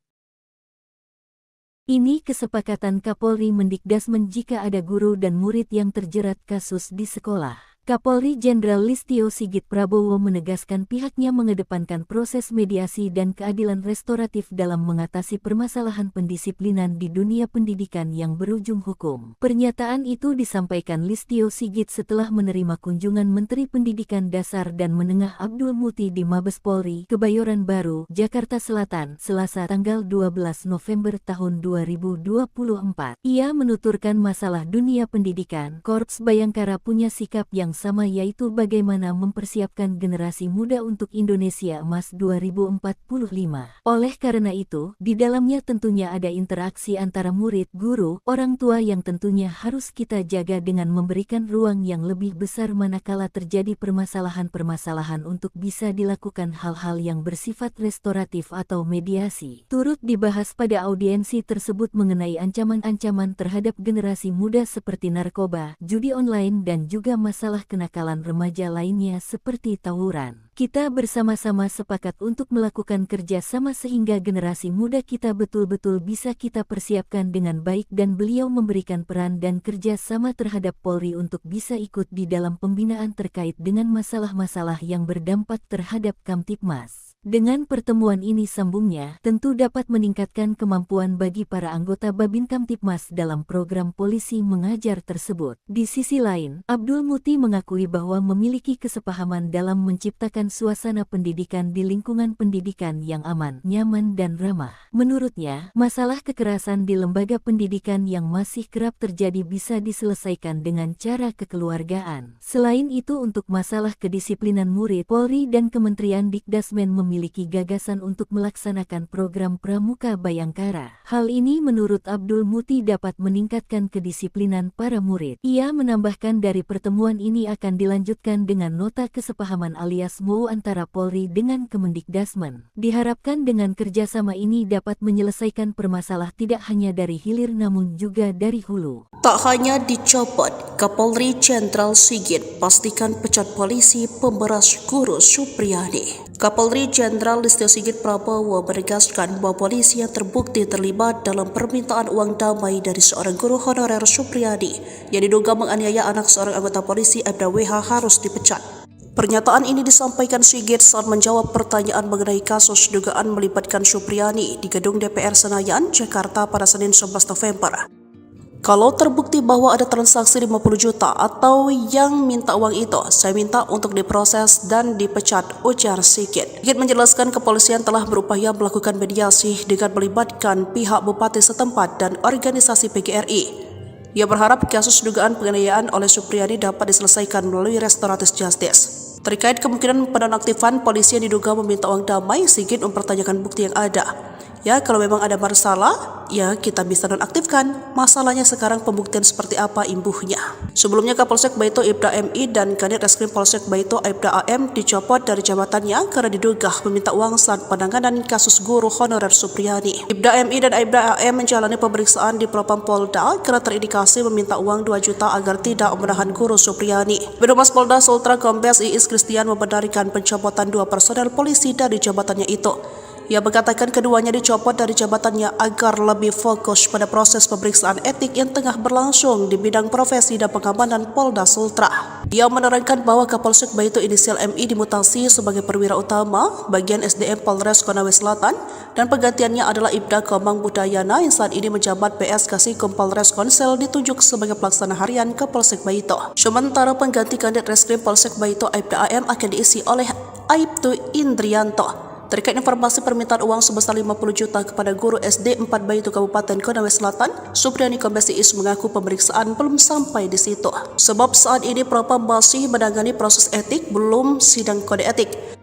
Ini kesepakatan Kapolri Mendikdasmen jika ada guru dan murid yang terjerat kasus di sekolah. Kapolri Jenderal Listio Sigit Prabowo menegaskan pihaknya mengedepankan proses mediasi dan keadilan restoratif dalam mengatasi permasalahan pendisiplinan di dunia pendidikan yang berujung hukum. Pernyataan itu disampaikan Listio Sigit setelah menerima kunjungan Menteri Pendidikan Dasar dan Menengah Abdul Muti di Mabes Polri, Kebayoran Baru, Jakarta Selatan, Selasa tanggal 12 November tahun 2024. Ia menuturkan masalah dunia pendidikan, Korps Bayangkara punya sikap yang sama, yaitu bagaimana mempersiapkan generasi muda untuk Indonesia Emas 2045. Oleh karena itu, di dalamnya tentunya ada interaksi antara murid, guru, orang tua yang tentunya harus kita jaga dengan memberikan ruang yang lebih besar manakala terjadi permasalahan-permasalahan untuk bisa dilakukan hal-hal yang bersifat restoratif atau mediasi. Turut dibahas pada audiensi tersebut mengenai ancaman-ancaman terhadap generasi muda seperti narkoba, judi online dan juga masalah kenakalan remaja lainnya seperti tawuran. Kita bersama-sama sepakat untuk melakukan kerja sama sehingga generasi muda kita betul-betul bisa kita persiapkan dengan baik dan beliau memberikan peran dan kerja sama terhadap Polri untuk bisa ikut di dalam pembinaan terkait dengan masalah-masalah yang berdampak terhadap Kamtibmas. Dengan pertemuan ini, sambungnya, tentu dapat meningkatkan kemampuan bagi para anggota Babin Kamtibmas dalam program polisi mengajar tersebut. Di sisi lain, Abdul Muti mengakui bahwa memiliki kesepahaman dalam menciptakan suasana pendidikan di lingkungan pendidikan yang aman, nyaman dan ramah. Menurutnya, masalah kekerasan di lembaga pendidikan yang masih kerap terjadi bisa diselesaikan dengan cara kekeluargaan. Selain itu, untuk masalah kedisiplinan murid, Polri dan Kementerian Dikdasmen memiliki gagasan untuk melaksanakan program Pramuka Bayangkara. Hal ini menurut Abdul Muti dapat meningkatkan kedisiplinan para murid. Ia menambahkan dari pertemuan ini akan dilanjutkan dengan nota kesepahaman alias MOU antara Polri dengan Kemendikdasmen. Diharapkan dengan kerjasama ini dapat menyelesaikan permasalahan tidak hanya dari hilir namun juga dari hulu. Tak hanya dicopot, Kapolri Jenderal Sigit pastikan pecat polisi pemberas guru Supriyadi. Kapolri Jenderal Listio Sigit Prabowo menegaskan bahwa polisi yang terbukti terlibat dalam permintaan uang damai dari seorang guru honorer Supriyadi yang diduga menganiaya anak seorang anggota polisi Aibda WH harus dipecat. Pernyataan ini disampaikan Sigit saat menjawab pertanyaan mengenai kasus dugaan melibatkan Supriyadi di gedung DPR Senayan, Jakarta pada Senin 11 November. Kalau terbukti bahwa ada transaksi 50 juta atau yang minta uang itu, saya minta untuk diproses dan dipecat, ujar Sigit. Sigit menjelaskan kepolisian telah berupaya melakukan mediasi dengan melibatkan pihak bupati setempat dan organisasi PGRI. Ia berharap kasus dugaan penganiayaan oleh Supriyadi dapat diselesaikan melalui restoratif justice. Terkait kemungkinan penonaktifan polisi yang diduga meminta uang damai, Sigit mempertanyakan bukti yang ada. Ya, kalau memang ada masalah, ya kita bisa nonaktifkan. Masalahnya sekarang pembuktian seperti apa imbuhnya. Sebelumnya Kapolsek Baito Aibda MI dan Kanit Reskrim Polsek Baito Aibda AM dicopot dari jabatannya karena diduga meminta uang saat penanganan kasus guru honorer Supriyadi. Aibda MI dan Aibda AM menjalani pemeriksaan di Propam Polda karena terindikasi meminta uang 2 juta agar tidak menahan guru Supriyadi. Birohumas Polda Sultra Kombes Iis Kristian membenarkan pencopotan 2 personel polisi dari jabatannya itu. Ia mengatakan keduanya dicopot dari jabatannya agar lebih fokus pada proses pemeriksaan etik yang tengah berlangsung di bidang profesi dan pengamanan Polda Sultra. Ia menerangkan bahwa Kapolsek Baito inisial MI dimutasi sebagai perwira utama bagian SDM Polres Konawe Selatan dan penggantiannya adalah Ibda Komang Budayana yang saat ini menjabat PS Kasikum Polres Konsel ditunjuk sebagai pelaksana harian Kapolsek Baito. Sementara pengganti Kanit Reskrim Polsek Baito Aibda AM akan diisi oleh Aibtu Indrianto. Terkait informasi permintaan uang sebesar 50 juta kepada guru SD 4 Baito Kabupaten Konawe Selatan, Supriyadi Kombes Iis mengaku pemeriksaan belum sampai di situ. Sebab saat ini Propam masih menangani proses etik, belum sidang kode etik.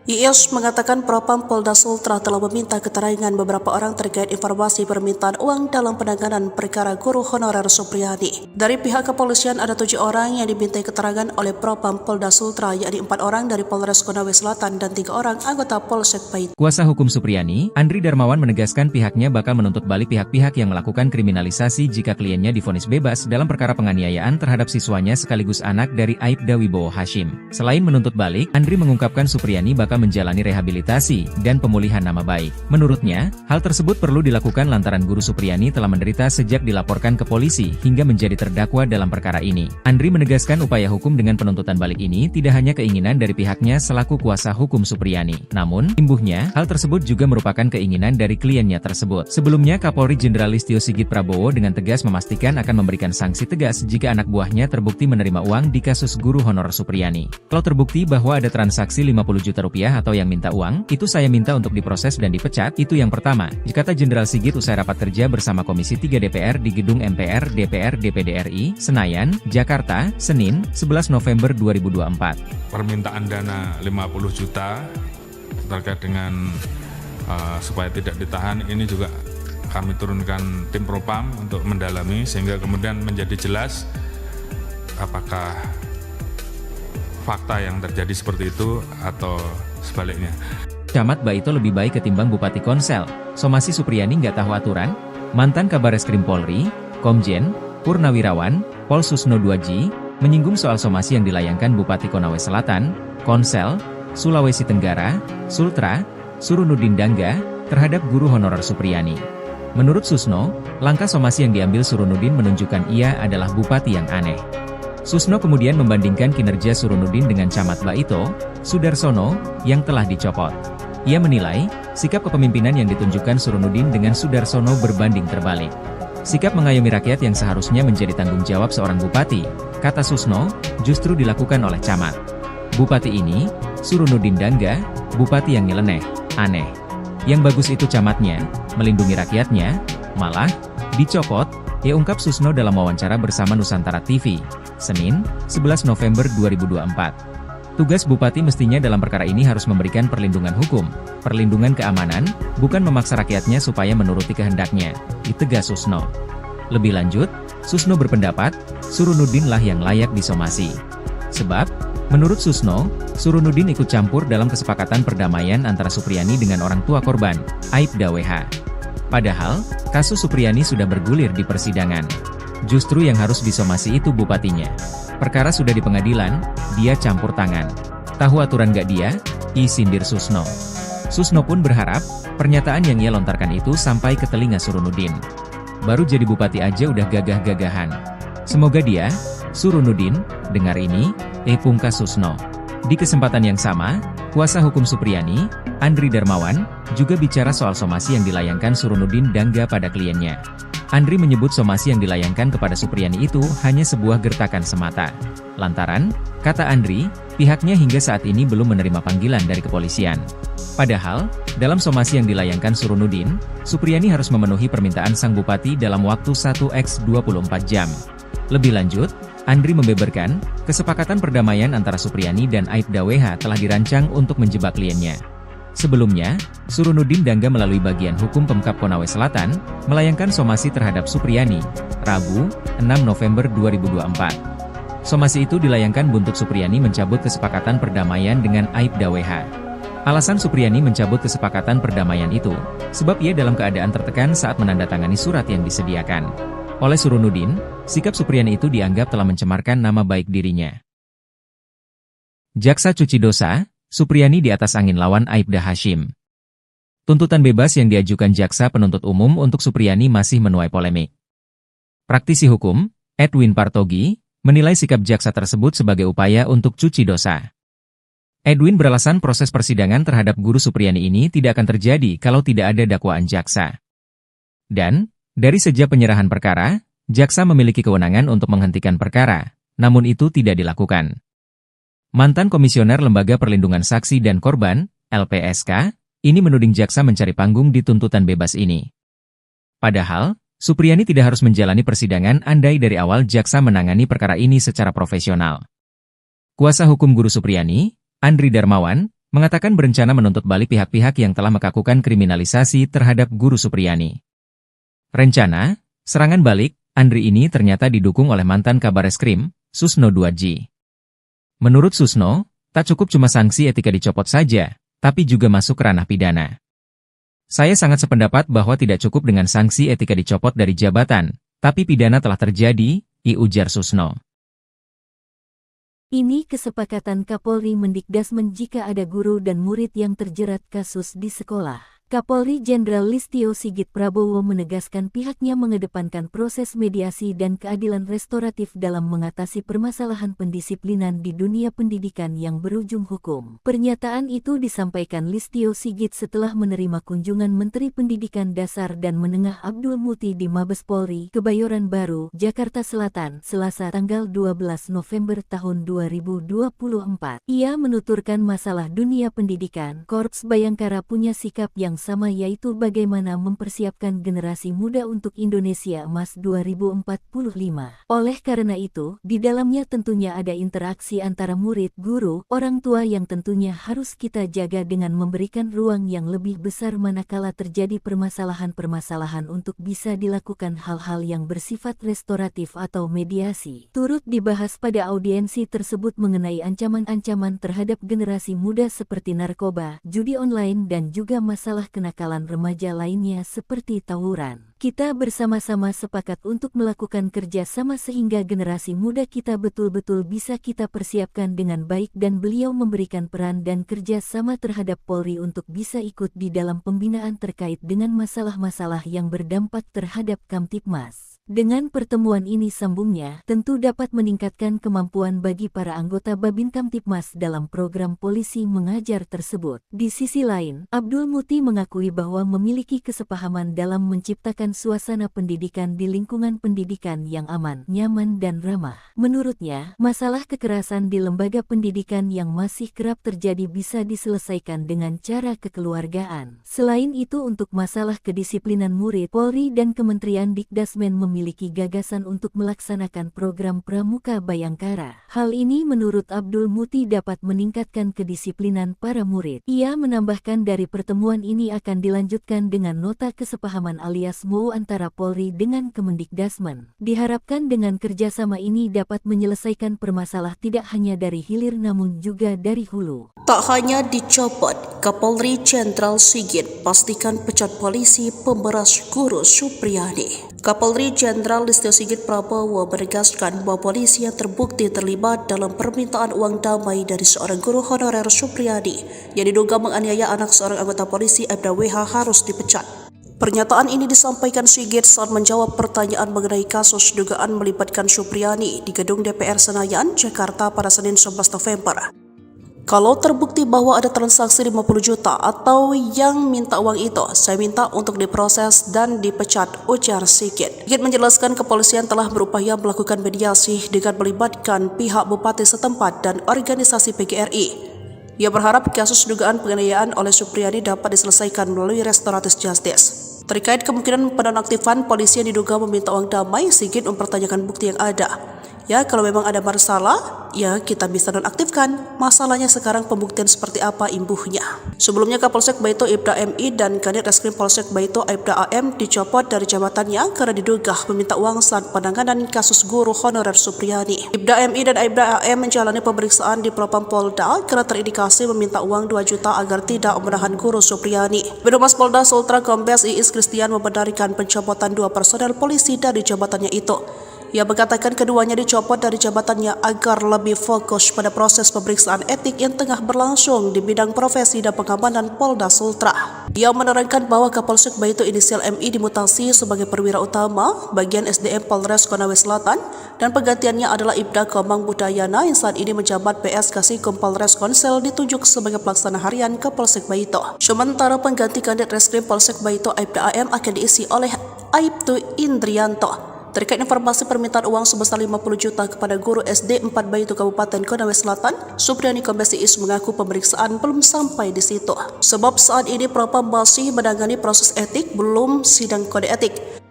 Iis mengatakan Propam Polda Sultra telah meminta keterangan beberapa orang terkait informasi permintaan uang dalam penanganan perkara guru honorer Supriyadi. Dari pihak kepolisian ada 7 orang yang dimintai keterangan oleh Propam Polda Sultra, yakni 4 orang dari Polres Konawe Selatan dan 3 orang anggota Polsek Baito. Kuasa hukum Supriyadi, Andri Darmawan menegaskan pihaknya bakal menuntut balik pihak-pihak yang melakukan kriminalisasi jika kliennya divonis bebas dalam perkara penganiayaan terhadap siswanya sekaligus anak dari Aibda Wibowo Hashim. Selain menuntut balik, Andri mengungkapkan Supriyadi bakal Baka menjalani rehabilitasi dan pemulihan nama baik. Menurutnya, hal tersebut perlu dilakukan lantaran Guru Supriyani telah menderita sejak dilaporkan ke polisi hingga menjadi terdakwa dalam perkara ini. Andri menegaskan upaya hukum dengan penuntutan balik ini tidak hanya keinginan dari pihaknya selaku kuasa hukum Supriyani. Namun, imbuhnya, hal tersebut juga merupakan keinginan dari kliennya tersebut. Sebelumnya, Kapolri Jenderal Listio Sigit Prabowo dengan tegas memastikan akan memberikan sanksi tegas jika anak buahnya terbukti menerima uang di kasus guru honorer Supriyani. Kalau terbukti bahwa ada transaksi 50 juta rupiah atau yang minta uang, itu saya minta untuk diproses dan dipecat, itu yang pertama, kata Jenderal Sigit usai rapat kerja bersama Komisi 3 DPR di Gedung MPR DPR DPD RI, Senayan, Jakarta, Senin, 11 November 2024. Permintaan dana 50 juta terkait dengan supaya tidak ditahan, ini juga kami turunkan tim propam untuk mendalami sehingga kemudian menjadi jelas apakah fakta yang terjadi seperti itu atau sebaliknya. Camat Baito lebih baik ketimbang Bupati Konsel. Somasi Supriyani nggak tahu aturan? Mantan Kabareskrim Polri, Komjen, Purnawirawan, Pol Susno 2G, menyinggung soal somasi yang dilayangkan Bupati Konawe Selatan, Konsel, Sulawesi Tenggara, Sultra, Surunudin Dangga, terhadap guru honorer Supriyani. Menurut Susno, langkah somasi yang diambil Surunudin menunjukkan ia adalah bupati yang aneh. Susno kemudian membandingkan kinerja Surunudin dengan Camat Baito, Sudarsono, yang telah dicopot. Ia menilai, sikap kepemimpinan yang ditunjukkan Surunudin dengan Sudarsono berbanding terbalik. Sikap mengayomi rakyat yang seharusnya menjadi tanggung jawab seorang bupati, kata Susno, justru dilakukan oleh Camat. Bupati ini, Surunudin Dangga, bupati yang nyeleneh, aneh. Yang bagus itu camatnya, melindungi rakyatnya, malah, dicopot, ia ungkap Susno dalam wawancara bersama Nusantara TV, Senin, 11 November 2024. Tugas bupati mestinya dalam perkara ini harus memberikan perlindungan hukum, perlindungan keamanan, bukan memaksa rakyatnya supaya menuruti kehendaknya, ditegas Susno. Lebih lanjut, Susno berpendapat, Surunudin lah yang layak disomasi. Sebab, menurut Susno, Surunudin ikut campur dalam kesepakatan perdamaian antara Supriyani dengan orang tua korban, Aibda WH. Padahal, kasus Supriyani sudah bergulir di persidangan. Justru yang harus disomasi itu bupatinya. Perkara sudah di pengadilan, dia campur tangan. Tahu aturan gak dia? Sindir Susno. Susno pun berharap, pernyataan yang ia lontarkan itu sampai ke telinga Surunudin. Baru jadi bupati aja udah gagah-gagahan. Semoga dia, Surunudin, dengar ini, pungkas Susno. Di kesempatan yang sama, kuasa hukum Supriyani, Andri Darmawan, juga bicara soal somasi yang dilayangkan Surunudin Dangga pada kliennya. Andri menyebut somasi yang dilayangkan kepada Supriyani itu hanya sebuah gertakan semata. Lantaran, kata Andri, pihaknya hingga saat ini belum menerima panggilan dari kepolisian. Padahal, dalam somasi yang dilayangkan Surunudin, Supriyani harus memenuhi permintaan sang bupati dalam waktu 1x24 jam. Lebih lanjut, Andri membeberkan, kesepakatan perdamaian antara Supriyani dan Aibda WH telah dirancang untuk menjebak kliennya. Sebelumnya, Surunudin Dangga melalui bagian hukum Pemkab Konawe Selatan, melayangkan somasi terhadap Supriyani, Rabu, 6 November 2024. Somasi itu dilayangkan buntut Supriyani mencabut kesepakatan perdamaian dengan Aibda WH. Alasan Supriyani mencabut kesepakatan perdamaian itu, sebab ia dalam keadaan tertekan saat menandatangani surat yang disediakan. Oleh Surunudin, sikap Supriyani itu dianggap telah mencemarkan nama baik dirinya. Jaksa cuci dosa, Supriyani di atas angin lawan Aibda Hashim. Tuntutan bebas yang diajukan jaksa penuntut umum untuk Supriyani masih menuai polemik. Praktisi hukum, Edwin Partogi, menilai sikap jaksa tersebut sebagai upaya untuk cuci dosa. Edwin beralasan proses persidangan terhadap guru Supriyani ini tidak akan terjadi kalau tidak ada dakwaan jaksa. Dan, dari sejak penyerahan perkara, jaksa memiliki kewenangan untuk menghentikan perkara, namun itu tidak dilakukan. Mantan Komisioner Lembaga Perlindungan Saksi dan Korban, LPSK, ini menuding jaksa mencari panggung di tuntutan bebas ini. Padahal, Supriyani tidak harus menjalani persidangan andai dari awal jaksa menangani perkara ini secara profesional. Kuasa hukum guru Supriyani, Andri Darmawan, mengatakan berencana menuntut balik pihak-pihak yang telah melakukan kriminalisasi terhadap guru Supriyani. Rencana, serangan balik, Andri ini ternyata didukung oleh mantan Kabareskrim, Susno 2G. Menurut Susno, tak cukup cuma sanksi etika dicopot saja, tapi juga masuk ke ranah pidana. Saya sangat sependapat bahwa tidak cukup dengan sanksi etika dicopot dari jabatan, tapi pidana telah terjadi, ujar Susno. Ini kesepakatan Kapolri Mendikdasmen jika ada guru dan murid yang terjerat kasus di sekolah. Kapolri Jenderal Listio Sigit Prabowo menegaskan pihaknya mengedepankan proses mediasi dan keadilan restoratif dalam mengatasi permasalahan pendisiplinan di dunia pendidikan yang berujung hukum. Pernyataan itu disampaikan Listio Sigit setelah menerima kunjungan Menteri Pendidikan Dasar dan Menengah Abdul Muti di Mabes Polri, Kebayoran Baru, Jakarta Selatan, Selasa tanggal 12 November tahun 2024. Ia menuturkan masalah dunia pendidikan, Korps Bayangkara punya sikap yang sama, yaitu bagaimana mempersiapkan generasi muda untuk Indonesia Emas 2045. Oleh karena itu, di dalamnya tentunya ada interaksi antara murid, guru, orang tua yang tentunya harus kita jaga dengan memberikan ruang yang lebih besar manakala terjadi permasalahan-permasalahan untuk bisa dilakukan hal-hal yang bersifat restoratif atau mediasi. Turut dibahas pada audiensi tersebut mengenai ancaman-ancaman terhadap generasi muda seperti narkoba, judi online dan juga masalah kenakalan remaja lainnya seperti tawuran. Kita bersama-sama sepakat untuk melakukan kerja sama sehingga generasi muda kita betul-betul bisa kita persiapkan dengan baik, dan beliau memberikan peran dan kerja sama terhadap Polri untuk bisa ikut di dalam pembinaan terkait dengan masalah-masalah yang berdampak terhadap Kamtibmas. Dengan pertemuan ini, sambungnya, tentu dapat meningkatkan kemampuan bagi para anggota Babin Kamtibmas dalam program polisi mengajar tersebut. Di sisi lain, Abdul Muti mengakui bahwa memiliki kesepahaman dalam menciptakan suasana pendidikan di lingkungan pendidikan yang aman, nyaman dan ramah. Menurutnya, masalah kekerasan di lembaga pendidikan yang masih kerap terjadi bisa diselesaikan dengan cara kekeluargaan. Selain itu, untuk masalah kedisiplinan murid, Polri dan Kementerian Dikdasmen memiliki gagasan untuk melaksanakan program Pramuka Bayangkara. Hal ini menurut Abdul Muti dapat meningkatkan kedisiplinan para murid. Ia menambahkan dari pertemuan ini akan dilanjutkan dengan nota kesepahaman alias MOU antara Polri dengan Kemendikdasmen. Diharapkan dengan kerjasama ini dapat menyelesaikan permasalahan tidak hanya dari hilir namun juga dari hulu. Tak hanya dicopot, Kapolri Jenderal Sigit pastikan pecat polisi pemberas guru Supriyadi. Kapolri Jenderal Listio Sigit Prabowo menegaskan bahwa polisi yang terbukti terlibat dalam permintaan uang damai dari seorang guru honorer Supriyadi yang diduga menganiaya anak seorang anggota polisi Aibda WH harus dipecat. Pernyataan ini disampaikan Sigit saat menjawab pertanyaan mengenai kasus dugaan melibatkan Supriyadi di gedung DPR Senayan, Jakarta pada Senin 11 November. Kalau terbukti bahwa ada transaksi 50 juta atau yang minta uang itu, saya minta untuk diproses dan dipecat, ujar Sigit. Sigit menjelaskan kepolisian telah berupaya melakukan mediasi dengan melibatkan pihak bupati setempat dan organisasi PGRI. Ia berharap kasus dugaan penganiayaan oleh Supriyadi dapat diselesaikan melalui restoratif justice. Terkait kemungkinan penonaktifan polisi yang diduga meminta uang damai, Sigit mempertanyakan bukti yang ada. Ya, kalau memang ada masalah, ya kita bisa nonaktifkan. Masalahnya sekarang pembuktian seperti apa imbuhnya. Sebelumnya Kapolsek Baito Aibda MI dan Kanit Reskrim Polsek Baito Aibda AM dicopot dari jabatannya karena diduga meminta uang saat penanganan kasus guru honorer Supriyadi. Aibda MI dan Aibda AM menjalani pemeriksaan di Propam Polda karena terindikasi meminta uang 2 juta agar tidak menahan guru Supriyadi. Birohumas Polda Sultra Kombes Iis Kristian membenarkan pencopotan 2 personel polisi dari jabatannya itu. Ia mengatakan keduanya dicopot dari jabatannya agar lebih fokus pada proses pemeriksaan etik yang tengah berlangsung di bidang profesi dan pengamanan Polda Sultra. Ia menerangkan bahwa Kapolsek Baito inisial MI dimutasi sebagai perwira utama bagian SDM Polres Konawe Selatan dan penggantiannya adalah Ibda Komang Budayana yang saat ini menjabat PS Kasikom Polres Konsel ditunjuk sebagai pelaksana harian Kapolsek Baito. Sementara pengganti Kanit Reskrim Polsek Baito Aibda AM akan diisi oleh Aibtu Indrianto. Terkait informasi permintaan uang sebesar 50 juta kepada guru SD 4 Baito Kabupaten Konawe Selatan, Supriyadi Kombes Iis mengaku pemeriksaan belum sampai di situ. Sebab saat ini Propam masih menangani proses etik, belum sidang kode etik.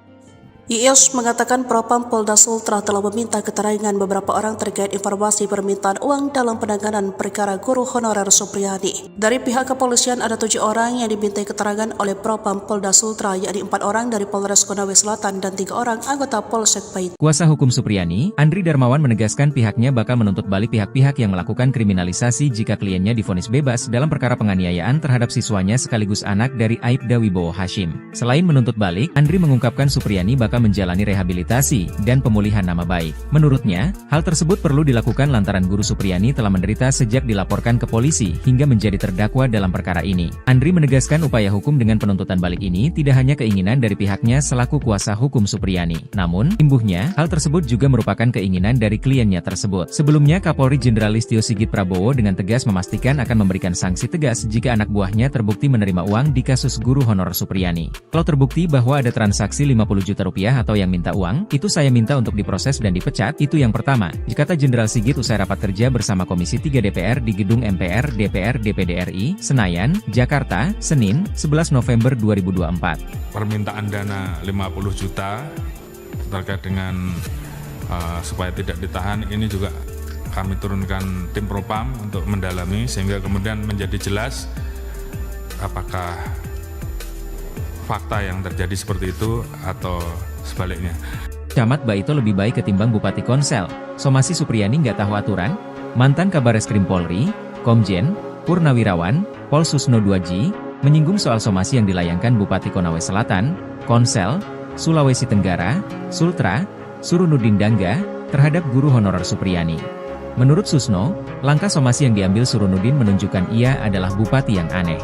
Iis mengatakan Propam Polda Sultra telah meminta keterangan beberapa orang terkait informasi permintaan uang dalam penanganan perkara guru honorer Supriyadi. Dari pihak kepolisian ada 7 orang yang dimintai keterangan oleh Propam Polda Sultra, yakni 4 orang dari Polres Konawe Selatan dan 3 orang anggota Polsek Baito. Kuasa hukum Supriyadi, Andri Darmawan menegaskan pihaknya bakal menuntut balik pihak-pihak yang melakukan kriminalisasi jika kliennya divonis bebas dalam perkara penganiayaan terhadap siswanya sekaligus anak dari Aibda Wibowo Hashim. Selain menuntut balik, Andri mengungkapkan Supriyadi bakal menjalani rehabilitasi dan pemulihan nama baik. Menurutnya, hal tersebut perlu dilakukan lantaran Guru Supriyani telah menderita sejak dilaporkan ke polisi hingga menjadi terdakwa dalam perkara ini. Andri menegaskan upaya hukum dengan penuntutan balik ini tidak hanya keinginan dari pihaknya selaku kuasa hukum Supriyani. Namun, imbuhnya, hal tersebut juga merupakan keinginan dari kliennya tersebut. Sebelumnya, Kapolri Jenderal Listio Sigit Prabowo dengan tegas memastikan akan memberikan sanksi tegas jika anak buahnya terbukti menerima uang di kasus guru honorer Supriyani. Kalau terbukti bahwa ada transaksi 50 juta rupiah atau yang minta uang, itu saya minta untuk diproses dan dipecat, itu yang pertama, kata Jenderal Sigit usai rapat kerja bersama Komisi 3 DPR di Gedung MPR DPR DPD RI, Senayan, Jakarta, Senin, 11 November 2024. Permintaan dana 50 juta terkait dengan supaya tidak ditahan, ini juga kami turunkan tim Propam untuk mendalami sehingga kemudian menjadi jelas apakah fakta yang terjadi seperti itu atau sebaliknya. Camat Baito lebih baik ketimbang Bupati Konsel. Somasi Supriyani nggak tahu aturan? Mantan Kabareskrim Polri, Komjen, Purnawirawan, Pol Susno 2G, menyinggung soal somasi yang dilayangkan Bupati Konawe Selatan, Konsel, Sulawesi Tenggara, Sultra, Surunudin Dangga, terhadap guru honorer Supriyani. Menurut Susno, langkah somasi yang diambil Surunudin menunjukkan ia adalah bupati yang aneh.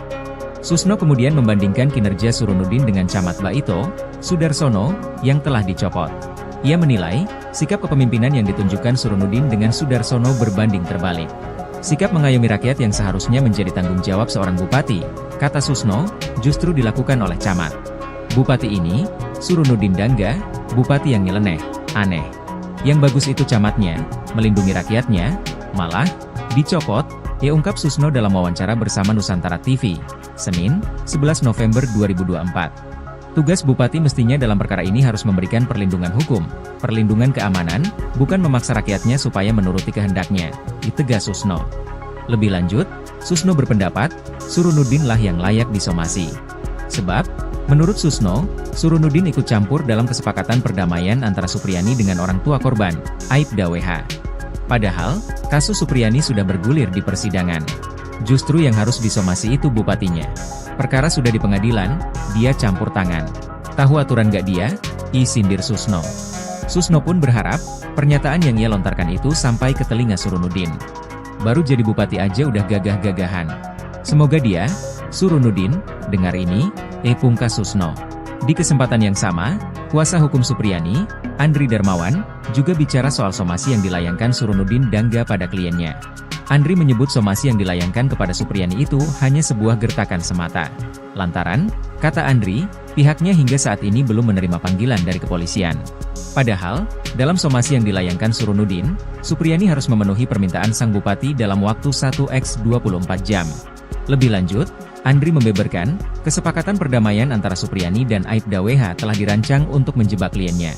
Susno kemudian membandingkan kinerja Surunudin dengan Camat Baito, Sudarsono, yang telah dicopot. Ia menilai, sikap kepemimpinan yang ditunjukkan Surunudin dengan Sudarsono berbanding terbalik. Sikap mengayomi rakyat yang seharusnya menjadi tanggung jawab seorang bupati, kata Susno, justru dilakukan oleh Camat. Bupati ini, Surunudin Dangga, bupati yang nyeleneh, aneh. Yang bagus itu camatnya, melindungi rakyatnya, malah, dicopot, ia ungkap Susno dalam wawancara bersama Nusantara TV, Senin, 11 November 2024. Tugas bupati mestinya dalam perkara ini harus memberikan perlindungan hukum, perlindungan keamanan, bukan memaksa rakyatnya supaya menuruti kehendaknya, ditegas Susno. Lebih lanjut, Susno berpendapat, Surunudin lah yang layak disomasi. Sebab, menurut Susno, Surunudin ikut campur dalam kesepakatan perdamaian antara Supriyani dengan orang tua korban, Aibda WH. Padahal, kasus Supriyani sudah bergulir di persidangan. Justru yang harus disomasi itu bupatinya. Perkara sudah di pengadilan, dia campur tangan. Tahu aturan gak dia? Sindir Susno. Susno pun berharap, pernyataan yang ia lontarkan itu sampai ke telinga Surunudin. Baru jadi bupati aja udah gagah-gagahan. Semoga dia, Surunudin, dengar ini, pungkas Susno. Di kesempatan yang sama, kuasa hukum Supriyani, Andri Darmawan, juga bicara soal somasi yang dilayangkan Surunudin Dangga pada kliennya. Andri menyebut somasi yang dilayangkan kepada Supriyani itu hanya sebuah gertakan semata. Lantaran, kata Andri, pihaknya hingga saat ini belum menerima panggilan dari kepolisian. Padahal, dalam somasi yang dilayangkan Surunudin, Supriyani harus memenuhi permintaan sang bupati dalam waktu 1x24 jam. Lebih lanjut, Andri membeberkan, kesepakatan perdamaian antara Supriyani dan Aibda WH telah dirancang untuk menjebak kliennya.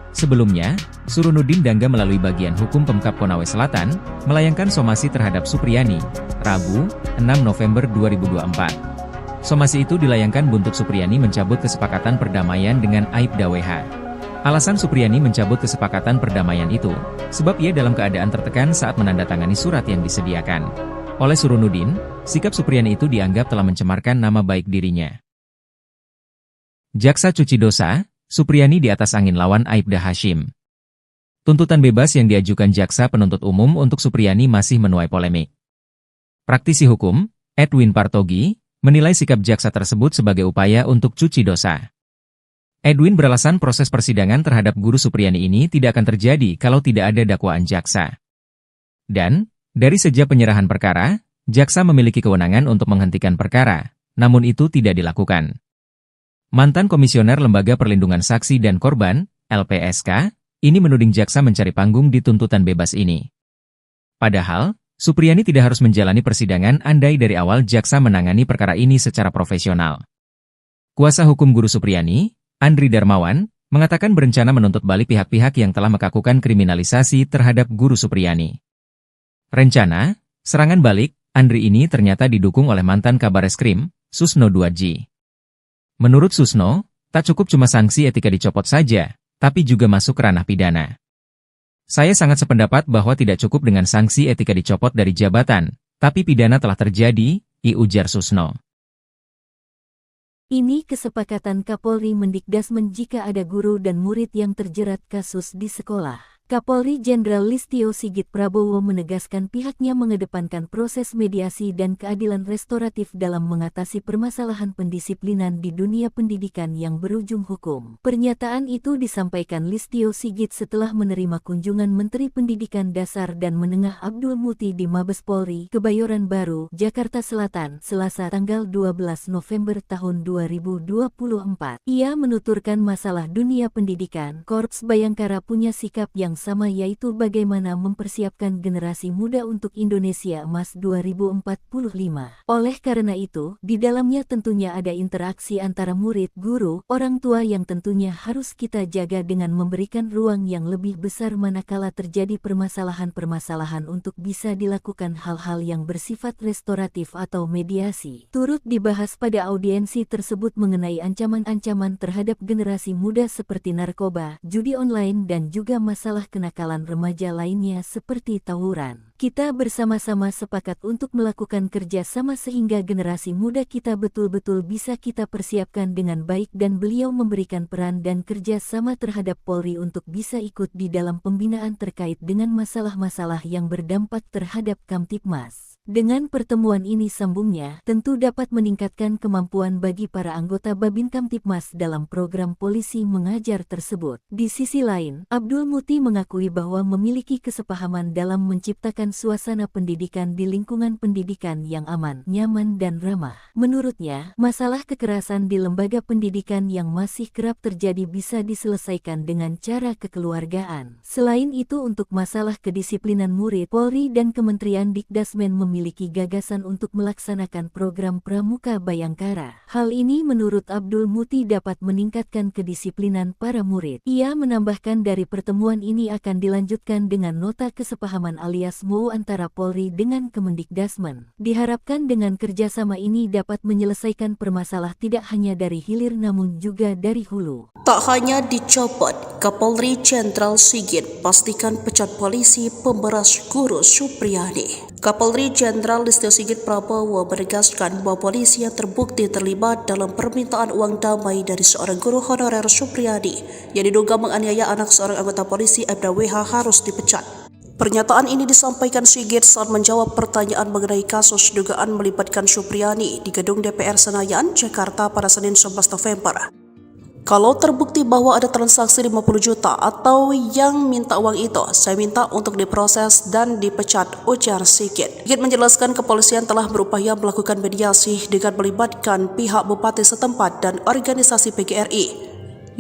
Sebelumnya, Surunudin Dangga melalui bagian hukum Pemkab Konawe Selatan, melayangkan somasi terhadap Supriyani, Rabu, 6 November 2024. Somasi itu dilayangkan buntut Supriyani mencabut kesepakatan perdamaian dengan Aibda WH. Alasan Supriyani mencabut kesepakatan perdamaian itu, sebab ia dalam keadaan tertekan saat menandatangani surat yang disediakan oleh Surunudin, sikap Supriyani itu dianggap telah mencemarkan nama baik dirinya. Jaksa cuci dosa, Supriyani di atas angin lawan Aibda Hashim. Tuntutan bebas yang diajukan jaksa penuntut umum untuk Supriyani masih menuai polemik. Praktisi hukum, Edwin Partogi, menilai sikap jaksa tersebut sebagai upaya untuk cuci dosa. Edwin beralasan proses persidangan terhadap guru Supriyani ini tidak akan terjadi kalau tidak ada dakwaan jaksa. Dan, dari sejak penyerahan perkara, jaksa memiliki kewenangan untuk menghentikan perkara, namun itu tidak dilakukan. Mantan Komisioner Lembaga Perlindungan Saksi dan Korban, LPSK, ini menuding jaksa mencari panggung di tuntutan bebas ini. Padahal, Supriyani tidak harus menjalani persidangan andai dari awal jaksa menangani perkara ini secara profesional. Kuasa hukum guru Supriyani, Andri Darmawan, mengatakan berencana menuntut balik pihak-pihak yang telah melakukan kriminalisasi terhadap guru Supriyani. Rencana, serangan balik, Andri ini ternyata didukung oleh mantan Kabareskrim, Susno 2G. Menurut Susno, tak cukup cuma sanksi etika dicopot saja, tapi juga masuk ranah pidana. Saya sangat sependapat bahwa tidak cukup dengan sanksi etika dicopot dari jabatan, tapi pidana telah terjadi, ujar Susno. Ini kesepakatan Kapolri Mendikdasmen jika ada guru dan murid yang terjerat kasus di sekolah. Kapolri Jenderal Listio Sigit Prabowo menegaskan pihaknya mengedepankan proses mediasi dan keadilan restoratif dalam mengatasi permasalahan pendisiplinan di dunia pendidikan yang berujung hukum. Pernyataan itu disampaikan Listio Sigit setelah menerima kunjungan Menteri Pendidikan Dasar dan Menengah Abdul Muti di Mabes Polri, Kebayoran Baru, Jakarta Selatan, Selasa tanggal 12 November tahun 2024. Ia menuturkan masalah dunia pendidikan, Korps Bayangkara punya sikap yang sama, yaitu bagaimana mempersiapkan generasi muda untuk Indonesia Emas 2045. Oleh karena itu, di dalamnya tentunya ada interaksi antara murid, guru, orang tua yang tentunya harus kita jaga dengan memberikan ruang yang lebih besar manakala terjadi permasalahan-permasalahan untuk bisa dilakukan hal-hal yang bersifat restoratif atau mediasi. Turut dibahas pada audiensi tersebut mengenai ancaman-ancaman terhadap generasi muda seperti narkoba, judi online dan juga masalah kenakalan remaja lainnya seperti tawuran. Kita bersama-sama sepakat untuk melakukan kerja sama sehingga generasi muda kita betul-betul bisa kita persiapkan dengan baik dan beliau memberikan peran dan kerja sama terhadap Polri untuk bisa ikut di dalam pembinaan terkait dengan masalah-masalah yang berdampak terhadap Kamtibmas. Dengan pertemuan ini sambungnya, tentu dapat meningkatkan kemampuan bagi para anggota Babin Kamtibmas dalam program polisi mengajar tersebut. Di sisi lain, Abdul Muti mengakui bahwa memiliki kesepahaman dalam menciptakan suasana pendidikan di lingkungan pendidikan yang aman, nyaman dan ramah. Menurutnya, masalah kekerasan di lembaga pendidikan yang masih kerap terjadi bisa diselesaikan dengan cara kekeluargaan. Selain itu, untuk masalah kedisiplinan murid, Polri dan Kementerian Dikdasmen memiliki gagasan untuk melaksanakan program Pramuka Bayangkara. Hal ini menurut Abdul Muti dapat meningkatkan kedisiplinan para murid. Ia menambahkan dari pertemuan ini akan dilanjutkan dengan nota kesepahaman alias MOU antara Polri dengan Kemendikdasmen. Diharapkan dengan kerjasama ini dapat menyelesaikan permasalahan tidak hanya dari hilir namun juga dari hulu. Tak hanya dicopot, Kapolri Jenderal Sigit pastikan pecat polisi pemberas guru Supriyadi. Kapolri Jenderal Listio Sigit Prabowo menegaskan bahwa polisi yang terbukti terlibat dalam permintaan uang damai dari seorang guru honorer Supriyadi yang diduga menganiaya anak seorang anggota polisi Aibda WH harus dipecat. Pernyataan ini disampaikan Sigit saat menjawab pertanyaan mengenai kasus dugaan melibatkan Supriyadi di gedung DPR Senayan, Jakarta pada Senin 11 November. Kalau terbukti bahwa ada transaksi 50 juta atau yang minta uang itu, saya minta untuk diproses dan dipecat, ujar Sigit. Sigit menjelaskan kepolisian telah berupaya melakukan mediasi dengan melibatkan pihak bupati setempat dan organisasi PGRI.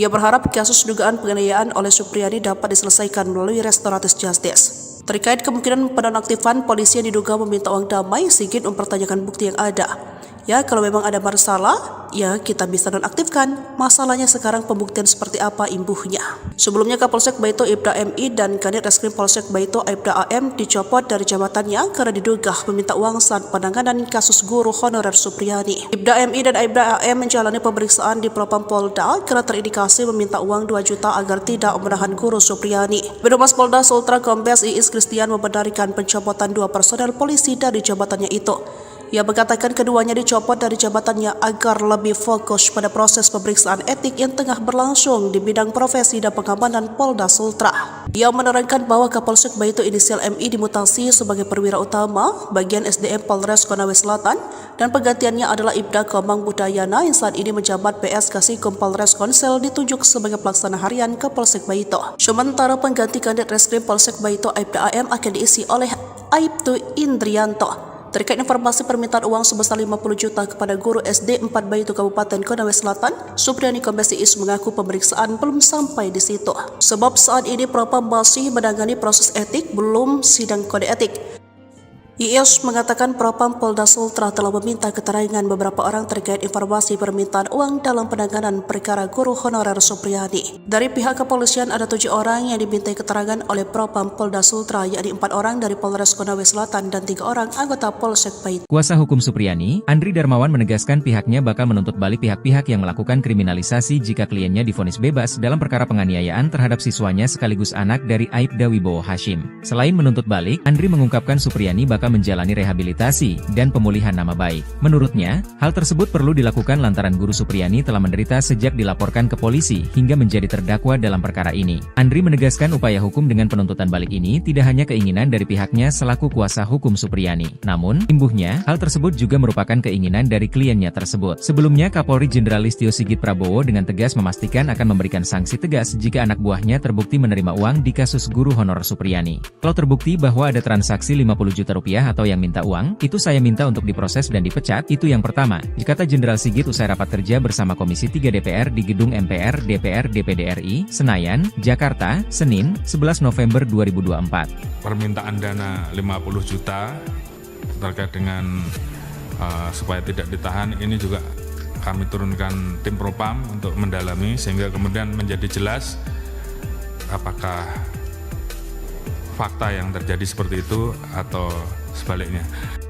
Ia berharap kasus dugaan penganiayaan oleh Supriyadi dapat diselesaikan melalui restoratif justice. Terkait kemungkinan penonaktifan polisi yang diduga meminta uang damai, Sigit mempertanyakan bukti yang ada. Ya, kalau memang ada masalah, ya kita bisa nonaktifkan. Masalahnya sekarang pembuktian seperti apa imbuhnya. Sebelumnya Kapolsek Baito Aibda MI dan Kanit Reskrim Polsek Baito Aibda AM dicopot dari jabatannya karena diduga meminta uang saat penanganan kasus guru honorer Supriyadi. Aibda MI dan Aibda AM menjalani pemeriksaan di Propam Polda karena terindikasi meminta uang 2 juta agar tidak menahan guru Supriyadi. Birohumas Polda Sultra Kombes Iis Kristian membenarkan pencopotan 2 personel polisi dari jabatannya itu. Ia mengatakan keduanya dicopot dari jabatannya agar lebih fokus pada proses pemeriksaan etik yang tengah berlangsung di bidang profesi dan pengamanan Polda Sultra. Ia menerangkan bahwa Kapolsek Baito inisial MI dimutasi sebagai perwira utama bagian SDM Polres Konawe Selatan dan penggantiannya adalah Ibda Komang Budayana yang saat ini menjabat PS Kasikom Polres Konsel ditunjuk sebagai pelaksana harian Kapolsek Baito. Sementara pengganti Kanit Reskrim Polsek Baito Aibda AM akan diisi oleh Aibtu Indrianto. Terkait informasi permintaan uang sebesar 50 juta kepada guru SD 4 Baito Kabupaten Konawe Selatan, Supriyadi Kombes Iis mengaku pemeriksaan belum sampai di situ. Sebab saat ini Propam masih menangani proses etik, belum sidang kode etik. Iis mengatakan Propam Polda Sultra telah meminta keterangan beberapa orang terkait informasi permintaan uang dalam penanganan perkara guru honorer Supriyadi. Dari pihak kepolisian ada 7 orang yang dimintai keterangan oleh Propam Polda Sultra, yakni 4 orang dari Polres Konawe Selatan dan 3 orang anggota Polsek Baito. Kuasa hukum Supriyadi, Andri Darmawan menegaskan pihaknya bakal menuntut balik pihak-pihak yang melakukan kriminalisasi jika kliennya divonis bebas dalam perkara penganiayaan terhadap siswanya sekaligus anak dari Aibda Wibowo Hashim. Selain menuntut balik, Andri mengungkapkan Supriyadi bakal serta menjalani rehabilitasi dan pemulihan nama baik. Menurutnya, hal tersebut perlu dilakukan lantaran Guru Supriyani telah menderita sejak dilaporkan ke polisi hingga menjadi terdakwa dalam perkara ini. Andri menegaskan upaya hukum dengan penuntutan balik ini tidak hanya keinginan dari pihaknya selaku kuasa hukum Supriyani. Namun, imbuhnya, hal tersebut juga merupakan keinginan dari kliennya tersebut. Sebelumnya, Kapolri Jenderal Listio Sigit Prabowo dengan tegas memastikan akan memberikan sanksi tegas jika anak buahnya terbukti menerima uang di kasus guru honorer Supriyani. Kalau terbukti bahwa ada transaksi 50 juta rupiah atau yang minta uang, itu saya minta untuk diproses dan dipecat, itu yang pertama, kata Jenderal Sigit usai rapat kerja bersama Komisi 3 DPR di Gedung MPR DPR DPD RI, Senayan, Jakarta, Senin, 11 November 2024. Permintaan dana 50 juta terkait dengan supaya tidak ditahan, ini juga kami turunkan tim propam untuk mendalami sehingga kemudian menjadi jelas apakah fakta yang terjadi seperti itu atau sebaliknya.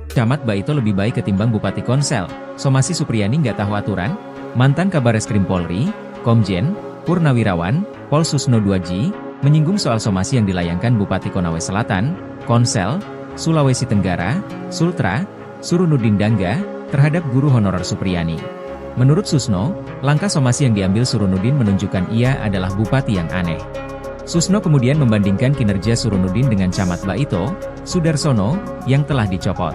Camat Baito lebih baik ketimbang Bupati Konsel. Somasi Supriyani nggak tahu aturan? Mantan Kabareskrim Polri, Komjen, Purnawirawan, Pol Susno 2G, menyinggung soal somasi yang dilayangkan Bupati Konawe Selatan, Konsel, Sulawesi Tenggara, Sultra, Surunudin Dangga, terhadap guru honorer Supriyani. Menurut Susno, langkah somasi yang diambil Surunudin menunjukkan ia adalah bupati yang aneh. Susno kemudian membandingkan kinerja Surunudin dengan Camat Baito, Sudarsono, yang telah dicopot.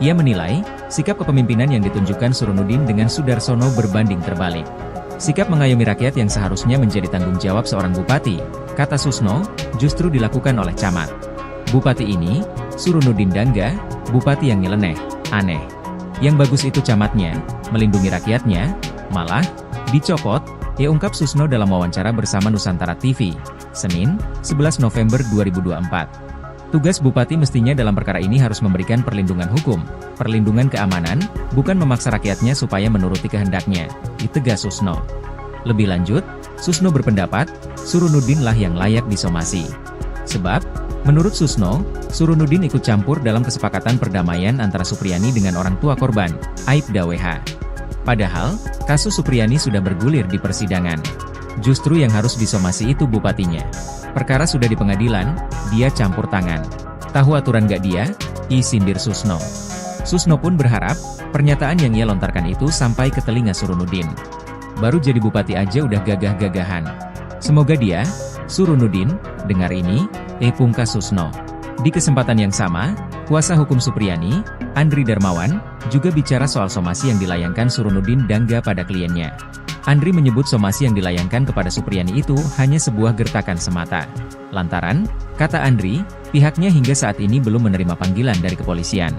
Ia menilai, sikap kepemimpinan yang ditunjukkan Surunudin dengan Sudarsono berbanding terbalik. Sikap mengayomi rakyat yang seharusnya menjadi tanggung jawab seorang bupati, kata Susno, justru dilakukan oleh Camat. Bupati ini, Surunudin Dangga, bupati yang nyeleneh, aneh. Yang bagus itu camatnya, melindungi rakyatnya, malah, dicopot, ungkap Susno dalam wawancara bersama Nusantara TV, Senin, 11 November 2024. Tugas bupati mestinya dalam perkara ini harus memberikan perlindungan hukum, perlindungan keamanan, bukan memaksa rakyatnya supaya menuruti kehendaknya, ditegas Susno. Lebih lanjut, Susno berpendapat, Surunudin lah yang layak disomasi. Sebab, menurut Susno, Surunudin ikut campur dalam kesepakatan perdamaian antara Supriyani dengan orang tua korban, Aibda WH. Padahal, kasus Supriyani sudah bergulir di persidangan. Justru yang harus disomasi itu bupatinya. Perkara sudah di pengadilan, dia campur tangan. Tahu aturan gak dia? Sindir Susno. Susno pun berharap, pernyataan yang ia lontarkan itu sampai ke telinga Surunudin. Baru jadi bupati aja udah gagah-gagahan. Semoga dia, Surunudin, dengar ini, pungkas Susno. Di kesempatan yang sama, kuasa hukum Supriyani, Andri Darmawan, juga bicara soal somasi yang dilayangkan Surunudin Dangga pada kliennya. Andri menyebut somasi yang dilayangkan kepada Supriyani itu hanya sebuah gertakan semata. Lantaran, kata Andri, pihaknya hingga saat ini belum menerima panggilan dari kepolisian.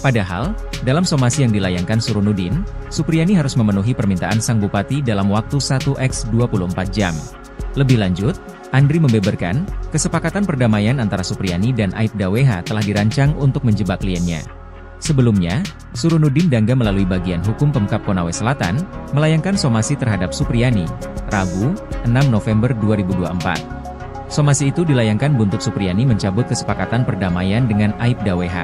Padahal, dalam somasi yang dilayangkan Surunudin, Supriyani harus memenuhi permintaan sang bupati dalam waktu 1x24 jam. Lebih lanjut, Andri membeberkan, kesepakatan perdamaian antara Supriyani dan Aibda WH telah dirancang untuk menjebak kliennya. Sebelumnya, Surunudin Dangga melalui bagian hukum Pemkab Konawe Selatan, melayangkan somasi terhadap Supriyani, Rabu, 6 November 2024. Somasi itu dilayangkan buntut Supriyani mencabut kesepakatan perdamaian dengan Aibda WH.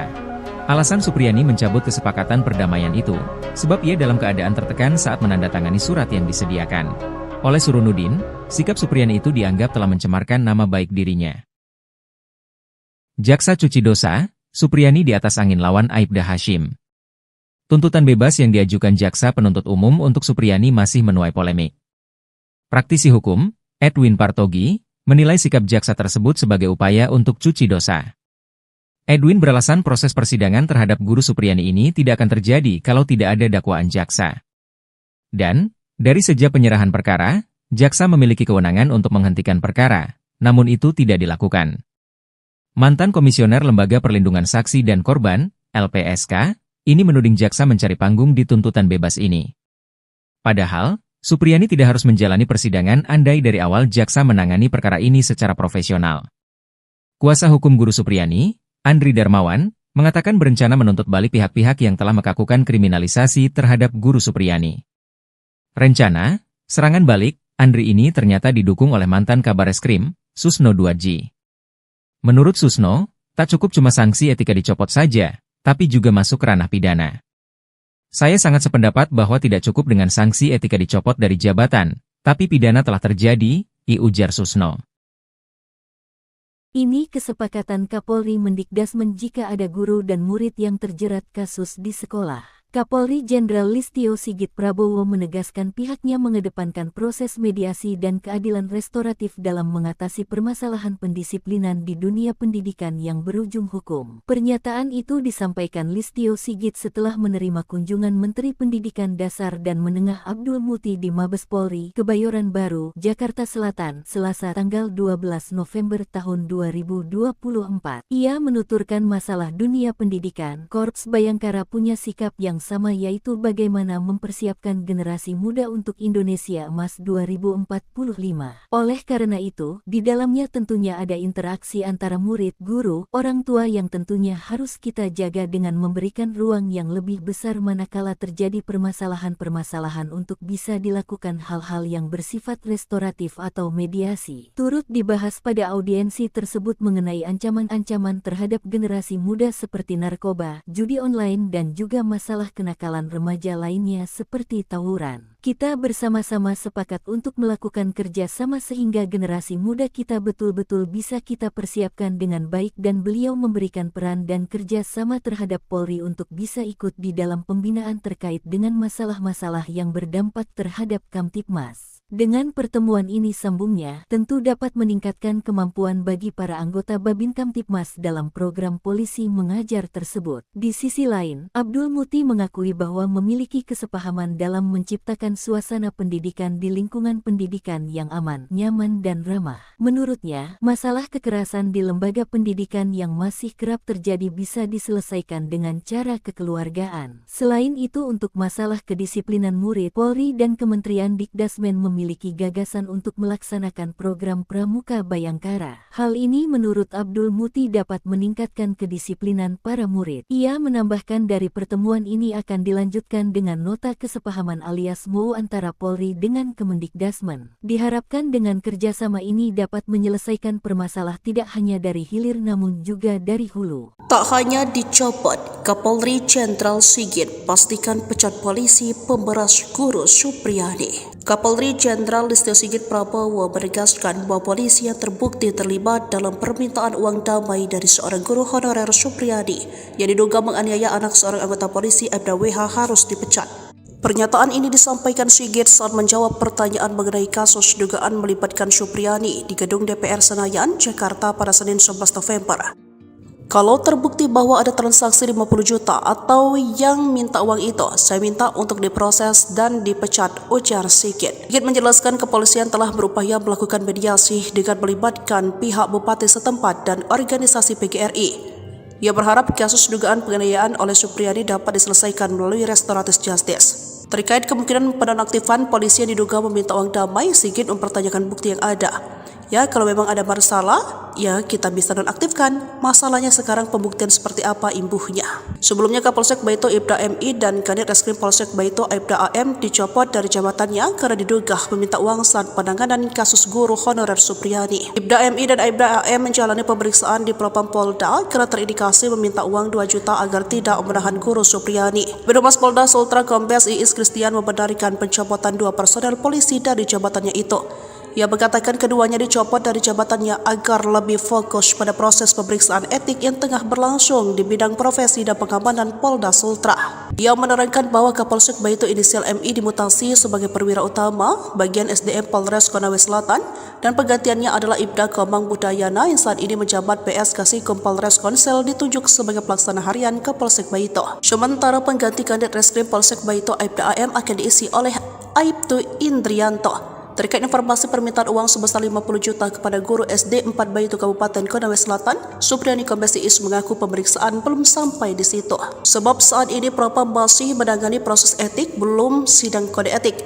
Alasan Supriyani mencabut kesepakatan perdamaian itu, sebab ia dalam keadaan tertekan saat menandatangani surat yang disediakan. Oleh Surunudin, sikap Supriyani itu dianggap telah mencemarkan nama baik dirinya. Jaksa cuci dosa, Supriyani di atas angin lawan Aibda Hashim. Tuntutan bebas yang diajukan Jaksa Penuntut Umum untuk Supriyani masih menuai polemik. Praktisi hukum, Edwin Partogi, menilai sikap Jaksa tersebut sebagai upaya untuk cuci dosa. Edwin beralasan proses persidangan terhadap guru Supriyani ini tidak akan terjadi kalau tidak ada dakwaan Jaksa. Dan, dari sejak penyerahan perkara, Jaksa memiliki kewenangan untuk menghentikan perkara, namun itu tidak dilakukan. Mantan Komisioner Lembaga Perlindungan Saksi dan Korban, LPSK, ini menuding Jaksa mencari panggung di tuntutan bebas ini. Padahal, Supriyani tidak harus menjalani persidangan andai dari awal Jaksa menangani perkara ini secara profesional. Kuasa hukum guru Supriyani, Andri Darmawan, mengatakan berencana menuntut balik pihak-pihak yang telah melakukan kriminalisasi terhadap guru Supriyani. Rencana, serangan balik, Andri ini ternyata didukung oleh mantan Kabareskrim, Susno 2G. Menurut Susno, tak cukup cuma sanksi etika dicopot saja, tapi juga masuk ranah pidana. Saya sangat sependapat bahwa tidak cukup dengan sanksi etika dicopot dari jabatan, tapi pidana telah terjadi, ujar Susno. Ini kesepakatan Kapolri Mendikdasmen jika ada guru dan murid yang terjerat kasus di sekolah. Kapolri Jenderal Listio Sigit Prabowo menegaskan pihaknya mengedepankan proses mediasi dan keadilan restoratif dalam mengatasi permasalahan pendisiplinan di dunia pendidikan yang berujung hukum. Pernyataan itu disampaikan Listio Sigit setelah menerima kunjungan Menteri Pendidikan Dasar dan Menengah Abdul Muti di Mabes Polri, Kebayoran Baru, Jakarta Selatan, Selasa tanggal 12 November tahun 2024. Ia menuturkan masalah dunia pendidikan, Korps Bayangkara punya sikap yang sama, yaitu bagaimana mempersiapkan generasi muda untuk Indonesia Emas 2045. Oleh karena itu, di dalamnya tentunya ada interaksi antara murid, guru, orang tua yang tentunya harus kita jaga dengan memberikan ruang yang lebih besar manakala terjadi permasalahan-permasalahan untuk bisa dilakukan hal-hal yang bersifat restoratif atau mediasi. Turut dibahas pada audiensi tersebut mengenai ancaman-ancaman terhadap generasi muda seperti narkoba, judi online dan juga masalah kenakalan remaja lainnya seperti tawuran. Kita bersama-sama sepakat untuk melakukan kerja sama sehingga generasi muda kita betul-betul bisa kita persiapkan dengan baik dan beliau memberikan peran dan kerja sama terhadap Polri untuk bisa ikut di dalam pembinaan terkait dengan masalah-masalah yang berdampak terhadap Kamtibmas. Dengan pertemuan ini, sambungnya, tentu dapat meningkatkan kemampuan bagi para anggota Babin Kamtibmas dalam program polisi mengajar tersebut. Di sisi lain, Abdul Muti mengakui bahwa memiliki kesepahaman dalam menciptakan suasana pendidikan di lingkungan pendidikan yang aman, nyaman dan ramah. Menurutnya, masalah kekerasan di lembaga pendidikan yang masih kerap terjadi bisa diselesaikan dengan cara kekeluargaan. Selain itu, untuk masalah kedisiplinan murid, Polri dan Kementerian Dikdasmen memiliki gagasan untuk melaksanakan program Pramuka Bayangkara. Hal ini menurut Abdul Muti dapat meningkatkan kedisiplinan para murid. Ia menambahkan dari pertemuan ini akan dilanjutkan dengan nota kesepahaman alias MOU antara Polri dengan Kemendikdasmen. Diharapkan dengan kerjasama ini dapat menyelesaikan permasalahan tidak hanya dari hilir namun juga dari hulu. Tak hanya dicopot, Kapolri Jenderal Sigit pastikan pecat polisi pemberas guru Supriyadi. Kapolri Jenderal Listio Sigit Prabowo menegaskan bahwa polisi yang terbukti terlibat dalam permintaan uang damai dari seorang guru honorer Supriyadi yang diduga menganiaya anak seorang anggota polisi Aibda WH harus dipecat. Pernyataan ini disampaikan Sigit saat menjawab pertanyaan mengenai kasus dugaan melibatkan Supriyadi di gedung DPR Senayan, Jakarta pada Senin 11 November. Kalau terbukti bahwa ada transaksi 50 juta atau yang minta uang itu, saya minta untuk diproses dan dipecat, ujar Sigit. Sigit menjelaskan kepolisian telah berupaya melakukan mediasi dengan melibatkan pihak bupati setempat dan organisasi PGRI. Ia berharap kasus dugaan penganiayaan oleh Supriyadi dapat diselesaikan melalui restoratif justice. Terkait kemungkinan penonaktifan polisi yang diduga meminta uang damai, Sigit mempertanyakan bukti yang ada. Ya, kalau memang ada masalah, ya kita bisa nonaktifkan. Masalahnya sekarang pembuktian seperti apa imbuhnya. Sebelumnya Kapolsek Baito Aibda MI dan Kanit Reskrim Polsek Baito Aibda AM dicopot dari jabatannya karena diduga meminta uang saat penanganan kasus guru honorer Supriyadi. Aibda MI dan Aibda AM menjalani pemeriksaan di Propam Polda karena terindikasi meminta uang 2 juta agar tidak menahan guru Supriyadi. Birohumas Polda Sultra Kombes Iis Kristian membenarkan pencopotan 2 personel polisi dari jabatannya itu. Ia mengatakan keduanya dicopot dari jabatannya agar lebih fokus pada proses pemeriksaan etik yang tengah berlangsung di bidang profesi dan pengamanan Polda Sultra. Ia menerangkan bahwa Kapolsek Baito inisial MI dimutasi sebagai perwira utama bagian SDM Polres Konawe Selatan dan penggantiannya adalah Ibda Komang Budayana yang saat ini menjabat PS Kasikum Polres Konsel ditunjuk sebagai pelaksana harian Kapolsek Baito. Sementara pengganti Kanit Reskrim Polsek Baito Aibda AM akan diisi oleh Aibtu Indrianto. Terkait informasi permintaan uang sebesar 50 juta kepada guru SD 4 Baito Kabupaten Konawe Selatan, Supriyadi Kombes Iis mengaku pemeriksaan belum sampai di situ. Sebab saat ini Propam masih menangani proses etik, belum sidang kode etik.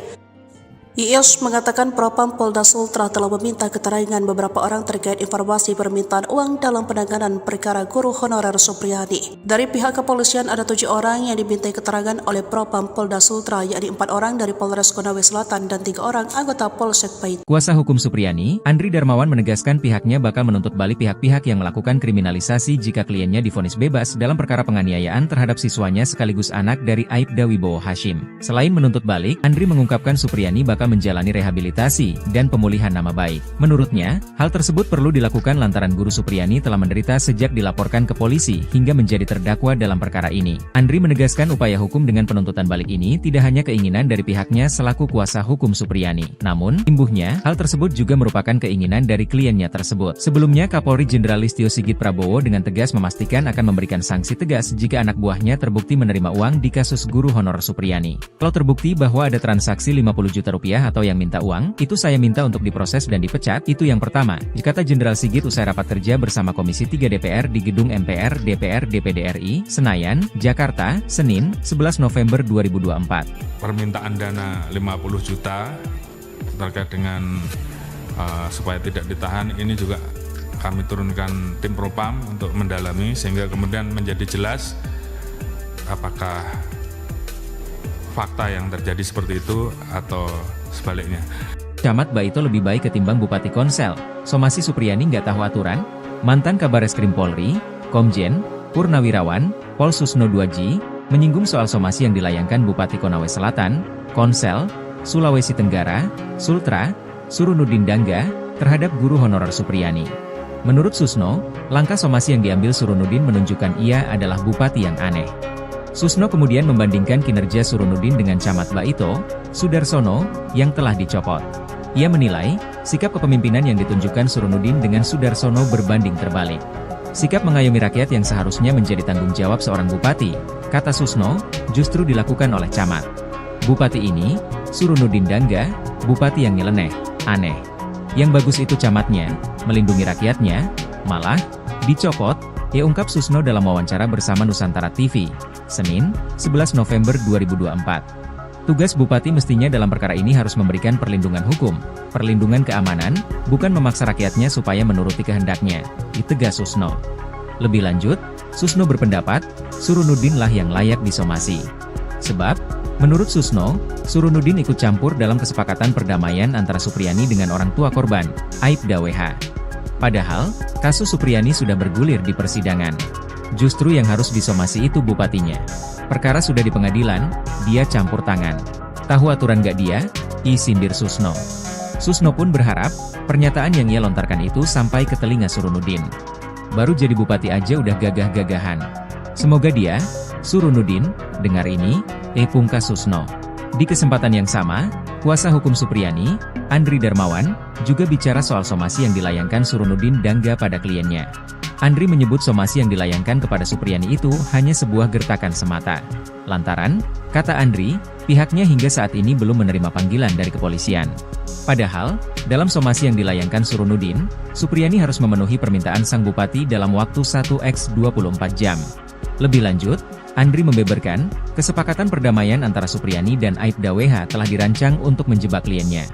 Iis mengatakan Propam Polda Sultra telah meminta keterangan beberapa orang terkait informasi permintaan uang dalam penanganan perkara guru honorer Supriyadi. Dari pihak kepolisian ada 7 orang yang dimintai keterangan oleh Propam Polda Sultra, yakni 4 orang dari Polres Konawe Selatan dan 3 orang anggota Polsek Baito. Kuasa hukum Supriyadi, Andri Darmawan menegaskan pihaknya bakal menuntut balik pihak-pihak yang melakukan kriminalisasi jika kliennya divonis bebas dalam perkara penganiayaan terhadap siswanya sekaligus anak dari Aibda Wibowo Hashim. Selain menuntut balik, Andri mengungkapkan Supriyadi bakal Baka menjalani rehabilitasi dan pemulihan nama baik. Menurutnya, hal tersebut perlu dilakukan lantaran Guru Supriyani telah menderita sejak dilaporkan ke polisi hingga menjadi terdakwa dalam perkara ini. Andri menegaskan upaya hukum dengan penuntutan balik ini tidak hanya keinginan dari pihaknya selaku kuasa hukum Supriyani. Namun, imbuhnya, hal tersebut juga merupakan keinginan dari kliennya tersebut. Sebelumnya, Kapolri Jenderal Listio Sigit Prabowo dengan tegas memastikan akan memberikan sanksi tegas jika anak buahnya terbukti menerima uang di kasus guru honor Supriyani. Kalau terbukti bahwa ada transaksi 50 juta rupiah atau yang minta uang, itu saya minta untuk diproses dan dipecat, itu yang pertama, kata Jenderal Sigit usai rapat kerja bersama Komisi 3 DPR di Gedung MPR DPR DPD RI, Senayan, Jakarta, Senin, 11 November 2024. Permintaan dana 50 juta terkait dengan supaya tidak ditahan, ini juga kami turunkan tim propam untuk mendalami sehingga kemudian menjadi jelas apakah fakta yang terjadi seperti itu atau sebaliknya. Camat Baito lebih baik ketimbang Bupati Konsel. Somasi Supriyani nggak tahu aturan? Mantan Kabareskrim Polri, Komjen, Purnawirawan, Pol Susno 2G, menyinggung soal somasi yang dilayangkan Bupati Konawe Selatan, Konsel, Sulawesi Tenggara, Sultra, Surunudin Dangga, terhadap guru honorer Supriyani. Menurut Susno, langkah somasi yang diambil Surunudin menunjukkan ia adalah bupati yang aneh. Susno kemudian membandingkan kinerja Surunudin dengan Camat Baito, Sudarsono, yang telah dicopot. Ia menilai, sikap kepemimpinan yang ditunjukkan Surunudin dengan Sudarsono berbanding terbalik. Sikap mengayomi rakyat yang seharusnya menjadi tanggung jawab seorang bupati, kata Susno, justru dilakukan oleh camat. Bupati ini, Surunudin Dangga, bupati yang nyeleneh, aneh. Yang bagus itu camatnya, melindungi rakyatnya, malah dicopot, ungkap Susno dalam wawancara bersama Nusantara TV, Senin, 11 November 2024. Tugas bupati mestinya dalam perkara ini harus memberikan perlindungan hukum, perlindungan keamanan, bukan memaksa rakyatnya supaya menuruti kehendaknya, ditegas Susno. Lebih lanjut, Susno berpendapat, Surunudinlah yang layak disomasi. Sebab, menurut Susno, Surunudin ikut campur dalam kesepakatan perdamaian antara Supriyani dengan orang tua korban, Aibda WH. Padahal, kasus Supriyani sudah bergulir di persidangan. Justru yang harus disomasi itu bupatinya. Perkara sudah di pengadilan, dia campur tangan. Tahu aturan gak dia? Sindir Susno. Susno pun berharap, pernyataan yang ia lontarkan itu sampai ke telinga Surunudin. Baru jadi bupati aja udah gagah-gagahan. Semoga dia, Surunudin, dengar ini, pungkas Susno. Di kesempatan yang sama, kuasa hukum Supriyani, Andri Darmawan, juga bicara soal somasi yang dilayangkan Surunudin Dangga pada kliennya. Andri menyebut somasi yang dilayangkan kepada Supriyani itu hanya sebuah gertakan semata. Lantaran, kata Andri, pihaknya hingga saat ini belum menerima panggilan dari kepolisian. Padahal, dalam somasi yang dilayangkan Surunudin, Supriyani harus memenuhi permintaan sang bupati dalam waktu 1x24 jam. Lebih lanjut, Andri membeberkan, kesepakatan perdamaian antara Supriyani dan Aibda WH telah dirancang untuk menjebak kliennya.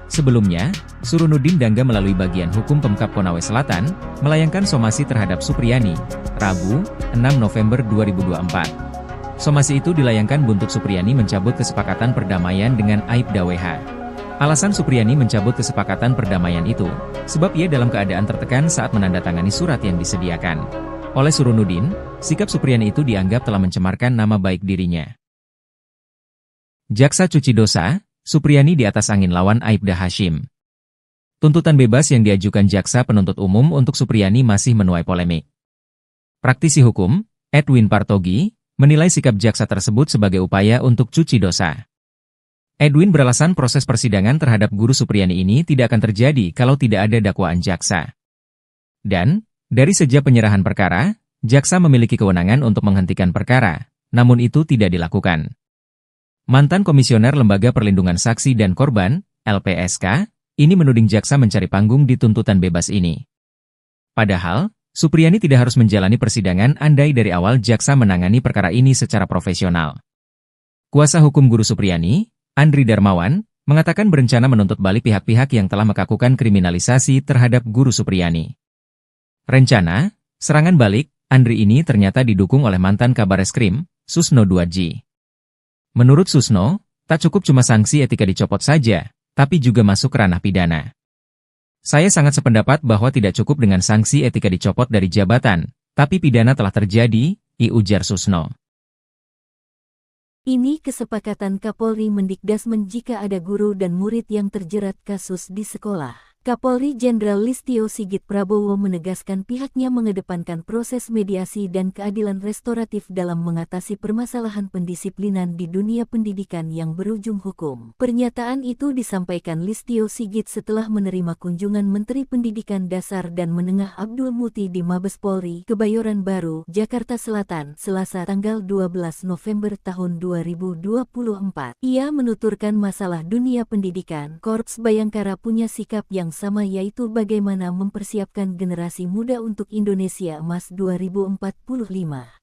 Sebelumnya, Surunudin Dangga melalui bagian hukum Pemkab Konawe Selatan, melayangkan somasi terhadap Supriyani, Rabu, 6 November 2024. Somasi itu dilayangkan buntut Supriyani mencabut kesepakatan perdamaian dengan Aibda WH. Alasan Supriyani mencabut kesepakatan perdamaian itu, sebab ia dalam keadaan tertekan saat menandatangani surat yang disediakan. Oleh Surunudin, sikap Supriyani itu dianggap telah mencemarkan nama baik dirinya. Jaksa cuci dosa, Supriyani di atas angin lawan Aibda Hashim. Tuntutan bebas yang diajukan jaksa penuntut umum untuk Supriyani masih menuai polemik. Praktisi hukum, Edwin Partogi, menilai sikap jaksa tersebut sebagai upaya untuk cuci dosa. Edwin beralasan proses persidangan terhadap guru Supriyani ini tidak akan terjadi kalau tidak ada dakwaan jaksa. Dan, dari sejak penyerahan perkara, jaksa memiliki kewenangan untuk menghentikan perkara, namun itu tidak dilakukan. Mantan Komisioner Lembaga Perlindungan Saksi dan Korban, LPSK, ini menuding jaksa mencari panggung di tuntutan bebas ini. Padahal, Supriyani tidak harus menjalani persidangan andai dari awal jaksa menangani perkara ini secara profesional. Kuasa hukum guru Supriyani, Andri Darmawan, mengatakan berencana menuntut balik pihak-pihak yang telah melakukan kriminalisasi terhadap guru Supriyani. Rencana, serangan balik, Andri ini ternyata didukung oleh mantan Kabareskrim, Susno 2G. Menurut Susno, tak cukup cuma sanksi etika dicopot saja, tapi juga masuk ranah pidana. Saya sangat sependapat bahwa tidak cukup dengan sanksi etika dicopot dari jabatan, tapi pidana telah terjadi, ujar Susno. Ini kesepakatan Kapolri Mendikdasmen jika ada guru dan murid yang terjerat kasus di sekolah. Kapolri Jenderal Listio Sigit Prabowo menegaskan pihaknya mengedepankan proses mediasi dan keadilan restoratif dalam mengatasi permasalahan pendisiplinan di dunia pendidikan yang berujung hukum. Pernyataan itu disampaikan Listio Sigit setelah menerima kunjungan Menteri Pendidikan Dasar dan Menengah Abdul Muti di Mabes Polri, Kebayoran Baru, Jakarta Selatan, Selasa tanggal 12 November tahun 2024. Ia menuturkan masalah dunia pendidikan, Korps Bayangkara punya sikap yang sama, yaitu bagaimana mempersiapkan generasi muda untuk Indonesia Emas 2045.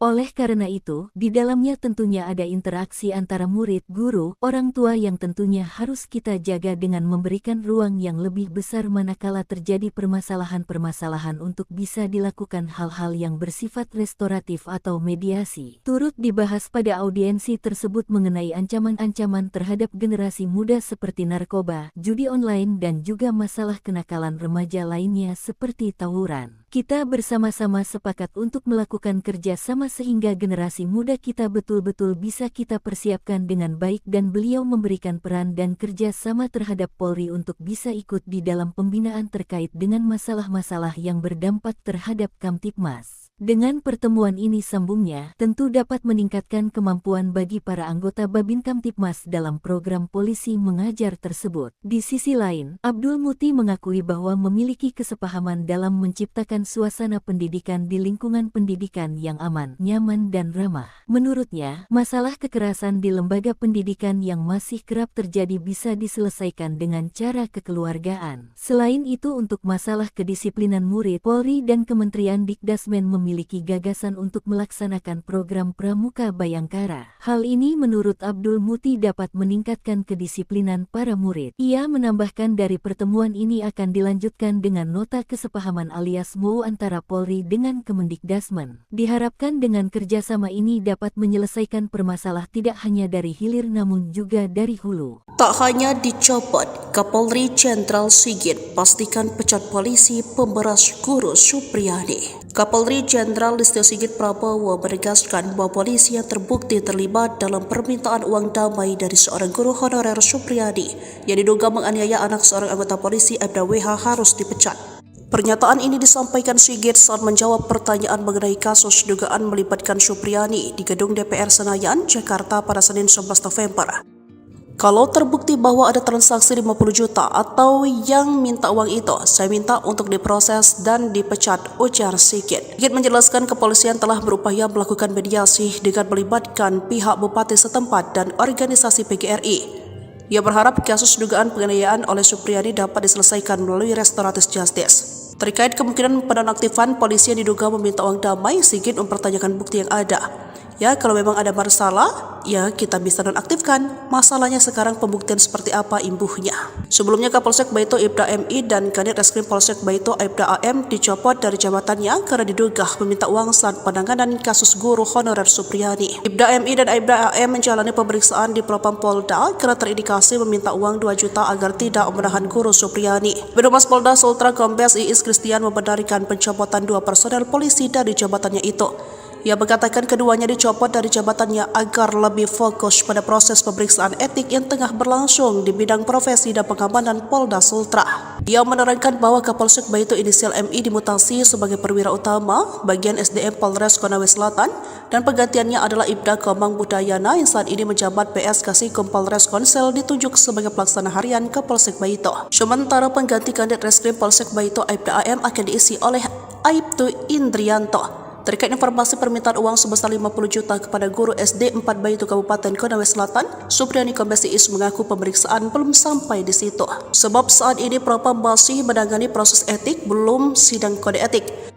Oleh karena itu, di dalamnya tentunya ada interaksi antara murid, guru, orang tua yang tentunya harus kita jaga dengan memberikan ruang yang lebih besar manakala terjadi permasalahan-permasalahan untuk bisa dilakukan hal-hal yang bersifat restoratif atau mediasi. Turut dibahas pada audiensi tersebut mengenai ancaman-ancaman terhadap generasi muda seperti narkoba, judi online dan juga masalah kenakalan remaja lainnya seperti tawuran. Kita bersama-sama sepakat untuk melakukan kerja sama sehingga generasi muda kita betul-betul bisa kita persiapkan dengan baik dan beliau memberikan peran dan kerja sama terhadap Polri untuk bisa ikut di dalam pembinaan terkait dengan masalah-masalah yang berdampak terhadap Kamtibmas. Dengan pertemuan ini, sambungnya, tentu dapat meningkatkan kemampuan bagi para anggota Babin Kamtibmas dalam program polisi mengajar tersebut. Di sisi lain, Abdul Muti mengakui bahwa memiliki kesepahaman dalam menciptakan suasana pendidikan di lingkungan pendidikan yang aman, nyaman dan ramah. Menurutnya, masalah kekerasan di lembaga pendidikan yang masih kerap terjadi bisa diselesaikan dengan cara kekeluargaan. Selain itu, untuk masalah kedisiplinan murid, Polri dan Kementerian Dikdasmen memiliki gagasan untuk melaksanakan program Pramuka Bayangkara. Hal ini menurut Abdul Muti dapat meningkatkan kedisiplinan para murid. Ia menambahkan dari pertemuan ini akan dilanjutkan dengan nota kesepahaman alias MOU antara Polri dengan Kemendikdasmen. Diharapkan dengan kerjasama ini dapat menyelesaikan permasalahan tidak hanya dari hilir namun juga dari hulu. Tak hanya dicopot, Kapolri Jenderal Sigit pastikan pecat polisi pemberas guru Supriyadi. Kapolri Jenderal Listio Sigit Prabowo menegaskan bahwa polisi yang terbukti terlibat dalam permintaan uang damai dari seorang guru honorer Supriyadi yang diduga menganiaya anak seorang anggota polisi Aibda WH harus dipecat. Pernyataan ini disampaikan Sigit saat menjawab pertanyaan mengenai kasus dugaan melibatkan Supriyadi di gedung DPR Senayan, Jakarta pada Senin 11 November. Kalau terbukti bahwa ada transaksi 50 juta atau yang minta uang itu, saya minta untuk diproses dan dipecat, ujar Sigit. Sigit menjelaskan kepolisian telah berupaya melakukan mediasi dengan melibatkan pihak bupati setempat dan organisasi PGRI. Ia berharap kasus dugaan penganiayaan oleh Supriyadi dapat diselesaikan melalui restoratif justice. Terkait kemungkinan penonaktifan polisi yang diduga meminta uang damai, Sigit mempertanyakan bukti yang ada. Ya, kalau memang ada masalah, ya kita bisa nonaktifkan. Masalahnya sekarang pembuktian seperti apa imbuhnya. Sebelumnya Kapolsek Baito Aibda MI dan Kanit Reskrim Polsek Baito Aibda AM dicopot dari jabatannya karena diduga meminta uang saat penanganan kasus guru honorer Supriyadi. Aibda MI dan Aibda AM menjalani pemeriksaan di Propam Polda karena terindikasi meminta uang 2 juta agar tidak menahan guru Supriyadi. Birohumas Polda Sultra Kombes Iis Kristian membenarkan pencopotan 2 personel polisi dari jabatannya itu. Ia mengatakan keduanya dicopot dari jabatannya agar lebih fokus pada proses pemeriksaan etik yang tengah berlangsung di bidang profesi dan pengamanan Polda Sultra. Ia menerangkan bahwa Kapolsek Baito inisial MI dimutasi sebagai perwira utama bagian SDM Polres Konawe Selatan dan penggantiannya adalah Ibda Komang Budayana yang saat ini menjabat PS Kasikum Polres Konsel ditunjuk sebagai pelaksana harian Kapolsek Baito. Sementara pengganti Kanit Reskrim Polsek Baito Aibda AM akan diisi oleh Aibtu Indrianto. Terkait informasi permintaan uang sebesar 50 juta kepada guru SD 4 Baito Kabupaten Konawe Selatan, Supriyadi Kombes Iis mengaku pemeriksaan belum sampai di situ. Sebab saat ini Propam masih menangani proses etik, belum sidang kode etik.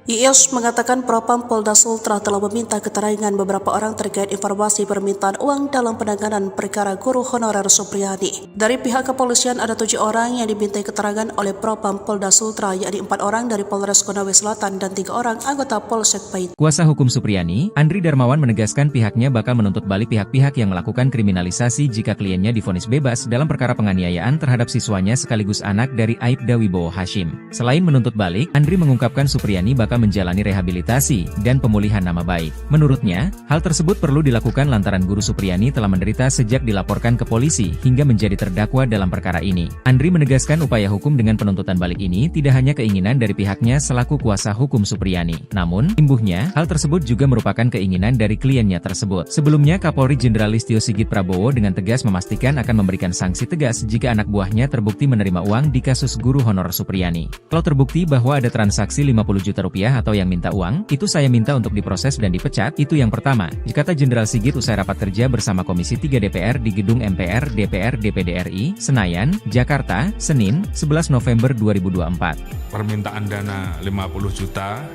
Iis mengatakan Propam Polda Sultra telah meminta keterangan beberapa orang terkait informasi permintaan uang dalam penanganan perkara guru honorer Supriyadi. Dari pihak kepolisian ada 7 orang yang dimintai keterangan oleh Propam Polda Sultra, yakni 4 orang dari Polres Konawe Selatan dan 3 orang anggota Polsek Baito. Kuasa hukum Supriyadi, Andri Darmawan menegaskan pihaknya bakal menuntut balik pihak-pihak yang melakukan kriminalisasi jika kliennya divonis bebas dalam perkara penganiayaan terhadap siswanya sekaligus anak dari Aibda Wibowo Hashim. Selain menuntut balik, Andri mengungkapkan Supriyadi bakal bakal menjalani rehabilitasi dan pemulihan nama baik. Menurutnya, hal tersebut perlu dilakukan lantaran Guru Supriyani telah menderita sejak dilaporkan ke polisi hingga menjadi terdakwa dalam perkara ini. Andri menegaskan upaya hukum dengan penuntutan balik ini tidak hanya keinginan dari pihaknya selaku kuasa hukum Supriyani. Namun, imbuhnya, hal tersebut juga merupakan keinginan dari kliennya tersebut. Sebelumnya, Kapolri Jenderal Listio Sigit Prabowo dengan tegas memastikan akan memberikan sanksi tegas jika anak buahnya terbukti menerima uang di kasus guru honorer Supriyani. Kalau terbukti bahwa ada transaksi 50 juta rupiah atau yang minta uang, itu saya minta untuk diproses dan dipecat, itu yang pertama, kata Jenderal Sigit usai rapat kerja bersama Komisi 3 DPR di Gedung MPR DPR DPD RI, Senayan, Jakarta, Senin, 11 November 2024. Permintaan dana 50 juta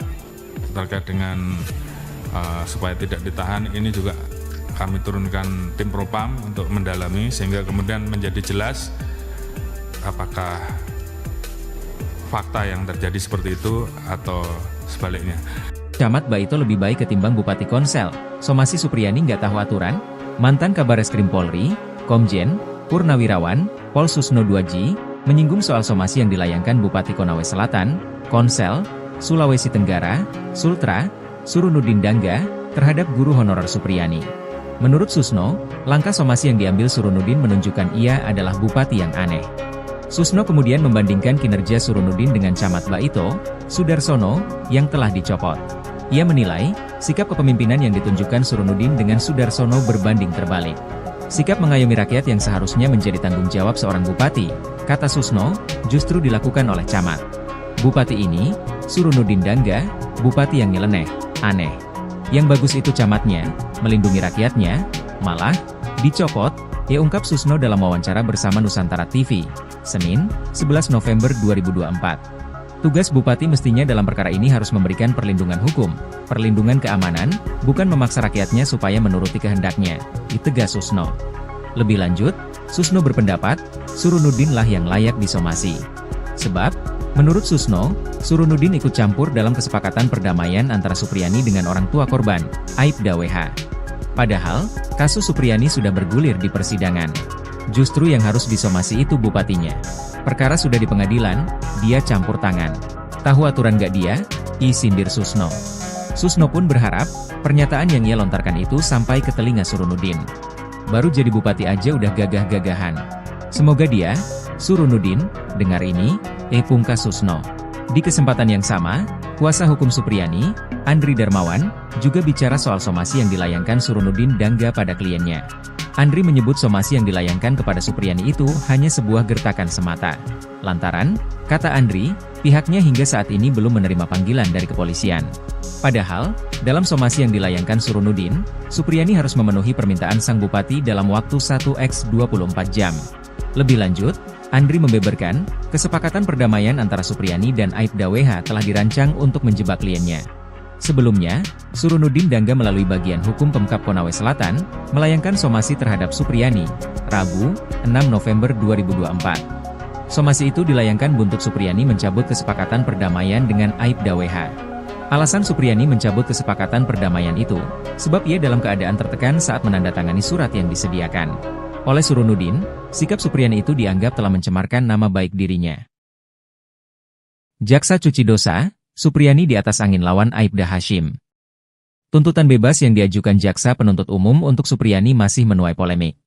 terkait dengan supaya tidak ditahan, ini juga kami turunkan tim Propam untuk mendalami sehingga kemudian menjadi jelas apakah fakta yang terjadi seperti itu atau sebaliknya. Camat Baito lebih baik ketimbang Bupati Konsel. Somasi Supriyani nggak tahu aturan? Mantan Kabareskrim Polri, Komjen, Purnawirawan, Pol Susno 2G, menyinggung soal somasi yang dilayangkan Bupati Konawe Selatan, Konsel, Sulawesi Tenggara, Sultra, Surunudin Dangga, terhadap guru honorer Supriyani. Menurut Susno, langkah somasi yang diambil Surunudin menunjukkan ia adalah bupati yang aneh. Susno kemudian membandingkan kinerja Surunudin dengan Camat Baito, Sudarsono, yang telah dicopot. Ia menilai, sikap kepemimpinan yang ditunjukkan Surunudin dengan Sudarsono berbanding terbalik. Sikap mengayomi rakyat yang seharusnya menjadi tanggung jawab seorang bupati, kata Susno, justru dilakukan oleh Camat. Bupati ini, Surunudin Dangga, bupati yang nyeleneh, aneh. Yang bagus itu camatnya, melindungi rakyatnya, malah, dicopot, ia ungkap Susno dalam wawancara bersama Nusantara TV, Senin, 11 November 2024. Tugas bupati mestinya dalam perkara ini harus memberikan perlindungan hukum, perlindungan keamanan, bukan memaksa rakyatnya supaya menuruti kehendaknya, ditegas Susno. Lebih lanjut, Susno berpendapat, Surunudin lah yang layak disomasi. Sebab, menurut Susno, Surunudin ikut campur dalam kesepakatan perdamaian antara Supriyani dengan orang tua korban, Aibda WH. Padahal, kasus Supriyani sudah bergulir di persidangan. Justru yang harus disomasi itu bupatinya. Perkara sudah di pengadilan, dia campur tangan. Tahu aturan gak dia? Sindir Susno. Susno pun berharap, pernyataan yang ia lontarkan itu sampai ke telinga Surunudin. Baru jadi bupati aja udah gagah-gagahan. Semoga dia, Surunudin, dengar ini, pungkas Susno. Di kesempatan yang sama, kuasa hukum Supriyani, Andri Darmawan, juga bicara soal somasi yang dilayangkan Surunudin Dangga pada kliennya. Andri menyebut somasi yang dilayangkan kepada Supriyani itu hanya sebuah gertakan semata. Lantaran, kata Andri, pihaknya hingga saat ini belum menerima panggilan dari kepolisian. Padahal, dalam somasi yang dilayangkan Surunudin, Supriyani harus memenuhi permintaan sang bupati dalam waktu 1x24 jam. Lebih lanjut, Andri membeberkan, kesepakatan perdamaian antara Supriyani dan Aibda WH telah dirancang untuk menjebak kliennya. Sebelumnya, Surunudin Dangga melalui bagian hukum Pemkab Konawe Selatan, melayangkan somasi terhadap Supriyani, Rabu, 6 November 2024. Somasi itu dilayangkan buntut Supriyani mencabut kesepakatan perdamaian dengan Aibda WH. Alasan Supriyani mencabut kesepakatan perdamaian itu, sebab ia dalam keadaan tertekan saat menandatangani surat yang disediakan. Oleh Surunudin, sikap Supriyani itu dianggap telah mencemarkan nama baik dirinya. Jaksa cuci dosa, Supriyani di atas angin lawan Aibda Hashim. Tuntutan bebas yang diajukan jaksa penuntut umum untuk Supriyani masih menuai polemik.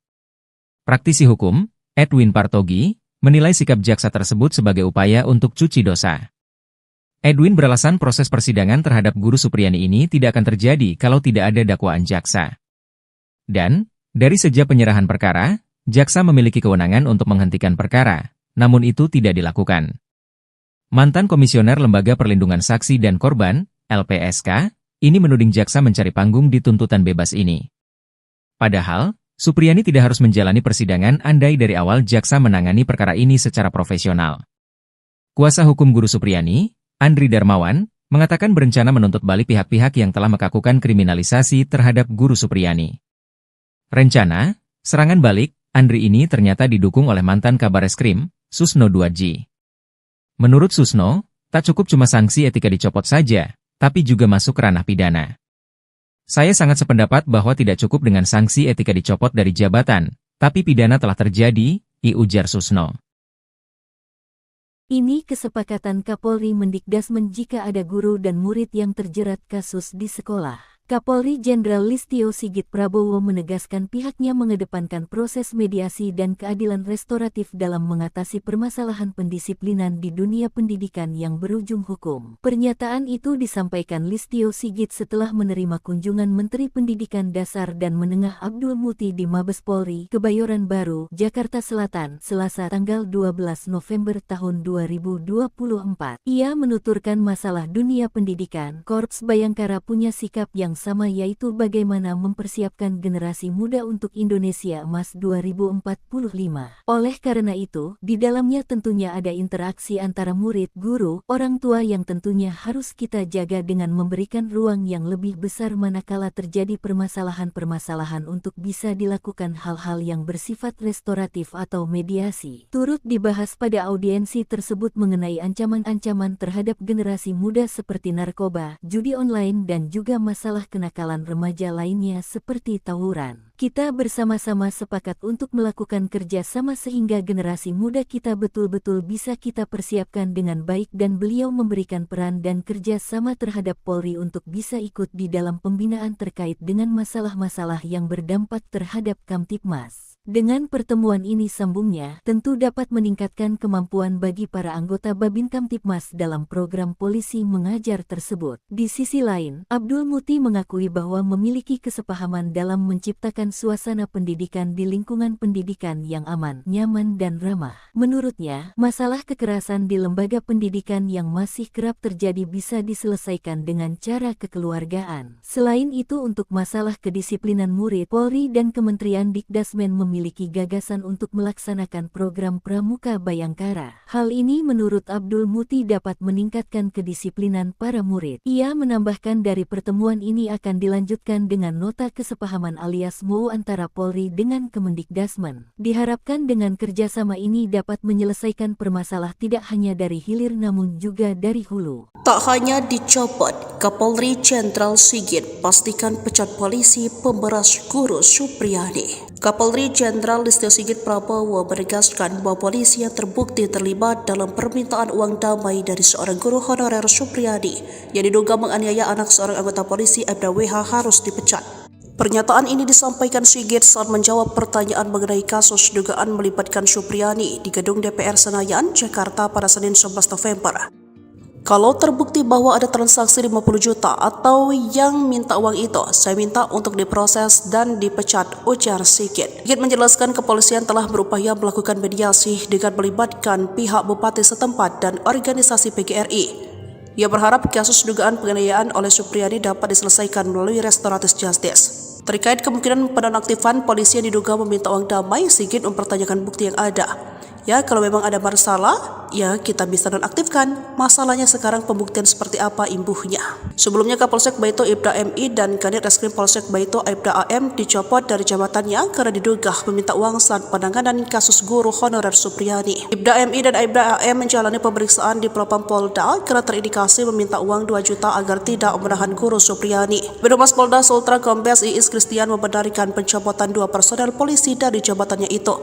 Praktisi hukum, Edwin Partogi, menilai sikap jaksa tersebut sebagai upaya untuk cuci dosa. Edwin beralasan proses persidangan terhadap guru Supriyani ini tidak akan terjadi kalau tidak ada dakwaan jaksa. Dan, dari sejak penyerahan perkara, jaksa memiliki kewenangan untuk menghentikan perkara, namun itu tidak dilakukan. Mantan Komisioner Lembaga Perlindungan Saksi dan Korban, LPSK, ini menuding jaksa mencari panggung di tuntutan bebas ini. Padahal, Supriyani tidak harus menjalani persidangan andai dari awal jaksa menangani perkara ini secara profesional. Kuasa hukum guru Supriyani, Andri Darmawan, mengatakan berencana menuntut balik pihak-pihak yang telah melakukan kriminalisasi terhadap guru Supriyani. Rencana, serangan balik, Andri ini ternyata didukung oleh mantan Kabareskrim, Susno 2G. Menurut Susno, tak cukup cuma sanksi etika dicopot saja, tapi juga masuk ranah pidana. Saya sangat sependapat bahwa tidak cukup dengan sanksi etika dicopot dari jabatan, tapi pidana telah terjadi, ujar Susno. Ini kesepakatan Kapolri Mendikdasmen jika ada guru dan murid yang terjerat kasus di sekolah. Kapolri Jenderal Listio Sigit Prabowo menegaskan pihaknya mengedepankan proses mediasi dan keadilan restoratif dalam mengatasi permasalahan pendisiplinan di dunia pendidikan yang berujung hukum. Pernyataan itu disampaikan Listio Sigit setelah menerima kunjungan Menteri Pendidikan Dasar dan Menengah Abdul Muti di Mabes Polri, Kebayoran Baru, Jakarta Selatan, Selasa tanggal 12 November tahun 2024. Ia menuturkan masalah dunia pendidikan, Korps Bayangkara punya sikap yang sama, yaitu bagaimana mempersiapkan generasi muda untuk Indonesia Emas 2045. Oleh karena itu, di dalamnya tentunya ada interaksi antara murid, guru, orang tua yang tentunya harus kita jaga dengan memberikan ruang yang lebih besar manakala terjadi permasalahan-permasalahan untuk bisa dilakukan hal-hal yang bersifat restoratif atau mediasi. Turut dibahas pada audiensi tersebut mengenai ancaman-ancaman terhadap generasi muda seperti narkoba, judi online dan juga masalah kenakalan remaja lainnya seperti tawuran. Kita bersama-sama sepakat untuk melakukan kerja sama sehingga generasi muda kita betul-betul bisa kita persiapkan dengan baik dan beliau memberikan peran dan kerja sama terhadap Polri untuk bisa ikut di dalam pembinaan terkait dengan masalah-masalah yang berdampak terhadap Kamtibmas. Dengan pertemuan ini sambungnya, tentu dapat meningkatkan kemampuan bagi para anggota Babin Kamtibmas dalam program polisi mengajar tersebut. Di sisi lain, Abdul Muti mengakui bahwa memiliki kesepahaman dalam menciptakan suasana pendidikan di lingkungan pendidikan yang aman, nyaman dan ramah. Menurutnya, masalah kekerasan di lembaga pendidikan yang masih kerap terjadi bisa diselesaikan dengan cara kekeluargaan. Selain itu, untuk masalah kedisiplinan murid, Polri dan Kementerian Dikdasmen memiliki gagasan untuk melaksanakan program Pramuka Bayangkara. Hal ini menurut Abdul Muti dapat meningkatkan kedisiplinan para murid. Ia menambahkan dari pertemuan ini akan dilanjutkan dengan nota kesepahaman alias MOU antara Polri dengan Kemendikdasmen. Diharapkan dengan kerjasama ini dapat menyelesaikan permasalahan tidak hanya dari hilir namun juga dari hulu. Tak hanya dicopot, Kapolri Jenderal Sigit pastikan pecat polisi pemberas guru Supriyadi. Kapolri Jenderal Listio Sigit Prabowo menegaskan bahwa polisi yang terbukti terlibat dalam permintaan uang damai dari seorang guru honorer Supriyadi yang diduga menganiaya anak seorang anggota polisi Aibda WH harus dipecat. Pernyataan ini disampaikan Sigit saat menjawab pertanyaan mengenai kasus dugaan melibatkan Supriyadi di gedung DPR Senayan, Jakarta pada Senin 11 November. Kalau terbukti bahwa ada transaksi 50 juta atau yang minta uang itu, saya minta untuk diproses dan dipecat, ujar Sigit. Sigit menjelaskan kepolisian telah berupaya melakukan mediasi dengan melibatkan pihak bupati setempat dan organisasi PGRI. Ia berharap kasus dugaan penganiayaan oleh Supriyadi dapat diselesaikan melalui restoratif justice. Terkait kemungkinan penonaktifan polisi yang diduga meminta uang damai, Sigit mempertanyakan bukti yang ada. Ya, kalau memang ada masalah, ya kita bisa nonaktifkan. Masalahnya sekarang pembuktian seperti apa imbuhnya. Sebelumnya Kapolsek Baito Ibda MI dan Kanit Reskrim Polsek Baito Ibda AM dicopot dari jabatannya karena diduga meminta uang saat penanganan kasus guru honorer Supriyadi. Ibda MI dan Ibda AM menjalani pemeriksaan di Propam Polda karena terindikasi meminta uang 2 juta agar tidak menahan guru Supriyadi. Birohumas Polda Sultra Kombes Iis Kristian membenarkan pencopotan 2 personel polisi dari jabatannya itu.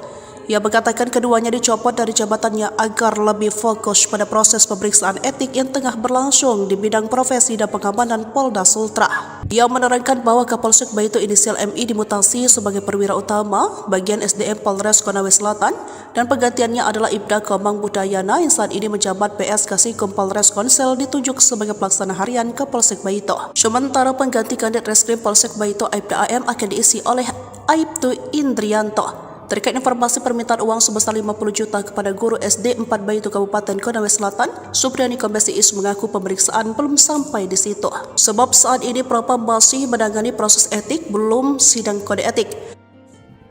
Ia mengatakan keduanya dicopot dari jabatannya agar lebih fokus pada proses pemeriksaan etik yang tengah berlangsung di bidang profesi dan pengamanan Polda Sultra. Ia menerangkan bahwa Kapolsek Baito inisial MI dimutasi sebagai perwira utama bagian SDM Polres Konawe Selatan dan penggantiannya adalah Ibda Komang Budayana yang saat ini menjabat PS Kasikum Polres Konsel ditunjuk sebagai pelaksana harian Kapolsek Baito. Sementara pengganti Kanit Reskrim Polsek Baito Ibda AM akan diisi oleh Aibtu Indrianto. Terkait informasi permintaan uang sebesar 50 juta kepada guru SD 4 Baito Kabupaten Konawe Selatan, Supriyadi Kombes Iis mengaku pemeriksaan belum sampai di situ. Sebab saat ini Propam masih menangani proses etik, belum sidang kode etik.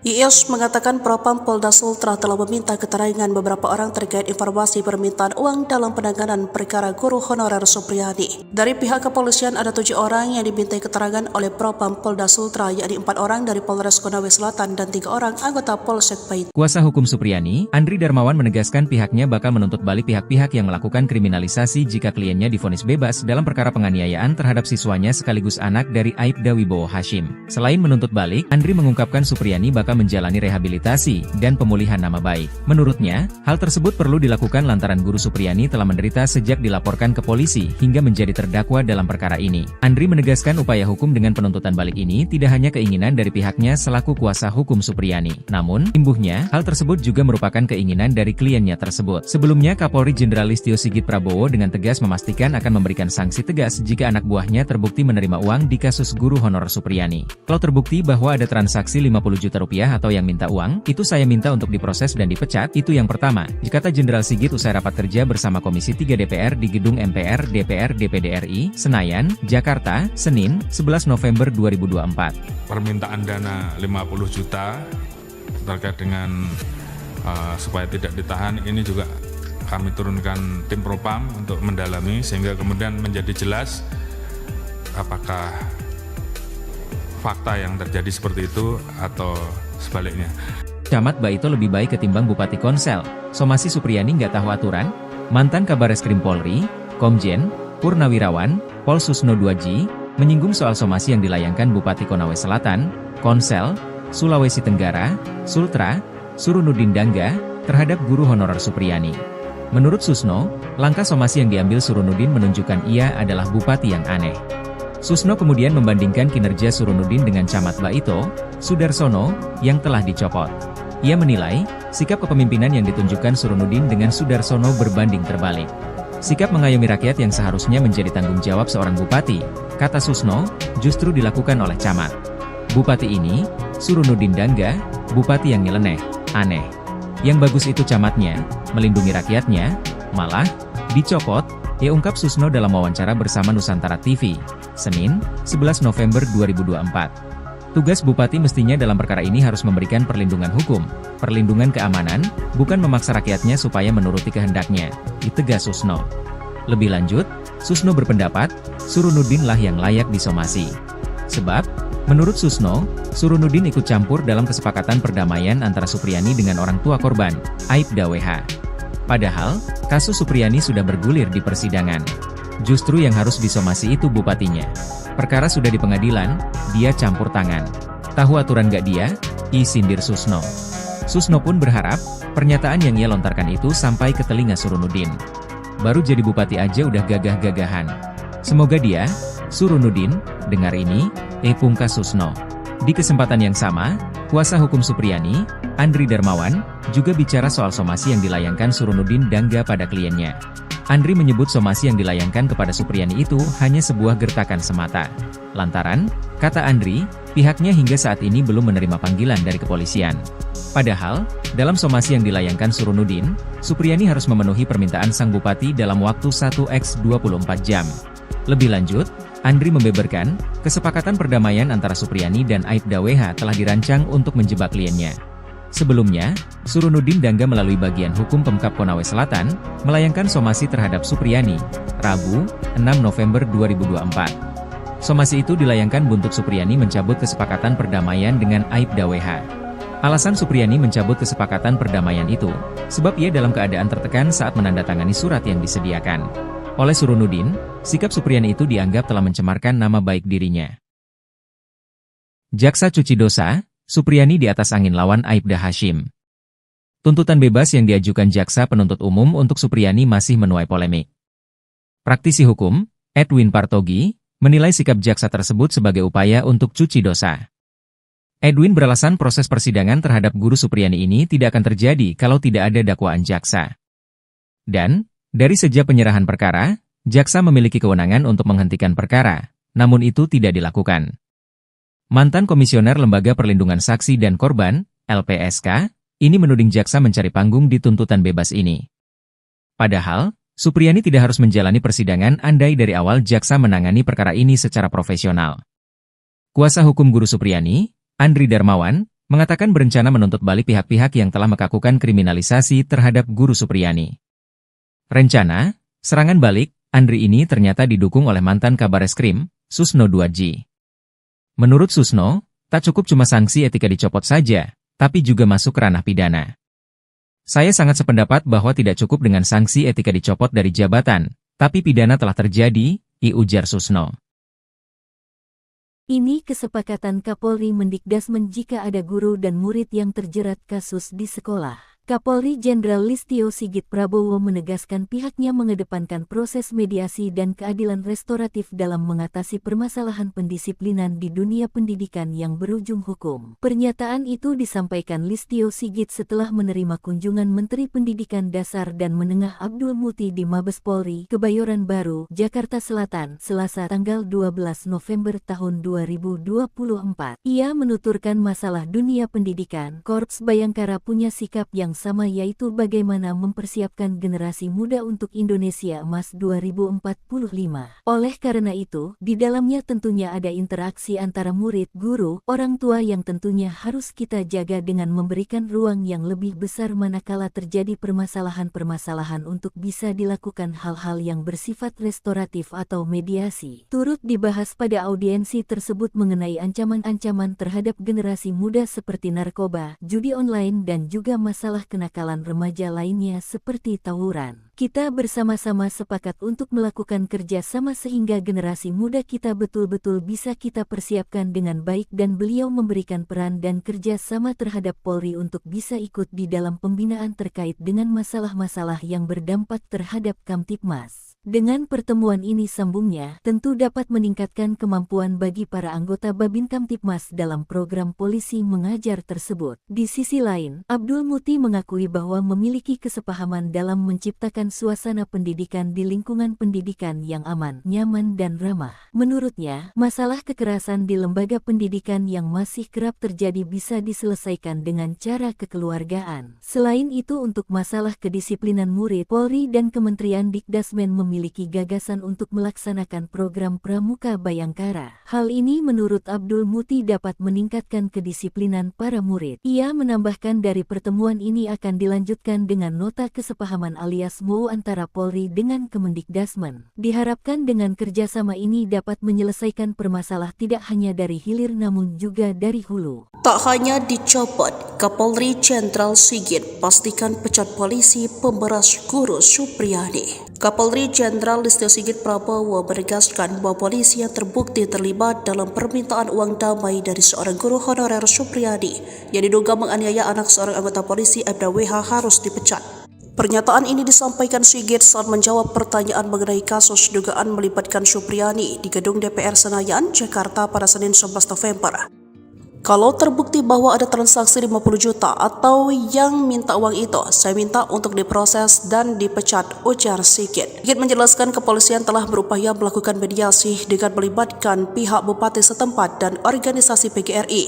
Iis mengatakan Propam Polda Sultra telah meminta keterangan beberapa orang terkait informasi permintaan uang dalam penanganan perkara guru honorer Supriyadi. Dari pihak kepolisian ada 7 orang yang dimintai keterangan oleh Propam Polda Sultra, yakni 4 orang dari Polres Konawe Selatan dan 3 orang anggota Polsek Baito. Kuasa hukum Supriyadi, Andri Darmawan menegaskan pihaknya bakal menuntut balik pihak-pihak yang melakukan kriminalisasi jika kliennya divonis bebas dalam perkara penganiayaan terhadap siswanya sekaligus anak dari Aibda Wibowo Hashim. Selain menuntut balik, Andri mengungkapkan Supriyadi bakal menjalani rehabilitasi dan pemulihan nama baik. Menurutnya, hal tersebut perlu dilakukan lantaran Guru Supriyani telah menderita sejak dilaporkan ke polisi hingga menjadi terdakwa dalam perkara ini. Andri menegaskan upaya hukum dengan penuntutan balik ini tidak hanya keinginan dari pihaknya selaku kuasa hukum Supriyani. Namun, imbuhnya, hal tersebut juga merupakan keinginan dari kliennya tersebut. Sebelumnya, Kapolri Jenderal Listio Sigit Prabowo dengan tegas memastikan akan memberikan sanksi tegas jika anak buahnya terbukti menerima uang di kasus guru honorer Supriyani. Kalau terbukti bahwa ada transaksi 50 juta rupiah atau yang minta uang, itu saya minta untuk diproses dan dipecat, itu yang pertama, kata Jenderal Sigit usai rapat kerja bersama Komisi 3 DPR di Gedung MPR DPR DPD RI, Senayan, Jakarta, Senin, 11 November 2024. Permintaan dana 50 juta terkait dengan supaya tidak ditahan, ini juga kami turunkan tim propam untuk mendalami sehingga kemudian menjadi jelas apakah fakta yang terjadi seperti itu atau sebaliknya. Camat Baito lebih baik ketimbang Bupati Konsel. Somasi Supriyani nggak tahu aturan? Mantan Kabareskrim Polri, Komjen, Purnawirawan, Pol Susno 2J, menyinggung soal somasi yang dilayangkan Bupati Konawe Selatan, Konsel, Sulawesi Tenggara, Sultra, Surunudin Dangga, terhadap guru honorer Supriyani. Menurut Susno, langkah somasi yang diambil Surunudin menunjukkan ia adalah bupati yang aneh. Susno kemudian membandingkan kinerja Surunudin dengan Camat Baito, Sudarsono, yang telah dicopot. Ia menilai, sikap kepemimpinan yang ditunjukkan Surunudin dengan Sudarsono berbanding terbalik. Sikap mengayomi rakyat yang seharusnya menjadi tanggung jawab seorang bupati, kata Susno, justru dilakukan oleh Camat. Bupati ini, Surunudin Dangga, bupati yang nyeleneh, aneh. Yang bagus itu camatnya, melindungi rakyatnya, malah, dicopot, ia ungkap Susno dalam wawancara bersama Nusantara TV, Senin, 11 November 2024. Tugas bupati mestinya dalam perkara ini harus memberikan perlindungan hukum, perlindungan keamanan, bukan memaksa rakyatnya supaya menuruti kehendaknya, ditegas Susno. Lebih lanjut, Susno berpendapat, Surunudin lah yang layak disomasi. Sebab, menurut Susno, Surunudin ikut campur dalam kesepakatan perdamaian antara Supriyani dengan orang tua korban, Aibda WH. Padahal, kasus Supriyani sudah bergulir di persidangan. Justru yang harus disomasi itu bupatinya. Perkara sudah di pengadilan, dia campur tangan. Tahu aturan gak dia? Sindir Susno. Susno pun berharap, pernyataan yang ia lontarkan itu sampai ke telinga Surunudin. Baru jadi bupati aja udah gagah-gagahan. Semoga dia, Surunudin, dengar ini, pungkas Susno. Di kesempatan yang sama, kuasa hukum Supriyani, Andri Darmawan, juga bicara soal somasi yang dilayangkan Surunudin Dangga pada kliennya. Andri menyebut somasi yang dilayangkan kepada Supriyani itu hanya sebuah gertakan semata. Lantaran, kata Andri, pihaknya hingga saat ini belum menerima panggilan dari kepolisian. Padahal, dalam somasi yang dilayangkan Surunudin, Supriyani harus memenuhi permintaan sang bupati dalam waktu 1x24 jam. Lebih lanjut, Andri membeberkan, kesepakatan perdamaian antara Supriyani dan Aibda WH telah dirancang untuk menjebak kliennya. Sebelumnya, Surunudin Dangga melalui bagian hukum Pemkab Konawe Selatan, melayangkan somasi terhadap Supriyani, Rabu, 6 November 2024. Somasi itu dilayangkan buntut Supriyani mencabut kesepakatan perdamaian dengan Aibda WH. Alasan Supriyani mencabut kesepakatan perdamaian itu, sebab ia dalam keadaan tertekan saat menandatangani surat yang disediakan. Oleh Surunudin, sikap Supriyani itu dianggap telah mencemarkan nama baik dirinya. Jaksa cuci dosa, Supriyani di atas angin lawan Aibda Hashim. Tuntutan bebas yang diajukan jaksa penuntut umum untuk Supriyani masih menuai polemik. Praktisi hukum, Edwin Partogi, menilai sikap jaksa tersebut sebagai upaya untuk cuci dosa. Edwin beralasan proses persidangan terhadap guru Supriyani ini tidak akan terjadi kalau tidak ada dakwaan jaksa. Dan, dari sejak penyerahan perkara, jaksa memiliki kewenangan untuk menghentikan perkara, namun itu tidak dilakukan. Mantan Komisioner Lembaga Perlindungan Saksi dan Korban, LPSK, ini menuding jaksa mencari panggung di tuntutan bebas ini. Padahal, Supriyani tidak harus menjalani persidangan andai dari awal jaksa menangani perkara ini secara profesional. Kuasa hukum guru Supriyani, Andri Darmawan, mengatakan berencana menuntut balik pihak-pihak yang telah melakukan kriminalisasi terhadap guru Supriyani. Rencana, serangan balik, Andri ini ternyata didukung oleh mantan Kabareskrim, Susno 2J. Menurut Susno, tak cukup cuma sanksi etika dicopot saja, tapi juga masuk ke ranah pidana. Saya sangat sependapat bahwa tidak cukup dengan sanksi etika dicopot dari jabatan, tapi pidana telah terjadi, ujar Susno. Ini kesepakatan Kapolri Mendikdasmen jika ada guru dan murid yang terjerat kasus di sekolah. Kapolri Jenderal Listio Sigit Prabowo menegaskan pihaknya mengedepankan proses mediasi dan keadilan restoratif dalam mengatasi permasalahan pendisiplinan di dunia pendidikan yang berujung hukum. Pernyataan itu disampaikan Listio Sigit setelah menerima kunjungan Menteri Pendidikan Dasar dan Menengah Abdul Muti di Mabes Polri, Kebayoran Baru, Jakarta Selatan, Selasa tanggal 12 November tahun 2024. Ia menuturkan masalah dunia pendidikan, Korps Bayangkara punya sikap yang sama, yaitu bagaimana mempersiapkan generasi muda untuk Indonesia Emas 2045. Oleh karena itu, di dalamnya tentunya ada interaksi antara murid, guru, orang tua yang tentunya harus kita jaga dengan memberikan ruang yang lebih besar manakala terjadi permasalahan-permasalahan untuk bisa dilakukan hal-hal yang bersifat restoratif atau mediasi. Turut dibahas pada audiensi tersebut mengenai ancaman-ancaman terhadap generasi muda seperti narkoba, judi online dan juga masalah kenakalan remaja lainnya seperti tawuran. Kita bersama-sama sepakat untuk melakukan kerja sama sehingga generasi muda kita betul-betul bisa kita persiapkan dengan baik dan beliau memberikan peran dan kerja sama terhadap Polri untuk bisa ikut di dalam pembinaan terkait dengan masalah-masalah yang berdampak terhadap Kamtibmas. Dengan pertemuan ini sambungnya, tentu dapat meningkatkan kemampuan bagi para anggota Babin Kamtibmas dalam program polisi mengajar tersebut. Di sisi lain, Abdul Muti mengakui bahwa memiliki kesepahaman dalam menciptakan suasana pendidikan di lingkungan pendidikan yang aman, nyaman dan ramah. Menurutnya, masalah kekerasan di lembaga pendidikan yang masih kerap terjadi bisa diselesaikan dengan cara kekeluargaan. Selain itu, untuk masalah kedisiplinan murid, Polri dan Kementerian Dikdasmen memiliki gagasan untuk melaksanakan program Pramuka Bayangkara. Hal ini menurut Abdul Muti dapat meningkatkan kedisiplinan para murid. Ia menambahkan dari pertemuan ini akan dilanjutkan dengan nota kesepahaman alias MOU antara Polri dengan Kemendikdasmen. Diharapkan dengan kerjasama ini dapat menyelesaikan permasalahan tidak hanya dari hilir namun juga dari hulu. Tak hanya dicopot, Kapolri Jenderal Sigit pastikan pecat polisi pemberas guru Supriyadi. Kapolri Jenderal Listio Sigit Prabowo menegaskan bahwa polisi yang terbukti terlibat dalam permintaan uang damai dari seorang guru honorer Supriyadi yang diduga menganiaya anak seorang anggota polisi Aibda WH harus dipecat. Pernyataan ini disampaikan Sigit saat menjawab pertanyaan mengenai kasus dugaan melibatkan Supriyadi di gedung DPR Senayan, Jakarta pada Senin 11 November. Kalau terbukti bahwa ada transaksi 50 juta atau yang minta uang itu, saya minta untuk diproses dan dipecat, ujar Sigit. Sigit menjelaskan kepolisian telah berupaya melakukan mediasi dengan melibatkan pihak bupati setempat dan organisasi PGRI.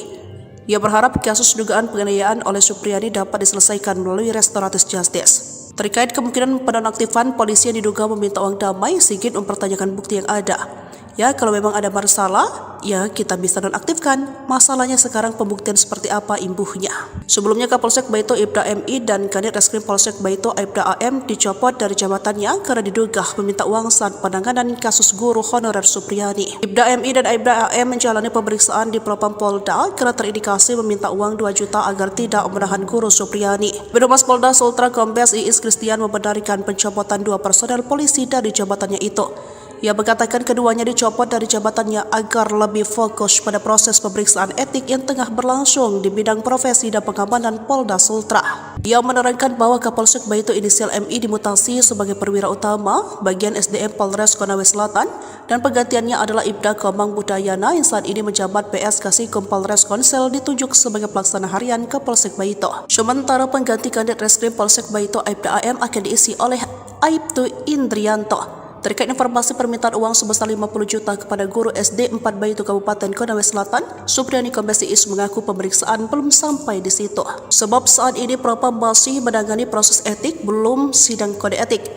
Ia berharap kasus dugaan penganiayaan oleh Supriyadi dapat diselesaikan melalui restoratif justice. Terkait kemungkinan penonaktifan polisi yang diduga meminta uang damai, Sigit mempertanyakan bukti yang ada. Ya, kalau memang ada masalah, ya kita bisa nonaktifkan. Masalahnya sekarang pembuktian seperti apa imbuhnya. Sebelumnya Kapolsek Baito Aibda MI dan Kanit Reskrim Polsek Baito Aibda AM dicopot dari jabatannya karena diduga meminta uang saat penanganan kasus guru honorer Supriyadi. Aibda MI dan Aibda AM menjalani pemeriksaan di Propam Polda karena terindikasi meminta uang 2 juta agar tidak menahan guru Supriyadi. Birohumas Polda Sultra Kombes Iis Kristian membenarkan pencopotan 2 personel polisi dari jabatannya itu. Ia mengatakan keduanya dicopot dari jabatannya agar lebih fokus pada proses pemeriksaan etik yang tengah berlangsung di bidang profesi dan pengamanan Polda Sultra. Ia menerangkan bahwa Kapolsek Baito inisial MI dimutasi sebagai perwira utama bagian SDM Polres Konawe Selatan dan penggantiannya adalah Ibda Komang Budayana yang saat ini menjabat PS Kasikom Polres Konsel ditunjuk sebagai pelaksana harian Kapolsek Baito. Sementara pengganti Kanit Reskrim Polsek Baito Aibda AM akan diisi oleh Aibtu Indrianto. Terkait informasi permintaan uang sebesar 50 juta kepada guru SD 4 Baito Kabupaten Konawe Selatan, Supriyadi Kombes Iis mengaku pemeriksaan belum sampai di situ. Sebab saat ini Propam masih menangani proses etik, belum sidang kode etik.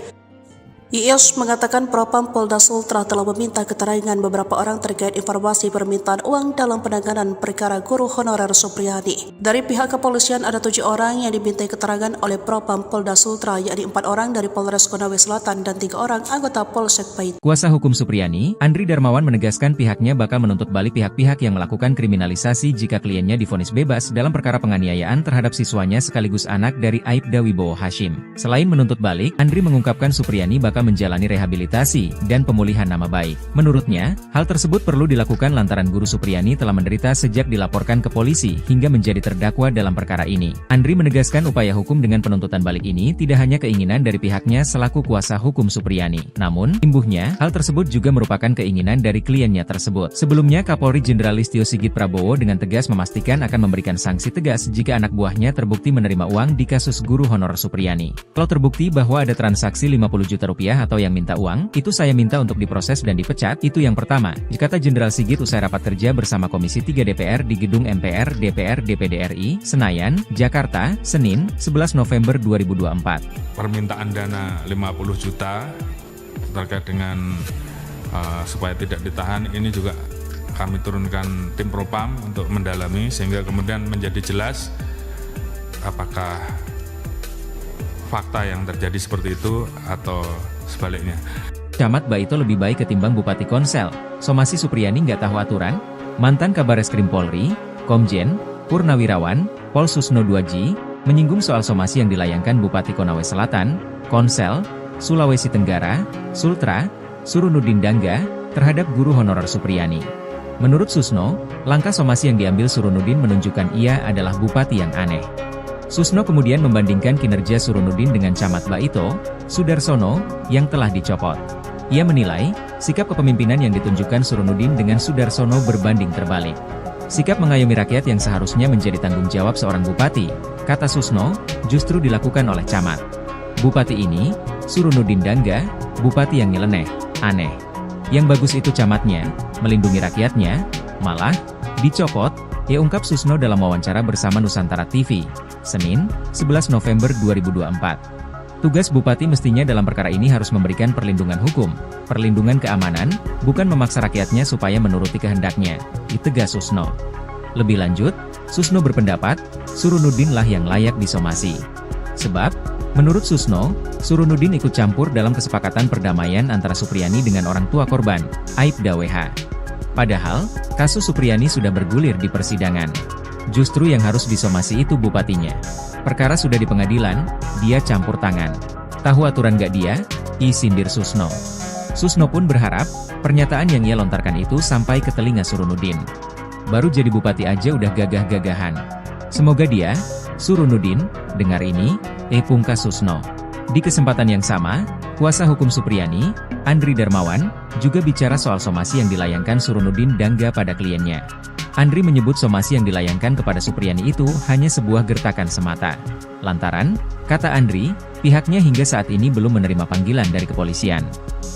Iis mengatakan Propam Polda Sultra telah meminta keterangan beberapa orang terkait informasi permintaan uang dalam penanganan perkara guru honorer Supriyadi. Dari pihak kepolisian ada 7 orang yang dimintai keterangan oleh Propam Polda Sultra, yakni 4 orang dari Polres Konawe Selatan dan 3 orang anggota Polsek Baito. Kuasa hukum Supriyadi, Andri Darmawan menegaskan pihaknya bakal menuntut balik pihak-pihak yang melakukan kriminalisasi jika kliennya divonis bebas dalam perkara penganiayaan terhadap siswanya sekaligus anak dari Aibda Wibowo Hashim. Selain menuntut balik, Andri mengungkapkan Supriyadi bakal serta menjalani rehabilitasi dan pemulihan nama baik. Menurutnya, hal tersebut perlu dilakukan lantaran Guru Supriyani telah menderita sejak dilaporkan ke polisi hingga menjadi terdakwa dalam perkara ini. Andri menegaskan upaya hukum dengan penuntutan balik ini tidak hanya keinginan dari pihaknya selaku kuasa hukum Supriyani. Namun, imbuhnya, hal tersebut juga merupakan keinginan dari kliennya tersebut. Sebelumnya, Kapolri Jenderal Listio Sigit Prabowo dengan tegas memastikan akan memberikan sanksi tegas jika anak buahnya terbukti menerima uang di kasus guru honorer Supriyani. Kalau terbukti bahwa ada transaksi 50 juta rupiah atau yang minta uang, itu saya minta untuk diproses dan dipecat, itu yang pertama, kata Jenderal Sigit usai rapat kerja bersama Komisi 3 DPR di Gedung MPR DPR DPD RI, Senayan, Jakarta, Senin, 11 November 2024. Permintaan dana 50 juta terkait dengan supaya tidak ditahan, ini juga kami turunkan tim propam untuk mendalami sehingga kemudian menjadi jelas apakah fakta yang terjadi seperti itu atau sebaliknya. Camat Baito lebih baik ketimbang Bupati Konsel, Somasi Supriyani nggak tahu aturan? Mantan Kabareskrim Polri, Komjen, Purnawirawan, Pol Susno 2G, menyinggung soal somasi yang dilayangkan Bupati Konawe Selatan, Konsel, Sulawesi Tenggara, Sultra, Surunudin Dangga, terhadap guru honorer Supriyani. Menurut Susno, langkah somasi yang diambil Surunudin menunjukkan ia adalah bupati yang aneh. Susno kemudian membandingkan kinerja Surunudin dengan Camat Baito, Sudarsono, yang telah dicopot. Ia menilai, sikap kepemimpinan yang ditunjukkan Surunudin dengan Sudarsono berbanding terbalik. Sikap mengayomi rakyat yang seharusnya menjadi tanggung jawab seorang bupati, kata Susno, justru dilakukan oleh camat. Bupati ini, Surunudin Dangga, bupati yang nyeleneh, aneh. Yang bagus itu camatnya, melindungi rakyatnya, malah dicopot, ungkap Susno dalam wawancara bersama Nusantara TV, Senin, 11 November 2024. Tugas bupati mestinya dalam perkara ini harus memberikan perlindungan hukum, perlindungan keamanan, bukan memaksa rakyatnya supaya menuruti kehendaknya, ditegas Susno. Lebih lanjut, Susno berpendapat, Surunudin lah yang layak disomasi. Sebab, menurut Susno, Surunudin ikut campur dalam kesepakatan perdamaian antara Supriyani dengan orang tua korban, Aibda WH. Padahal, kasus Supriyani sudah bergulir di persidangan. Justru yang harus disomasi itu bupatinya. Perkara sudah di pengadilan, dia campur tangan. Tahu aturan gak dia? Sindir Susno. Susno pun berharap, pernyataan yang ia lontarkan itu sampai ke telinga Surunudin. Baru jadi bupati aja udah gagah-gagahan. Semoga dia, Surunudin, dengar ini, pungkas Susno. Di kesempatan yang sama, kuasa hukum Supriyani, Andri Darmawan, juga bicara soal somasi yang dilayangkan Surunudin Dangga pada kliennya. Andri menyebut somasi yang dilayangkan kepada Supriyani itu hanya sebuah gertakan semata. Lantaran, kata Andri, pihaknya hingga saat ini belum menerima panggilan dari kepolisian.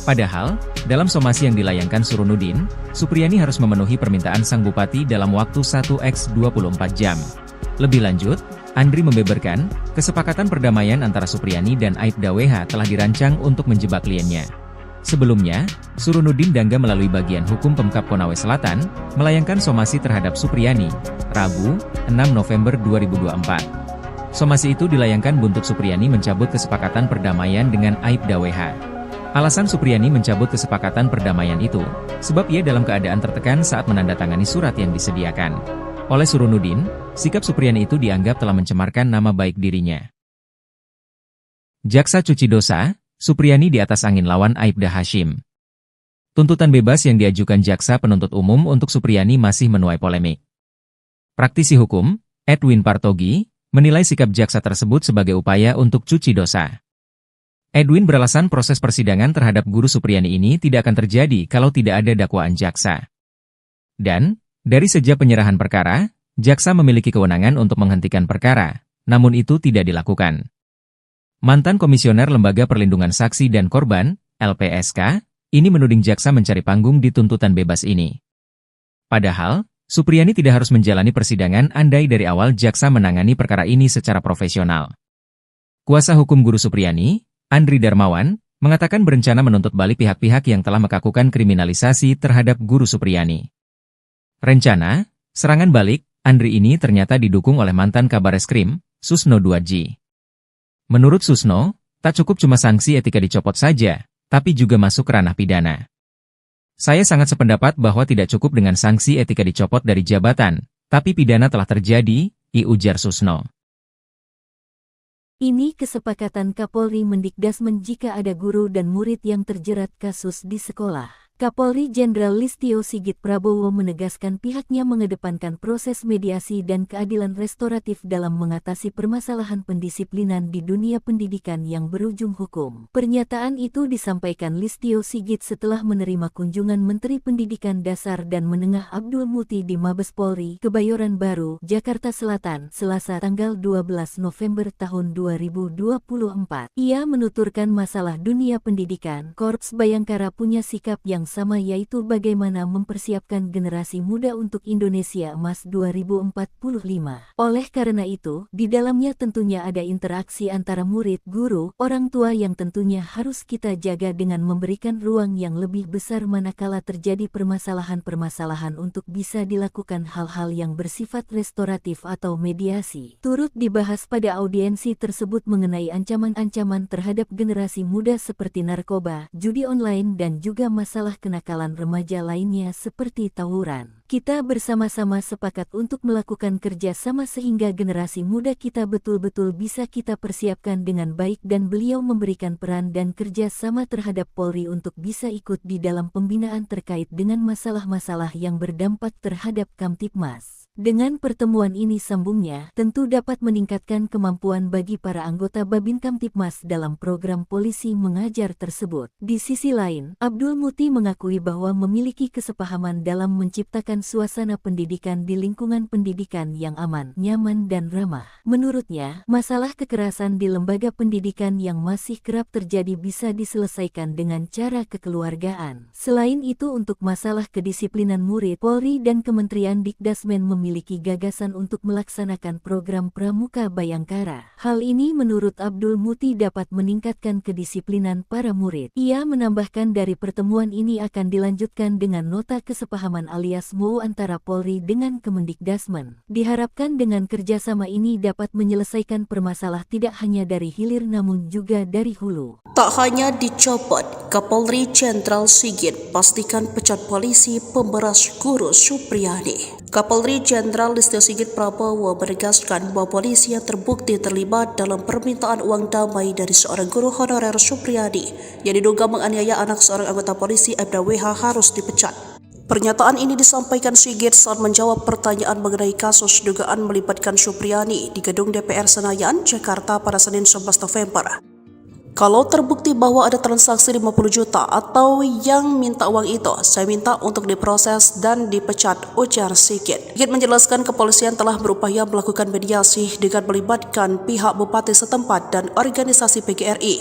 Padahal, dalam somasi yang dilayangkan Surunudin, Supriyani harus memenuhi permintaan sang bupati dalam waktu 1x24 jam. Lebih lanjut, Andri membeberkan, kesepakatan perdamaian antara Supriyani dan Aibda WH telah dirancang untuk menjebak kliennya. Sebelumnya, Surunudin Dangga melalui bagian hukum Pemkab Konawe Selatan, melayangkan somasi terhadap Supriyani, Rabu, 6 November 2024. Somasi itu dilayangkan buntut Supriyani mencabut kesepakatan perdamaian dengan Aibda WH. Alasan Supriyani mencabut kesepakatan perdamaian itu, sebab ia dalam keadaan tertekan saat menandatangani surat yang disediakan. Oleh Surunudin, sikap Supriyani itu dianggap telah mencemarkan nama baik dirinya. Jaksa cuci dosa, Supriyani di atas angin lawan Aibda Hashim. Tuntutan bebas yang diajukan jaksa penuntut umum untuk Supriyani masih menuai polemik. Praktisi hukum, Edwin Partogi, menilai sikap jaksa tersebut sebagai upaya untuk cuci dosa. Edwin beralasan proses persidangan terhadap guru Supriyani ini tidak akan terjadi kalau tidak ada dakwaan jaksa. Dan, dari sejak penyerahan perkara, jaksa memiliki kewenangan untuk menghentikan perkara, namun itu tidak dilakukan. Mantan Komisioner Lembaga Perlindungan Saksi dan Korban, LPSK, ini menuding jaksa mencari panggung di tuntutan bebas ini. Padahal, Supriyani tidak harus menjalani persidangan andai dari awal jaksa menangani perkara ini secara profesional. Kuasa hukum guru Supriyani, Andri Darmawan, mengatakan berencana menuntut balik pihak-pihak yang telah melakukan kriminalisasi terhadap guru Supriyani. Rencana, serangan balik, Andri ini ternyata didukung oleh mantan Kabareskrim, Susno 2G. Menurut Susno, tak cukup cuma sanksi etika dicopot saja, tapi juga masuk ranah pidana. Saya sangat sependapat bahwa tidak cukup dengan sanksi etika dicopot dari jabatan, tapi pidana telah terjadi, ujar Susno. Ini kesepakatan Kapolri Mendikdasmen jika ada guru dan murid yang terjerat kasus di sekolah. Kapolri Jenderal Listio Sigit Prabowo menegaskan pihaknya mengedepankan proses mediasi dan keadilan restoratif dalam mengatasi permasalahan pendisiplinan di dunia pendidikan yang berujung hukum. Pernyataan itu disampaikan Listio Sigit setelah menerima kunjungan Menteri Pendidikan Dasar dan Menengah Abdul Muti di Mabes Polri, Kebayoran Baru, Jakarta Selatan, Selasa tanggal 12 November tahun 2024. Ia menuturkan masalah dunia pendidikan, Korps Bayangkara punya sikap yang sama, yaitu bagaimana mempersiapkan generasi muda untuk Indonesia Emas 2045. Oleh karena itu, di dalamnya tentunya ada interaksi antara murid, guru, orang tua yang tentunya harus kita jaga dengan memberikan ruang yang lebih besar manakala terjadi permasalahan-permasalahan untuk bisa dilakukan hal-hal yang bersifat restoratif atau mediasi. Turut dibahas pada audiensi tersebut mengenai ancaman-ancaman terhadap generasi muda seperti narkoba, judi online dan juga masalah kenakalan remaja lainnya seperti tawuran. Kita bersama-sama sepakat untuk melakukan kerja sama sehingga generasi muda kita betul-betul bisa kita persiapkan dengan baik dan beliau memberikan peran dan kerja sama terhadap Polri untuk bisa ikut di dalam pembinaan terkait dengan masalah-masalah yang berdampak terhadap Kamtibmas. Dengan pertemuan ini, sambungnya, tentu dapat meningkatkan kemampuan bagi para anggota Babin Kamtibmas dalam program polisi mengajar tersebut. Di sisi lain, Abdul Muti mengakui bahwa memiliki kesepahaman dalam menciptakan suasana pendidikan di lingkungan pendidikan yang aman, nyaman dan ramah. Menurutnya, masalah kekerasan di lembaga pendidikan yang masih kerap terjadi bisa diselesaikan dengan cara kekeluargaan. Selain itu, untuk masalah kedisiplinan murid, Polri dan Kementerian Dikdasmen memiliki gagasan untuk melaksanakan program Pramuka Bayangkara. Hal ini menurut Abdul Muti dapat meningkatkan kedisiplinan para murid. Ia menambahkan dari pertemuan ini akan dilanjutkan dengan nota kesepahaman alias MOU antara Polri dengan Kemendikdasmen. Diharapkan dengan kerjasama ini dapat menyelesaikan permasalahan tidak hanya dari hilir namun juga dari hulu. Tak hanya dicopot, Kapolri Jenderal Sigit pastikan pecat polisi pemberas guru Supriyadi. Kapolri Jenderal Listio Sigit Prabowo menegaskan bahwa polisi yang terbukti terlibat dalam permintaan uang damai dari seorang guru honorer Supriyadi yang diduga menganiaya anak seorang anggota polisi Aibda WH harus dipecat. Pernyataan ini disampaikan Sigit saat menjawab pertanyaan mengenai kasus dugaan melibatkan Supriyadi di gedung DPR Senayan, Jakarta pada Senin 11 November. Kalau terbukti bahwa ada transaksi 50 juta atau yang minta uang itu, saya minta untuk diproses dan dipecat, ujar Sigit. Sigit menjelaskan kepolisian telah berupaya melakukan mediasi dengan melibatkan pihak bupati setempat dan organisasi PGRI.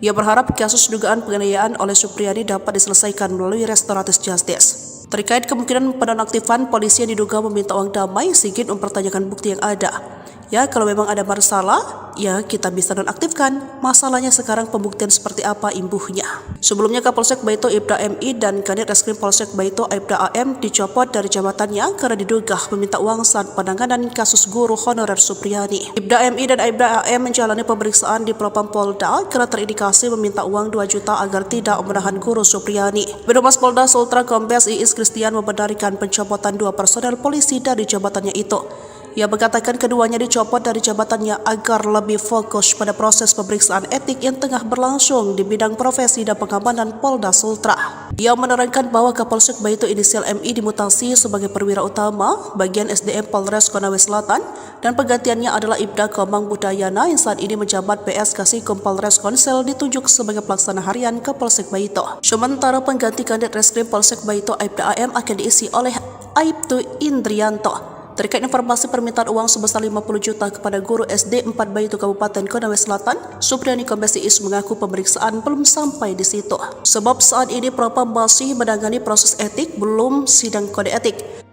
Ia berharap kasus dugaan penganiayaan oleh Supriyadi dapat diselesaikan melalui restoratif justice. Terkait kemungkinan penonaktifan polisi yang diduga meminta uang damai, Sigit mempertanyakan bukti yang ada. Ya, kalau memang ada masalah, ya kita bisa nonaktifkan. Masalahnya sekarang pembuktian seperti apa imbuhnya. Sebelumnya Kapolsek Baito Aibda MI dan Kanit Reskrim Polsek Baito Aibda AM dicopot dari jabatannya karena diduga meminta uang saat penanganan kasus guru honorer Supriyadi. Aibda MI dan Aibda AM menjalani pemeriksaan di Propam Polda karena terindikasi meminta uang 2 juta agar tidak menahan guru Supriyadi. Birohumas Polda Sultra Kombes Iis Kristian membenarkan pencopotan 2 personel polisi dari jabatannya itu. Ia mengatakan keduanya dicopot dari jabatannya agar lebih fokus pada proses pemeriksaan etik yang tengah berlangsung di bidang profesi dan pengamanan Polda Sultra. Ia menerangkan bahwa Kapolsek Baito inisial MI dimutasi sebagai perwira utama bagian SDM Polres Konawe Selatan dan penggantiannya adalah Ibda Komang Budayana yang saat ini menjabat PS Kasikum Polres Konsel ditunjuk sebagai pelaksana harian Kapolsek Baito. Sementara pengganti Kanit Reskrim Polsek Baito Aibda AM akan diisi oleh Aibtu Indrianto. Terkait informasi permintaan uang sebesar 50 juta kepada guru SD 4 Baito Kabupaten Konawe Selatan, Supriyadi Kombes Iis mengaku pemeriksaan belum sampai di situ. Sebab saat ini Propam masih menangani proses etik, belum sidang kode etik.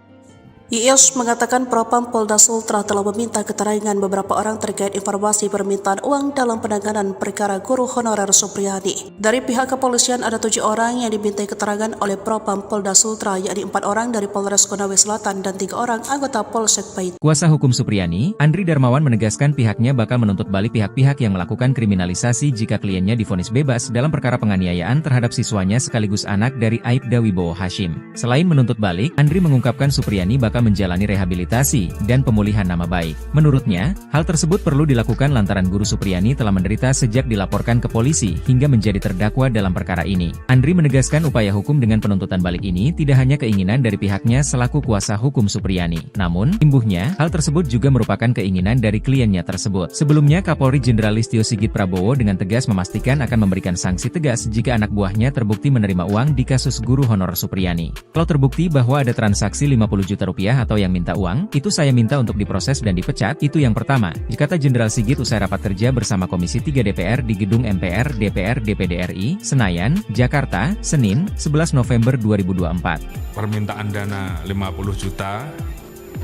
Iis mengatakan Propam Polda Sultra telah meminta keterangan beberapa orang terkait informasi permintaan uang dalam penanganan perkara guru honorer Supriyadi. Dari pihak kepolisian ada 7 orang yang dimintai keterangan oleh Propam Polda Sultra, yakni 4 orang dari Polres Konawe Selatan dan 3 orang anggota Polsek Baito. Kuasa hukum Supriyadi, Andri Darmawan menegaskan pihaknya bakal menuntut balik pihak-pihak yang melakukan kriminalisasi jika kliennya divonis bebas dalam perkara penganiayaan terhadap siswanya sekaligus anak dari Aibda Wibowo Hashim. Selain menuntut balik, Andri mengungkapkan Supriyadi bakal bakal menjalani rehabilitasi dan pemulihan nama baik. Menurutnya, hal tersebut perlu dilakukan lantaran Guru Supriyani telah menderita sejak dilaporkan ke polisi hingga menjadi terdakwa dalam perkara ini. Andri menegaskan upaya hukum dengan penuntutan balik ini tidak hanya keinginan dari pihaknya selaku kuasa hukum Supriyani. Namun, imbuhnya, hal tersebut juga merupakan keinginan dari kliennya tersebut. Sebelumnya, Kapolri Jenderal Listio Sigit Prabowo dengan tegas memastikan akan memberikan sanksi tegas jika anak buahnya terbukti menerima uang di kasus guru honor Supriyani. Kalau terbukti bahwa ada transaksi 50 juta rupiah atau yang minta uang, itu saya minta untuk diproses dan dipecat, itu yang pertama, kata Jenderal Sigit usai rapat kerja bersama Komisi 3 DPR di Gedung MPR DPR DPD RI, Senayan, Jakarta, Senin, 11 November 2024. Permintaan dana 50 juta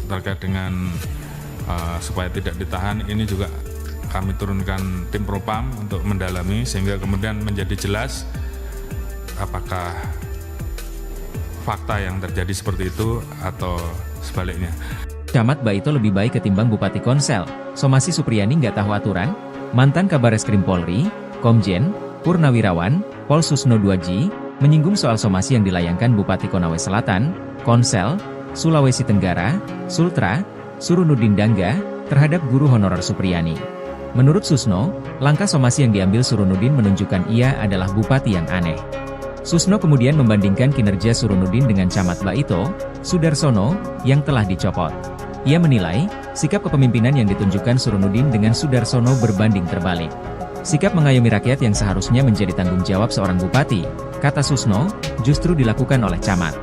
terkait dengan supaya tidak ditahan, ini juga kami turunkan tim propam untuk mendalami sehingga kemudian menjadi jelas apakah fakta yang terjadi seperti itu atau sebaliknya. Camat Baito lebih baik ketimbang Bupati Konsel. Somasi Supriyani nggak tahu aturan? Mantan Kabareskrim Polri, Komjen, Purnawirawan, Pol Susno 2G, menyinggung soal somasi yang dilayangkan Bupati Konawe Selatan, Konsel, Sulawesi Tenggara, Sultra, Surunudin Dangga, terhadap guru honorer Supriyani. Menurut Susno, langkah somasi yang diambil Surunudin menunjukkan ia adalah bupati yang aneh. Susno kemudian membandingkan kinerja Surunudin dengan Camat Baito, Sudarsono, yang telah dicopot. Ia menilai, sikap kepemimpinan yang ditunjukkan Surunudin dengan Sudarsono berbanding terbalik. Sikap mengayomi rakyat yang seharusnya menjadi tanggung jawab seorang bupati, kata Susno, justru dilakukan oleh Camat.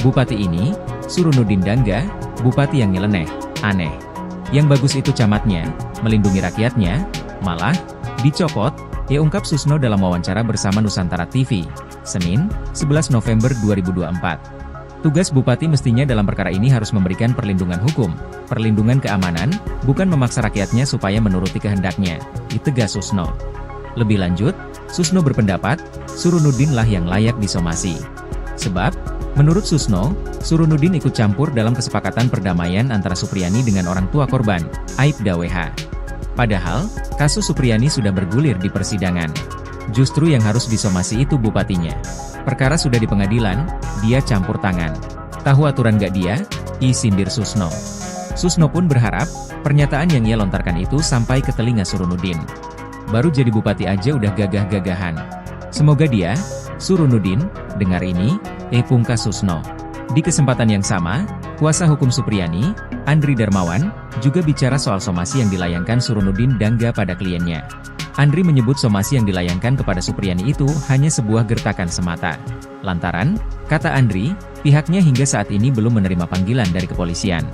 Bupati ini, Surunudin Dangga, bupati yang nyeleneh, aneh. Yang bagus itu camatnya, melindungi rakyatnya, malah, dicopot, ia ungkap Susno dalam wawancara bersama Nusantara TV, Senin, 11 November 2024. Tugas bupati mestinya dalam perkara ini harus memberikan perlindungan hukum, perlindungan keamanan, bukan memaksa rakyatnya supaya menuruti kehendaknya, ditegas Susno. Lebih lanjut, Susno berpendapat, Surunudin lah yang layak disomasi. Sebab, menurut Susno, Surunudin ikut campur dalam kesepakatan perdamaian antara Supriyani dengan orang tua korban, Aibda WH. Padahal, kasus Supriyani sudah bergulir di persidangan. Justru yang harus disomasi itu bupatinya. Perkara sudah di pengadilan, dia campur tangan. Tahu aturan gak dia? Sindir Susno. Susno pun berharap, pernyataan yang ia lontarkan itu sampai ke telinga Surunudin. Baru jadi bupati aja udah gagah-gagahan. Semoga dia, Surunudin, dengar ini, pungkas Susno. Di kesempatan yang sama, kuasa hukum Supriyani, Andri Darmawan, juga bicara soal somasi yang dilayangkan Surunudin Dangga pada kliennya. Andri menyebut somasi yang dilayangkan kepada Supriyani itu hanya sebuah gertakan semata. Lantaran, kata Andri, pihaknya hingga saat ini belum menerima panggilan dari kepolisian.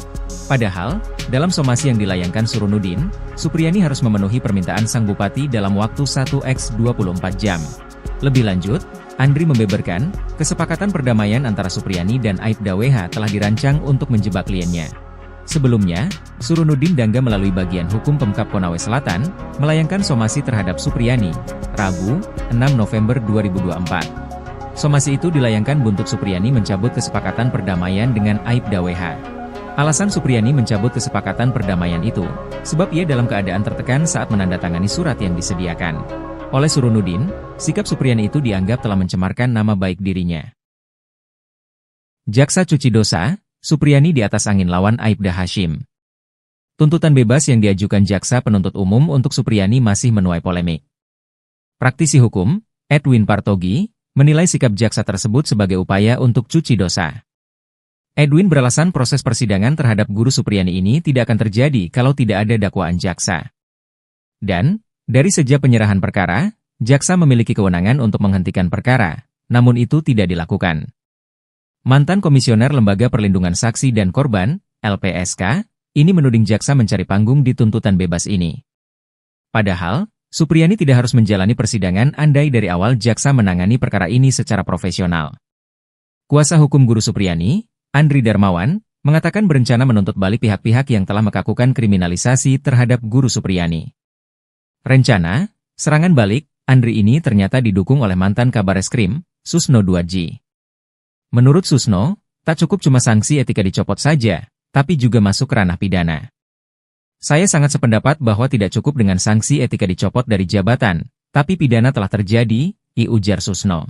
Padahal, dalam somasi yang dilayangkan Surunudin, Supriyani harus memenuhi permintaan sang bupati dalam waktu 1x24 jam. Lebih lanjut, Andri membeberkan, kesepakatan perdamaian antara Supriyani dan Aibda WH telah dirancang untuk menjebak kliennya. Sebelumnya, Surunudin Dangga melalui bagian hukum Pemkab Konawe Selatan, melayangkan somasi terhadap Supriyani, Rabu, 6 November 2024. Somasi itu dilayangkan buntut Supriyani mencabut kesepakatan perdamaian dengan Aibda WH. Alasan Supriyani mencabut kesepakatan perdamaian itu, sebab ia dalam keadaan tertekan saat menandatangani surat yang disediakan. Oleh Surunudin, sikap Supriyani itu dianggap telah mencemarkan nama baik dirinya. Jaksa cuci dosa, Supriyani di atas angin lawan Aibda Hashim. Tuntutan bebas yang diajukan jaksa penuntut umum untuk Supriyani masih menuai polemik. Praktisi hukum, Edwin Partogi, menilai sikap jaksa tersebut sebagai upaya untuk cuci dosa. Edwin beralasan proses persidangan terhadap guru Supriyani ini tidak akan terjadi kalau tidak ada dakwaan jaksa. Dan, dari sejak penyerahan perkara, jaksa memiliki kewenangan untuk menghentikan perkara, namun itu tidak dilakukan. Mantan Komisioner Lembaga Perlindungan Saksi dan Korban, LPSK, ini menuding jaksa mencari panggung di tuntutan bebas ini. Padahal, Supriyani tidak harus menjalani persidangan andai dari awal jaksa menangani perkara ini secara profesional. Kuasa hukum guru Supriyani, Andri Darmawan, mengatakan berencana menuntut balik pihak-pihak yang telah melakukan kriminalisasi terhadap guru Supriyani. Rencana, serangan balik, Andri ini ternyata didukung oleh mantan Kabareskrim, Susno 2G. Menurut Susno, tak cukup cuma sanksi etika dicopot saja, tapi juga masuk ke ranah pidana. Saya sangat sependapat bahwa tidak cukup dengan sanksi etika dicopot dari jabatan, tapi pidana telah terjadi, ujar Susno.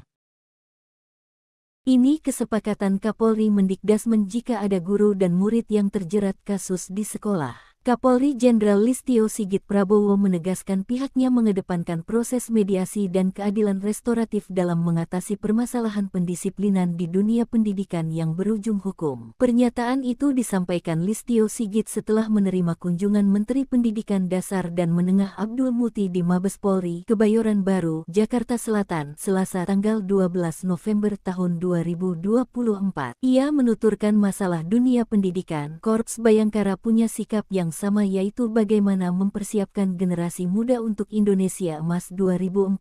Ini kesepakatan Kapolri Mendikdasmen jika ada guru dan murid yang terjerat kasus di sekolah. Kapolri Jenderal Listio Sigit Prabowo menegaskan pihaknya mengedepankan proses mediasi dan keadilan restoratif dalam mengatasi permasalahan pendisiplinan di dunia pendidikan yang berujung hukum. Pernyataan itu disampaikan Listio Sigit setelah menerima kunjungan Menteri Pendidikan Dasar dan Menengah Abdul Muti di Mabes Polri, Kebayoran Baru, Jakarta Selatan, Selasa tanggal 12 November tahun 2024. Ia menuturkan masalah dunia pendidikan, Korps Bayangkara punya sikap yang sama, yaitu bagaimana mempersiapkan generasi muda untuk Indonesia Emas 2045.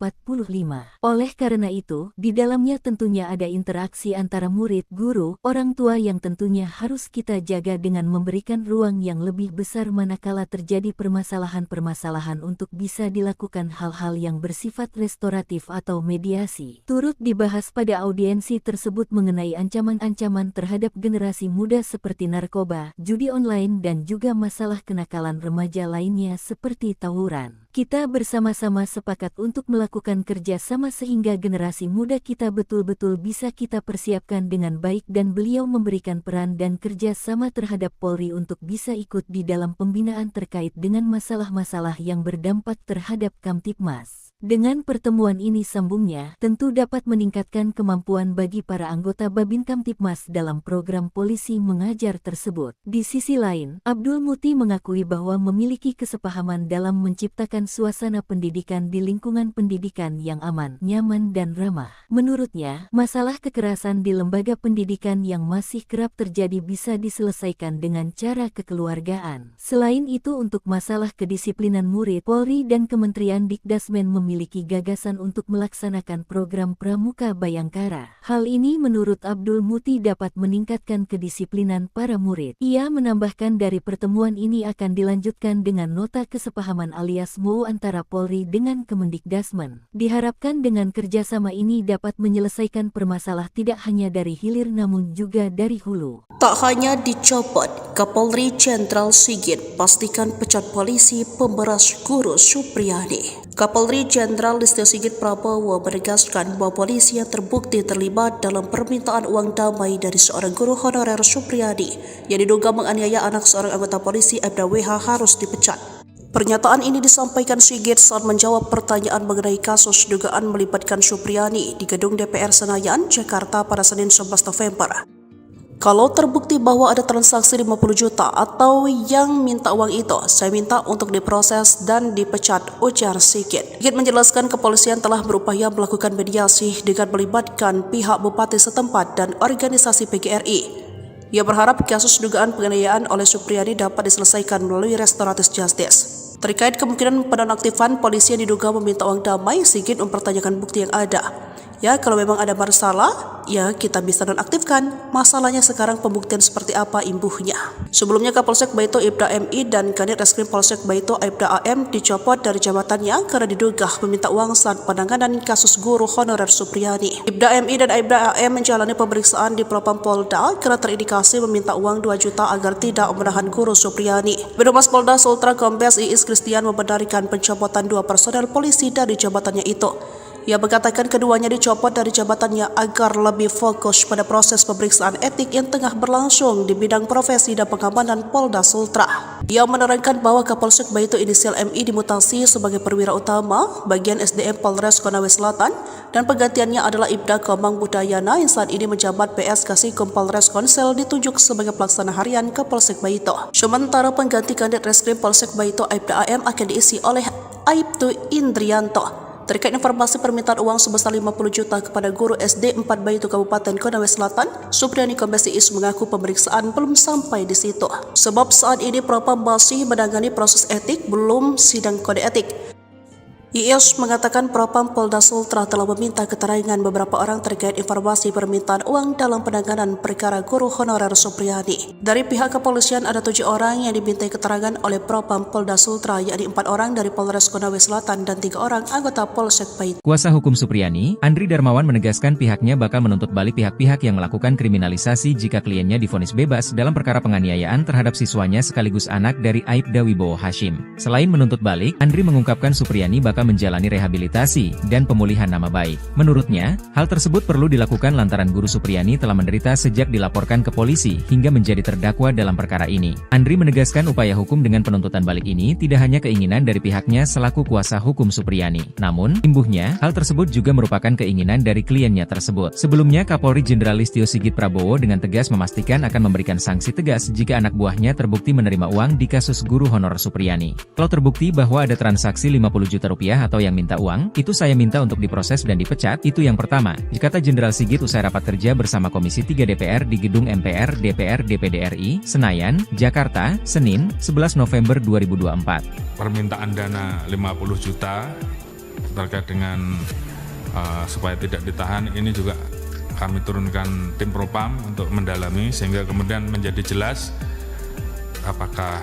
Oleh karena itu, di dalamnya tentunya ada interaksi antara murid, guru, orang tua yang tentunya harus kita jaga dengan memberikan ruang yang lebih besar manakala terjadi permasalahan-permasalahan untuk bisa dilakukan hal-hal yang bersifat restoratif atau mediasi. Turut dibahas pada audiensi tersebut mengenai ancaman-ancaman terhadap generasi muda seperti narkoba, judi online dan juga masalah kenakalan remaja lainnya seperti tawuran. Kita bersama-sama sepakat untuk melakukan kerja sama sehingga generasi muda kita betul-betul bisa kita persiapkan dengan baik dan beliau memberikan peran dan kerja sama terhadap Polri untuk bisa ikut di dalam pembinaan terkait dengan masalah-masalah yang berdampak terhadap Kamtibmas. Dengan pertemuan ini sambungnya, tentu dapat meningkatkan kemampuan bagi para anggota Babin Kamtibmas dalam program polisi mengajar tersebut. Di sisi lain, Abdul Muti mengakui bahwa memiliki kesepahaman dalam menciptakan suasana pendidikan di lingkungan pendidikan yang aman, nyaman dan ramah. Menurutnya, masalah kekerasan di lembaga pendidikan yang masih kerap terjadi bisa diselesaikan dengan cara kekeluargaan. Selain itu, untuk masalah kedisiplinan murid, Polri dan Kementerian Dikdasmen memiliki gagasan untuk melaksanakan program Pramuka Bayangkara. Hal ini menurut Abdul Muti dapat meningkatkan kedisiplinan para murid. Ia menambahkan dari pertemuan ini akan dilanjutkan dengan nota kesepahaman alias MOU antara Polri dengan Kemendikdasmen. Diharapkan dengan kerjasama ini dapat menyelesaikan permasalahan tidak hanya dari hilir namun juga dari hulu. Tak hanya dicopot, Kapolri Jenderal Sigit pastikan pecat polisi pemberas guru Supriyadi. Kapolri Jenderal Listio Sigit Prabowo menegaskan bahwa polisi yang terbukti terlibat dalam permintaan uang damai dari seorang guru honorer Supriyadi yang diduga menganiaya anak seorang anggota polisi Aibda WH harus dipecat. Pernyataan ini disampaikan Sigit saat menjawab pertanyaan mengenai kasus dugaan melibatkan Supriyadi di gedung DPR Senayan, Jakarta pada Senin 11 November. Kalau terbukti bahwa ada transaksi 50 juta atau yang minta uang itu, saya minta untuk diproses dan dipecat, ujar Sigit. Sigit menjelaskan kepolisian telah berupaya melakukan mediasi dengan melibatkan pihak bupati setempat dan organisasi PGRI. Ia berharap kasus dugaan penganiayaan oleh Supriyadi dapat diselesaikan melalui restoratif justice. Terkait kemungkinan penonaktifan polisi yang diduga meminta uang damai, Sigit mempertanyakan bukti yang ada. Ya, kalau memang ada masalah, ya kita bisa nonaktifkan. Masalahnya sekarang pembuktian seperti apa imbuhnya. Sebelumnya Kapolsek Baito Aibda MI dan Kanit Reskrim Polsek Baito Aibda AM dicopot dari jabatannya karena diduga meminta uang saat penanganan kasus guru honorer Supriyadi. Aibda MI dan Aibda AM menjalani pemeriksaan di Propam Polda karena terindikasi meminta uang 2 juta agar tidak menahan guru Supriyadi. Birohumas Polda Sultra Kombes Iis Kristian membenarkan pencopotan 2 personel polisi dari jabatannya itu. Ia mengatakan keduanya dicopot dari jabatannya agar lebih fokus pada proses pemeriksaan etik yang tengah berlangsung di bidang profesi dan pengamanan Polda Sultra. Ia menerangkan bahwa Kapolsek Baito inisial MI dimutasi sebagai perwira utama bagian SDM Polres Konawe Selatan dan penggantiannya adalah Ibda Komang Budayana yang saat ini menjabat PS Kasikum Polres Konsel ditunjuk sebagai pelaksana harian Kapolsek Baito. Sementara pengganti Kanit Reskrim Polsek Baito Aibda AM akan diisi oleh Aibtu Indrianto. Terkait informasi permintaan uang sebesar 50 juta kepada guru SD 4 Baito Kabupaten Konawe Selatan, Supriyadi Kombes Iis mengaku pemeriksaan belum sampai di situ. Sebab saat ini Propam masih menangani proses etik, belum sidang kode etik. Iis mengatakan Propam Polda Sultra telah meminta keterangan beberapa orang terkait informasi permintaan uang dalam penanganan perkara guru honorer Supriyadi. Dari pihak kepolisian ada 7 orang yang dimintai keterangan oleh Propam Polda Sultra, yakni 4 orang dari Polres Konawe Selatan dan 3 orang anggota Polsek Baito. Kuasa hukum Supriyadi, Andri Darmawan menegaskan pihaknya bakal menuntut balik pihak-pihak yang melakukan kriminalisasi jika kliennya divonis bebas dalam perkara penganiayaan terhadap siswanya sekaligus anak dari Aibda Wibowo Hashim. Selain menuntut balik, Andri mengungkapkan Supriyadi bakal menjalani rehabilitasi dan pemulihan nama baik. Menurutnya, hal tersebut perlu dilakukan lantaran Guru Supriyani telah menderita sejak dilaporkan ke polisi hingga menjadi terdakwa dalam perkara ini. Andri menegaskan upaya hukum dengan penuntutan balik ini tidak hanya keinginan dari pihaknya selaku kuasa hukum Supriyani. Namun, imbuhnya, hal tersebut juga merupakan keinginan dari kliennya tersebut. Sebelumnya, Kapolri Jenderal Listio Sigit Prabowo dengan tegas memastikan akan memberikan sanksi tegas jika anak buahnya terbukti menerima uang di kasus guru honor Supriyani. Kalau terbukti bahwa ada transaksi 50 juta rupiah atau yang minta uang, itu saya minta untuk diproses dan dipecat, itu yang pertama, kata Jenderal Sigit usai rapat kerja bersama Komisi 3 DPR di Gedung MPR DPR DPD RI, Senayan, Jakarta, Senin, 11 November 2024. Permintaan dana 50 juta terkait dengan supaya tidak ditahan, ini juga kami turunkan tim Propam untuk mendalami sehingga kemudian menjadi jelas apakah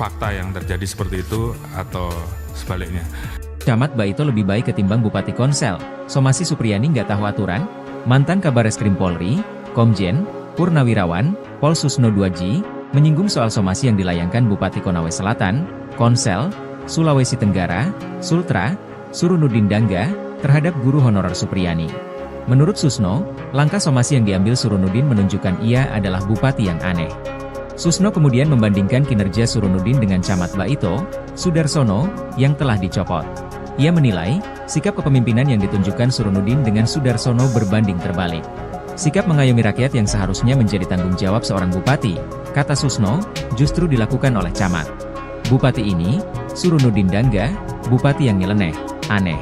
fakta yang terjadi seperti itu atau sebaliknya. Camat Baito lebih baik ketimbang Bupati Konsel. Somasi Supriyani nggak tahu aturan? Mantan Kabareskrim Polri, Komjen, Purnawirawan, Pol Susno 2J, menyinggung soal somasi yang dilayangkan Bupati Konawe Selatan, Konsel, Sulawesi Tenggara, Sultra, Surunudin Dangga, terhadap guru honorer Supriyani. Menurut Susno, langkah somasi yang diambil Surunudin menunjukkan ia adalah bupati yang aneh. Susno kemudian membandingkan kinerja Surunudin dengan Camat Baito, Sudarsono, yang telah dicopot. Ia menilai, sikap kepemimpinan yang ditunjukkan Surunudin dengan Sudarsono berbanding terbalik. Sikap mengayomi rakyat yang seharusnya menjadi tanggung jawab seorang bupati, kata Susno, justru dilakukan oleh Camat. Bupati ini, Surunudin Dangga, bupati yang nyeleneh, aneh.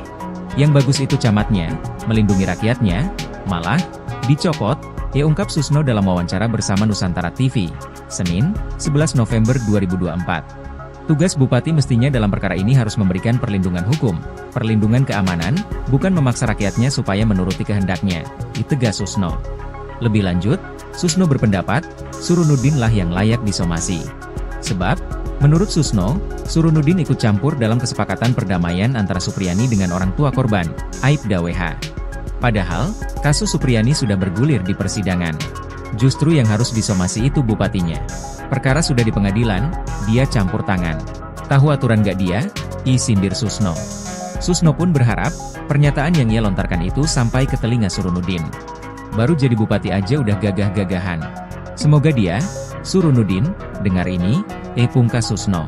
Yang bagus itu camatnya, melindungi rakyatnya, malah, dicopot, ungkap Susno dalam wawancara bersama Nusantara TV, Senin, 11 November 2024. Tugas bupati mestinya dalam perkara ini harus memberikan perlindungan hukum, perlindungan keamanan, bukan memaksa rakyatnya supaya menuruti kehendaknya, ditegas Susno. Lebih lanjut, Susno berpendapat, Surunudin lah yang layak disomasi. Sebab, menurut Susno, Surunudin ikut campur dalam kesepakatan perdamaian antara Supriyani dengan orang tua korban, Aibda WH. Padahal, kasus Supriyani sudah bergulir di persidangan. Justru yang harus disomasi itu bupatinya. Perkara sudah di pengadilan, dia campur tangan. Tahu aturan gak dia? Sindir Susno. Susno pun berharap, pernyataan yang ia lontarkan itu sampai ke telinga Surunudin. Baru jadi bupati aja udah gagah-gagahan. Semoga dia, Surunudin, dengar ini, pungkas Susno.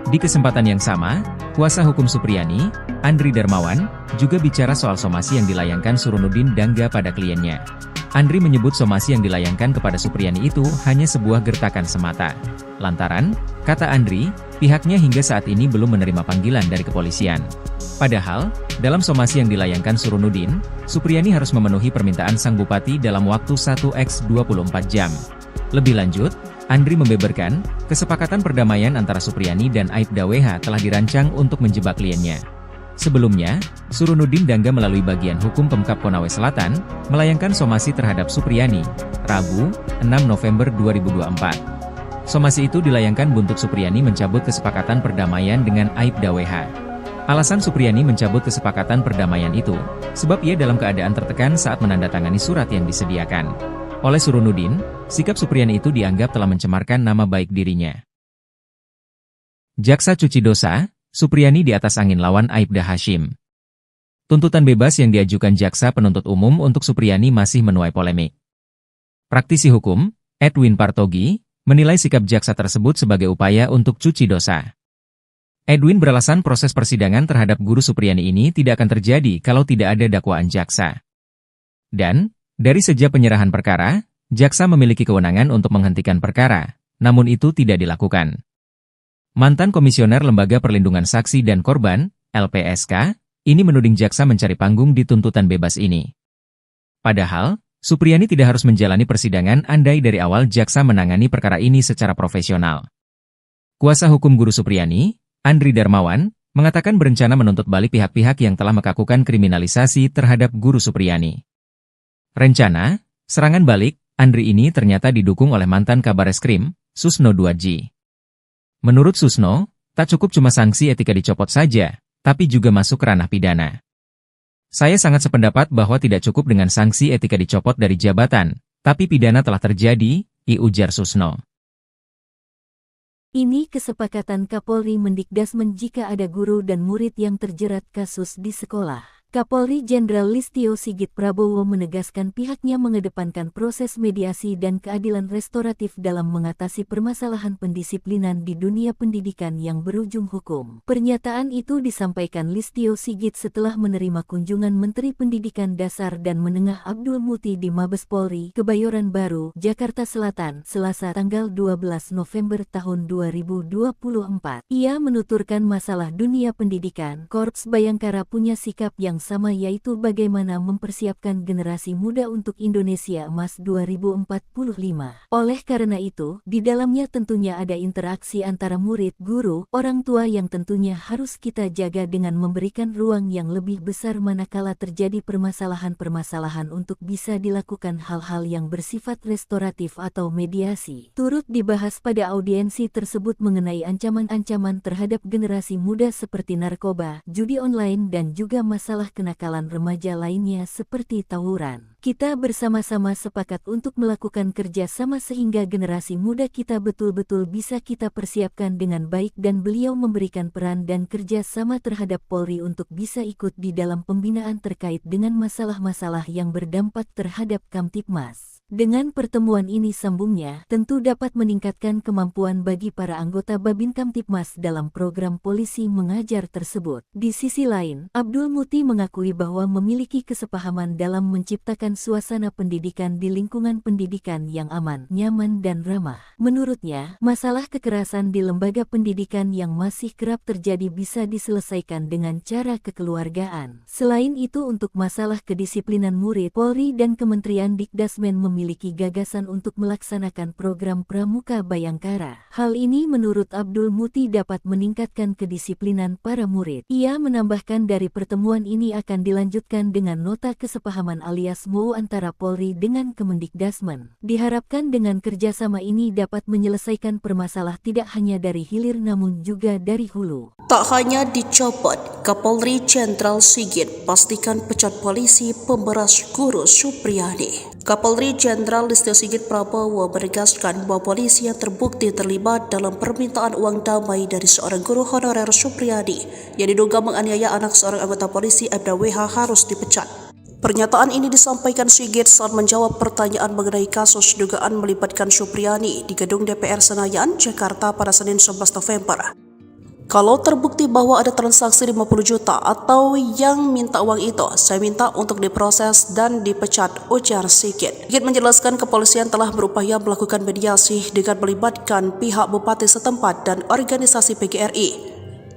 Di kesempatan yang sama, kuasa hukum Supriyani, Andri Darmawan, juga bicara soal somasi yang dilayangkan Surunudin Dangga pada kliennya. Andri menyebut somasi yang dilayangkan kepada Supriyani itu hanya sebuah gertakan semata. Lantaran, kata Andri, pihaknya hingga saat ini belum menerima panggilan dari kepolisian. Padahal, dalam somasi yang dilayangkan Surunudin, Supriyani harus memenuhi permintaan sang bupati dalam waktu 1x24 jam. Lebih lanjut, Andri membeberkan, kesepakatan perdamaian antara Supriyani dan Aibda WH telah dirancang untuk menjebak kliennya. Sebelumnya, Surunudin Dangga melalui bagian hukum Pemkab Konawe Selatan, melayangkan somasi terhadap Supriyani, Rabu, 6 November 2024. Somasi itu dilayangkan buntut Supriyani mencabut kesepakatan perdamaian dengan Aibda WH. Alasan Supriyani mencabut kesepakatan perdamaian itu, sebab ia dalam keadaan tertekan saat menandatangani surat yang disediakan. Oleh Surunudin, sikap Supriyani itu dianggap telah mencemarkan nama baik dirinya. Jaksa cuci dosa, Supriyani di atas angin lawan Aibda Hashim. Tuntutan bebas yang diajukan Jaksa Penuntut Umum untuk Supriyani masih menuai polemik. Praktisi hukum, Edwin Partogi, menilai sikap Jaksa tersebut sebagai upaya untuk cuci dosa. Edwin beralasan proses persidangan terhadap guru Supriyani ini tidak akan terjadi kalau tidak ada dakwaan Jaksa. Dan, dari sejak penyerahan perkara, Jaksa memiliki kewenangan untuk menghentikan perkara, namun itu tidak dilakukan. Mantan Komisioner Lembaga Perlindungan Saksi dan Korban, LPSK, ini menuding Jaksa mencari panggung di tuntutan bebas ini. Padahal, Supriyani tidak harus menjalani persidangan andai dari awal Jaksa menangani perkara ini secara profesional. Kuasa hukum guru Supriyani, Andri Darmawan, mengatakan berencana menuntut balik pihak-pihak yang telah melakukan kriminalisasi terhadap guru Supriyani. Rencana, serangan balik, Andri ini ternyata didukung oleh mantan Kabareskrim, Susno 2J. Menurut Susno, tak cukup cuma sanksi etika dicopot saja, tapi juga masuk ranah pidana. Saya sangat sependapat bahwa tidak cukup dengan sanksi etika dicopot dari jabatan, tapi pidana telah terjadi, ujar Susno. Ini kesepakatan Kapolri Mendikdasmen jika ada guru dan murid yang terjerat kasus di sekolah. Kapolri Jenderal Listio Sigit Prabowo menegaskan pihaknya mengedepankan proses mediasi dan keadilan restoratif dalam mengatasi permasalahan pendisiplinan di dunia pendidikan yang berujung hukum. Pernyataan itu disampaikan Listio Sigit setelah menerima kunjungan Menteri Pendidikan Dasar dan Menengah Abdul Muti di Mabes Polri, Kebayoran Baru, Jakarta Selatan, Selasa tanggal 12 November tahun 2024. Ia menuturkan masalah dunia pendidikan, Korps Bayangkara punya sikap yang sama, yaitu bagaimana mempersiapkan generasi muda untuk Indonesia Emas 2045. Oleh karena itu, di dalamnya tentunya ada interaksi antara murid, guru, orang tua yang tentunya harus kita jaga dengan memberikan ruang yang lebih besar manakala terjadi permasalahan-permasalahan untuk bisa dilakukan hal-hal yang bersifat restoratif atau mediasi. Turut dibahas pada audiensi tersebut mengenai ancaman-ancaman terhadap generasi muda seperti narkoba, judi online dan juga masalah kenakalan remaja lainnya seperti tawuran. Kita bersama-sama sepakat untuk melakukan kerja sama sehingga generasi muda kita betul-betul bisa kita persiapkan dengan baik dan beliau memberikan peran dan kerja sama terhadap Polri untuk bisa ikut di dalam pembinaan terkait dengan masalah-masalah yang berdampak terhadap Kamtibmas. Dengan pertemuan ini, sambungnya, tentu dapat meningkatkan kemampuan bagi para anggota Babin Kamtibmas dalam program polisi mengajar tersebut. Di sisi lain, Abdul Muti mengakui bahwa memiliki kesepahaman dalam menciptakan suasana pendidikan di lingkungan pendidikan yang aman, nyaman dan ramah. Menurutnya, masalah kekerasan di lembaga pendidikan yang masih kerap terjadi bisa diselesaikan dengan cara kekeluargaan. Selain itu, untuk masalah kedisiplinan murid, Polri dan Kementerian Dikdasmen memiliki gagasan untuk melaksanakan program Pramuka Bayangkara. Hal ini menurut Abdul Muti dapat meningkatkan kedisiplinan para murid. Ia menambahkan dari pertemuan ini akan dilanjutkan dengan nota kesepahaman alias MOU antara Polri dengan Kemendikdasmen. Diharapkan dengan kerjasama ini dapat menyelesaikan permasalahan tidak hanya dari hilir namun juga dari hulu. Tak hanya dicopot, Kapolri Jenderal Sigit pastikan pecat polisi pemberas guru Supriyadi. Kapolri Jenderal Listio Sigit Prabowo menegaskan bahwa polisi yang terbukti terlibat dalam permintaan uang damai dari seorang guru honorer Supriyadi yang diduga menganiaya anak seorang anggota polisi Aibda WH harus dipecat. Pernyataan ini disampaikan Sigit saat menjawab pertanyaan mengenai kasus dugaan melibatkan Supriyadi di gedung DPR Senayan, Jakarta pada Senin 11 November. Kalau terbukti bahwa ada transaksi 50 juta atau yang minta uang itu, saya minta untuk diproses dan dipecat, ujar Sigit. Sigit menjelaskan kepolisian telah berupaya melakukan mediasi dengan melibatkan pihak bupati setempat dan organisasi PGRI.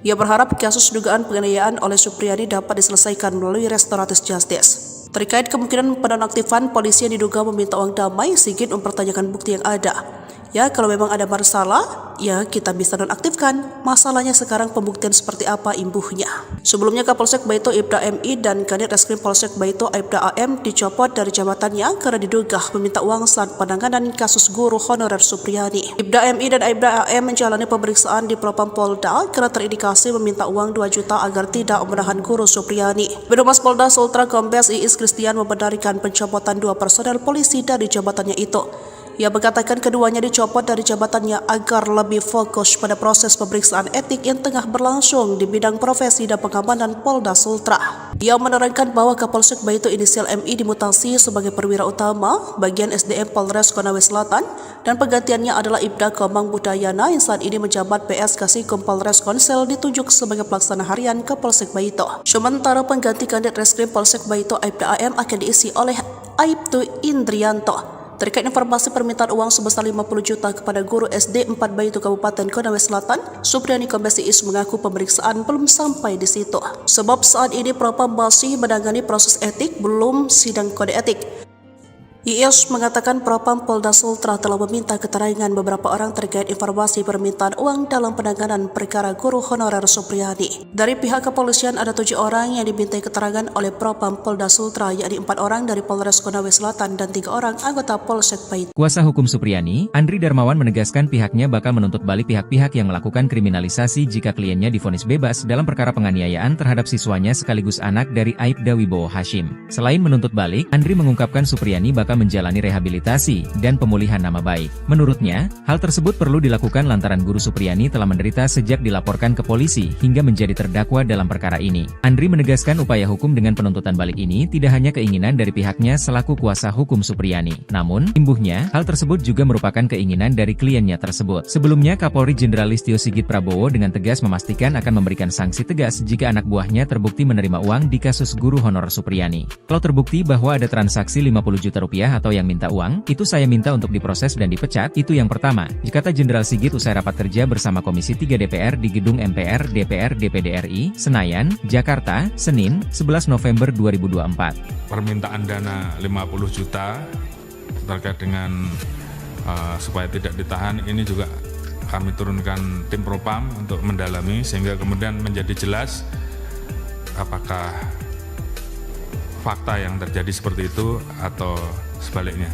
Ia berharap kasus dugaan penganiayaan oleh Supriyadi dapat diselesaikan melalui restoratif justice. Terkait kemungkinan penonaktifan polisi yang diduga meminta uang damai, Sigit mempertanyakan bukti yang ada. Ya, kalau memang ada masalah, ya kita bisa nonaktifkan. Masalahnya sekarang pembuktian seperti apa imbuhnya. Sebelumnya Kapolsek Baito Aibda MI dan Kanit Reskrim Polsek Baito Aibda AM dicopot dari jabatannya karena diduga meminta uang saat penanganan kasus guru honorer Supriyadi. Aibda MI dan Aibda AM menjalani pemeriksaan di Propam Polda karena terindikasi meminta uang 2 juta agar tidak menahan guru Supriyadi. Birohumas Polda Sultra Kombes Iis Kristian membenarkan pencopotan 2 personel polisi dari jabatannya itu. Ia mengatakan keduanya dicopot dari jabatannya agar lebih fokus pada proses pemeriksaan etik yang tengah berlangsung di bidang profesi dan pengamanan Polda Sultra. Ia menerangkan bahwa Kapolsek Baito inisial MI dimutasi sebagai perwira utama bagian SDM Polres Konawe Selatan dan penggantiannya adalah Ibda Komang Budayana yang saat ini menjabat PS Kasikum Polres Konsel ditunjuk sebagai pelaksana harian Kapolsek Baito. Sementara pengganti Kanit Reskrim Polsek Baito Aibda AM akan diisi oleh Aibtu Indrianto. Terkait informasi permintaan uang sebesar 50 juta kepada guru SD 4 Baito Kabupaten Konawe Selatan, Supriyadi Kombes Iis mengaku pemeriksaan belum sampai di situ. Sebab saat ini Propam masih menangani proses etik, belum sidang kode etik. Iis mengatakan Propam Polda Sultra telah meminta keterangan beberapa orang terkait informasi permintaan uang dalam penanganan perkara guru honorer Supriyadi. Dari pihak kepolisian ada 7 orang yang dimintai keterangan oleh Propam Polda Sultra, yakni 4 orang dari Polres Konawe Selatan dan 3 orang anggota Polsek Baito. Kuasa hukum Supriyadi, Andri Darmawan menegaskan pihaknya bakal menuntut balik pihak-pihak yang melakukan kriminalisasi jika kliennya divonis bebas dalam perkara penganiayaan terhadap siswanya sekaligus anak dari Aibda Wibowo Hashim. Selain menuntut balik, Andri mengungkapkan Supriyadi bakal Baka menjalani rehabilitasi dan pemulihan nama baik. Menurutnya, hal tersebut perlu dilakukan lantaran Guru Supriyani telah menderita sejak dilaporkan ke polisi hingga menjadi terdakwa dalam perkara ini. Andri menegaskan upaya hukum dengan penuntutan balik ini tidak hanya keinginan dari pihaknya selaku kuasa hukum Supriyani. Namun, imbuhnya, hal tersebut juga merupakan keinginan dari kliennya tersebut. Sebelumnya, Kapolri Jenderal Listio Sigit Prabowo dengan tegas memastikan akan memberikan sanksi tegas jika anak buahnya terbukti menerima uang di kasus guru honorer Supriyani. Kalau terbukti bahwa ada transaksi 50 juta rupiah atau yang minta uang, itu saya minta untuk diproses dan dipecat, itu yang pertama, kata Jenderal Sigit usai rapat kerja bersama Komisi 3 DPR di Gedung MPR DPR DPD RI, Senayan, Jakarta, Senin, 11 November 2024. Permintaan dana 50 juta terkait dengan supaya tidak ditahan, ini juga kami turunkan tim propam untuk mendalami sehingga kemudian menjadi jelas apakah fakta yang terjadi seperti itu atau sebaliknya.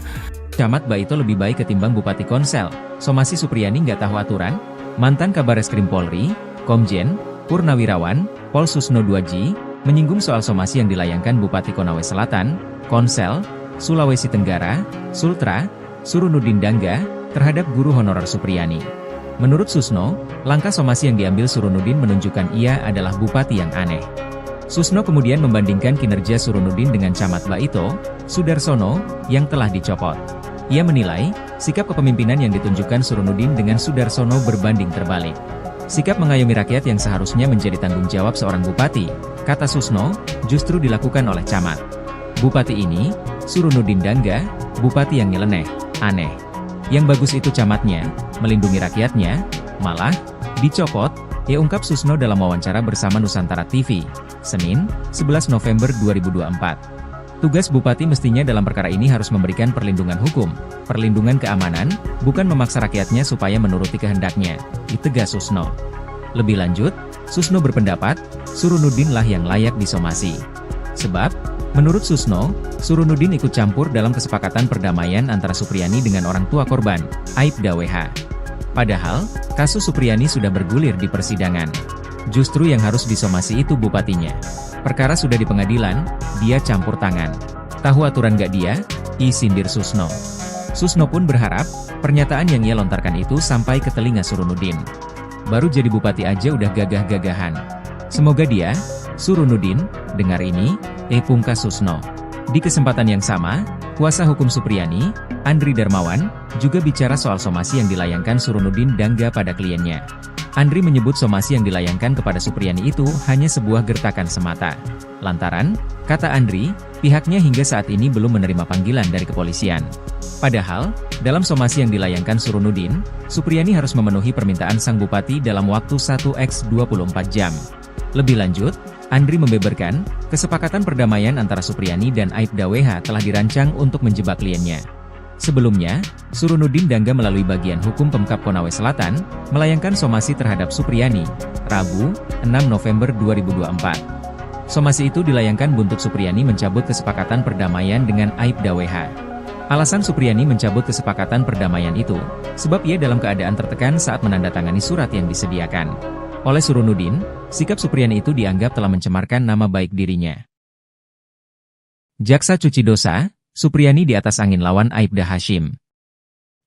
Camat Baito lebih baik ketimbang Bupati Konsel. Somasi Supriyani nggak tahu aturan? Mantan Kabareskrim Polri, Komjen, Purnawirawan, Pol Susno 2G, menyinggung soal somasi yang dilayangkan Bupati Konawe Selatan, Konsel, Sulawesi Tenggara, Sultra, Surunudin Dangga, terhadap guru honorer Supriyani. Menurut Susno, langkah somasi yang diambil Surunudin menunjukkan ia adalah bupati yang aneh. Susno kemudian membandingkan kinerja Surunudin dengan Camat Baito, Sudarsono, yang telah dicopot. Ia menilai, sikap kepemimpinan yang ditunjukkan Surunudin dengan Sudarsono berbanding terbalik. Sikap mengayomi rakyat yang seharusnya menjadi tanggung jawab seorang bupati, kata Susno, justru dilakukan oleh camat. Bupati ini, Surunudin Dangga, bupati yang nyeleneh, aneh. Yang bagus itu camatnya, melindungi rakyatnya, malah dicopot, ia ungkap Susno dalam wawancara bersama Nusantara TV, Senin, 11 November 2024. Tugas bupati mestinya dalam perkara ini harus memberikan perlindungan hukum, perlindungan keamanan, bukan memaksa rakyatnya supaya menuruti kehendaknya, ditegas Susno. Lebih lanjut, Susno berpendapat, Surunudin lah yang layak disomasi. Sebab, menurut Susno, Surunudin ikut campur dalam kesepakatan perdamaian antara Supriyani dengan orang tua korban, Aibda WH. Padahal, kasus Supriyani sudah bergulir di persidangan. Justru yang harus disomasi itu bupatinya. Perkara sudah di pengadilan, dia campur tangan. Tahu aturan gak dia? Sindir Susno. Susno pun berharap, pernyataan yang ia lontarkan itu sampai ke telinga Surunudin. Baru jadi bupati aja udah gagah-gagahan. Semoga dia, Surunudin, dengar ini, pungkas Susno. Di kesempatan yang sama, kuasa hukum Supriyani, Andri Darmawan, juga bicara soal somasi yang dilayangkan Surunudin Dangga pada kliennya. Andri menyebut somasi yang dilayangkan kepada Supriyani itu hanya sebuah gertakan semata. Lantaran, kata Andri, pihaknya hingga saat ini belum menerima panggilan dari kepolisian. Padahal, dalam somasi yang dilayangkan Surunudin, Supriyani harus memenuhi permintaan sang bupati dalam waktu 1x24 jam. Lebih lanjut, Andri membeberkan, kesepakatan perdamaian antara Supriyani dan Aibda WH telah dirancang untuk menjebak kliennya. Sebelumnya, Surunudin Dangga melalui bagian hukum Pemkab Konawe Selatan, melayangkan somasi terhadap Supriyani, Rabu, 6 November 2024. Somasi itu dilayangkan buntut Supriyani mencabut kesepakatan perdamaian dengan Aibda WH. Alasan Supriyani mencabut kesepakatan perdamaian itu, sebab ia dalam keadaan tertekan saat menandatangani surat yang disediakan. Oleh Surunudin, sikap Supriyani itu dianggap telah mencemarkan nama baik dirinya. Jaksa cuci dosa, Supriyani di atas angin lawan Aibda Hashim.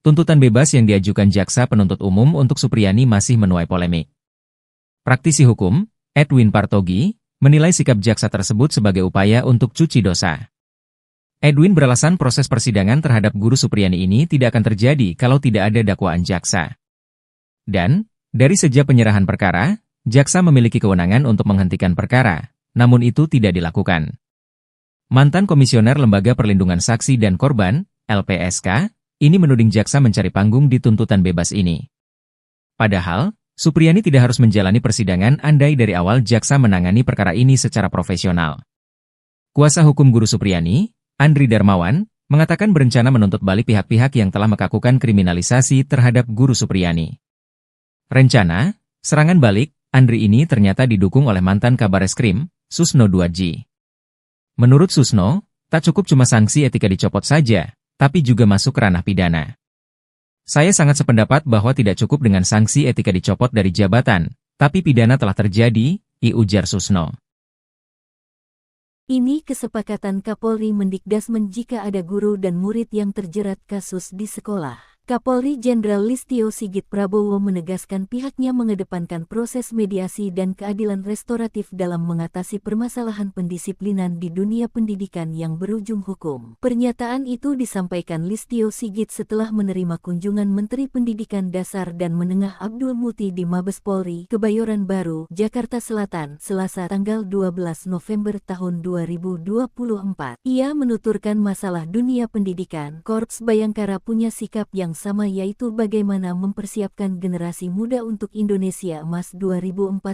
Tuntutan bebas yang diajukan jaksa penuntut umum untuk Supriyani masih menuai polemik. Praktisi hukum, Edwin Partogi, menilai sikap jaksa tersebut sebagai upaya untuk cuci dosa. Edwin beralasan proses persidangan terhadap guru Supriyani ini tidak akan terjadi kalau tidak ada dakwaan jaksa. Dan, dari sejak penyerahan perkara, jaksa memiliki kewenangan untuk menghentikan perkara, namun itu tidak dilakukan. Mantan Komisioner Lembaga Perlindungan Saksi dan Korban, LPSK, ini menuding jaksa mencari panggung di tuntutan bebas ini. Padahal, Supriyani tidak harus menjalani persidangan andai dari awal jaksa menangani perkara ini secara profesional. Kuasa hukum guru Supriyani, Andri Darmawan, mengatakan berencana menuntut balik pihak-pihak yang telah melakukan kriminalisasi terhadap guru Supriyani. Rencana, serangan balik, Andri ini ternyata didukung oleh mantan Kabareskrim, Susno 2G. Menurut Susno, tak cukup cuma sanksi etika dicopot saja, tapi juga masuk ke ranah pidana. Saya sangat sependapat bahwa tidak cukup dengan sanksi etika dicopot dari jabatan, tapi pidana telah terjadi, ujar Susno. Ini kesepakatan Kapolri Mendikdasmen jika ada guru dan murid yang terjerat kasus di sekolah. Kapolri Jenderal Listio Sigit Prabowo menegaskan pihaknya mengedepankan proses mediasi dan keadilan restoratif dalam mengatasi permasalahan pendisiplinan di dunia pendidikan yang berujung hukum. Pernyataan itu disampaikan Listio Sigit setelah menerima kunjungan Menteri Pendidikan Dasar dan Menengah Abdul Muti di Mabes Polri, Kebayoran Baru, Jakarta Selatan, Selasa tanggal 12 November tahun 2024. Ia menuturkan masalah dunia pendidikan, Korps Bayangkara punya sikap yang sama, yaitu bagaimana mempersiapkan generasi muda untuk Indonesia Emas 2045.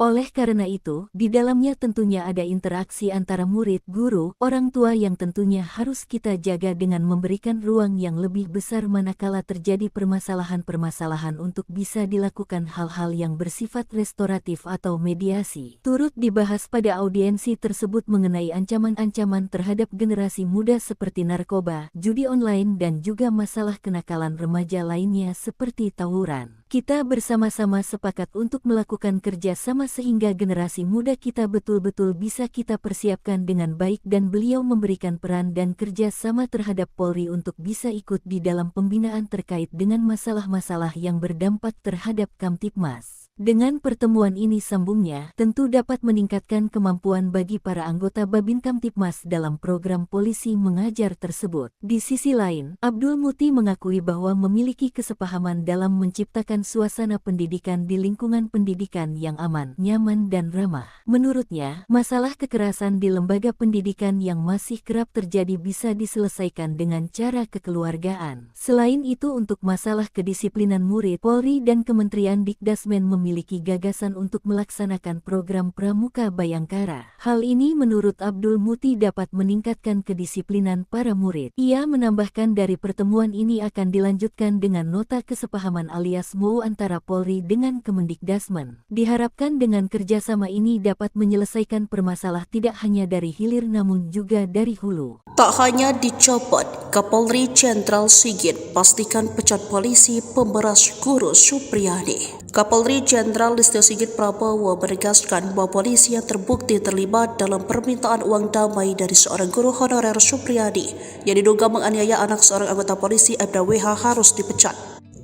Oleh karena itu, di dalamnya tentunya ada interaksi antara murid, guru, orang tua yang tentunya harus kita jaga dengan memberikan ruang yang lebih besar manakala terjadi permasalahan-permasalahan untuk bisa dilakukan hal-hal yang bersifat restoratif atau mediasi. Turut dibahas pada audiensi tersebut mengenai ancaman-ancaman terhadap generasi muda seperti narkoba, judi online dan juga masalah kenakalan remaja lainnya seperti tawuran. Kita bersama-sama sepakat untuk melakukan kerja sama sehingga generasi muda kita betul-betul bisa kita persiapkan dengan baik dan beliau memberikan peran dan kerja sama terhadap Polri untuk bisa ikut di dalam pembinaan terkait dengan masalah-masalah yang berdampak terhadap Kamtibmas. Dengan pertemuan ini, sambungnya, tentu dapat meningkatkan kemampuan bagi para anggota Babin Kamtibmas dalam program polisi mengajar tersebut. Di sisi lain, Abdul Muti mengakui bahwa memiliki kesepahaman dalam menciptakan suasana pendidikan di lingkungan pendidikan yang aman, nyaman dan ramah. Menurutnya, masalah kekerasan di lembaga pendidikan yang masih kerap terjadi bisa diselesaikan dengan cara kekeluargaan. Selain itu, untuk masalah kedisiplinan murid, Polri dan Kementerian Dikdasmen memiliki gagasan untuk melaksanakan program Pramuka Bayangkara. Hal ini menurut Abdul Muti dapat meningkatkan kedisiplinan para murid. Ia menambahkan dari pertemuan ini akan dilanjutkan dengan nota kesepahaman alias MOU antara Polri dengan Kemendikdasmen. Diharapkan dengan kerjasama ini dapat menyelesaikan permasalahan tidak hanya dari hilir namun juga dari hulu. Tak hanya dicopot, Kapolri Jenderal Sigit pastikan pecat polisi pemberas guru Supriyadi. Kapolri Jenderal Listio Sigit Prabowo menegaskan bahwa polisi yang terbukti terlibat dalam permintaan uang damai dari seorang guru honorer Supriyadi yang diduga menganiaya anak seorang anggota polisi Aibda WH harus dipecat.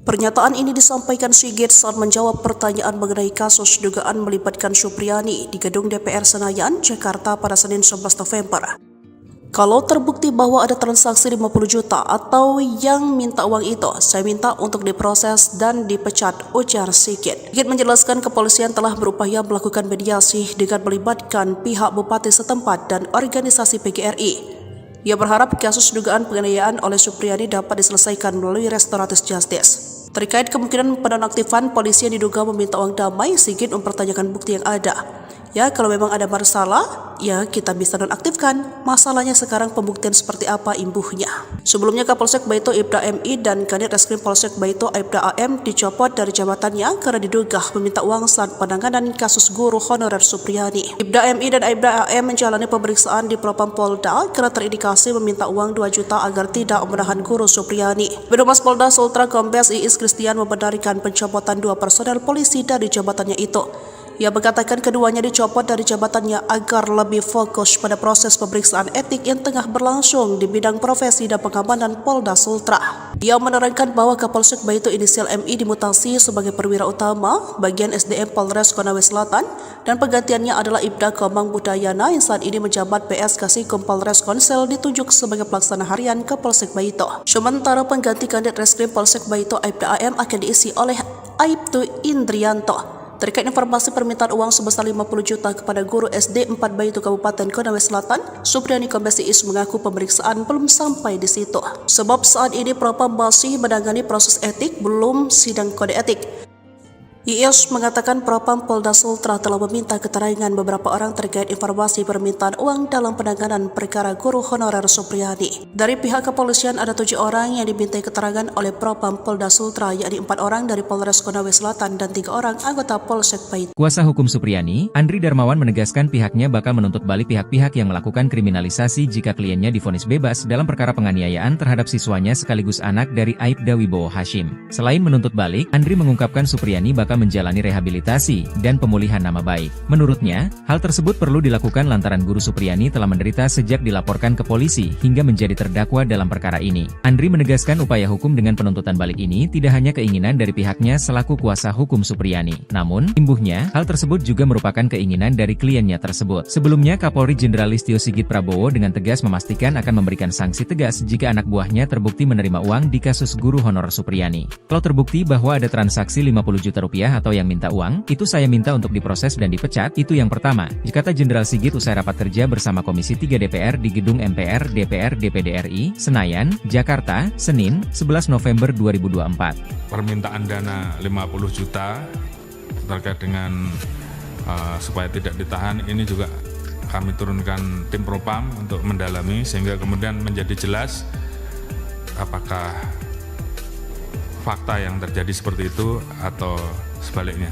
Pernyataan ini disampaikan Sigit saat menjawab pertanyaan mengenai kasus dugaan melibatkan Supriyadi di gedung DPR Senayan, Jakarta pada Senin 11 November. Kalau terbukti bahwa ada transaksi 50 juta atau yang minta uang itu, saya minta untuk diproses dan dipecat, ujar Sigit. Sigit menjelaskan kepolisian telah berupaya melakukan mediasi dengan melibatkan pihak bupati setempat dan organisasi PGRI. Ia berharap kasus dugaan penganiayaan oleh Supriyadi dapat diselesaikan melalui restoratif justice. Terkait kemungkinan penonaktifan polisi yang diduga meminta uang damai, Sigit mempertanyakan bukti yang ada. Ya, kalau memang ada masalah, ya kita bisa nonaktifkan. Masalahnya sekarang pembuktian seperti apa imbuhnya. Sebelumnya Kapolsek Baito Aibda MI dan Kanit Reskrim Polsek Baito Aibda AM dicopot dari jabatannya karena diduga meminta uang saat penanganan kasus guru honorer Supriyadi. Aibda MI dan Aibda AM menjalani pemeriksaan di Propam Polda karena terindikasi meminta uang 2 juta agar tidak menahan guru Supriyadi. Birohumas Polda Sultra Kombes Iis Kristian membenarkan pencopotan 2 personel polisi dari jabatannya itu. Ia mengatakan keduanya dicopot dari jabatannya agar lebih fokus pada proses pemeriksaan etik yang tengah berlangsung di bidang profesi dan pengamanan Polda Sultra. Ia menerangkan bahwa Kapolsek Baito inisial MI dimutasi sebagai perwira utama bagian SDM Polres Konawe Selatan dan penggantiannya adalah Ibda Komang Budayana yang saat ini menjabat PS Kasikum Polres Konsel ditunjuk sebagai pelaksana harian Kapolsek Baito. Sementara pengganti Kanit Reskrim Polsek Baito Aibda AM akan diisi oleh Aibtu Indrianto. Terkait informasi permintaan uang sebesar 50 juta kepada guru SD 4 Baito Kabupaten Konawe Selatan, Supriyadi Kombes Iis mengaku pemeriksaan belum sampai di situ. Sebab saat ini Propam masih menangani proses etik, belum sidang kode etik. Iis mengatakan Propam Polda Sultra telah meminta keterangan beberapa orang terkait informasi permintaan uang dalam penanganan perkara guru honorer Supriyadi. Dari pihak kepolisian ada 7 orang yang dimintai keterangan oleh Propam Polda Sultra, yakni 4 orang dari Polres Konawe Selatan dan 3 orang anggota Polsek Baito. Kuasa hukum Supriyadi, Andri Darmawan menegaskan pihaknya bakal menuntut balik pihak-pihak yang melakukan kriminalisasi jika kliennya divonis bebas dalam perkara penganiayaan terhadap siswanya sekaligus anak dari Aibda Wibowo Hashim. Selain menuntut balik, Andri mengungkapkan Supriyadi bakal bakal menjalani rehabilitasi dan pemulihan nama baik. Menurutnya, hal tersebut perlu dilakukan lantaran Guru Supriyani telah menderita sejak dilaporkan ke polisi hingga menjadi terdakwa dalam perkara ini. Andri menegaskan upaya hukum dengan penuntutan balik ini tidak hanya keinginan dari pihaknya selaku kuasa hukum Supriyani. Namun, imbuhnya, hal tersebut juga merupakan keinginan dari kliennya tersebut. Sebelumnya, Kapolri Jenderal Listio Sigit Prabowo dengan tegas memastikan akan memberikan sanksi tegas jika anak buahnya terbukti menerima uang di kasus guru honorer Supriyani. Kalau terbukti bahwa ada transaksi 50 juta rupiah atau yang minta uang, itu saya minta untuk diproses dan dipecat, itu yang pertama, kata Jenderal Sigit usai rapat kerja bersama Komisi 3 DPR di Gedung MPR DPR DPD RI, Senayan, Jakarta, Senin, 11 November 2024. Permintaan dana 50 juta terkait dengan supaya tidak ditahan, ini juga kami turunkan tim Propam untuk mendalami sehingga kemudian menjadi jelas apakah fakta yang terjadi seperti itu atau sebaliknya.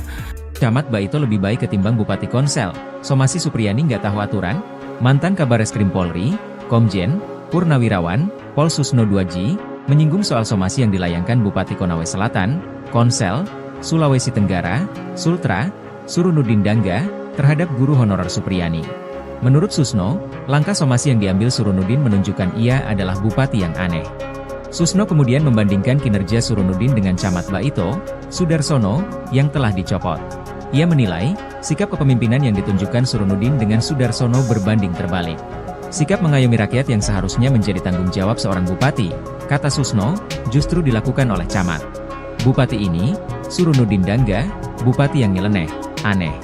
Camat Baito lebih baik ketimbang Bupati Konsel. Somasi Supriyani nggak tahu aturan? Mantan Kabareskrim Polri, Komjen, Purnawirawan, Pol Susno 2G, menyinggung soal somasi yang dilayangkan Bupati Konawe Selatan, Konsel, Sulawesi Tenggara, Sultra, Surunudin Dangga, terhadap guru honorer Supriyani. Menurut Susno, langkah somasi yang diambil Surunudin menunjukkan ia adalah bupati yang aneh. Susno kemudian membandingkan kinerja Surunudin dengan Camat Baito, Sudarsono, yang telah dicopot. Ia menilai, sikap kepemimpinan yang ditunjukkan Surunudin dengan Sudarsono berbanding terbalik. Sikap mengayomi rakyat yang seharusnya menjadi tanggung jawab seorang bupati, kata Susno, justru dilakukan oleh Camat. Bupati ini, Surunudin Dangga, bupati yang nyeleneh, aneh.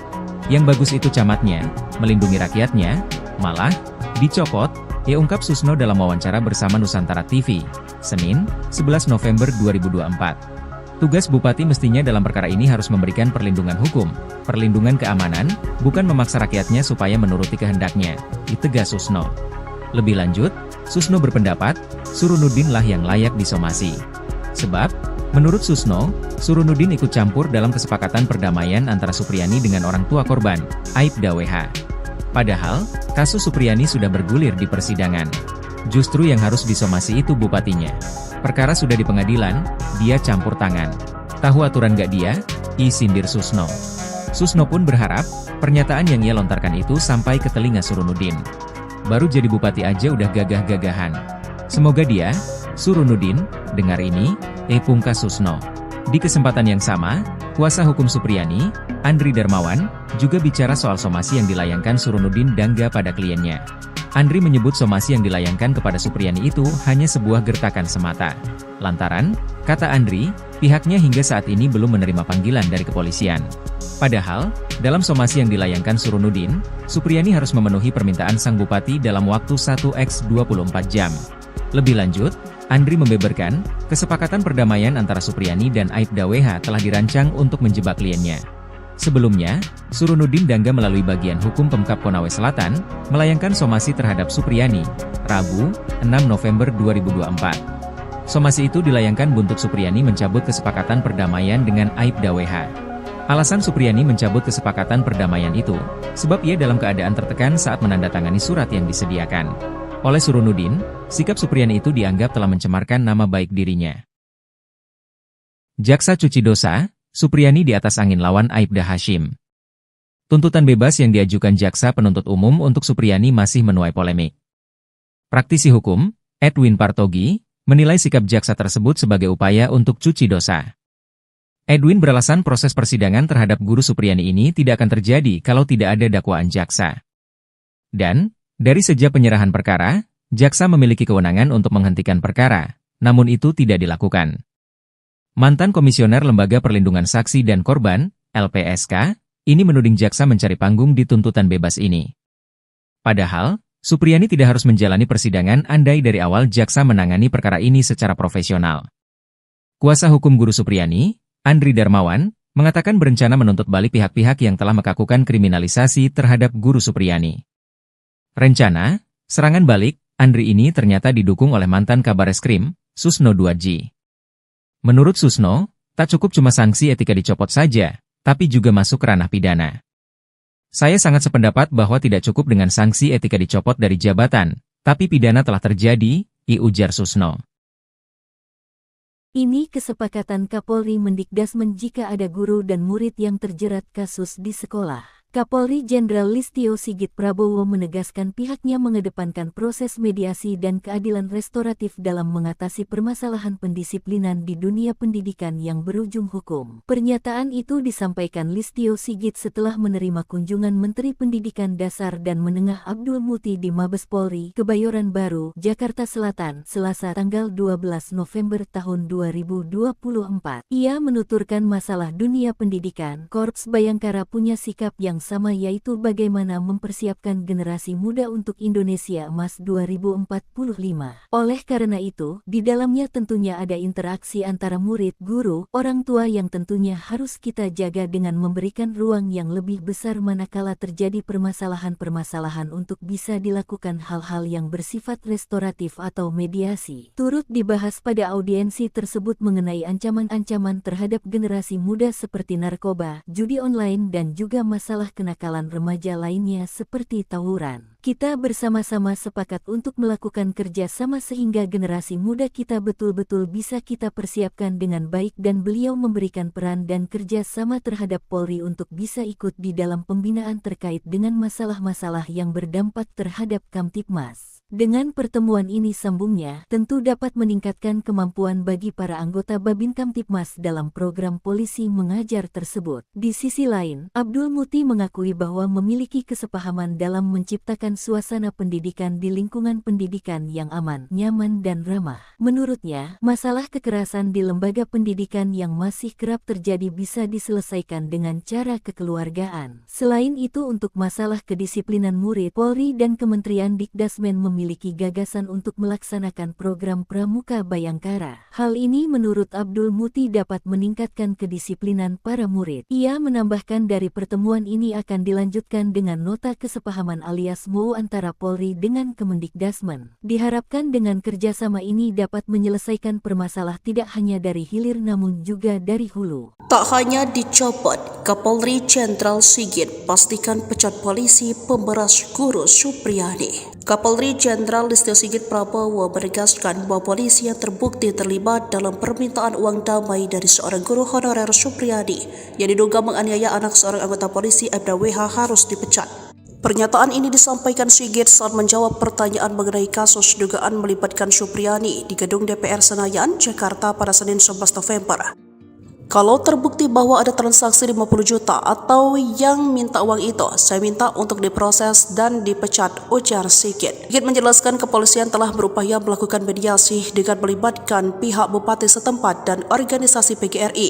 Yang bagus itu camatnya, melindungi rakyatnya, malah, dicopot, ia ungkap Susno dalam wawancara bersama Nusantara TV, Senin, 11 November 2024. Tugas bupati mestinya dalam perkara ini harus memberikan perlindungan hukum, perlindungan keamanan, bukan memaksa rakyatnya supaya menuruti kehendaknya, ditegas Susno. Lebih lanjut, Susno berpendapat, Surunudin lah yang layak disomasi. Sebab, menurut Susno, Surunudin ikut campur dalam kesepakatan perdamaian antara Supriyani dengan orang tua korban, Aibda WH. Padahal, kasus Supriyani sudah bergulir di persidangan. Justru yang harus disomasi itu bupatinya. Perkara sudah di pengadilan, dia campur tangan. Tahu aturan gak dia? Sindir Susno. Susno pun berharap, pernyataan yang ia lontarkan itu sampai ke telinga Surunudin. Baru jadi bupati aja udah gagah-gagahan. Semoga dia, Surunudin, dengar ini, pungkas Susno. Di kesempatan yang sama, kuasa hukum Supriyani, Andri Darmawan, juga bicara soal somasi yang dilayangkan Surunudin Dangga pada kliennya. Andri menyebut somasi yang dilayangkan kepada Supriyani itu hanya sebuah gertakan semata. Lantaran, kata Andri, pihaknya hingga saat ini belum menerima panggilan dari kepolisian. Padahal, dalam somasi yang dilayangkan Surunudin, Supriyani harus memenuhi permintaan sang bupati dalam waktu 1x24 jam. Lebih lanjut, Andri membeberkan, kesepakatan perdamaian antara Supriyani dan Aibda WH telah dirancang untuk menjebak kliennya. Sebelumnya, Surunudin Dangga melalui bagian hukum Pemkab Konawe Selatan, melayangkan somasi terhadap Supriyani, Rabu, 6 November 2024. Somasi itu dilayangkan buntut Supriyani mencabut kesepakatan perdamaian dengan Aibda WH. Alasan Supriyani mencabut kesepakatan perdamaian itu, sebab ia dalam keadaan tertekan saat menandatangani surat yang disediakan. Oleh Surunudin, sikap Supriyani itu dianggap telah mencemarkan nama baik dirinya. Jaksa cuci dosa, Supriyani di atas angin lawan Aibda Hashim. Tuntutan bebas yang diajukan jaksa penuntut umum untuk Supriyani masih menuai polemik. Praktisi hukum, Edwin Partogi, menilai sikap jaksa tersebut sebagai upaya untuk cuci dosa. Edwin beralasan proses persidangan terhadap guru Supriyani ini tidak akan terjadi kalau tidak ada dakwaan jaksa. Dan, dari sejak penyerahan perkara, jaksa memiliki kewenangan untuk menghentikan perkara, namun itu tidak dilakukan. Mantan Komisioner Lembaga Perlindungan Saksi dan Korban, LPSK, ini menuding jaksa mencari panggung di tuntutan bebas ini. Padahal, Supriyani tidak harus menjalani persidangan andai dari awal jaksa menangani perkara ini secara profesional. Kuasa hukum guru Supriyani, Andri Darmawan, mengatakan berencana menuntut balik pihak-pihak yang telah melakukan kriminalisasi terhadap guru Supriyani. Rencana, serangan balik, Andri ini ternyata didukung oleh mantan Kabareskrim, Susno 2G. Menurut Susno, tak cukup cuma sanksi etika dicopot saja, tapi juga masuk ranah pidana. Saya sangat sependapat bahwa tidak cukup dengan sanksi etika dicopot dari jabatan, tapi pidana telah terjadi, ujar Susno. Ini kesepakatan Kapolri Mendikdasmen jika ada guru dan murid yang terjerat kasus di sekolah. Kapolri Jenderal Listio Sigit Prabowo menegaskan pihaknya mengedepankan proses mediasi dan keadilan restoratif dalam mengatasi permasalahan pendisiplinan di dunia pendidikan yang berujung hukum. Pernyataan itu disampaikan Listio Sigit setelah menerima kunjungan Menteri Pendidikan Dasar dan Menengah Abdul Muti di Mabes Polri, Kebayoran Baru, Jakarta Selatan, Selasa tanggal 12 November tahun 2024. Ia menuturkan masalah dunia pendidikan, Korps Bayangkara punya sikap yang sama, yaitu bagaimana mempersiapkan generasi muda untuk Indonesia Emas 2045. Oleh karena itu, di dalamnya tentunya ada interaksi antara murid, guru, orang tua yang tentunya harus kita jaga dengan memberikan ruang yang lebih besar manakala terjadi permasalahan-permasalahan untuk bisa dilakukan hal-hal yang bersifat restoratif atau mediasi. Turut dibahas pada audiensi tersebut mengenai ancaman-ancaman terhadap generasi muda seperti narkoba, judi online dan juga masalah kenakalan remaja lainnya seperti tawuran. Kita bersama-sama sepakat untuk melakukan kerja sama sehingga generasi muda kita betul-betul bisa kita persiapkan dengan baik dan beliau memberikan peran dan kerja sama terhadap Polri untuk bisa ikut di dalam pembinaan terkait dengan masalah-masalah yang berdampak terhadap Kamtibmas. Dengan pertemuan ini sambungnya, tentu dapat meningkatkan kemampuan bagi para anggota Babin Kamtibmas dalam program polisi mengajar tersebut. Di sisi lain, Abdul Muti mengakui bahwa memiliki kesepahaman dalam menciptakan suasana pendidikan di lingkungan pendidikan yang aman, nyaman dan ramah. Menurutnya, masalah kekerasan di lembaga pendidikan yang masih kerap terjadi bisa diselesaikan dengan cara kekeluargaan. Selain itu, untuk masalah kedisiplinan murid, Polri dan Kementerian Dikdasmen memiliki gagasan untuk melaksanakan program Pramuka Bayangkara. Hal ini menurut Abdul Muti dapat meningkatkan kedisiplinan para murid. Ia menambahkan dari pertemuan ini akan dilanjutkan dengan nota kesepahaman alias MOU antara Polri dengan Kemendikdasmen. Diharapkan dengan kerjasama ini dapat menyelesaikan permasalahan tidak hanya dari hilir namun juga dari hulu. Tak hanya dicopot, Kapolri Jenderal Sigit pastikan pecat polisi pemberas guru Supriyadi. Kapolri Jenderal Listio Sigit Prabowo menegaskan bahwa polisi yang terbukti terlibat dalam permintaan uang damai dari seorang guru honorer Supriyadi yang diduga menganiaya anak seorang anggota polisi Aibda WH harus dipecat. Pernyataan ini disampaikan Sigit saat menjawab pertanyaan mengenai kasus dugaan melibatkan Supriyadi di gedung DPR Senayan, Jakarta pada Senin 11 November. Kalau terbukti bahwa ada transaksi 50 juta atau yang minta uang itu, saya minta untuk diproses dan dipecat, ujar Sigit. Sigit menjelaskan kepolisian telah berupaya melakukan mediasi dengan melibatkan pihak bupati setempat dan organisasi PGRI.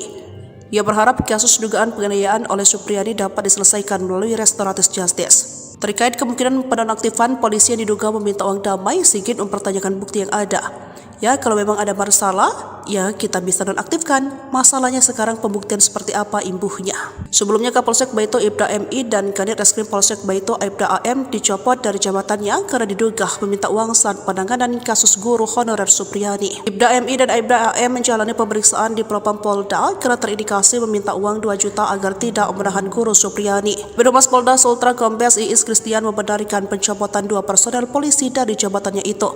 Ia berharap kasus dugaan penganiayaan oleh Supriyadi dapat diselesaikan melalui restoratif justice. Terkait kemungkinan penonaktifan polisi yang diduga meminta uang damai, Sigit mempertanyakan bukti yang ada. Ya, kalau memang ada masalah, ya kita bisa nonaktifkan. Masalahnya sekarang pembuktian seperti apa imbuhnya. Sebelumnya Kapolsek Baito Ibda MI dan Kanit Reskrim Polsek Baito Aibda AM dicopot dari jabatannya karena diduga meminta uang saat penanganan kasus guru honorer Supriyadi. Ibda MI dan Aibda AM menjalani pemeriksaan di Propam Polda karena terindikasi meminta uang 2 juta agar tidak menahan guru Supriyadi. Birohumas Polda Sultra Kombes Iis Kristian membenarkan pencopotan 2 personel polisi dari jabatannya itu.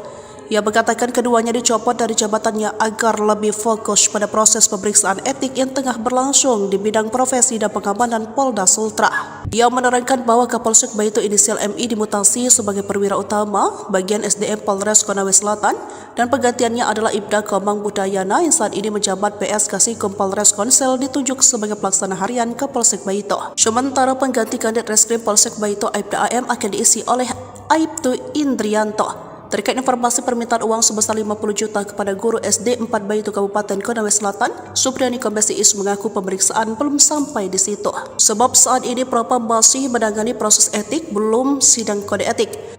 Ia mengatakan keduanya dicopot dari jabatannya agar lebih fokus pada proses pemeriksaan etik yang tengah berlangsung di bidang profesi dan pengamanan Polda Sultra. Ia menerangkan bahwa Kapolsek Baito inisial MI dimutasi sebagai perwira utama bagian SDM Polres Konawe Selatan dan penggantiannya adalah Ibda Komang Budayana yang saat ini menjabat PS Kasikom Polres Konsel ditunjuk sebagai pelaksana harian Kapolsek Baito. Sementara pengganti Kanit Reskrim Polsek Baito Aibda AM akan diisi oleh Aibtu Indrianto. Terkait informasi permintaan uang sebesar 50 juta kepada guru SD 4 Baito Kabupaten Konawe Selatan, Supriyadi Kombes Iis mengaku pemeriksaan belum sampai di situ. Sebab saat ini Propam masih menangani proses etik, belum sidang kode etik.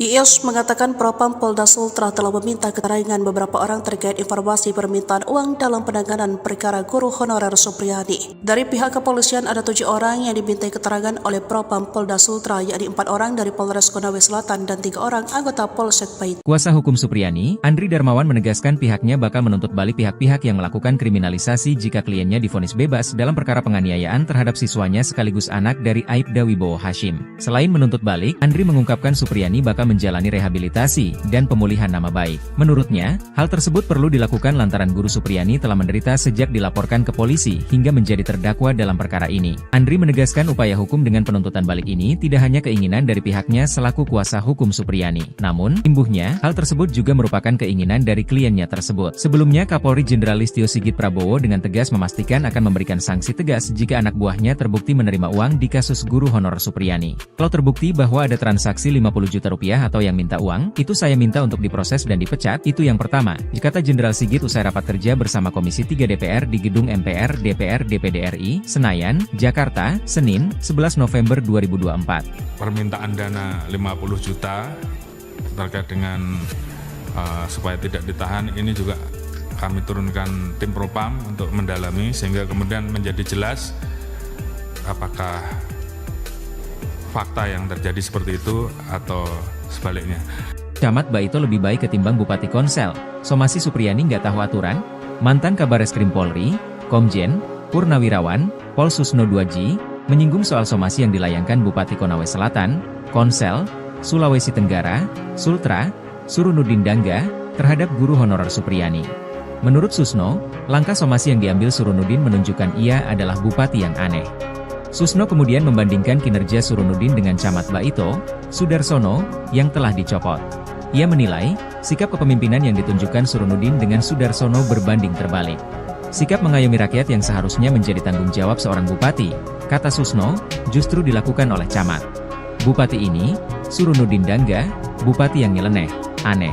Iis mengatakan Propam Polda Sultra telah meminta keterangan beberapa orang terkait informasi permintaan uang dalam penanganan perkara guru honorer Supriyadi. Dari pihak kepolisian ada 7 orang yang dimintai keterangan oleh Propam Polda Sultra, yakni 4 orang dari Polres Konawe Selatan dan 3 orang anggota Polsek Baito. Kuasa hukum Supriyadi, Andri Darmawan menegaskan pihaknya bakal menuntut balik pihak-pihak yang melakukan kriminalisasi jika kliennya divonis bebas dalam perkara penganiayaan terhadap siswanya sekaligus anak dari Aibda Wibowo Hashim. Selain menuntut balik, Andri mengungkapkan Supriyadi bakal menjalani rehabilitasi dan pemulihan nama baik. Menurutnya, hal tersebut perlu dilakukan lantaran Guru Supriyani telah menderita sejak dilaporkan ke polisi hingga menjadi terdakwa dalam perkara ini. Andri menegaskan upaya hukum dengan penuntutan balik ini tidak hanya keinginan dari pihaknya selaku kuasa hukum Supriyani. Namun, imbuhnya, hal tersebut juga merupakan keinginan dari kliennya tersebut. Sebelumnya, Kapolri Jenderal Listio Sigit Prabowo dengan tegas memastikan akan memberikan sanksi tegas jika anak buahnya terbukti menerima uang di kasus guru honor Supriyani. Kalau terbukti bahwa ada transaksi 50 juta rupiah atau yang minta uang, itu saya minta untuk diproses dan dipecat, itu yang pertama, kata Jenderal Sigit usai rapat kerja bersama Komisi 3 DPR di Gedung MPR DPR DPD RI, Senayan, Jakarta, Senin, 11 November 2024. Permintaan dana 50 juta terkait dengan supaya tidak ditahan, ini juga kami turunkan tim propam untuk mendalami sehingga kemudian menjadi jelas apakah fakta yang terjadi seperti itu atau sebaliknya. Camat Baito lebih baik ketimbang Bupati Konsel. Somasi Supriyani nggak tahu aturan? Mantan Kabareskrim Polri, Komjen, Purnawirawan, Pol Susno 2G, menyinggung soal somasi yang dilayangkan Bupati Konawe Selatan, Konsel, Sulawesi Tenggara, Sultra, Surunudin Dangga, terhadap guru honorer Supriyani. Menurut Susno, langkah somasi yang diambil Surunudin menunjukkan ia adalah bupati yang aneh. Susno kemudian membandingkan kinerja Surunudin dengan Camat Baito, Sudarsono, yang telah dicopot. Ia menilai, sikap kepemimpinan yang ditunjukkan Surunudin dengan Sudarsono berbanding terbalik. Sikap mengayomi rakyat yang seharusnya menjadi tanggung jawab seorang bupati, kata Susno, justru dilakukan oleh Camat. Bupati ini, Surunudin Dangga, bupati yang nyeleneh, aneh.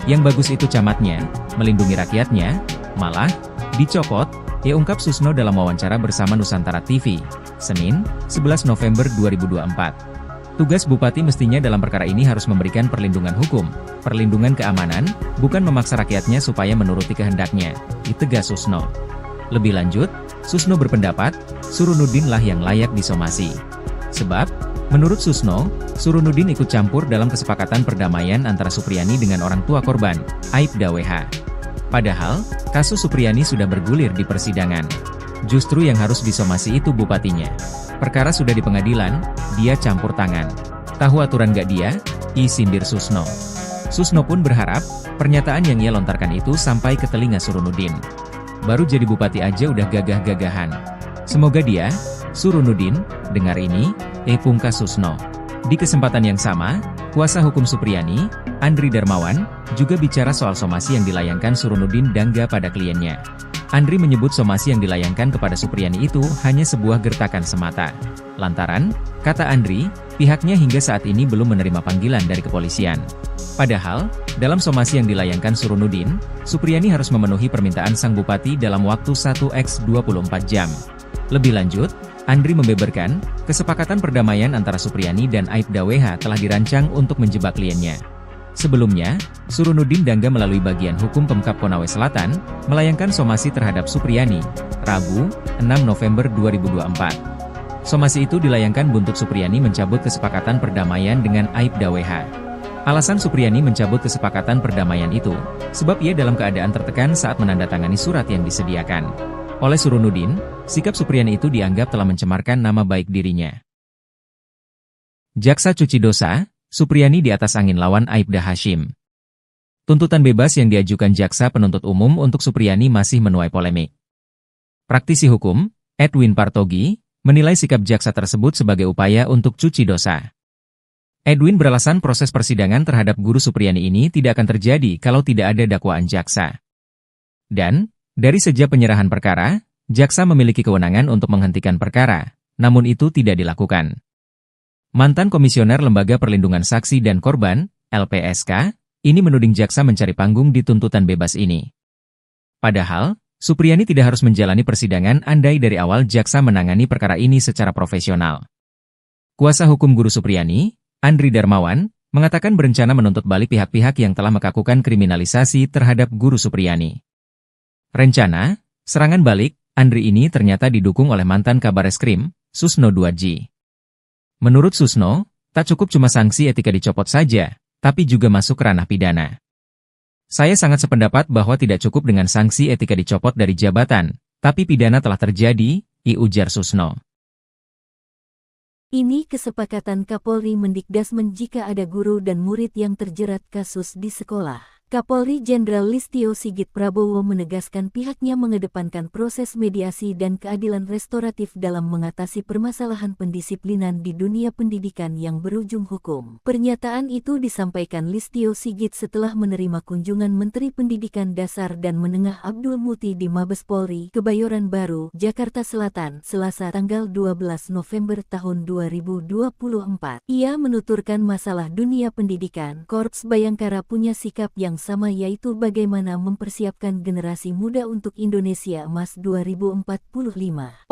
Yang bagus itu camatnya, melindungi rakyatnya, malah, dicopot, ia ungkap Susno dalam wawancara bersama Nusantara TV, Senin, 11 November 2024. Tugas bupati mestinya dalam perkara ini harus memberikan perlindungan hukum, perlindungan keamanan, bukan memaksa rakyatnya supaya menuruti kehendaknya, ditegas Susno. Lebih lanjut, Susno berpendapat, Surunudin lah yang layak disomasi. Sebab, menurut Susno, Surunudin ikut campur dalam kesepakatan perdamaian antara Supriyani dengan orang tua korban, Aibda WH. Padahal, kasus Supriyani sudah bergulir di persidangan. Justru yang harus disomasi itu bupatinya. Perkara sudah di pengadilan, dia campur tangan. Tahu aturan gak dia? Sindir Susno. Susno pun berharap, pernyataan yang ia lontarkan itu sampai ke telinga Surunudin. Baru jadi bupati aja udah gagah-gagahan. Semoga dia, Surunudin, dengar ini, pungkas Susno. Di kesempatan yang sama, kuasa hukum Supriyani, Andri Darmawan, juga bicara soal somasi yang dilayangkan Surunudin Dangga pada kliennya. Andri menyebut somasi yang dilayangkan kepada Supriyani itu hanya sebuah gertakan semata. Lantaran, kata Andri, pihaknya hingga saat ini belum menerima panggilan dari kepolisian. Padahal, dalam somasi yang dilayangkan Surunudin, Supriyani harus memenuhi permintaan sang bupati dalam waktu 1x24 jam. Lebih lanjut, Andri membeberkan, kesepakatan perdamaian antara Supriyani dan Aibda WH telah dirancang untuk menjebak kliennya. Sebelumnya, Surunudin Dangga melalui bagian hukum Pemkab Konawe Selatan, melayangkan somasi terhadap Supriyani, Rabu, 6 November 2024. Somasi itu dilayangkan buntut Supriyani mencabut kesepakatan perdamaian dengan Aibda WH. Alasan Supriyani mencabut kesepakatan perdamaian itu, sebab ia dalam keadaan tertekan saat menandatangani surat yang disediakan. Oleh Surunudin, sikap Supriyani itu dianggap telah mencemarkan nama baik dirinya. Jaksa cuci dosa, Supriyani di atas angin lawan Aibda Hashim. Tuntutan bebas yang diajukan jaksa penuntut umum untuk Supriyani masih menuai polemik. Praktisi hukum, Edwin Partogi, menilai sikap jaksa tersebut sebagai upaya untuk cuci dosa. Edwin beralasan proses persidangan terhadap guru Supriyani ini tidak akan terjadi kalau tidak ada dakwaan jaksa. Dan, dari sejak penyerahan perkara, jaksa memiliki kewenangan untuk menghentikan perkara, namun itu tidak dilakukan. Mantan Komisioner Lembaga Perlindungan Saksi dan Korban, LPSK, ini menuding jaksa mencari panggung di tuntutan bebas ini. Padahal, Supriyani tidak harus menjalani persidangan andai dari awal jaksa menangani perkara ini secara profesional. Kuasa hukum guru Supriyani, Andri Darmawan, mengatakan berencana menuntut balik pihak-pihak yang telah melakukan kriminalisasi terhadap guru Supriyani. Rencana, serangan balik, Andri ini ternyata didukung oleh mantan Kabareskrim, Susno 2G. Menurut Susno, tak cukup cuma sanksi etika dicopot saja, tapi juga masuk ke ranah pidana. Saya sangat sependapat bahwa tidak cukup dengan sanksi etika dicopot dari jabatan, tapi pidana telah terjadi, ujar Susno. Ini kesepakatan Kapolri Mendikdasmen jika ada guru dan murid yang terjerat kasus di sekolah. Kapolri Jenderal Listio Sigit Prabowo menegaskan pihaknya mengedepankan proses mediasi dan keadilan restoratif dalam mengatasi permasalahan pendisiplinan di dunia pendidikan yang berujung hukum. Pernyataan itu disampaikan Listio Sigit setelah menerima kunjungan Menteri Pendidikan Dasar dan Menengah Abdul Muti di Mabes Polri, Kebayoran Baru, Jakarta Selatan, Selasa tanggal 12 November tahun 2024. Ia menuturkan masalah dunia pendidikan, Korps Bayangkara punya sikap yang sama, yaitu bagaimana mempersiapkan generasi muda untuk Indonesia Emas 2045.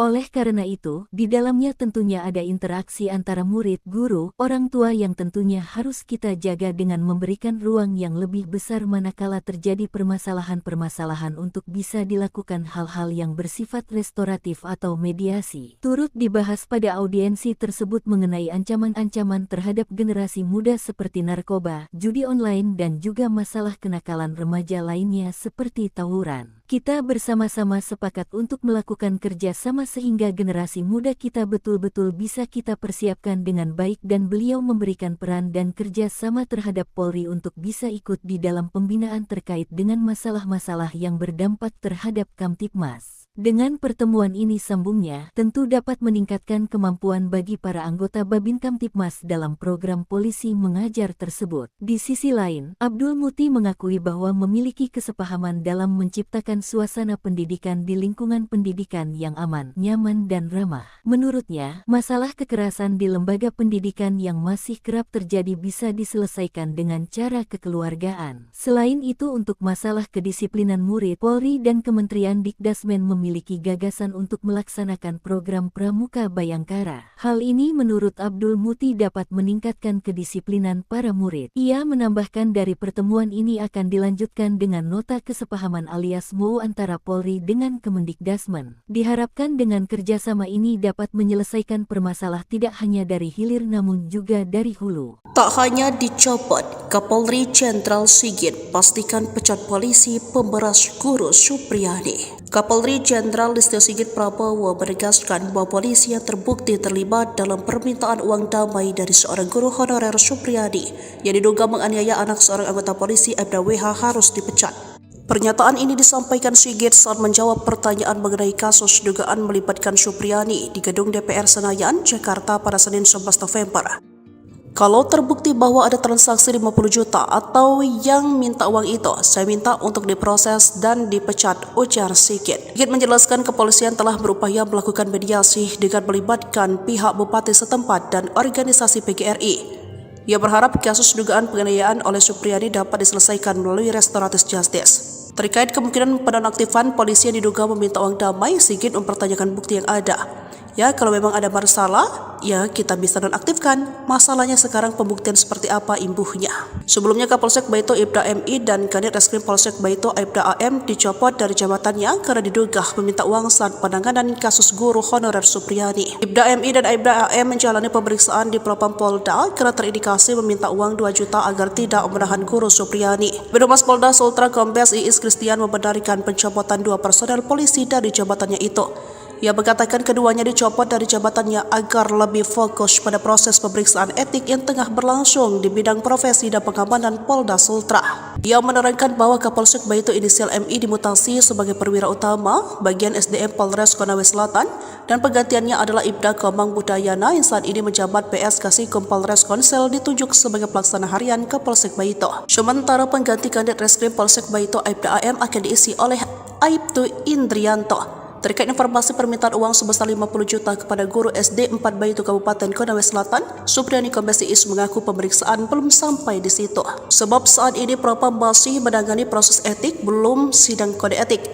Oleh karena itu, di dalamnya tentunya ada interaksi antara murid, guru, orang tua yang tentunya harus kita jaga dengan memberikan ruang yang lebih besar manakala terjadi permasalahan-permasalahan untuk bisa dilakukan hal-hal yang bersifat restoratif atau mediasi. Turut dibahas pada audiensi tersebut mengenai ancaman-ancaman terhadap generasi muda seperti narkoba, judi online dan juga masalah kenakalan remaja lainnya seperti tawuran. Kita bersama-sama sepakat untuk melakukan kerja sama sehingga generasi muda kita betul-betul bisa kita persiapkan dengan baik, dan beliau memberikan peran dan kerja sama terhadap Polri untuk bisa ikut di dalam pembinaan terkait dengan masalah-masalah yang berdampak terhadap Kamtibmas. Dengan pertemuan ini, sambungnya, tentu dapat meningkatkan kemampuan bagi para anggota Babin Kamtibmas dalam program polisi mengajar tersebut. Di sisi lain, Abdul Muti mengakui bahwa memiliki kesepahaman dalam menciptakan suasana pendidikan di lingkungan pendidikan yang aman, nyaman dan ramah. Menurutnya, masalah kekerasan di lembaga pendidikan yang masih kerap terjadi bisa diselesaikan dengan cara kekeluargaan. Selain itu, untuk masalah kedisiplinan murid, Polri dan Kementerian Dikdasmen memiliki gagasan untuk melaksanakan program Pramuka Bayangkara. Hal ini menurut Abdul Muti dapat meningkatkan kedisiplinan para murid. Ia menambahkan dari pertemuan ini akan dilanjutkan dengan nota kesepahaman alias MOU antara Polri dengan Kemendikdasmen. Diharapkan dengan kerjasama ini dapat menyelesaikan permasalahan tidak hanya dari hilir namun juga dari hulu. Tak hanya dicopot, Kapolri Jenderal Sigit pastikan pecat polisi pemberas guru Supriyadi. Kapolri Jenderal Listio Sigit Prabowo menegaskan bahwa polisi yang terbukti terlibat dalam permintaan uang damai dari seorang guru honorer Supriyadi yang diduga menganiaya anak seorang anggota polisi Aibda WH harus dipecat. Pernyataan ini disampaikan Sigit saat menjawab pertanyaan mengenai kasus dugaan melibatkan Supriyadi di gedung DPR Senayan, Jakarta pada Senin 11 November. Kalau terbukti bahwa ada transaksi 50 juta atau yang minta uang itu, saya minta untuk diproses dan dipecat, ujar Sigit. Sigit menjelaskan kepolisian telah berupaya melakukan mediasi dengan melibatkan pihak bupati setempat dan organisasi PGRI. Ia berharap kasus dugaan penganiayaan oleh Supriyadi dapat diselesaikan melalui restoratif justice. Terkait kemungkinan penonaktifan polisi yang diduga meminta uang damai, Sigit mempertanyakan bukti yang ada. Ya, kalau memang ada masalah, ya kita bisa nonaktifkan. Masalahnya sekarang pembuktian seperti apa imbuhnya. Sebelumnya Kapolsek Baito Ibda MI dan Kanit Reskrim Polsek Baito Ibda AM dicopot dari jabatannya karena diduga meminta uang saat penanganan kasus guru honorer Supriyadi. Ibda MI dan Ibda AM menjalani pemeriksaan di Propam Polda karena terindikasi meminta uang 2 juta agar tidak menahan guru Supriyadi. Birohumas Polda Sultra Kombes Iis Kristian membenarkan pencopotan 2 personel polisi dari jabatannya itu. Ia mengatakan keduanya dicopot dari jabatannya agar lebih fokus pada proses pemeriksaan etik yang tengah berlangsung di bidang profesi dan pengamanan Polda Sultra. Ia menerangkan bahwa Kapolsek Baito inisial MI dimutasi sebagai perwira utama bagian SDM Polres Konawe Selatan dan penggantiannya adalah Ibda Komang Budayana yang saat ini menjabat PS Kasikum Polres Konsel ditunjuk sebagai pelaksana harian Kapolsek Baito. Sementara pengganti Kanit Reskrim Polsek Baito Ibda AM akan diisi oleh Aibtu Indrianto. Terkait informasi permintaan uang sebesar 50 juta kepada guru SD 4 Baito Kabupaten Konawe Selatan, Supriyadi Kombes Iis mengaku pemeriksaan belum sampai di situ. Sebab saat ini Propam masih menangani proses etik, belum sidang kode etik.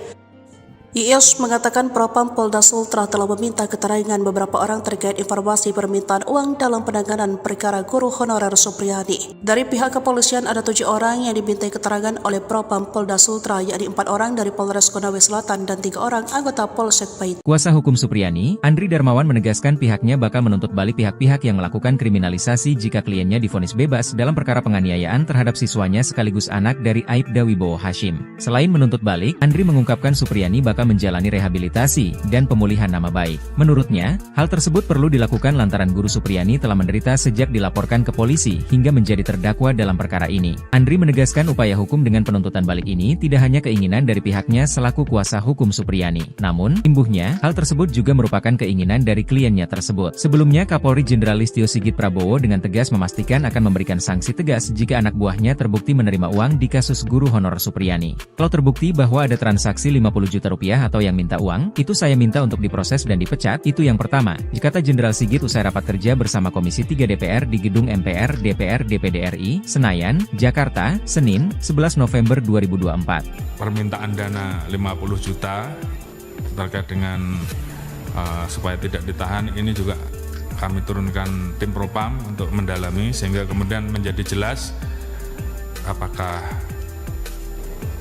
Iis mengatakan Propam Polda Sultra telah meminta keterangan beberapa orang terkait informasi permintaan uang dalam penanganan perkara guru honorer Supriyadi. Dari pihak kepolisian ada 7 orang yang dimintai keterangan oleh Propam Polda Sultra, yakni 4 orang dari Polres Konawe Selatan dan 3 orang anggota Polsek Baito. Kuasa hukum Supriyadi, Andri Darmawan menegaskan pihaknya bakal menuntut balik pihak-pihak yang melakukan kriminalisasi jika kliennya divonis bebas dalam perkara penganiayaan terhadap siswanya sekaligus anak dari Aibda Wibowo Hashim. Selain menuntut balik, Andri mengungkapkan Supriyadi bakal bakal menjalani rehabilitasi dan pemulihan nama baik. Menurutnya, hal tersebut perlu dilakukan lantaran Guru Supriyani telah menderita sejak dilaporkan ke polisi hingga menjadi terdakwa dalam perkara ini. Andri menegaskan upaya hukum dengan penuntutan balik ini tidak hanya keinginan dari pihaknya selaku kuasa hukum Supriyani. Namun, imbuhnya, hal tersebut juga merupakan keinginan dari kliennya tersebut. Sebelumnya, Kapolri Jenderal Listio Sigit Prabowo dengan tegas memastikan akan memberikan sanksi tegas jika anak buahnya terbukti menerima uang di kasus guru honorer Supriyani. Kalau terbukti bahwa ada transaksi 50 juta rupiah atau yang minta uang, itu saya minta untuk diproses dan dipecat, itu yang pertama, kata Jenderal Sigit usai rapat kerja bersama Komisi 3 DPR di Gedung MPR DPR DPD RI, Senayan, Jakarta, Senin, 11 November 2024. Permintaan dana 50 juta terkait dengan supaya tidak ditahan, ini juga kami turunkan tim Propam untuk mendalami sehingga kemudian menjadi jelas apakah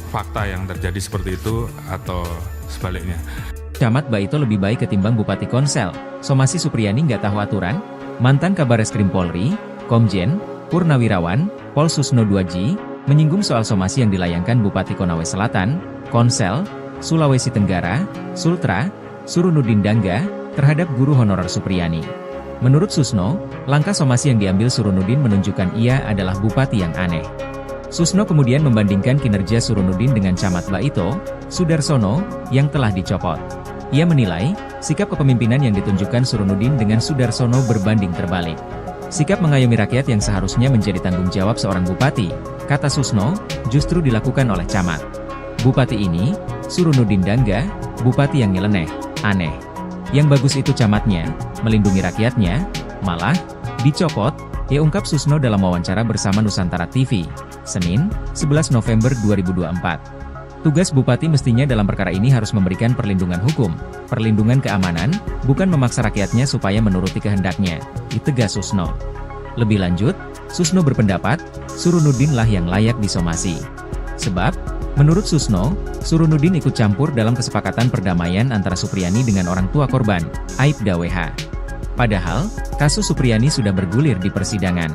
fakta yang terjadi seperti itu atau sebaliknya. Camat Baito lebih baik ketimbang Bupati Konsel. Somasi Supriyani nggak tahu aturan? Mantan Kabareskrim Polri, Komjen, Purnawirawan, Pol Susno 2G, menyinggung soal somasi yang dilayangkan Bupati Konawe Selatan, Konsel, Sulawesi Tenggara, Sultra, Surunudin Dangga, terhadap guru honorer Supriyani. Menurut Susno, langkah somasi yang diambil Surunudin menunjukkan ia adalah bupati yang aneh. Susno kemudian membandingkan kinerja Surunudin dengan Camat Baito, Sudarsono, yang telah dicopot. Ia menilai, sikap kepemimpinan yang ditunjukkan Surunudin dengan Sudarsono berbanding terbalik. Sikap mengayomi rakyat yang seharusnya menjadi tanggung jawab seorang bupati, kata Susno, justru dilakukan oleh Camat. Bupati ini, Surunudin Dangga, bupati yang nyeleneh, aneh. Yang bagus itu camatnya, melindungi rakyatnya, malah, dicopot, ia ungkap Susno dalam wawancara bersama Nusantara TV, Senin, 11 November 2024. Tugas bupati mestinya dalam perkara ini harus memberikan perlindungan hukum, perlindungan keamanan, bukan memaksa rakyatnya supaya menuruti kehendaknya, ditegas Susno. Lebih lanjut, Susno berpendapat, Surunudin lah yang layak disomasi. Sebab, menurut Susno, Surunudin ikut campur dalam kesepakatan perdamaian antara Supriyani dengan orang tua korban, Aibda WH. Padahal, kasus Supriyani sudah bergulir di persidangan.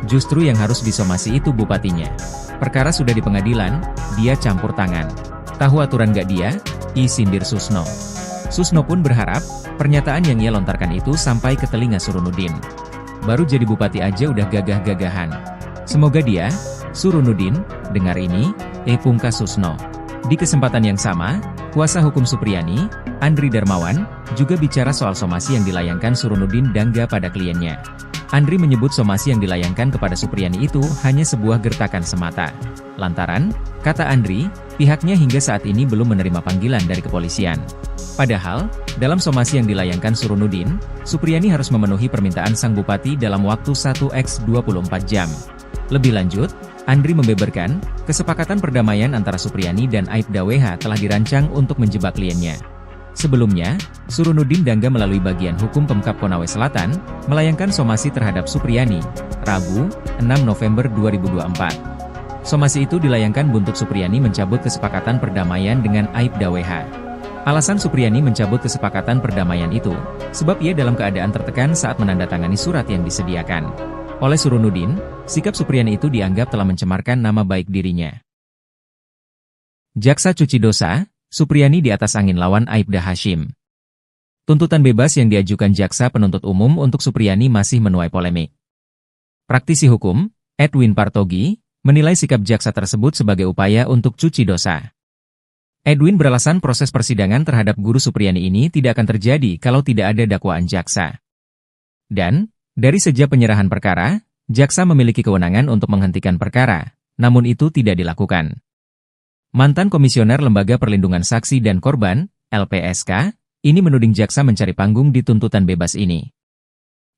Justru yang harus disomasi itu bupatinya. Perkara sudah di pengadilan, dia campur tangan. Tahu aturan gak dia? Sindir Susno. Susno pun berharap, pernyataan yang ia lontarkan itu sampai ke telinga Surunudin. Baru jadi bupati aja udah gagah-gagahan. Semoga dia, Surunudin, dengar ini, pungkas Susno. Di kesempatan yang sama, kuasa hukum Supriyani, Andri Darmawan, juga bicara soal somasi yang dilayangkan Surunudin Dangga pada kliennya. Andri menyebut somasi yang dilayangkan kepada Supriyani itu hanya sebuah gertakan semata. Lantaran, kata Andri, pihaknya hingga saat ini belum menerima panggilan dari kepolisian. Padahal, dalam somasi yang dilayangkan Surunudin, Supriyani harus memenuhi permintaan sang bupati dalam waktu 1x24 jam. Lebih lanjut, Andri membeberkan, kesepakatan perdamaian antara Supriyani dan Aibda WH telah dirancang untuk menjebak kliennya. Sebelumnya, Surunudin Dangga melalui bagian hukum Pemkab Konawe Selatan, melayangkan somasi terhadap Supriyani, Rabu, 6 November 2024. Somasi itu dilayangkan buntut Supriyani mencabut kesepakatan perdamaian dengan Aibda WH. Alasan Supriyani mencabut kesepakatan perdamaian itu, sebab ia dalam keadaan tertekan saat menandatangani surat yang disediakan oleh Surunudin, sikap Supriyani itu dianggap telah mencemarkan nama baik dirinya. Jaksa cuci dosa, Supriyani di atas angin lawan Aibda Hashim. Tuntutan bebas yang diajukan jaksa penuntut umum untuk Supriyani masih menuai polemik. Praktisi hukum, Edwin Partogi, menilai sikap jaksa tersebut sebagai upaya untuk cuci dosa. Edwin beralasan proses persidangan terhadap guru Supriyani ini tidak akan terjadi kalau tidak ada dakwaan jaksa. Dan, dari sejak penyerahan perkara, jaksa memiliki kewenangan untuk menghentikan perkara, namun itu tidak dilakukan. Mantan Komisioner Lembaga Perlindungan Saksi dan Korban, LPSK, ini menuding jaksa mencari panggung di tuntutan bebas ini.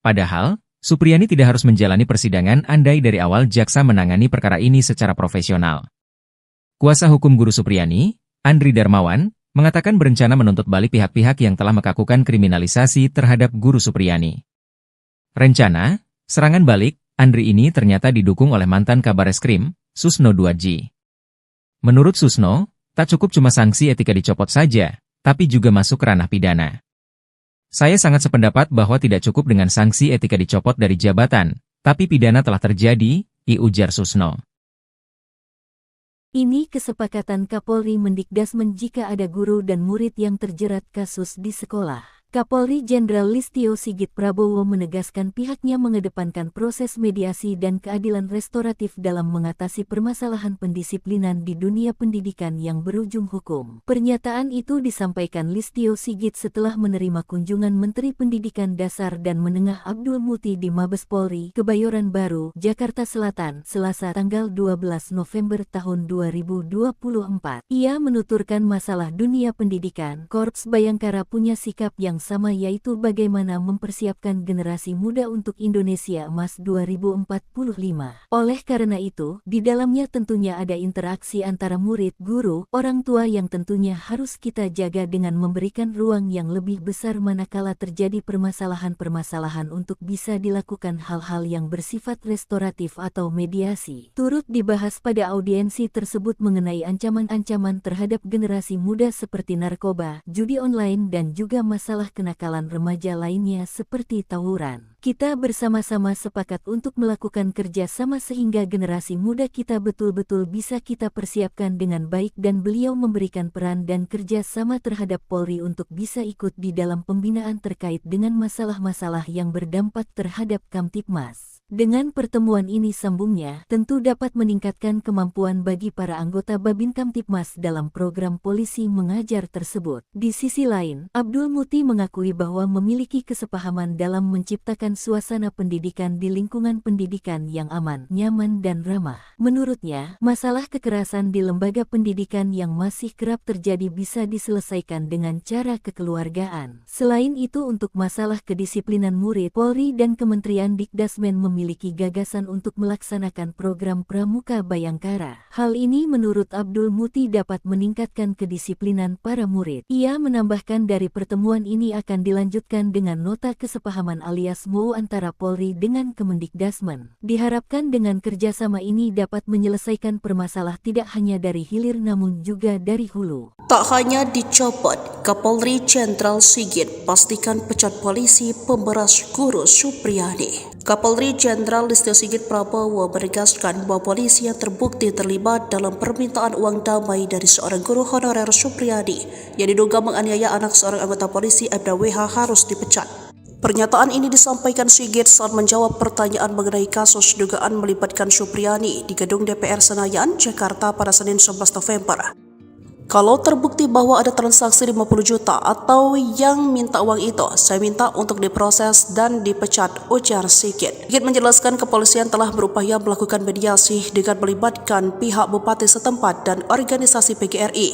Padahal, Supriyani tidak harus menjalani persidangan andai dari awal jaksa menangani perkara ini secara profesional. Kuasa hukum guru Supriyani, Andri Darmawan, mengatakan berencana menuntut balik pihak-pihak yang telah melakukan kriminalisasi terhadap guru Supriyani. Rencana, serangan balik, Andri ini ternyata didukung oleh mantan Kabareskrim, Susno 2G. Menurut Susno, tak cukup cuma sanksi etika dicopot saja, tapi juga masuk ranah pidana. Saya sangat sependapat bahwa tidak cukup dengan sanksi etika dicopot dari jabatan, tapi pidana telah terjadi, ujar Susno. Ini kesepakatan Kapolri Mendikdasmen jika ada guru dan murid yang terjerat kasus di sekolah. Kapolri Jenderal Listio Sigit Prabowo menegaskan pihaknya mengedepankan proses mediasi dan keadilan restoratif dalam mengatasi permasalahan pendisiplinan di dunia pendidikan yang berujung hukum. Pernyataan itu disampaikan Listio Sigit setelah menerima kunjungan Menteri Pendidikan Dasar dan Menengah Abdul Muti di Mabes Polri, Kebayoran Baru, Jakarta Selatan, Selasa tanggal 12 November tahun 2024. Ia menuturkan masalah dunia pendidikan, Korps Bayangkara punya sikap yang sama, yaitu bagaimana mempersiapkan generasi muda untuk Indonesia Emas 2045. Oleh karena itu, di dalamnya tentunya ada interaksi antara murid, guru, orang tua yang tentunya harus kita jaga dengan memberikan ruang yang lebih besar manakala terjadi permasalahan-permasalahan untuk bisa dilakukan hal-hal yang bersifat restoratif atau mediasi. Turut dibahas pada audiensi tersebut mengenai ancaman-ancaman terhadap generasi muda seperti narkoba, judi online dan juga masalah kenakalan remaja lainnya seperti tawuran. Kita bersama-sama sepakat untuk melakukan kerja sama sehingga generasi muda kita betul-betul bisa kita persiapkan dengan baik dan beliau memberikan peran dan kerja sama terhadap Polri untuk bisa ikut di dalam pembinaan terkait dengan masalah-masalah yang berdampak terhadap Kamtibmas. Dengan pertemuan ini sambungnya, tentu dapat meningkatkan kemampuan bagi para anggota Babin Kamtibmas dalam program polisi mengajar tersebut. Di sisi lain, Abdul Muti mengakui bahwa memiliki kesepahaman dalam menciptakan suasana pendidikan di lingkungan pendidikan yang aman, nyaman dan ramah. Menurutnya, masalah kekerasan di lembaga pendidikan yang masih kerap terjadi bisa diselesaikan dengan cara kekeluargaan. Selain itu, untuk masalah kedisiplinan murid, Polri dan Kementerian Dikdasmen memiliki gagasan untuk melaksanakan program Pramuka Bayangkara. Hal ini menurut Abdul Muti dapat meningkatkan kedisiplinan para murid. Ia menambahkan dari pertemuan ini akan dilanjutkan dengan nota kesepahaman alias MOU antara Polri dengan Kemendikdasmen. Diharapkan dengan kerjasama ini dapat menyelesaikan permasalahan tidak hanya dari hilir namun juga dari hulu. Tak hanya dicopot, Kapolri Jenderal Sigit pastikan pecat polisi pemberas guru Supriyadi. Kapolri Jenderal Listio Sigit Prabowo menegaskan bahwa polisi yang terbukti terlibat dalam permintaan uang damai dari seorang guru honorer Supriyadi yang diduga menganiaya anak seorang anggota polisi Aibda WH harus dipecat. Pernyataan ini disampaikan Sigit saat menjawab pertanyaan mengenai kasus dugaan melibatkan Supriyadi di gedung DPR Senayan, Jakarta pada Senin 11 November. Kalau terbukti bahwa ada transaksi 50 juta atau yang minta uang itu, saya minta untuk diproses dan dipecat, ujar Sigit. Sigit menjelaskan kepolisian telah berupaya melakukan mediasi dengan melibatkan pihak bupati setempat dan organisasi PGRI.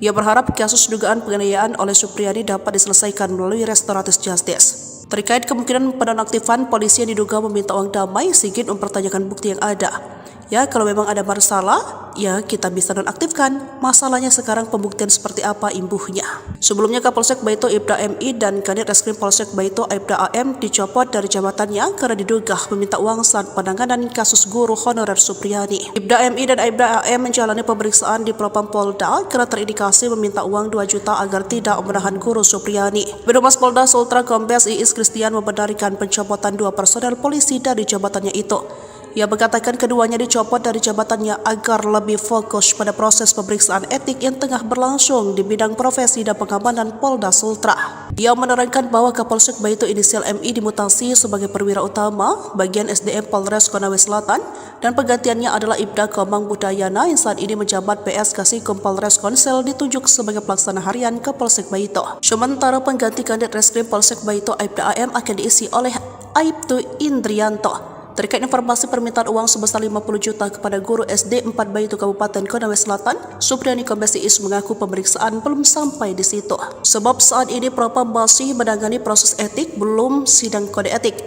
Ia berharap kasus dugaan penganiayaan oleh Supriyadi dapat diselesaikan melalui restoratif justice. Terkait kemungkinan penonaktifan polisi yang diduga meminta uang damai, Sigit mempertanyakan bukti yang ada. Ya, kalau memang ada masalah, ya kita bisa nonaktifkan. Masalahnya sekarang pembuktian seperti apa imbuhnya. Sebelumnya Kapolsek Baito Aibda MI dan Kanit Reskrim Polsek Baito Aibda AM dicopot dari jabatannya karena diduga meminta uang saat penanganan kasus guru honorer Supriyadi. Aibda MI dan Aibda AM menjalani pemeriksaan di Propam Polda karena terindikasi meminta uang 2 juta agar tidak menahan guru Supriyadi. Birohumas Polda Sultra Kombes Iis Kristian membenarkan pencopotan 2 personel polisi dari jabatannya itu. Ia mengatakan keduanya dicopot dari jabatannya agar lebih fokus pada proses pemeriksaan etik yang tengah berlangsung di bidang profesi dan pengamanan Polda Sultra. Ia menerangkan bahwa Kapolsek Baito inisial MI dimutasi sebagai perwira utama bagian SDM Polres Konawe Selatan dan penggantiannya adalah Ibda Komang Budayana yang saat ini menjabat PS Kasikum Polres Konsel ditunjuk sebagai pelaksana harian Kapolsek Baito. Sementara pengganti Kanit Reskrim Polsek Baito Aibda AM akan diisi oleh Aibtu Indrianto. Terkait informasi permintaan uang sebesar 50 juta kepada guru SD 4 Baito Kabupaten Konawe Selatan, Supriyadi Kombes Iis mengaku pemeriksaan belum sampai di situ. Sebab saat ini Propam masih menangani proses etik, belum sidang kode etik.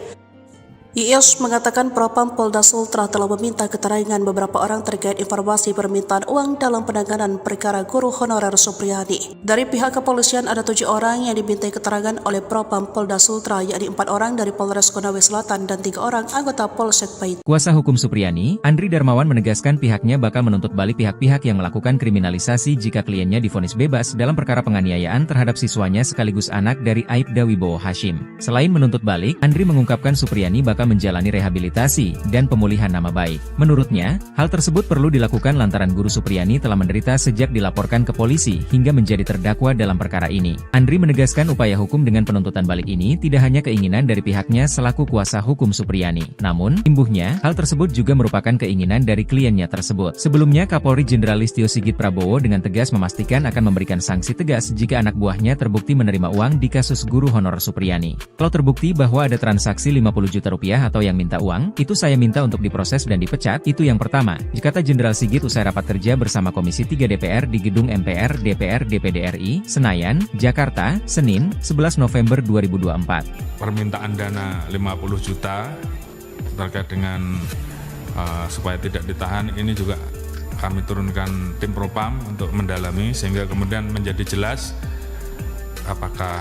Iis mengatakan Propam Polda Sultra telah meminta keterangan beberapa orang terkait informasi permintaan uang dalam penanganan perkara guru honorer Supriyadi. Dari pihak kepolisian ada 7 orang yang dimintai keterangan oleh Propam Polda Sultra, yakni 4 orang dari Polres Konawe Selatan dan 3 orang anggota Polsek Baito. Kuasa hukum Supriyadi, Andri Darmawan menegaskan pihaknya bakal menuntut balik pihak-pihak yang melakukan kriminalisasi jika kliennya divonis bebas dalam perkara penganiayaan terhadap siswanya sekaligus anak dari Aibda Wibowo Hashim. Selain menuntut balik, Andri mengungkapkan Supriyadi bakal dalam menjalani rehabilitasi dan pemulihan nama baik. Menurutnya, hal tersebut perlu dilakukan lantaran Guru Supriyani telah menderita sejak dilaporkan ke polisi hingga menjadi terdakwa dalam perkara ini. Andri menegaskan upaya hukum dengan penuntutan balik ini tidak hanya keinginan dari pihaknya selaku kuasa hukum Supriyani. Namun, imbuhnya, hal tersebut juga merupakan keinginan dari kliennya tersebut. Sebelumnya, Kapolri Jenderal Listio Sigit Prabowo dengan tegas memastikan akan memberikan sanksi tegas jika anak buahnya terbukti menerima uang di kasus guru honorer Supriyani. Kalau terbukti bahwa ada transaksi 50 juta rupiah atau yang minta uang, itu saya minta untuk diproses dan dipecat, itu yang pertama, kata Jenderal Sigit usai rapat kerja bersama Komisi 3 DPR di Gedung MPR DPR DPD RI, Senayan, Jakarta, Senin, 11 November 2024. Permintaan dana 50 juta terkait dengan supaya tidak ditahan, ini juga kami turunkan tim Propam untuk mendalami sehingga kemudian menjadi jelas apakah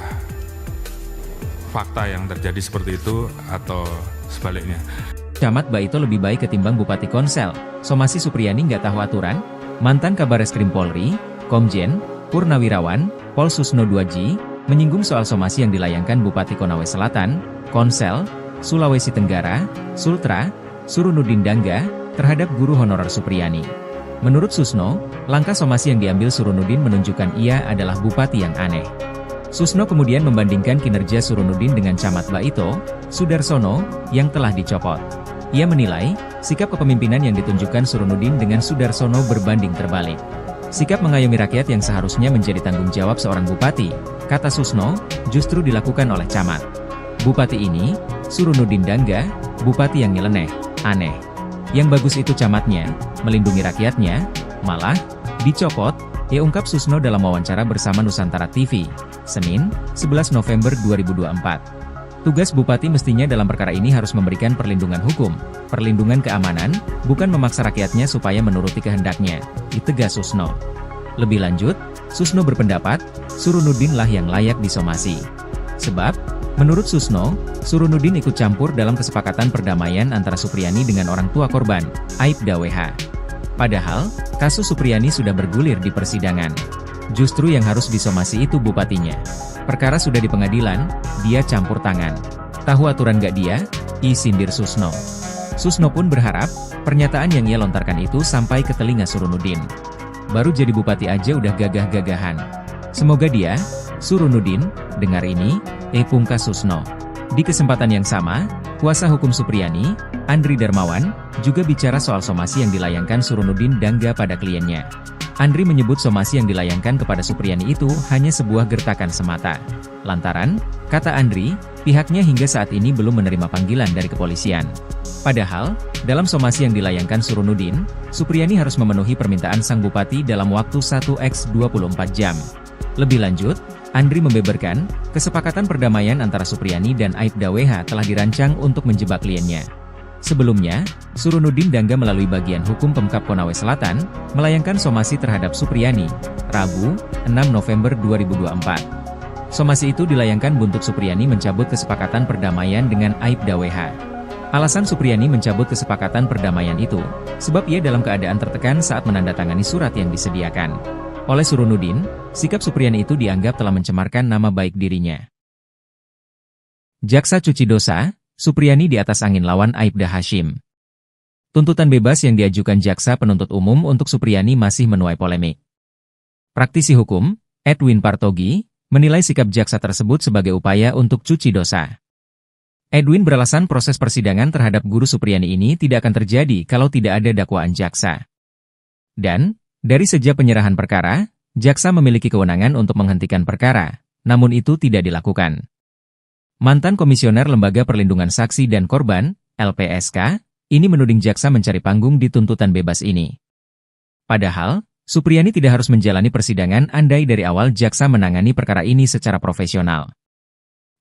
fakta yang terjadi seperti itu atau sebaliknya. Camat Baito lebih baik ketimbang Bupati Konsel. Somasi Supriyani nggak tahu aturan? Mantan Kabareskrim Polri, Komjen, Purnawirawan, Pol Susno 2J, menyinggung soal somasi yang dilayangkan Bupati Konawe Selatan, Konsel, Sulawesi Tenggara, Sultra, Surunudin Dangga, terhadap guru honorer Supriyani. Menurut Susno, langkah somasi yang diambil Surunudin menunjukkan ia adalah bupati yang aneh. Susno kemudian membandingkan kinerja Surunudin dengan Camat Baito, Sudarsono, yang telah dicopot. Ia menilai, sikap kepemimpinan yang ditunjukkan Surunudin dengan Sudarsono berbanding terbalik. Sikap mengayomi rakyat yang seharusnya menjadi tanggung jawab seorang bupati, kata Susno, justru dilakukan oleh Camat. Bupati ini, Surunudin Dangga, bupati yang nyeleneh, aneh. Yang bagus itu camatnya, melindungi rakyatnya, malah, dicopot, ungkap Susno dalam wawancara bersama Nusantara TV, Senin, 11 November 2024. Tugas bupati mestinya dalam perkara ini harus memberikan perlindungan hukum, perlindungan keamanan, bukan memaksa rakyatnya supaya menuruti kehendaknya, ditegas Susno. Lebih lanjut, Susno berpendapat, Surunudin lah yang layak disomasi. Sebab, menurut Susno, Surunudin ikut campur dalam kesepakatan perdamaian antara Supriyani dengan orang tua korban, Aibda WH. Padahal, kasus Supriyani sudah bergulir di persidangan. Justru yang harus disomasi itu bupatinya. Perkara sudah di pengadilan, dia campur tangan. Tahu aturan gak dia? Sindir Susno. Susno pun berharap, pernyataan yang ia lontarkan itu sampai ke telinga Surunudin. Baru jadi bupati aja udah gagah-gagahan. Semoga dia, Surunudin, dengar ini, pungkas Susno. Di kesempatan yang sama, kuasa hukum Supriyani, Andri Darmawan, juga bicara soal somasi yang dilayangkan Surunudin Dangga pada kliennya. Andri menyebut somasi yang dilayangkan kepada Supriyani itu hanya sebuah gertakan semata. Lantaran, kata Andri, pihaknya hingga saat ini belum menerima panggilan dari kepolisian. Padahal, dalam somasi yang dilayangkan Surunudin, Supriyani harus memenuhi permintaan sang bupati dalam waktu 1x24 jam. Lebih lanjut, Andri membeberkan, kesepakatan perdamaian antara Supriyani dan Aibda WH telah dirancang untuk menjebak kliennya. Sebelumnya, Surunudin Dangga melalui bagian hukum Pemkab Konawe Selatan, melayangkan somasi terhadap Supriyani, Rabu, 6 November 2024. Somasi itu dilayangkan buntut Supriyani mencabut kesepakatan perdamaian dengan Aibda WH. Alasan Supriyani mencabut kesepakatan perdamaian itu, sebab ia dalam keadaan tertekan saat menandatangani surat yang disediakan. Oleh Surunudin, sikap Supriyani itu dianggap telah mencemarkan nama baik dirinya. Jaksa cuci dosa, Supriyani di atas angin lawan Aibda Hashim. Tuntutan bebas yang diajukan Jaksa Penuntut Umum untuk Supriyani masih menuai polemik. Praktisi hukum, Edwin Partogi, menilai sikap Jaksa tersebut sebagai upaya untuk cuci dosa. Edwin beralasan proses persidangan terhadap guru Supriyani ini tidak akan terjadi kalau tidak ada dakwaan Jaksa. Dan, dari sejak penyerahan perkara, Jaksa memiliki kewenangan untuk menghentikan perkara, namun itu tidak dilakukan. Mantan Komisioner Lembaga Perlindungan Saksi dan Korban, LPSK, ini menuding Jaksa mencari panggung di tuntutan bebas ini. Padahal, Supriyani tidak harus menjalani persidangan andai dari awal Jaksa menangani perkara ini secara profesional.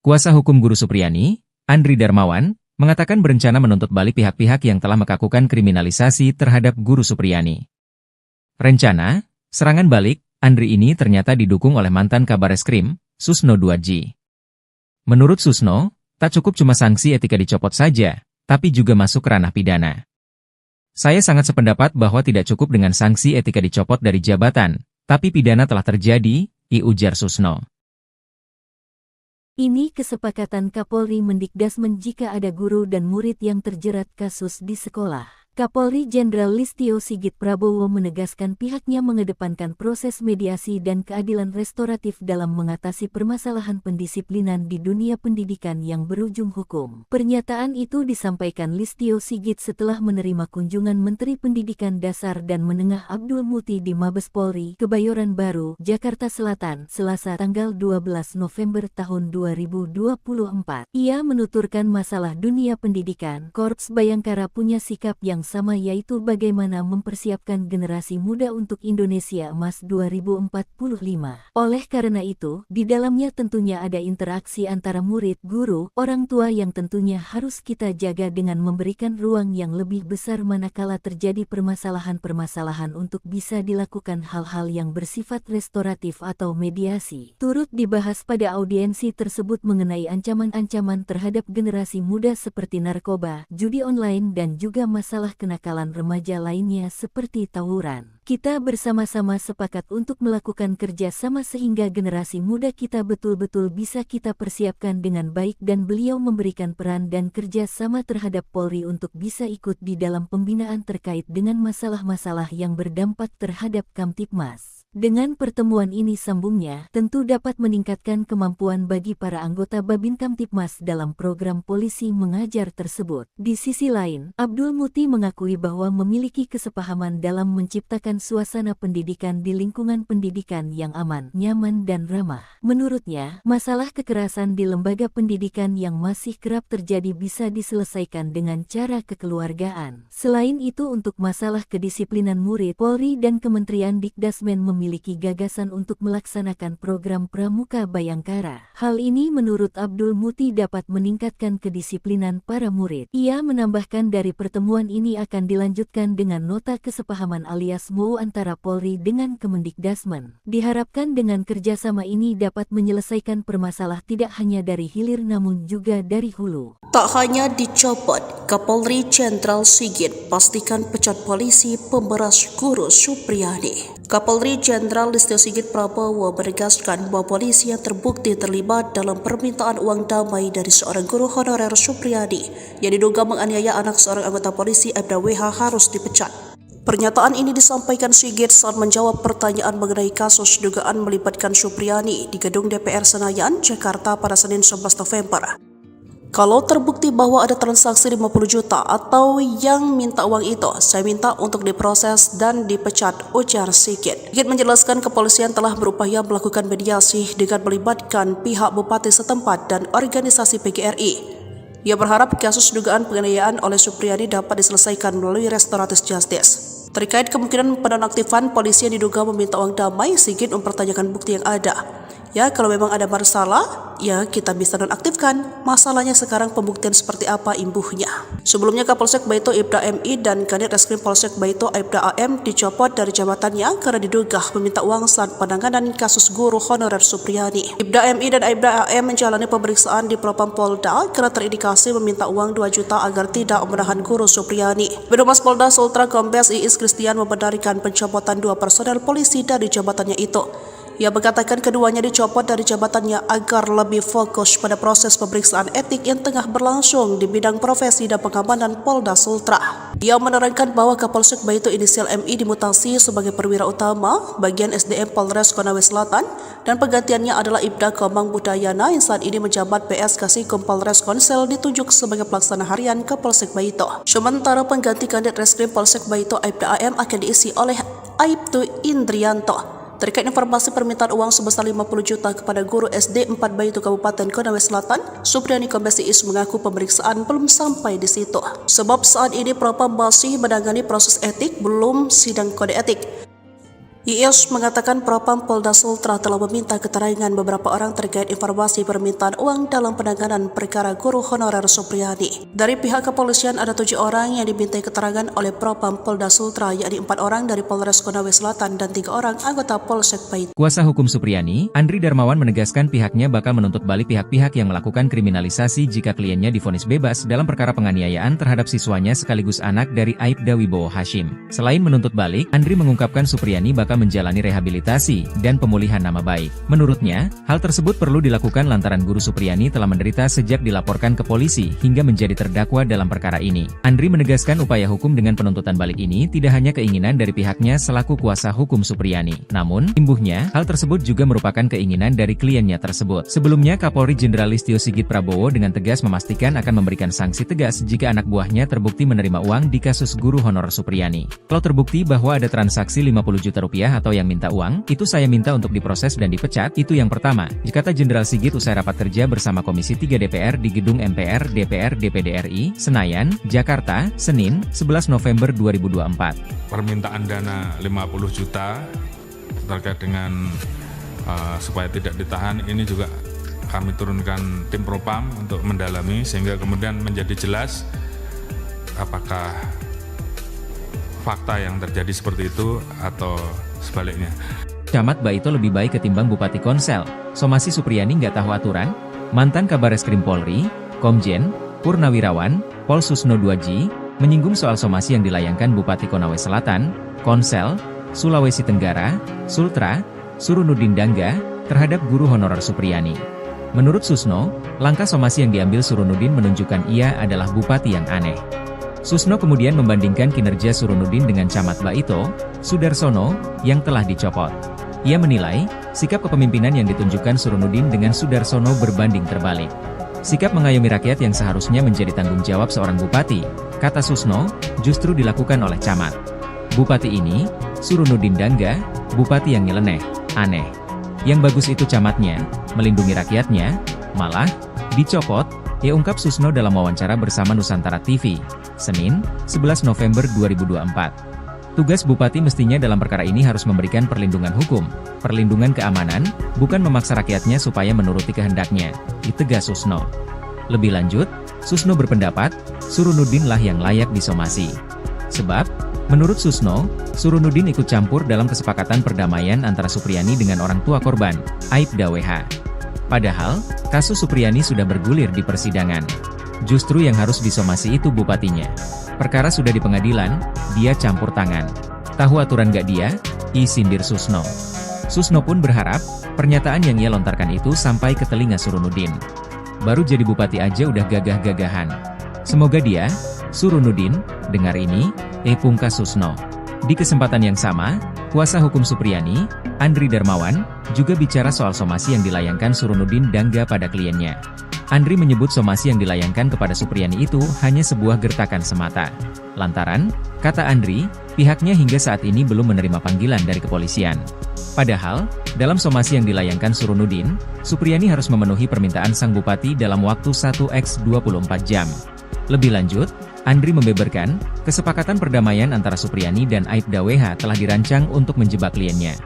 Kuasa hukum guru Supriyani, Andri Darmawan, mengatakan berencana menuntut balik pihak-pihak yang telah melakukan kriminalisasi terhadap guru Supriyani. Rencana, serangan balik, Andri ini ternyata didukung oleh mantan Kabareskrim, Susno 2J. Menurut Susno, tak cukup cuma sanksi etika dicopot saja, tapi juga masuk ranah pidana. Saya sangat sependapat bahwa tidak cukup dengan sanksi etika dicopot dari jabatan, tapi pidana telah terjadi, ujar Susno. Ini kesepakatan Kapolri Mendikdasmen jika ada guru dan murid yang terjerat kasus di sekolah. Kapolri Jenderal Listio Sigit Prabowo menegaskan pihaknya mengedepankan proses mediasi dan keadilan restoratif dalam mengatasi permasalahan pendisiplinan di dunia pendidikan yang berujung hukum. Pernyataan itu disampaikan Listio Sigit setelah menerima kunjungan Menteri Pendidikan Dasar dan Menengah Abdul Muti di Mabes Polri, Kebayoran Baru, Jakarta Selatan, Selasa tanggal 12 November tahun 2024. Ia menuturkan masalah dunia pendidikan, Korps Bayangkara punya sikap yang sama, yaitu bagaimana mempersiapkan generasi muda untuk Indonesia Emas 2045. Oleh karena itu, di dalamnya tentunya ada interaksi antara murid, guru, orang tua yang tentunya harus kita jaga dengan memberikan ruang yang lebih besar manakala terjadi permasalahan-permasalahan untuk bisa dilakukan hal-hal yang bersifat restoratif atau mediasi. Turut dibahas pada audiensi tersebut mengenai ancaman-ancaman terhadap generasi muda seperti narkoba, judi online dan juga masalah kenakalan remaja lainnya seperti tawuran. Kita bersama-sama sepakat untuk melakukan kerja sama sehingga generasi muda kita betul-betul bisa kita persiapkan dengan baik dan beliau memberikan peran dan kerja sama terhadap Polri untuk bisa ikut di dalam pembinaan terkait dengan masalah-masalah yang berdampak terhadap Kamtibmas. Dengan pertemuan ini sambungnya, tentu dapat meningkatkan kemampuan bagi para anggota Babin Kamtibmas dalam program polisi mengajar tersebut. Di sisi lain, Abdul Muti mengakui bahwa memiliki kesepahaman dalam menciptakan suasana pendidikan di lingkungan pendidikan yang aman, nyaman dan ramah. Menurutnya, masalah kekerasan di lembaga pendidikan yang masih kerap terjadi bisa diselesaikan dengan cara kekeluargaan. Selain itu, untuk masalah kedisiplinan murid, Polri dan Kementerian Dikdasmen memiliki gagasan untuk melaksanakan program Pramuka Bayangkara. Hal ini menurut Abdul Muti dapat meningkatkan kedisiplinan para murid. Ia menambahkan dari pertemuan ini akan dilanjutkan dengan nota kesepahaman alias MOU antara Polri dengan Kemendikdasmen. Diharapkan dengan kerjasama ini dapat menyelesaikan permasalahan tidak hanya dari hilir namun juga dari hulu. Tak hanya dicopot, Kapolri Jenderal Sigit pastikan pecat polisi pemberas guru Supriyadi. Kapolri Jenderal Listio Sigit Prabowo menegaskan bahwa polisi yang terbukti terlibat dalam permintaan uang damai dari seorang guru honorer Supriyadi yang diduga menganiaya anak seorang anggota polisi Aibda WH harus dipecat. Pernyataan ini disampaikan Sigit saat menjawab pertanyaan mengenai kasus dugaan melibatkan Supriyadi di gedung DPR Senayan, Jakarta pada Senin 11 November. Kalau terbukti bahwa ada transaksi 50 juta atau yang minta uang itu, saya minta untuk diproses dan dipecat, ujar Sigit. Sigit menjelaskan kepolisian telah berupaya melakukan mediasi dengan melibatkan pihak bupati setempat dan organisasi PGRI. Ia berharap kasus dugaan penganiayaan oleh Supriyadi dapat diselesaikan melalui restoratif justice. Terkait kemungkinan penonaktifan polisi yang diduga meminta uang damai, Sigit mempertanyakan bukti yang ada. Ya, kalau memang ada masalah, ya kita bisa nonaktifkan. Masalahnya sekarang pembuktian seperti apa imbuhnya. Sebelumnya Kapolsek Baito Aibda MI dan Kanit Reskrim Polsek Baito Aibda AM dicopot dari jabatannya karena diduga meminta uang saat penanganan kasus guru honorer Supriyadi. Aibda MI dan Aibda AM menjalani pemeriksaan di Propam Polda karena terindikasi meminta uang 2 juta agar tidak menahan guru Supriyadi. Birohumas Polda Sultra Kombes Iis Kristian membenarkan pencopotan 2 personel polisi dari jabatannya itu. Ia mengatakan keduanya dicopot dari jabatannya agar lebih fokus pada proses pemeriksaan etik yang tengah berlangsung di bidang profesi dan pengamanan Polda Sultra. Ia menerangkan bahwa Kapolsek Baito inisial MI dimutasi sebagai perwira utama bagian SDM Polres Konawe Selatan dan penggantiannya adalah Ibda Komang Budayana yang saat ini menjabat PS Kasikum Polres Konsel ditunjuk sebagai pelaksana harian Kapolsek Baito. Sementara pengganti Kanit Reskrim Polsek Baito Aibda AM akan diisi oleh Aibtu Indrianto. Terkait informasi permintaan uang sebesar 50 juta kepada guru SD 4 Baito Kabupaten Konawe Selatan, Supriyadi Kombes Iis mengaku pemeriksaan belum sampai di situ. Sebab saat ini Propam masih menangani proses etik, belum sidang kode etik. Iis mengatakan Propam Polda Sultra telah meminta keterangan beberapa orang terkait informasi permintaan uang dalam penanganan perkara guru honorer Supriyadi. Dari pihak kepolisian ada 7 orang yang dimintai keterangan oleh Propam Polda Sultra, yakni 4 orang dari Polres Konawe Selatan dan 3 orang anggota Polsek Baito. Kuasa hukum Supriyadi, Andri Darmawan menegaskan pihaknya bakal menuntut balik pihak-pihak yang melakukan kriminalisasi jika kliennya divonis bebas dalam perkara penganiayaan terhadap siswanya sekaligus anak dari Aibda Wibowo Hashim. Selain menuntut balik, Andri mengungkapkan Supriyadi bakal Baka menjalani rehabilitasi dan pemulihan nama baik. Menurutnya, hal tersebut perlu dilakukan lantaran Guru Supriyani telah menderita sejak dilaporkan ke polisi hingga menjadi terdakwa dalam perkara ini. Andri menegaskan upaya hukum dengan penuntutan balik ini tidak hanya keinginan dari pihaknya selaku kuasa hukum Supriyani. Namun, imbuhnya, hal tersebut juga merupakan keinginan dari kliennya tersebut. Sebelumnya, Kapolri Jenderal Listio Sigit Prabowo dengan tegas memastikan akan memberikan sanksi tegas jika anak buahnya terbukti menerima uang di kasus guru honorer Supriyani. Kalau terbukti bahwa ada transaksi 50 juta rupiah atau yang minta uang, itu saya minta untuk diproses dan dipecat, itu yang pertama, kata Jenderal Sigit usai rapat kerja bersama Komisi 3 DPR di Gedung MPR DPR DPD RI, Senayan, Jakarta, Senin, 11 November 2024. Permintaan dana 50 juta terkait dengan supaya tidak ditahan, ini juga kami turunkan tim propam untuk mendalami sehingga kemudian menjadi jelas apakah fakta yang terjadi seperti itu atau sebaliknya. Camat Baito lebih baik ketimbang Bupati Konsel. Somasi Supriyani nggak tahu aturan? Mantan Kabareskrim Polri, Komjen, Purnawirawan, Pol Susno 2G, menyinggung soal somasi yang dilayangkan Bupati Konawe Selatan, Konsel, Sulawesi Tenggara, Sultra, Surunudin Dangga, terhadap guru honorer Supriyani. Menurut Susno, langkah somasi yang diambil Surunudin menunjukkan ia adalah bupati yang aneh. Susno kemudian membandingkan kinerja Surunudin dengan Camat Baito, Sudarsono, yang telah dicopot. Ia menilai, sikap kepemimpinan yang ditunjukkan Surunudin dengan Sudarsono berbanding terbalik. Sikap mengayomi rakyat yang seharusnya menjadi tanggung jawab seorang bupati, kata Susno, justru dilakukan oleh camat. Bupati ini, Surunudin Dangga, bupati yang nyeleneh, aneh. Yang bagus itu camatnya, melindungi rakyatnya, malah dicopot, ia ungkap Susno dalam wawancara bersama Nusantara TV, Senin, 11 November 2024. Tugas bupati mestinya dalam perkara ini harus memberikan perlindungan hukum, perlindungan keamanan, bukan memaksa rakyatnya supaya menuruti kehendaknya, ditegas Susno. Lebih lanjut, Susno berpendapat, Surunudin lah yang layak disomasi. Sebab, menurut Susno, Surunudin ikut campur dalam kesepakatan perdamaian antara Supriyani dengan orang tua korban, Aibda WH. Padahal, kasus Supriyani sudah bergulir di persidangan. Justru yang harus disomasi itu bupatinya. Perkara sudah di pengadilan, dia campur tangan. Tahu aturan gak dia? Sindir Susno. Susno pun berharap, pernyataan yang ia lontarkan itu sampai ke telinga Surunudin. Baru jadi bupati aja udah gagah-gagahan. Semoga dia, Surunudin, dengar ini, pungkas Susno. Di kesempatan yang sama, kuasa hukum Supriyani, Andri Darmawan, juga bicara soal somasi yang dilayangkan Surunudin Dangga pada kliennya. Andri menyebut somasi yang dilayangkan kepada Supriyani itu hanya sebuah gertakan semata. Lantaran, kata Andri, pihaknya hingga saat ini belum menerima panggilan dari kepolisian. Padahal, dalam somasi yang dilayangkan Surunudin, Supriyani harus memenuhi permintaan sang bupati dalam waktu 1x24 jam. Lebih lanjut, Andri membeberkan, kesepakatan perdamaian antara Supriyani dan Aibda WH telah dirancang untuk menjebak kliennya.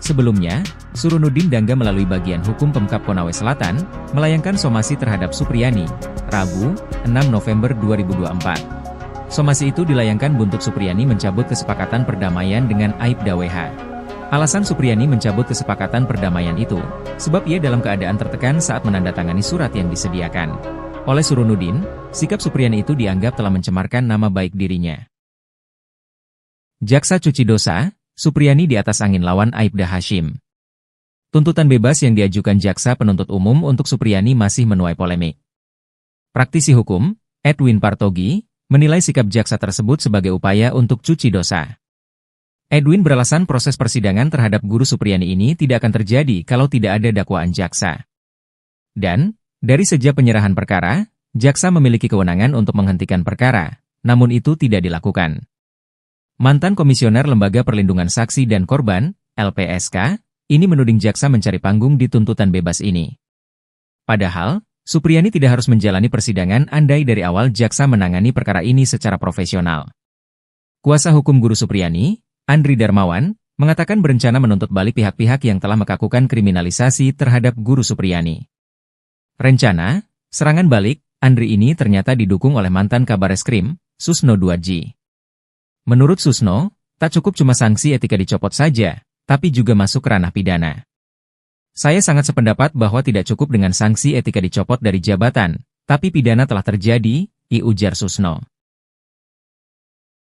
Sebelumnya, Surunudin Dangga melalui bagian hukum Pemkab Konawe Selatan, melayangkan somasi terhadap Supriyani, Rabu, 6 November 2024. Somasi itu dilayangkan buntut Supriyani mencabut kesepakatan perdamaian dengan Aibda WH. Alasan Supriyani mencabut kesepakatan perdamaian itu, sebab ia dalam keadaan tertekan saat menandatangani surat yang disediakan. Oleh Surunudin, sikap Supriyani itu dianggap telah mencemarkan nama baik dirinya. Jaksa cuci dosa, Supriyani di atas angin lawan Aibda Hashim. Tuntutan bebas yang diajukan jaksa penuntut umum untuk Supriyani masih menuai polemik. Praktisi hukum, Edwin Partogi, menilai sikap jaksa tersebut sebagai upaya untuk cuci dosa. Edwin beralasan proses persidangan terhadap guru Supriyani ini tidak akan terjadi kalau tidak ada dakwaan jaksa. Dan, dari sejak penyerahan perkara, jaksa memiliki kewenangan untuk menghentikan perkara, namun itu tidak dilakukan. Mantan Komisioner Lembaga Perlindungan Saksi dan Korban, LPSK, ini menuding jaksa mencari panggung di tuntutan bebas ini. Padahal, Supriyani tidak harus menjalani persidangan andai dari awal jaksa menangani perkara ini secara profesional. Kuasa hukum guru Supriyani, Andri Darmawan, mengatakan berencana menuntut balik pihak-pihak yang telah melakukan kriminalisasi terhadap guru Supriyani. Rencana, serangan balik, Andri ini ternyata didukung oleh mantan Kabareskrim, Susno 2G. Menurut Susno, tak cukup cuma sanksi etika dicopot saja, tapi juga masuk ke ranah pidana. Saya sangat sependapat bahwa tidak cukup dengan sanksi etika dicopot dari jabatan, tapi pidana telah terjadi, ujar Susno.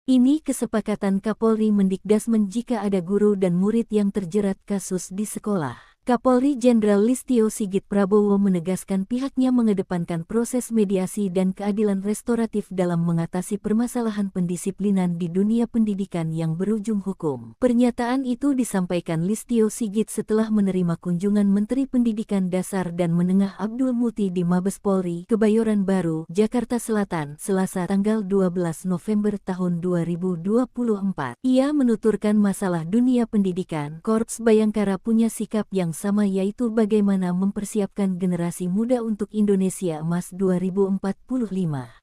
Ini kesepakatan Kapolri Mendikdasmen jika ada guru dan murid yang terjerat kasus di sekolah. Kapolri Jenderal Listio Sigit Prabowo menegaskan pihaknya mengedepankan proses mediasi dan keadilan restoratif dalam mengatasi permasalahan pendisiplinan di dunia pendidikan yang berujung hukum. Pernyataan itu disampaikan Listio Sigit setelah menerima kunjungan Menteri Pendidikan Dasar dan Menengah Abdul Muti di Mabes Polri, Kebayoran Baru, Jakarta Selatan, Selasa tanggal 12 November tahun 2024. Ia menuturkan masalah dunia pendidikan, Korps Bayangkara punya sikap yang sama, yaitu bagaimana mempersiapkan generasi muda untuk Indonesia Emas 2045.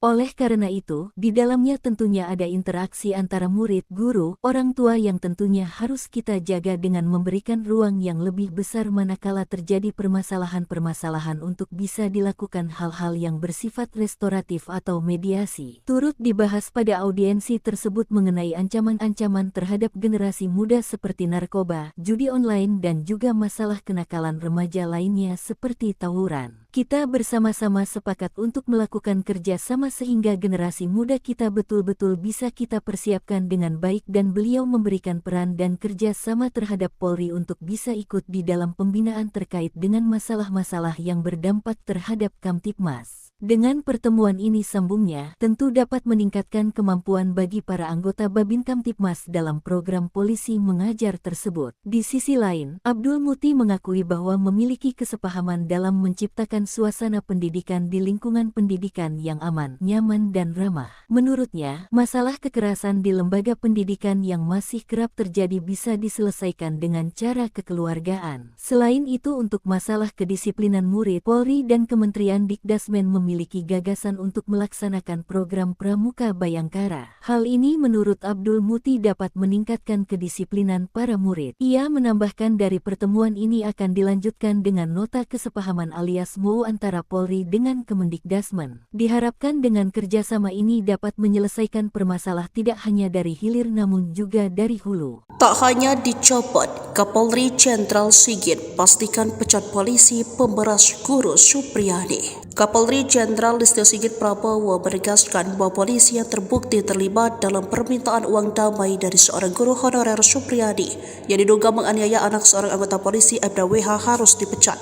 Oleh karena itu, di dalamnya tentunya ada interaksi antara murid, guru, orang tua yang tentunya harus kita jaga dengan memberikan ruang yang lebih besar manakala terjadi permasalahan-permasalahan untuk bisa dilakukan hal-hal yang bersifat restoratif atau mediasi. Turut dibahas pada audiensi tersebut mengenai ancaman-ancaman terhadap generasi muda seperti narkoba, judi online dan juga masalah kenakalan remaja lainnya seperti tawuran. Kita bersama-sama sepakat untuk melakukan kerja sama sehingga generasi muda kita betul-betul bisa kita persiapkan dengan baik dan beliau memberikan peran dan kerja sama terhadap Polri untuk bisa ikut di dalam pembinaan terkait dengan masalah-masalah yang berdampak terhadap Kamtibmas. Dengan pertemuan ini, sambungnya, tentu dapat meningkatkan kemampuan bagi para anggota Babin Kamtibmas dalam program polisi mengajar tersebut. Di sisi lain, Abdul Muti mengakui bahwa memiliki kesepahaman dalam menciptakan suasana pendidikan di lingkungan pendidikan yang aman, nyaman dan ramah. Menurutnya, masalah kekerasan di lembaga pendidikan yang masih kerap terjadi bisa diselesaikan dengan cara kekeluargaan. Selain itu, untuk masalah kedisiplinan murid, Polri dan Kementerian Dikdasmen memiliki gagasan untuk melaksanakan program Pramuka Bayangkara. Hal ini menurut Abdul Muti dapat meningkatkan kedisiplinan para murid. Ia menambahkan dari pertemuan ini akan dilanjutkan dengan nota kesepahaman alias MOU antara Polri dengan Kemendikdasmen. Diharapkan dengan kerjasama ini dapat menyelesaikan permasalahan tidak hanya dari hilir namun juga dari hulu. Tak hanya dicopot, Kapolri Jenderal Sigit pastikan pecat polisi pemberas guru Supriyadi. Kapolri Jenderal Listio Sigit Prabowo menegaskan bahwa polisi yang terbukti terlibat dalam permintaan uang damai dari seorang guru honorer Supriyadi yang diduga menganiaya anak seorang anggota polisi Aibda WH harus dipecat.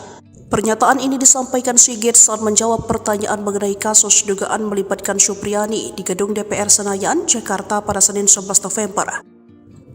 Pernyataan ini disampaikan Sigit saat menjawab pertanyaan mengenai kasus dugaan melibatkan Supriyadi di gedung DPR Senayan, Jakarta pada Senin 11 November.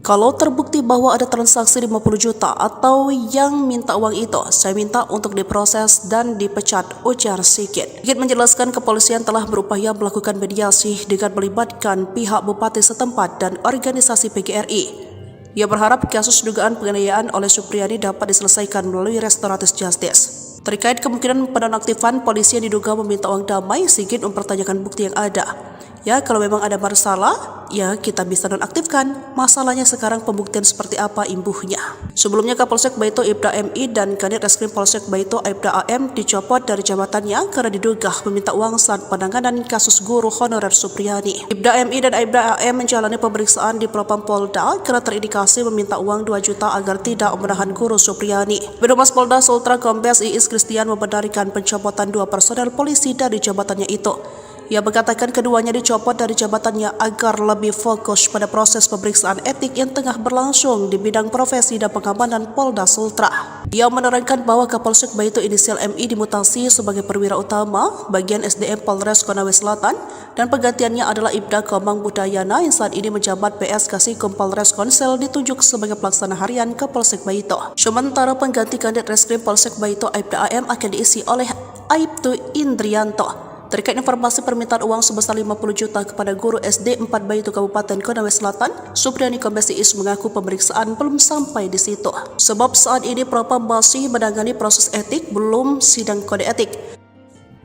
Kalau terbukti bahwa ada transaksi 50 juta atau yang minta uang itu, saya minta untuk diproses dan dipecat, ujar Sigit. Sigit menjelaskan kepolisian telah berupaya melakukan mediasi dengan melibatkan pihak bupati setempat dan organisasi PGRI. Ia berharap kasus dugaan penganiayaan oleh Supriyadi dapat diselesaikan melalui restoratif justice. Terkait kemungkinan penonaktifan polisi yang diduga meminta uang damai, Sigit mempertanyakan bukti yang ada. Ya, kalau memang ada masalah, ya kita bisa nonaktifkan. Masalahnya sekarang pembuktian seperti apa imbuhnya. Sebelumnya Kapolsek Baito Aibda MI dan Kanit Reskrim Polsek Baito Aibda AM dicopot dari jabatannya karena diduga meminta uang saat penanganan kasus guru honorer Supriyadi. Aibda MI dan Aibda AM menjalani pemeriksaan di Propam Polda karena terindikasi meminta uang 2 juta agar tidak menahan guru Supriyadi. Birohumas Polda Sultra Kombes Iis Kristian membenarkan pencopotan 2 personel polisi dari jabatannya itu. Ia mengatakan keduanya dicopot dari jabatannya agar lebih fokus pada proses pemeriksaan etik yang tengah berlangsung di bidang profesi dan pengamanan Polda Sultra. Ia menerangkan bahwa Kapolsek Baito inisial MI dimutasi sebagai perwira utama bagian SDM Polres Konawe Selatan dan penggantiannya adalah Ibda Komang Budayana yang saat ini menjabat PS Kasikum Polres Konsel ditunjuk sebagai pelaksana harian Kapolsek Baito. Sementara pengganti Kanit Reskrim Polsek Baito Aibda AM akan diisi oleh Aibtu Indrianto. Terkait informasi permintaan uang sebesar 50 juta kepada guru SD 4 Baito Kabupaten Konawe Selatan, Supriyadi Kombes Iis mengaku pemeriksaan belum sampai di situ. Sebab saat ini Propam masih menangani proses etik, belum sidang kode etik.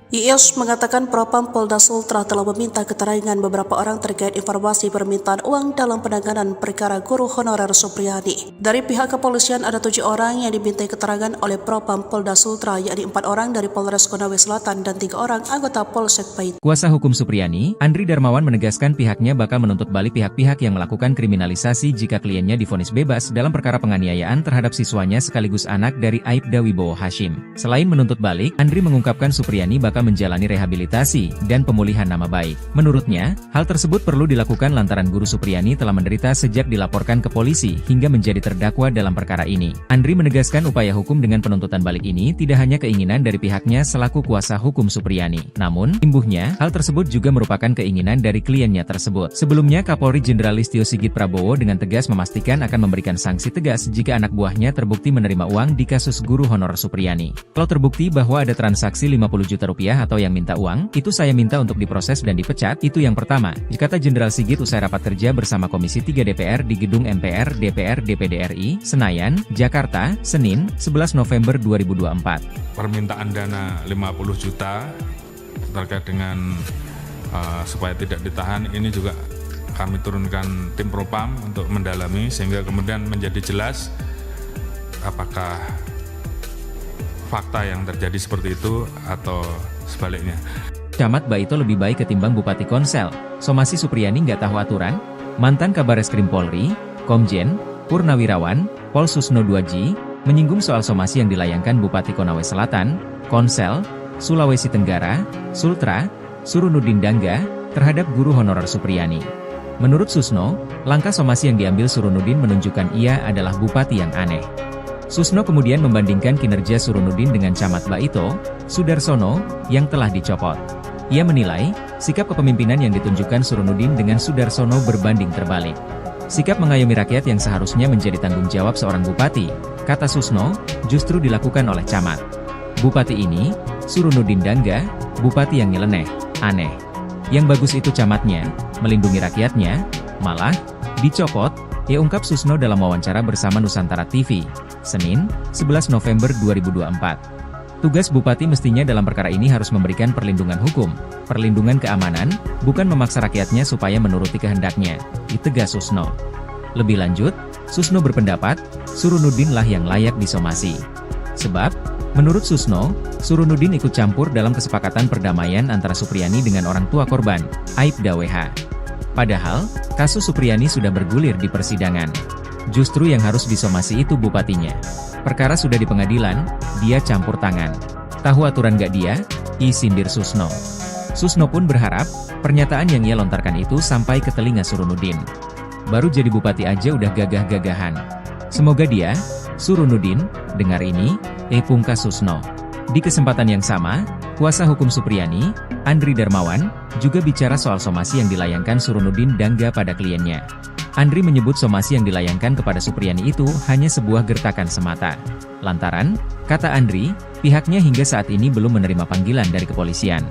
Iis mengatakan Propam Polda Sultra telah meminta keterangan beberapa orang terkait informasi permintaan uang dalam penanganan perkara guru honorer Supriyadi. Dari pihak kepolisian ada 7 orang yang dimintai keterangan oleh Propam Polda Sultra, yakni 4 orang dari Polres Konawe Selatan dan 3 orang anggota Polsek Baito. Kuasa hukum Supriyadi, Andri Darmawan menegaskan pihaknya bakal menuntut balik pihak-pihak yang melakukan kriminalisasi jika kliennya divonis bebas dalam perkara penganiayaan terhadap siswanya sekaligus anak dari Aibda Wibowo Hashim. Selain menuntut balik, Andri mengungkapkan Supriyadi bakal bakal menjalani rehabilitasi dan pemulihan nama baik. Menurutnya, hal tersebut perlu dilakukan lantaran Guru Supriyani telah menderita sejak dilaporkan ke polisi hingga menjadi terdakwa dalam perkara ini. Andri menegaskan upaya hukum dengan penuntutan balik ini tidak hanya keinginan dari pihaknya selaku kuasa hukum Supriyani. Namun, imbuhnya, hal tersebut juga merupakan keinginan dari kliennya tersebut. Sebelumnya, Kapolri Jenderal Listio Sigit Prabowo dengan tegas memastikan akan memberikan sanksi tegas jika anak buahnya terbukti menerima uang di kasus guru honor Supriyani. Kalau terbukti bahwa ada transaksi 50 juta rupiah atau yang minta uang, itu saya minta untuk diproses dan dipecat, itu yang pertama, kata Jenderal Sigit usai rapat kerja bersama Komisi 3 DPR di Gedung MPR DPR DPD RI, Senayan, Jakarta, Senin, 11 November 2024. Permintaan dana 50 juta terkait dengan supaya tidak ditahan, ini juga kami turunkan tim Propam untuk mendalami sehingga kemudian menjadi jelas apakah fakta yang terjadi seperti itu atau sebaliknya. Camat Baito lebih baik ketimbang Bupati Konsel. Somasi Supriyani nggak tahu aturan? Mantan Kabareskrim Polri, Komjen, Purnawirawan, Pol Susno 2G, menyinggung soal somasi yang dilayangkan Bupati Konawe Selatan, Konsel, Sulawesi Tenggara, Sultra, Surunudin Dangga, terhadap guru honorer Supriyani. Menurut Susno, langkah somasi yang diambil Surunudin menunjukkan ia adalah bupati yang aneh. Susno kemudian membandingkan kinerja Surunudin dengan Camat Baito, Sudarsono, yang telah dicopot. Ia menilai, sikap kepemimpinan yang ditunjukkan Surunudin dengan Sudarsono berbanding terbalik. Sikap mengayomi rakyat yang seharusnya menjadi tanggung jawab seorang bupati, kata Susno, justru dilakukan oleh Camat. Bupati ini, Surunudin Dangga, bupati yang nyeleneh, aneh. Yang bagus itu camatnya, melindungi rakyatnya, malah, dicopot, ia ungkap Susno dalam wawancara bersama Nusantara TV, Senin, 11 November 2024. Tugas bupati mestinya dalam perkara ini harus memberikan perlindungan hukum, perlindungan keamanan, bukan memaksa rakyatnya supaya menuruti kehendaknya, ditegas Susno. Lebih lanjut, Susno berpendapat, Surunudin lah yang layak disomasi. Sebab, menurut Susno, Surunudin ikut campur dalam kesepakatan perdamaian antara Supriyani dengan orang tua korban, Aibda WH. Padahal, kasus Supriyani sudah bergulir di persidangan. Justru yang harus disomasi itu bupatinya. Perkara sudah di pengadilan, dia campur tangan. Tahu aturan gak dia? Sindir Susno. Susno pun berharap, pernyataan yang ia lontarkan itu sampai ke telinga Surunudin. Baru jadi bupati aja udah gagah-gagahan. Semoga dia, Surunudin, dengar ini, pungkas Susno. Di kesempatan yang sama, kuasa hukum Supriyani, Andri Darmawan, juga bicara soal somasi yang dilayangkan Surunudin Dangga pada kliennya. Andri menyebut somasi yang dilayangkan kepada Supriyani itu hanya sebuah gertakan semata. Lantaran, kata Andri, pihaknya hingga saat ini belum menerima panggilan dari kepolisian.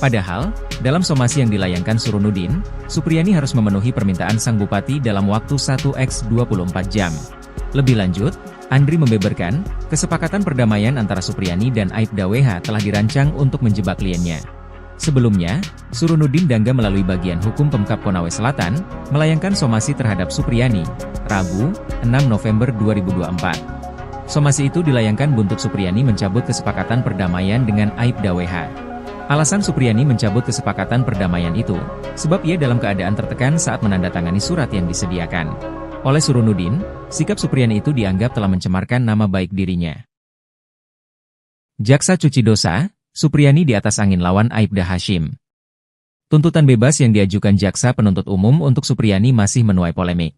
Padahal, dalam somasi yang dilayangkan Surunudin, Supriyani harus memenuhi permintaan sang bupati dalam waktu 1x24 jam. Lebih lanjut, Andri membeberkan, kesepakatan perdamaian antara Supriyani dan Aibda WH telah dirancang untuk menjebak kliennya. Sebelumnya, Surunudin Dangga melalui bagian hukum Pemkab Konawe Selatan, melayangkan somasi terhadap Supriyani, Rabu, 6 November 2024. Somasi itu dilayangkan buntut Supriyani mencabut kesepakatan perdamaian dengan Aibda WH. Alasan Supriyani mencabut kesepakatan perdamaian itu, sebab ia dalam keadaan tertekan saat menandatangani surat yang disediakan. Oleh Surunudin, sikap Supriyani itu dianggap telah mencemarkan nama baik dirinya. Jaksa cuci dosa, Supriyani di atas angin lawan Aibda Hashim. Tuntutan bebas yang diajukan jaksa penuntut umum untuk Supriyani masih menuai polemik.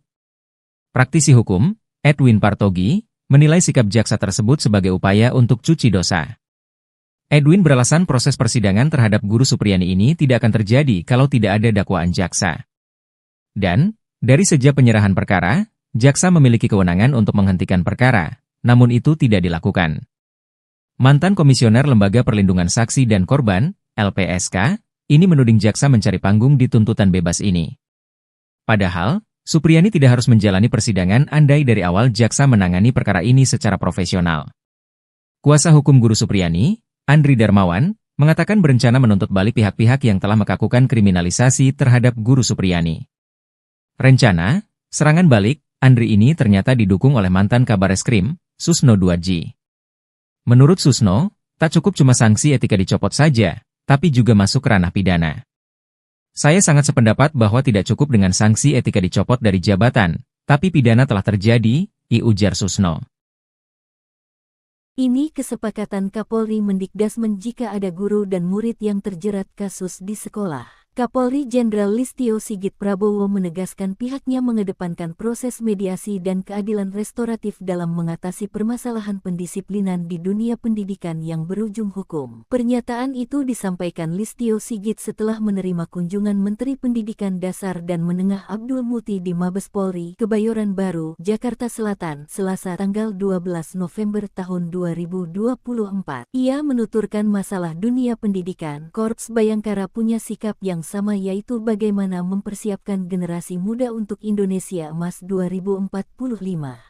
Praktisi hukum, Edwin Partogi, menilai sikap jaksa tersebut sebagai upaya untuk cuci dosa. Edwin beralasan proses persidangan terhadap guru Supriyani ini tidak akan terjadi kalau tidak ada dakwaan jaksa. Dan, dari sejak penyerahan perkara, jaksa memiliki kewenangan untuk menghentikan perkara, namun itu tidak dilakukan. Mantan Komisioner Lembaga Perlindungan Saksi dan Korban, LPSK, ini menuding jaksa mencari panggung di tuntutan bebas ini. Padahal, Supriyani tidak harus menjalani persidangan andai dari awal jaksa menangani perkara ini secara profesional. Kuasa hukum guru Supriyani, Andri Darmawan, mengatakan berencana menuntut balik pihak-pihak yang telah melakukan kriminalisasi terhadap guru Supriyani. Rencana, serangan balik, Andri ini ternyata didukung oleh mantan Kabareskrim, Susno 2G. Menurut Susno, tak cukup cuma sanksi etika dicopot saja, tapi juga masuk ranah pidana. Saya sangat sependapat bahwa tidak cukup dengan sanksi etika dicopot dari jabatan, tapi pidana telah terjadi, ujar Susno. Ini kesepakatan Kapolri Mendikdasmen jika ada guru dan murid yang terjerat kasus di sekolah. Kapolri Jenderal Listio Sigit Prabowo menegaskan pihaknya mengedepankan proses mediasi dan keadilan restoratif dalam mengatasi permasalahan pendisiplinan di dunia pendidikan yang berujung hukum. Pernyataan itu disampaikan Listio Sigit setelah menerima kunjungan Menteri Pendidikan Dasar dan Menengah Abdul Muti di Mabes Polri, Kebayoran Baru, Jakarta Selatan, Selasa tanggal 12 November tahun 2024. Ia menuturkan masalah dunia pendidikan, Korps Bayangkara punya sikap yang sama, yaitu bagaimana mempersiapkan generasi muda untuk Indonesia Emas 2045.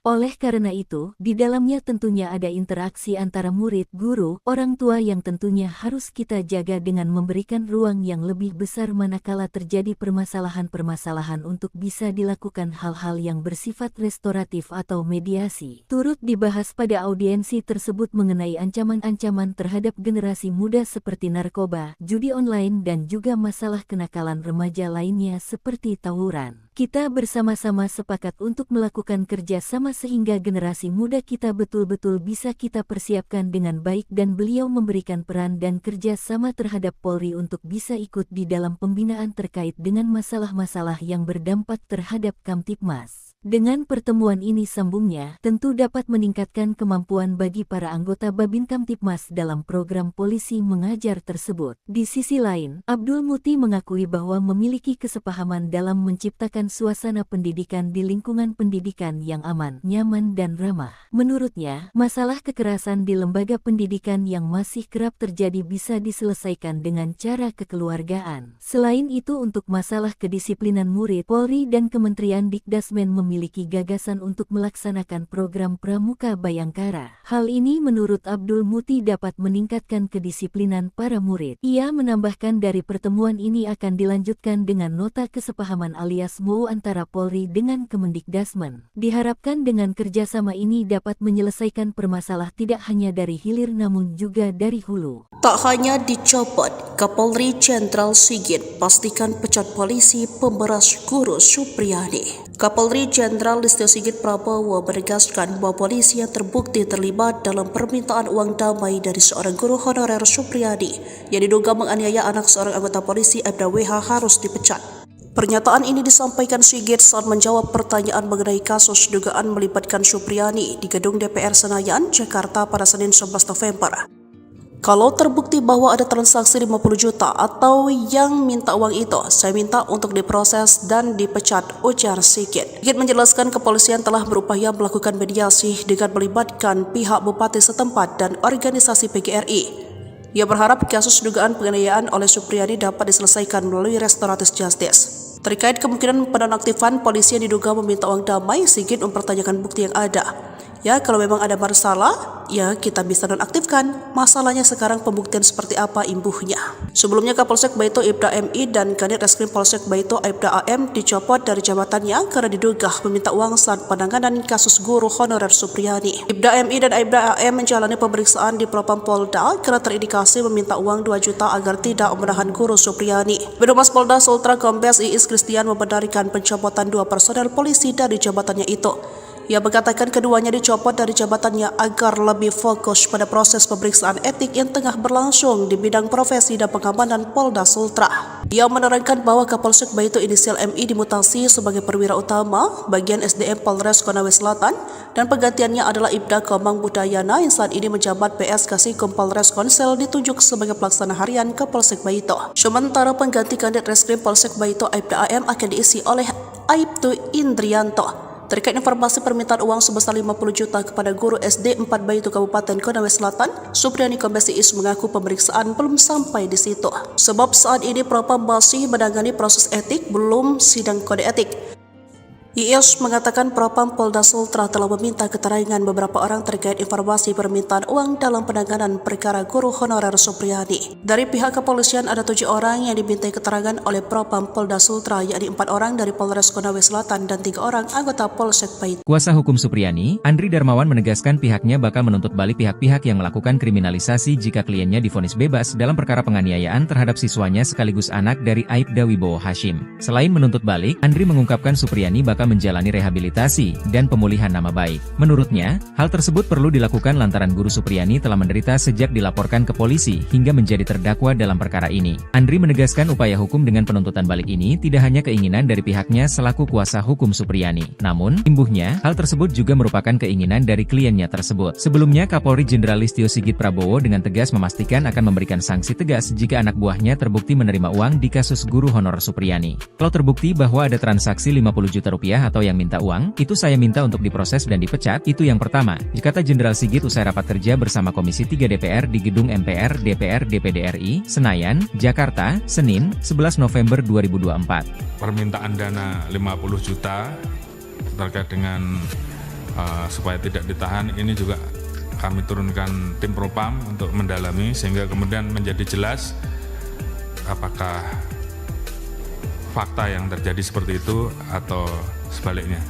Oleh karena itu, di dalamnya tentunya ada interaksi antara murid, guru, orang tua yang tentunya harus kita jaga dengan memberikan ruang yang lebih besar manakala terjadi permasalahan-permasalahan untuk bisa dilakukan hal-hal yang bersifat restoratif atau mediasi. Turut dibahas pada audiensi tersebut mengenai ancaman-ancaman terhadap generasi muda seperti narkoba, judi online dan juga masalah kenakalan remaja lainnya seperti tawuran. Kita bersama-sama sepakat untuk melakukan kerja sama sehingga generasi muda kita betul-betul bisa kita persiapkan dengan baik, dan beliau memberikan peran dan kerja sama terhadap Polri untuk bisa ikut di dalam pembinaan terkait dengan masalah-masalah yang berdampak terhadap Kamtibmas. Dengan pertemuan ini, sambungnya, tentu dapat meningkatkan kemampuan bagi para anggota Babin Kamtibmas dalam program polisi mengajar tersebut. Di sisi lain, Abdul Muti mengakui bahwa memiliki kesepahaman dalam menciptakan suasana pendidikan di lingkungan pendidikan yang aman, nyaman dan ramah. Menurutnya, masalah kekerasan di lembaga pendidikan yang masih kerap terjadi bisa diselesaikan dengan cara kekeluargaan. Selain itu, untuk masalah kedisiplinan murid, Polri dan Kementerian Dikdasmen memiliki gagasan untuk melaksanakan program Pramuka Bayangkara. Hal ini menurut Abdul Muti dapat meningkatkan kedisiplinan para murid. Ia menambahkan dari pertemuan ini akan dilanjutkan dengan nota kesepahaman alias MOU antara Polri dengan Kemendikdasmen. Diharapkan dengan kerjasama ini dapat menyelesaikan permasalahan tidak hanya dari hilir namun juga dari hulu. Tak hanya dicopot, Kapolri Jenderal Sigit pastikan pecat polisi pemberas guru Supriyadi. Kapolri Jenderal Listio Sigit Prabowo menegaskan bahwa polisi yang terbukti terlibat dalam permintaan uang damai dari seorang guru honorer Supriyadi yang diduga menganiaya anak seorang anggota polisi Aibda WH harus dipecat. Pernyataan ini disampaikan Sigit saat menjawab pertanyaan mengenai kasus dugaan melibatkan Supriyadi di gedung DPR Senayan, Jakarta pada Senin 11 November. Kalau terbukti bahwa ada transaksi 50 juta atau yang minta uang itu, saya minta untuk diproses dan dipecat, ujar Sigit. Sigit menjelaskan kepolisian telah berupaya melakukan mediasi dengan melibatkan pihak bupati setempat dan organisasi PGRI. Ia berharap kasus dugaan penganiayaan oleh Supriyadi dapat diselesaikan melalui restoratif justice. Terkait kemungkinan penonaktifan polisi yang diduga meminta uang damai, Sigit mempertanyakan bukti yang ada. Ya, kalau memang ada masalah, ya kita bisa nonaktifkan. Masalahnya sekarang pembuktian seperti apa imbuhnya. Sebelumnya Kapolsek Baito Ibda MI dan Kanit Reskrim Polsek Baito Aibda AM dicopot dari jabatannya karena diduga meminta uang saat penanganan kasus guru honorer Supriyadi. Ibda MI dan Aibda AM menjalani pemeriksaan di Propam Polda karena terindikasi meminta uang 2 juta agar tidak menahan guru Supriyadi. Birohumas Polda Sultra Kombes Iis Kristian membenarkan pencopotan 2 personel polisi dari jabatannya itu. Ia mengatakan keduanya dicopot dari jabatannya agar lebih fokus pada proses pemeriksaan etik yang tengah berlangsung di bidang profesi dan pengamanan Polda Sultra. Ia menerangkan bahwa Kapolsek Baito inisial MI dimutasi sebagai perwira utama bagian SDM Polres Konawe Selatan dan penggantiannya adalah Ibda Komang Budayana yang saat ini menjabat PS Kasikom Polres Konsel ditunjuk sebagai pelaksana harian Kapolsek Baito. Sementara pengganti Kanit Reskrim Polsek Baito Aibda AM akan diisi oleh Aibtu Indrianto. Terkait informasi permintaan uang sebesar 50 juta kepada guru SD 4 Baito Kabupaten Konawe Selatan, Supriyadi Kombes Iis mengaku pemeriksaan belum sampai di situ. Sebab saat ini Propam masih menangani proses etik, belum sidang kode etik. Iis mengatakan Propam Polda Sultra telah meminta keterangan beberapa orang terkait informasi permintaan uang dalam penanganan perkara guru honorer Supriyadi. Dari pihak kepolisian ada 7 orang yang dimintai keterangan oleh Propam Polda Sultra, yakni 4 orang dari Polres Konawe Selatan dan 3 orang anggota Polsek Baito. Kuasa hukum Supriyadi, Andri Darmawan menegaskan pihaknya bakal menuntut balik pihak-pihak yang melakukan kriminalisasi jika kliennya divonis bebas dalam perkara penganiayaan terhadap siswanya sekaligus anak dari Aibda Wibowo Hashim. Selain menuntut balik, Andri mengungkapkan Supriyadi bakal bakal menjalani rehabilitasi dan pemulihan nama baik. Menurutnya, hal tersebut perlu dilakukan lantaran Guru Supriyani telah menderita sejak dilaporkan ke polisi hingga menjadi terdakwa dalam perkara ini. Andri menegaskan upaya hukum dengan penuntutan balik ini tidak hanya keinginan dari pihaknya selaku kuasa hukum Supriyani. Namun, imbuhnya, hal tersebut juga merupakan keinginan dari kliennya tersebut. Sebelumnya, Kapolri Jenderal Listio Sigit Prabowo dengan tegas memastikan akan memberikan sanksi tegas jika anak buahnya terbukti menerima uang di kasus guru honorer Supriyani. Kalau terbukti bahwa ada transaksi 50 juta rupiah atau yang minta uang, itu saya minta untuk diproses dan dipecat, itu yang pertama, kata Jenderal Sigit usai rapat kerja bersama Komisi 3 DPR di Gedung MPR DPR DPD RI, Senayan, Jakarta, Senin, 11 November 2024. Permintaan dana 50 juta terkait dengan supaya tidak ditahan, ini juga kami turunkan tim Propam untuk mendalami sehingga kemudian menjadi jelas apakah fakta yang terjadi seperti itu atau sebaliknya.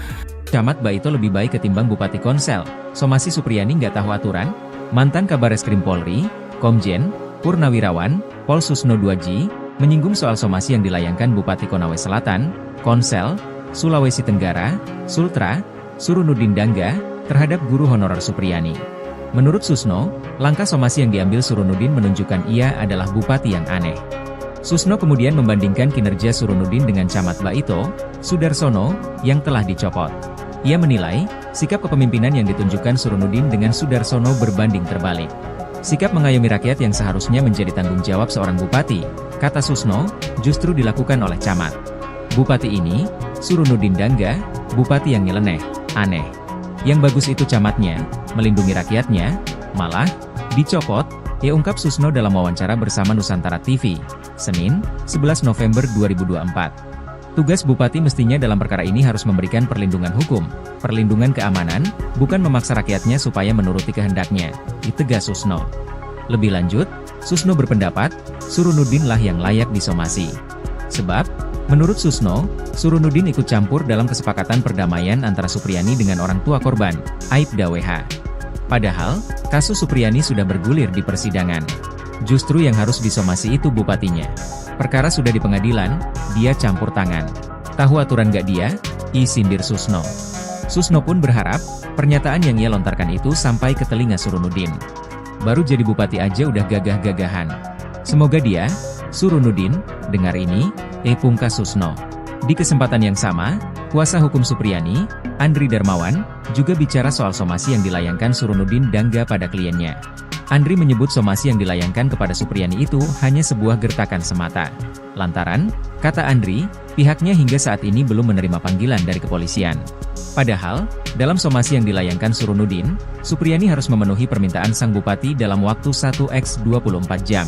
Camat Baito lebih baik ketimbang Bupati Konsel. Somasi Supriyani nggak tahu aturan? Mantan Kabareskrim Polri, Komjen, Purnawirawan, Pol Susno 2G, menyinggung soal somasi yang dilayangkan Bupati Konawe Selatan, Konsel, Sulawesi Tenggara, Sultra, Surunudin Dangga, terhadap guru honorer Supriyani. Menurut Susno, langkah somasi yang diambil Surunudin menunjukkan ia adalah bupati yang aneh. Susno kemudian membandingkan kinerja Surunudin dengan Camat Baito, Sudarsono, yang telah dicopot. Ia menilai, sikap kepemimpinan yang ditunjukkan Surunudin dengan Sudarsono berbanding terbalik. Sikap mengayomi rakyat yang seharusnya menjadi tanggung jawab seorang bupati, kata Susno, justru dilakukan oleh Camat. Bupati ini, Surunudin Dangga, bupati yang nyeleneh, aneh. Yang bagus itu camatnya, melindungi rakyatnya, malah, dicopot, ia ungkap Susno dalam wawancara bersama Nusantara TV, Senin, 11 November 2024. Tugas bupati mestinya dalam perkara ini harus memberikan perlindungan hukum, perlindungan keamanan, bukan memaksa rakyatnya supaya menuruti kehendaknya, ditegas Susno. Lebih lanjut, Susno berpendapat, Surunudin lah yang layak disomasi. Sebab, menurut Susno, Surunudin ikut campur dalam kesepakatan perdamaian antara Supriyani dengan orang tua korban, Aibda WH. Padahal, kasus Supriyani sudah bergulir di persidangan. Justru yang harus disomasi itu bupatinya. Perkara sudah di pengadilan, dia campur tangan. Tahu aturan gak dia? Sindir Susno. Susno pun berharap, pernyataan yang ia lontarkan itu sampai ke telinga Surunudin. Baru jadi bupati aja udah gagah-gagahan. Semoga dia, Surunudin, dengar ini, pungkas Susno. Di kesempatan yang sama, kuasa hukum Supriyani, Andri Darmawan, juga bicara soal somasi yang dilayangkan Surunudin Dangga pada kliennya. Andri menyebut somasi yang dilayangkan kepada Supriyani itu hanya sebuah gertakan semata. Lantaran, kata Andri, pihaknya hingga saat ini belum menerima panggilan dari kepolisian. Padahal, dalam somasi yang dilayangkan Surunudin, Supriyani harus memenuhi permintaan sang bupati dalam waktu 1x24 jam.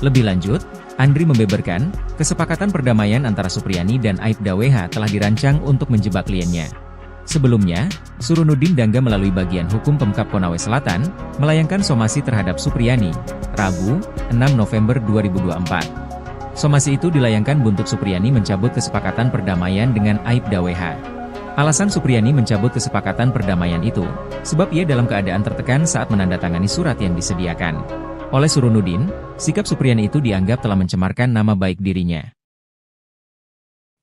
Lebih lanjut, Andri membeberkan, kesepakatan perdamaian antara Supriyani dan Aibda WH telah dirancang untuk menjebak kliennya. Sebelumnya, Surunudin Dangga melalui bagian hukum Pemkab Konawe Selatan, melayangkan somasi terhadap Supriyani, Rabu, 6 November 2024. Somasi itu dilayangkan buntut Supriyani mencabut kesepakatan perdamaian dengan Aibda WH. Alasan Supriyani mencabut kesepakatan perdamaian itu, sebab ia dalam keadaan tertekan saat menandatangani surat yang disediakan oleh Surunudin, sikap Supriyani itu dianggap telah mencemarkan nama baik dirinya.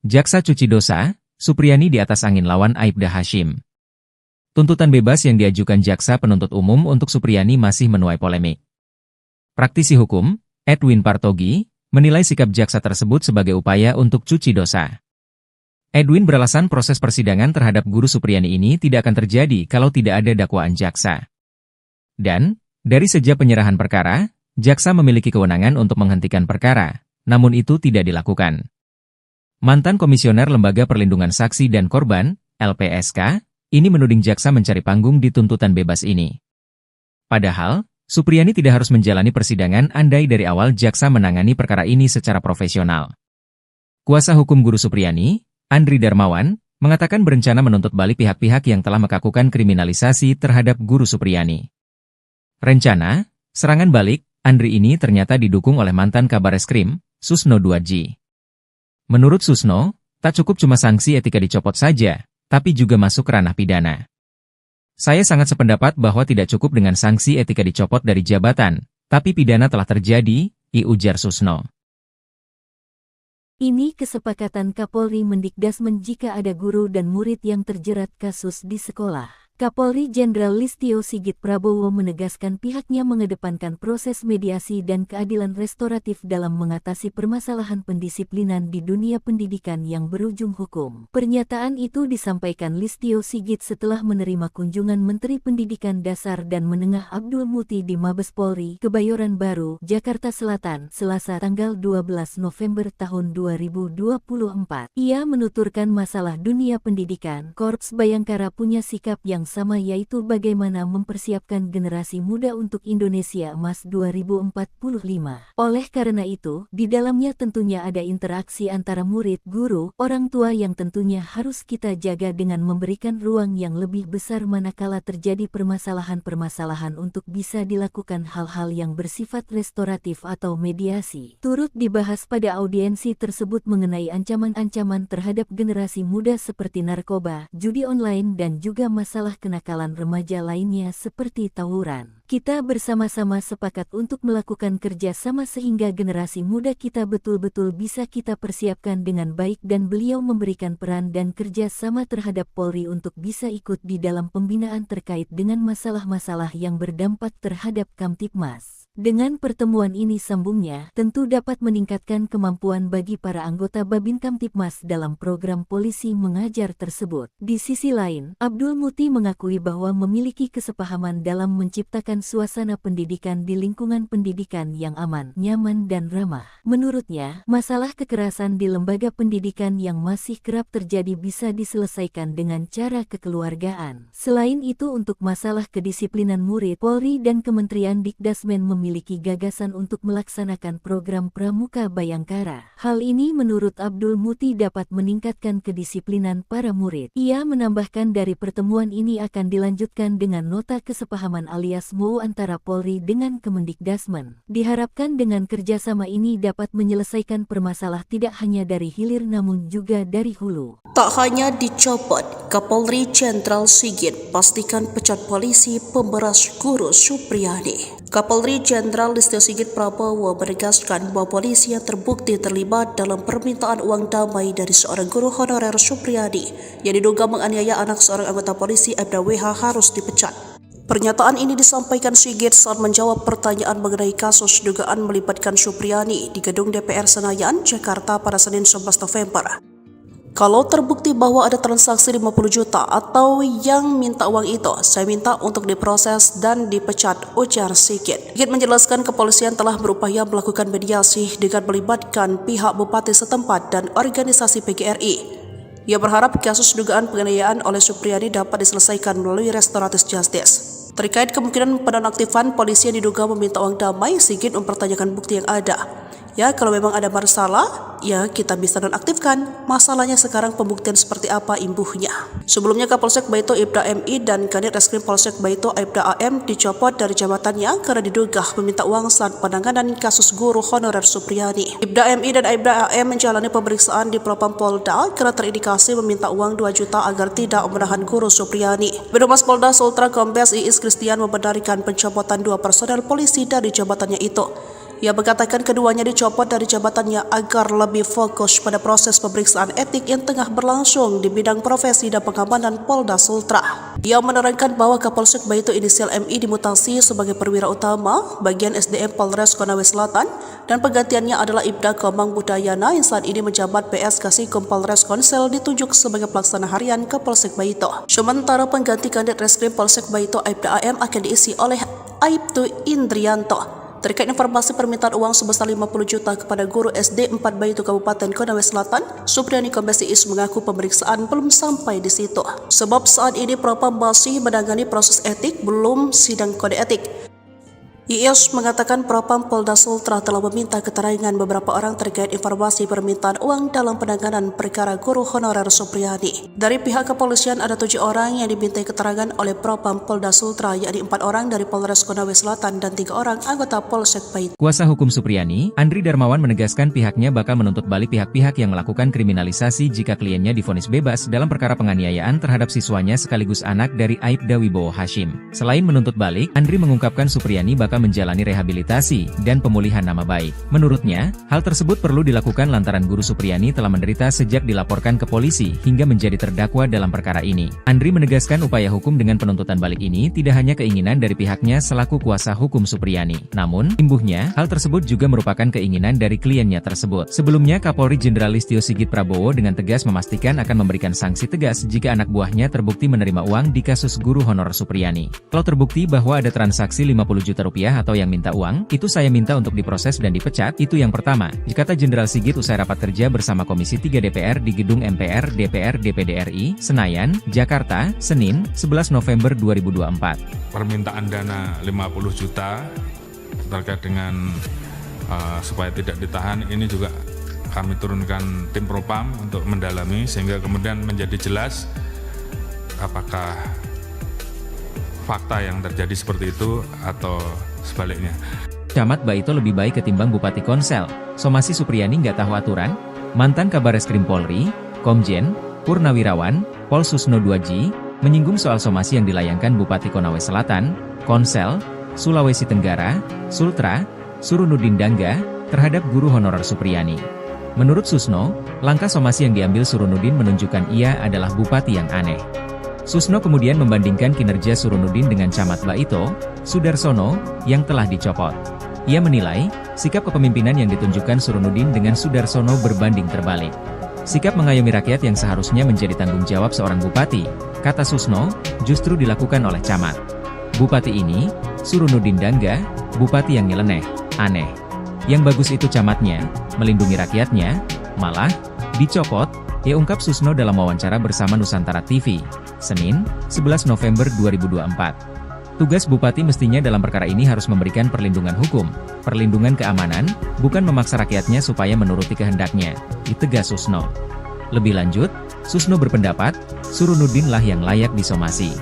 Jaksa cuci dosa, Supriyani di atas angin lawan Aibda Hashim. Tuntutan bebas yang diajukan jaksa penuntut umum untuk Supriyani masih menuai polemik. Praktisi hukum, Edwin Partogi, menilai sikap jaksa tersebut sebagai upaya untuk cuci dosa. Edwin beralasan proses persidangan terhadap guru Supriyani ini tidak akan terjadi kalau tidak ada dakwaan jaksa. Dan, dari sejak penyerahan perkara, jaksa memiliki kewenangan untuk menghentikan perkara, namun itu tidak dilakukan. Mantan Komisioner Lembaga Perlindungan Saksi dan Korban, LPSK, ini menuding jaksa mencari panggung di tuntutan bebas ini. Padahal, Supriyani tidak harus menjalani persidangan andai dari awal jaksa menangani perkara ini secara profesional. Kuasa hukum guru Supriyani, Andri Darmawan, mengatakan berencana menuntut balik pihak-pihak yang telah melakukan kriminalisasi terhadap guru Supriyani. Rencana, serangan balik, Andri ini ternyata didukung oleh mantan Kabareskrim, Susno 2G. Menurut Susno, tak cukup cuma sanksi etika dicopot saja, tapi juga masuk ranah pidana. Saya sangat sependapat bahwa tidak cukup dengan sanksi etika dicopot dari jabatan, tapi pidana telah terjadi, ujar Susno. Ini kesepakatan Kapolri Mendikdasmen jika ada guru dan murid yang terjerat kasus di sekolah. Kapolri Jenderal Listio Sigit Prabowo menegaskan pihaknya mengedepankan proses mediasi dan keadilan restoratif dalam mengatasi permasalahan pendisiplinan di dunia pendidikan yang berujung hukum. Pernyataan itu disampaikan Listio Sigit setelah menerima kunjungan Menteri Pendidikan Dasar dan Menengah Abdul Muti di Mabes Polri, Kebayoran Baru, Jakarta Selatan, Selasa tanggal 12 November tahun 2024. Ia menuturkan masalah dunia pendidikan, Korps Bayangkara punya sikap yang sama, yaitu bagaimana mempersiapkan generasi muda untuk Indonesia Emas 2045. Oleh karena itu, di dalamnya tentunya ada interaksi antara murid, guru, orang tua yang tentunya harus kita jaga dengan memberikan ruang yang lebih besar manakala terjadi permasalahan-permasalahan untuk bisa dilakukan hal-hal yang bersifat restoratif atau mediasi. Turut dibahas pada audiensi tersebut mengenai ancaman-ancaman terhadap generasi muda seperti narkoba, judi online dan juga masalah kenakalan remaja lainnya seperti tawuran. Kita bersama-sama sepakat untuk melakukan kerja sama sehingga generasi muda kita betul-betul bisa kita persiapkan dengan baik dan beliau memberikan peran dan kerja sama terhadap Polri untuk bisa ikut di dalam pembinaan terkait dengan masalah-masalah yang berdampak terhadap Kamtibmas. Dengan pertemuan ini sambungnya, tentu dapat meningkatkan kemampuan bagi para anggota Babin Kamtibmas dalam program polisi mengajar tersebut. Di sisi lain, Abdul Muti mengakui bahwa memiliki kesepahaman dalam menciptakan suasana pendidikan di lingkungan pendidikan yang aman, nyaman dan ramah. Menurutnya, masalah kekerasan di lembaga pendidikan yang masih kerap terjadi bisa diselesaikan dengan cara kekeluargaan. Selain itu, untuk masalah kedisiplinan murid, Polri dan Kementerian Dikdasmen memiliki gagasan untuk melaksanakan program Pramuka Bayangkara. Hal ini menurut Abdul Muti dapat meningkatkan kedisiplinan para murid. Ia menambahkan dari pertemuan ini akan dilanjutkan dengan nota kesepahaman alias MOU antara Polri dengan Kemendikdasmen. Diharapkan dengan kerjasama ini dapat menyelesaikan permasalahan tidak hanya dari hilir namun juga dari hulu. Tak hanya dicopot, Kapolri Jenderal Sigit pastikan pecat polisi pemberas guru Supriyadi. Kapolri Jenderal Listio Sigit Prabowo menegaskan bahwa polisi yang terbukti terlibat dalam permintaan uang damai dari seorang guru honorer Supriyadi yang diduga menganiaya anak seorang anggota polisi Aibda WH harus dipecat. Pernyataan ini disampaikan Sigit saat menjawab pertanyaan mengenai kasus dugaan melibatkan Supriyadi di gedung DPR Senayan, Jakarta pada Senin 11 November. Kalau terbukti bahwa ada transaksi 50 juta atau yang minta uang itu, saya minta untuk diproses dan dipecat, ujar Sigit. Sigit menjelaskan kepolisian telah berupaya melakukan mediasi dengan melibatkan pihak bupati setempat dan organisasi PGRI. Ia berharap kasus dugaan penganiayaan oleh Supriyadi dapat diselesaikan melalui restoratif justice. Terkait kemungkinan penonaktifan polisi yang diduga meminta uang damai, Sigit mempertanyakan bukti yang ada. Ya, kalau memang ada masalah, ya kita bisa nonaktifkan. Masalahnya sekarang pembuktian seperti apa imbuhnya. Sebelumnya Kapolsek Baito Aibda MI dan Kanit Reskrim Polsek Baito Aibda AM dicopot dari jabatannya karena diduga meminta uang saat penanganan kasus guru honorer Supriyadi. Aibda MI dan Aibda AM menjalani pemeriksaan di Propam Polda karena terindikasi meminta uang 2 juta agar tidak menahan guru Supriyadi. Birohumas Polda Sultra Kombes Iis Kristian membenarkan pencopotan 2 personel polisi dari jabatannya itu. Ia mengatakan keduanya dicopot dari jabatannya agar lebih fokus pada proses pemeriksaan etik yang tengah berlangsung di bidang profesi dan pengamanan Polda Sultra. Ia menerangkan bahwa Kapolsek Baito inisial MI dimutasi sebagai perwira utama bagian SDM Polres Konawe Selatan dan penggantiannya adalah Ibda Komang Budayana yang saat ini menjabat PS Kasikom Polres Konsel ditunjuk sebagai pelaksana harian Kapolsek Baito. Sementara pengganti Kanit Reskrim Polsek Baito Aibda AM akan diisi oleh Aibtu Indrianto. Terkait informasi permintaan uang sebesar 50 juta kepada guru SD 4 Baito Kabupaten Konawe Selatan, Supriyadi Kombes Iis mengaku pemeriksaan belum sampai di situ. Sebab saat ini Propam masih menangani proses etik, belum sidang kode etik. Iis mengatakan Propam Polda Sultra telah meminta keterangan beberapa orang terkait informasi permintaan uang dalam penanganan perkara guru honorer Supriyadi. Dari pihak kepolisian ada 7 orang yang dimintai keterangan oleh Propam Polda Sultra, yakni 4 orang dari Polres Konawe Selatan dan 3 orang anggota Polsek Baito. Kuasa hukum Supriyadi, Andri Darmawan menegaskan pihaknya bakal menuntut balik pihak-pihak yang melakukan kriminalisasi jika kliennya divonis bebas dalam perkara penganiayaan terhadap siswanya sekaligus anak dari Aibda Wibowo Hashim. Selain menuntut balik, Andri mengungkapkan Supriyadi bakal serta menjalani rehabilitasi dan pemulihan nama baik. Menurutnya, hal tersebut perlu dilakukan lantaran Guru Supriyani telah menderita sejak dilaporkan ke polisi hingga menjadi terdakwa dalam perkara ini. Andri menegaskan upaya hukum dengan penuntutan balik ini tidak hanya keinginan dari pihaknya selaku kuasa hukum Supriyani. Namun, imbuhnya, hal tersebut juga merupakan keinginan dari kliennya tersebut. Sebelumnya, Kapolri Jenderal Listio Sigit Prabowo dengan tegas memastikan akan memberikan sanksi tegas jika anak buahnya terbukti menerima uang di kasus guru honor Supriyani. Kalau terbukti bahwa ada transaksi 50 juta rupiah atau yang minta uang, itu saya minta untuk diproses dan dipecat, itu yang pertama, kata Jenderal Sigit usai rapat kerja bersama Komisi 3 DPR di Gedung MPR DPR DPD RI, Senayan, Jakarta, Senin, 11 November 2024. Permintaan dana 50 juta terkait dengan supaya tidak ditahan, ini juga kami turunkan tim propam untuk mendalami sehingga kemudian menjadi jelas apakah fakta yang terjadi seperti itu atau sebaliknya. Camat Baito lebih baik ketimbang Bupati Konsel. Somasi Supriyani nggak tahu aturan? Mantan Kabareskrim Polri, Komjen, Purnawirawan, Pol Susno 2G, menyinggung soal somasi yang dilayangkan Bupati Konawe Selatan, Konsel, Sulawesi Tenggara, Sultra, Surunudin Dangga, terhadap guru honorer Supriyani. Menurut Susno, langkah somasi yang diambil Surunudin menunjukkan ia adalah bupati yang aneh. Susno kemudian membandingkan kinerja Surunudin dengan Camat Baito, Sudarsono, yang telah dicopot. Ia menilai, sikap kepemimpinan yang ditunjukkan Surunudin dengan Sudarsono berbanding terbalik. Sikap mengayomi rakyat yang seharusnya menjadi tanggung jawab seorang bupati, kata Susno, justru dilakukan oleh Camat. Bupati ini, Surunudin Dangga, bupati yang nyeleneh, aneh. Yang bagus itu camatnya, melindungi rakyatnya, malah, dicopot, ungkap Susno dalam wawancara bersama Nusantara TV, Senin, 11 November 2024. Tugas bupati mestinya dalam perkara ini harus memberikan perlindungan hukum, perlindungan keamanan, bukan memaksa rakyatnya supaya menuruti kehendaknya, ditegas Susno. Lebih lanjut, Susno berpendapat, Surunudin lah yang layak disomasi.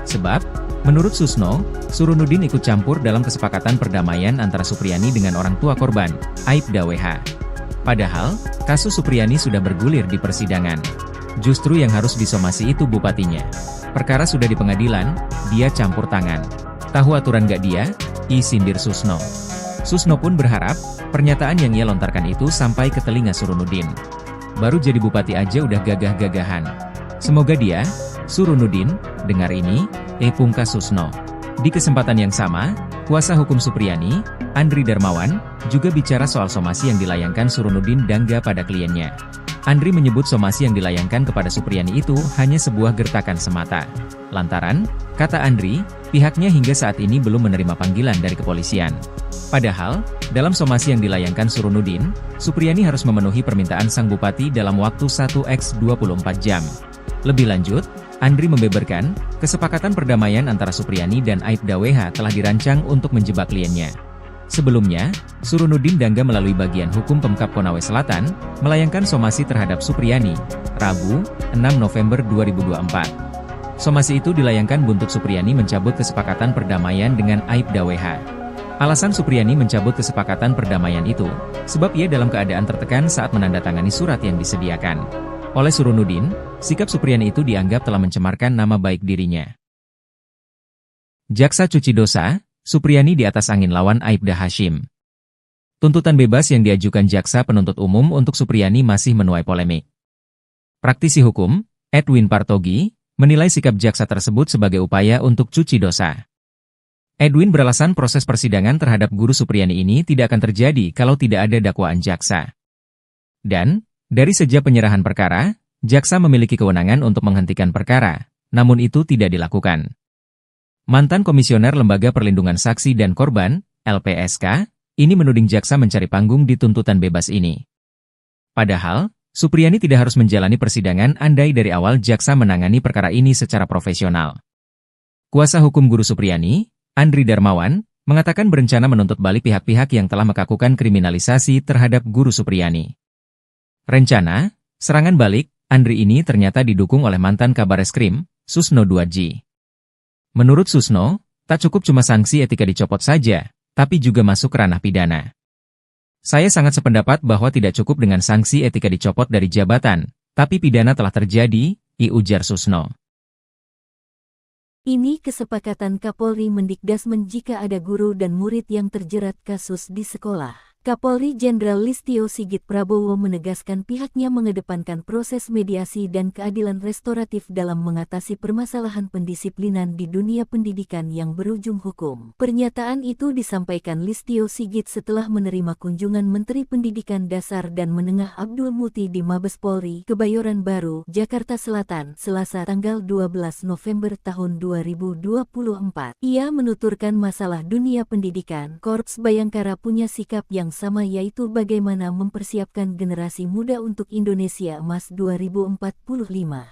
Sebab, menurut Susno, Surunudin ikut campur dalam kesepakatan perdamaian antara Supriyani dengan orang tua korban, Aibda WH. Padahal, kasus Supriyani sudah bergulir di persidangan. Justru yang harus disomasi itu bupatinya. Perkara sudah di pengadilan, dia campur tangan. Tahu aturan gak dia? Sindir Susno. Susno pun berharap, pernyataan yang ia lontarkan itu sampai ke telinga Surunudin. Baru jadi bupati aja udah gagah-gagahan. Semoga dia, Surunudin, dengar ini, pungkas Susno. Di kesempatan yang sama, kuasa hukum Supriyani, Andri Darmawan, juga bicara soal somasi yang dilayangkan Surunudin Dangga pada kliennya. Andri menyebut somasi yang dilayangkan kepada Supriyani itu hanya sebuah gertakan semata. Lantaran, kata Andri, pihaknya hingga saat ini belum menerima panggilan dari kepolisian. Padahal, dalam somasi yang dilayangkan Surunudin, Supriyani harus memenuhi permintaan sang bupati dalam waktu 1x24 jam. Lebih lanjut, Andri membeberkan, kesepakatan perdamaian antara Supriyani dan Aibda WH telah dirancang untuk menjebak kliennya. Sebelumnya, Surunudin Dangga melalui bagian hukum Pemkab Konawe Selatan, melayangkan somasi terhadap Supriyani, Rabu, 6 November 2024. Somasi itu dilayangkan buntut Supriyani mencabut kesepakatan perdamaian dengan Aibda WH. Alasan Supriyani mencabut kesepakatan perdamaian itu, sebab ia dalam keadaan tertekan saat menandatangani surat yang disediakan. Oleh Surunudin, sikap Supriyani itu dianggap telah mencemarkan nama baik dirinya. Jaksa cuci dosa, Supriyani di atas angin lawan Aibda Hashim. Tuntutan bebas yang diajukan Jaksa Penuntut Umum untuk Supriyani masih menuai polemik. Praktisi hukum, Edwin Partogi, menilai sikap Jaksa tersebut sebagai upaya untuk cuci dosa. Edwin beralasan proses persidangan terhadap guru Supriyani ini tidak akan terjadi kalau tidak ada dakwaan Jaksa. Dan, dari sejak penyerahan perkara, Jaksa memiliki kewenangan untuk menghentikan perkara, namun itu tidak dilakukan. Mantan Komisioner Lembaga Perlindungan Saksi dan Korban, LPSK, ini menuding Jaksa mencari panggung di tuntutan bebas ini. Padahal, Supriyani tidak harus menjalani persidangan andai dari awal Jaksa menangani perkara ini secara profesional. Kuasa hukum guru Supriyani, Andri Darmawan, mengatakan berencana menuntut balik pihak-pihak yang telah melakukan kriminalisasi terhadap guru Supriyani. Rencana, serangan balik, Andri ini ternyata didukung oleh mantan Kabareskrim, Susno 2G. Menurut Susno, tak cukup cuma sanksi etika dicopot saja, tapi juga masuk ranah pidana. Saya sangat sependapat bahwa tidak cukup dengan sanksi etika dicopot dari jabatan, tapi pidana telah terjadi, ujar Susno. Ini kesepakatan Kapolri Mendikdasmen jika ada guru dan murid yang terjerat kasus di sekolah. Kapolri Jenderal Listio Sigit Prabowo menegaskan pihaknya mengedepankan proses mediasi dan keadilan restoratif dalam mengatasi permasalahan pendisiplinan di dunia pendidikan yang berujung hukum. Pernyataan itu disampaikan Listio Sigit setelah menerima kunjungan Menteri Pendidikan Dasar dan Menengah Abdul Muti di Mabes Polri, Kebayoran Baru, Jakarta Selatan, Selasa tanggal 12 November tahun 2024. Ia menuturkan masalah dunia pendidikan, Korps Bayangkara punya sikap yang sama, yaitu bagaimana mempersiapkan generasi muda untuk Indonesia Emas 2045.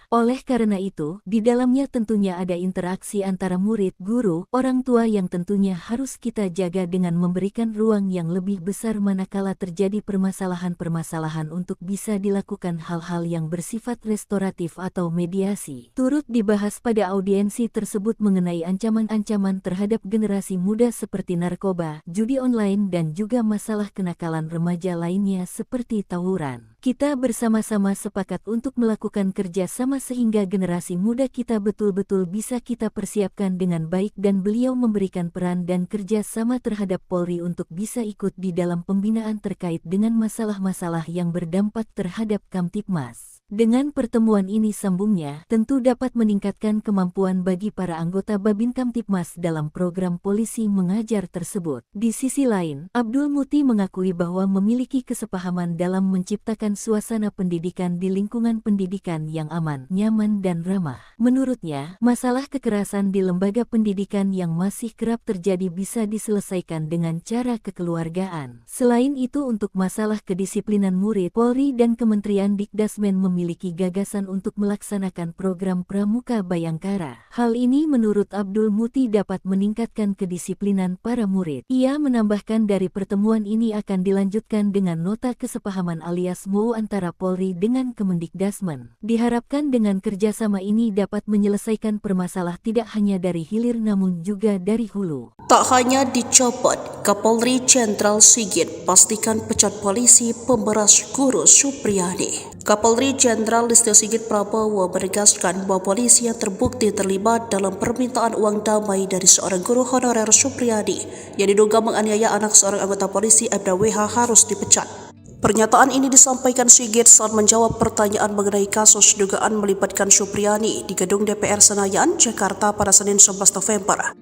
Oleh karena itu, di dalamnya tentunya ada interaksi antara murid, guru, orang tua yang tentunya harus kita jaga dengan memberikan ruang yang lebih besar manakala terjadi permasalahan-permasalahan untuk bisa dilakukan hal-hal yang bersifat restoratif atau mediasi. Turut dibahas pada audiensi tersebut mengenai ancaman-ancaman terhadap generasi muda seperti narkoba, judi online dan juga masalah kenakalan remaja lainnya seperti tawuran. Kita bersama-sama sepakat untuk melakukan kerja sama sehingga generasi muda kita betul-betul bisa kita persiapkan dengan baik dan beliau memberikan peran dan kerja sama terhadap Polri untuk bisa ikut di dalam pembinaan terkait dengan masalah-masalah yang berdampak terhadap Kamtibmas. Dengan pertemuan ini, sambungnya, tentu dapat meningkatkan kemampuan bagi para anggota Babin Kamtibmas dalam program polisi mengajar tersebut. Di sisi lain, Abdul Muti mengakui bahwa memiliki kesepahaman dalam menciptakan suasana pendidikan di lingkungan pendidikan yang aman, nyaman dan ramah. Menurutnya, masalah kekerasan di lembaga pendidikan yang masih kerap terjadi bisa diselesaikan dengan cara kekeluargaan. Selain itu, untuk masalah kedisiplinan murid, Polri dan Kementerian Dikdasmen memiliki gagasan untuk melaksanakan program Pramuka Bayangkara. Hal ini menurut Abdul Muti dapat meningkatkan kedisiplinan para murid. Ia menambahkan dari pertemuan ini akan dilanjutkan dengan nota kesepahaman alias MOU antara Polri dengan Kemendikdasmen. Diharapkan dengan kerjasama ini dapat menyelesaikan permasalahan tidak hanya dari hilir namun juga dari hulu. Tak hanya dicopot, Kapolri Jenderal Sigit pastikan pecat polisi pemberas guru Supriyadi. Kapolri Jenderal Listio Sigit Prabowo menegaskan bahwa polisi yang terbukti terlibat dalam permintaan uang damai dari seorang guru honorer Supriyadi yang diduga menganiaya anak seorang anggota polisi Aibda WH harus dipecat. Pernyataan ini disampaikan Sigit saat menjawab pertanyaan mengenai kasus dugaan melibatkan Supriyadi di gedung DPR Senayan, Jakarta pada Senin 11 November.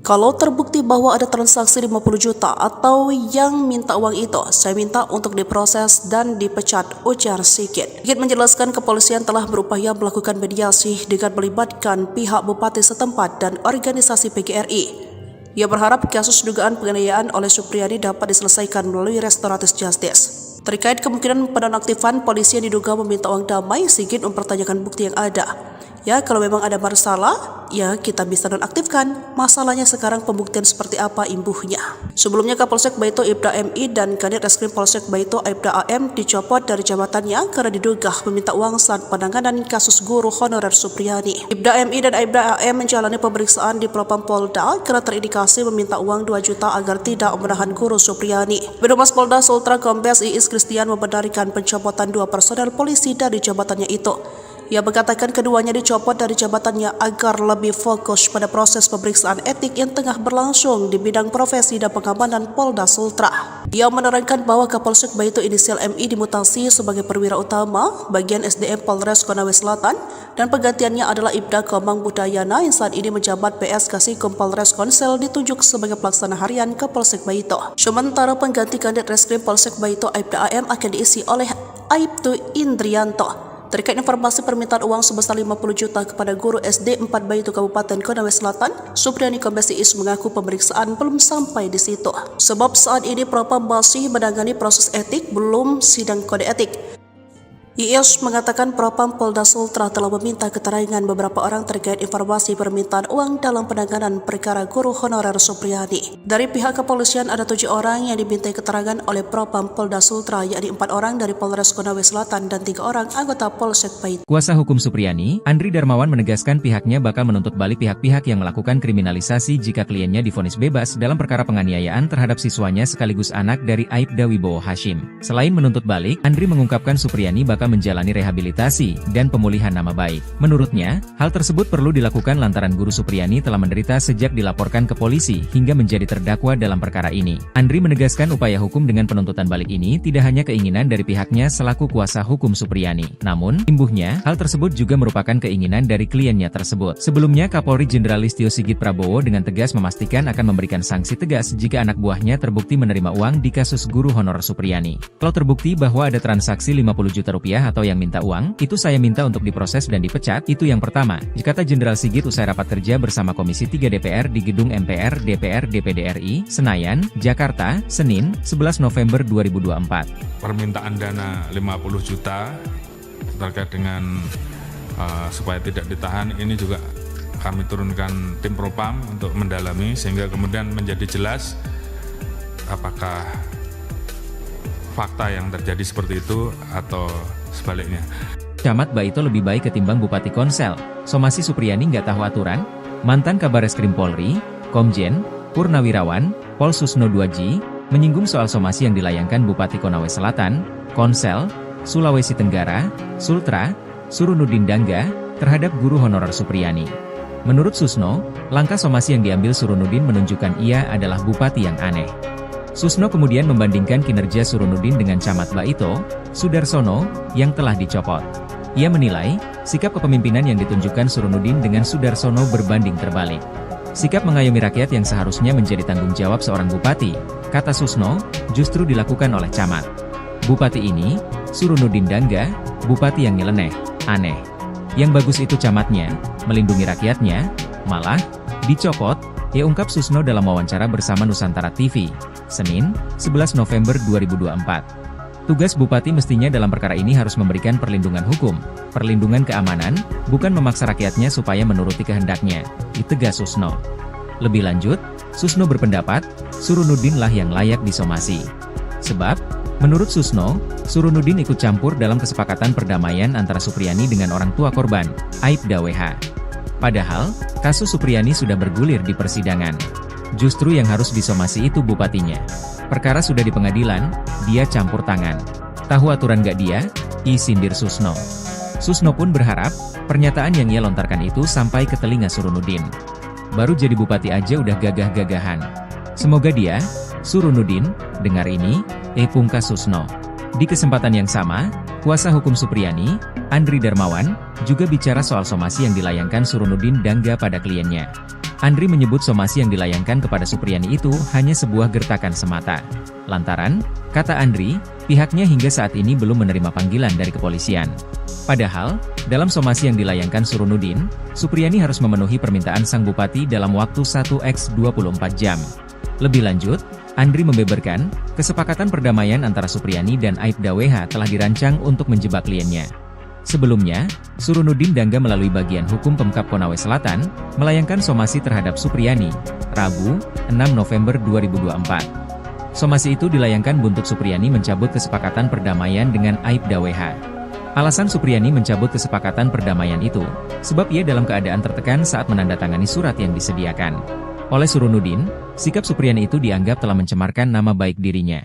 Kalau terbukti bahwa ada transaksi 50 juta atau yang minta uang itu, saya minta untuk diproses dan dipecat, ujar Sigit. Sigit menjelaskan kepolisian telah berupaya melakukan mediasi dengan melibatkan pihak bupati setempat dan organisasi PGRI. Ia berharap kasus dugaan penganiayaan oleh Supriyadi dapat diselesaikan melalui restoratif justice. Terkait kemungkinan penonaktifan polisi yang diduga meminta uang damai, Sigit mempertanyakan bukti yang ada. Ya, kalau memang ada masalah, ya kita bisa nonaktifkan. Masalahnya sekarang pembuktian seperti apa imbuhnya. Sebelumnya Kapolsek Baito Aibda MI dan Kanit Reskrim Polsek Baito Aibda AM dicopot dari jabatannya karena diduga meminta uang saat penanganan kasus guru honorer Supriyadi. Aibda MI dan Aibda AM menjalani pemeriksaan di Propam Polda karena terindikasi meminta uang 2 juta agar tidak menahan guru Supriyadi. Birohumas Polda Sultra Kombes Iis Kristian membenarkan pencopotan 2 personel polisi dari jabatannya itu. Ia mengatakan keduanya dicopot dari jabatannya agar lebih fokus pada proses pemeriksaan etik yang tengah berlangsung di bidang profesi dan pengamanan Polda Sultra. Ia menerangkan bahwa Kapolsek Baito inisial MI dimutasi sebagai perwira utama bagian SDM Polres Konawe Selatan dan penggantiannya adalah Ibda Komang Budayana yang saat ini menjabat PS Kasikum Polres Konsel ditunjuk sebagai pelaksana harian Kapolsek Baito. Sementara pengganti Kanit Reskrim Polsek Baito Aibda AM akan diisi oleh Aibtu Indrianto. Terkait informasi permintaan uang sebesar 50 juta kepada guru SD 4 Baito Kabupaten Konawe Selatan, Supriyadi Kombes Iis mengaku pemeriksaan belum sampai di situ. Sebab saat ini Propam masih menangani proses etik, belum sidang kode etik. Iis mengatakan Propam Polda Sultra telah meminta keterangan beberapa orang terkait informasi permintaan uang dalam penanganan perkara guru honorer Supriyadi. Dari pihak kepolisian ada 7 orang yang dimintai keterangan oleh Propam Polda Sultra, yakni 4 orang dari Polres Konawe Selatan dan 3 orang anggota Polsek Baito. Kuasa hukum Supriyadi, Andri Darmawan menegaskan pihaknya bakal menuntut balik pihak-pihak yang melakukan kriminalisasi jika kliennya divonis bebas dalam perkara penganiayaan terhadap siswanya sekaligus anak dari Aibda Wibowo Hashim. Selain menuntut balik, Andri mengungkapkan Supriyadi bakal Baka menjalani rehabilitasi dan pemulihan nama baik. Menurutnya, hal tersebut perlu dilakukan lantaran Guru Supriyani telah menderita sejak dilaporkan ke polisi hingga menjadi terdakwa dalam perkara ini. Andri menegaskan upaya hukum dengan penuntutan balik ini tidak hanya keinginan dari pihaknya selaku kuasa hukum Supriyani. Namun, imbuhnya, hal tersebut juga merupakan keinginan dari kliennya tersebut. Sebelumnya, Kapolri Jenderal Listio Sigit Prabowo dengan tegas memastikan akan memberikan sanksi tegas jika anak buahnya terbukti menerima uang di kasus guru honorer Supriyani. Kalau terbukti bahwa ada transaksi 50 juta rupiah atau yang minta uang, itu saya minta untuk diproses dan dipecat, itu yang pertama, kata Jenderal Sigit usai rapat kerja bersama Komisi 3 DPR di Gedung MPR DPR DPD RI, Senayan, Jakarta, Senin, 11 November 2024. Permintaan dana 50 juta terkait dengan supaya tidak ditahan, ini juga kami turunkan tim propam untuk mendalami sehingga kemudian menjadi jelas apakah fakta yang terjadi seperti itu atau sebaliknya. Camat Baito lebih baik ketimbang Bupati Konsel. Somasi Supriyani nggak tahu aturan? Mantan Kabareskrim Polri, Komjen, Purnawirawan, Pol Susno 2G, menyinggung soal somasi yang dilayangkan Bupati Konawe Selatan, Konsel, Sulawesi Tenggara, Sultra, Surunudin Dangga, terhadap guru honorer Supriyani. Menurut Susno, langkah somasi yang diambil Surunudin menunjukkan ia adalah bupati yang aneh. Susno kemudian membandingkan kinerja Surunudin dengan Camat Baito, Sudarsono, yang telah dicopot. Ia menilai, sikap kepemimpinan yang ditunjukkan Surunudin dengan Sudarsono berbanding terbalik. Sikap mengayomi rakyat yang seharusnya menjadi tanggung jawab seorang bupati, kata Susno, justru dilakukan oleh camat. Bupati ini, Surunudin Dangga, bupati yang nyeleneh, aneh. Yang bagus itu camatnya, melindungi rakyatnya, malah dicopot, ia ungkap Susno dalam wawancara bersama Nusantara TV, Senin, 11 November 2024. Tugas bupati mestinya dalam perkara ini harus memberikan perlindungan hukum, perlindungan keamanan, bukan memaksa rakyatnya supaya menuruti kehendaknya, ditegas Susno. Lebih lanjut, Susno berpendapat, Surunudin lah yang layak disomasi. Sebab, menurut Susno, Surunudin ikut campur dalam kesepakatan perdamaian antara Supriyani dengan orang tua korban, Aibda WH. Padahal, kasus Supriyani sudah bergulir di persidangan. Justru yang harus disomasi itu bupatinya. Perkara sudah di pengadilan, dia campur tangan. Tahu aturan gak dia? Sindir Susno. Susno pun berharap, pernyataan yang ia lontarkan itu sampai ke telinga Surunudin. Baru jadi bupati aja udah gagah-gagahan. Semoga dia, Surunudin, dengar ini, pungkas Susno. Di kesempatan yang sama, kuasa hukum Supriyani, Andri Darmawan, juga bicara soal somasi yang dilayangkan Surunudin Dangga pada kliennya. Andri menyebut somasi yang dilayangkan kepada Supriyani itu hanya sebuah gertakan semata. Lantaran, kata Andri, pihaknya hingga saat ini belum menerima panggilan dari kepolisian. Padahal, dalam somasi yang dilayangkan Surunudin, Supriyani harus memenuhi permintaan sang bupati dalam waktu 1x24 jam. Lebih lanjut, Andri membeberkan, kesepakatan perdamaian antara Supriyani dan Aibda WH telah dirancang untuk menjebak kliennya. Sebelumnya, Surunudin Dangga melalui bagian hukum Pemkab Konawe Selatan, melayangkan somasi terhadap Supriyani, Rabu, 6 November 2024. Somasi itu dilayangkan buntut Supriyani mencabut kesepakatan perdamaian dengan Aibda WH. Alasan Supriyani mencabut kesepakatan perdamaian itu, sebab ia dalam keadaan tertekan saat menandatangani surat yang disediakan. Oleh Surunudin, sikap Supriyani itu dianggap telah mencemarkan nama baik dirinya.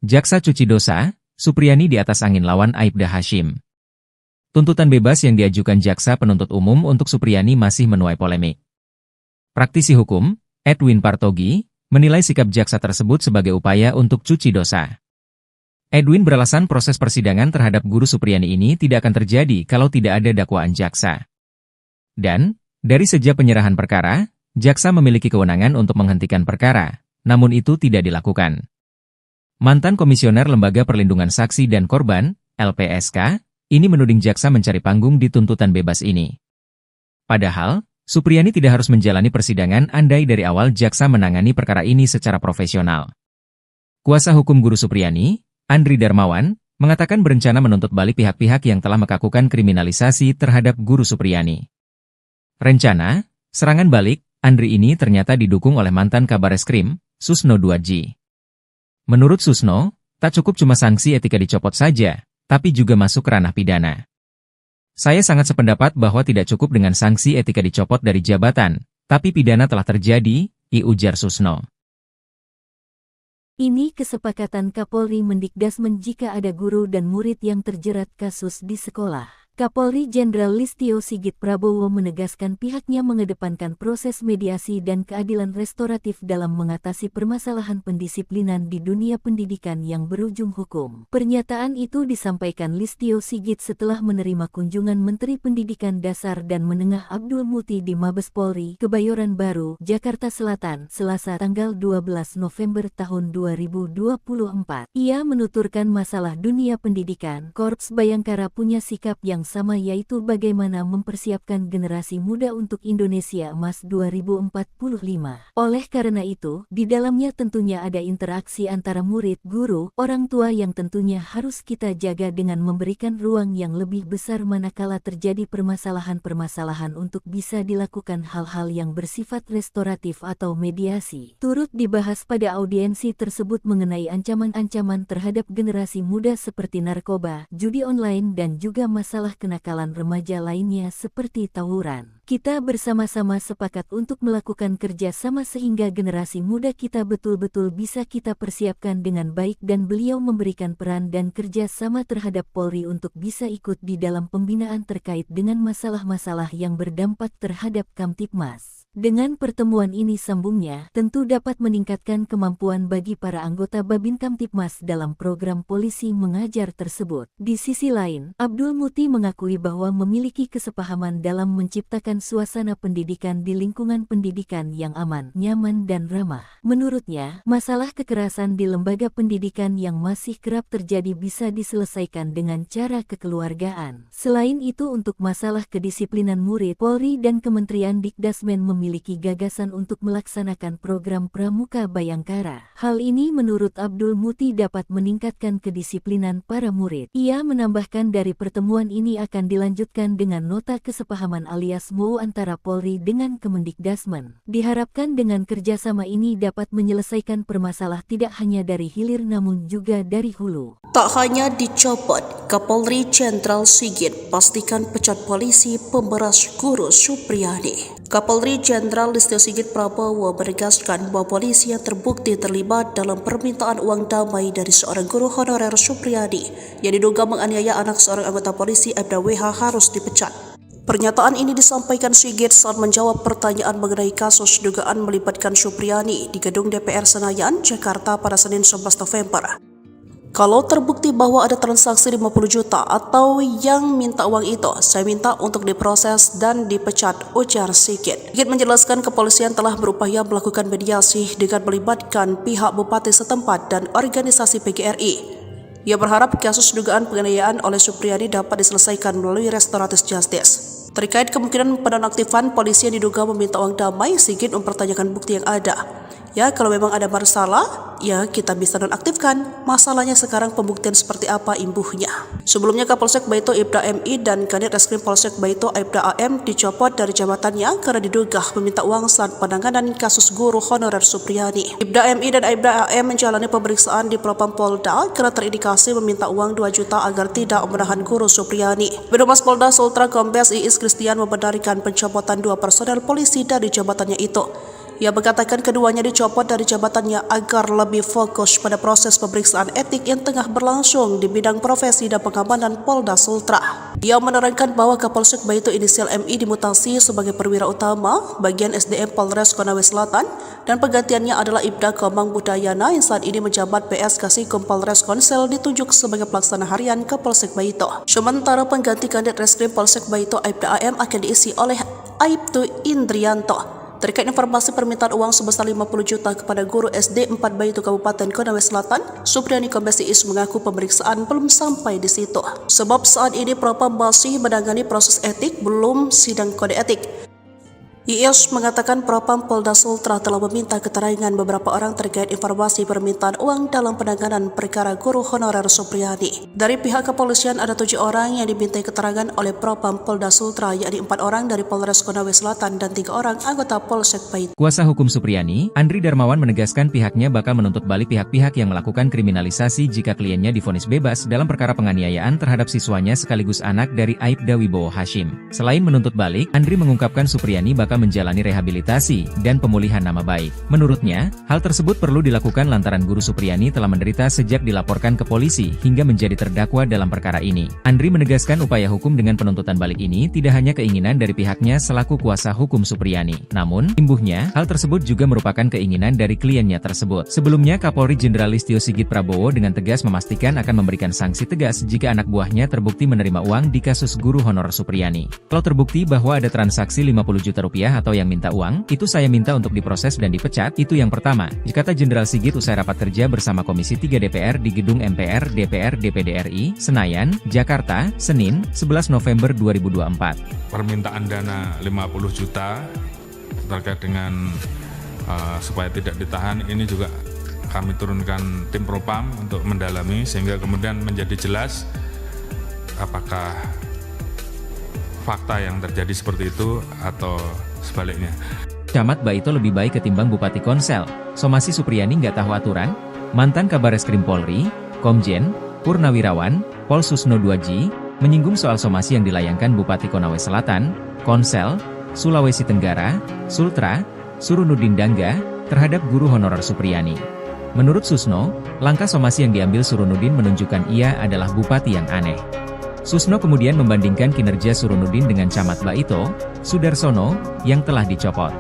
Jaksa cuci dosa, Supriyani di atas angin lawan Aibda Hashim. Tuntutan bebas yang diajukan jaksa penuntut umum untuk Supriyani masih menuai polemik. Praktisi hukum, Edwin Partogi, menilai sikap jaksa tersebut sebagai upaya untuk cuci dosa. Edwin beralasan proses persidangan terhadap guru Supriyani ini tidak akan terjadi kalau tidak ada dakwaan jaksa. Dan, dari sejak penyerahan perkara, jaksa memiliki kewenangan untuk menghentikan perkara, namun itu tidak dilakukan. Mantan Komisioner Lembaga Perlindungan Saksi dan Korban, LPSK, ini menuding jaksa mencari panggung di tuntutan bebas ini. Padahal, Supriyani tidak harus menjalani persidangan andai dari awal jaksa menangani perkara ini secara profesional. Kuasa hukum guru Supriyani, Andri Darmawan, mengatakan berencana menuntut balik pihak-pihak yang telah melakukan kriminalisasi terhadap guru Supriyani. Rencana, serangan balik, Andri ini ternyata didukung oleh mantan Kabareskrim, Susno 2G. Menurut Susno, tak cukup cuma sanksi etika dicopot saja, tapi juga masuk ke ranah pidana. Saya sangat sependapat bahwa tidak cukup dengan sanksi etika dicopot dari jabatan, tapi pidana telah terjadi, ujar Susno. Ini kesepakatan Kapolri Mendikdasmen jika ada guru dan murid yang terjerat kasus di sekolah. Kapolri Jenderal Listio Sigit Prabowo menegaskan pihaknya mengedepankan proses mediasi dan keadilan restoratif dalam mengatasi permasalahan pendisiplinan di dunia pendidikan yang berujung hukum. Pernyataan itu disampaikan Listio Sigit setelah menerima kunjungan Menteri Pendidikan Dasar dan Menengah Abdul Muti di Mabes Polri, Kebayoran Baru, Jakarta Selatan, Selasa tanggal 12 November tahun 2024. Ia menuturkan masalah dunia pendidikan, Korps Bayangkara punya sikap yang sama, yaitu bagaimana mempersiapkan generasi muda untuk Indonesia Emas 2045. Oleh karena itu, di dalamnya tentunya ada interaksi antara murid, guru, orang tua yang tentunya harus kita jaga dengan memberikan ruang yang lebih besar manakala terjadi permasalahan-permasalahan untuk bisa dilakukan hal-hal yang bersifat restoratif atau mediasi. Turut dibahas pada audiensi tersebut mengenai ancaman-ancaman terhadap generasi muda seperti narkoba, judi online dan juga masalah kenakalan remaja lainnya seperti tawuran. Kita bersama-sama sepakat untuk melakukan kerja sama sehingga generasi muda kita betul-betul bisa kita persiapkan dengan baik dan beliau memberikan peran dan kerja sama terhadap Polri untuk bisa ikut di dalam pembinaan terkait dengan masalah-masalah yang berdampak terhadap Kamtibmas. Dengan pertemuan ini sambungnya, tentu dapat meningkatkan kemampuan bagi para anggota Babin Kamtibmas dalam program polisi mengajar tersebut. Di sisi lain, Abdul Muti mengakui bahwa memiliki kesepahaman dalam menciptakan suasana pendidikan di lingkungan pendidikan yang aman, nyaman dan ramah. Menurutnya, masalah kekerasan di lembaga pendidikan yang masih kerap terjadi bisa diselesaikan dengan cara kekeluargaan. Selain itu, untuk masalah kedisiplinan murid, Polri dan Kementerian Dikdasmen memiliki gagasan untuk melaksanakan program Pramuka Bayangkara. Hal ini menurut Abdul Muti dapat meningkatkan kedisiplinan para murid. Ia menambahkan dari pertemuan ini akan dilanjutkan dengan nota kesepahaman alias MOU antara Polri dengan Kemendikdasmen. Diharapkan dengan kerjasama ini dapat menyelesaikan permasalahan tidak hanya dari hilir namun juga dari hulu. Tak hanya dicopot, Kapolri Jenderal Sigit pastikan pecat polisi pemberas guru Supriyadi. Kapolri Jenderal Listio Sigit Prabowo menegaskan bahwa polisi yang terbukti terlibat dalam permintaan uang damai dari seorang guru honorer Supriyadi yang diduga menganiaya anak seorang anggota polisi Aibda WH harus dipecat. Pernyataan ini disampaikan Sigit saat menjawab pertanyaan mengenai kasus dugaan melibatkan Supriyadi di gedung DPR Senayan, Jakarta pada Senin 11 November. Kalau terbukti bahwa ada transaksi 50 juta atau yang minta uang itu, saya minta untuk diproses dan dipecat, ujar Sigit. Sigit menjelaskan kepolisian telah berupaya melakukan mediasi dengan melibatkan pihak bupati setempat dan organisasi PGRI. Ia berharap kasus dugaan penganiayaan oleh Supriyadi dapat diselesaikan melalui restoratif justice. Terkait kemungkinan penonaktifan polisi yang diduga meminta uang damai, Sigit mempertanyakan bukti yang ada. Ya, kalau memang ada masalah, ya kita bisa nonaktifkan. Masalahnya sekarang pembuktian seperti apa imbuhnya. Sebelumnya Kapolsek Baito Ibda MI dan Kanit Reskrim Polsek Baito Ibda AM dicopot dari jabatannya karena diduga meminta uang saat penanganan kasus guru honorer Supriyadi. Ibda MI dan Ibda AM menjalani pemeriksaan di Propam Polda karena terindikasi meminta uang 2 juta agar tidak menahan guru Supriyadi. Birohumas Polda Sultra Kombes Iis Kristian membenarkan pencopotan 2 personel polisi dari jabatannya itu. Ia mengatakan keduanya dicopot dari jabatannya agar lebih fokus pada proses pemeriksaan etik yang tengah berlangsung di bidang profesi dan pengamanan Polda Sultra. Ia menerangkan bahwa Kapolsek Baito inisial MI dimutasi sebagai perwira utama bagian SDM Polres Konawe Selatan dan penggantiannya adalah Ibda Komang Budayana yang saat ini menjabat PS Kasikum Polres Konsel ditunjuk sebagai pelaksana harian Kapolsek Baito. Sementara pengganti Kanit Reskrim Polsek Baito Ibda AM akan diisi oleh Aibtu Indrianto. Terkait informasi permintaan uang sebesar 50 juta kepada guru SD 4 Baito Kabupaten Konawe Selatan, Supriyadi Kombes Iis mengaku pemeriksaan belum sampai di situ. Sebab saat ini Propam masih menangani proses etik, belum sidang kode etik. Iis mengatakan Propam Polda Sultra telah meminta keterangan beberapa orang terkait informasi permintaan uang dalam penanganan perkara guru honorer Supriyadi. Dari pihak kepolisian ada 7 orang yang dimintai keterangan oleh Propam Polda Sultra, yakni 4 orang dari Polres Konawe Selatan dan 3 orang anggota Polsek Baito. Kuasa hukum Supriyadi, Andri Darmawan menegaskan pihaknya bakal menuntut balik pihak-pihak yang melakukan kriminalisasi jika kliennya divonis bebas dalam perkara penganiayaan terhadap siswanya sekaligus anak dari Aibda Wibowo Hashim. Selain menuntut balik, Andri mengungkapkan Supriyadi bakal bakal menjalani rehabilitasi dan pemulihan nama baik. Menurutnya, hal tersebut perlu dilakukan lantaran Guru Supriyani telah menderita sejak dilaporkan ke polisi hingga menjadi terdakwa dalam perkara ini. Andri menegaskan upaya hukum dengan penuntutan balik ini tidak hanya keinginan dari pihaknya selaku kuasa hukum Supriyani. Namun, imbuhnya, hal tersebut juga merupakan keinginan dari kliennya tersebut. Sebelumnya, Kapolri Jenderal Listio Sigit Prabowo dengan tegas memastikan akan memberikan sanksi tegas jika anak buahnya terbukti menerima uang di kasus guru honorer Supriyani. Kalau terbukti bahwa ada transaksi 50 juta rupiah atau yang minta uang, itu saya minta untuk diproses dan dipecat, itu yang pertama, kata Jenderal Sigit usai rapat kerja bersama Komisi 3 DPR di Gedung MPR DPR DPD RI, Senayan, Jakarta, Senin, 11 November 2024. Permintaan dana 50 juta terkait dengan supaya tidak ditahan, ini juga kami turunkan tim Propam untuk mendalami sehingga kemudian menjadi jelas apakah fakta yang terjadi seperti itu atau sebaliknya. Camat Baito lebih baik ketimbang Bupati Konsel. Somasi Supriyani nggak tahu aturan? Mantan Kabareskrim Polri, Komjen, Purnawirawan, Pol Susno 2G, menyinggung soal somasi yang dilayangkan Bupati Konawe Selatan, Konsel, Sulawesi Tenggara, Sultra, Surunudin Dangga, terhadap guru honorer Supriyani. Menurut Susno, langkah somasi yang diambil Surunudin menunjukkan ia adalah bupati yang aneh. Susno kemudian membandingkan kinerja Surunudin dengan Camat Baito, Sudarsono, yang telah dicopot.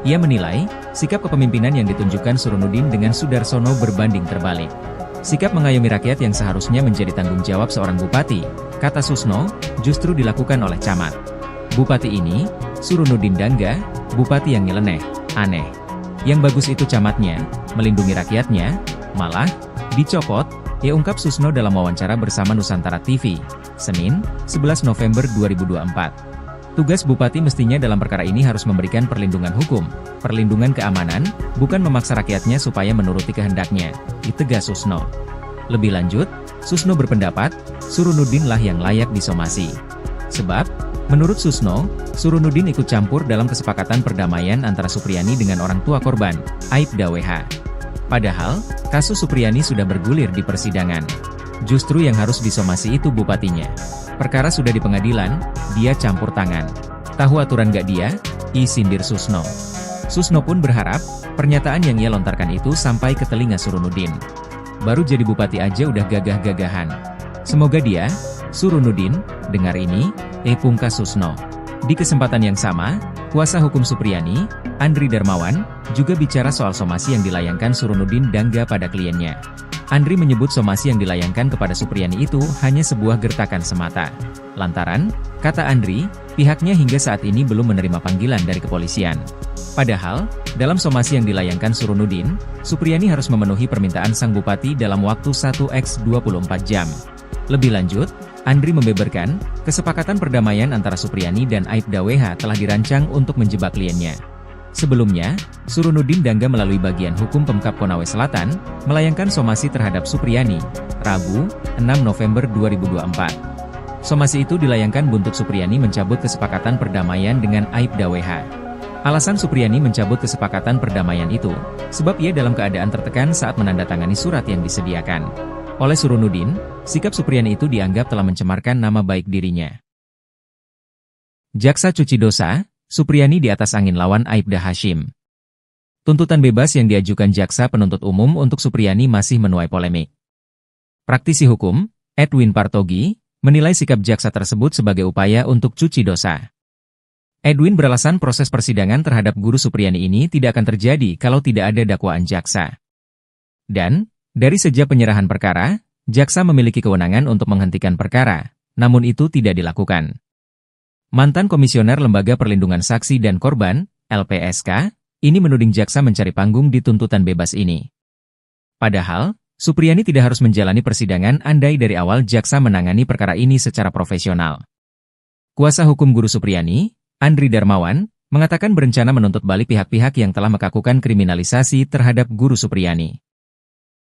Ia menilai, sikap kepemimpinan yang ditunjukkan Surunudin dengan Sudarsono berbanding terbalik. Sikap mengayomi rakyat yang seharusnya menjadi tanggung jawab seorang bupati, kata Susno, justru dilakukan oleh Camat. Bupati ini, Surunudin Dangga, bupati yang nyeleneh, aneh. Yang bagus itu camatnya, melindungi rakyatnya, malah, dicopot, ia ungkap Susno dalam wawancara bersama Nusantara TV, Senin, 11 November 2024. Tugas bupati mestinya dalam perkara ini harus memberikan perlindungan hukum, perlindungan keamanan, bukan memaksa rakyatnya supaya menuruti kehendaknya, ditegas Susno. Lebih lanjut, Susno berpendapat, Surunudin lah yang layak disomasi. Sebab, menurut Susno, Surunudin ikut campur dalam kesepakatan perdamaian antara Supriyani dengan orang tua korban, Aibda WH. Padahal, kasus Supriyani sudah bergulir di persidangan. Justru yang harus disomasi itu bupatinya. Perkara sudah di pengadilan, dia campur tangan. Tahu aturan gak dia? Sindir Susno. Susno pun berharap, pernyataan yang ia lontarkan itu sampai ke telinga Surunudin. Baru jadi bupati aja udah gagah-gagahan. Semoga dia, Surunudin, dengar ini, pungkas Susno. Di kesempatan yang sama, kuasa hukum Supriyani, Andri Darmawan, juga bicara soal somasi yang dilayangkan Surunudin Dangga pada kliennya. Andri menyebut somasi yang dilayangkan kepada Supriyani itu hanya sebuah gertakan semata. Lantaran, kata Andri, pihaknya hingga saat ini belum menerima panggilan dari kepolisian. Padahal, dalam somasi yang dilayangkan Surunudin, Supriyani harus memenuhi permintaan sang bupati dalam waktu 1x24 jam. Lebih lanjut, Andri membeberkan, kesepakatan perdamaian antara Supriyani dan Aibda WH telah dirancang untuk menjebak kliennya. Sebelumnya, Surunudin Dangga melalui bagian hukum Pemkab Konawe Selatan, melayangkan somasi terhadap Supriyani, Rabu, 6 November 2024. Somasi itu dilayangkan buntut Supriyani mencabut kesepakatan perdamaian dengan Aibda WH. Alasan Supriyani mencabut kesepakatan perdamaian itu, sebab ia dalam keadaan tertekan saat menandatangani surat yang disediakan oleh Surunudin, sikap Supriyani itu dianggap telah mencemarkan nama baik dirinya. Jaksa cuci dosa, Supriyani di atas angin lawan Aibda Hashim. Tuntutan bebas yang diajukan jaksa penuntut umum untuk Supriyani masih menuai polemik. Praktisi hukum, Edwin Partogi, menilai sikap jaksa tersebut sebagai upaya untuk cuci dosa. Edwin beralasan proses persidangan terhadap guru Supriyani ini tidak akan terjadi kalau tidak ada dakwaan jaksa. Dan, dari sejak penyerahan perkara, jaksa memiliki kewenangan untuk menghentikan perkara, namun itu tidak dilakukan. Mantan Komisioner Lembaga Perlindungan Saksi dan Korban, LPSK, ini menuding jaksa mencari panggung di tuntutan bebas ini. Padahal, Supriyani tidak harus menjalani persidangan andai dari awal jaksa menangani perkara ini secara profesional. Kuasa hukum guru Supriyani, Andri Darmawan, mengatakan berencana menuntut balik pihak-pihak yang telah melakukan kriminalisasi terhadap guru Supriyani.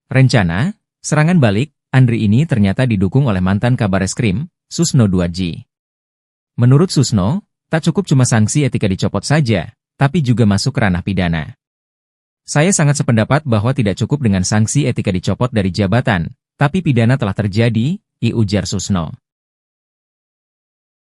Rencana, serangan balik, Andri ini ternyata didukung oleh mantan Kabareskrim, Susno 2G. Menurut Susno, tak cukup cuma sanksi etika dicopot saja, tapi juga masuk ranah pidana. Saya sangat sependapat bahwa tidak cukup dengan sanksi etika dicopot dari jabatan, tapi pidana telah terjadi, ujar Susno.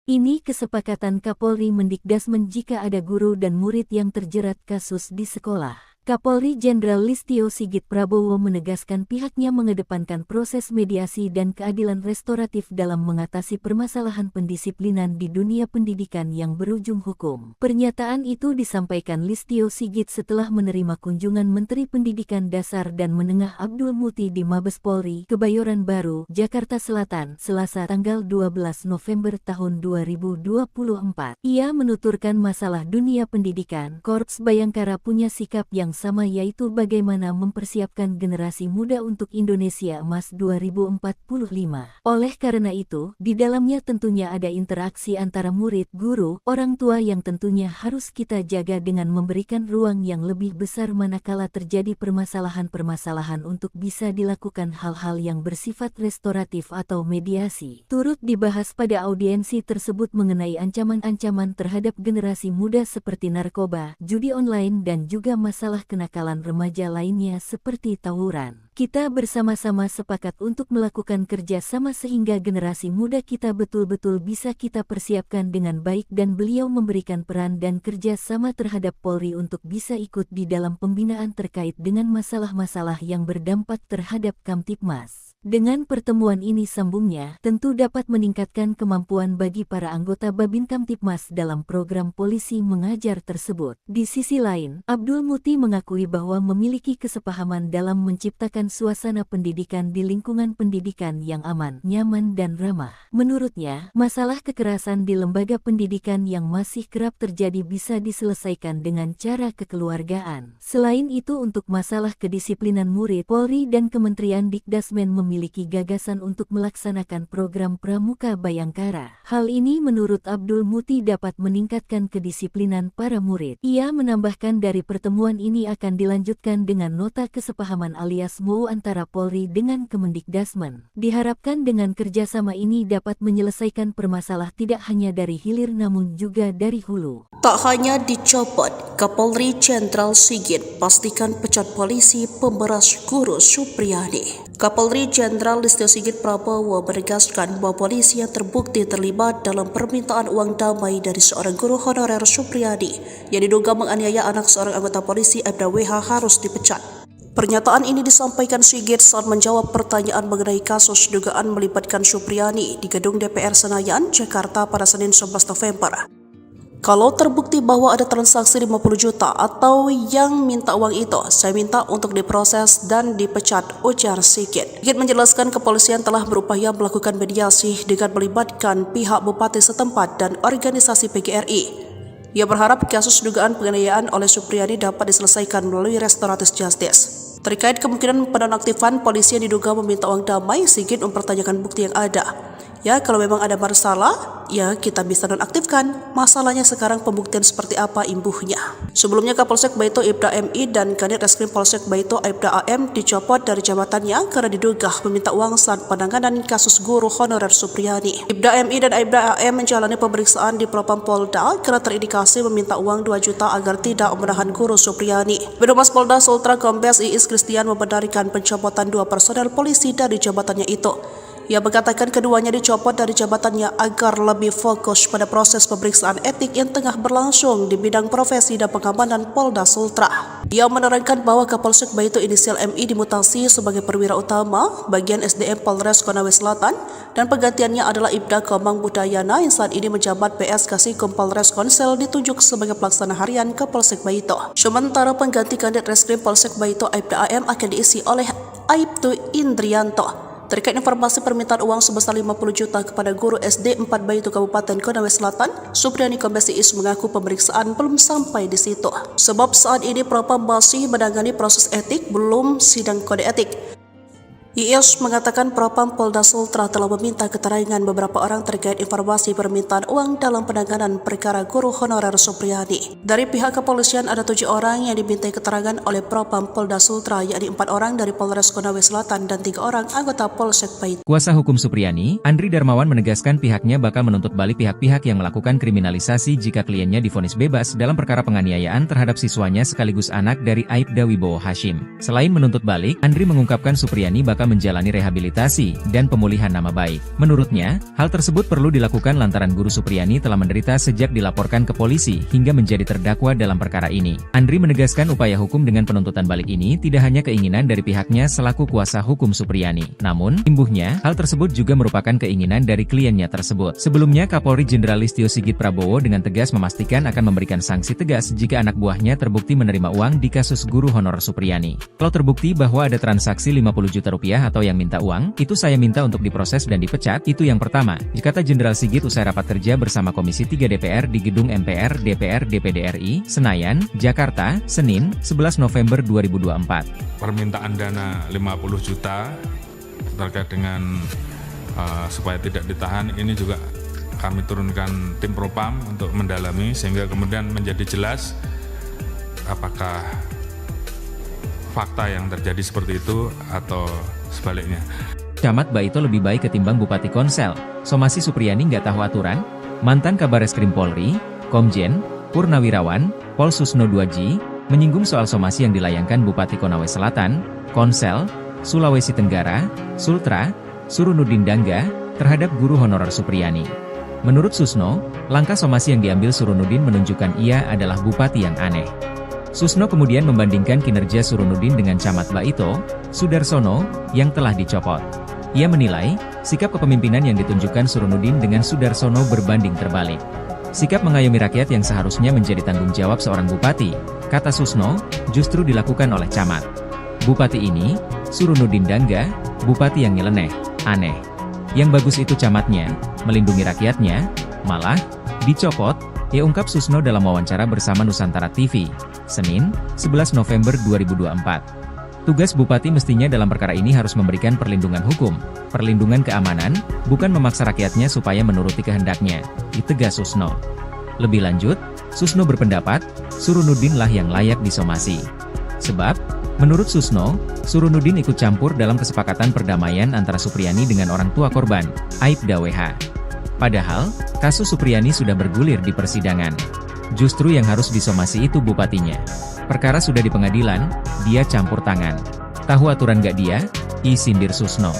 Ini kesepakatan Kapolri Mendikdasmen jika ada guru dan murid yang terjerat kasus di sekolah. Kapolri Jenderal Listio Sigit Prabowo menegaskan pihaknya mengedepankan proses mediasi dan keadilan restoratif dalam mengatasi permasalahan pendisiplinan di dunia pendidikan yang berujung hukum. Pernyataan itu disampaikan Listio Sigit setelah menerima kunjungan Menteri Pendidikan Dasar dan Menengah Abdul Muti di Mabes Polri, Kebayoran Baru, Jakarta Selatan, Selasa tanggal 12 November tahun 2024. Ia menuturkan masalah dunia pendidikan, Korps Bayangkara punya sikap yang sama, yaitu bagaimana mempersiapkan generasi muda untuk Indonesia Emas 2045. Oleh karena itu, di dalamnya tentunya ada interaksi antara murid, guru, orang tua yang tentunya harus kita jaga dengan memberikan ruang yang lebih besar manakala terjadi permasalahan-permasalahan untuk bisa dilakukan hal-hal yang bersifat restoratif atau mediasi. Turut dibahas pada audiensi tersebut mengenai ancaman-ancaman terhadap generasi muda seperti narkoba, judi online dan juga masalah kenakalan remaja lainnya seperti tawuran. Kita bersama-sama sepakat untuk melakukan kerja sama sehingga generasi muda kita betul-betul bisa kita persiapkan dengan baik dan beliau memberikan peran dan kerja sama terhadap Polri untuk bisa ikut di dalam pembinaan terkait dengan masalah-masalah yang berdampak terhadap Kamtibmas. Dengan pertemuan ini sambungnya, tentu dapat meningkatkan kemampuan bagi para anggota Babin Kamtibmas dalam program polisi mengajar tersebut. Di sisi lain, Abdul Muti mengakui bahwa memiliki kesepahaman dalam menciptakan suasana pendidikan di lingkungan pendidikan yang aman, nyaman dan ramah. Menurutnya, masalah kekerasan di lembaga pendidikan yang masih kerap terjadi bisa diselesaikan dengan cara kekeluargaan. Selain itu, untuk masalah kedisiplinan murid, Polri dan Kementerian Dikdasmen memiliki gagasan untuk melaksanakan program Pramuka Bayangkara. Hal ini menurut Abdul Muti dapat meningkatkan kedisiplinan para murid. Ia menambahkan dari pertemuan ini akan dilanjutkan dengan nota kesepahaman alias MOU antara Polri dengan Kemendikdasmen. Diharapkan dengan kerjasama ini dapat menyelesaikan permasalahan tidak hanya dari hilir namun juga dari hulu. Tak hanya dicopot, Kapolri Jenderal Sigit pastikan pecat polisi pemberas guru Supriyadi. Kapolri Jenderal Listio Sigit Prabowo menegaskan bahwa polisi yang terbukti terlibat dalam permintaan uang damai dari seorang guru honorer Supriyadi yang diduga menganiaya anak seorang anggota polisi Aibda WH harus dipecat. Pernyataan ini disampaikan Sigit saat menjawab pertanyaan mengenai kasus dugaan melibatkan Supriyadi di gedung DPR Senayan, Jakarta pada Senin 11 November. Kalau terbukti bahwa ada transaksi 50 juta atau yang minta uang itu, saya minta untuk diproses dan dipecat, ujar Sigit. Sigit menjelaskan kepolisian telah berupaya melakukan mediasi dengan melibatkan pihak bupati setempat dan organisasi PGRI. Ia berharap kasus dugaan penganiayaan oleh Supriyadi dapat diselesaikan melalui restoratif justice. Terkait kemungkinan penonaktifan polisi yang diduga meminta uang damai, Sigit mempertanyakan bukti yang ada. Ya, kalau memang ada masalah, ya kita bisa nonaktifkan. Masalahnya sekarang pembuktian seperti apa imbuhnya. Sebelumnya Kapolsek Baito Aibda MI dan Kanit Reskrim Polsek Baito Aibda AM dicopot dari jabatannya karena diduga meminta uang saat penanganan kasus guru honorer Supriyadi. Aibda MI dan Aibda AM menjalani pemeriksaan di Propam Polda karena terindikasi meminta uang 2 juta agar tidak menahan guru Supriyadi. Birohumas Polda Sultra Kombes Iis Kristian membenarkan pencopotan 2 personel polisi dari jabatannya itu. Ia mengatakan keduanya dicopot dari jabatannya agar lebih fokus pada proses pemeriksaan etik yang tengah berlangsung di bidang profesi dan pengamanan Polda Sultra. Ia menerangkan bahwa Kapolsek Baito inisial MI dimutasi sebagai perwira utama bagian SDM Polres Konawe Selatan dan penggantiannya adalah Ibda Komang Budayana yang saat ini menjabat PS Kasikum Polres Konsel ditunjuk sebagai pelaksana harian Kapolsek Baito. Sementara pengganti Kanit Reskrim Polsek Baito Aibda AM akan diisi oleh Aibtu Indrianto. Terkait informasi permintaan uang sebesar 50 juta kepada guru SD 4 Baito Kabupaten Konawe Selatan, Supriyadi Kombes Iis mengaku pemeriksaan belum sampai di situ. Sebab saat ini Propam masih menangani proses etik, belum sidang kode etik. Iis mengatakan Propam Polda Sultra telah meminta keterangan beberapa orang terkait informasi permintaan uang dalam penanganan perkara guru honorer Supriyadi. Dari pihak kepolisian ada 7 orang yang dimintai keterangan oleh Propam Polda Sultra, yakni 4 orang dari Polres Konawe Selatan dan 3 orang anggota Polsek Baito. Kuasa hukum Supriyadi, Andri Darmawan menegaskan pihaknya bakal menuntut balik pihak-pihak yang melakukan kriminalisasi jika kliennya divonis bebas dalam perkara penganiayaan terhadap siswanya sekaligus anak dari Aibda Wibowo Hashim. Selain menuntut balik, Andri mengungkapkan Supriyadi bakal menjalani rehabilitasi dan pemulihan nama baik. Menurutnya, hal tersebut perlu dilakukan lantaran Guru Supriyani telah menderita sejak dilaporkan ke polisi hingga menjadi terdakwa dalam perkara ini. Andri menegaskan upaya hukum dengan penuntutan balik ini tidak hanya keinginan dari pihaknya selaku kuasa hukum Supriyani. Namun, imbuhnya, hal tersebut juga merupakan keinginan dari kliennya tersebut. Sebelumnya, Kapolri Jenderal Listio Sigit Prabowo dengan tegas memastikan akan memberikan sanksi tegas jika anak buahnya terbukti menerima uang di kasus guru honorer Supriyani. Kalau terbukti bahwa ada transaksi 50 juta rupiah atau yang minta uang, itu saya minta untuk diproses dan dipecat, itu yang pertama, kata Jenderal Sigit usai rapat kerja bersama Komisi 3 DPR di Gedung MPR DPR DPD RI, Senayan, Jakarta, Senin, 11 November 2024. Permintaan dana 50 juta terkait dengan supaya tidak ditahan, ini juga kami turunkan tim Propam untuk mendalami sehingga kemudian menjadi jelas apakah fakta yang terjadi seperti itu atau sebaliknya. Camat Baito lebih baik ketimbang Bupati Konsel. Somasi Supriyani nggak tahu aturan? Mantan Kabareskrim Polri, Komjen, Purnawirawan, Pol Susno 2J, menyinggung soal somasi yang dilayangkan Bupati Konawe Selatan, Konsel, Sulawesi Tenggara, Sultra, Surunudin Dangga, terhadap guru honorer Supriyani. Menurut Susno, langkah somasi yang diambil Surunudin menunjukkan ia adalah bupati yang aneh. Susno kemudian membandingkan kinerja Surunudin dengan Camat Baito, Sudarsono, yang telah dicopot. Ia menilai, sikap kepemimpinan yang ditunjukkan Surunudin dengan Sudarsono berbanding terbalik. Sikap mengayomi rakyat yang seharusnya menjadi tanggung jawab seorang bupati, kata Susno, justru dilakukan oleh Camat. Bupati ini, Surunudin Dangga, bupati yang nyeleneh, aneh. Yang bagus itu camatnya, melindungi rakyatnya, malah, dicopot, ungkap Susno dalam wawancara bersama Nusantara TV, Senin, 11 November 2024. Tugas bupati mestinya dalam perkara ini harus memberikan perlindungan hukum, perlindungan keamanan, bukan memaksa rakyatnya supaya menuruti kehendaknya, ditegas Susno. Lebih lanjut, Susno berpendapat, Surunudin lah yang layak disomasi. Sebab, menurut Susno, Surunudin ikut campur dalam kesepakatan perdamaian antara Supriyani dengan orang tua korban, Aibda WH. Padahal, kasus Supriyani sudah bergulir di persidangan. Justru yang harus disomasi itu bupatinya. Perkara sudah di pengadilan, dia campur tangan. Tahu aturan gak dia? Sindir Susno.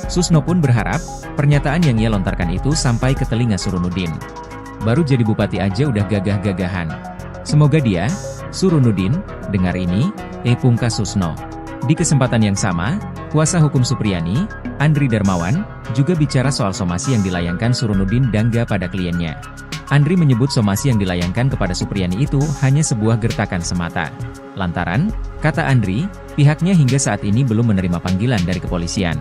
Susno pun berharap, pernyataan yang ia lontarkan itu sampai ke telinga Surunudin. Baru jadi bupati aja udah gagah-gagahan. Semoga dia, Surunudin, dengar ini, pungkas Susno. Di kesempatan yang sama, kuasa hukum Supriyani, Andri Darmawan, juga bicara soal somasi yang dilayangkan Surunudin Dangga pada kliennya. Andri menyebut somasi yang dilayangkan kepada Supriyani itu hanya sebuah gertakan semata. Lantaran, kata Andri, pihaknya hingga saat ini belum menerima panggilan dari kepolisian.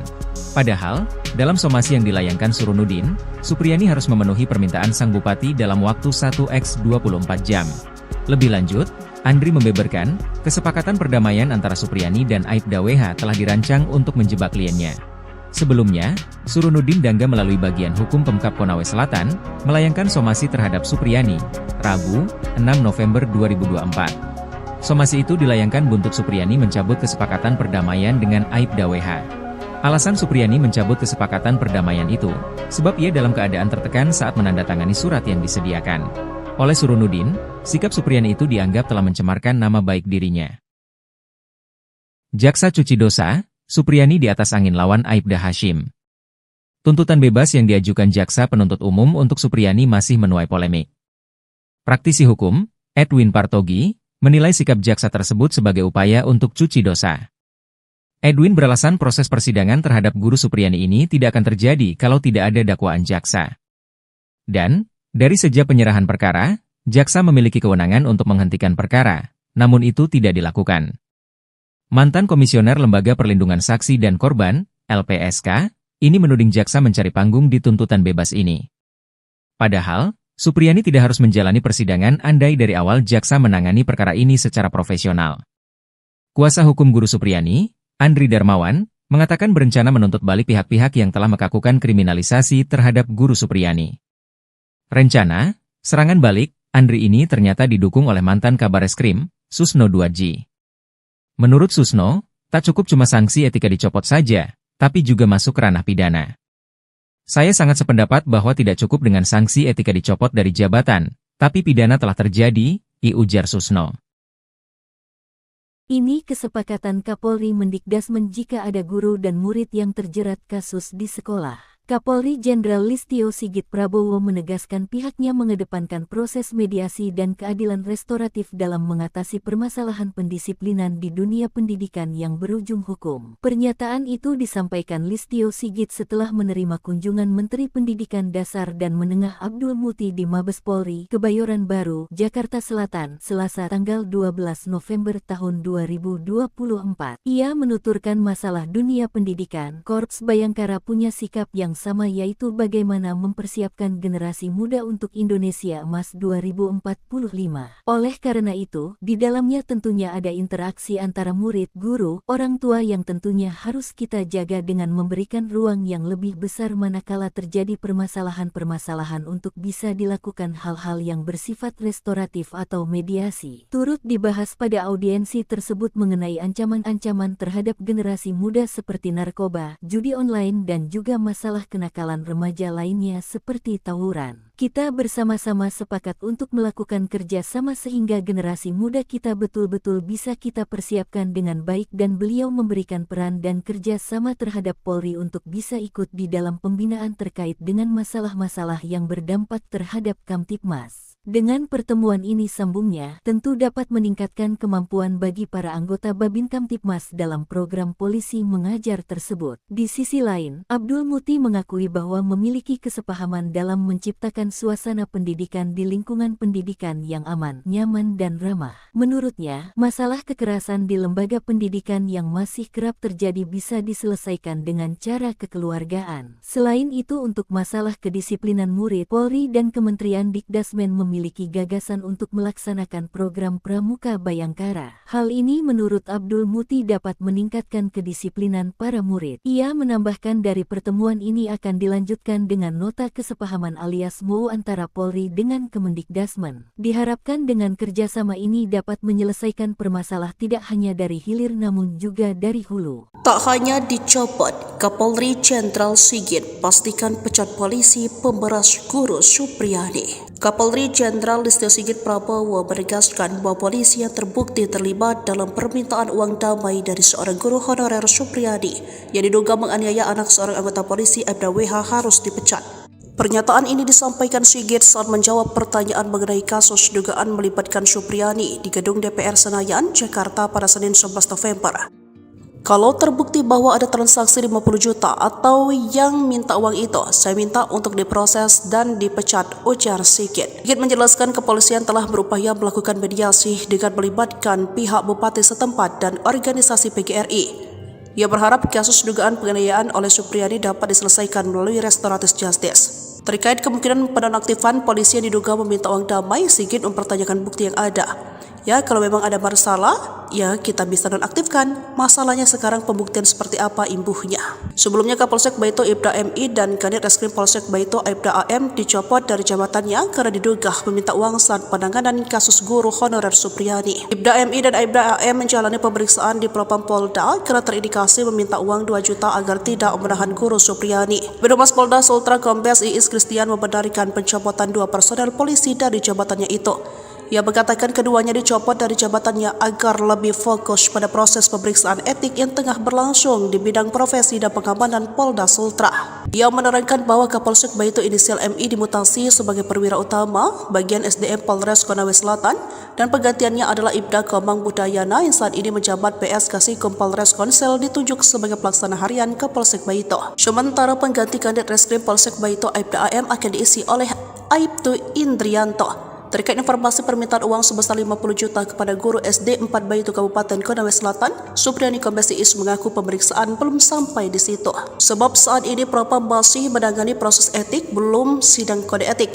Padahal, dalam somasi yang dilayangkan Surunudin, Supriyani harus memenuhi permintaan sang bupati dalam waktu 1x24 jam. Lebih lanjut, Andri membeberkan, kesepakatan perdamaian antara Supriyani dan Aibda WH telah dirancang untuk menjebak kliennya. Sebelumnya, Surunudin Dangga melalui bagian hukum Pemkab Konawe Selatan, melayangkan somasi terhadap Supriyani, Rabu, 6 November 2024. Somasi itu dilayangkan buntut Supriyani mencabut kesepakatan perdamaian dengan Aibda WH. Alasan Supriyani mencabut kesepakatan perdamaian itu, sebab ia dalam keadaan tertekan saat menandatangani surat yang disediakan. Oleh Surunudin, sikap Supriyani itu dianggap telah mencemarkan nama baik dirinya. Jaksa cuci dosa, Supriyani di atas angin lawan Aibda Hashim. Tuntutan bebas yang diajukan Jaksa Penuntut Umum untuk Supriyani masih menuai polemik. Praktisi hukum, Edwin Partogi, menilai sikap Jaksa tersebut sebagai upaya untuk cuci dosa. Edwin beralasan proses persidangan terhadap guru Supriyani ini tidak akan terjadi kalau tidak ada dakwaan Jaksa. Dan, dari sejak penyerahan perkara, Jaksa memiliki kewenangan untuk menghentikan perkara, namun itu tidak dilakukan. Mantan Komisioner Lembaga Perlindungan Saksi dan Korban, LPSK, ini menuding Jaksa mencari panggung di tuntutan bebas ini. Padahal, Supriyani tidak harus menjalani persidangan andai dari awal Jaksa menangani perkara ini secara profesional. Kuasa hukum guru Supriyani, Andri Darmawan, mengatakan berencana menuntut balik pihak-pihak yang telah melakukan kriminalisasi terhadap guru Supriyani. Rencana, serangan balik, Andri ini ternyata didukung oleh mantan Kabareskrim, Susno 2J. Menurut Susno, tak cukup cuma sanksi etika dicopot saja, tapi juga masuk ranah pidana. Saya sangat sependapat bahwa tidak cukup dengan sanksi etika dicopot dari jabatan, tapi pidana telah terjadi, ujar Susno. Ini kesepakatan Kapolri Mendikdasmen jika ada guru dan murid yang terjerat kasus di sekolah. Kapolri Jenderal Listio Sigit Prabowo menegaskan pihaknya mengedepankan proses mediasi dan keadilan restoratif dalam mengatasi permasalahan pendisiplinan di dunia pendidikan yang berujung hukum. Pernyataan itu disampaikan Listio Sigit setelah menerima kunjungan Menteri Pendidikan Dasar dan Menengah Abdul Muti di Mabes Polri, Kebayoran Baru, Jakarta Selatan, Selasa tanggal 12 November tahun 2024. Ia menuturkan masalah dunia pendidikan, Korps Bayangkara punya sikap yang sama, yaitu bagaimana mempersiapkan generasi muda untuk Indonesia Emas 2045. Oleh karena itu, di dalamnya tentunya ada interaksi antara murid, guru, orang tua yang tentunya harus kita jaga dengan memberikan ruang yang lebih besar manakala terjadi permasalahan-permasalahan untuk bisa dilakukan hal-hal yang bersifat restoratif atau mediasi. Turut dibahas pada audiensi tersebut mengenai ancaman-ancaman terhadap generasi muda seperti narkoba, judi online dan juga masalah kenakalan remaja lainnya seperti tawuran. Kita bersama-sama sepakat untuk melakukan kerja sama sehingga generasi muda kita betul-betul bisa kita persiapkan dengan baik dan beliau memberikan peran dan kerja sama terhadap Polri untuk bisa ikut di dalam pembinaan terkait dengan masalah-masalah yang berdampak terhadap Kamtibmas. Dengan pertemuan ini sambungnya, tentu dapat meningkatkan kemampuan bagi para anggota Babin Kamtibmas dalam program polisi mengajar tersebut. Di sisi lain, Abdul Muti mengakui bahwa memiliki kesepahaman dalam menciptakan suasana pendidikan di lingkungan pendidikan yang aman, nyaman dan ramah. Menurutnya, masalah kekerasan di lembaga pendidikan yang masih kerap terjadi bisa diselesaikan dengan cara kekeluargaan. Selain itu, untuk masalah kedisiplinan murid, Polri dan Kementerian Dikdasmen memiliki gagasan untuk melaksanakan program Pramuka Bayangkara. Hal ini menurut Abdul Muti dapat meningkatkan kedisiplinan para murid. Ia menambahkan dari pertemuan ini akan dilanjutkan dengan nota kesepahaman alias MOU antara Polri dengan Kemendikdasmen. Diharapkan dengan kerjasama ini dapat menyelesaikan permasalahan tidak hanya dari hilir namun juga dari hulu. Tak hanya dicopot, Kapolri Jenderal Sigit pastikan pecat polisi pemberas guru Supriyadi. Kapolri Jenderal Listio Sigit Prabowo menegaskan bahwa polisi yang terbukti terlibat dalam permintaan uang damai dari seorang guru honorer Supriyadi yang diduga menganiaya anak seorang anggota polisi Aibda WH harus dipecat. Pernyataan ini disampaikan Sigit saat menjawab pertanyaan mengenai kasus dugaan melibatkan Supriyadi di gedung DPR Senayan, Jakarta pada Senin 11 November. Kalau terbukti bahwa ada transaksi 50 juta atau yang minta uang itu, saya minta untuk diproses dan dipecat, ujar Sigit. Sigit menjelaskan kepolisian telah berupaya melakukan mediasi dengan melibatkan pihak bupati setempat dan organisasi PGRI. Ia berharap kasus dugaan penganiayaan oleh Supriyadi dapat diselesaikan melalui restoratif justice. Terkait kemungkinan penonaktifan polisi yang diduga meminta uang damai, Sigit mempertanyakan bukti yang ada. Ya, kalau memang ada masalah, ya kita bisa nonaktifkan. Masalahnya sekarang pembuktian seperti apa imbuhnya. Sebelumnya Kapolsek Baito Aibda MI dan Kanit Reskrim Polsek Baito Aibda AM dicopot dari jabatannya karena diduga meminta uang saat penanganan kasus guru honorer Supriyadi. Aibda MI dan Aibda AM menjalani pemeriksaan di Propam Polda karena terindikasi meminta uang 2 juta agar tidak menahan guru Supriyadi. Birohumas Polda Sultra Kombes Iis Kristian membenarkan pencopotan 2 personel polisi dari jabatannya itu. Ia mengatakan keduanya dicopot dari jabatannya agar lebih fokus pada proses pemeriksaan etik yang tengah berlangsung di bidang profesi dan pengamanan Polda Sultra. Ia menerangkan bahwa Kapolsek Baito inisial MI dimutasi sebagai perwira utama bagian SDM Polres Konawe Selatan dan penggantiannya adalah Ibda Komang Budayana yang saat ini menjabat PS Kasikum Polres Konsel ditunjuk sebagai pelaksana harian Kapolsek Baito. Sementara pengganti Kanit Reskrim Polsek Baito Aibda AM akan diisi oleh Aibtu Indrianto. Terkait informasi permintaan uang sebesar 50 juta kepada guru SD 4 Baito Kabupaten Konawe Selatan, Supriyadi Kombes Iis mengaku pemeriksaan belum sampai di situ. Sebab saat ini Propam masih menangani proses etik, belum sidang kode etik.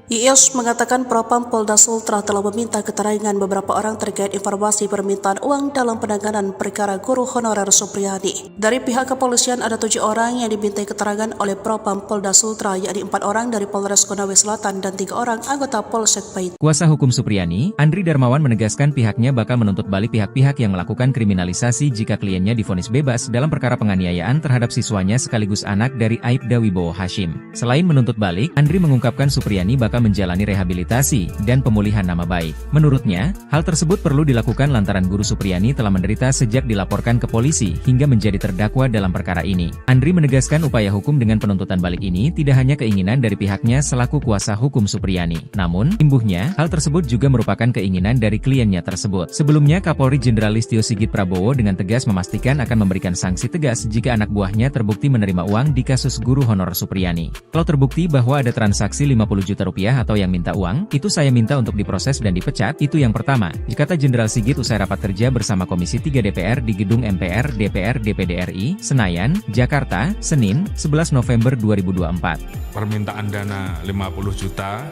Iis mengatakan Propam Polda Sultra telah meminta keterangan beberapa orang terkait informasi permintaan uang dalam penanganan perkara guru honorer Supriyadi. Dari pihak kepolisian ada 7 orang yang dimintai keterangan oleh Propam Polda Sultra, yakni 4 orang dari Polres Konawe Selatan dan 3 orang anggota Polsek Baito. Kuasa hukum Supriyadi, Andri Darmawan menegaskan pihaknya bakal menuntut balik pihak-pihak yang melakukan kriminalisasi jika kliennya divonis bebas dalam perkara penganiayaan terhadap siswanya sekaligus anak dari Aibda Wibowo Hashim. Selain menuntut balik, Andri mengungkapkan Supriyadi bakal Baka menjalani rehabilitasi dan pemulihan nama baik. Menurutnya, hal tersebut perlu dilakukan lantaran Guru Supriyani telah menderita sejak dilaporkan ke polisi hingga menjadi terdakwa dalam perkara ini. Andri menegaskan upaya hukum dengan penuntutan balik ini tidak hanya keinginan dari pihaknya selaku kuasa hukum Supriyani. Namun, imbuhnya, hal tersebut juga merupakan keinginan dari kliennya tersebut. Sebelumnya, Kapolri Jenderal Listio Sigit Prabowo dengan tegas memastikan akan memberikan sanksi tegas jika anak buahnya terbukti menerima uang di kasus guru honor Supriyani. Kalau terbukti bahwa ada transaksi 50 juta rupiah atau yang minta uang, itu saya minta untuk diproses dan dipecat, itu yang pertama, kata Jenderal Sigit usai rapat kerja bersama Komisi 3 DPR di Gedung MPR DPR DPD RI, Senayan, Jakarta, Senin, 11 November 2024. Permintaan dana 50 juta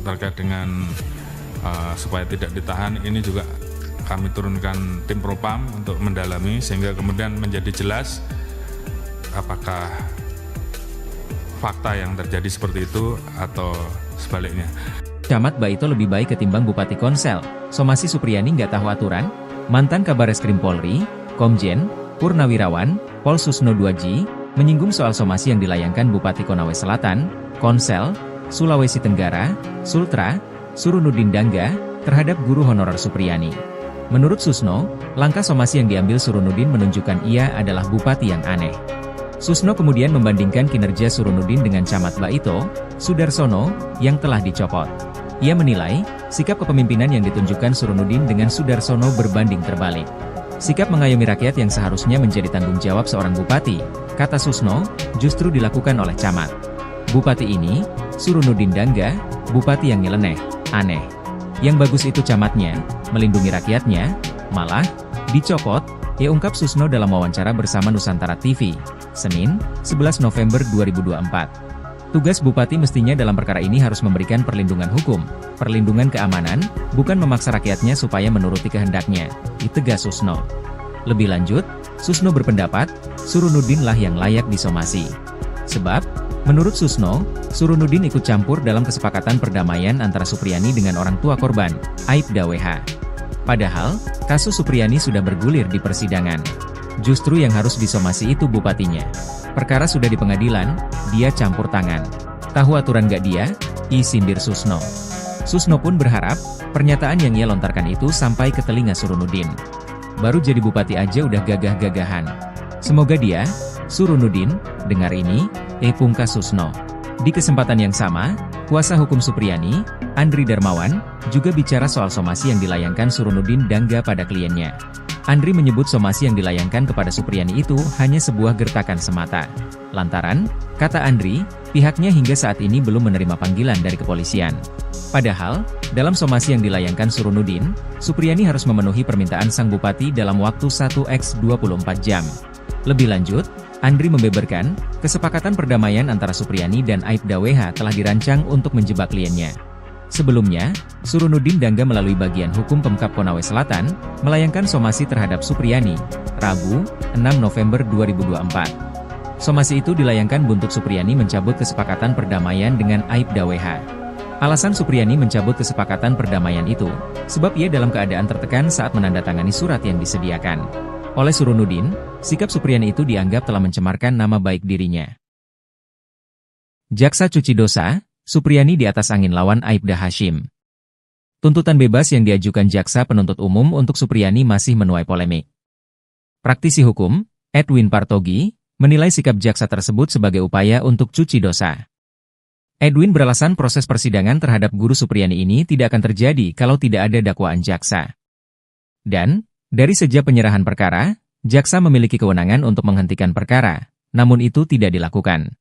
terkait dengan supaya tidak ditahan, ini juga kami turunkan tim propam untuk mendalami sehingga kemudian menjadi jelas apakah fakta yang terjadi seperti itu atau sebaliknya. Camat Baito lebih baik ketimbang Bupati Konsel. Somasi Supriyani nggak tahu aturan? Mantan Kabareskrim Polri, Komjen, Purnawirawan, Pol Susno 2G, menyinggung soal somasi yang dilayangkan Bupati Konawe Selatan, Konsel, Sulawesi Tenggara, Sultra, Surunudin Dangga, terhadap guru honorer Supriyani. Menurut Susno, langkah somasi yang diambil Surunudin menunjukkan ia adalah bupati yang aneh. Susno kemudian membandingkan kinerja Surunudin dengan Camat Baito, Sudarsono, yang telah dicopot. Ia menilai, sikap kepemimpinan yang ditunjukkan Surunudin dengan Sudarsono berbanding terbalik. Sikap mengayomi rakyat yang seharusnya menjadi tanggung jawab seorang bupati, kata Susno, justru dilakukan oleh camat. Bupati ini, Surunudin Dangga, bupati yang nyeleneh, aneh. Yang bagus itu camatnya, melindungi rakyatnya, malah dicopot, ungkap Susno dalam wawancara bersama Nusantara TV, Senin, 11 November 2024. Tugas bupati mestinya dalam perkara ini harus memberikan perlindungan hukum, perlindungan keamanan, bukan memaksa rakyatnya supaya menuruti kehendaknya, ditegas Susno. Lebih lanjut, Susno berpendapat, Surunudin lah yang layak disomasi. Sebab, menurut Susno, Surunudin ikut campur dalam kesepakatan perdamaian antara Supriyani dengan orang tua korban, Aibda WH. Padahal, kasus Supriyani sudah bergulir di persidangan. Justru yang harus disomasi itu bupatinya. Perkara sudah di pengadilan, dia campur tangan. Tahu aturan gak dia? Sindir Susno. Susno pun berharap, pernyataan yang ia lontarkan itu sampai ke telinga Surunudin. Baru jadi bupati aja udah gagah-gagahan. Semoga dia, Surunudin, dengar ini, pungkas Susno. Di kesempatan yang sama, kuasa hukum Supriyani, Andri Darmawan, juga bicara soal somasi yang dilayangkan Surunudin Dangga pada kliennya. Andri menyebut somasi yang dilayangkan kepada Supriyani itu hanya sebuah gertakan semata. Lantaran, kata Andri, pihaknya hingga saat ini belum menerima panggilan dari kepolisian. Padahal, dalam somasi yang dilayangkan Surunudin, Supriyani harus memenuhi permintaan sang bupati dalam waktu 1x24 jam. Lebih lanjut, Andri membeberkan, kesepakatan perdamaian antara Supriyani dan Aibda WH telah dirancang untuk menjebak kliennya. Sebelumnya, Surunudin Dangga melalui bagian hukum Pemkab Konawe Selatan, melayangkan somasi terhadap Supriyani, Rabu, 6 November 2024. Somasi itu dilayangkan buntut Supriyani mencabut kesepakatan perdamaian dengan Aibda WH. Alasan Supriyani mencabut kesepakatan perdamaian itu, sebab ia dalam keadaan tertekan saat menandatangani surat yang disediakan. Oleh Surunudin, sikap Supriyani itu dianggap telah mencemarkan nama baik dirinya. Jaksa cuci dosa, Supriyani di atas angin lawan Aibda Hashim. Tuntutan bebas yang diajukan jaksa penuntut umum untuk Supriyani masih menuai polemik. Praktisi hukum, Edwin Partogi, menilai sikap jaksa tersebut sebagai upaya untuk cuci dosa. Edwin beralasan proses persidangan terhadap guru Supriyani ini tidak akan terjadi kalau tidak ada dakwaan jaksa. Dan, dari sejak penyerahan perkara, jaksa memiliki kewenangan untuk menghentikan perkara, namun itu tidak dilakukan.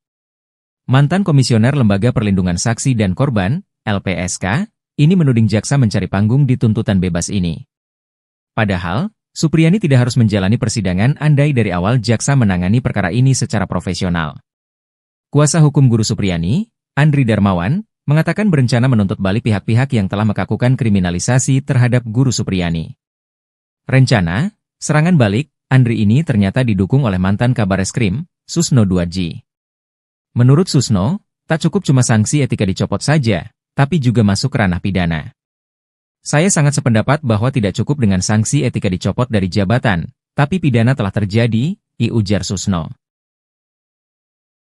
Mantan Komisioner Lembaga Perlindungan Saksi dan Korban, LPSK, ini menuding jaksa mencari panggung di tuntutan bebas ini. Padahal, Supriyani tidak harus menjalani persidangan andai dari awal jaksa menangani perkara ini secara profesional. Kuasa hukum guru Supriyani, Andri Darmawan, mengatakan berencana menuntut balik pihak-pihak yang telah melakukan kriminalisasi terhadap guru Supriyani. Rencana, serangan balik, Andri ini ternyata didukung oleh mantan Kabareskrim, Susno 2G. Menurut Susno, tak cukup cuma sanksi etika dicopot saja, tapi juga masuk ranah pidana. Saya sangat sependapat bahwa tidak cukup dengan sanksi etika dicopot dari jabatan, tapi pidana telah terjadi, ujar Susno.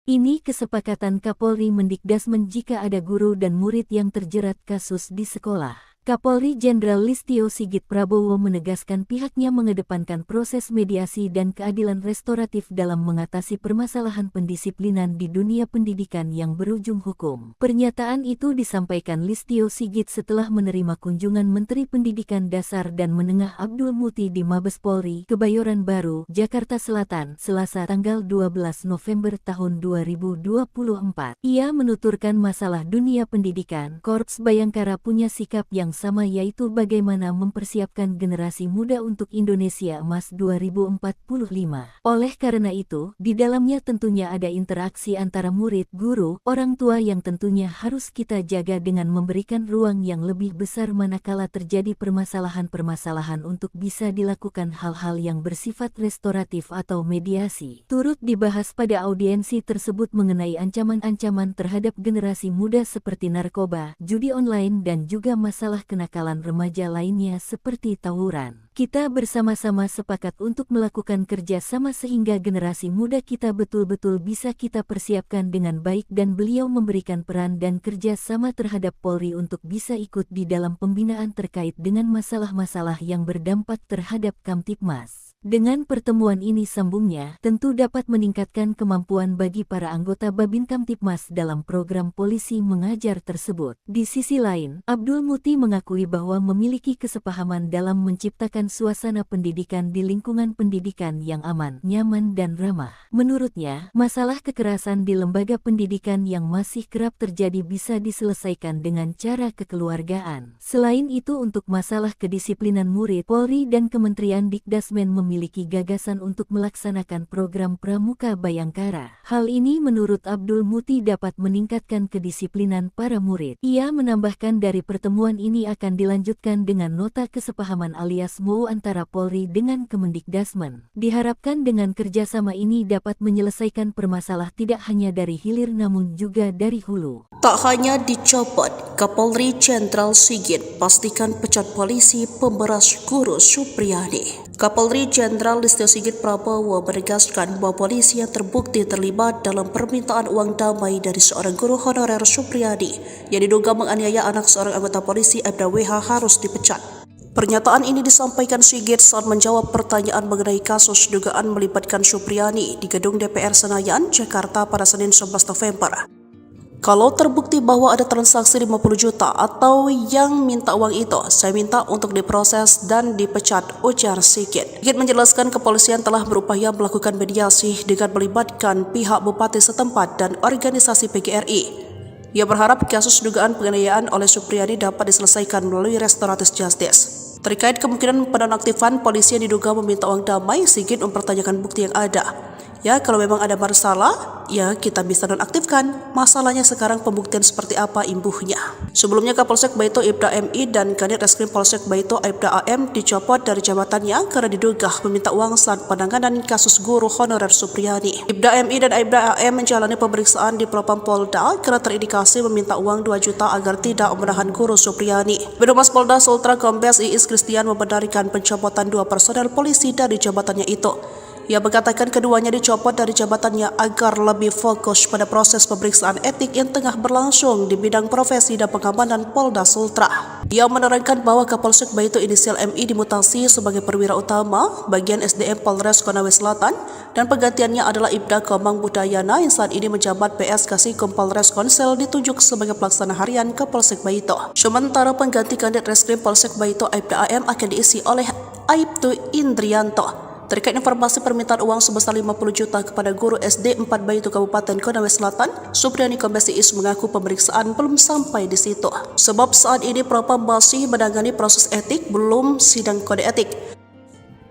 Ini kesepakatan Kapolri Mendikdasmen jika ada guru dan murid yang terjerat kasus di sekolah. Kapolri Jenderal Listio Sigit Prabowo menegaskan pihaknya mengedepankan proses mediasi dan keadilan restoratif dalam mengatasi permasalahan pendisiplinan di dunia pendidikan yang berujung hukum. Pernyataan itu disampaikan Listio Sigit setelah menerima kunjungan Menteri Pendidikan Dasar dan Menengah Abdul Muti di Mabes Polri, Kebayoran Baru, Jakarta Selatan, Selasa tanggal 12 November tahun 2024. Ia menuturkan masalah dunia pendidikan, Korps Bayangkara punya sikap yang sama, yaitu bagaimana mempersiapkan generasi muda untuk Indonesia Emas 2045. Oleh karena itu, di dalamnya tentunya ada interaksi antara murid, guru, orang tua yang tentunya harus kita jaga dengan memberikan ruang yang lebih besar manakala terjadi permasalahan-permasalahan untuk bisa dilakukan hal-hal yang bersifat restoratif atau mediasi. Turut dibahas pada audiensi tersebut mengenai ancaman-ancaman terhadap generasi muda seperti narkoba, judi online dan juga masalah kenakalan remaja lainnya seperti tawuran. Kita bersama-sama sepakat untuk melakukan kerja sama sehingga generasi muda kita betul-betul bisa kita persiapkan dengan baik dan beliau memberikan peran dan kerja sama terhadap Polri untuk bisa ikut di dalam pembinaan terkait dengan masalah-masalah yang berdampak terhadap Kamtibmas. Dengan pertemuan ini, sambungnya, tentu dapat meningkatkan kemampuan bagi para anggota Babin Kamtibmas dalam program polisi mengajar tersebut. Di sisi lain, Abdul Muti mengakui bahwa memiliki kesepahaman dalam menciptakan suasana pendidikan di lingkungan pendidikan yang aman, nyaman dan ramah. Menurutnya, masalah kekerasan di lembaga pendidikan yang masih kerap terjadi bisa diselesaikan dengan cara kekeluargaan. Selain itu, untuk masalah kedisiplinan murid, Polri dan Kementerian Dikdasmen memiliki gagasan untuk melaksanakan program Pramuka Bayangkara. Hal ini menurut Abdul Muti dapat meningkatkan kedisiplinan para murid. Ia menambahkan dari pertemuan ini akan dilanjutkan dengan nota kesepahaman alias MOU antara Polri dengan Kemendikdasmen. Diharapkan dengan kerjasama ini dapat menyelesaikan permasalahan tidak hanya dari hilir namun juga dari hulu. Tak hanya dicopot, Kapolri Jenderal Sigit pastikan pecat polisi pemberas guru Supriyadi. Kapolri Jenderal Listio Sigit Prabowo menegaskan bahwa polisi yang terbukti terlibat dalam permintaan uang damai dari seorang guru honorer Supriyadi yang diduga menganiaya anak seorang anggota polisi Aibda WH harus dipecat. Pernyataan ini disampaikan Sigit saat menjawab pertanyaan mengenai kasus dugaan melibatkan Supriyadi di gedung DPR Senayan, Jakarta pada Senin 11 November. Kalau terbukti bahwa ada transaksi 50 juta atau yang minta uang itu, saya minta untuk diproses dan dipecat, ujar Sigit. Sigit menjelaskan kepolisian telah berupaya melakukan mediasi dengan melibatkan pihak bupati setempat dan organisasi PGRI. Ia berharap kasus dugaan penganiayaan oleh Supriyadi dapat diselesaikan melalui restoratif justice. Terkait kemungkinan penonaktifan polisi yang diduga meminta uang damai, Sigit mempertanyakan bukti yang ada. Ya, kalau memang ada masalah, ya kita bisa nonaktifkan. Masalahnya sekarang pembuktian seperti apa imbuhnya. Sebelumnya Kapolsek Baito Ibda MI dan Kanit Reskrim Polsek Baito Ibda AM dicopot dari jabatannya karena diduga meminta uang saat penanganan kasus guru honorer Supriyadi. Ibda MI dan Ibda AM menjalani pemeriksaan di Propam Polda karena terindikasi meminta uang 2 juta agar tidak menahan guru Supriyadi. Birohumas Polda Sultra Kombes Iis Kristian membenarkan pencopotan 2 personel polisi dari jabatannya itu. Ia mengatakan keduanya dicopot dari jabatannya agar lebih fokus pada proses pemeriksaan etik yang tengah berlangsung di bidang profesi dan pengamanan Polda Sultra. Ia menerangkan bahwa Kapolsek Baito inisial MI dimutasi sebagai perwira utama bagian SDM Polres Konawe Selatan dan penggantiannya adalah Ibda Komang Budayana yang saat ini menjabat PS Kasikum Polres Konsel ditunjuk sebagai pelaksana harian Kapolsek Baito. Sementara pengganti Kanit Reskrim Polsek Baito Ibda AM akan diisi oleh Aibtu Indrianto. Terkait informasi permintaan uang sebesar 50 juta kepada guru SD 4 Baito Kabupaten Konawe Selatan, Supriyadi Kombes Iis mengaku pemeriksaan belum sampai di situ. Sebab saat ini Propam masih menangani proses etik, belum sidang kode etik.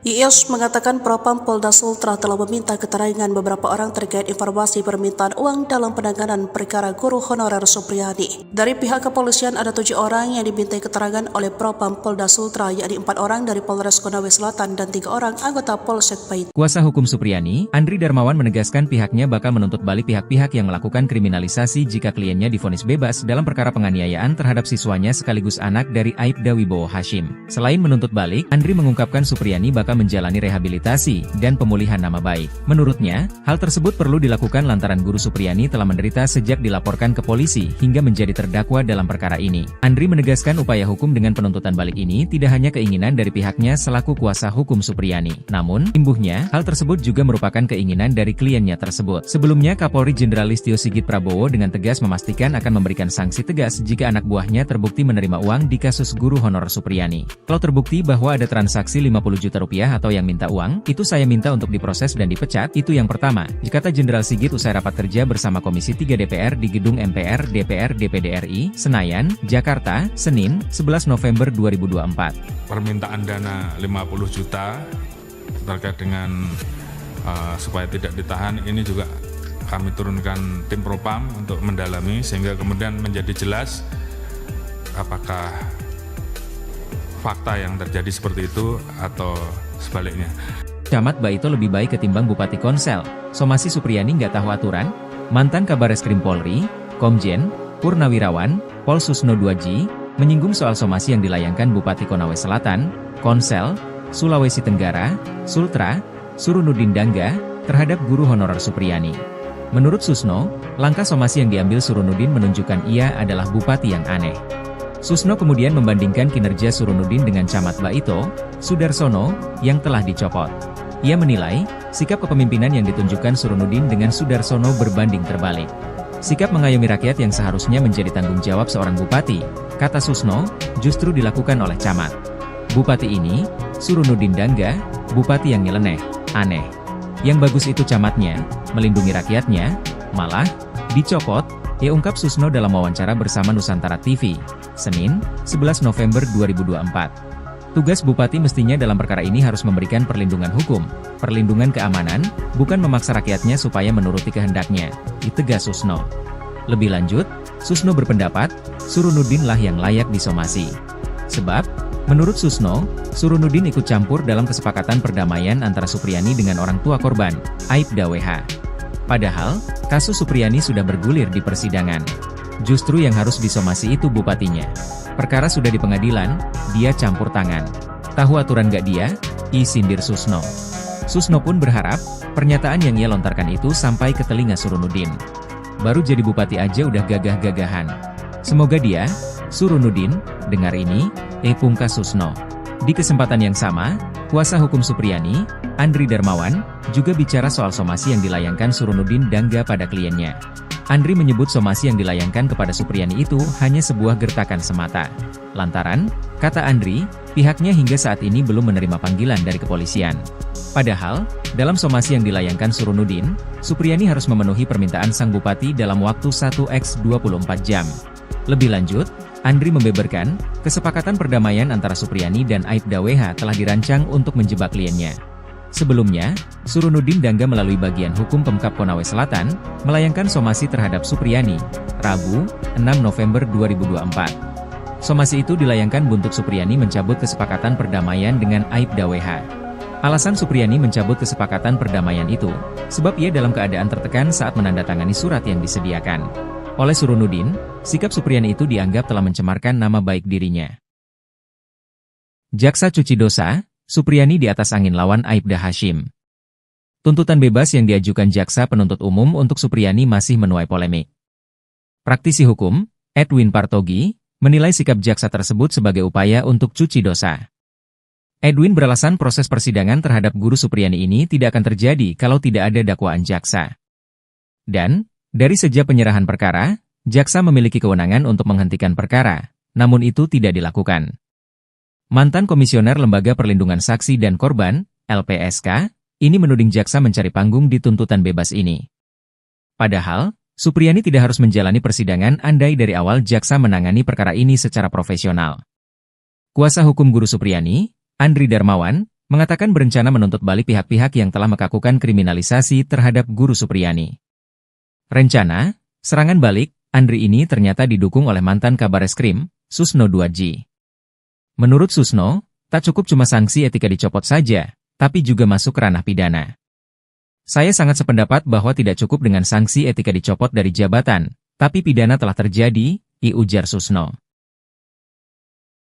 Iis mengatakan Propam Polda Sultra telah meminta keterangan beberapa orang terkait informasi permintaan uang dalam penanganan perkara guru honorer Supriyadi. Dari pihak kepolisian ada 7 orang yang dimintai keterangan oleh Propam Polda Sultra, yakni 4 orang dari Polres Konawe Selatan dan 3 orang anggota Polsek Baito. Kuasa hukum Supriyadi, Andri Darmawan menegaskan pihaknya bakal menuntut balik pihak-pihak yang melakukan kriminalisasi jika kliennya divonis bebas dalam perkara penganiayaan terhadap siswanya sekaligus anak dari Aibda Wibowo Hashim. Selain menuntut balik, Andri mengungkapkan Supriyadi bakal Baka menjalani rehabilitasi dan pemulihan nama baik. Menurutnya, hal tersebut perlu dilakukan lantaran Guru Supriyani telah menderita sejak dilaporkan ke polisi hingga menjadi terdakwa dalam perkara ini. Andri menegaskan upaya hukum dengan penuntutan balik ini tidak hanya keinginan dari pihaknya selaku kuasa hukum Supriyani. Namun, imbuhnya, hal tersebut juga merupakan keinginan dari kliennya tersebut. Sebelumnya, Kapolri Jenderal Listio Sigit Prabowo dengan tegas memastikan akan memberikan sanksi tegas jika anak buahnya terbukti menerima uang di kasus guru honorer Supriyani. Kalau terbukti bahwa ada transaksi 50 juta rupiah atau yang minta uang, itu saya minta untuk diproses dan dipecat, itu yang pertama, kata Jenderal Sigit usai rapat kerja bersama Komisi 3 DPR di Gedung MPR DPR DPD RI, Senayan, Jakarta, Senin, 11 November 2024. Permintaan dana 50 juta terkait dengan supaya tidak ditahan, ini juga kami turunkan tim Propam untuk mendalami sehingga kemudian menjadi jelas apakah fakta yang terjadi seperti itu atau sebaliknya. Camat Baito lebih baik ketimbang Bupati Konsel. Somasi Supriyani nggak tahu aturan? Mantan Kabareskrim Polri, Komjen, Purnawirawan, Pol Susno 2G, menyinggung soal somasi yang dilayangkan Bupati Konawe Selatan, Konsel, Sulawesi Tenggara, Sultra, Surunudin Dangga, terhadap guru honorer Supriyani. Menurut Susno, langkah somasi yang diambil Surunudin menunjukkan ia adalah bupati yang aneh. Susno kemudian membandingkan kinerja Surunudin dengan Camat Baito, Sudarsono, yang telah dicopot. Ia menilai, sikap kepemimpinan yang ditunjukkan Surunudin dengan Sudarsono berbanding terbalik. Sikap mengayomi rakyat yang seharusnya menjadi tanggung jawab seorang bupati, kata Susno, justru dilakukan oleh Camat. Bupati ini, Surunudin Dangga, bupati yang nyeleneh, aneh. Yang bagus itu camatnya, melindungi rakyatnya, malah, dicopot, ia ungkap Susno dalam wawancara bersama Nusantara TV, Senin, 11 November 2024. Tugas bupati mestinya dalam perkara ini harus memberikan perlindungan hukum, perlindungan keamanan, bukan memaksa rakyatnya supaya menuruti kehendaknya, ditegas Susno. Lebih lanjut, Susno berpendapat, Surunudin lah yang layak disomasi. Sebab, menurut Susno, Surunudin ikut campur dalam kesepakatan perdamaian antara Supriyani dengan orang tua korban, Aibda WH. Padahal, kasus Supriyani sudah bergulir di persidangan. Justru yang harus disomasi itu bupatinya. Perkara sudah di pengadilan, dia campur tangan. Tahu aturan gak dia? Sindir Susno. Susno pun berharap, pernyataan yang ia lontarkan itu sampai ke telinga Surunudin. Baru jadi bupati aja udah gagah-gagahan. Semoga dia, Surunudin, dengar ini, pungkas Susno. Di kesempatan yang sama, kuasa hukum Supriyani, Andri Darmawan, juga bicara soal somasi yang dilayangkan Surunudin Dangga pada kliennya. Andri menyebut somasi yang dilayangkan kepada Supriyani itu hanya sebuah gertakan semata. Lantaran, kata Andri, pihaknya hingga saat ini belum menerima panggilan dari kepolisian. Padahal, dalam somasi yang dilayangkan Surunudin, Supriyani harus memenuhi permintaan sang bupati dalam waktu 1x24 jam. Lebih lanjut, Andri membeberkan, kesepakatan perdamaian antara Supriyani dan Aibda WH telah dirancang untuk menjebak kliennya. Sebelumnya, Surunudin Dangga melalui bagian hukum Pemkab Konawe Selatan, melayangkan somasi terhadap Supriyani, Rabu, 6 November 2024. Somasi itu dilayangkan buntut Supriyani mencabut kesepakatan perdamaian dengan Aibda WH. Alasan Supriyani mencabut kesepakatan perdamaian itu, sebab ia dalam keadaan tertekan saat menandatangani surat yang disediakan. Oleh Surunudin, sikap Supriyani itu dianggap telah mencemarkan nama baik dirinya. Jaksa cuci dosa, Supriyani di atas angin lawan Aibda Hashim. Tuntutan bebas yang diajukan jaksa penuntut umum untuk Supriyani masih menuai polemik. Praktisi hukum, Edwin Partogi, menilai sikap jaksa tersebut sebagai upaya untuk cuci dosa. Edwin beralasan proses persidangan terhadap guru Supriyani ini tidak akan terjadi kalau tidak ada dakwaan jaksa. Dan, dari sejak penyerahan perkara, jaksa memiliki kewenangan untuk menghentikan perkara, namun itu tidak dilakukan. Mantan Komisioner Lembaga Perlindungan Saksi dan Korban, LPSK, ini menuding jaksa mencari panggung di tuntutan bebas ini. Padahal, Supriyani tidak harus menjalani persidangan andai dari awal jaksa menangani perkara ini secara profesional. Kuasa hukum guru Supriyani, Andri Darmawan, mengatakan berencana menuntut balik pihak-pihak yang telah melakukan kriminalisasi terhadap guru Supriyani. Rencana, serangan balik, Andri ini ternyata didukung oleh mantan Kabareskrim, Susno 2G. Menurut Susno, tak cukup cuma sanksi etika dicopot saja, tapi juga masuk ke ranah pidana. Saya sangat sependapat bahwa tidak cukup dengan sanksi etika dicopot dari jabatan, tapi pidana telah terjadi, ujar Susno.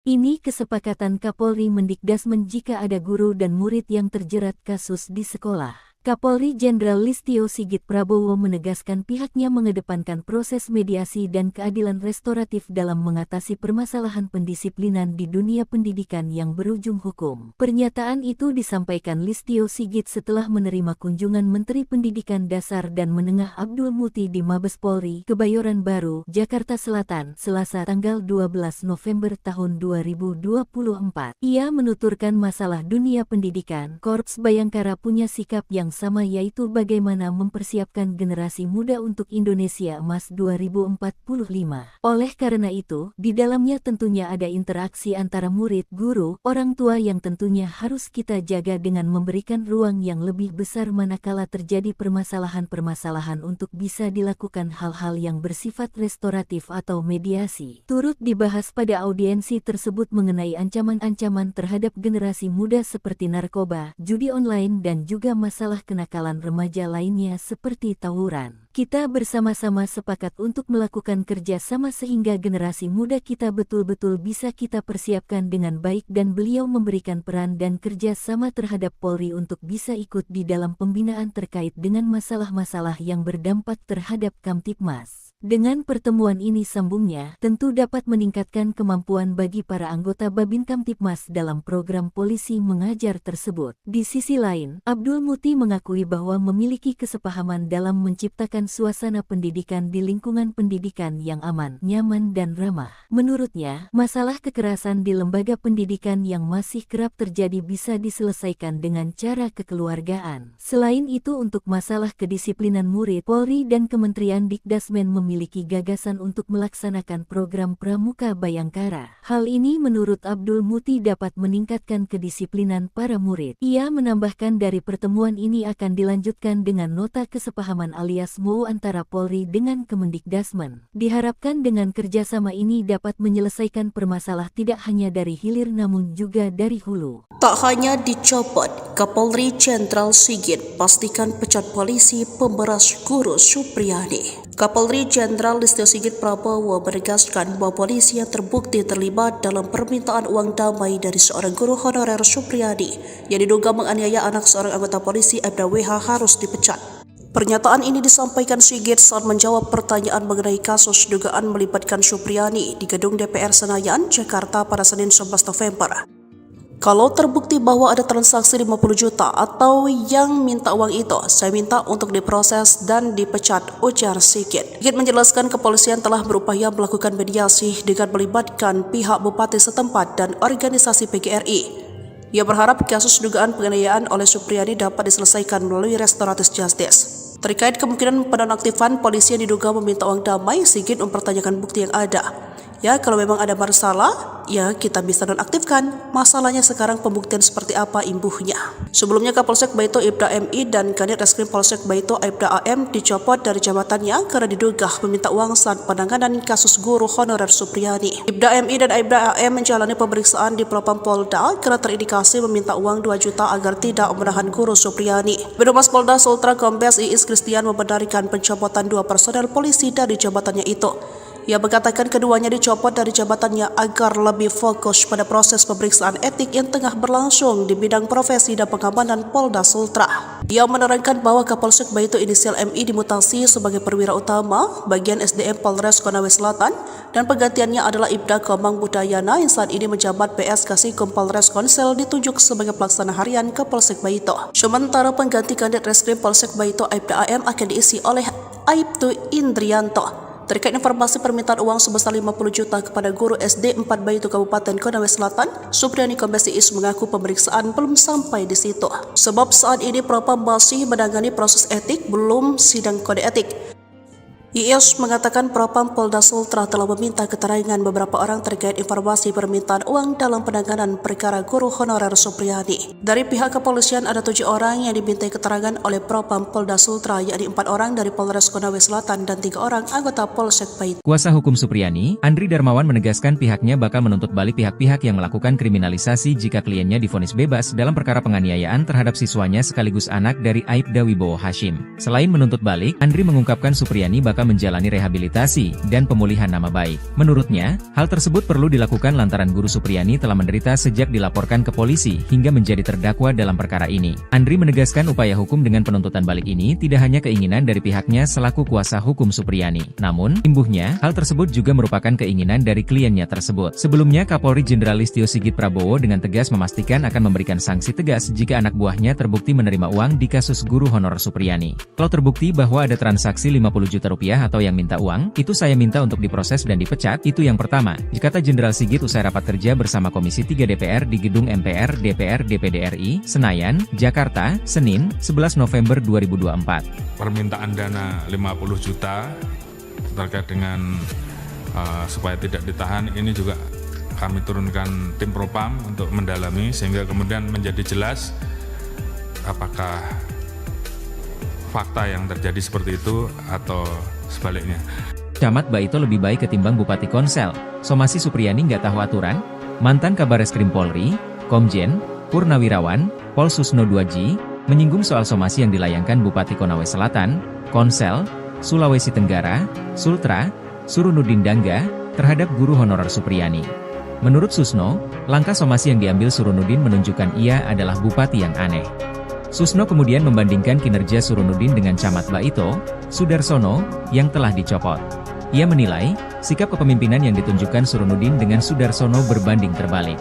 Ini kesepakatan Kapolri Mendikdasmen jika ada guru dan murid yang terjerat kasus di sekolah. Kapolri Jenderal Listio Sigit Prabowo menegaskan pihaknya mengedepankan proses mediasi dan keadilan restoratif dalam mengatasi permasalahan pendisiplinan di dunia pendidikan yang berujung hukum. Pernyataan itu disampaikan Listio Sigit setelah menerima kunjungan Menteri Pendidikan Dasar dan Menengah Abdul Muti di Mabes Polri, Kebayoran Baru, Jakarta Selatan, Selasa tanggal 12 November tahun 2024. Ia menuturkan masalah dunia pendidikan, Korps Bayangkara punya sikap yang sama, yaitu bagaimana mempersiapkan generasi muda untuk Indonesia Emas 2045. Oleh karena itu, di dalamnya tentunya ada interaksi antara murid, guru, orang tua yang tentunya harus kita jaga dengan memberikan ruang yang lebih besar manakala terjadi permasalahan-permasalahan untuk bisa dilakukan hal-hal yang bersifat restoratif atau mediasi. Turut dibahas pada audiensi tersebut mengenai ancaman-ancaman terhadap generasi muda seperti narkoba, judi online dan juga masalah kenakalan remaja lainnya seperti tawuran. Kita bersama-sama sepakat untuk melakukan kerja sama sehingga generasi muda kita betul-betul bisa kita persiapkan dengan baik dan beliau memberikan peran dan kerja sama terhadap Polri untuk bisa ikut di dalam pembinaan terkait dengan masalah-masalah yang berdampak terhadap Kamtibmas. Dengan pertemuan ini sambungnya, tentu dapat meningkatkan kemampuan bagi para anggota Babin Kamtibmas dalam program polisi mengajar tersebut. Di sisi lain, Abdul Muti mengakui bahwa memiliki kesepahaman dalam menciptakan suasana pendidikan di lingkungan pendidikan yang aman, nyaman dan ramah. Menurutnya, masalah kekerasan di lembaga pendidikan yang masih kerap terjadi bisa diselesaikan dengan cara kekeluargaan. Selain itu, untuk masalah kedisiplinan murid, Polri dan Kementerian Dikdasmen memiliki gagasan untuk melaksanakan program Pramuka Bayangkara. Hal ini menurut Abdul Muti dapat meningkatkan kedisiplinan para murid. Ia menambahkan dari pertemuan ini akan dilanjutkan dengan nota kesepahaman alias MOU antara Polri dengan Kemendikdasmen. Diharapkan dengan kerjasama ini dapat menyelesaikan permasalahan tidak hanya dari hilir namun juga dari hulu. Tak hanya dicopot, Kapolri Jenderal Sigit pastikan pecat polisi pemberas guru Supriyadi. Kapolri Jenderal Listio Sigit Prabowo menegaskan bahwa polisi yang terbukti terlibat dalam permintaan uang damai dari seorang guru honorer Supriyadi yang diduga menganiaya anak seorang anggota polisi Aibda WH harus dipecat. Pernyataan ini disampaikan Sigit saat menjawab pertanyaan mengenai kasus dugaan melibatkan Supriyadi di gedung DPR Senayan, Jakarta pada Senin 11 November. Kalau terbukti bahwa ada transaksi 50 juta atau yang minta uang itu, saya minta untuk diproses dan dipecat, ujar Sigit. Sigit menjelaskan kepolisian telah berupaya melakukan mediasi dengan melibatkan pihak bupati setempat dan organisasi PGRI. Ia berharap kasus dugaan penganiayaan oleh Supriyadi dapat diselesaikan melalui restoratif justice. Terkait kemungkinan penonaktifan polisi yang diduga meminta uang damai, Sigit mempertanyakan bukti yang ada. Ya, kalau memang ada masalah, ya kita bisa nonaktifkan. Masalahnya sekarang pembuktian seperti apa imbuhnya. Sebelumnya Kapolsek Baito Aibda MI dan Kanit Reskrim Polsek Baito Aibda AM dicopot dari jabatannya karena diduga meminta uang saat penanganan kasus guru honorer Supriyadi. Aibda MI dan Aibda AM menjalani pemeriksaan di Propam Polda karena terindikasi meminta uang 2 juta agar tidak menahan guru Supriyadi. Birohumas Polda Sultra Kombes Iis Christian membenarkan pencopotan 2 personel polisi dari jabatannya itu. Ia mengatakan keduanya dicopot dari jabatannya agar lebih fokus pada proses pemeriksaan etik yang tengah berlangsung di bidang profesi dan pengamanan Polda Sultra. Ia menerangkan bahwa Kapolsek Baito inisial MI dimutasi sebagai perwira utama bagian SDM Polres Konawe Selatan dan penggantiannya adalah Ibda Komang Budayana yang saat ini menjabat PS Kasikom Polres Konsel ditunjuk sebagai pelaksana harian Kapolsek Baito. Sementara pengganti Kanit Reskrim Polsek Baito Aibda AM akan diisi oleh Aibtu Indrianto. Terkait informasi permintaan uang sebesar 50 juta kepada guru SD 4 Baito Kabupaten Konawe Selatan, Supriyadi Kombes Iis mengaku pemeriksaan belum sampai di situ. Sebab saat ini Propam masih menangani proses etik, belum sidang kode etik. Iis mengatakan Propam Polda Sultra telah meminta keterangan beberapa orang terkait informasi permintaan uang dalam penanganan perkara guru honorer Supriyadi. Dari pihak kepolisian ada 7 orang yang dimintai keterangan oleh Propam Polda Sultra, yakni 4 orang dari Polres Konawe Selatan dan 3 orang anggota Polsek Baito. Kuasa hukum Supriyadi, Andri Darmawan menegaskan pihaknya bakal menuntut balik pihak-pihak yang melakukan kriminalisasi jika kliennya divonis bebas dalam perkara penganiayaan terhadap siswanya sekaligus anak dari Aibda Wibowo Hashim. Selain menuntut balik, Andri mengungkapkan Supriyadi bakal serta menjalani rehabilitasi dan pemulihan nama baik. Menurutnya, hal tersebut perlu dilakukan lantaran Guru Supriyani telah menderita sejak dilaporkan ke polisi hingga menjadi terdakwa dalam perkara ini. Andri menegaskan upaya hukum dengan penuntutan balik ini tidak hanya keinginan dari pihaknya selaku kuasa hukum Supriyani. Namun, imbuhnya, hal tersebut juga merupakan keinginan dari kliennya tersebut. Sebelumnya, Kapolri Jenderal Listio Sigit Prabowo dengan tegas memastikan akan memberikan sanksi tegas jika anak buahnya terbukti menerima uang di kasus guru honorer Supriyani. Kalau terbukti bahwa ada transaksi 50 juta rupiah atau yang minta uang, itu saya minta untuk diproses dan dipecat, itu yang pertama, kata Jenderal Sigit usai rapat kerja bersama Komisi 3 DPR di Gedung MPR DPR DPD RI, Senayan, Jakarta, Senin, 11 November 2024. Permintaan dana 50 juta terkait dengan supaya tidak ditahan, ini juga kami turunkan tim propam untuk mendalami sehingga kemudian menjadi jelas apakah fakta yang terjadi seperti itu atau sebaliknya. Camat Baito lebih baik ketimbang Bupati Konsel. Somasi Supriyani nggak tahu aturan? Mantan Kabareskrim Polri, Komjen, Purnawirawan, Pol Susno 2G, menyinggung soal somasi yang dilayangkan Bupati Konawe Selatan, Konsel, Sulawesi Tenggara, Sultra, Surunudin Dangga, terhadap guru honorer Supriyani. Menurut Susno, langkah somasi yang diambil Surunudin menunjukkan ia adalah bupati yang aneh. Susno kemudian membandingkan kinerja Surunudin dengan Camat Baito, Sudarsono, yang telah dicopot. Ia menilai, sikap kepemimpinan yang ditunjukkan Surunudin dengan Sudarsono berbanding terbalik.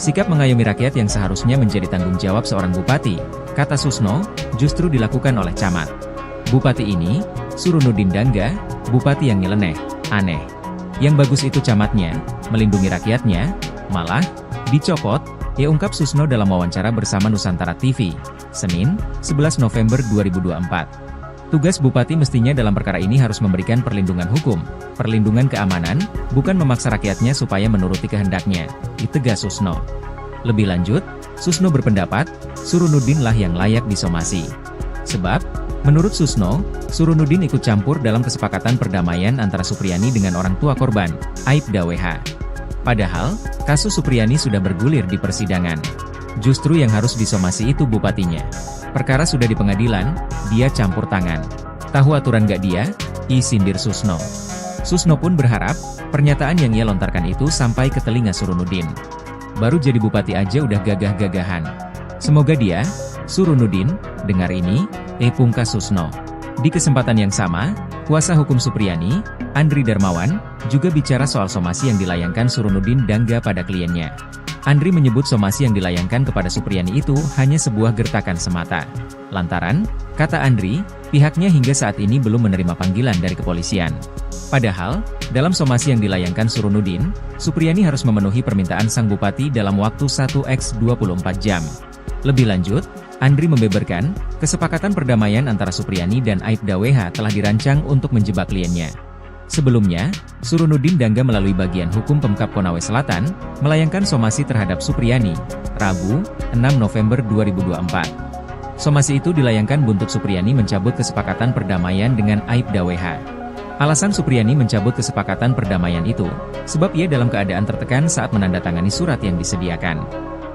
Sikap mengayomi rakyat yang seharusnya menjadi tanggung jawab seorang bupati, kata Susno, justru dilakukan oleh Camat. Bupati ini, Surunudin Dangga, bupati yang nyeleneh, aneh. Yang bagus itu camatnya, melindungi rakyatnya, malah, dicopot, ungkap Susno dalam wawancara bersama Nusantara TV, Senin, 11 November 2024. Tugas bupati mestinya dalam perkara ini harus memberikan perlindungan hukum, perlindungan keamanan, bukan memaksa rakyatnya supaya menuruti kehendaknya, ditegas Susno. Lebih lanjut, Susno berpendapat, Surunudin lah yang layak disomasi. Sebab, menurut Susno, Surunudin ikut campur dalam kesepakatan perdamaian antara Supriyani dengan orang tua korban, Aibda WH. Padahal, kasus Supriyani sudah bergulir di persidangan. Justru yang harus disomasi itu bupatinya. Perkara sudah di pengadilan, dia campur tangan. Tahu aturan gak dia? Sindir Susno. Susno pun berharap, pernyataan yang ia lontarkan itu sampai ke telinga Surunudin. Baru jadi bupati aja udah gagah-gagahan. Semoga dia, Surunudin, dengar ini, pungkas Susno. Di kesempatan yang sama, kuasa hukum Supriyani, Andri Darmawan, juga bicara soal somasi yang dilayangkan Surunudin Dangga pada kliennya. Andri menyebut somasi yang dilayangkan kepada Supriyani itu hanya sebuah gertakan semata. Lantaran, kata Andri, pihaknya hingga saat ini belum menerima panggilan dari kepolisian. Padahal, dalam somasi yang dilayangkan Surunudin, Supriyani harus memenuhi permintaan sang bupati dalam waktu 1x24 jam. Lebih lanjut, Andri membeberkan, kesepakatan perdamaian antara Supriyani dan Aibda WH telah dirancang untuk menjebak kliennya. Sebelumnya, Surunudin Dangga melalui bagian hukum Pemkab Konawe Selatan, melayangkan somasi terhadap Supriyani, Rabu, 6 November 2024. Somasi itu dilayangkan buntut Supriyani mencabut kesepakatan perdamaian dengan Aibda WH. Alasan Supriyani mencabut kesepakatan perdamaian itu, sebab ia dalam keadaan tertekan saat menandatangani surat yang disediakan.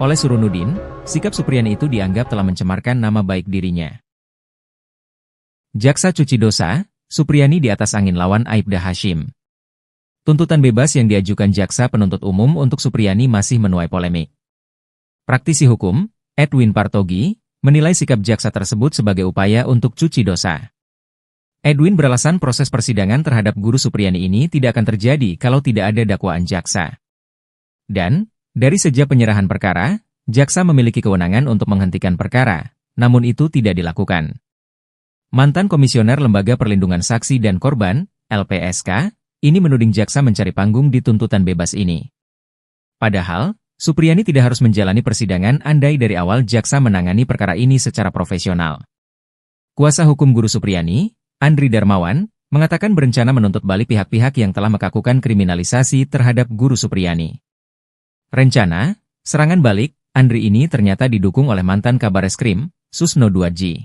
Oleh Surunudin, sikap Supriyani itu dianggap telah mencemarkan nama baik dirinya. Jaksa cuci dosa, Supriyani di atas angin lawan Aibda Hashim. Tuntutan bebas yang diajukan Jaksa Penuntut Umum untuk Supriyani masih menuai polemik. Praktisi hukum, Edwin Partogi, menilai sikap Jaksa tersebut sebagai upaya untuk cuci dosa. Edwin beralasan proses persidangan terhadap guru Supriyani ini tidak akan terjadi kalau tidak ada dakwaan Jaksa. Dan, dari sejak penyerahan perkara, Jaksa memiliki kewenangan untuk menghentikan perkara, namun itu tidak dilakukan. Mantan Komisioner Lembaga Perlindungan Saksi dan Korban, LPSK, ini menuding Jaksa mencari panggung di tuntutan bebas ini. Padahal, Supriyani tidak harus menjalani persidangan andai dari awal Jaksa menangani perkara ini secara profesional. Kuasa hukum guru Supriyani, Andri Darmawan, mengatakan berencana menuntut balik pihak-pihak yang telah melakukan kriminalisasi terhadap guru Supriyani. Rencana, serangan balik, Andri ini ternyata didukung oleh mantan Kabareskrim, Susno 2G.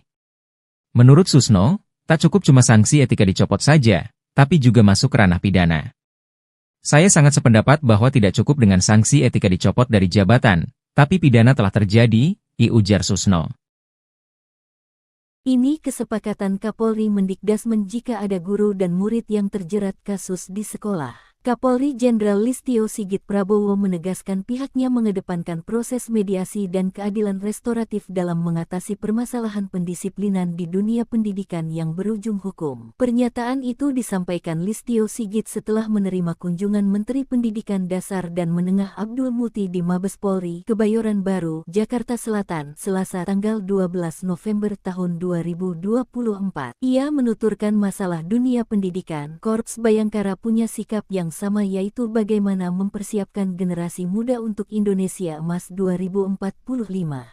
Menurut Susno, tak cukup cuma sanksi etika dicopot saja, tapi juga masuk ranah pidana. Saya sangat sependapat bahwa tidak cukup dengan sanksi etika dicopot dari jabatan, tapi pidana telah terjadi, ujar Susno. Ini kesepakatan Kapolri Mendikdasmen jika ada guru dan murid yang terjerat kasus di sekolah. Kapolri Jenderal Listio Sigit Prabowo menegaskan pihaknya mengedepankan proses mediasi dan keadilan restoratif dalam mengatasi permasalahan pendisiplinan di dunia pendidikan yang berujung hukum. Pernyataan itu disampaikan Listio Sigit setelah menerima kunjungan Menteri Pendidikan Dasar dan Menengah Abdul Muti di Mabes Polri, Kebayoran Baru, Jakarta Selatan, Selasa tanggal 12 November tahun 2024. Ia menuturkan masalah dunia pendidikan, Korps Bayangkara punya sikap yang sama, yaitu bagaimana mempersiapkan generasi muda untuk Indonesia Emas 2045.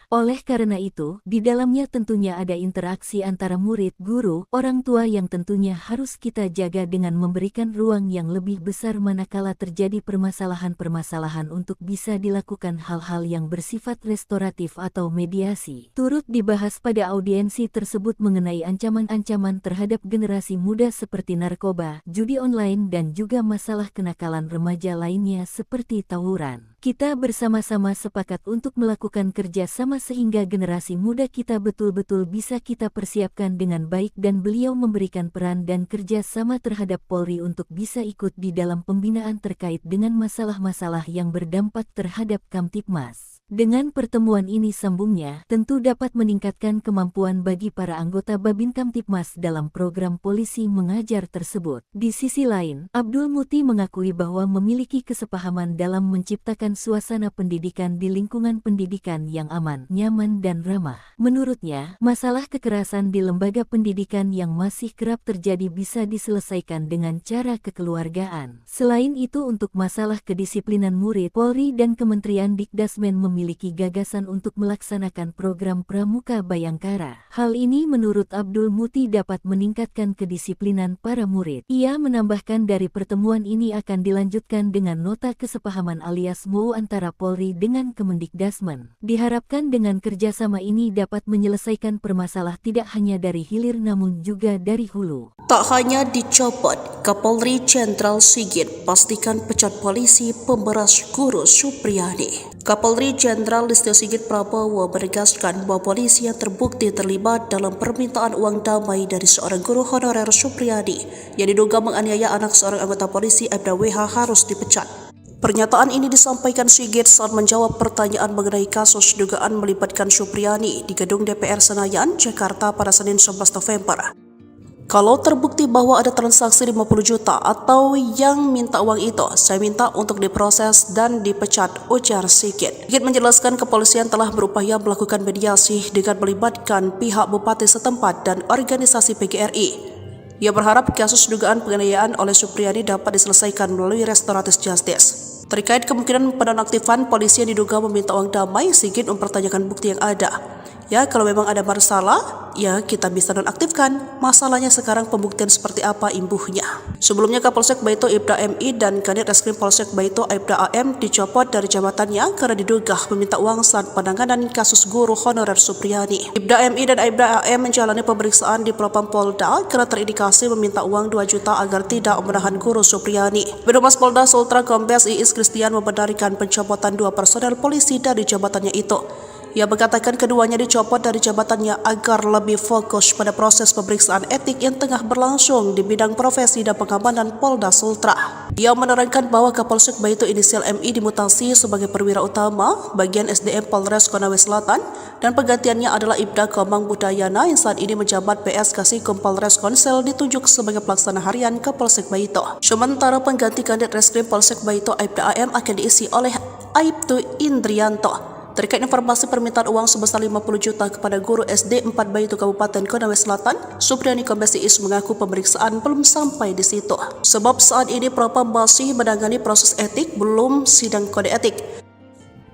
Oleh karena itu, di dalamnya tentunya ada interaksi antara murid, guru, orang tua yang tentunya harus kita jaga dengan memberikan ruang yang lebih besar manakala terjadi permasalahan-permasalahan untuk bisa dilakukan hal-hal yang bersifat restoratif atau mediasi. Turut dibahas pada audiensi tersebut mengenai ancaman-ancaman terhadap generasi muda seperti narkoba, judi online dan juga masalah kenakalan remaja lainnya seperti tawuran. Kita bersama-sama sepakat untuk melakukan kerja sama sehingga generasi muda kita betul-betul bisa kita persiapkan dengan baik dan beliau memberikan peran dan kerja sama terhadap Polri untuk bisa ikut di dalam pembinaan terkait dengan masalah-masalah yang berdampak terhadap Kamtibmas. Dengan pertemuan ini, sambungnya, tentu dapat meningkatkan kemampuan bagi para anggota Babin Kamtibmas dalam program polisi mengajar tersebut. Di sisi lain, Abdul Muti mengakui bahwa memiliki kesepahaman dalam menciptakan suasana pendidikan di lingkungan pendidikan yang aman, nyaman dan ramah. Menurutnya, masalah kekerasan di lembaga pendidikan yang masih kerap terjadi bisa diselesaikan dengan cara kekeluargaan. Selain itu, untuk masalah kedisiplinan murid, Polri dan Kementerian Dikdasmen memiliki gagasan untuk melaksanakan program Pramuka Bayangkara. Hal ini menurut Abdul Muti dapat meningkatkan kedisiplinan para murid. Ia menambahkan dari pertemuan ini akan dilanjutkan dengan nota kesepahaman alias MOU antara Polri dengan Kemendikdasmen. Diharapkan dengan kerjasama ini dapat menyelesaikan permasalahan tidak hanya dari hilir namun juga dari hulu. Tak hanya dicopot, Kapolri Jenderal Sigit pastikan pecat polisi pemberas guru Supriyadi. Kapolri Jenderal Listio Sigit Prabowo menegaskan bahwa polisi yang terbukti terlibat dalam permintaan uang damai dari seorang guru honorer Supriyadi yang diduga menganiaya anak seorang anggota polisi Aibda WH harus dipecat. Pernyataan ini disampaikan Sigit saat menjawab pertanyaan mengenai kasus dugaan melibatkan Supriyadi di gedung DPR Senayan, Jakarta pada Senin 11 November. Kalau terbukti bahwa ada transaksi 50 juta atau yang minta uang itu, saya minta untuk diproses dan dipecat, ujar Sigit. Sigit menjelaskan kepolisian telah berupaya melakukan mediasi dengan melibatkan pihak bupati setempat dan organisasi PGRI. Ia berharap kasus dugaan penganiayaan oleh Supriyadi dapat diselesaikan melalui restoratif justice. Terkait kemungkinan penonaktifan polisi yang diduga meminta uang damai, Sigit mempertanyakan bukti yang ada. Ya, kalau memang ada masalah, ya kita bisa nonaktifkan. Masalahnya sekarang pembuktian seperti apa imbuhnya. Sebelumnya Kapolsek Baito Aibda MI dan Kanit Reskrim Polsek Baito Aibda AM dicopot dari jabatannya karena diduga meminta uang saat penanganan kasus guru honorer Supriyadi. Aibda MI dan Aibda AM menjalani pemeriksaan di Propam Polda karena terindikasi meminta uang 2 juta agar tidak menahan guru Supriyadi. Birohumas Polda Sultra Kombes Iis Kristian membenarkan pencopotan 2 personel polisi dari jabatannya itu. Ia mengatakan keduanya dicopot dari jabatannya agar lebih fokus pada proses pemeriksaan etik yang tengah berlangsung di bidang profesi dan pengamanan Polda Sultra. Ia menerangkan bahwa Kapolsek Baito inisial MI dimutasi sebagai perwira utama bagian SDM Polres Konawe Selatan dan penggantiannya adalah Ibda Komang Budayana yang saat ini menjabat PS Kasikum Polres Konsel ditunjuk sebagai pelaksana harian Kapolsek Baito. Sementara pengganti Kanit Reskrim Polsek Baito Aibda AM akan diisi oleh Aibtu Indrianto. Terkait informasi permintaan uang sebesar 50 juta kepada guru SD 4 Baito Kabupaten Konawe Selatan, Supriyadi Kombes Iis mengaku pemeriksaan belum sampai di situ. Sebab saat ini Propam masih menangani proses etik, belum sidang kode etik.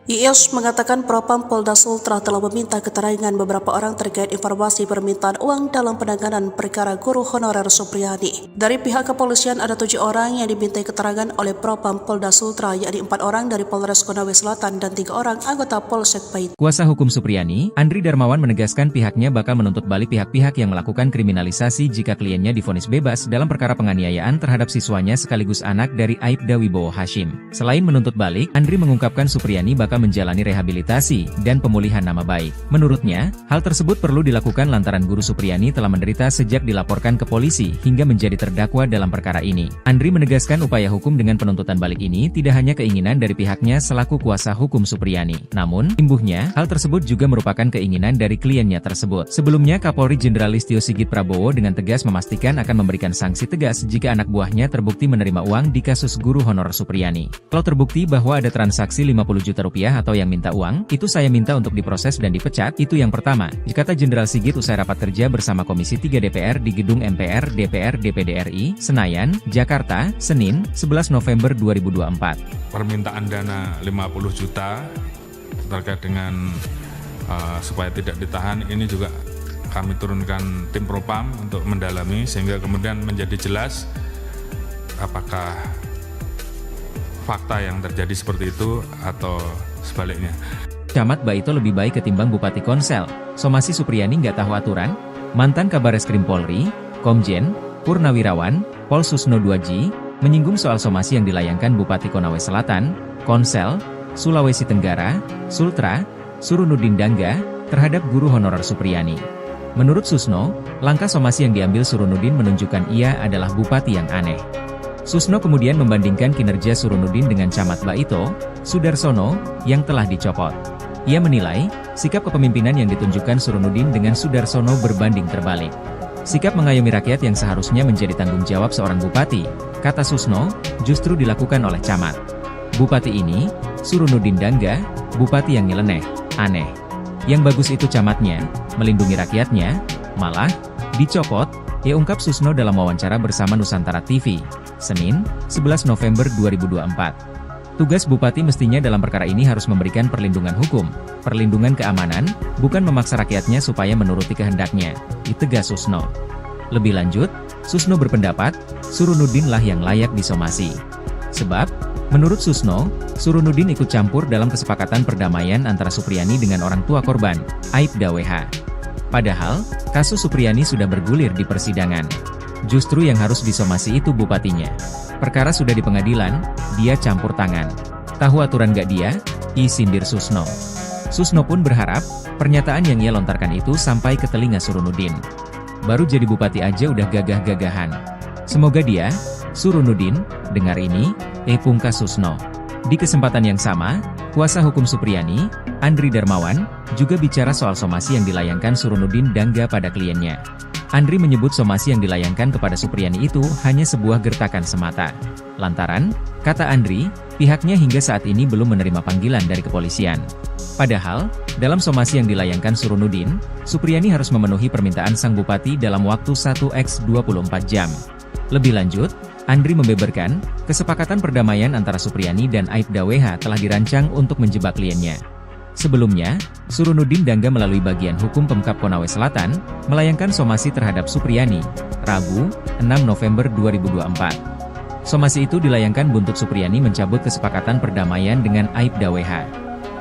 Iis mengatakan Propam Polda Sultra telah meminta keterangan beberapa orang terkait informasi permintaan uang dalam penanganan perkara guru honorer Supriyadi. Dari pihak kepolisian ada 7 orang yang dimintai keterangan oleh Propam Polda Sultra, yakni 4 orang dari Polres Konawe Selatan dan 3 orang anggota Polsek Baito. Kuasa hukum Supriyadi, Andri Darmawan menegaskan pihaknya bakal menuntut balik pihak-pihak yang melakukan kriminalisasi jika kliennya divonis bebas dalam perkara penganiayaan terhadap siswanya sekaligus anak dari Aibda Wibowo Hashim. Selain menuntut balik, Andri mengungkapkan Supriyadi bakal maka menjalani rehabilitasi dan pemulihan nama baik. Menurutnya, hal tersebut perlu dilakukan lantaran Guru Supriyani telah menderita sejak dilaporkan ke polisi hingga menjadi terdakwa dalam perkara ini. Andri menegaskan upaya hukum dengan penuntutan balik ini tidak hanya keinginan dari pihaknya selaku kuasa hukum Supriyani. Namun, imbuhnya, hal tersebut juga merupakan keinginan dari kliennya tersebut. Sebelumnya, Kapolri Jenderal Listio Sigit Prabowo dengan tegas memastikan akan memberikan sanksi tegas jika anak buahnya terbukti menerima uang di kasus guru honor Supriyani. Kalau terbukti bahwa ada transaksi 50 juta rupiah atau yang minta uang, itu saya minta untuk diproses dan dipecat, itu yang pertama, kata Jenderal Sigit usai rapat kerja bersama Komisi 3 DPR di Gedung MPR DPR DPD RI, Senayan, Jakarta, Senin, 11 November 2024. Permintaan dana 50 juta terkait dengan supaya tidak ditahan, ini juga kami turunkan tim propam untuk mendalami sehingga kemudian menjadi jelas apakah fakta yang terjadi seperti itu atau sebaliknya. Camat Baito lebih baik ketimbang Bupati Konsel. Somasi Supriyani nggak tahu aturan? Mantan Kabareskrim Polri, Komjen, Purnawirawan, Pol Susno 2G, menyinggung soal somasi yang dilayangkan Bupati Konawe Selatan, Konsel, Sulawesi Tenggara, Sultra, Surunudin Dangga, terhadap guru honorer Supriyani. Menurut Susno, langkah somasi yang diambil Surunudin menunjukkan ia adalah bupati yang aneh. Susno kemudian membandingkan kinerja Surunudin dengan Camat Baito, Sudarsono, yang telah dicopot. Ia menilai, sikap kepemimpinan yang ditunjukkan Surunudin dengan Sudarsono berbanding terbalik. Sikap mengayomi rakyat yang seharusnya menjadi tanggung jawab seorang bupati, kata Susno, justru dilakukan oleh camat. Bupati ini, Surunudin Dangga, bupati yang nyeleneh, aneh. Yang bagus itu camatnya, melindungi rakyatnya, malah dicopot, ia ungkap Susno dalam wawancara bersama Nusantara TV, Senin, 11 November 2024. Tugas bupati mestinya dalam perkara ini harus memberikan perlindungan hukum, perlindungan keamanan, bukan memaksa rakyatnya supaya menuruti kehendaknya, ditegas Susno. Lebih lanjut, Susno berpendapat, Surunudin lah yang layak disomasi. Sebab, menurut Susno, Surunudin ikut campur dalam kesepakatan perdamaian antara Supriyani dengan orang tua korban, Aibda WH. Padahal, kasus Supriyani sudah bergulir di persidangan. Justru yang harus disomasi itu bupatinya. Perkara sudah di pengadilan, dia campur tangan. Tahu aturan gak dia? Sindir Susno. Susno pun berharap, pernyataan yang ia lontarkan itu sampai ke telinga Surunudin. Baru jadi bupati aja udah gagah-gagahan. Semoga dia, Surunudin, dengar ini, pungkas Susno. Di kesempatan yang sama, kuasa hukum Supriyani, Andri Darmawan, juga bicara soal somasi yang dilayangkan Surunudin Dangga pada kliennya. Andri menyebut somasi yang dilayangkan kepada Supriyani itu hanya sebuah gertakan semata. Lantaran, kata Andri, pihaknya hingga saat ini belum menerima panggilan dari kepolisian. Padahal, dalam somasi yang dilayangkan Surunudin, Supriyani harus memenuhi permintaan sang bupati dalam waktu 1x24 jam. Lebih lanjut, Andri membeberkan, kesepakatan perdamaian antara Supriyani dan Aibda WH telah dirancang untuk menjebak kliennya. Sebelumnya, Surunudin Dangga melalui bagian hukum Pemkab Konawe Selatan, melayangkan somasi terhadap Supriyani, Rabu, 6 November 2024. Somasi itu dilayangkan buntut Supriyani mencabut kesepakatan perdamaian dengan Aibda WH.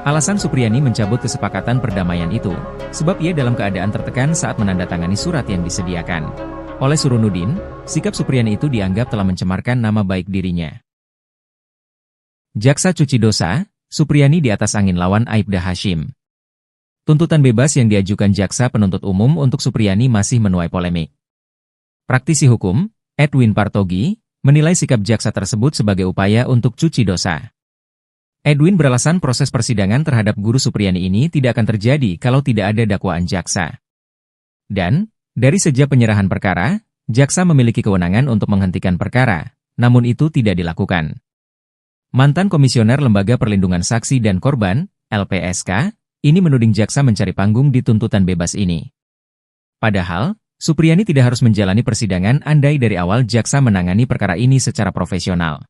Alasan Supriyani mencabut kesepakatan perdamaian itu, sebab ia dalam keadaan tertekan saat menandatangani surat yang disediakan. Oleh Surunudin, sikap Supriyani itu dianggap telah mencemarkan nama baik dirinya. Jaksa cuci dosa, Supriyani di atas angin lawan Aibda Hashim. Tuntutan bebas yang diajukan jaksa penuntut umum untuk Supriyani masih menuai polemik. Praktisi hukum, Edwin Partogi, menilai sikap jaksa tersebut sebagai upaya untuk cuci dosa. Edwin beralasan proses persidangan terhadap guru Supriyani ini tidak akan terjadi kalau tidak ada dakwaan jaksa. Dan, dari sejak penyerahan perkara, jaksa memiliki kewenangan untuk menghentikan perkara, namun itu tidak dilakukan. Mantan Komisioner Lembaga Perlindungan Saksi dan Korban, LPSK, ini menuding jaksa mencari panggung di tuntutan bebas ini. Padahal, Supriyani tidak harus menjalani persidangan andai dari awal jaksa menangani perkara ini secara profesional.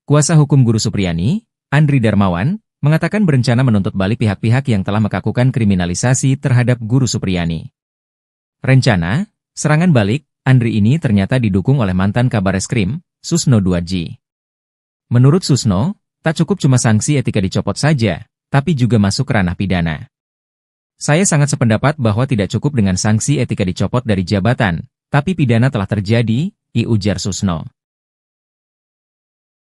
Kuasa hukum guru Supriyani, Andri Darmawan, mengatakan berencana menuntut balik pihak-pihak yang telah melakukan kriminalisasi terhadap guru Supriyani. Rencana, serangan balik, Andri ini ternyata didukung oleh mantan Kabareskrim, Susno 2G. Menurut Susno, tak cukup cuma sanksi etika dicopot saja, tapi juga masuk ranah pidana. Saya sangat sependapat bahwa tidak cukup dengan sanksi etika dicopot dari jabatan, tapi pidana telah terjadi, ujar Susno.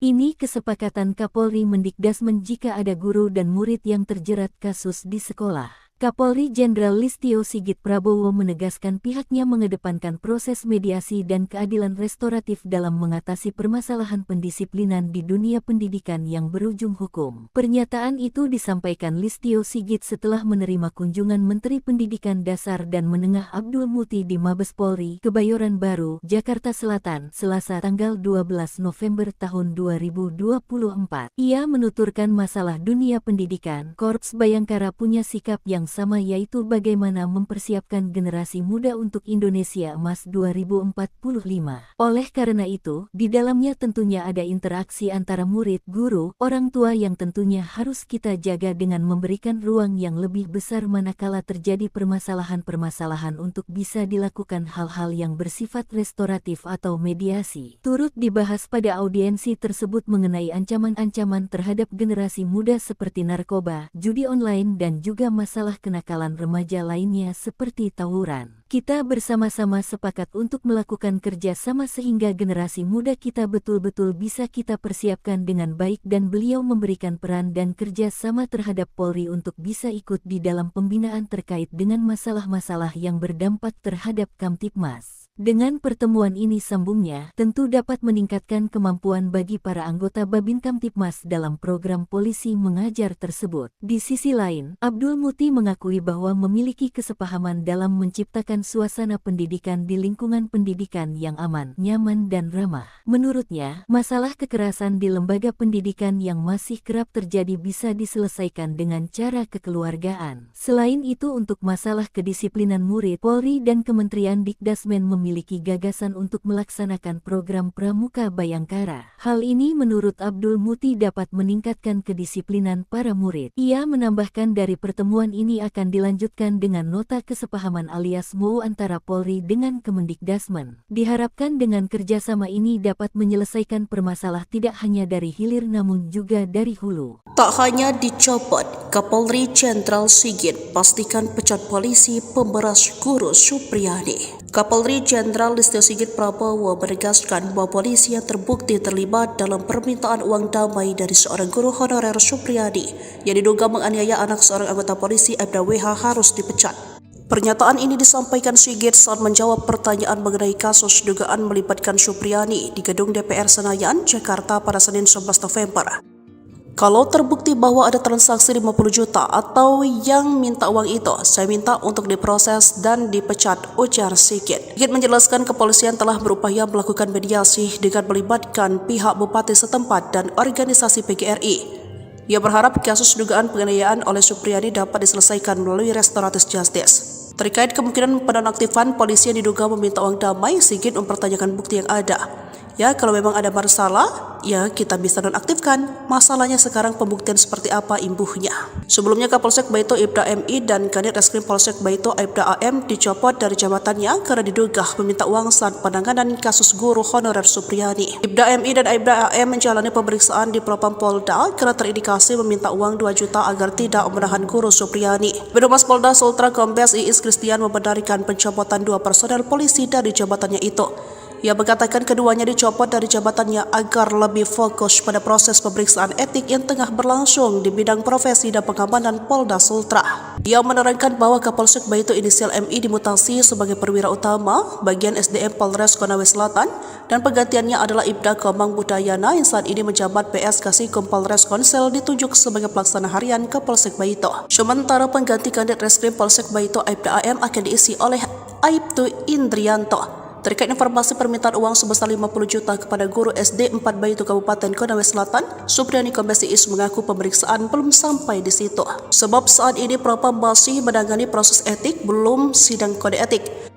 Ini kesepakatan Kapolri Mendikdasmen jika ada guru dan murid yang terjerat kasus di sekolah. Kapolri Jenderal Listio Sigit Prabowo menegaskan pihaknya mengedepankan proses mediasi dan keadilan restoratif dalam mengatasi permasalahan pendisiplinan di dunia pendidikan yang berujung hukum. Pernyataan itu disampaikan Listio Sigit setelah menerima kunjungan Menteri Pendidikan Dasar dan Menengah Abdul Muti di Mabes Polri, Kebayoran Baru, Jakarta Selatan, Selasa tanggal 12 November tahun 2024. Ia menuturkan masalah dunia pendidikan, Korps Bayangkara punya sikap yang sama, yaitu bagaimana mempersiapkan generasi muda untuk Indonesia Emas 2045. Oleh karena itu, di dalamnya tentunya ada interaksi antara murid, guru, orang tua yang tentunya harus kita jaga dengan memberikan ruang yang lebih besar manakala terjadi permasalahan-permasalahan untuk bisa dilakukan hal-hal yang bersifat restoratif atau mediasi. Turut dibahas pada audiensi tersebut mengenai ancaman-ancaman terhadap generasi muda seperti narkoba, judi online dan juga masalah kenakalan remaja lainnya seperti tawuran. Kita bersama-sama sepakat untuk melakukan kerja sama sehingga generasi muda kita betul-betul bisa kita persiapkan dengan baik dan beliau memberikan peran dan kerja sama terhadap Polri untuk bisa ikut di dalam pembinaan terkait dengan masalah-masalah yang berdampak terhadap Kamtibmas. Dengan pertemuan ini, sambungnya, tentu dapat meningkatkan kemampuan bagi para anggota Babin Kamtibmas dalam program polisi mengajar tersebut. Di sisi lain, Abdul Muti mengakui bahwa memiliki kesepahaman dalam menciptakan suasana pendidikan di lingkungan pendidikan yang aman, nyaman dan ramah. Menurutnya, masalah kekerasan di lembaga pendidikan yang masih kerap terjadi bisa diselesaikan dengan cara kekeluargaan. Selain itu, untuk masalah kedisiplinan murid, Polri dan Kementerian Dikdasmen memiliki gagasan untuk melaksanakan program Pramuka Bayangkara. Hal ini menurut Abdul Muti dapat meningkatkan kedisiplinan para murid. Ia menambahkan dari pertemuan ini akan dilanjutkan dengan nota kesepahaman alias MOU antara Polri dengan Kemendikdasmen. Diharapkan dengan kerjasama ini dapat menyelesaikan permasalahan tidak hanya dari hilir namun juga dari hulu. Tak hanya dicopot, Kapolri Jenderal Sigit pastikan pecat polisi pemberas guru Supriyadi. Kapolri Jenderal Listio Sigit Prabowo menegaskan bahwa polisi yang terbukti terlibat dalam permintaan uang damai dari seorang guru honorer Supriyadi yang diduga menganiaya anak seorang anggota polisi Aibda WH harus dipecat. Pernyataan ini disampaikan Sigit saat menjawab pertanyaan mengenai kasus dugaan melibatkan Supriyadi di gedung DPR Senayan, Jakarta pada Senin 11 November. Kalau terbukti bahwa ada transaksi 50 juta atau yang minta uang itu, saya minta untuk diproses dan dipecat, ujar Sigit. Sigit menjelaskan kepolisian telah berupaya melakukan mediasi dengan melibatkan pihak bupati setempat dan organisasi PGRI. Ia berharap kasus dugaan penganiayaan oleh Supriyadi dapat diselesaikan melalui restoratif justice. Terkait kemungkinan penonaktifan polisi yang diduga meminta uang damai, Sigit mempertanyakan bukti yang ada. Ya, kalau memang ada masalah, ya kita bisa nonaktifkan. Masalahnya sekarang pembuktian seperti apa imbuhnya. Sebelumnya Kapolsek Baito Ibda MI dan Kanit Reskrim Polsek Baito Ibda AM dicopot dari jabatannya karena diduga meminta uang saat penanganan kasus guru honorer Supriyadi. Ibda MI dan Ibda AM menjalani pemeriksaan di Propam Polda karena terindikasi meminta uang 2 juta agar tidak menahan guru Supriyadi. Birohumas Polda Sultra Kombes Iis Kristian membenarkan pencopotan 2 personel polisi dari jabatannya itu. Ia mengatakan keduanya dicopot dari jabatannya agar lebih fokus pada proses pemeriksaan etik yang tengah berlangsung di bidang profesi dan pengamanan Polda Sultra. Ia menerangkan bahwa Kapolsek Baito inisial MI dimutasi sebagai perwira utama bagian SDM Polres Konawe Selatan dan penggantiannya adalah Ibda Komang Budayana yang saat ini menjabat PS Kasikum Polres Konsel ditunjuk sebagai pelaksana harian Kapolsek Baito. Sementara pengganti Kanit Reskrim Polsek Baito Ibda AM akan diisi oleh Aibtu Indrianto. Terkait informasi permintaan uang sebesar 50 juta kepada guru SD 4 Baito Kabupaten Konawe Selatan, Supriyadi Kombes Iis mengaku pemeriksaan belum sampai di situ. Sebab saat ini Propam masih menangani proses etik, belum sidang kode etik.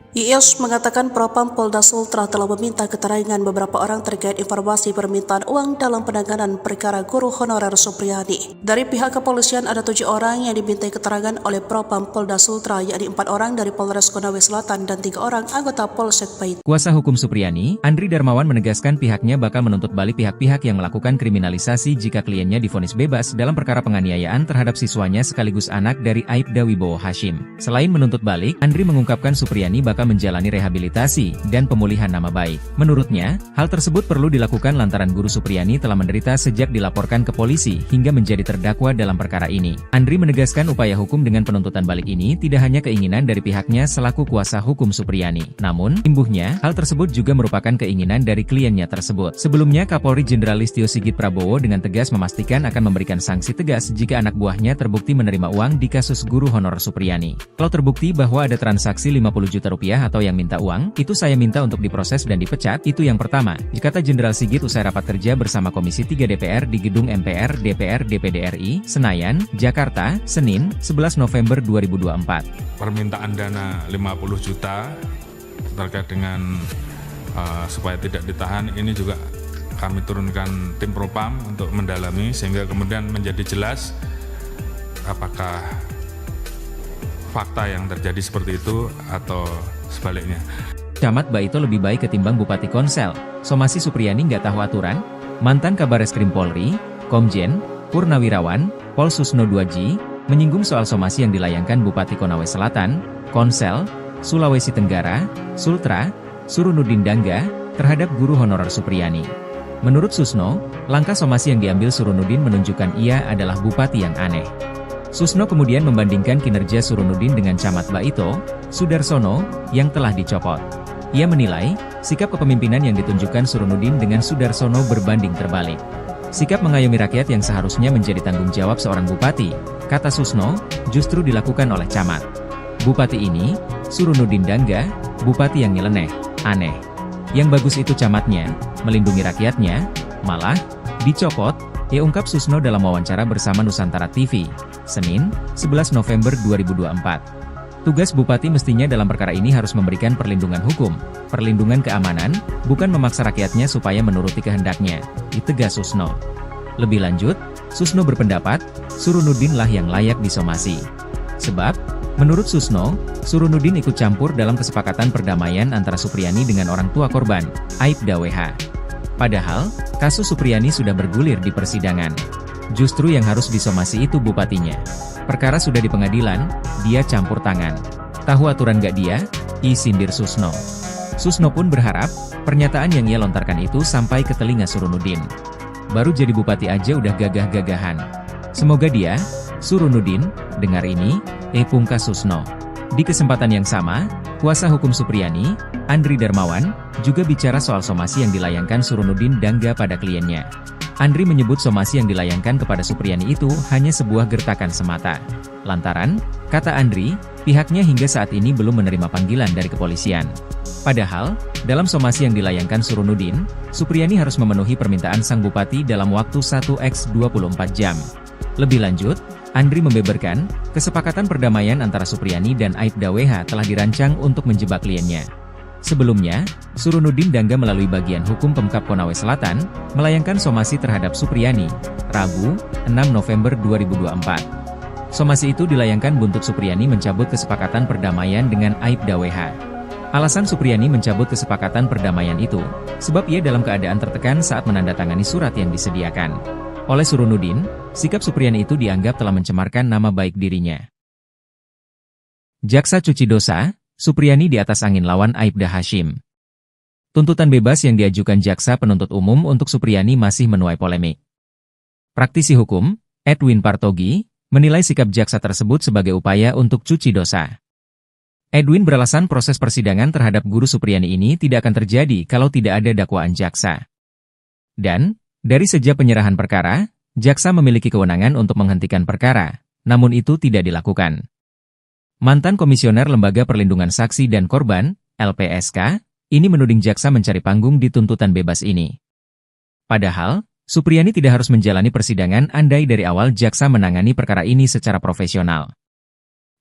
Iis mengatakan Propam Polda Sultra telah meminta keterangan beberapa orang terkait informasi permintaan uang dalam penanganan perkara guru honorer Supriyadi. Dari pihak kepolisian ada 7 orang yang dimintai keterangan oleh Propam Polda Sultra, yakni 4 orang dari Polres Konawe Selatan dan 3 orang anggota Polsek Baito. Kuasa hukum Supriyadi, Andri Darmawan menegaskan pihaknya bakal menuntut balik pihak-pihak yang melakukan kriminalisasi jika kliennya divonis bebas dalam perkara penganiayaan terhadap siswanya sekaligus anak dari Aibda Wibowo Hashim. Selain menuntut balik, Andri mengungkapkan Supriyadi bakal bakal menjalani rehabilitasi dan pemulihan nama baik. Menurutnya, hal tersebut perlu dilakukan lantaran Guru Supriyani telah menderita sejak dilaporkan ke polisi hingga menjadi terdakwa dalam perkara ini. Andri menegaskan upaya hukum dengan penuntutan balik ini tidak hanya keinginan dari pihaknya selaku kuasa hukum Supriyani. Namun, imbuhnya, hal tersebut juga merupakan keinginan dari kliennya tersebut. Sebelumnya, Kapolri Jenderal Listio Sigit Prabowo dengan tegas memastikan akan memberikan sanksi tegas jika anak buahnya terbukti menerima uang di kasus guru honorer Supriyani. Kalau terbukti bahwa ada transaksi 50 juta rupiah atau yang minta uang, itu saya minta untuk diproses dan dipecat, itu yang pertama, kata Jenderal Sigit usai rapat kerja bersama Komisi 3 DPR di Gedung MPR DPR DPD RI, Senayan, Jakarta, Senin, 11 November 2024. Permintaan dana 50 juta terkait dengan supaya tidak ditahan, ini juga kami turunkan tim Propam untuk mendalami sehingga kemudian menjadi jelas apakah fakta yang terjadi seperti itu atau sebaliknya. Camat Baito lebih baik ketimbang Bupati Konsel. Somasi Supriyani nggak tahu aturan? Mantan Kabareskrim Polri, Komjen, Purnawirawan, Pol Susno 2G, menyinggung soal somasi yang dilayangkan Bupati Konawe Selatan, Konsel, Sulawesi Tenggara, Sultra, Surunudin Dangga, terhadap guru honorer Supriyani. Menurut Susno, langkah somasi yang diambil Surunudin menunjukkan ia adalah bupati yang aneh. Susno kemudian membandingkan kinerja Surunudin dengan Camat Baito, Sudarsono, yang telah dicopot. Ia menilai, sikap kepemimpinan yang ditunjukkan Surunudin dengan Sudarsono berbanding terbalik. Sikap mengayomi rakyat yang seharusnya menjadi tanggung jawab seorang bupati, kata Susno, justru dilakukan oleh Camat. Bupati ini, Surunudin Dangga, bupati yang nyeleneh, aneh. Yang bagus itu camatnya, melindungi rakyatnya, malah, dicopot, ia ungkap Susno dalam wawancara bersama Nusantara TV, Senin, 11 November 2024. Tugas bupati mestinya dalam perkara ini harus memberikan perlindungan hukum, perlindungan keamanan, bukan memaksa rakyatnya supaya menuruti kehendaknya, ditegas Susno. Lebih lanjut, Susno berpendapat, Surunudin lah yang layak disomasi. Sebab, menurut Susno, Surunudin ikut campur dalam kesepakatan perdamaian antara Supriyani dengan orang tua korban, Aibda WH. Padahal, kasus Supriyani sudah bergulir di persidangan. Justru yang harus disomasi itu bupatinya. Perkara sudah di pengadilan, dia campur tangan. Tahu aturan gak dia? Sindir Susno. Susno pun berharap, pernyataan yang ia lontarkan itu sampai ke telinga Surunudin. Baru jadi bupati aja udah gagah-gagahan. Semoga dia, Surunudin, dengar ini, pungkas Susno. Di kesempatan yang sama, kuasa hukum Supriyani, Andri Darmawan, juga bicara soal somasi yang dilayangkan Surunudin Dangga pada kliennya. Andri menyebut somasi yang dilayangkan kepada Supriyani itu hanya sebuah gertakan semata. Lantaran, kata Andri, pihaknya hingga saat ini belum menerima panggilan dari kepolisian. Padahal, dalam somasi yang dilayangkan Surunudin, Supriyani harus memenuhi permintaan sang bupati dalam waktu 1x24 jam. Lebih lanjut, Andri membeberkan, kesepakatan perdamaian antara Supriyani dan Aibda WH telah dirancang untuk menjebak kliennya. Sebelumnya, Surunudin Dangga melalui bagian hukum Pemkab Konawe Selatan, melayangkan somasi terhadap Supriyani, Rabu, 6 November 2024. Somasi itu dilayangkan buntut Supriyani mencabut kesepakatan perdamaian dengan Aibda WH. Alasan Supriyani mencabut kesepakatan perdamaian itu, sebab ia dalam keadaan tertekan saat menandatangani surat yang disediakan oleh Surunudin, sikap Supriyani itu dianggap telah mencemarkan nama baik dirinya. Jaksa cuci dosa, Supriyani di atas angin lawan Aibda Hashim. Tuntutan bebas yang diajukan jaksa penuntut umum untuk Supriyani masih menuai polemik. Praktisi hukum, Edwin Partogi, menilai sikap jaksa tersebut sebagai upaya untuk cuci dosa. Edwin beralasan proses persidangan terhadap guru Supriyani ini tidak akan terjadi kalau tidak ada dakwaan jaksa. Dan, dari sejak penyerahan perkara, jaksa memiliki kewenangan untuk menghentikan perkara, namun itu tidak dilakukan. Mantan Komisioner Lembaga Perlindungan Saksi dan Korban, LPSK, ini menuding jaksa mencari panggung di tuntutan bebas ini. Padahal, Supriyani tidak harus menjalani persidangan andai dari awal jaksa menangani perkara ini secara profesional.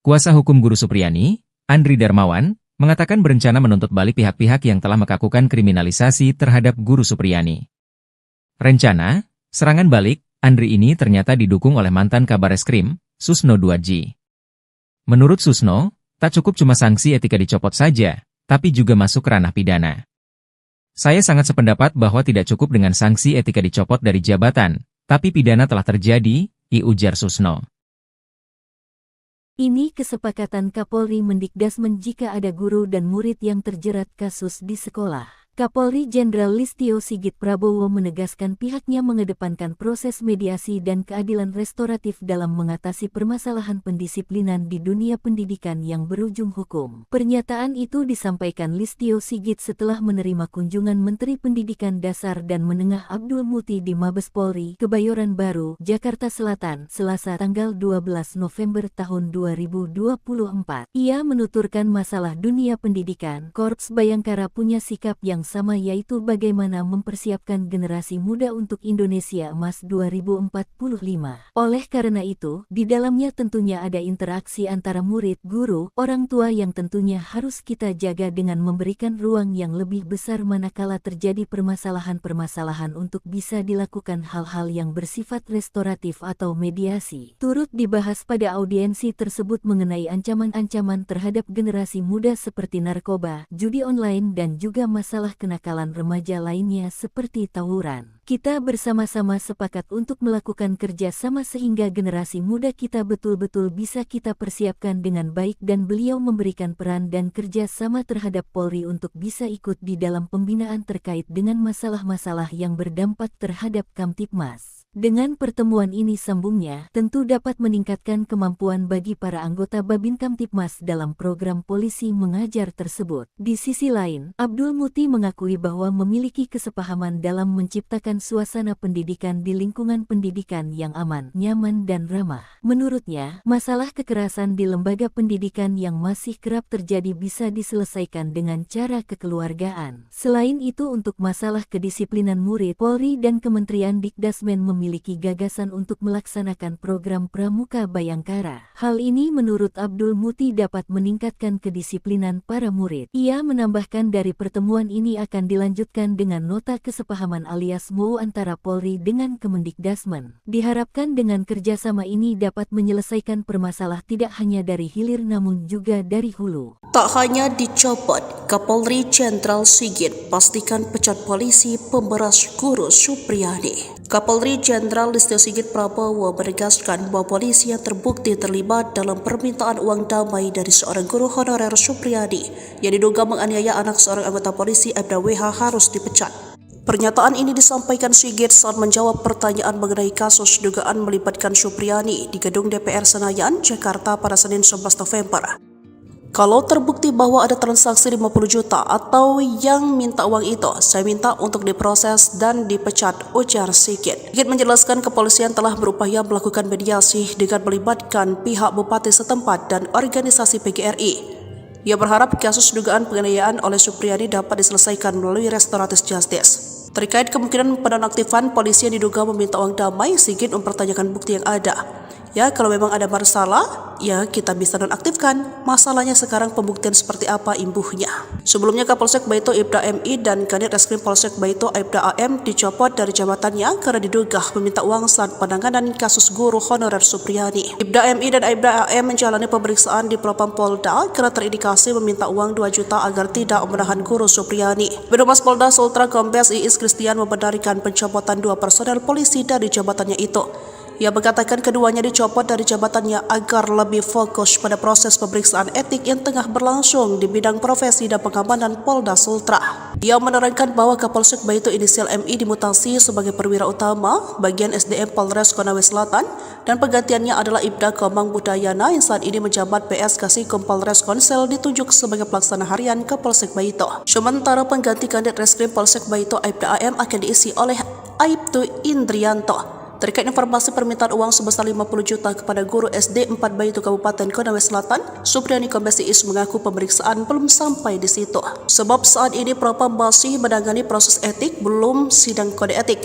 Kuasa hukum guru Supriyani, Andri Darmawan, mengatakan berencana menuntut balik pihak-pihak yang telah melakukan kriminalisasi terhadap guru Supriyani. Rencana, serangan balik, Andri ini ternyata didukung oleh mantan Kabareskrim, Susno 2G. Menurut Susno, tak cukup cuma sanksi etika dicopot saja, tapi juga masuk ranah pidana. Saya sangat sependapat bahwa tidak cukup dengan sanksi etika dicopot dari jabatan, tapi pidana telah terjadi, ujar Susno. Ini kesepakatan Kapolri Mendikdasmen jika ada guru dan murid yang terjerat kasus di sekolah. Kapolri Jenderal Listio Sigit Prabowo menegaskan pihaknya mengedepankan proses mediasi dan keadilan restoratif dalam mengatasi permasalahan pendisiplinan di dunia pendidikan yang berujung hukum. Pernyataan itu disampaikan Listio Sigit setelah menerima kunjungan Menteri Pendidikan Dasar dan Menengah Abdul Muti di Mabes Polri, Kebayoran Baru, Jakarta Selatan, Selasa tanggal 12 November tahun 2024. Ia menuturkan masalah dunia pendidikan, Korps Bayangkara punya sikap yang sama, yaitu bagaimana mempersiapkan generasi muda untuk Indonesia Emas 2045. Oleh karena itu, di dalamnya tentunya ada interaksi antara murid, guru, orang tua yang tentunya harus kita jaga dengan memberikan ruang yang lebih besar manakala terjadi permasalahan-permasalahan untuk bisa dilakukan hal-hal yang bersifat restoratif atau mediasi. Turut dibahas pada audiensi tersebut mengenai ancaman-ancaman terhadap generasi muda seperti narkoba, judi online dan juga masalah kenakalan remaja lainnya seperti tawuran. Kita bersama-sama sepakat untuk melakukan kerja sama sehingga generasi muda kita betul-betul bisa kita persiapkan dengan baik dan beliau memberikan peran dan kerja sama terhadap Polri untuk bisa ikut di dalam pembinaan terkait dengan masalah-masalah yang berdampak terhadap Kamtibmas. Dengan pertemuan ini sambungnya, tentu dapat meningkatkan kemampuan bagi para anggota Babin Kamtibmas dalam program polisi mengajar tersebut. Di sisi lain, Abdul Muti mengakui bahwa memiliki kesepahaman dalam menciptakan suasana pendidikan di lingkungan pendidikan yang aman, nyaman dan ramah. Menurutnya, masalah kekerasan di lembaga pendidikan yang masih kerap terjadi bisa diselesaikan dengan cara kekeluargaan. Selain itu, untuk masalah kedisiplinan murid, Polri dan Kementerian Dikdasmen memiliki gagasan untuk melaksanakan program Pramuka Bayangkara. Hal ini menurut Abdul Muti dapat meningkatkan kedisiplinan para murid. Ia menambahkan dari pertemuan ini akan dilanjutkan dengan nota kesepahaman alias MOU antara Polri dengan Kemendikdasmen. Diharapkan dengan kerjasama ini dapat menyelesaikan permasalahan tidak hanya dari hilir namun juga dari hulu. Tak hanya dicopot, Kapolri Jenderal Sigit pastikan pecat polisi pemberas guru Supriyadi. Kapolri Jenderal Listio Sigit Prabowo menegaskan bahwa polisi yang terbukti terlibat dalam permintaan uang damai dari seorang guru honorer Supriyadi yang diduga menganiaya anak seorang anggota polisi Aibda WH harus dipecat. Pernyataan ini disampaikan Sigit saat menjawab pertanyaan mengenai kasus dugaan melibatkan Supriyadi di gedung DPR Senayan, Jakarta pada Senin 11 November. Kalau terbukti bahwa ada transaksi 50 juta atau yang minta uang itu, saya minta untuk diproses dan dipecat, ujar Sigit. Sigit menjelaskan kepolisian telah berupaya melakukan mediasi dengan melibatkan pihak bupati setempat dan organisasi PGRI. Ia berharap kasus dugaan penganiayaan oleh Supriyadi dapat diselesaikan melalui restoratif justice. Terkait kemungkinan penonaktifan polisi yang diduga meminta uang damai, Sigit mempertanyakan bukti yang ada. Ya, kalau memang ada masalah, ya kita bisa nonaktifkan. Masalahnya sekarang pembuktian seperti apa imbuhnya. Sebelumnya Kapolsek Baito Aibda MI dan Kanit Reskrim Polsek Baito Aibda AM dicopot dari jabatannya karena diduga meminta uang saat penanganan kasus guru honorer Supriyadi. Aibda MI dan Aibda AM menjalani pemeriksaan di Propam Polda karena terindikasi meminta uang 2 juta agar tidak menahan guru Supriyadi. Birohumas Polda Sultra Kombes Iis Kristian membenarkan pencopotan 2 personel polisi dari jabatannya itu. Ia mengatakan keduanya dicopot dari jabatannya agar lebih fokus pada proses pemeriksaan etik yang tengah berlangsung di bidang profesi dan pengamanan Polda Sultra. Ia menerangkan bahwa Kapolsek Baito inisial MI dimutasi sebagai perwira utama bagian SDM Polres Konawe Selatan dan penggantiannya adalah Ibda Komang Budayana yang saat ini menjabat PS Kasikom Polres Konsel ditunjuk sebagai pelaksana harian Kapolsek Baito. Sementara pengganti Kanit Reskrim Polsek Baito Aibda AM akan diisi oleh Aibtu Indrianto. Terkait informasi permintaan uang sebesar 50 juta kepada guru SD 4 Baito Kabupaten Konawe Selatan, Supriyadi Kombes Iis mengaku pemeriksaan belum sampai di situ. Sebab saat ini Propam masih menangani proses etik, belum sidang kode etik.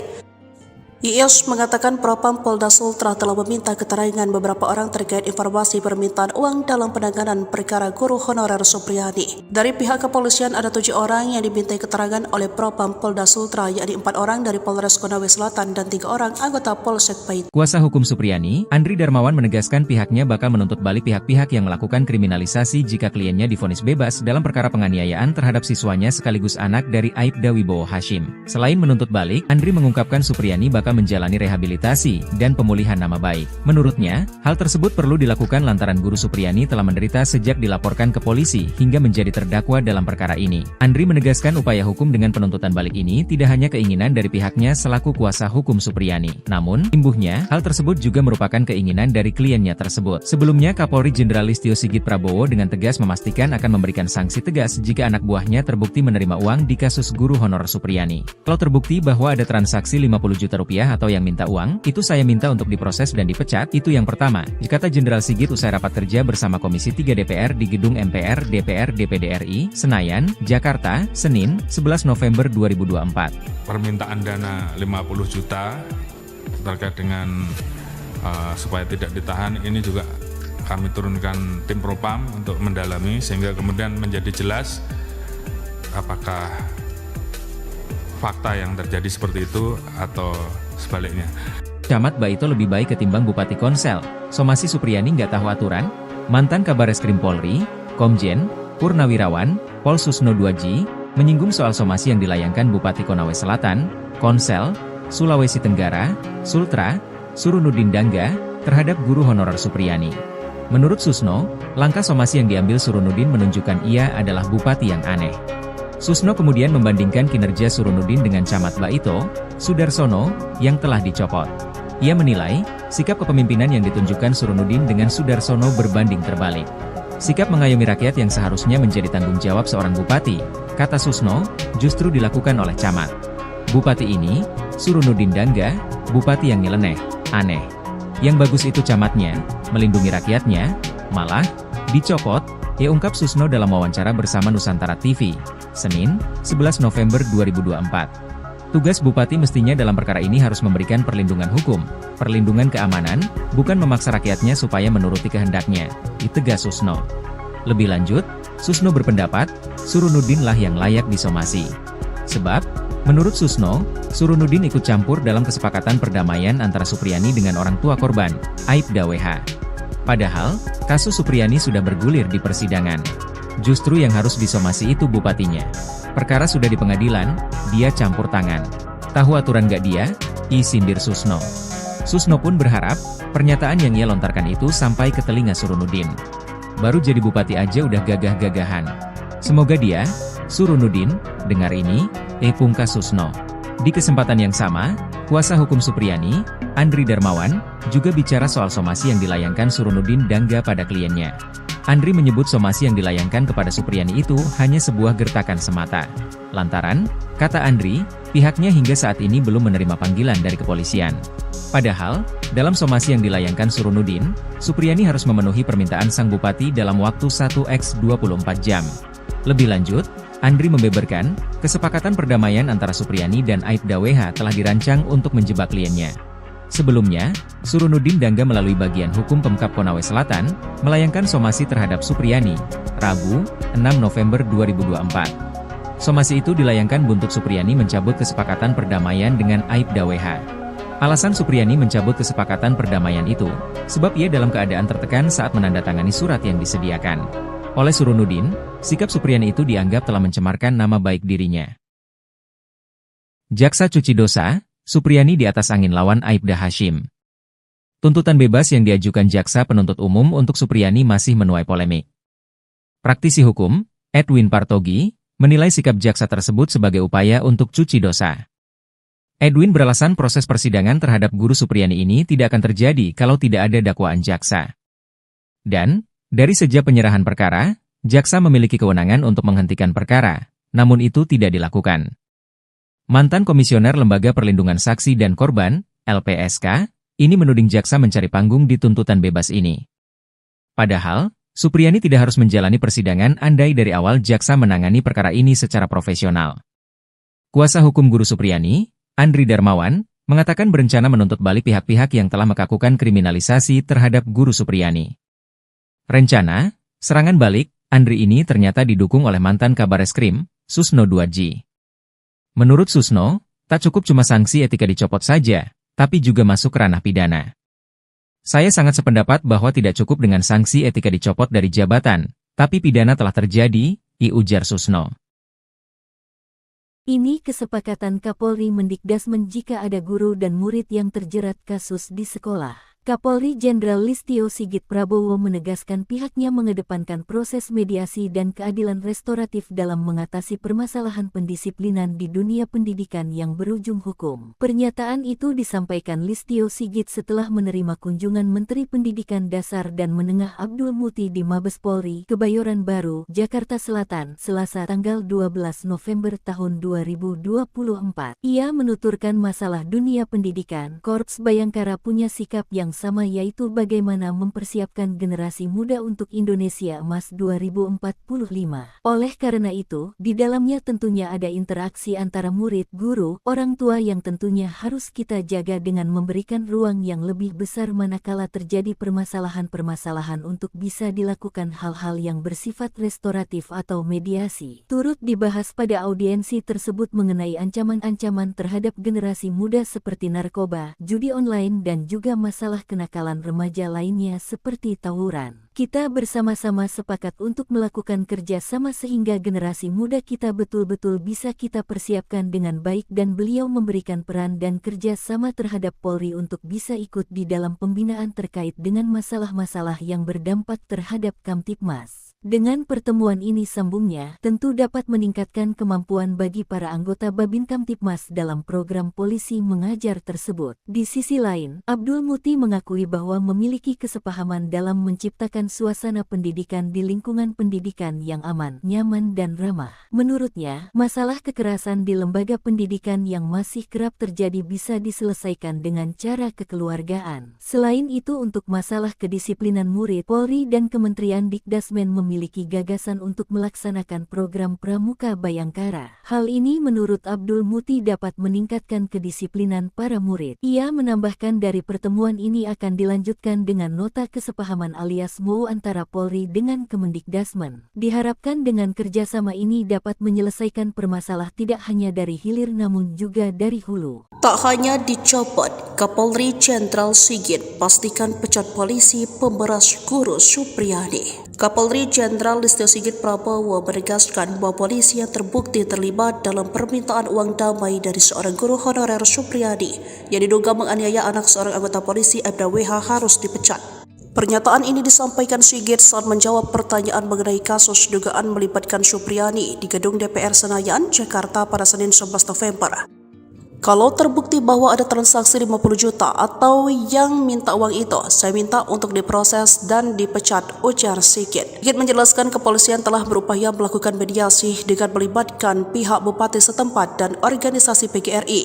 Iis mengatakan Propam Polda Sultra telah meminta keterangan beberapa orang terkait informasi permintaan uang dalam penanganan perkara guru honorer Supriyadi. Dari pihak kepolisian ada 7 orang yang dimintai keterangan oleh Propam Polda Sultra, yakni 4 orang dari Polres Konawe Selatan dan 3 orang anggota Polsek Baito. Kuasa hukum Supriyadi, Andri Darmawan menegaskan pihaknya bakal menuntut balik pihak-pihak yang melakukan kriminalisasi jika kliennya divonis bebas dalam perkara penganiayaan terhadap siswanya sekaligus anak dari Aibda Wibowo Hashim. Selain menuntut balik, Andri mengungkapkan Supriyadi bakal menjalani rehabilitasi dan pemulihan nama baik. Menurutnya, hal tersebut perlu dilakukan lantaran Guru Supriyani telah menderita sejak dilaporkan ke polisi hingga menjadi terdakwa dalam perkara ini. Andri menegaskan upaya hukum dengan penuntutan balik ini tidak hanya keinginan dari pihaknya selaku kuasa hukum Supriyani. Namun, imbuhnya, hal tersebut juga merupakan keinginan dari kliennya tersebut. Sebelumnya, Kapolri Jenderal Listio Sigit Prabowo dengan tegas memastikan akan memberikan sanksi tegas jika anak buahnya terbukti menerima uang di kasus guru honorer Supriyani. Kalau terbukti bahwa ada transaksi 50 juta rupiah atau yang minta uang, itu saya minta untuk diproses dan dipecat, itu yang pertama, dikata Jenderal Sigit usai rapat kerja bersama Komisi 3 DPR di Gedung MPR DPR DPD RI, Senayan, Jakarta, Senin, 11 November 2024. Permintaan dana 50 juta terkait dengan supaya tidak ditahan, ini juga kami turunkan tim Propam untuk mendalami sehingga kemudian menjadi jelas apakah fakta yang terjadi seperti itu atau sebaliknya. Camat Baito lebih baik ketimbang Bupati Konsel. Somasi Supriyani nggak tahu aturan? Mantan Kabareskrim Polri, Komjen, Purnawirawan, Pol Susno 2J, menyinggung soal somasi yang dilayangkan Bupati Konawe Selatan, Konsel, Sulawesi Tenggara, Sultra, Surunudin Dangga, terhadap guru honorer Supriyani. Menurut Susno, langkah somasi yang diambil Surunudin menunjukkan ia adalah bupati yang aneh. Susno kemudian membandingkan kinerja Surunudin dengan Camat Baito, Sudarsono, yang telah dicopot. Ia menilai, sikap kepemimpinan yang ditunjukkan Surunudin dengan Sudarsono berbanding terbalik. Sikap mengayomi rakyat yang seharusnya menjadi tanggung jawab seorang bupati, kata Susno, justru dilakukan oleh Camat. Bupati ini, Surunudin Dangga, bupati yang nyeleneh, aneh. Yang bagus itu camatnya, melindungi rakyatnya, malah, dicopot, ia ungkap Susno dalam wawancara bersama Nusantara TV, Senin, 11 November 2024. Tugas bupati mestinya dalam perkara ini harus memberikan perlindungan hukum, perlindungan keamanan, bukan memaksa rakyatnya supaya menuruti kehendaknya, ditegas Susno. Lebih lanjut, Susno berpendapat, Surunudin lah yang layak disomasi. Sebab, menurut Susno, Surunudin ikut campur dalam kesepakatan perdamaian antara Supriyani dengan orang tua korban, Aibda WH. Padahal, kasus Supriyani sudah bergulir di persidangan. Justru yang harus disomasi itu bupatinya. Perkara sudah di pengadilan, dia campur tangan. Tahu aturan gak dia? Sindir Susno. Susno pun berharap, pernyataan yang ia lontarkan itu sampai ke telinga Surunudin. Baru jadi bupati aja udah gagah-gagahan. Semoga dia, Surunudin, dengar ini, pungkas Susno. Di kesempatan yang sama, kuasa hukum Supriyani, Andri Darmawan, juga bicara soal somasi yang dilayangkan Surunudin Dangga pada kliennya. Andri menyebut somasi yang dilayangkan kepada Supriyani itu hanya sebuah gertakan semata. Lantaran, kata Andri, pihaknya hingga saat ini belum menerima panggilan dari kepolisian. Padahal, dalam somasi yang dilayangkan Surunudin, Supriyani harus memenuhi permintaan sang bupati dalam waktu 1x24 jam. Lebih lanjut, Andri membeberkan, kesepakatan perdamaian antara Supriyani dan Aibda WH telah dirancang untuk menjebak kliennya. Sebelumnya, Surunudin Dangga melalui bagian hukum Pemkab Konawe Selatan, melayangkan somasi terhadap Supriyani, Rabu, 6 November 2024. Somasi itu dilayangkan buntut Supriyani mencabut kesepakatan perdamaian dengan Aibda WH. Alasan Supriyani mencabut kesepakatan perdamaian itu, sebab ia dalam keadaan tertekan saat menandatangani surat yang disediakan. Oleh Surunudin, sikap Supriyani itu dianggap telah mencemarkan nama baik dirinya. Jaksa cuci dosa, Supriyani di atas angin lawan Aibda Hashim. Tuntutan bebas yang diajukan Jaksa Penuntut Umum untuk Supriyani masih menuai polemik. Praktisi hukum, Edwin Partogi, menilai sikap Jaksa tersebut sebagai upaya untuk cuci dosa. Edwin beralasan proses persidangan terhadap guru Supriyani ini tidak akan terjadi kalau tidak ada dakwaan Jaksa. Dan, dari sejak penyerahan perkara, Jaksa memiliki kewenangan untuk menghentikan perkara, namun itu tidak dilakukan. Mantan Komisioner Lembaga Perlindungan Saksi dan Korban, LPSK, ini menuding Jaksa mencari panggung di tuntutan bebas ini. Padahal, Supriyani tidak harus menjalani persidangan andai dari awal Jaksa menangani perkara ini secara profesional. Kuasa hukum guru Supriyani, Andri Darmawan, mengatakan berencana menuntut balik pihak-pihak yang telah melakukan kriminalisasi terhadap guru Supriyani. Rencana, serangan balik, Andri ini ternyata didukung oleh mantan Kabareskrim, Susno 2J. Menurut Susno, tak cukup cuma sanksi etika dicopot saja, tapi juga masuk ranah pidana. Saya sangat sependapat bahwa tidak cukup dengan sanksi etika dicopot dari jabatan, tapi pidana telah terjadi, ujar Susno. Ini kesepakatan Kapolri Mendikdasmen jika ada guru dan murid yang terjerat kasus di sekolah. Kapolri Jenderal Listio Sigit Prabowo menegaskan pihaknya mengedepankan proses mediasi dan keadilan restoratif dalam mengatasi permasalahan pendisiplinan di dunia pendidikan yang berujung hukum. Pernyataan itu disampaikan Listio Sigit setelah menerima kunjungan Menteri Pendidikan Dasar dan Menengah Abdul Muti di Mabes Polri, Kebayoran Baru, Jakarta Selatan, Selasa tanggal 12 November tahun 2024. Ia menuturkan masalah dunia pendidikan, Korps Bayangkara punya sikap yang sama, yaitu bagaimana mempersiapkan generasi muda untuk Indonesia Emas 2045. Oleh karena itu, di dalamnya tentunya ada interaksi antara murid, guru, orang tua yang tentunya harus kita jaga dengan memberikan ruang yang lebih besar manakala terjadi permasalahan-permasalahan untuk bisa dilakukan hal-hal yang bersifat restoratif atau mediasi. Turut dibahas pada audiensi tersebut mengenai ancaman-ancaman terhadap generasi muda seperti narkoba, judi online dan juga masalah kenakalan remaja lainnya seperti tawuran. Kita bersama-sama sepakat untuk melakukan kerja sama sehingga generasi muda kita betul-betul bisa kita persiapkan dengan baik dan beliau memberikan peran dan kerja sama terhadap Polri untuk bisa ikut di dalam pembinaan terkait dengan masalah-masalah yang berdampak terhadap Kamtibmas. Dengan pertemuan ini sambungnya, tentu dapat meningkatkan kemampuan bagi para anggota Babin Kamtibmas dalam program polisi mengajar tersebut. Di sisi lain, Abdul Muti mengakui bahwa memiliki kesepahaman dalam menciptakan suasana pendidikan di lingkungan pendidikan yang aman, nyaman dan ramah. Menurutnya, masalah kekerasan di lembaga pendidikan yang masih kerap terjadi bisa diselesaikan dengan cara kekeluargaan. Selain itu, untuk masalah kedisiplinan murid, Polri dan Kementerian Dikdasmen memiliki gagasan untuk melaksanakan program Pramuka Bayangkara. Hal ini menurut Abdul Muti dapat meningkatkan kedisiplinan para murid. Ia menambahkan dari pertemuan ini akan dilanjutkan dengan nota kesepahaman alias MOU antara Polri dengan Kemendikdasmen. Diharapkan dengan kerjasama ini dapat menyelesaikan permasalahan tidak hanya dari hilir namun juga dari hulu. Tak hanya dicopot, Kapolri Jenderal Sigit pastikan pecat polisi pemberas guru Supriyadi. Kapolri Jenderal Listio Sigit Prabowo menegaskan bahwa polisi yang terbukti terlibat dalam permintaan uang damai dari seorang guru honorer Supriyadi yang diduga menganiaya anak seorang anggota polisi Aibda WH harus dipecat. Pernyataan ini disampaikan Sigit saat menjawab pertanyaan mengenai kasus dugaan melibatkan Supriyadi di gedung DPR Senayan, Jakarta pada Senin 11 November. Kalau terbukti bahwa ada transaksi 50 juta atau yang minta uang itu, saya minta untuk diproses dan dipecat, ujar Sigit. Sigit menjelaskan kepolisian telah berupaya melakukan mediasi dengan melibatkan pihak bupati setempat dan organisasi PGRI.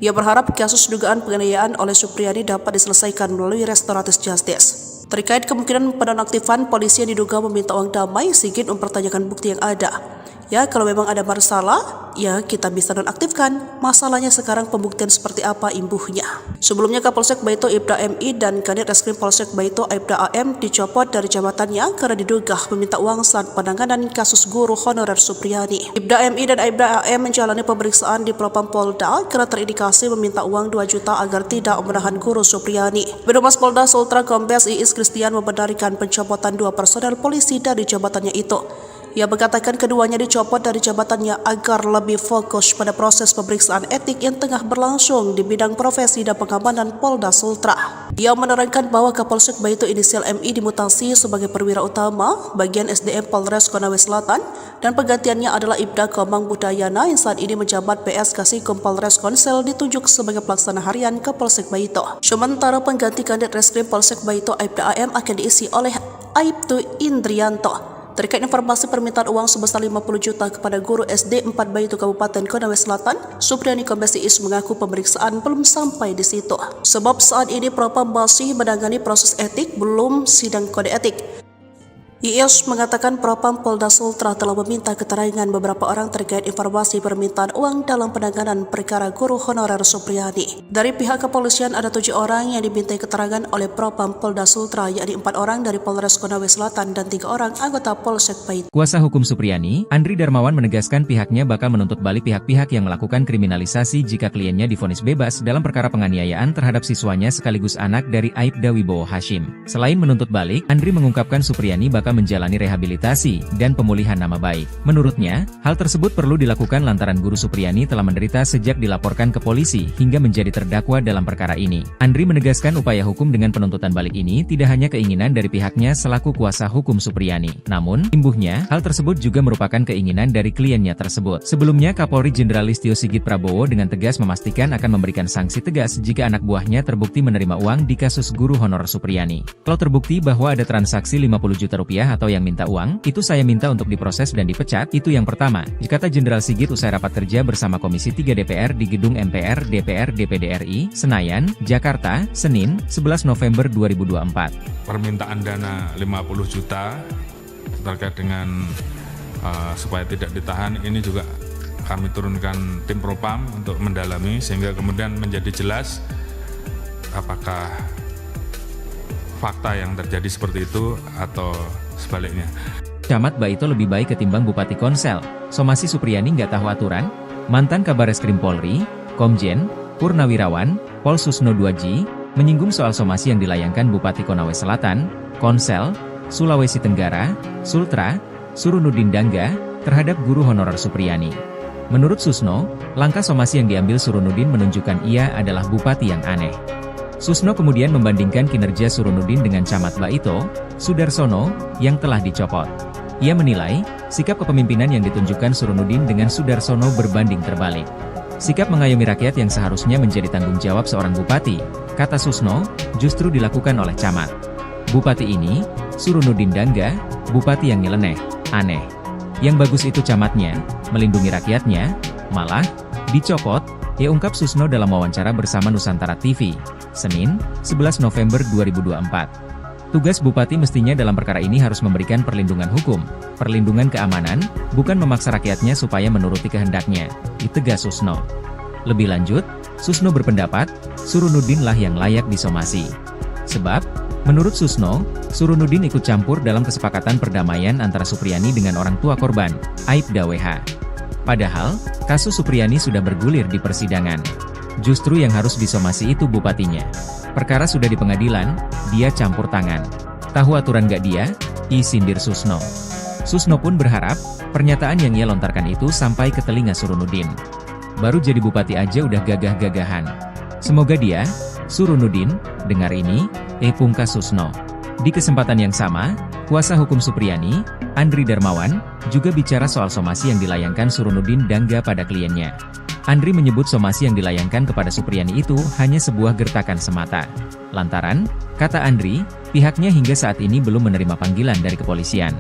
Ia berharap kasus dugaan penganiayaan oleh Supriyadi dapat diselesaikan melalui restoratif justice. Terkait kemungkinan penonaktifan polisi yang diduga meminta uang damai, Sigit mempertanyakan bukti yang ada. Ya, kalau memang ada masalah, ya kita bisa nonaktifkan. Masalahnya sekarang pembuktian seperti apa imbuhnya. Sebelumnya Kapolsek Baito Aibda MI dan Kanit Reskrim Polsek Baito Aibda AM dicopot dari jabatannya karena diduga meminta uang saat penanganan kasus guru honorer Supriyadi. Aibda MI dan Aibda AM menjalani pemeriksaan di Propam Polda karena terindikasi meminta uang 2 juta agar tidak menahan guru Supriyadi. Birohumas Polda Sultra Kombes Iis Kristian membenarkan pencopotan 2 personel polisi dari jabatannya itu. Ia mengatakan keduanya dicopot dari jabatannya agar lebih fokus pada proses pemeriksaan etik yang tengah berlangsung di bidang profesi dan pengamanan Polda Sultra. Ia menerangkan bahwa Kapolsek Baito inisial MI dimutasi sebagai perwira utama bagian SDM Polres Konawe Selatan dan penggantiannya adalah Ibda Komang Budayana yang saat ini menjabat PS Kasikom Polres Konsel ditunjuk sebagai pelaksana harian Kapolsek Baito. Sementara pengganti Kanit Reskrim Polsek Baito Aibda AM akan diisi oleh Aibtu Indrianto. Terkait informasi permintaan uang sebesar 50 juta kepada guru SD 4 Baito Kabupaten Konawe Selatan, Supriyadi Kombes Iis mengaku pemeriksaan belum sampai di situ. Sebab saat ini Propam masih menangani proses etik, belum sidang kode etik. Iis mengatakan Propam Polda Sultra telah meminta keterangan beberapa orang terkait informasi permintaan uang dalam penanganan perkara guru honorer Supriyadi. Dari pihak kepolisian ada 7 orang yang dimintai keterangan oleh Propam Polda Sultra, yakni 4 orang dari Polres Konawe Selatan dan 3 orang anggota Polsek Baito. Kuasa hukum Supriyadi, Andri Darmawan menegaskan pihaknya bakal menuntut balik pihak-pihak yang melakukan kriminalisasi jika kliennya divonis bebas dalam perkara penganiayaan terhadap siswanya sekaligus anak dari Aibda Wibowo Hashim. Selain menuntut balik, Andri mengungkapkan Supriyadi bakal serta menjalani rehabilitasi dan pemulihan nama baik. Menurutnya, hal tersebut perlu dilakukan lantaran Guru Supriyani telah menderita sejak dilaporkan ke polisi hingga menjadi terdakwa dalam perkara ini. Andri menegaskan upaya hukum dengan penuntutan balik ini tidak hanya keinginan dari pihaknya selaku kuasa hukum Supriyani. Namun, imbuhnya, hal tersebut juga merupakan keinginan dari kliennya tersebut. Sebelumnya, Kapolri Jenderal Listio Sigit Prabowo dengan tegas memastikan akan memberikan sanksi tegas jika anak buahnya terbukti menerima uang di kasus guru honorer Supriyani. Kalau terbukti bahwa ada transaksi 50 juta rupiah atau yang minta uang, itu saya minta untuk diproses dan dipecat, itu yang pertama, kata Jenderal Sigit usai rapat kerja bersama Komisi 3 DPR di Gedung MPR DPR DPD RI, Senayan, Jakarta, Senin, 11 November 2024. Permintaan dana 50 juta terkait dengan supaya tidak ditahan, ini juga kami turunkan tim propam untuk mendalami sehingga kemudian menjadi jelas apakah fakta yang terjadi seperti itu atau sebaliknya. Camat Baito lebih baik ketimbang Bupati Konsel. Somasi Supriyani nggak tahu aturan? Mantan Kabareskrim Polri, Komjen, Purnawirawan, Pol Susno 2G, menyinggung soal somasi yang dilayangkan Bupati Konawe Selatan, Konsel, Sulawesi Tenggara, Sultra, Surunudin Dangga, terhadap guru honorer Supriyani. Menurut Susno, langkah somasi yang diambil Surunudin menunjukkan ia adalah bupati yang aneh. Susno kemudian membandingkan kinerja Surunudin dengan Camat Baito, Sudarsono, yang telah dicopot. Ia menilai, sikap kepemimpinan yang ditunjukkan Surunudin dengan Sudarsono berbanding terbalik. Sikap mengayomi rakyat yang seharusnya menjadi tanggung jawab seorang bupati, kata Susno, justru dilakukan oleh camat. Bupati ini, Surunudin Dangga, bupati yang nyeleneh, aneh. Yang bagus itu camatnya, melindungi rakyatnya, malah dicopot, ungkap Susno dalam wawancara bersama Nusantara TV, Senin, 11 November 2024. Tugas bupati mestinya dalam perkara ini harus memberikan perlindungan hukum, perlindungan keamanan, bukan memaksa rakyatnya supaya menuruti kehendaknya, ditegas Susno. Lebih lanjut, Susno berpendapat, Surunudin lah yang layak disomasi. Sebab, menurut Susno, Surunudin ikut campur dalam kesepakatan perdamaian antara Supriyani dengan orang tua korban, Aibda WH. Padahal, kasus Supriyani sudah bergulir di persidangan. Justru yang harus disomasi itu bupatinya. Perkara sudah di pengadilan, dia campur tangan. Tahu aturan gak dia? Sindir Susno. Susno pun berharap, pernyataan yang ia lontarkan itu sampai ke telinga Surunudin. Baru jadi bupati aja udah gagah-gagahan. Semoga dia, Surunudin, dengar ini, pungkas Susno. Di kesempatan yang sama, kuasa hukum Supriyani, Andri Darmawan, juga bicara soal somasi yang dilayangkan Surunudin Dangga pada kliennya. Andri menyebut somasi yang dilayangkan kepada Supriyani itu hanya sebuah gertakan semata. Lantaran, kata Andri, pihaknya hingga saat ini belum menerima panggilan dari kepolisian.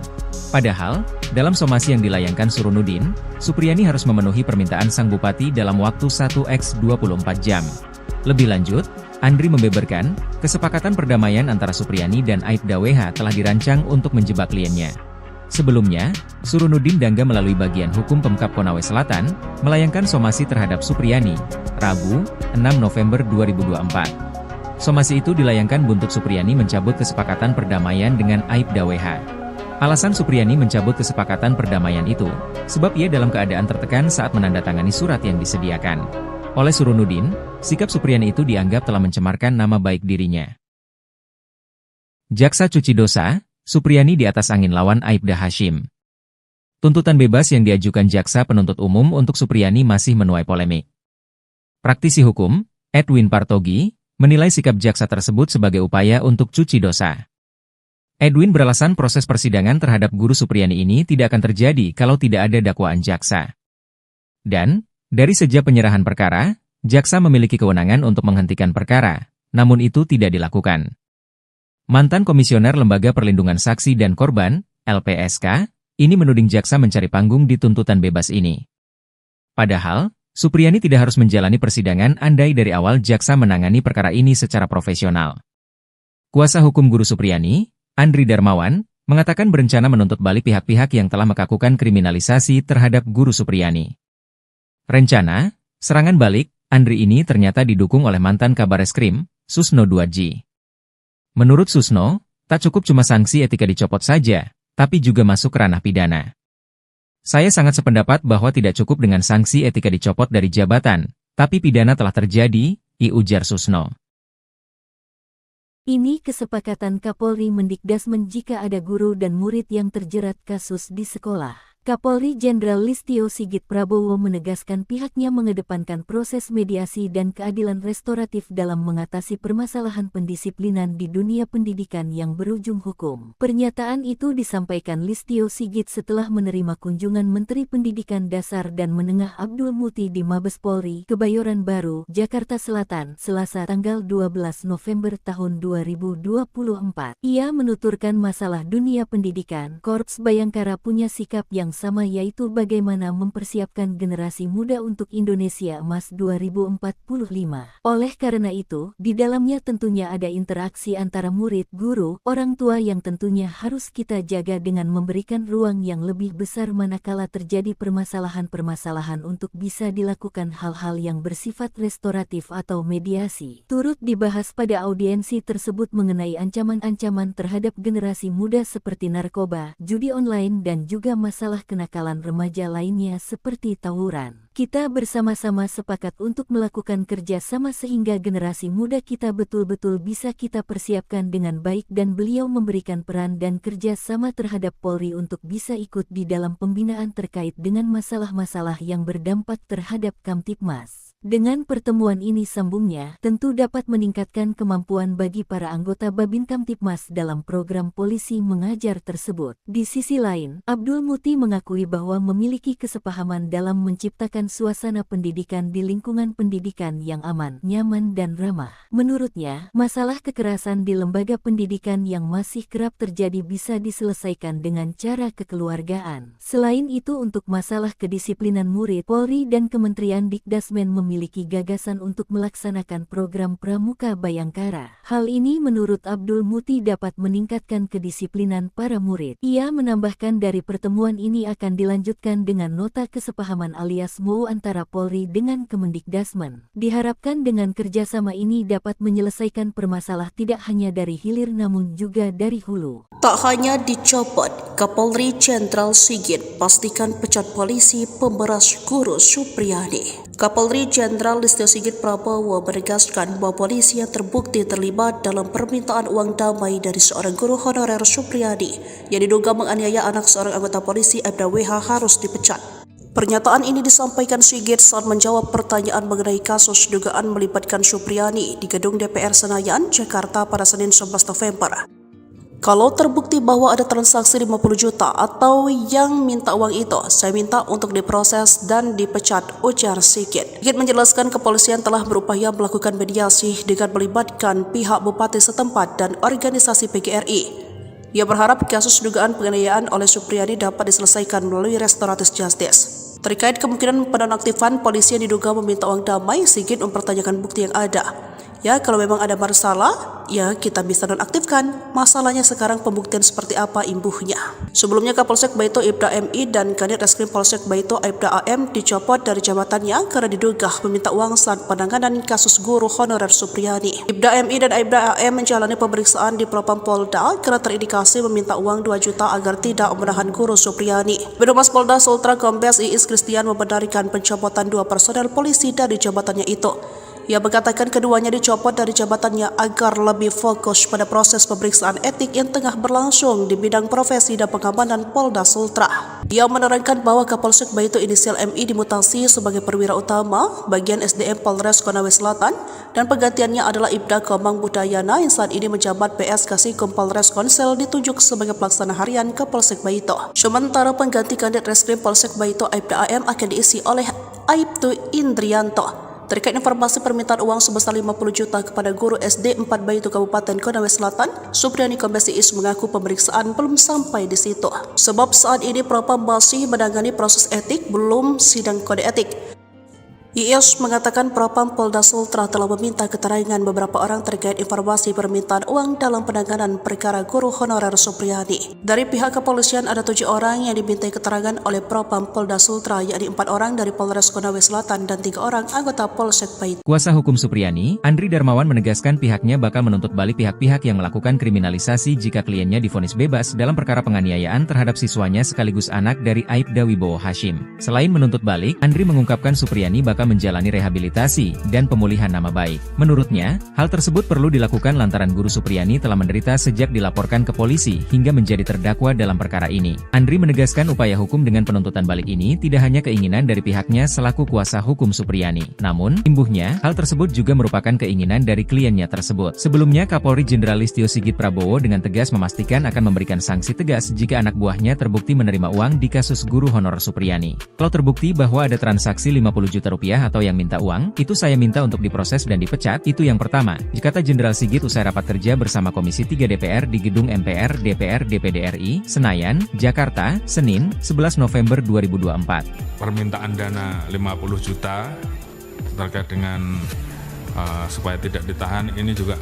Padahal, dalam somasi yang dilayangkan Surunudin, Supriyani harus memenuhi permintaan sang bupati dalam waktu 1x24 jam. Lebih lanjut, Andri membeberkan, kesepakatan perdamaian antara Supriyani dan Aibda WH telah dirancang untuk menjebak kliennya. Sebelumnya, Surunudin Dangga melalui bagian hukum Pemkab Konawe Selatan, melayangkan somasi terhadap Supriyani, Rabu, 6 November 2024. Somasi itu dilayangkan buntut Supriyani mencabut kesepakatan perdamaian dengan Aibda WH. Alasan Supriyani mencabut kesepakatan perdamaian itu, sebab ia dalam keadaan tertekan saat menandatangani surat yang disediakan. Oleh Surunudin, sikap Supriyani itu dianggap telah mencemarkan nama baik dirinya. Jaksa cuci dosa, Supriyani di atas angin lawan Aibda Hashim. Tuntutan bebas yang diajukan jaksa penuntut umum untuk Supriyani masih menuai polemik. Praktisi hukum, Edwin Partogi, menilai sikap jaksa tersebut sebagai upaya untuk cuci dosa. Edwin beralasan proses persidangan terhadap guru Supriyani ini tidak akan terjadi kalau tidak ada dakwaan jaksa. Dan, dari sejak penyerahan perkara, jaksa memiliki kewenangan untuk menghentikan perkara, namun itu tidak dilakukan. Mantan Komisioner Lembaga Perlindungan Saksi dan Korban, LPSK, ini menuding jaksa mencari panggung di tuntutan bebas ini. Padahal, Supriyani tidak harus menjalani persidangan andai dari awal jaksa menangani perkara ini secara profesional. Kuasa hukum guru Supriyani, Andri Darmawan, mengatakan berencana menuntut balik pihak-pihak yang telah melakukan kriminalisasi terhadap guru Supriyani. Rencana, serangan balik, Andri ini ternyata didukung oleh mantan Kabareskrim, Susno 2G. Menurut Susno, tak cukup cuma sanksi etika dicopot saja, tapi juga masuk ranah pidana. Saya sangat sependapat bahwa tidak cukup dengan sanksi etika dicopot dari jabatan, tapi pidana telah terjadi, ujar Susno. Ini kesepakatan Kapolri Mendikdasmen jika ada guru dan murid yang terjerat kasus di sekolah. Kapolri Jenderal Listio Sigit Prabowo menegaskan pihaknya mengedepankan proses mediasi dan keadilan restoratif dalam mengatasi permasalahan pendisiplinan di dunia pendidikan yang berujung hukum. Pernyataan itu disampaikan Listio Sigit setelah menerima kunjungan Menteri Pendidikan Dasar dan Menengah Abdul Muti di Mabes Polri, Kebayoran Baru, Jakarta Selatan, Selasa tanggal 12 November tahun 2024. Ia menuturkan masalah dunia pendidikan, Korps Bayangkara punya sikap yang sama, yaitu bagaimana mempersiapkan generasi muda untuk Indonesia Emas 2045. Oleh karena itu, di dalamnya tentunya ada interaksi antara murid, guru, orang tua yang tentunya harus kita jaga dengan memberikan ruang yang lebih besar manakala terjadi permasalahan-permasalahan untuk bisa dilakukan hal-hal yang bersifat restoratif atau mediasi. Turut dibahas pada audiensi tersebut mengenai ancaman-ancaman terhadap generasi muda seperti narkoba, judi online dan juga masalah kenakalan remaja lainnya seperti tawuran. Kita bersama-sama sepakat untuk melakukan kerja sama sehingga generasi muda kita betul-betul bisa kita persiapkan dengan baik dan beliau memberikan peran dan kerja sama terhadap Polri untuk bisa ikut di dalam pembinaan terkait dengan masalah-masalah yang berdampak terhadap Kamtibmas. Dengan pertemuan ini, sambungnya, tentu dapat meningkatkan kemampuan bagi para anggota Babin Kamtibmas dalam program polisi mengajar tersebut. Di sisi lain, Abdul Muti mengakui bahwa memiliki kesepahaman dalam menciptakan suasana pendidikan di lingkungan pendidikan yang aman, nyaman dan ramah. Menurutnya, masalah kekerasan di lembaga pendidikan yang masih kerap terjadi bisa diselesaikan dengan cara kekeluargaan. Selain itu, untuk masalah kedisiplinan murid, Polri dan Kementerian Dikdasmen memiliki gagasan untuk melaksanakan program Pramuka Bayangkara. Hal ini menurut Abdul Muti dapat meningkatkan kedisiplinan para murid. Ia menambahkan dari pertemuan ini akan dilanjutkan dengan nota kesepahaman alias MOU antara Polri dengan Kemendikdasmen. Diharapkan dengan kerjasama ini dapat menyelesaikan permasalahan tidak hanya dari hilir namun juga dari hulu. Tak hanya dicopot, Kapolri Jenderal Sigit pastikan pecat polisi pemberas guru Supriyadi. Kapolri Jenderal Listio Sigit Prabowo menegaskan bahwa polisi yang terbukti terlibat dalam permintaan uang damai dari seorang guru honorer Supriyadi yang diduga menganiaya anak seorang anggota polisi Aibda WH harus dipecat. Pernyataan ini disampaikan Sigit saat menjawab pertanyaan mengenai kasus dugaan melibatkan Supriyadi di gedung DPR Senayan, Jakarta pada Senin 11 November. Kalau terbukti bahwa ada transaksi 50 juta atau yang minta uang itu, saya minta untuk diproses dan dipecat, ujar Sigit. Sigit menjelaskan kepolisian telah berupaya melakukan mediasi dengan melibatkan pihak bupati setempat dan organisasi PGRI. Ia berharap kasus dugaan penganiayaan oleh Supriyadi dapat diselesaikan melalui restoratif justice. Terkait kemungkinan penonaktifan polisi yang diduga meminta uang damai, Sigit mempertanyakan bukti yang ada. Ya, kalau memang ada masalah, ya kita bisa nonaktifkan. Masalahnya sekarang pembuktian seperti apa imbuhnya. Sebelumnya Kapolsek Baito Aibda MI dan Kanit Reskrim Polsek Baito Aibda AM dicopot dari jabatannya karena diduga meminta uang saat penanganan kasus guru honorer Supriyadi. Aibda MI dan Aibda AM menjalani pemeriksaan di Propam Polda karena terindikasi meminta uang 2 juta agar tidak menahan guru Supriyadi. Birohumas Polda Sultra Kombes Iis Kristian membenarkan pencopotan 2 personel polisi dari jabatannya itu. Ia mengatakan keduanya dicopot dari jabatannya agar lebih fokus pada proses pemeriksaan etik yang tengah berlangsung di bidang profesi dan pengamanan Polda Sultra. Ia menerangkan bahwa Kapolsek Baito inisial MI dimutasi sebagai perwira utama bagian SDM Polres Konawe Selatan dan penggantiannya adalah Ibda Komang Budayana yang saat ini menjabat PS Kasikum Polres Konsel ditunjuk sebagai pelaksana harian Kapolsek Baito. Sementara pengganti Kanit Reskrim Polsek Baito Aibda AM akan diisi oleh Aibtu Indrianto. Terkait informasi permintaan uang sebesar 50 juta kepada guru SD 4 Baito Kabupaten Konawe Selatan, Supriyadi Kombes Iis mengaku pemeriksaan belum sampai di situ. Sebab saat ini Propam masih menangani proses etik, belum sidang kode etik. Iis mengatakan Propam Polda Sultra telah meminta keterangan beberapa orang terkait informasi permintaan uang dalam penanganan perkara guru honorer Supriyadi. Dari pihak kepolisian ada 7 orang yang dimintai keterangan oleh Propam Polda Sultra, yakni 4 orang dari Polres Konawe Selatan dan 3 orang anggota Polsek Baito. Kuasa hukum Supriyadi, Andri Darmawan menegaskan pihaknya bakal menuntut balik pihak-pihak yang melakukan kriminalisasi jika kliennya divonis bebas dalam perkara penganiayaan terhadap siswanya sekaligus anak dari Aibda Wibowo Hashim. Selain menuntut balik, Andri mengungkapkan Supriyadi bakal Baka menjalani rehabilitasi dan pemulihan nama baik. Menurutnya, hal tersebut perlu dilakukan lantaran Guru Supriyani telah menderita sejak dilaporkan ke polisi hingga menjadi terdakwa dalam perkara ini. Andri menegaskan upaya hukum dengan penuntutan balik ini tidak hanya keinginan dari pihaknya selaku kuasa hukum Supriyani. Namun, imbuhnya, hal tersebut juga merupakan keinginan dari kliennya tersebut. Sebelumnya, Kapolri Jenderal Listio Sigit Prabowo dengan tegas memastikan akan memberikan sanksi tegas jika anak buahnya terbukti menerima uang di kasus guru honorer Supriyani. Kalau terbukti bahwa ada transaksi 50 juta rupiah atau yang minta uang, itu saya minta untuk diproses dan dipecat, itu yang pertama, kata Jenderal Sigit usai rapat kerja bersama Komisi 3 DPR di Gedung MPR DPR DPD RI, Senayan, Jakarta, Senin, 11 November 2024. Permintaan dana 50 juta terkait dengan supaya tidak ditahan, ini juga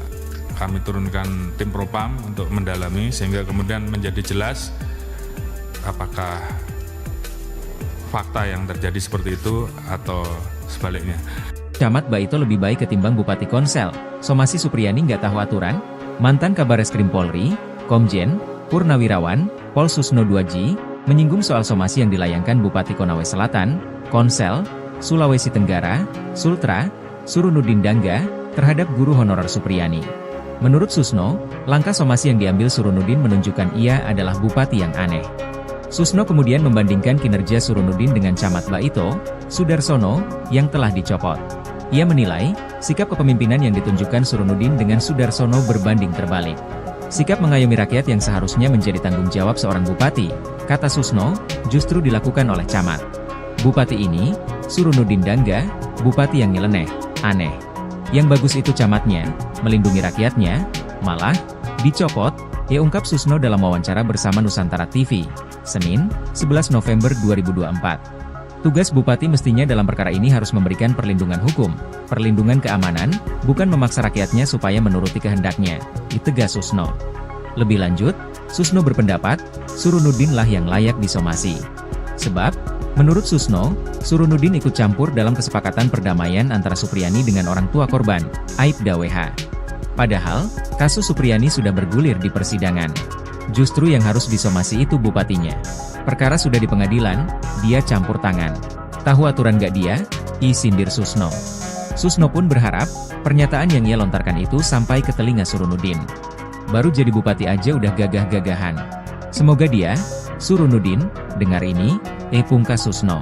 kami turunkan tim propam untuk mendalami sehingga kemudian menjadi jelas apakah fakta yang terjadi seperti itu atau sebaliknya. Camat Baito lebih baik ketimbang Bupati Konsel. Somasi Supriyani nggak tahu aturan? Mantan Kabareskrim Polri, Komjen, Purnawirawan, Pol Susno 2G, menyinggung soal somasi yang dilayangkan Bupati Konawe Selatan, Konsel, Sulawesi Tenggara, Sultra, Surunudin Dangga, terhadap guru honorer Supriyani. Menurut Susno, langkah somasi yang diambil Surunudin menunjukkan ia adalah bupati yang aneh. Susno kemudian membandingkan kinerja Surunudin dengan Camat Baito, Sudarsono, yang telah dicopot. Ia menilai, sikap kepemimpinan yang ditunjukkan Surunudin dengan Sudarsono berbanding terbalik. Sikap mengayomi rakyat yang seharusnya menjadi tanggung jawab seorang bupati, kata Susno, justru dilakukan oleh Camat. Bupati ini, Surunudin Dangga, bupati yang nyeleneh, aneh. Yang bagus itu camatnya, melindungi rakyatnya, malah, dicopot, ia ungkap Susno dalam wawancara bersama Nusantara TV, Senin, 11 November 2024. Tugas bupati mestinya dalam perkara ini harus memberikan perlindungan hukum, perlindungan keamanan, bukan memaksa rakyatnya supaya menuruti kehendaknya, ditegas Susno. Lebih lanjut, Susno berpendapat, Surunudin lah yang layak disomasi. Sebab, menurut Susno, Surunudin ikut campur dalam kesepakatan perdamaian antara Supriyani dengan orang tua korban, Aibda WH. Padahal, kasus Supriyani sudah bergulir di persidangan. Justru yang harus disomasi itu bupatinya. Perkara sudah di pengadilan, dia campur tangan. Tahu aturan gak dia? Sindir Susno. Susno pun berharap, pernyataan yang ia lontarkan itu sampai ke telinga Surunudin. Baru jadi bupati aja udah gagah-gagahan. Semoga dia, Surunudin, dengar ini, pungkas Susno.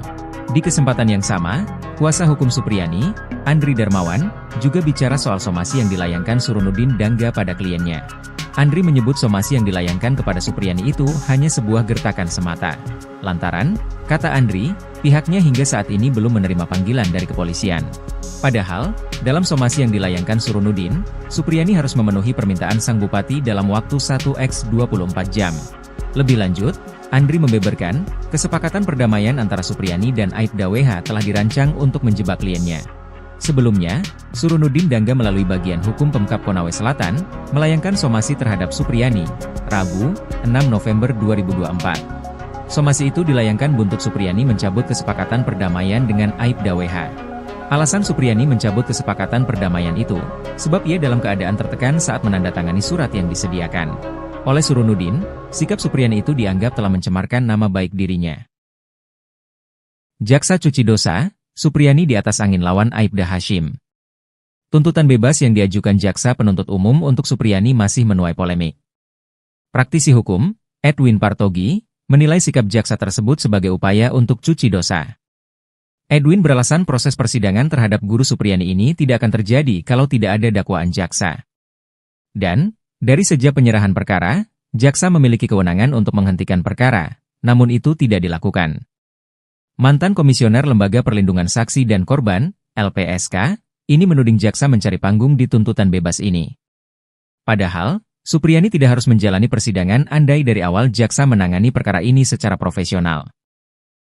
Di kesempatan yang sama, kuasa hukum Supriyani, Andri Darmawan, juga bicara soal somasi yang dilayangkan Surunudin Dangga pada kliennya. Andri menyebut somasi yang dilayangkan kepada Supriyani itu hanya sebuah gertakan semata. Lantaran, kata Andri, pihaknya hingga saat ini belum menerima panggilan dari kepolisian. Padahal, dalam somasi yang dilayangkan Surunudin, Supriyani harus memenuhi permintaan sang bupati dalam waktu 1x24 jam. Lebih lanjut, Andri membeberkan, kesepakatan perdamaian antara Supriyani dan Aibda WH telah dirancang untuk menjebak kliennya. Sebelumnya, Surunudin Dangga melalui bagian hukum Pemkab Konawe Selatan, melayangkan somasi terhadap Supriyani, Rabu, 6 November 2024. Somasi itu dilayangkan buntut Supriyani mencabut kesepakatan perdamaian dengan Aibda WH. Alasan Supriyani mencabut kesepakatan perdamaian itu, sebab ia dalam keadaan tertekan saat menandatangani surat yang disediakan. Oleh Surunudin, sikap Supriyani itu dianggap telah mencemarkan nama baik dirinya. Jaksa cuci dosa, Supriyani di atas angin lawan Aibda Hashim. Tuntutan bebas yang diajukan jaksa penuntut umum untuk Supriyani masih menuai polemik. Praktisi hukum, Edwin Partogi, menilai sikap jaksa tersebut sebagai upaya untuk cuci dosa. Edwin beralasan proses persidangan terhadap guru Supriyani ini tidak akan terjadi kalau tidak ada dakwaan jaksa. Dan, dari sejak penyerahan perkara, jaksa memiliki kewenangan untuk menghentikan perkara, namun itu tidak dilakukan. Mantan Komisioner Lembaga Perlindungan Saksi dan Korban, LPSK, ini menuding jaksa mencari panggung di tuntutan bebas ini. Padahal, Supriyani tidak harus menjalani persidangan andai dari awal jaksa menangani perkara ini secara profesional.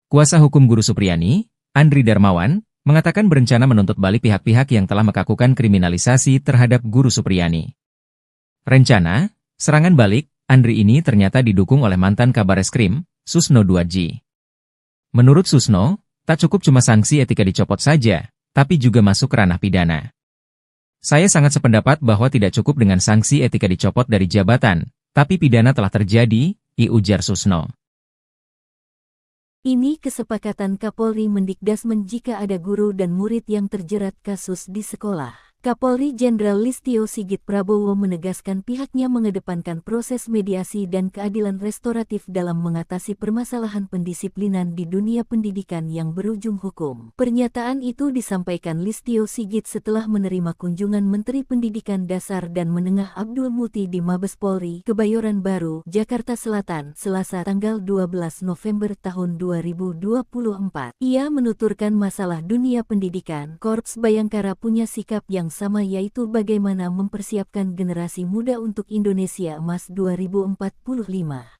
Kuasa hukum guru Supriyani, Andri Darmawan, mengatakan berencana menuntut balik pihak-pihak yang telah melakukan kriminalisasi terhadap guru Supriyani. Rencana, serangan balik, Andri ini ternyata didukung oleh mantan Kabareskrim, Susno 2G. Menurut Susno, tak cukup cuma sanksi etika dicopot saja, tapi juga masuk ke ranah pidana. Saya sangat sependapat bahwa tidak cukup dengan sanksi etika dicopot dari jabatan, tapi pidana telah terjadi, ujar Susno. Ini kesepakatan Kapolri Mendikdasmen jika ada guru dan murid yang terjerat kasus di sekolah. Kapolri Jenderal Listio Sigit Prabowo menegaskan pihaknya mengedepankan proses mediasi dan keadilan restoratif dalam mengatasi permasalahan pendisiplinan di dunia pendidikan yang berujung hukum. Pernyataan itu disampaikan Listio Sigit setelah menerima kunjungan Menteri Pendidikan Dasar dan Menengah Abdul Muti di Mabes Polri, Kebayoran Baru, Jakarta Selatan, Selasa tanggal 12 November tahun 2024. Ia menuturkan masalah dunia pendidikan, Korps Bayangkara punya sikap yang sama, yaitu bagaimana mempersiapkan generasi muda untuk Indonesia Emas 2045.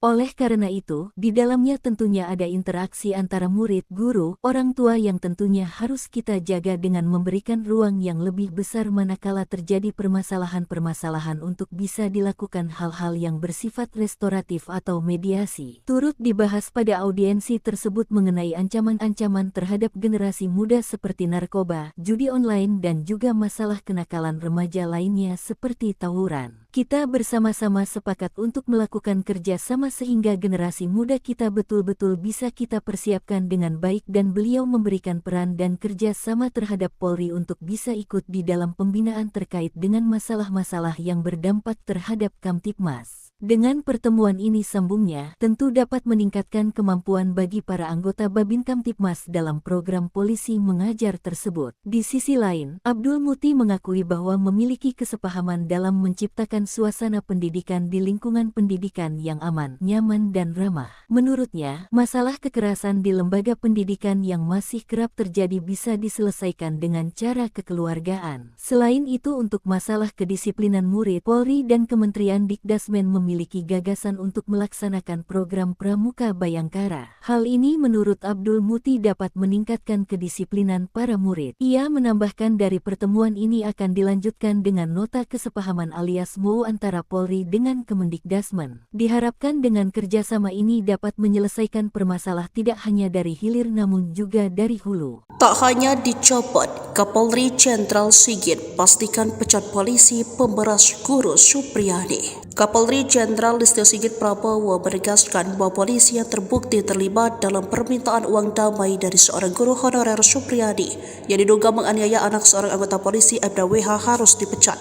Oleh karena itu, di dalamnya tentunya ada interaksi antara murid, guru, orang tua yang tentunya harus kita jaga dengan memberikan ruang yang lebih besar manakala terjadi permasalahan-permasalahan untuk bisa dilakukan hal-hal yang bersifat restoratif atau mediasi. Turut dibahas pada audiensi tersebut mengenai ancaman-ancaman terhadap generasi muda seperti narkoba, judi online dan juga masalah kenakalan remaja lainnya seperti tawuran. Kita bersama-sama sepakat untuk melakukan kerja sama sehingga generasi muda kita betul-betul bisa kita persiapkan dengan baik, dan beliau memberikan peran dan kerja sama terhadap Polri untuk bisa ikut di dalam pembinaan terkait dengan masalah-masalah yang berdampak terhadap Kamtibmas. Dengan pertemuan ini, sambungnya, tentu dapat meningkatkan kemampuan bagi para anggota Babin Kamtibmas dalam program polisi mengajar tersebut. Di sisi lain, Abdul Muti mengakui bahwa memiliki kesepahaman dalam menciptakan suasana pendidikan di lingkungan pendidikan yang aman, nyaman dan ramah. Menurutnya, masalah kekerasan di lembaga pendidikan yang masih kerap terjadi bisa diselesaikan dengan cara kekeluargaan. Selain itu, untuk masalah kedisiplinan murid, Polri dan Kementerian Dikdasmen memiliki gagasan untuk melaksanakan program Pramuka Bayangkara. Hal ini menurut Abdul Muti dapat meningkatkan kedisiplinan para murid. Ia menambahkan dari pertemuan ini akan dilanjutkan dengan nota kesepahaman alias MOU antara Polri dengan Kemendikdasmen. Diharapkan dengan kerjasama ini dapat menyelesaikan permasalahan tidak hanya dari hilir namun juga dari hulu. Tak hanya dicopot, Kapolri Jenderal Sigit pastikan pecat polisi pemberas guru Supriyadi. Kapolri Jenderal Listio Sigit Prabowo menegaskan bahwa polisi yang terbukti terlibat dalam permintaan uang damai dari seorang guru honorer Supriyadi yang diduga menganiaya anak seorang anggota polisi Aibda WH harus dipecat.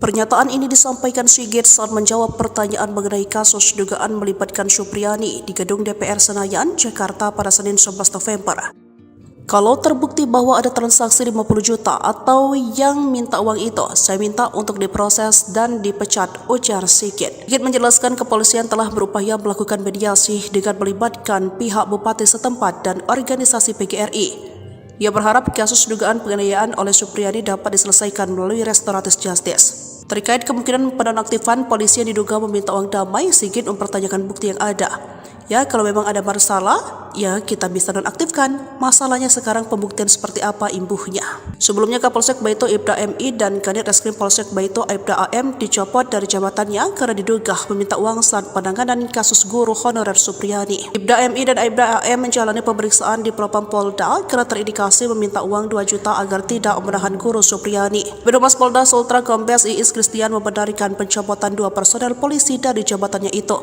Pernyataan ini disampaikan Sigit saat menjawab pertanyaan mengenai kasus dugaan melibatkan Supriyadi di gedung DPR Senayan, Jakarta pada Senin 11 November. Kalau terbukti bahwa ada transaksi 50 juta atau yang minta uang itu, saya minta untuk diproses dan dipecat, ujar Sigit. Sigit menjelaskan kepolisian telah berupaya melakukan mediasi dengan melibatkan pihak bupati setempat dan organisasi PGRI. Ia berharap kasus dugaan penganiayaan oleh Supriyadi dapat diselesaikan melalui restoratif justice. Terkait kemungkinan penonaktifan polisi yang diduga meminta uang damai, Sigit mempertanyakan bukti yang ada. Ya, kalau memang ada masalah, ya kita bisa nonaktifkan. Masalahnya sekarang pembuktian seperti apa imbuhnya. Sebelumnya Kapolsek Baito Aibda MI dan Kanit Reskrim Polsek Baito Aibda AM dicopot dari jabatannya karena diduga meminta uang saat penanganan kasus guru honorer Supriyadi. Aibda MI dan Aibda AM menjalani pemeriksaan di Propam Polda karena terindikasi meminta uang 2 juta agar tidak menahan guru Supriyadi. Birohumas Polda Sultra Kombes Iis Kristian membenarkan pencopotan 2 personel polisi dari jabatannya itu.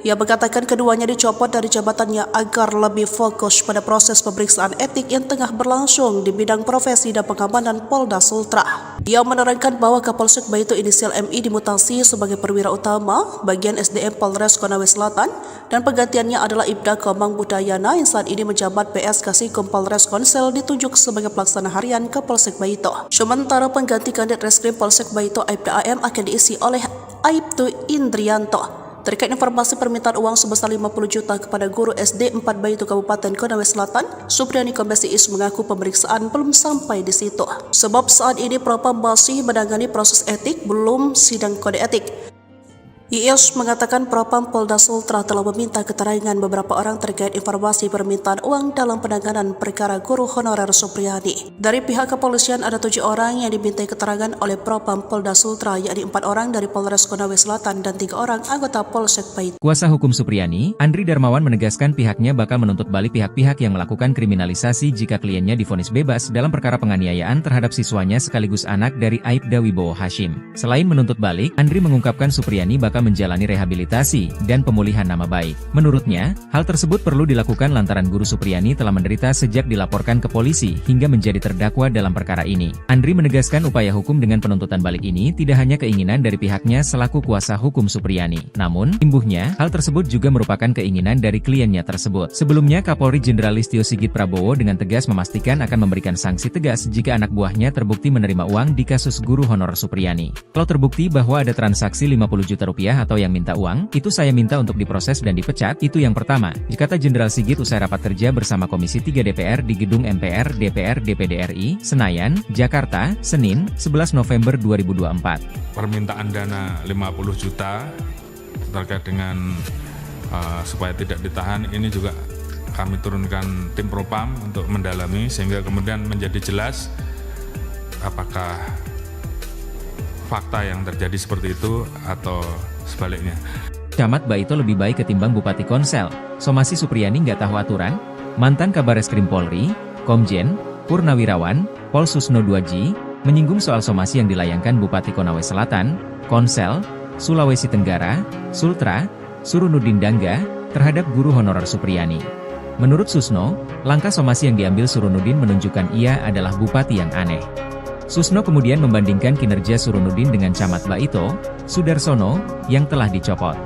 Ia mengatakan keduanya dicopot dari jabatannya agar lebih fokus pada proses pemeriksaan etik yang tengah berlangsung di bidang profesi dan pengamanan Polda Sultra. Ia menerangkan bahwa Kapolsek Baito inisial MI dimutasi sebagai perwira utama bagian SDM Polres Konawe Selatan dan penggantiannya adalah Ibda Komang Budayana yang saat ini menjabat PS Kasikom Polres Konsel ditunjuk sebagai pelaksana harian Kapolsek Baito. Sementara pengganti Kanit Reskrim Polsek Baito Aibda AM akan diisi oleh Aibtu Indrianto. Terkait informasi permintaan uang sebesar 50 juta kepada guru SD 4 Baito Kabupaten Konawe Selatan, Supriyadi Kombes Iis mengaku pemeriksaan belum sampai di situ. Sebab saat ini Propam masih menangani proses etik, belum sidang kode etik. Iis mengatakan Propam Polda Sultra telah meminta keterangan beberapa orang terkait informasi permintaan uang dalam penanganan perkara guru honorer Supriyadi. Dari pihak kepolisian ada 7 orang yang dimintai keterangan oleh Propam Polda Sultra, yakni 4 orang dari Polres Konawe Selatan dan 3 orang anggota Polsek Baito. Kuasa hukum Supriyadi, Andri Darmawan menegaskan pihaknya bakal menuntut balik pihak-pihak yang melakukan kriminalisasi jika kliennya divonis bebas dalam perkara penganiayaan terhadap siswanya sekaligus anak dari Aibda Wibowo Hashim. Selain menuntut balik, Andri mengungkapkan Supriyadi bakal bakal menjalani rehabilitasi dan pemulihan nama baik. Menurutnya, hal tersebut perlu dilakukan lantaran Guru Supriyani telah menderita sejak dilaporkan ke polisi hingga menjadi terdakwa dalam perkara ini. Andri menegaskan upaya hukum dengan penuntutan balik ini tidak hanya keinginan dari pihaknya selaku kuasa hukum Supriyani. Namun, imbuhnya, hal tersebut juga merupakan keinginan dari kliennya tersebut. Sebelumnya, Kapolri Jenderal Listio Sigit Prabowo dengan tegas memastikan akan memberikan sanksi tegas jika anak buahnya terbukti menerima uang di kasus guru honorer Supriyani. Kalau terbukti bahwa ada transaksi 50 juta rupiah atau yang minta uang, itu saya minta untuk diproses dan dipecat, itu yang pertama, kata Jenderal Sigit usai rapat kerja bersama Komisi 3 DPR di Gedung MPR DPR DPD RI, Senayan, Jakarta, Senin, 11 November 2024. Permintaan dana 50 juta terkait dengan supaya tidak ditahan, ini juga kami turunkan tim Propam untuk mendalami sehingga kemudian menjadi jelas apakah fakta yang terjadi seperti itu atau sebaliknya. Camat Baito lebih baik ketimbang Bupati Konsel. Somasi Supriyani nggak tahu aturan? Mantan Kabareskrim Polri, Komjen, Purnawirawan, Pol Susno 2G, menyinggung soal somasi yang dilayangkan Bupati Konawe Selatan, Konsel, Sulawesi Tenggara, Sultra, Surunudin Dangga, terhadap guru honorer Supriyani. Menurut Susno, langkah somasi yang diambil Surunudin menunjukkan ia adalah bupati yang aneh. Susno kemudian membandingkan kinerja Surunudin dengan Camat Baito, Sudarsono, yang telah dicopot.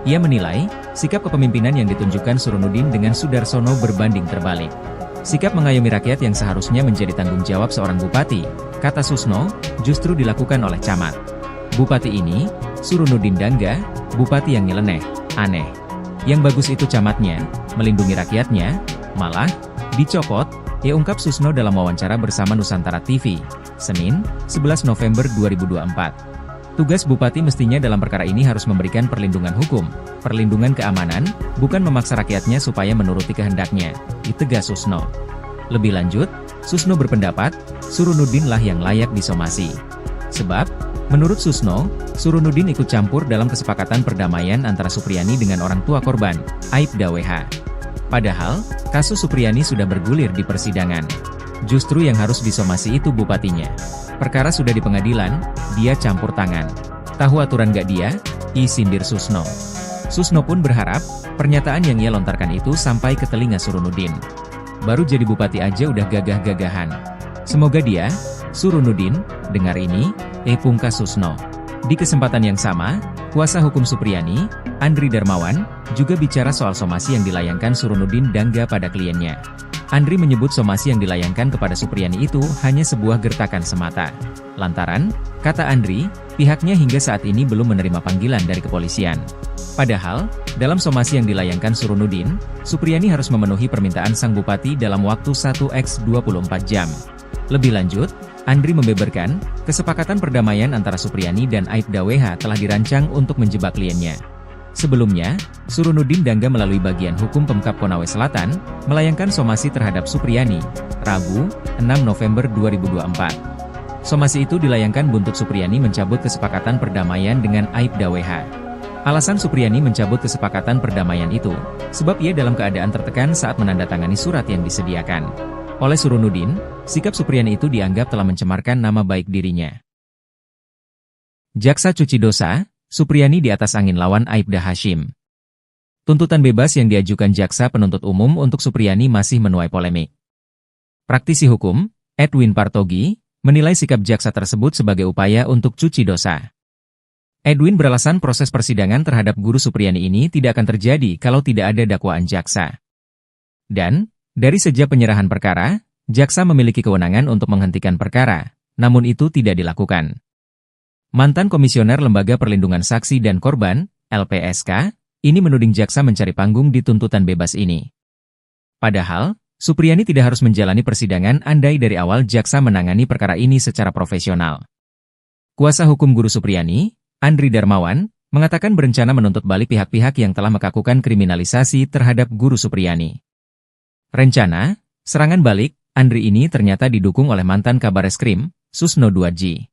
Ia menilai, sikap kepemimpinan yang ditunjukkan Surunudin dengan Sudarsono berbanding terbalik. Sikap mengayomi rakyat yang seharusnya menjadi tanggung jawab seorang bupati, kata Susno, justru dilakukan oleh Camat. Bupati ini, Surunudin Dangga, bupati yang nyeleneh, aneh. Yang bagus itu camatnya, melindungi rakyatnya, malah, dicopot, ia ungkap Susno dalam wawancara bersama Nusantara TV, Senin, 11 November 2024. Tugas bupati mestinya dalam perkara ini harus memberikan perlindungan hukum, perlindungan keamanan, bukan memaksa rakyatnya supaya menuruti kehendaknya, ditegas Susno. Lebih lanjut, Susno berpendapat, Surunudin lah yang layak disomasi. Sebab, menurut Susno, Surunudin ikut campur dalam kesepakatan perdamaian antara Supriyani dengan orang tua korban, Aibda WH. Padahal, kasus Supriyani sudah bergulir di persidangan. Justru yang harus disomasi itu bupatinya. Perkara sudah di pengadilan, dia campur tangan. Tahu aturan gak dia? Sindir Susno. Susno pun berharap, pernyataan yang ia lontarkan itu sampai ke telinga Surunudin. Baru jadi bupati aja udah gagah-gagahan. Semoga dia, Surunudin, dengar ini, pungkas Susno. Di kesempatan yang sama, kuasa hukum Supriyani, Andri Darmawan, juga bicara soal somasi yang dilayangkan Surunudin Dangga pada kliennya. Andri menyebut somasi yang dilayangkan kepada Supriyani itu hanya sebuah gertakan semata. Lantaran, kata Andri, pihaknya hingga saat ini belum menerima panggilan dari kepolisian. Padahal, dalam somasi yang dilayangkan Surunudin, Supriyani harus memenuhi permintaan sang bupati dalam waktu 1x24 jam. Lebih lanjut, Andri membeberkan, kesepakatan perdamaian antara Supriyani dan Aibda WH telah dirancang untuk menjebak kliennya. Sebelumnya, Surunudin Dangga melalui bagian hukum Pemkab Konawe Selatan, melayangkan somasi terhadap Supriyani, Rabu, 6 November 2024. Somasi itu dilayangkan buntut Supriyani mencabut kesepakatan perdamaian dengan Aibda WH. Alasan Supriyani mencabut kesepakatan perdamaian itu, sebab ia dalam keadaan tertekan saat menandatangani surat yang disediakan oleh Surunudin, sikap Supriyani itu dianggap telah mencemarkan nama baik dirinya. Jaksa cuci dosa, Supriyani di atas angin lawan Aibda Hashim. Tuntutan bebas yang diajukan jaksa penuntut umum untuk Supriyani masih menuai polemik. Praktisi hukum, Edwin Partogi, menilai sikap jaksa tersebut sebagai upaya untuk cuci dosa. Edwin beralasan proses persidangan terhadap guru Supriyani ini tidak akan terjadi kalau tidak ada dakwaan jaksa. Dan, dari sejak penyerahan perkara, jaksa memiliki kewenangan untuk menghentikan perkara, namun itu tidak dilakukan. Mantan Komisioner Lembaga Perlindungan Saksi dan Korban, LPSK, ini menuding jaksa mencari panggung di tuntutan bebas ini. Padahal, Supriyani tidak harus menjalani persidangan andai dari awal jaksa menangani perkara ini secara profesional. Kuasa hukum guru Supriyani, Andri Darmawan, mengatakan berencana menuntut balik pihak-pihak yang telah melakukan kriminalisasi terhadap guru Supriyani. Rencana, serangan balik, Andri ini ternyata didukung oleh mantan Kabareskrim, Susno 2G.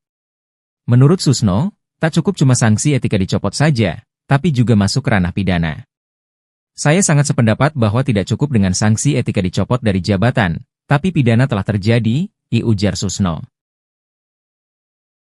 Menurut Susno, tak cukup cuma sanksi etika dicopot saja, tapi juga masuk ranah pidana. Saya sangat sependapat bahwa tidak cukup dengan sanksi etika dicopot dari jabatan, tapi pidana telah terjadi, ujar Susno.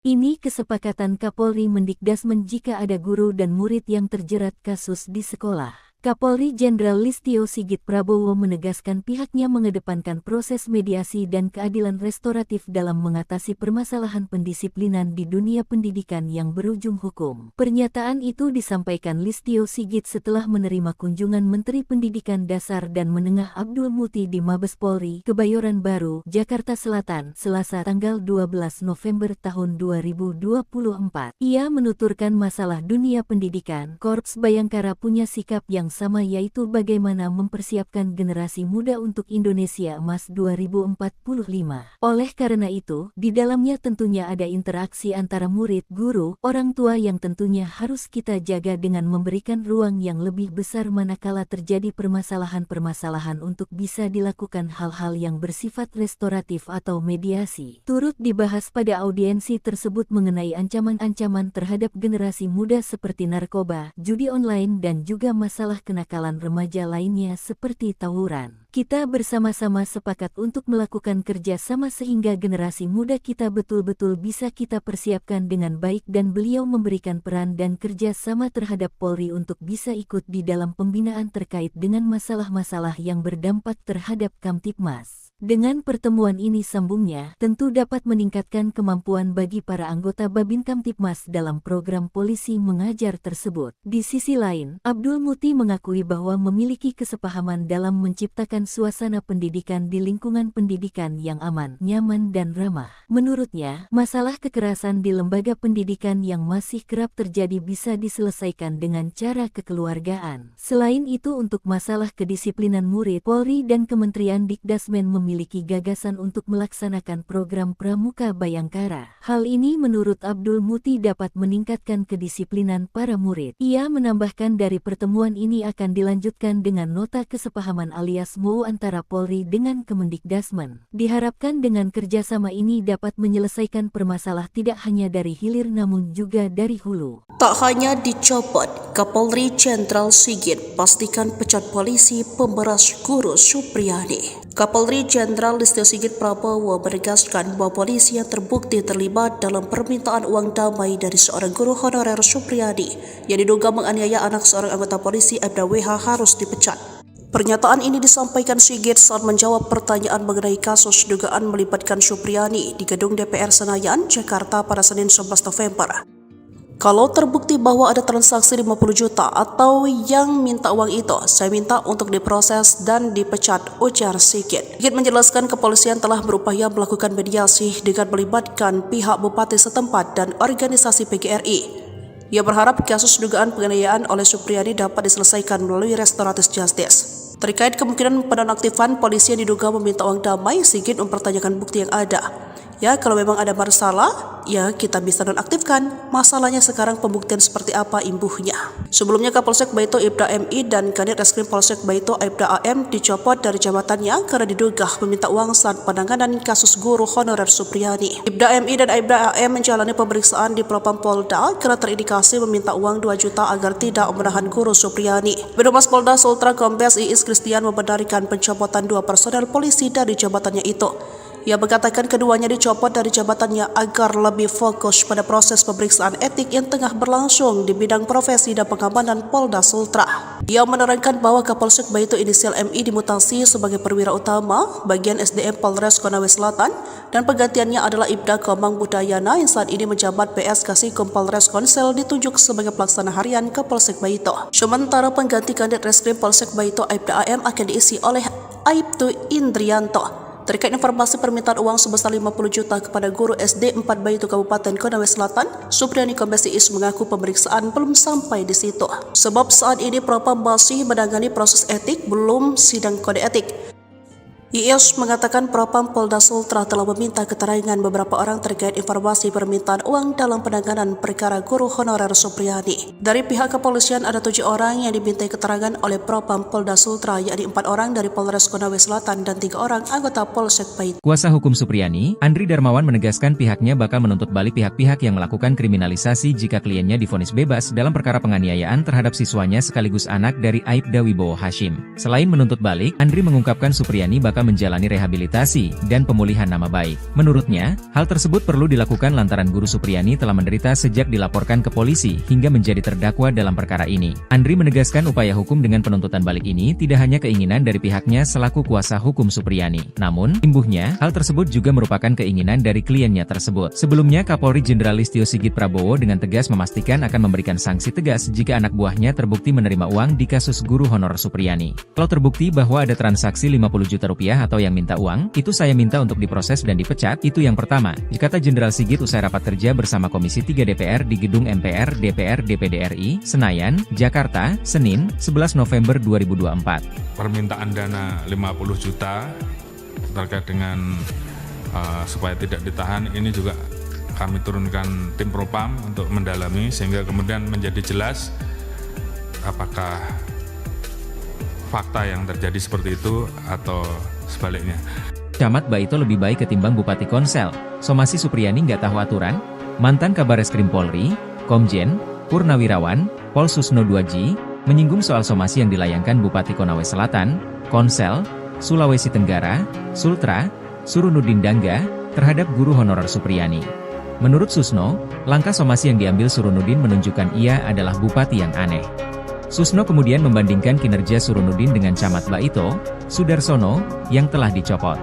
Ini kesepakatan Kapolri Mendikdasmen jika ada guru dan murid yang terjerat kasus di sekolah. Kapolri Jenderal Listio Sigit Prabowo menegaskan pihaknya mengedepankan proses mediasi dan keadilan restoratif dalam mengatasi permasalahan pendisiplinan di dunia pendidikan yang berujung hukum. Pernyataan itu disampaikan Listio Sigit setelah menerima kunjungan Menteri Pendidikan Dasar dan Menengah Abdul Muti di Mabes Polri, Kebayoran Baru, Jakarta Selatan, Selasa tanggal 12 November tahun 2024. Ia menuturkan masalah dunia pendidikan, Korps Bayangkara punya sikap yang sama, yaitu bagaimana mempersiapkan generasi muda untuk Indonesia Emas 2045. Oleh karena itu, di dalamnya tentunya ada interaksi antara murid, guru, orang tua yang tentunya harus kita jaga dengan memberikan ruang yang lebih besar manakala terjadi permasalahan-permasalahan untuk bisa dilakukan hal-hal yang bersifat restoratif atau mediasi. Turut dibahas pada audiensi tersebut mengenai ancaman-ancaman terhadap generasi muda seperti narkoba, judi online dan juga masalah kenakalan remaja lainnya seperti tawuran. Kita bersama-sama sepakat untuk melakukan kerja sama sehingga generasi muda kita betul-betul bisa kita persiapkan dengan baik dan beliau memberikan peran dan kerja sama terhadap Polri untuk bisa ikut di dalam pembinaan terkait dengan masalah-masalah yang berdampak terhadap Kamtibmas. Dengan pertemuan ini sambungnya, tentu dapat meningkatkan kemampuan bagi para anggota Babin Kamtibmas dalam program polisi mengajar tersebut. Di sisi lain, Abdul Muti mengakui bahwa memiliki kesepahaman dalam menciptakan suasana pendidikan di lingkungan pendidikan yang aman, nyaman dan ramah. Menurutnya, masalah kekerasan di lembaga pendidikan yang masih kerap terjadi bisa diselesaikan dengan cara kekeluargaan. Selain itu, untuk masalah kedisiplinan murid, Polri dan Kementerian Dikdasmen memiliki gagasan untuk melaksanakan program Pramuka Bayangkara. Hal ini menurut Abdul Muti dapat meningkatkan kedisiplinan para murid. Ia menambahkan dari pertemuan ini akan dilanjutkan dengan nota kesepahaman alias MOU antara Polri dengan Kemendikdasmen. Diharapkan dengan kerjasama ini dapat menyelesaikan permasalahan tidak hanya dari hilir namun juga dari hulu. Tak hanya dicopot, Kapolri Jenderal Sigit pastikan pecat polisi pemberas guru Supriyadi. Kapolri Jenderal Listio Sigit Prabowo menegaskan bahwa polisi yang terbukti terlibat dalam permintaan uang damai dari seorang guru honorer Supriyadi yang diduga menganiaya anak seorang anggota polisi Aibda WH harus dipecat. Pernyataan ini disampaikan Sigit saat menjawab pertanyaan mengenai kasus dugaan melibatkan Supriyadi di gedung DPR Senayan, Jakarta pada Senin 11 November. Kalau terbukti bahwa ada transaksi 50 juta atau yang minta uang itu, saya minta untuk diproses dan dipecat, ujar Sigit. Sigit menjelaskan kepolisian telah berupaya melakukan mediasi dengan melibatkan pihak bupati setempat dan organisasi PGRI. Ia berharap kasus dugaan penganiayaan oleh Supriyadi dapat diselesaikan melalui restoratif justice. Terkait kemungkinan penonaktifan polisi yang diduga meminta uang damai, Sigit mempertanyakan bukti yang ada. Ya, kalau memang ada masalah, ya kita bisa nonaktifkan. Masalahnya sekarang pembuktian seperti apa imbuhnya. Sebelumnya Kapolsek Baito Aibda MI dan Kanit Reskrim Polsek Baito Aibda AM dicopot dari jabatannya karena diduga meminta uang saat penanganan kasus guru honorer Supriyadi. Aibda MI dan Aibda AM menjalani pemeriksaan di Propam Polda karena terindikasi meminta uang 2 juta agar tidak menahan guru Supriyadi. Birohumas Polda Sultra Kombes Iis Kristian membenarkan pencopotan 2 personel polisi dari jabatannya itu. Ia mengatakan keduanya dicopot dari jabatannya agar lebih fokus pada proses pemeriksaan etik yang tengah berlangsung di bidang profesi dan pengamanan Polda Sultra. Ia menerangkan bahwa Kapolsek Baito inisial MI dimutasi sebagai perwira utama bagian SDM Polres Konawe Selatan dan penggantiannya adalah Ibda Komang Budayana yang saat ini menjabat PS Kasikom Polres Konsel ditunjuk sebagai pelaksana harian Kapolsek Baito. Sementara pengganti Kanit Reskrim Polsek Baito Aibda AM akan diisi oleh Aibtu Indrianto. Terkait informasi permintaan uang sebesar 50 juta kepada guru SD 4 Baito Kabupaten Konawe Selatan, Supriyadi Kombes Iis mengaku pemeriksaan belum sampai di situ. Sebab saat ini Propam masih menangani proses etik, belum sidang kode etik. Iis mengatakan Propam Polda Sultra telah meminta keterangan beberapa orang terkait informasi permintaan uang dalam penanganan perkara guru honorer Supriyadi. Dari pihak kepolisian ada 7 orang yang dimintai keterangan oleh Propam Polda Sultra, yakni 4 orang dari Polres Konawe Selatan dan 3 orang anggota Polsek Baito. Kuasa hukum Supriyadi, Andri Darmawan menegaskan pihaknya bakal menuntut balik pihak-pihak yang melakukan kriminalisasi jika kliennya divonis bebas dalam perkara penganiayaan terhadap siswanya sekaligus anak dari Aibda Wibowo Hashim. Selain menuntut balik, Andri mengungkapkan Supriyadi bakal serta menjalani rehabilitasi dan pemulihan nama baik. Menurutnya, hal tersebut perlu dilakukan lantaran Guru Supriyani telah menderita sejak dilaporkan ke polisi hingga menjadi terdakwa dalam perkara ini. Andri menegaskan upaya hukum dengan penuntutan balik ini tidak hanya keinginan dari pihaknya selaku kuasa hukum Supriyani. Namun, imbuhnya, hal tersebut juga merupakan keinginan dari kliennya tersebut. Sebelumnya, Kapolri Jenderal Listio Sigit Prabowo dengan tegas memastikan akan memberikan sanksi tegas jika anak buahnya terbukti menerima uang di kasus guru honorer Supriyani. Kalau terbukti bahwa ada transaksi 50 juta rupiah atau yang minta uang, itu saya minta untuk diproses dan dipecat, itu yang pertama, kata Jenderal Sigit usai rapat kerja bersama Komisi 3 DPR di Gedung MPR DPR DPD RI, Senayan, Jakarta, Senin, 11 November 2024. Permintaan dana 50 juta terkait dengan supaya tidak ditahan, ini juga kami turunkan tim propam untuk mendalami sehingga kemudian menjadi jelas apakah fakta yang terjadi seperti itu atau sebaliknya. Camat Baito lebih baik ketimbang Bupati Konsel. Somasi Supriyani nggak tahu aturan? Mantan Kabareskrim Polri, Komjen, Purnawirawan, Pol Susno 2G, menyinggung soal somasi yang dilayangkan Bupati Konawe Selatan, Konsel, Sulawesi Tenggara, Sultra, Surunudin Dangga, terhadap guru honorer Supriyani. Menurut Susno, langkah somasi yang diambil Surunudin menunjukkan ia adalah bupati yang aneh. Susno kemudian membandingkan kinerja Surunudin dengan Camat Baito, Sudarsono, yang telah dicopot.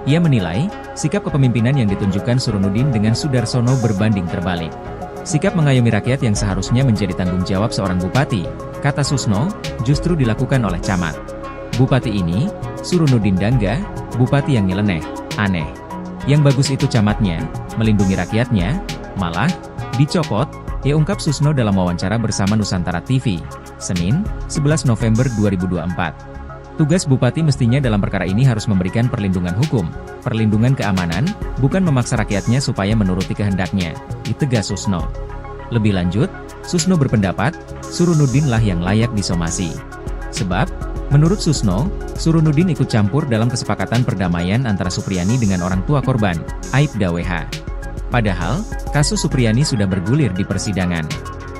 Ia menilai, sikap kepemimpinan yang ditunjukkan Surunudin dengan Sudarsono berbanding terbalik. Sikap mengayomi rakyat yang seharusnya menjadi tanggung jawab seorang bupati, kata Susno, justru dilakukan oleh Camat. Bupati ini, Surunudin Dangga, bupati yang nyeleneh, aneh. Yang bagus itu camatnya, melindungi rakyatnya, malah, dicopot, ungkap Susno dalam wawancara bersama Nusantara TV, Senin, 11 November 2024. Tugas bupati mestinya dalam perkara ini harus memberikan perlindungan hukum, perlindungan keamanan, bukan memaksa rakyatnya supaya menuruti kehendaknya, ditegas Susno. Lebih lanjut, Susno berpendapat, Surunudin lah yang layak disomasi. Sebab, menurut Susno, Surunudin ikut campur dalam kesepakatan perdamaian antara Supriyani dengan orang tua korban, Aibda WH. Padahal, kasus Supriyani sudah bergulir di persidangan.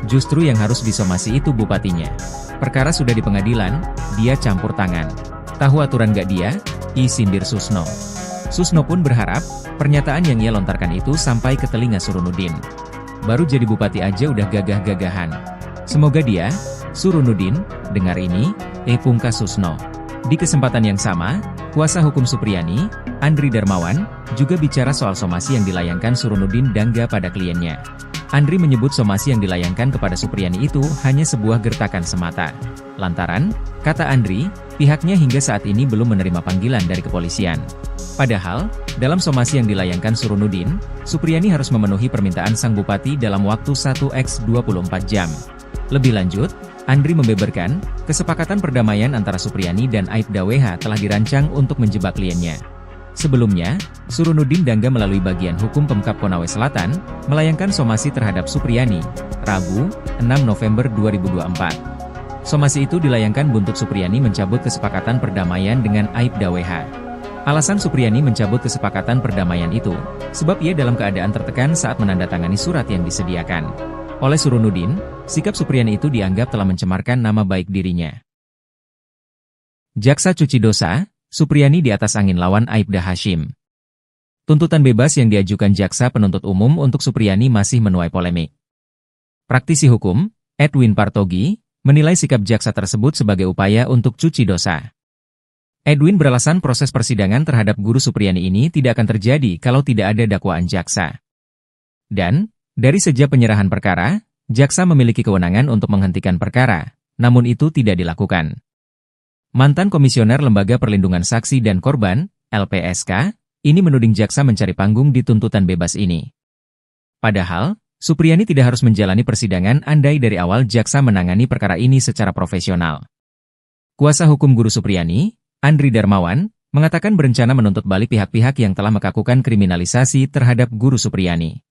Justru yang harus disomasi itu bupatinya. Perkara sudah di pengadilan, dia campur tangan. Tahu aturan gak dia? Sindir Susno. Susno pun berharap, pernyataan yang ia lontarkan itu sampai ke telinga Surunudin. Baru jadi bupati aja udah gagah-gagahan. Semoga dia, Surunudin, dengar ini, pungkas Susno. Di kesempatan yang sama, kuasa hukum Supriyani, Andri Darmawan, juga bicara soal somasi yang dilayangkan Surunudin Dangga pada kliennya. Andri menyebut somasi yang dilayangkan kepada Supriyani itu hanya sebuah gertakan semata. Lantaran, kata Andri, pihaknya hingga saat ini belum menerima panggilan dari kepolisian. Padahal, dalam somasi yang dilayangkan Surunudin, Supriyani harus memenuhi permintaan sang bupati dalam waktu 1x24 jam. Lebih lanjut, Andri membeberkan, kesepakatan perdamaian antara Supriyani dan Aibda WH telah dirancang untuk menjebak kliennya. Sebelumnya, Surunudin Dangga melalui bagian hukum Pemkab Konawe Selatan, melayangkan somasi terhadap Supriyani, Rabu, 6 November 2024. Somasi itu dilayangkan buntut Supriyani mencabut kesepakatan perdamaian dengan Aibda WH. Alasan Supriyani mencabut kesepakatan perdamaian itu, sebab ia dalam keadaan tertekan saat menandatangani surat yang disediakan. Oleh Surunudin, sikap Supriyani itu dianggap telah mencemarkan nama baik dirinya. Jaksa cuci dosa, Supriyani di atas angin lawan Aibda Hashim. Tuntutan bebas yang diajukan Jaksa Penuntut Umum untuk Supriyani masih menuai polemik. Praktisi hukum, Edwin Partogi, menilai sikap Jaksa tersebut sebagai upaya untuk cuci dosa. Edwin beralasan proses persidangan terhadap guru Supriyani ini tidak akan terjadi kalau tidak ada dakwaan Jaksa. Dan, dari sejak penyerahan perkara, Jaksa memiliki kewenangan untuk menghentikan perkara, namun itu tidak dilakukan. Mantan Komisioner Lembaga Perlindungan Saksi dan Korban, LPSK, ini menuding Jaksa mencari panggung di tuntutan bebas ini. Padahal, Supriyani tidak harus menjalani persidangan andai dari awal Jaksa menangani perkara ini secara profesional. Kuasa hukum guru Supriyani, Andri Darmawan, mengatakan berencana menuntut balik pihak-pihak yang telah melakukan kriminalisasi terhadap guru Supriyani.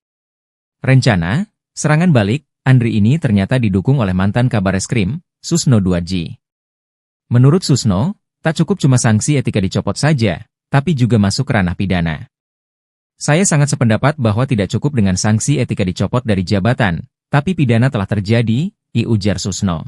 Rencana, serangan balik, Andri ini ternyata didukung oleh mantan Kabareskrim, Susno 2G. Menurut Susno, tak cukup cuma sanksi etika dicopot saja, tapi juga masuk ranah pidana. Saya sangat sependapat bahwa tidak cukup dengan sanksi etika dicopot dari jabatan, tapi pidana telah terjadi, ujar Susno.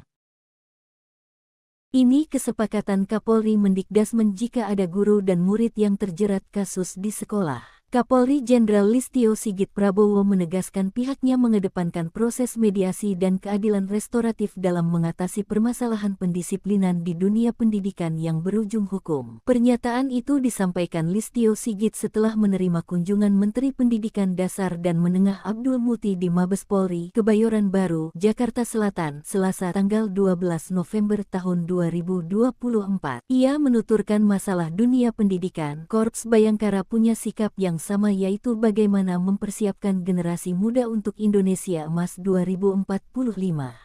Ini kesepakatan Kapolri Mendikdasmen jika ada guru dan murid yang terjerat kasus di sekolah. Kapolri Jenderal Listio Sigit Prabowo menegaskan pihaknya mengedepankan proses mediasi dan keadilan restoratif dalam mengatasi permasalahan pendisiplinan di dunia pendidikan yang berujung hukum. Pernyataan itu disampaikan Listio Sigit setelah menerima kunjungan Menteri Pendidikan Dasar dan Menengah Abdul Muti di Mabes Polri, Kebayoran Baru, Jakarta Selatan, Selasa tanggal 12 November tahun 2024. Ia menuturkan masalah dunia pendidikan, Korps Bayangkara punya sikap yang sama, yaitu bagaimana mempersiapkan generasi muda untuk Indonesia Emas 2045.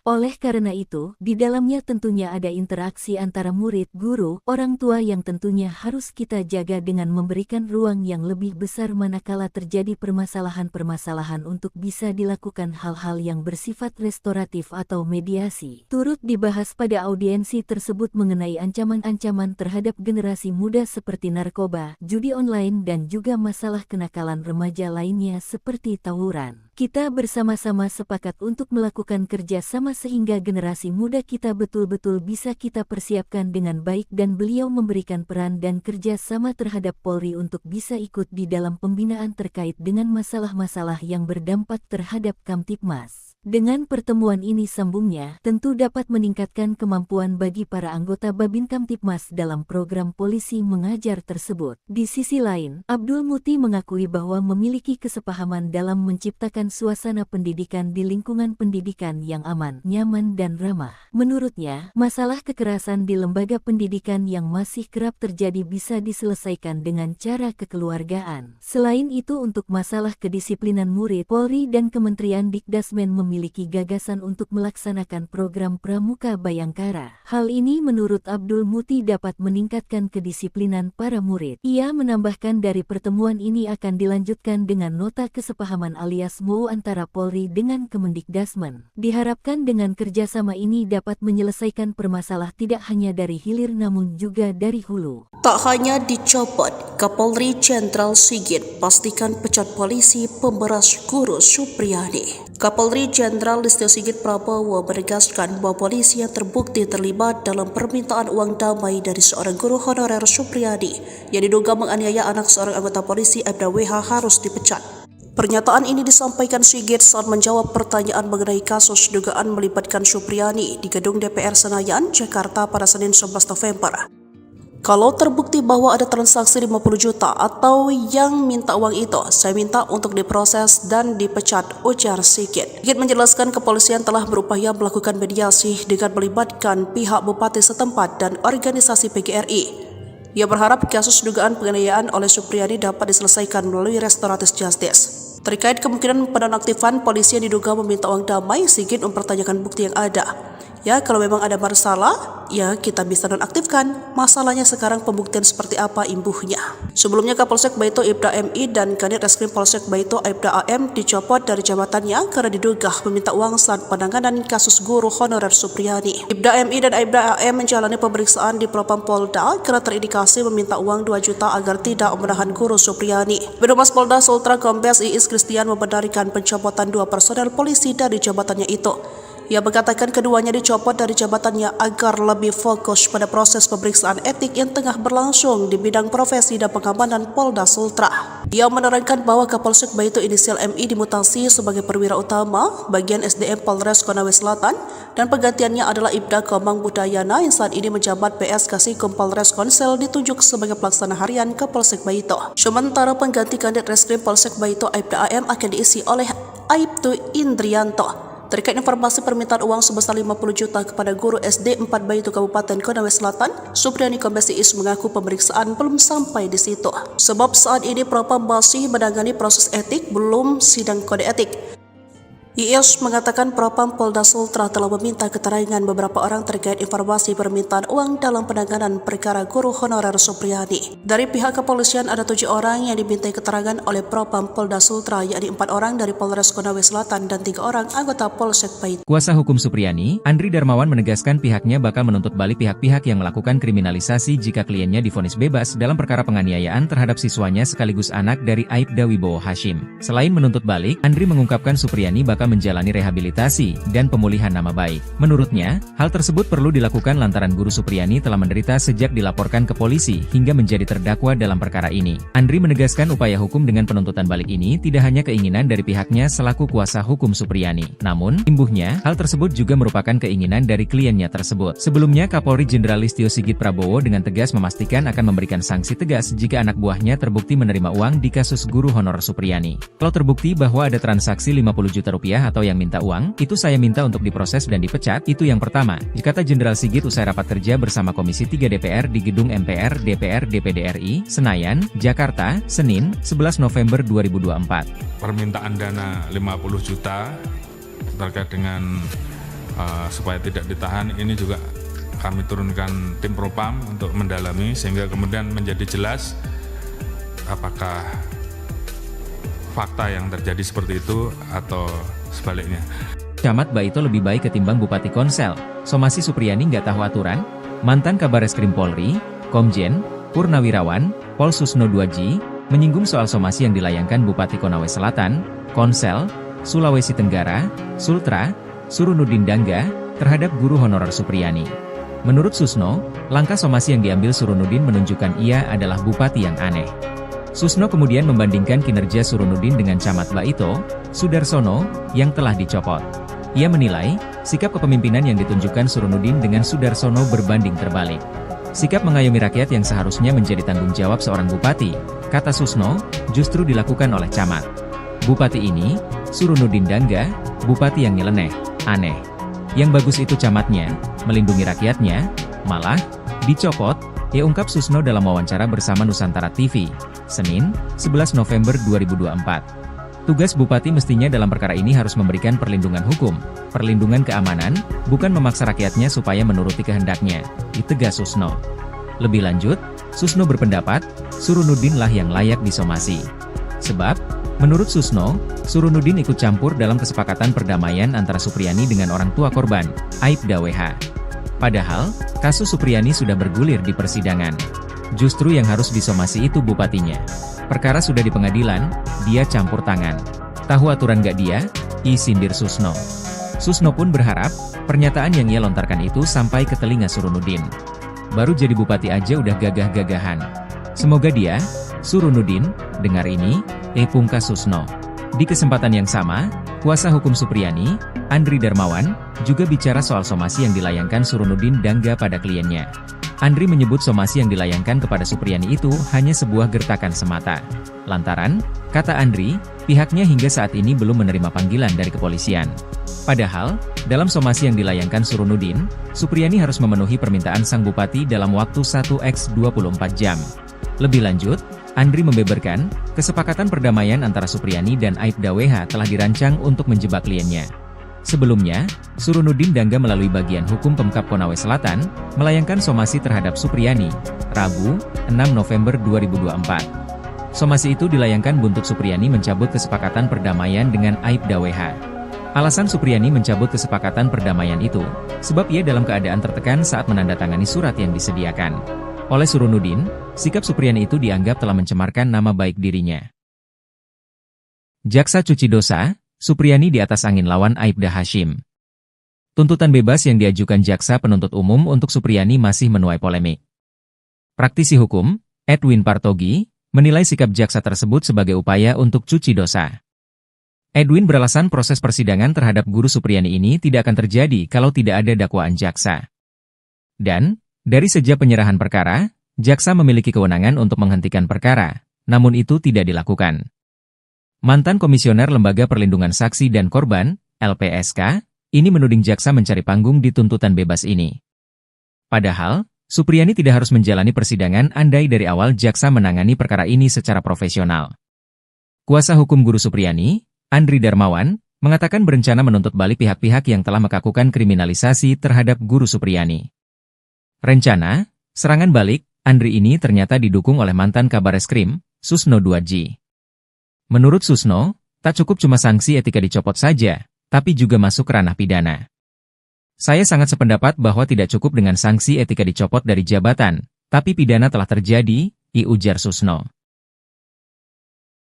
Oleh karena itu, di dalamnya tentunya ada interaksi antara murid, guru, orang tua yang tentunya harus kita jaga dengan memberikan ruang yang lebih besar manakala terjadi permasalahan-permasalahan untuk bisa dilakukan hal-hal yang bersifat restoratif atau mediasi. Turut dibahas pada audiensi tersebut mengenai ancaman-ancaman terhadap generasi muda seperti narkoba, judi online dan juga masalah kenakalan remaja lainnya seperti tawuran. Kita bersama-sama sepakat untuk melakukan kerja sama sehingga generasi muda kita betul-betul bisa kita persiapkan dengan baik dan beliau memberikan peran dan kerja sama terhadap Polri untuk bisa ikut di dalam pembinaan terkait dengan masalah-masalah yang berdampak terhadap Kamtibmas. Dengan pertemuan ini, sambungnya, tentu dapat meningkatkan kemampuan bagi para anggota Babin Kamtibmas dalam program polisi mengajar tersebut. Di sisi lain, Abdul Muti mengakui bahwa memiliki kesepahaman dalam menciptakan suasana pendidikan di lingkungan pendidikan yang aman, nyaman dan ramah. Menurutnya, masalah kekerasan di lembaga pendidikan yang masih kerap terjadi bisa diselesaikan dengan cara kekeluargaan. Selain itu, untuk masalah kedisiplinan murid, Polri dan Kementerian Dikdasmen memiliki gagasan untuk melaksanakan program Pramuka Bayangkara. Hal ini menurut Abdul Muti dapat meningkatkan kedisiplinan para murid. Ia menambahkan dari pertemuan ini akan dilanjutkan dengan nota kesepahaman alias MOU antara Polri dengan Kemendikdasmen. Diharapkan dengan kerjasama ini dapat menyelesaikan permasalahan tidak hanya dari hilir namun juga dari hulu. Tak hanya dicopot, Kapolri Jenderal Sigit pastikan pecat polisi pemberas guru Supriyadi. Kapolri Jenderal Listio Sigit Prabowo menegaskan bahwa polisi yang terbukti terlibat dalam permintaan uang damai dari seorang guru honorer Supriyadi yang diduga menganiaya anak seorang anggota polisi Aibda WH harus dipecat. Pernyataan ini disampaikan Sigit saat menjawab pertanyaan mengenai kasus dugaan melibatkan Supriyadi di gedung DPR Senayan, Jakarta pada Senin 11 November. Kalau terbukti bahwa ada transaksi 50 juta atau yang minta uang itu, saya minta untuk diproses dan dipecat, ujar Sigit. Sigit menjelaskan kepolisian telah berupaya melakukan mediasi dengan melibatkan pihak bupati setempat dan organisasi PGRI. Ia berharap kasus dugaan penganiayaan oleh Supriyadi dapat diselesaikan melalui restoratif justice. Terkait kemungkinan penonaktifan polisi yang diduga meminta uang damai, Sigit mempertanyakan bukti yang ada. Ya, kalau memang ada masalah, ya kita bisa nonaktifkan. Masalahnya sekarang pembuktian seperti apa imbuhnya. Sebelumnya Kapolsek Baito Aibda MI dan Kanit Reskrim Polsek Baito Aibda AM dicopot dari jabatannya karena diduga meminta uang saat penanganan kasus guru honorer Supriyadi. Aibda MI dan Aibda AM menjalani pemeriksaan di Propam Polda karena terindikasi meminta uang 2 juta agar tidak menahan guru Supriyadi. Birohumas Polda Sultra Kombes Iis Kristian membenarkan pencopotan 2 personel polisi dari jabatannya itu. Ia mengatakan keduanya dicopot dari jabatannya agar lebih fokus pada proses pemeriksaan etik yang tengah berlangsung di bidang profesi dan pengamanan Polda Sultra. Ia menerangkan bahwa Kapolsek Baito inisial MI dimutasi sebagai perwira utama bagian SDM Polres Konawe Selatan dan penggantiannya adalah Ibda Komang Budayana yang saat ini menjabat PS Kasikum Polres Konsel ditunjuk sebagai pelaksana harian Kapolsek Baito. Sementara pengganti Kanit Reskrim Polsek Baito Aibda AM akan diisi oleh Aibtu Indrianto. Terkait informasi permintaan uang sebesar 50 juta kepada guru SD 4 Baito Kabupaten Konawe Selatan, Supriyadi Kombes Iis mengaku pemeriksaan belum sampai di situ. Sebab saat ini Propam masih menangani proses etik, belum sidang kode etik. Iis mengatakan Propam Polda Sultra telah meminta keterangan beberapa orang terkait informasi permintaan uang dalam penanganan perkara guru honorer Supriyadi. Dari pihak kepolisian ada 7 orang yang dimintai keterangan oleh Propam Polda Sultra, yakni 4 orang dari Polres Konawe Selatan dan 3 orang anggota Polsek Baito. Kuasa hukum Supriyadi, Andri Darmawan menegaskan pihaknya bakal menuntut balik pihak-pihak yang melakukan kriminalisasi jika kliennya divonis bebas dalam perkara penganiayaan terhadap siswanya sekaligus anak dari Aibda Wibowo Hashim. Selain menuntut balik, Andri mengungkapkan Supriyadi bakal Baka menjalani rehabilitasi dan pemulihan nama baik. Menurutnya, hal tersebut perlu dilakukan lantaran Guru Supriyani telah menderita sejak dilaporkan ke polisi hingga menjadi terdakwa dalam perkara ini. Andri menegaskan upaya hukum dengan penuntutan balik ini tidak hanya keinginan dari pihaknya selaku kuasa hukum Supriyani. Namun, imbuhnya, hal tersebut juga merupakan keinginan dari kliennya tersebut. Sebelumnya, Kapolri Jenderal Listio Sigit Prabowo dengan tegas memastikan akan memberikan sanksi tegas jika anak buahnya terbukti menerima uang di kasus guru honor Supriyani. Kalau terbukti bahwa ada transaksi 50 juta rupiah atau yang minta uang, itu saya minta untuk diproses dan dipecat, itu yang pertama, kata Jenderal Sigit usai rapat kerja bersama Komisi 3 DPR di Gedung MPR DPR DPD RI, Senayan, Jakarta, Senin, 11 November 2024. Permintaan dana 50 juta terkait dengan supaya tidak ditahan, ini juga kami turunkan tim propam untuk mendalami sehingga kemudian menjadi jelas apakah fakta yang terjadi seperti itu atau sebaliknya. Camat Baito lebih baik ketimbang Bupati Konsel. Somasi Supriyani nggak tahu aturan? Mantan Kabareskrim Polri, Komjen, Purnawirawan, Pol Susno 2G, menyinggung soal somasi yang dilayangkan Bupati Konawe Selatan, Konsel, Sulawesi Tenggara, Sultra, Surunudin Dangga, terhadap guru honorer Supriyani. Menurut Susno, langkah somasi yang diambil Surunudin menunjukkan ia adalah bupati yang aneh. Susno kemudian membandingkan kinerja Surunudin dengan Camat Baito, Sudarsono, yang telah dicopot. Ia menilai, sikap kepemimpinan yang ditunjukkan Surunudin dengan Sudarsono berbanding terbalik. Sikap mengayomi rakyat yang seharusnya menjadi tanggung jawab seorang bupati, kata Susno, justru dilakukan oleh camat. Bupati ini, Surunudin Dangga, bupati yang nyeleneh, aneh. Yang bagus itu camatnya, melindungi rakyatnya, malah dicopot, ungkap Susno dalam wawancara bersama Nusantara TV, Senin, 11 November 2024. Tugas bupati mestinya dalam perkara ini harus memberikan perlindungan hukum, perlindungan keamanan, bukan memaksa rakyatnya supaya menuruti kehendaknya, ditegas Susno. Lebih lanjut, Susno berpendapat, Surunudin lah yang layak disomasi. Sebab, menurut Susno, Surunudin ikut campur dalam kesepakatan perdamaian antara Supriyani dengan orang tua korban, Aibda WH. Padahal, kasus Supriyani sudah bergulir di persidangan. Justru yang harus disomasi itu bupatinya. Perkara sudah di pengadilan, dia campur tangan. Tahu aturan gak dia? Sindir Susno. Susno pun berharap, pernyataan yang ia lontarkan itu sampai ke telinga Surunudin. Baru jadi bupati aja udah gagah-gagahan. Semoga dia, Surunudin, dengar ini, pungkas Susno. Di kesempatan yang sama, kuasa hukum Supriyani, Andri Darmawan, juga bicara soal somasi yang dilayangkan Surunudin Dangga pada kliennya. Andri menyebut somasi yang dilayangkan kepada Supriyani itu hanya sebuah gertakan semata. Lantaran, kata Andri, pihaknya hingga saat ini belum menerima panggilan dari kepolisian. Padahal, dalam somasi yang dilayangkan Surunudin, Supriyani harus memenuhi permintaan sang bupati dalam waktu 1x24 jam. Lebih lanjut, Andri membeberkan, kesepakatan perdamaian antara Supriyani dan Aibda WH telah dirancang untuk menjebak kliennya. Sebelumnya, Surunudin Dangga melalui bagian hukum Pemkab Konawe Selatan, melayangkan somasi terhadap Supriyani, Rabu, 6 November 2024. Somasi itu dilayangkan buntut Supriyani mencabut kesepakatan perdamaian dengan Aibda WH. Alasan Supriyani mencabut kesepakatan perdamaian itu, sebab ia dalam keadaan tertekan saat menandatangani surat yang disediakan. Oleh Surunudin, sikap Supriyani itu dianggap telah mencemarkan nama baik dirinya. Jaksa cuci dosa, Supriyani di atas angin lawan Aibda Hashim. Tuntutan bebas yang diajukan jaksa penuntut umum untuk Supriyani masih menuai polemik. Praktisi hukum, Edwin Partogi, menilai sikap jaksa tersebut sebagai upaya untuk cuci dosa. Edwin beralasan proses persidangan terhadap guru Supriyani ini tidak akan terjadi kalau tidak ada dakwaan jaksa. Dan, dari sejak penyerahan perkara, jaksa memiliki kewenangan untuk menghentikan perkara, namun itu tidak dilakukan. Mantan Komisioner Lembaga Perlindungan Saksi dan Korban, LPSK, ini menuding jaksa mencari panggung di tuntutan bebas ini. Padahal, Supriyani tidak harus menjalani persidangan andai dari awal jaksa menangani perkara ini secara profesional. Kuasa hukum guru Supriyani, Andri Darmawan, mengatakan berencana menuntut balik pihak-pihak yang telah melakukan kriminalisasi terhadap guru Supriyani. Rencana, serangan balik, Andri ini ternyata didukung oleh mantan Kabareskrim, Susno 2G. Menurut Susno, tak cukup cuma sanksi etika dicopot saja, tapi juga masuk ranah pidana. Saya sangat sependapat bahwa tidak cukup dengan sanksi etika dicopot dari jabatan, tapi pidana telah terjadi, ujar Susno.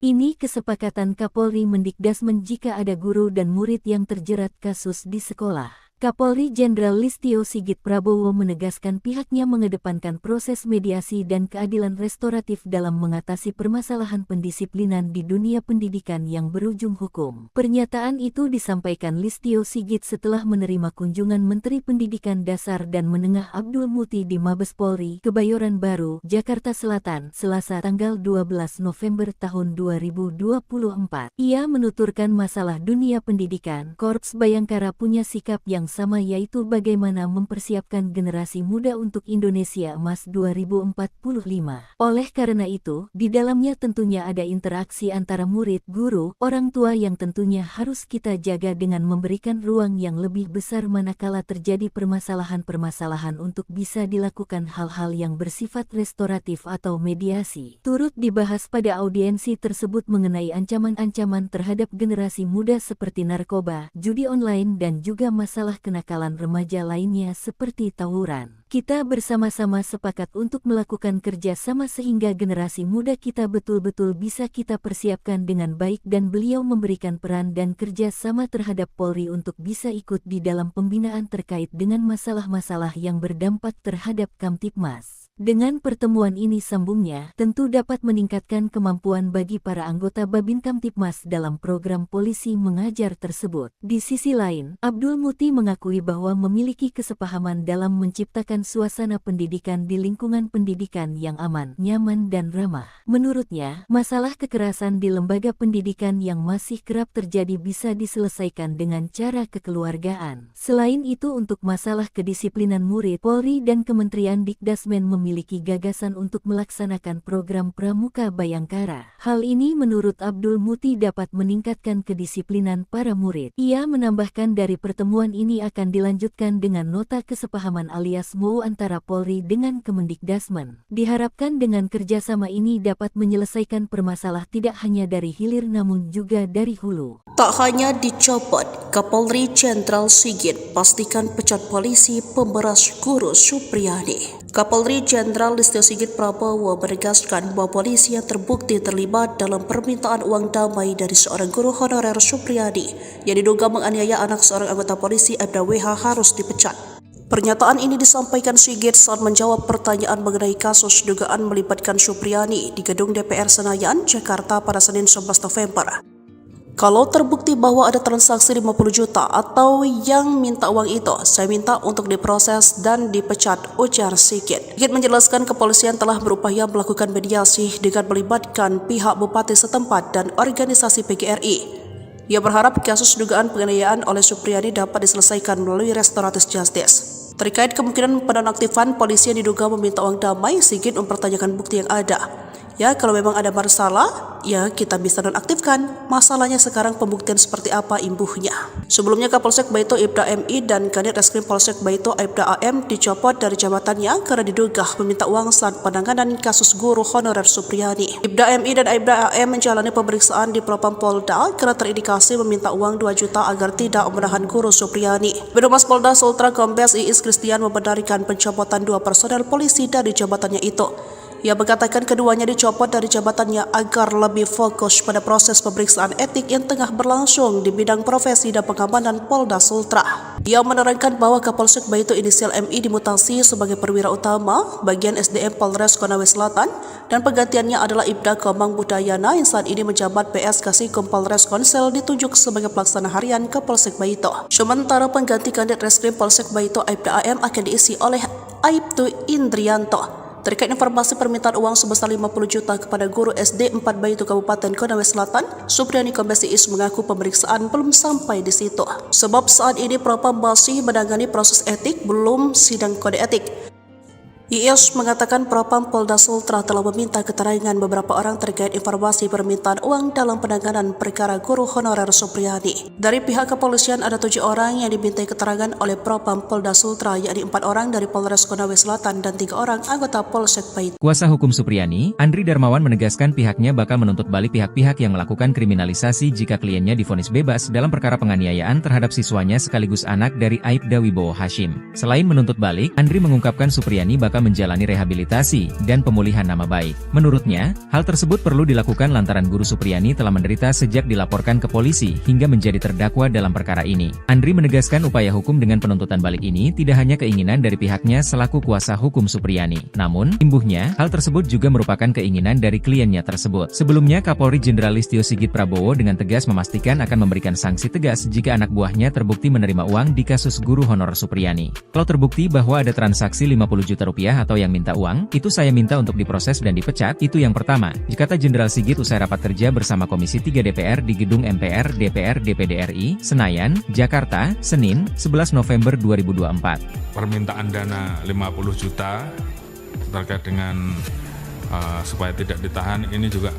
Ini kesepakatan Kapolri Mendikdasmen jika ada guru dan murid yang terjerat kasus di sekolah. Kapolri Jenderal Listio Sigit Prabowo menegaskan pihaknya mengedepankan proses mediasi dan keadilan restoratif dalam mengatasi permasalahan pendisiplinan di dunia pendidikan yang berujung hukum. Pernyataan itu disampaikan Listio Sigit setelah menerima kunjungan Menteri Pendidikan Dasar dan Menengah Abdul Muti di Mabes Polri, Kebayoran Baru, Jakarta Selatan, Selasa tanggal 12 November tahun 2024. Ia menuturkan masalah dunia pendidikan, Korps Bayangkara punya sikap yang sama, yaitu bagaimana mempersiapkan generasi muda untuk Indonesia Emas 2045. Oleh karena itu, di dalamnya tentunya ada interaksi antara murid, guru, orang tua yang tentunya harus kita jaga dengan memberikan ruang yang lebih besar manakala terjadi permasalahan-permasalahan untuk bisa dilakukan hal-hal yang bersifat restoratif atau mediasi. Turut dibahas pada audiensi tersebut mengenai ancaman-ancaman terhadap generasi muda seperti narkoba, judi online dan juga masalah kenakalan remaja lainnya seperti tawuran. Kita bersama-sama sepakat untuk melakukan kerja sama sehingga generasi muda kita betul-betul bisa kita persiapkan dengan baik dan beliau memberikan peran dan kerja sama terhadap Polri untuk bisa ikut di dalam pembinaan terkait dengan masalah-masalah yang berdampak terhadap Kamtibmas. Dengan pertemuan ini, sambungnya, tentu dapat meningkatkan kemampuan bagi para anggota Babin Kamtibmas dalam program polisi mengajar tersebut. Di sisi lain, Abdul Muti mengakui bahwa memiliki kesepahaman dalam menciptakan suasana pendidikan di lingkungan pendidikan yang aman, nyaman dan ramah. Menurutnya, masalah kekerasan di lembaga pendidikan yang masih kerap terjadi bisa diselesaikan dengan cara kekeluargaan. Selain itu, untuk masalah kedisiplinan murid, Polri dan Kementerian Dikdasmen memiliki gagasan untuk melaksanakan program Pramuka Bayangkara. Hal ini menurut Abdul Muti dapat meningkatkan kedisiplinan para murid. Ia menambahkan dari pertemuan ini akan dilanjutkan dengan nota kesepahaman alias MOU antara Polri dengan Kemendikdasmen. Diharapkan dengan kerjasama ini dapat menyelesaikan permasalahan tidak hanya dari hilir namun juga dari hulu. Tak hanya dicopot, Kapolri Jenderal Sigit pastikan pecat polisi pemberas guru Supriyadi. Kapolri Jenderal Listio Sigit Prabowo menegaskan bahwa polisi yang terbukti terlibat dalam permintaan uang damai dari seorang guru honorer Supriyadi yang diduga menganiaya anak seorang anggota polisi Aibda WH harus dipecat. Pernyataan ini disampaikan Sigit saat menjawab pertanyaan mengenai kasus dugaan melibatkan Supriyadi di gedung DPR Senayan, Jakarta pada Senin 11 November. Kalau terbukti bahwa ada transaksi 50 juta atau yang minta uang itu, saya minta untuk diproses dan dipecat, ujar Sigit. Sigit menjelaskan kepolisian telah berupaya melakukan mediasi dengan melibatkan pihak bupati setempat dan organisasi PGRI. Ia berharap kasus dugaan penganiayaan oleh Supriyadi dapat diselesaikan melalui restoratif justice. Terkait kemungkinan penonaktifan polisi yang diduga meminta uang damai, Sigit mempertanyakan bukti yang ada. Ya, kalau memang ada masalah, ya kita bisa nonaktifkan. Masalahnya sekarang pembuktian seperti apa imbuhnya. Sebelumnya Kapolsek Baito Aibda MI dan Kanit Reskrim Polsek Baito Aibda AM dicopot dari jabatannya karena diduga meminta uang saat penanganan kasus guru honorer Supriyadi. Aibda MI dan Aibda AM menjalani pemeriksaan di Propam Polda karena terindikasi meminta uang 2 juta agar tidak menahan guru Supriyadi. Birohumas Polda Sultra Kombes Iis Kristian membenarkan pencopotan 2 personel polisi dari jabatannya itu. Ia mengatakan keduanya dicopot dari jabatannya agar lebih fokus pada proses pemeriksaan etik yang tengah berlangsung di bidang profesi dan pengamanan Polda Sultra. Ia menerangkan bahwa Kapolsek Baito inisial MI dimutasi sebagai perwira utama bagian SDM Polres Konawe Selatan dan penggantiannya adalah Ibda Komang Budayana yang saat ini menjabat PS Kasikum Polres Konsel ditunjuk sebagai pelaksana harian Kapolsek Baito. Sementara pengganti Kanit Reskrim Polsek Baito Aibda AM akan diisi oleh Aibtu Indrianto. Terkait informasi permintaan uang sebesar 50 juta kepada guru SD 4 Baito Kabupaten Konawe Selatan, Supriyadi Kombes Iis mengaku pemeriksaan belum sampai di situ. Sebab saat ini Propam masih menangani proses etik, belum sidang kode etik. Iis mengatakan Propam Polda Sultra telah meminta keterangan beberapa orang terkait informasi permintaan uang dalam penanganan perkara guru honorer Supriyadi. Dari pihak kepolisian ada 7 orang yang dimintai keterangan oleh Propam Polda Sultra, yakni 4 orang dari Polres Konawe Selatan dan 3 orang anggota Polsek Baito. Kuasa hukum Supriyadi, Andri Darmawan menegaskan pihaknya bakal menuntut balik pihak-pihak yang melakukan kriminalisasi jika kliennya divonis bebas dalam perkara penganiayaan terhadap siswanya sekaligus anak dari Aibda Wibowo Hashim. Selain menuntut balik, Andri mengungkapkan Supriyadi bakal Baka menjalani rehabilitasi dan pemulihan nama baik. Menurutnya, hal tersebut perlu dilakukan lantaran Guru Supriyani telah menderita sejak dilaporkan ke polisi hingga menjadi terdakwa dalam perkara ini. Andri menegaskan upaya hukum dengan penuntutan balik ini tidak hanya keinginan dari pihaknya selaku kuasa hukum Supriyani. Namun, imbuhnya, hal tersebut juga merupakan keinginan dari kliennya tersebut. Sebelumnya, Kapolri Jenderal Listio Sigit Prabowo dengan tegas memastikan akan memberikan sanksi tegas jika anak buahnya terbukti menerima uang di kasus guru honorer Supriyani. Kalau terbukti bahwa ada transaksi 50 juta rupiah atau yang minta uang, itu saya minta untuk diproses dan dipecat, itu yang pertama, kata Jenderal Sigit usai rapat kerja bersama Komisi 3 DPR di Gedung MPR DPR DPD RI, Senayan, Jakarta, Senin, 11 November 2024. Permintaan dana 50 juta terkait dengan supaya tidak ditahan, ini juga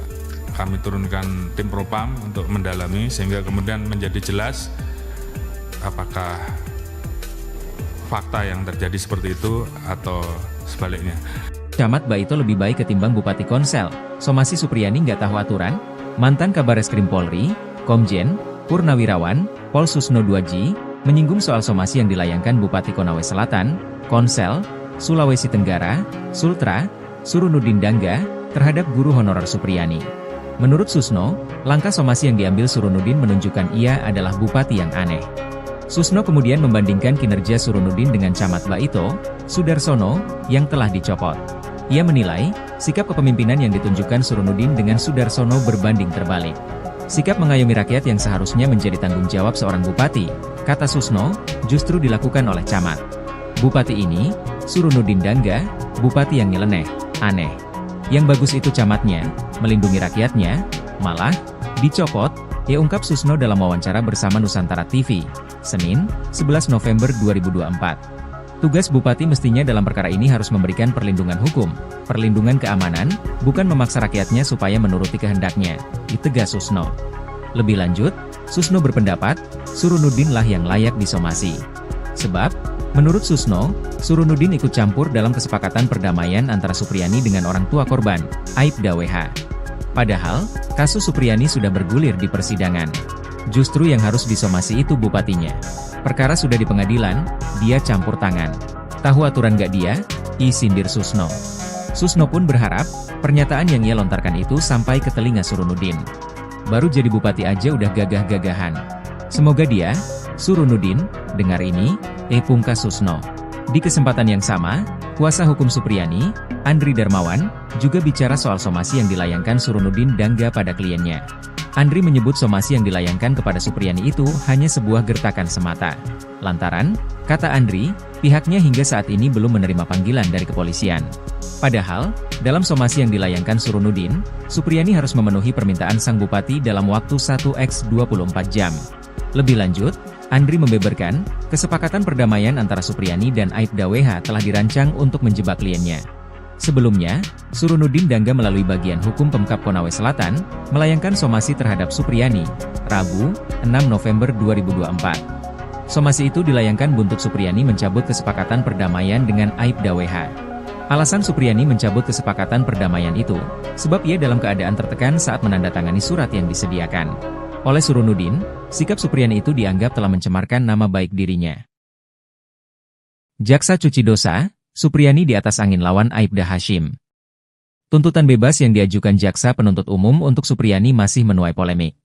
kami turunkan tim Propam untuk mendalami sehingga kemudian menjadi jelas apakah fakta yang terjadi seperti itu atau sebaliknya. Camat Baito lebih baik ketimbang Bupati Konsel. Somasi Supriyani nggak tahu aturan? Mantan Kabareskrim Polri, Komjen, Purnawirawan, Pol Susno 2G, menyinggung soal somasi yang dilayangkan Bupati Konawe Selatan, Konsel, Sulawesi Tenggara, Sultra, Surunudin Dangga, terhadap guru honorer Supriyani. Menurut Susno, langkah somasi yang diambil Surunudin menunjukkan ia adalah bupati yang aneh. Susno kemudian membandingkan kinerja Surunudin dengan Camat Baito, Sudarsono, yang telah dicopot. Ia menilai, sikap kepemimpinan yang ditunjukkan Surunudin dengan Sudarsono berbanding terbalik. Sikap mengayomi rakyat yang seharusnya menjadi tanggung jawab seorang bupati, kata Susno, justru dilakukan oleh Camat. Bupati ini, Surunudin Dangga, bupati yang nyeleneh, aneh. Yang bagus itu camatnya, melindungi rakyatnya, malah, dicopot, ia ungkap Susno dalam wawancara bersama Nusantara TV, Senin, 11 November 2024. Tugas bupati mestinya dalam perkara ini harus memberikan perlindungan hukum, perlindungan keamanan, bukan memaksa rakyatnya supaya menuruti kehendaknya, ditegas Susno. Lebih lanjut, Susno berpendapat, Surunudin lah yang layak disomasi. Sebab, menurut Susno, Surunudin ikut campur dalam kesepakatan perdamaian antara Supriyani dengan orang tua korban, Aibda WH. Padahal, kasus Supriyani sudah bergulir di persidangan. Justru yang harus disomasi itu bupatinya. Perkara sudah di pengadilan, dia campur tangan. Tahu aturan gak dia? Sindir Susno. Susno pun berharap, pernyataan yang ia lontarkan itu sampai ke telinga Surunudin. Baru jadi bupati aja udah gagah-gagahan. Semoga dia, Surunudin, dengar ini, pungkas Susno. Di kesempatan yang sama, kuasa hukum Supriyani, Andri Darmawan, juga bicara soal somasi yang dilayangkan Surunudin Dangga pada kliennya. Andri menyebut somasi yang dilayangkan kepada Supriyani itu hanya sebuah gertakan semata. Lantaran, kata Andri, pihaknya hingga saat ini belum menerima panggilan dari kepolisian. Padahal, dalam somasi yang dilayangkan Surunudin, Supriyani harus memenuhi permintaan sang bupati dalam waktu 1x24 jam. Lebih lanjut, Andri membeberkan, kesepakatan perdamaian antara Supriyani dan Aibda WH telah dirancang untuk menjebak kliennya. Sebelumnya, Surunudin Dangga melalui bagian hukum Pemkab Konawe Selatan, melayangkan somasi terhadap Supriyani, Rabu, 6 November 2024. Somasi itu dilayangkan buntut Supriyani mencabut kesepakatan perdamaian dengan Aibda WH. Alasan Supriyani mencabut kesepakatan perdamaian itu, sebab ia dalam keadaan tertekan saat menandatangani surat yang disediakan. Oleh Surunudin, sikap Supriyani itu dianggap telah mencemarkan nama baik dirinya. Jaksa cuci dosa, Supriyani di atas angin lawan Aibda Hashim. Tuntutan bebas yang diajukan jaksa penuntut umum untuk Supriyani masih menuai polemik.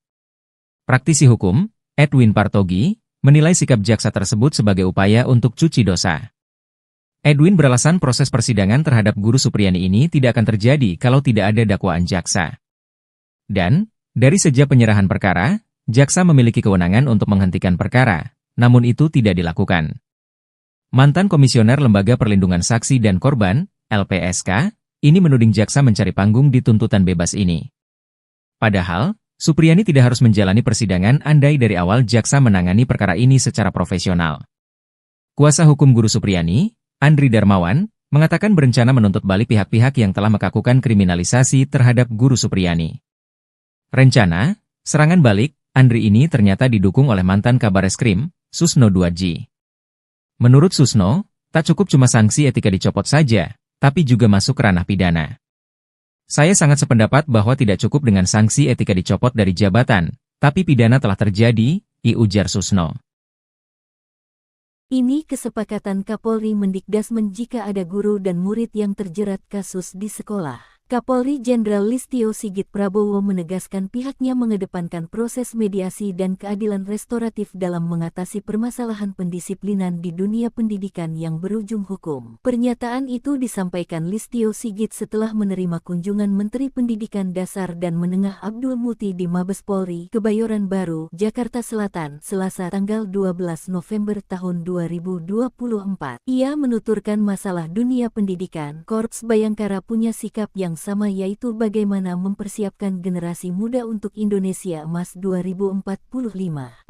Praktisi hukum, Edwin Partogi, menilai sikap jaksa tersebut sebagai upaya untuk cuci dosa. Edwin beralasan proses persidangan terhadap guru Supriyani ini tidak akan terjadi kalau tidak ada dakwaan jaksa. Dan, dari sejak penyerahan perkara, jaksa memiliki kewenangan untuk menghentikan perkara, namun itu tidak dilakukan. Mantan Komisioner Lembaga Perlindungan Saksi dan Korban, LPSK, ini menuding jaksa mencari panggung di tuntutan bebas ini. Padahal, Supriyani tidak harus menjalani persidangan andai dari awal jaksa menangani perkara ini secara profesional. Kuasa hukum guru Supriyani, Andri Darmawan, mengatakan berencana menuntut balik pihak-pihak yang telah melakukan kriminalisasi terhadap guru Supriyani. Rencana, serangan balik, Andri ini ternyata didukung oleh mantan Kabareskrim, Susno 2G. Menurut Susno, tak cukup cuma sanksi etika dicopot saja, tapi juga masuk ranah pidana. Saya sangat sependapat bahwa tidak cukup dengan sanksi etika dicopot dari jabatan, tapi pidana telah terjadi, ujar Susno. Ini kesepakatan Kapolri Mendikdasmen jika ada guru dan murid yang terjerat kasus di sekolah. Kapolri Jenderal Listio Sigit Prabowo menegaskan pihaknya mengedepankan proses mediasi dan keadilan restoratif dalam mengatasi permasalahan pendisiplinan di dunia pendidikan yang berujung hukum. Pernyataan itu disampaikan Listio Sigit setelah menerima kunjungan Menteri Pendidikan Dasar dan Menengah Abdul Muti di Mabes Polri, Kebayoran Baru, Jakarta Selatan, Selasa tanggal 12 November tahun 2024. Ia menuturkan masalah dunia pendidikan, Korps Bayangkara punya sikap yang sama, yaitu bagaimana mempersiapkan generasi muda untuk Indonesia Emas 2045.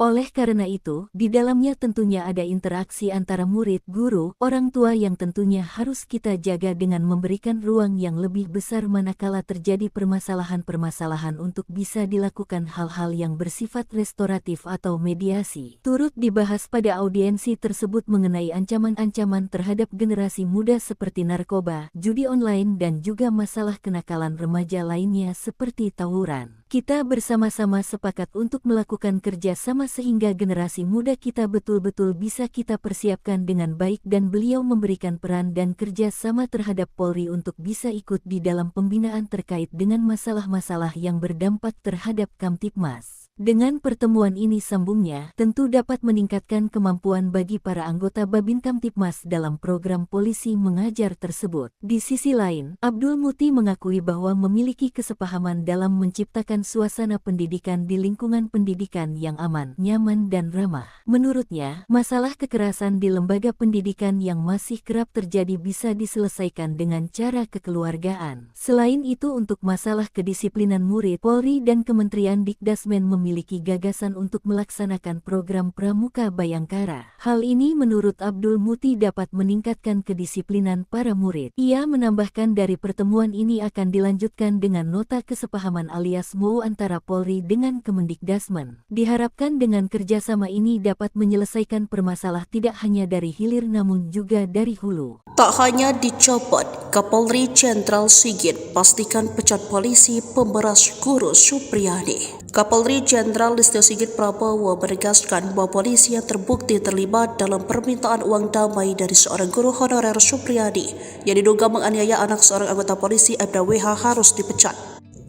Oleh karena itu, di dalamnya tentunya ada interaksi antara murid, guru, orang tua yang tentunya harus kita jaga dengan memberikan ruang yang lebih besar manakala terjadi permasalahan-permasalahan untuk bisa dilakukan hal-hal yang bersifat restoratif atau mediasi. Turut dibahas pada audiensi tersebut mengenai ancaman-ancaman terhadap generasi muda seperti narkoba, judi online dan juga masalah kenakalan remaja lainnya seperti tawuran. Kita bersama-sama sepakat untuk melakukan kerja sama sehingga generasi muda kita betul-betul bisa kita persiapkan dengan baik dan beliau memberikan peran dan kerja sama terhadap Polri untuk bisa ikut di dalam pembinaan terkait dengan masalah-masalah yang berdampak terhadap Kamtibmas. Dengan pertemuan ini sambungnya, tentu dapat meningkatkan kemampuan bagi para anggota Babin Kamtibmas dalam program polisi mengajar tersebut. Di sisi lain, Abdul Muti mengakui bahwa memiliki kesepahaman dalam menciptakan suasana pendidikan di lingkungan pendidikan yang aman, nyaman dan ramah. Menurutnya, masalah kekerasan di lembaga pendidikan yang masih kerap terjadi bisa diselesaikan dengan cara kekeluargaan. Selain itu, untuk masalah kedisiplinan murid, Polri dan Kementerian Dikdasmen memiliki gagasan untuk melaksanakan program Pramuka Bayangkara. Hal ini menurut Abdul Muti dapat meningkatkan kedisiplinan para murid. Ia menambahkan dari pertemuan ini akan dilanjutkan dengan nota kesepahaman alias MOU antara Polri dengan Kemendikdasmen. Diharapkan dengan kerjasama ini dapat menyelesaikan permasalahan tidak hanya dari hilir namun juga dari hulu. Tak hanya dicopot, Kapolri Jenderal Sigit pastikan pecat polisi pemberas guru Supriyadi. Kapolri Jenderal Listio Sigit Prabowo menegaskan bahwa polisi yang terbukti terlibat dalam permintaan uang damai dari seorang guru honorer Supriyadi yang diduga menganiaya anak seorang anggota polisi Aibda WH harus dipecat.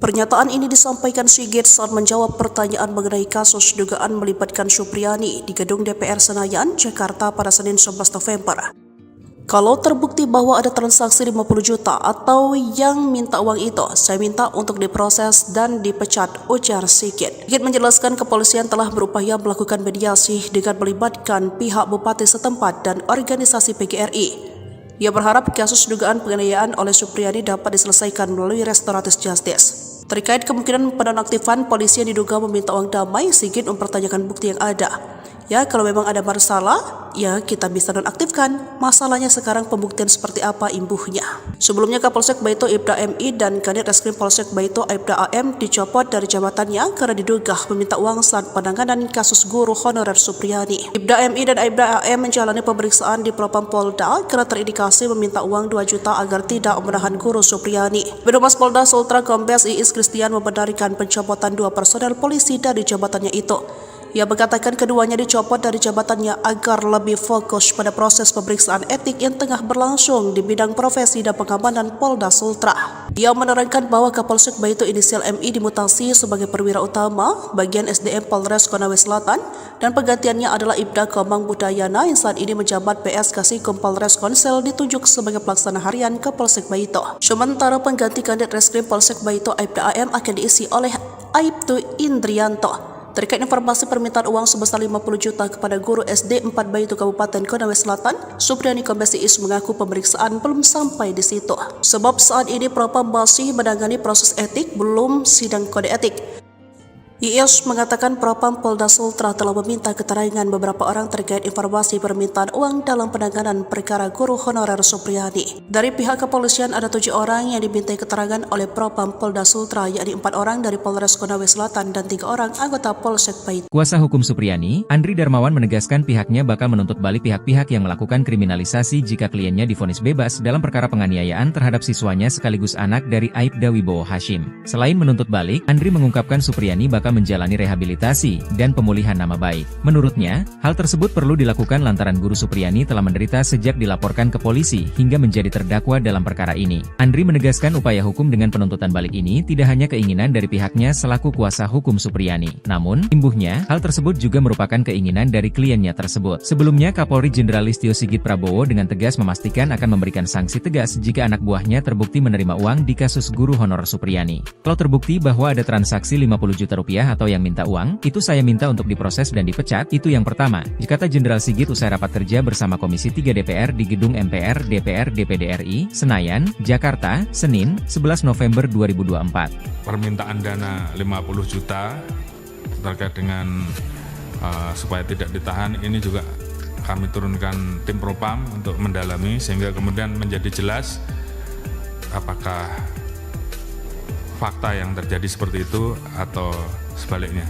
Pernyataan ini disampaikan Sigit saat menjawab pertanyaan mengenai kasus dugaan melibatkan Supriyadi di gedung DPR Senayan, Jakarta pada Senin 11 November. Kalau terbukti bahwa ada transaksi 50 juta atau yang minta uang itu, saya minta untuk diproses dan dipecat, ujar Sigit. Sigit menjelaskan kepolisian telah berupaya melakukan mediasi dengan melibatkan pihak bupati setempat dan organisasi PGRI. Ia berharap kasus dugaan penganiayaan oleh Supriyadi dapat diselesaikan melalui restoratif justice. Terkait kemungkinan penonaktifan polisi yang diduga meminta uang damai, Sigit mempertanyakan bukti yang ada. Ya, kalau memang ada masalah, ya kita bisa nonaktifkan. Masalahnya sekarang pembuktian seperti apa imbuhnya. Sebelumnya Kapolsek Baito Ibda MI dan Kanit Reskrim Polsek Baito Ibda AM dicopot dari jabatannya karena diduga meminta uang saat penanganan kasus guru honorer Supriyadi. Ibda MI dan Ibda AM menjalani pemeriksaan di Propam Polda karena terindikasi meminta uang 2 juta agar tidak menahan guru Supriyadi. Birohumas Polda Sultra Kombes Iis Kristian membenarkan pencopotan 2 personel polisi dari jabatannya itu. Ia mengatakan keduanya dicopot dari jabatannya agar lebih fokus pada proses pemeriksaan etik yang tengah berlangsung di bidang profesi dan pengamanan Polda Sultra. Ia menerangkan bahwa Kapolsek Baito inisial MI dimutasi sebagai perwira utama bagian SDM Polres Konawe Selatan dan penggantiannya adalah Ibda Komang Budayana yang saat ini menjabat PS Kasikom Polres Konsel ditunjuk sebagai pelaksana harian Kapolsek Baito. Sementara pengganti Kanit Reskrim Polsek Baito Ibda AM akan diisi oleh Aibtu Indrianto. Terkait informasi permintaan uang sebesar 50 juta kepada guru SD 4 Baito Kabupaten Konawe Selatan, Supriyadi Kombes Iis mengaku pemeriksaan belum sampai di situ. Sebab saat ini Propam masih menangani proses etik, belum sidang kode etik. Iis mengatakan Propam Polda Sultra telah meminta keterangan beberapa orang terkait informasi permintaan uang dalam penanganan perkara guru honorer Supriyadi. Dari pihak kepolisian ada 7 orang yang dimintai keterangan oleh Propam Polda Sultra, yakni 4 orang dari Polres Konawe Selatan dan 3 orang anggota Polsek Baito. Kuasa hukum Supriyadi, Andri Darmawan menegaskan pihaknya bakal menuntut balik pihak-pihak yang melakukan kriminalisasi jika kliennya divonis bebas dalam perkara penganiayaan terhadap siswanya sekaligus anak dari Aibda Wibowo Hashim. Selain menuntut balik, Andri mengungkapkan Supriyadi bakal menjalani rehabilitasi dan pemulihan nama baik. Menurutnya, hal tersebut perlu dilakukan lantaran Guru Supriyani telah menderita sejak dilaporkan ke polisi hingga menjadi terdakwa dalam perkara ini. Andri menegaskan upaya hukum dengan penuntutan balik ini tidak hanya keinginan dari pihaknya selaku kuasa hukum Supriyani. Namun, imbuhnya, hal tersebut juga merupakan keinginan dari kliennya tersebut. Sebelumnya, Kapolri Jenderal Listio Sigit Prabowo dengan tegas memastikan akan memberikan sanksi tegas jika anak buahnya terbukti menerima uang di kasus guru honorer Supriyani. Kalau terbukti bahwa ada transaksi 50 juta rupiah atau yang minta uang, itu saya minta untuk diproses dan dipecat, itu yang pertama, kata Jenderal Sigit usai rapat kerja bersama Komisi 3 DPR di Gedung MPR DPR DPD RI, Senayan, Jakarta, Senin, 11 November 2024. Permintaan dana 50 juta terkait dengan supaya tidak ditahan, ini juga kami turunkan tim propam untuk mendalami sehingga kemudian menjadi jelas apakah fakta yang terjadi seperti itu atau sebaliknya.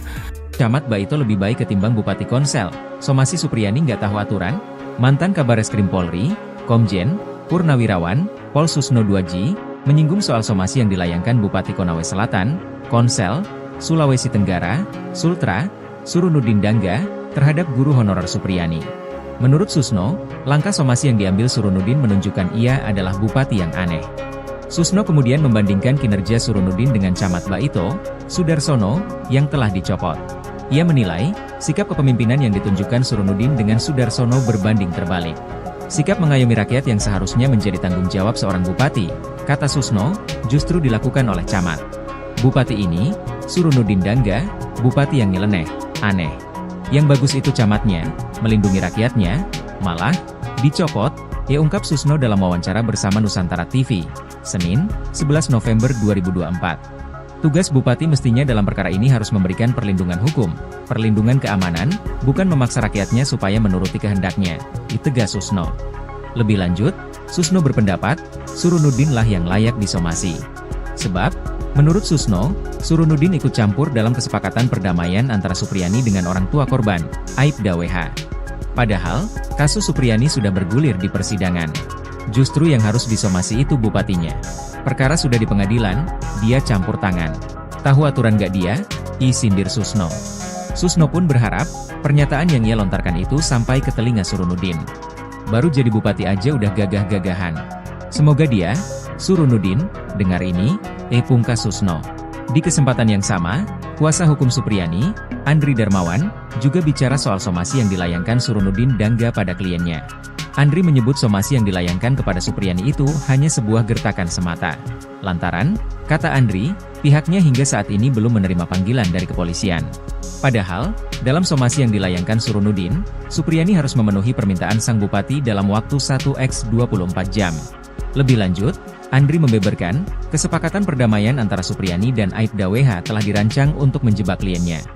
Camat Baito lebih baik ketimbang Bupati Konsel. Somasi Supriyani nggak tahu aturan? Mantan Kabareskrim Polri, Komjen, Purnawirawan, Pol Susno 2G, menyinggung soal somasi yang dilayangkan Bupati Konawe Selatan, Konsel, Sulawesi Tenggara, Sultra, Surunudin Dangga, terhadap guru honorer Supriyani. Menurut Susno, langkah somasi yang diambil Surunudin menunjukkan ia adalah bupati yang aneh. Susno kemudian membandingkan kinerja Surunudin dengan Camat Baito, Sudarsono, yang telah dicopot. Ia menilai, sikap kepemimpinan yang ditunjukkan Surunudin dengan Sudarsono berbanding terbalik. Sikap mengayomi rakyat yang seharusnya menjadi tanggung jawab seorang bupati, kata Susno, justru dilakukan oleh Camat. Bupati ini, Surunudin Dangga, bupati yang nyeleneh, aneh. Yang bagus itu camatnya, melindungi rakyatnya, malah, dicopot, ia ungkap Susno dalam wawancara bersama Nusantara TV, Senin, 11 November 2024. Tugas bupati mestinya dalam perkara ini harus memberikan perlindungan hukum, perlindungan keamanan, bukan memaksa rakyatnya supaya menuruti kehendaknya, ditegas Susno. Lebih lanjut, Susno berpendapat, Surunudin lah yang layak disomasi. Sebab, menurut Susno, Surunudin ikut campur dalam kesepakatan perdamaian antara Supriyani dengan orang tua korban, Aibda WH. Padahal, kasus Supriyani sudah bergulir di persidangan. Justru yang harus disomasi itu bupatinya. Perkara sudah di pengadilan, dia campur tangan. Tahu aturan gak dia? Sindir Susno. Susno pun berharap, pernyataan yang ia lontarkan itu sampai ke telinga Surunudin. Baru jadi bupati aja udah gagah-gagahan. Semoga dia, Surunudin, dengar ini, pungkas Susno. Di kesempatan yang sama, kuasa hukum Supriyani, Andri Darmawan, juga bicara soal somasi yang dilayangkan Surunudin Dangga pada kliennya. Andri menyebut somasi yang dilayangkan kepada Supriyani itu hanya sebuah gertakan semata. Lantaran, kata Andri, pihaknya hingga saat ini belum menerima panggilan dari kepolisian. Padahal, dalam somasi yang dilayangkan Surunudin, Supriyani harus memenuhi permintaan sang bupati dalam waktu 1x24 jam. Lebih lanjut, Andri membeberkan, kesepakatan perdamaian antara Supriyani dan Aibda WH telah dirancang untuk menjebak kliennya.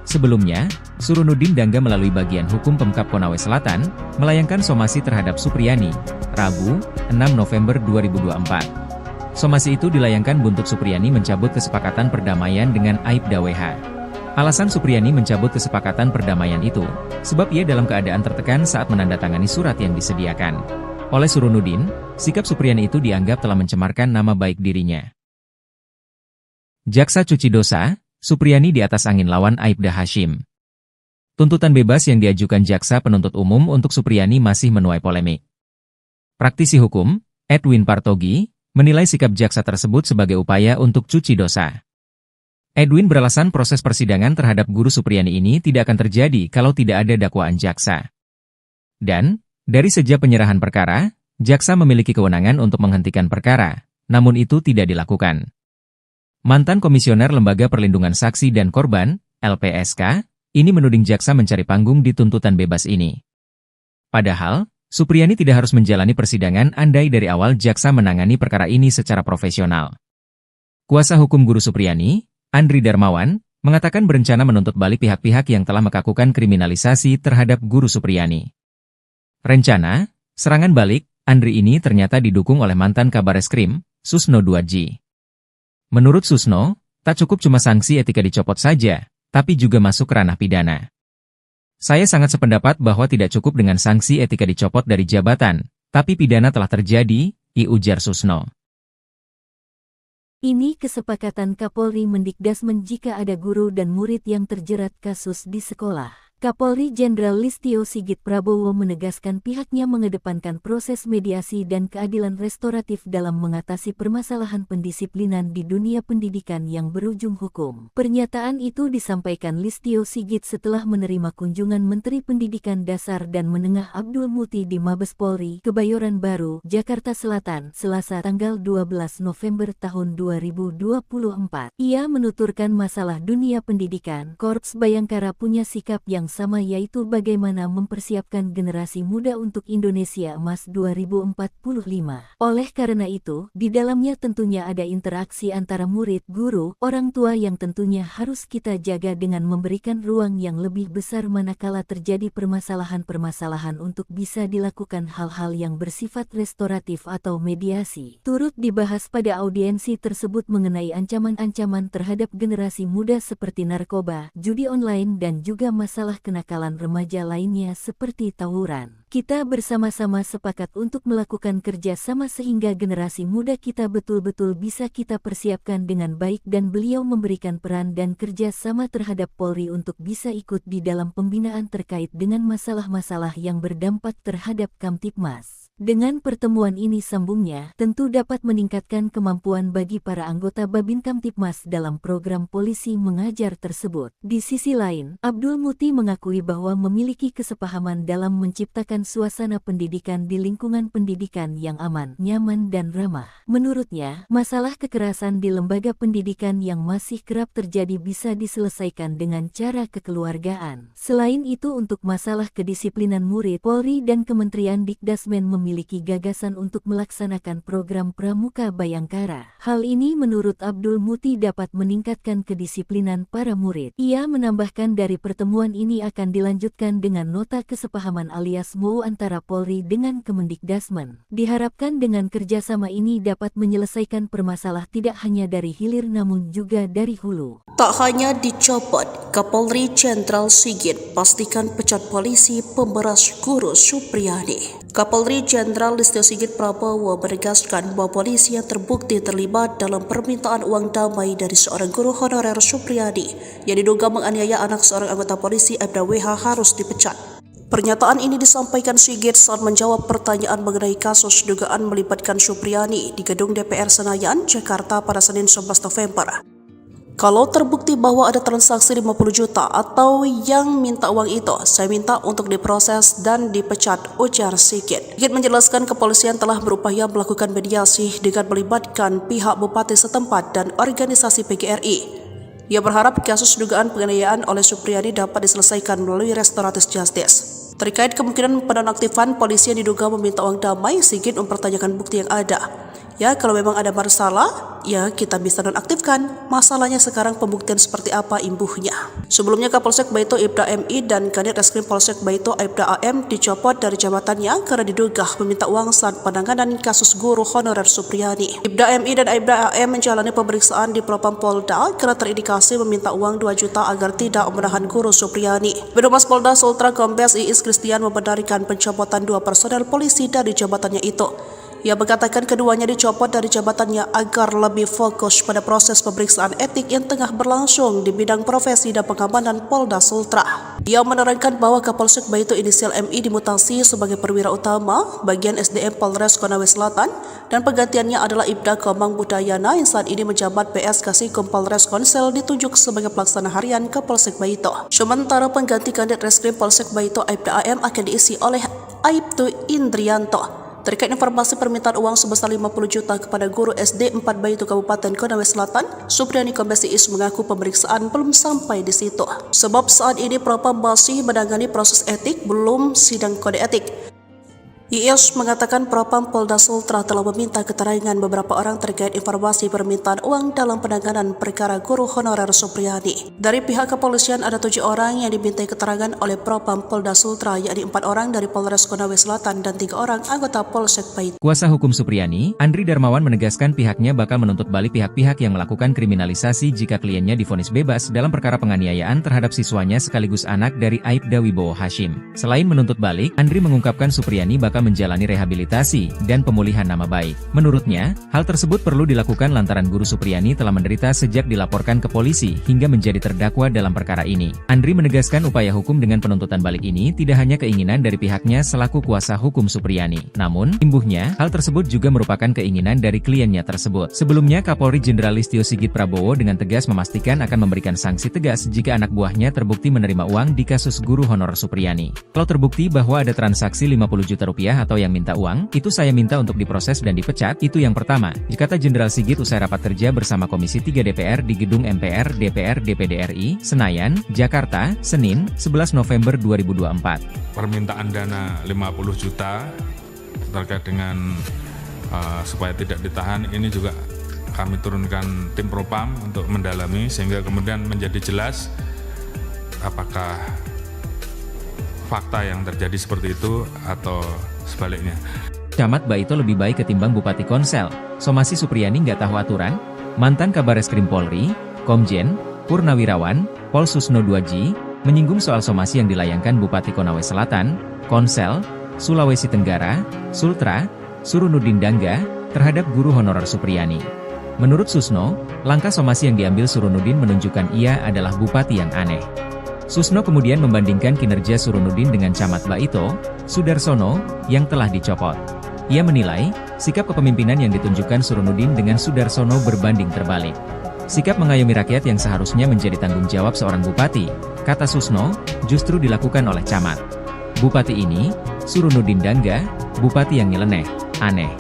Sebelumnya, Surunudin Dangga melalui bagian hukum Pemkab Konawe Selatan, melayangkan somasi terhadap Supriyani, Rabu, 6 November 2024. Somasi itu dilayangkan buntut Supriyani mencabut kesepakatan perdamaian dengan Aibda WH. Alasan Supriyani mencabut kesepakatan perdamaian itu, sebab ia dalam keadaan tertekan saat menandatangani surat yang disediakan. Oleh Surunudin, sikap Supriyani itu dianggap telah mencemarkan nama baik dirinya. Jaksa cuci dosa, Supriyani di atas angin lawan Aibda Hashim. Tuntutan bebas yang diajukan Jaksa Penuntut Umum untuk Supriyani masih menuai polemik. Praktisi hukum, Edwin Partogi, menilai sikap jaksa tersebut sebagai upaya untuk cuci dosa. Edwin beralasan proses persidangan terhadap guru Supriyani ini tidak akan terjadi kalau tidak ada dakwaan jaksa. Dan, dari sejak penyerahan perkara, jaksa memiliki kewenangan untuk menghentikan perkara, namun itu tidak dilakukan. Mantan Komisioner Lembaga Perlindungan Saksi dan Korban, LPSK, ini menuding jaksa mencari panggung di tuntutan bebas ini. Padahal, Supriyani tidak harus menjalani persidangan andai dari awal jaksa menangani perkara ini secara profesional. Kuasa hukum guru Supriyani, Andri Darmawan, mengatakan berencana menuntut balik pihak-pihak yang telah melakukan kriminalisasi terhadap guru Supriyani. Rencana, serangan balik, Andri ini ternyata didukung oleh mantan Kabareskrim, Susno 2G. Menurut Susno, tak cukup cuma sanksi etika dicopot saja, tapi juga masuk ke ranah pidana. Saya sangat sependapat bahwa tidak cukup dengan sanksi etika dicopot dari jabatan, tapi pidana telah terjadi, ujar Susno. Ini kesepakatan Kapolri Mendikdasmen jika ada guru dan murid yang terjerat kasus di sekolah. Kapolri Jenderal Listio Sigit Prabowo menegaskan pihaknya mengedepankan proses mediasi dan keadilan restoratif dalam mengatasi permasalahan pendisiplinan di dunia pendidikan yang berujung hukum. Pernyataan itu disampaikan Listio Sigit setelah menerima kunjungan Menteri Pendidikan Dasar dan Menengah Abdul Muti di Mabes Polri, Kebayoran Baru, Jakarta Selatan, Selasa tanggal 12 November tahun 2024. Ia menuturkan masalah dunia pendidikan, Korps Bayangkara punya sikap yang sama, yaitu bagaimana mempersiapkan generasi muda untuk Indonesia Emas 2045. Oleh karena itu, di dalamnya tentunya ada interaksi antara murid, guru, orang tua yang tentunya harus kita jaga dengan memberikan ruang yang lebih besar manakala terjadi permasalahan-permasalahan untuk bisa dilakukan hal-hal yang bersifat restoratif atau mediasi. Turut dibahas pada audiensi tersebut mengenai ancaman-ancaman terhadap generasi muda seperti narkoba, judi online dan juga masalah kenakalan remaja lainnya seperti tawuran. Kita bersama-sama sepakat untuk melakukan kerja sama sehingga generasi muda kita betul-betul bisa kita persiapkan dengan baik dan beliau memberikan peran dan kerja sama terhadap Polri untuk bisa ikut di dalam pembinaan terkait dengan masalah-masalah yang berdampak terhadap Kamtibmas. Dengan pertemuan ini sambungnya, tentu dapat meningkatkan kemampuan bagi para anggota Babin Kamtibmas dalam program polisi mengajar tersebut. Di sisi lain, Abdul Muti mengakui bahwa memiliki kesepahaman dalam menciptakan suasana pendidikan di lingkungan pendidikan yang aman, nyaman dan ramah. Menurutnya, masalah kekerasan di lembaga pendidikan yang masih kerap terjadi bisa diselesaikan dengan cara kekeluargaan. Selain itu, untuk masalah kedisiplinan murid, Polri dan Kementerian Dikdasmen memiliki gagasan untuk melaksanakan program Pramuka Bayangkara. Hal ini menurut Abdul Muti dapat meningkatkan kedisiplinan para murid. Ia menambahkan dari pertemuan ini akan dilanjutkan dengan nota kesepahaman alias MOU antara Polri dengan Kemendikdasmen. Diharapkan dengan kerjasama ini dapat menyelesaikan permasalahan tidak hanya dari hilir namun juga dari hulu. Tak hanya dicopot, Kapolri Jenderal Sigit pastikan pecat polisi pemberas guru Supriyadi. Kapolri Jenderal Listio Sigit Prabowo menegaskan bahwa polisi yang terbukti terlibat dalam permintaan uang damai dari seorang guru honorer Supriyadi yang diduga menganiaya anak seorang anggota polisi Aibda WH harus dipecat. Pernyataan ini disampaikan Sigit saat menjawab pertanyaan mengenai kasus dugaan melibatkan Supriyadi di gedung DPR Senayan, Jakarta pada Senin 11 November. Kalau terbukti bahwa ada transaksi 50 juta atau yang minta uang itu, saya minta untuk diproses dan dipecat, ujar Sigit. Sigit menjelaskan kepolisian telah berupaya melakukan mediasi dengan melibatkan pihak bupati setempat dan organisasi PGRI. Ia berharap kasus dugaan penganiayaan oleh Supriyadi dapat diselesaikan melalui restoratif justice. Terkait kemungkinan penonaktifan polisi yang diduga meminta uang damai, Sigit mempertanyakan bukti yang ada. Ya, kalau memang ada masalah, ya kita bisa nonaktifkan. Masalahnya sekarang pembuktian seperti apa imbuhnya. Sebelumnya Kapolsek Baito Aibda MI dan Kanit Reskrim Polsek Baito Aibda AM dicopot dari jabatannya karena diduga meminta uang saat penanganan kasus guru honorer Supriyadi. Aibda MI dan Aibda AM menjalani pemeriksaan di Propam Polda karena terindikasi meminta uang 2 juta agar tidak menahan guru Supriyadi. Birohumas Polda Sultra Kombes Iis Kristian membenarkan pencopotan 2 personel polisi dari jabatannya itu. Ia mengatakan keduanya dicopot dari jabatannya agar lebih fokus pada proses pemeriksaan etik yang tengah berlangsung di bidang profesi dan pengamanan Polda Sultra. Ia menerangkan bahwa Kapolsek Baito inisial MI dimutasi sebagai perwira utama bagian SDM Polres Konawe Selatan dan penggantiannya adalah Ibda Komang Budayana yang saat ini menjabat PS Kasikom Polres Konsel ditunjuk sebagai pelaksana harian Kapolsek Baito. Sementara pengganti Kanit Reskrim Polsek Baito Aibda AM akan diisi oleh Aibtu Indrianto. Terkait informasi permintaan uang sebesar 50 juta kepada guru SD 4 Baito Kabupaten Konawe Selatan, Supriyadi Kombes Iis mengaku pemeriksaan belum sampai di situ. Sebab saat ini Propam masih menangani proses etik, belum sidang kode etik. Iis mengatakan Propam Polda Sultra telah meminta keterangan beberapa orang terkait informasi permintaan uang dalam penanganan perkara guru honorer Supriyadi. Dari pihak kepolisian ada 7 orang yang dimintai keterangan oleh Propam Polda Sultra, yakni 4 orang dari Polres Konawe Selatan dan 3 orang anggota Polsek Baito. Kuasa hukum Supriyadi, Andri Darmawan menegaskan pihaknya bakal menuntut balik pihak-pihak yang melakukan kriminalisasi jika kliennya divonis bebas dalam perkara penganiayaan terhadap siswanya sekaligus anak dari Aibda Wibowo Hashim. Selain menuntut balik, Andri mengungkapkan Supriyadi bakal serta menjalani rehabilitasi dan pemulihan nama baik. Menurutnya, hal tersebut perlu dilakukan lantaran Guru Supriyani telah menderita sejak dilaporkan ke polisi hingga menjadi terdakwa dalam perkara ini. Andri menegaskan upaya hukum dengan penuntutan balik ini tidak hanya keinginan dari pihaknya selaku kuasa hukum Supriyani. Namun, imbuhnya, hal tersebut juga merupakan keinginan dari kliennya tersebut. Sebelumnya, Kapolri Jenderal Listio Sigit Prabowo dengan tegas memastikan akan memberikan sanksi tegas jika anak buahnya terbukti menerima uang di kasus guru honorer Supriyani. Kalau terbukti bahwa ada transaksi 50 juta rupiah atau yang minta uang, itu saya minta untuk diproses dan dipecat, itu yang pertama, kata Jenderal Sigit usai rapat kerja bersama Komisi 3 DPR di Gedung MPR DPR DPD RI, Senayan, Jakarta, Senin, 11 November 2024. Permintaan dana 50 juta terkait dengan supaya tidak ditahan, ini juga kami turunkan tim propam untuk mendalami sehingga kemudian menjadi jelas apakah fakta yang terjadi seperti itu atau sebaliknya. Camat Baito lebih baik ketimbang Bupati Konsel. Somasi Supriyani nggak tahu aturan? Mantan Kabareskrim Polri, Komjen, Purnawirawan, Pol Susno 2G, menyinggung soal somasi yang dilayangkan Bupati Konawe Selatan, Konsel, Sulawesi Tenggara, Sultra, Surunudin Dangga, terhadap guru honorer Supriyani. Menurut Susno, langkah somasi yang diambil Surunudin menunjukkan ia adalah bupati yang aneh. Susno kemudian membandingkan kinerja Surunudin dengan Camat Baito, Sudarsono, yang telah dicopot. Ia menilai, sikap kepemimpinan yang ditunjukkan Surunudin dengan Sudarsono berbanding terbalik. Sikap mengayomi rakyat yang seharusnya menjadi tanggung jawab seorang bupati, kata Susno, justru dilakukan oleh camat. Bupati ini, Surunudin Dangga, bupati yang nyeleneh, aneh.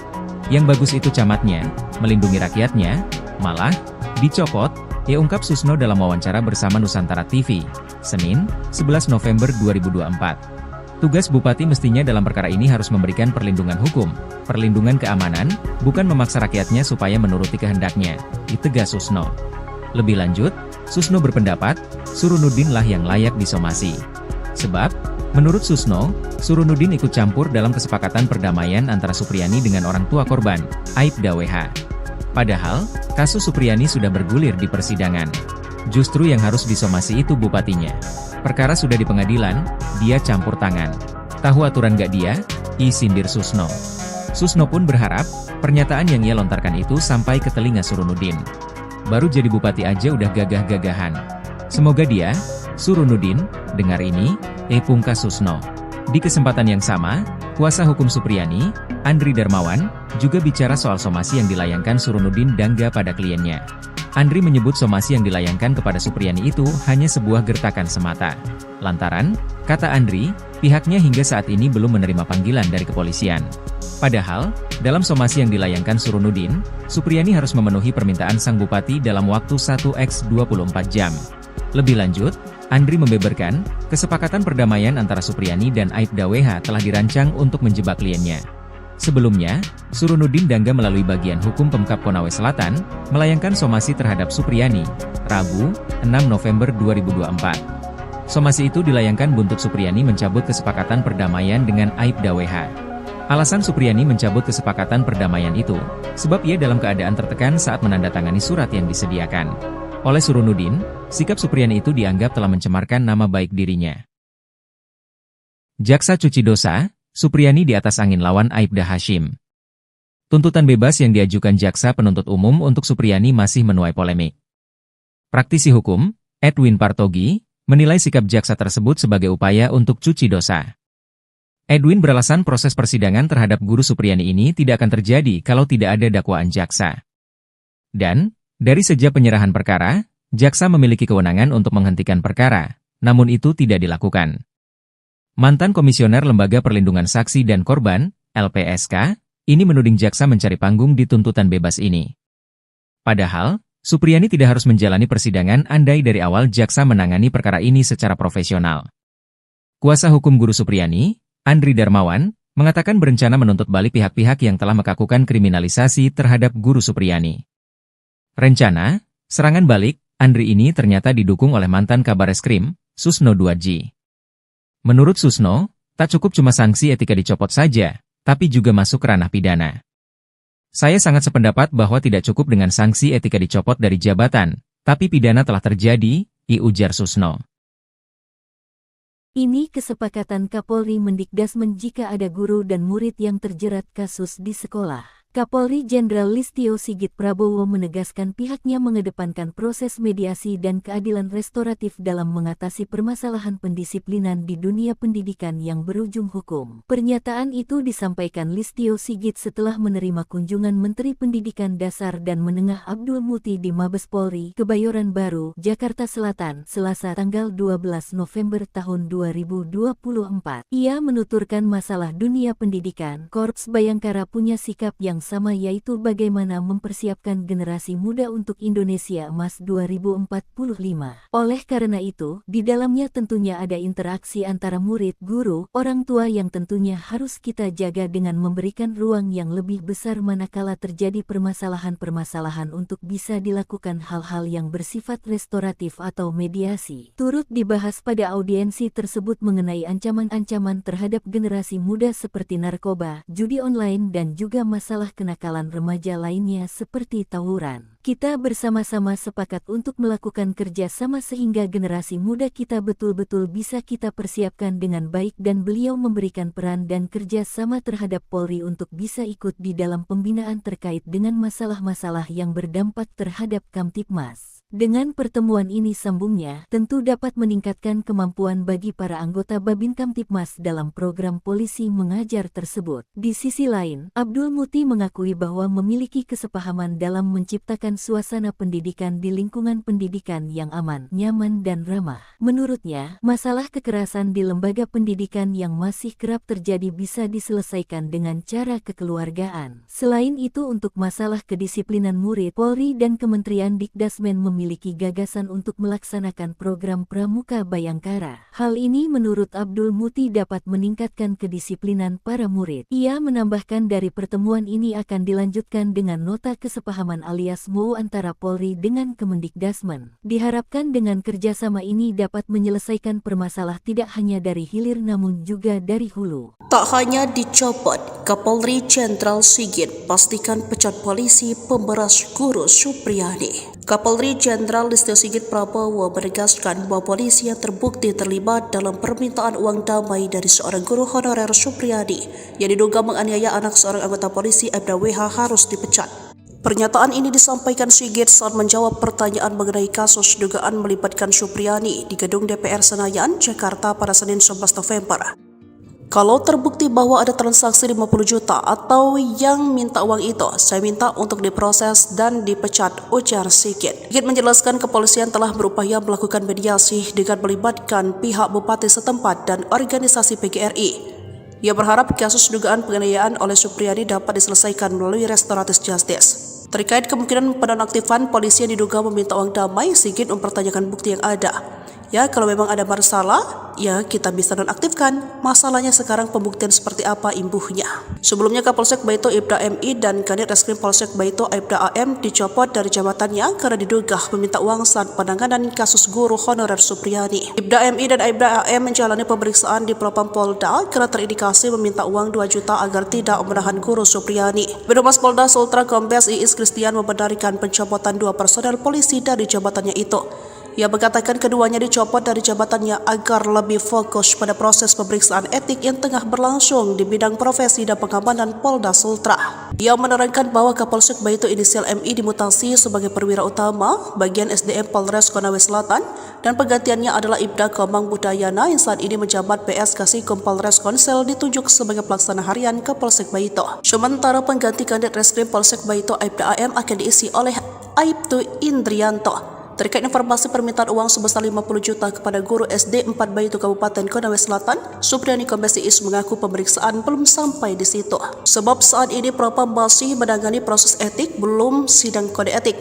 Yang bagus itu camatnya, melindungi rakyatnya, malah dicopot, ungkap Susno dalam wawancara bersama Nusantara TV, Senin, 11 November 2024. Tugas bupati mestinya dalam perkara ini harus memberikan perlindungan hukum, perlindungan keamanan, bukan memaksa rakyatnya supaya menuruti kehendaknya, ditegas Susno. Lebih lanjut, Susno berpendapat, Surunudin lah yang layak disomasi. Sebab, menurut Susno, Surunudin ikut campur dalam kesepakatan perdamaian antara Supriyani dengan orang tua korban, Aibda WH. Padahal, kasus Supriyani sudah bergulir di persidangan. Justru yang harus disomasi itu bupatinya. Perkara sudah di pengadilan, dia campur tangan. Tahu aturan gak dia? Sindir Susno. Susno pun berharap, pernyataan yang ia lontarkan itu sampai ke telinga Surunudin. Baru jadi bupati aja udah gagah-gagahan. Semoga dia, Surunudin, dengar ini, pungkas Susno. Di kesempatan yang sama, kuasa hukum Supriyani, Andri Darmawan, juga bicara soal somasi yang dilayangkan Surunudin Dangga pada kliennya. Andri menyebut somasi yang dilayangkan kepada Supriyani itu hanya sebuah gertakan semata. Lantaran, kata Andri, pihaknya hingga saat ini belum menerima panggilan dari kepolisian. Padahal, dalam somasi yang dilayangkan Surunudin, Supriyani harus memenuhi permintaan sang bupati dalam waktu 1x24 jam. Lebih lanjut, Andri membeberkan, kesepakatan perdamaian antara Supriyani dan Aibda WH telah dirancang untuk menjebak kliennya. Sebelumnya, Surunudin Dangga melalui bagian hukum Pemkab Konawe Selatan, melayangkan somasi terhadap Supriyani, Rabu, 6 November 2024. Somasi itu dilayangkan buntut Supriyani mencabut kesepakatan perdamaian dengan Aibda WH. Alasan Supriyani mencabut kesepakatan perdamaian itu, sebab ia dalam keadaan tertekan saat menandatangani surat yang disediakan. Oleh Surunudin, sikap Supriyani itu dianggap telah mencemarkan nama baik dirinya. Jaksa cuci dosa, Supriyani di atas angin lawan Aibda Hashim. Tuntutan bebas yang diajukan Jaksa Penuntut Umum untuk Supriyani masih menuai polemik. Praktisi hukum, Edwin Partogi, menilai sikap jaksa tersebut sebagai upaya untuk cuci dosa. Edwin beralasan proses persidangan terhadap guru Supriyani ini tidak akan terjadi kalau tidak ada dakwaan jaksa. Dan, dari sejak penyerahan perkara, jaksa memiliki kewenangan untuk menghentikan perkara, namun itu tidak dilakukan. Mantan Komisioner Lembaga Perlindungan Saksi dan Korban, LPSK, ini menuding jaksa mencari panggung di tuntutan bebas ini. Padahal, Supriyani tidak harus menjalani persidangan andai dari awal jaksa menangani perkara ini secara profesional. Kuasa hukum guru Supriyani, Andri Darmawan, mengatakan berencana menuntut balik pihak-pihak yang telah melakukan kriminalisasi terhadap guru Supriyani. Rencana, serangan balik, Andri ini ternyata didukung oleh mantan Kabareskrim, Susno 2G. Menurut Susno, tak cukup cuma sanksi etika dicopot saja, tapi juga masuk ranah pidana. Saya sangat sependapat bahwa tidak cukup dengan sanksi etika dicopot dari jabatan, tapi pidana telah terjadi, ujar Susno. Ini kesepakatan Kapolri Mendikdasmen jika ada guru dan murid yang terjerat kasus di sekolah. Kapolri Jenderal Listio Sigit Prabowo menegaskan pihaknya mengedepankan proses mediasi dan keadilan restoratif dalam mengatasi permasalahan pendisiplinan di dunia pendidikan yang berujung hukum. Pernyataan itu disampaikan Listio Sigit setelah menerima kunjungan Menteri Pendidikan Dasar dan Menengah Abdul Muti di Mabes Polri, Kebayoran Baru, Jakarta Selatan, Selasa tanggal 12 November tahun 2024. Ia menuturkan masalah dunia pendidikan, Korps Bayangkara punya sikap yang sama, yaitu bagaimana mempersiapkan generasi muda untuk Indonesia Emas 2045. Oleh karena itu, di dalamnya tentunya ada interaksi antara murid, guru, orang tua yang tentunya harus kita jaga dengan memberikan ruang yang lebih besar manakala terjadi permasalahan-permasalahan untuk bisa dilakukan hal-hal yang bersifat restoratif atau mediasi. Turut dibahas pada audiensi tersebut mengenai ancaman-ancaman terhadap generasi muda seperti narkoba, judi online dan juga masalah kenakalan remaja lainnya seperti tawuran. Kita bersama-sama sepakat untuk melakukan kerja sama sehingga generasi muda kita betul-betul bisa kita persiapkan dengan baik dan beliau memberikan peran dan kerja sama terhadap Polri untuk bisa ikut di dalam pembinaan terkait dengan masalah-masalah yang berdampak terhadap Kamtibmas. Dengan pertemuan ini, sambungnya, tentu dapat meningkatkan kemampuan bagi para anggota Babin Kamtibmas dalam program polisi mengajar tersebut. Di sisi lain, Abdul Muti mengakui bahwa memiliki kesepahaman dalam menciptakan suasana pendidikan di lingkungan pendidikan yang aman, nyaman dan ramah. Menurutnya, masalah kekerasan di lembaga pendidikan yang masih kerap terjadi bisa diselesaikan dengan cara kekeluargaan. Selain itu, untuk masalah kedisiplinan murid, Polri dan Kementerian Dikdasmen memiliki gagasan untuk melaksanakan program Pramuka Bayangkara. Hal ini menurut Abdul Muti dapat meningkatkan kedisiplinan para murid. Ia menambahkan dari pertemuan ini akan dilanjutkan dengan nota kesepahaman alias MOU antara Polri dengan Kemendikdasmen. Diharapkan dengan kerjasama ini dapat menyelesaikan permasalahan tidak hanya dari hilir namun juga dari hulu. Tak hanya dicopot, Kapolri Jenderal Sigit pastikan pecat polisi pemberas guru Supriyadi. Kapolri Jenderal Listio Sigit Prabowo menegaskan bahwa polisi yang terbukti terlibat dalam permintaan uang damai dari seorang guru honorer Supriyadi yang diduga menganiaya anak seorang anggota polisi Aibda WH harus dipecat. Pernyataan ini disampaikan Sigit saat menjawab pertanyaan mengenai kasus dugaan melibatkan Supriyadi di gedung DPR Senayan, Jakarta pada Senin 11 November. Kalau terbukti bahwa ada transaksi 50 juta atau yang minta uang itu, saya minta untuk diproses dan dipecat, ujar Sigit. Sigit menjelaskan kepolisian telah berupaya melakukan mediasi dengan melibatkan pihak bupati setempat dan organisasi PGRI. Ia berharap kasus dugaan penganiayaan oleh Supriyadi dapat diselesaikan melalui restoratif justice. Terkait kemungkinan penonaktifan polisi yang diduga meminta uang damai, Sigit mempertanyakan bukti yang ada. Ya, kalau memang ada masalah, ya kita bisa nonaktifkan. Masalahnya sekarang pembuktian seperti apa imbuhnya. Sebelumnya Kapolsek Baito Aibda MI dan Kanit Reskrim Polsek Baito Aibda AM dicopot dari jabatannya karena diduga meminta uang saat penanganan kasus guru honorer Supriyadi. Aibda MI dan Aibda AM menjalani pemeriksaan di Propam Polda karena terindikasi meminta uang 2 juta agar tidak menahan guru Supriyadi. Birohumas Polda Sultra Kombes Iis Kristian membenarkan pencopotan 2 personel polisi dari jabatannya itu. Ia mengatakan keduanya dicopot dari jabatannya agar lebih fokus pada proses pemeriksaan etik yang tengah berlangsung di bidang profesi dan pengamanan Polda Sultra. Ia menerangkan bahwa Kapolsek Baito inisial MI dimutasi sebagai perwira utama bagian SDM Polres Konawe Selatan dan penggantiannya adalah Ibda Komang Budayana yang saat ini menjabat PS Kasikum Polres Konsel ditunjuk sebagai pelaksana harian Kapolsek Baito. Sementara pengganti Kanit Reskrim Polsek Baito Aibda AM akan diisi oleh Aibtu Indrianto. Terkait informasi permintaan uang sebesar 50 juta kepada guru SD 4 Baito Kabupaten Konawe Selatan, Supriyadi Kombes Iis mengaku pemeriksaan belum sampai di situ. Sebab saat ini Propam masih menangani proses etik, belum sidang kode etik.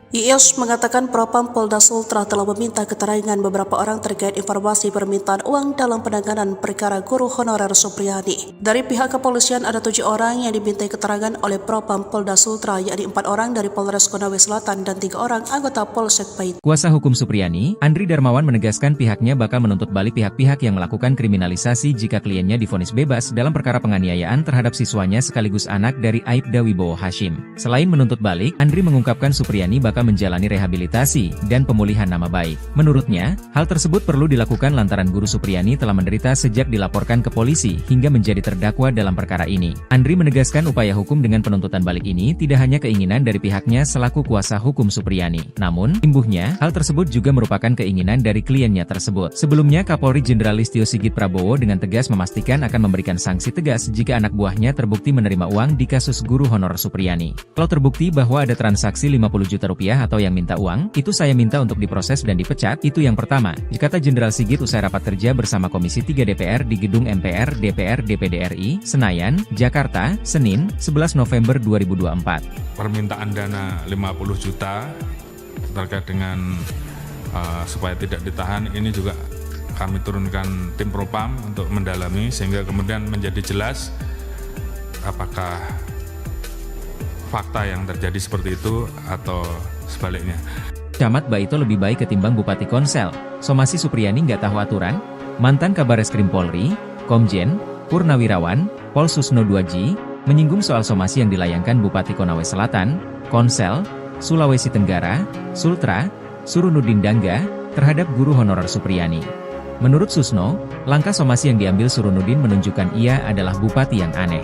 Iis mengatakan Propam Polda Sultra telah meminta keterangan beberapa orang terkait informasi permintaan uang dalam penanganan perkara guru honorer Supriyadi. Dari pihak kepolisian ada 7 orang yang dimintai keterangan oleh Propam Polda Sultra, yakni 4 orang dari Polres Konawe Selatan dan 3 orang anggota Polsek Baito. Kuasa hukum Supriyadi, Andri Darmawan menegaskan pihaknya bakal menuntut balik pihak-pihak yang melakukan kriminalisasi jika kliennya divonis bebas dalam perkara penganiayaan terhadap siswanya sekaligus anak dari Aibda Wibowo Hashim. Selain menuntut balik, Andri mengungkapkan Supriyadi bakal Baka menjalani rehabilitasi dan pemulihan nama baik. Menurutnya, hal tersebut perlu dilakukan lantaran Guru Supriyani telah menderita sejak dilaporkan ke polisi hingga menjadi terdakwa dalam perkara ini. Andri menegaskan upaya hukum dengan penuntutan balik ini tidak hanya keinginan dari pihaknya selaku kuasa hukum Supriyani. Namun, imbuhnya, hal tersebut juga merupakan keinginan dari kliennya tersebut. Sebelumnya, Kapolri Jenderal Listio Sigit Prabowo dengan tegas memastikan akan memberikan sanksi tegas jika anak buahnya terbukti menerima uang di kasus guru honor Supriyani. Kalau terbukti bahwa ada transaksi 50 juta rupiah atau yang minta uang, itu saya minta untuk diproses dan dipecat, itu yang pertama, kata Jenderal Sigit usai rapat kerja bersama Komisi 3 DPR di Gedung MPR DPR DPD RI, Senayan, Jakarta, Senin, 11 November 2024. Permintaan dana 50 juta terkait dengan supaya tidak ditahan, ini juga kami turunkan tim Propam untuk mendalami sehingga kemudian menjadi jelas apakah fakta yang terjadi seperti itu atau sebaliknya. Camat Baito lebih baik ketimbang Bupati Konsel. Somasi Supriyani nggak tahu aturan? Mantan Kabareskrim Polri, Komjen, Purnawirawan, Pol Susno 2G, menyinggung soal somasi yang dilayangkan Bupati Konawe Selatan, Konsel, Sulawesi Tenggara, Sultra, Surunudin Dangga, terhadap guru honorer Supriyani. Menurut Susno, langkah somasi yang diambil Surunudin menunjukkan ia adalah bupati yang aneh.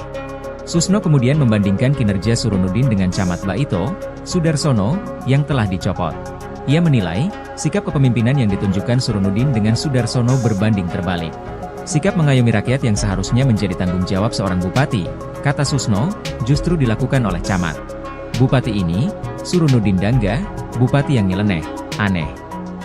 Susno kemudian membandingkan kinerja Surunudin dengan Camat Baito, Sudarsono, yang telah dicopot. Ia menilai, sikap kepemimpinan yang ditunjukkan Surunudin dengan Sudarsono berbanding terbalik. Sikap mengayomi rakyat yang seharusnya menjadi tanggung jawab seorang bupati, kata Susno, justru dilakukan oleh camat. Bupati ini, Surunudin Dangga, bupati yang nyeleneh, aneh.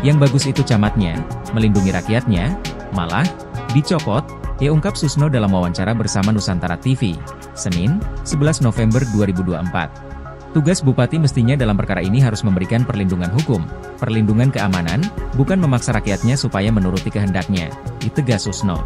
Yang bagus itu camatnya, melindungi rakyatnya, malah dicopot, ya ungkap Susno dalam wawancara bersama Nusantara TV, Senin, 11 November 2024. Tugas bupati mestinya dalam perkara ini harus memberikan perlindungan hukum, perlindungan keamanan, bukan memaksa rakyatnya supaya menuruti kehendaknya, ditegas Susno.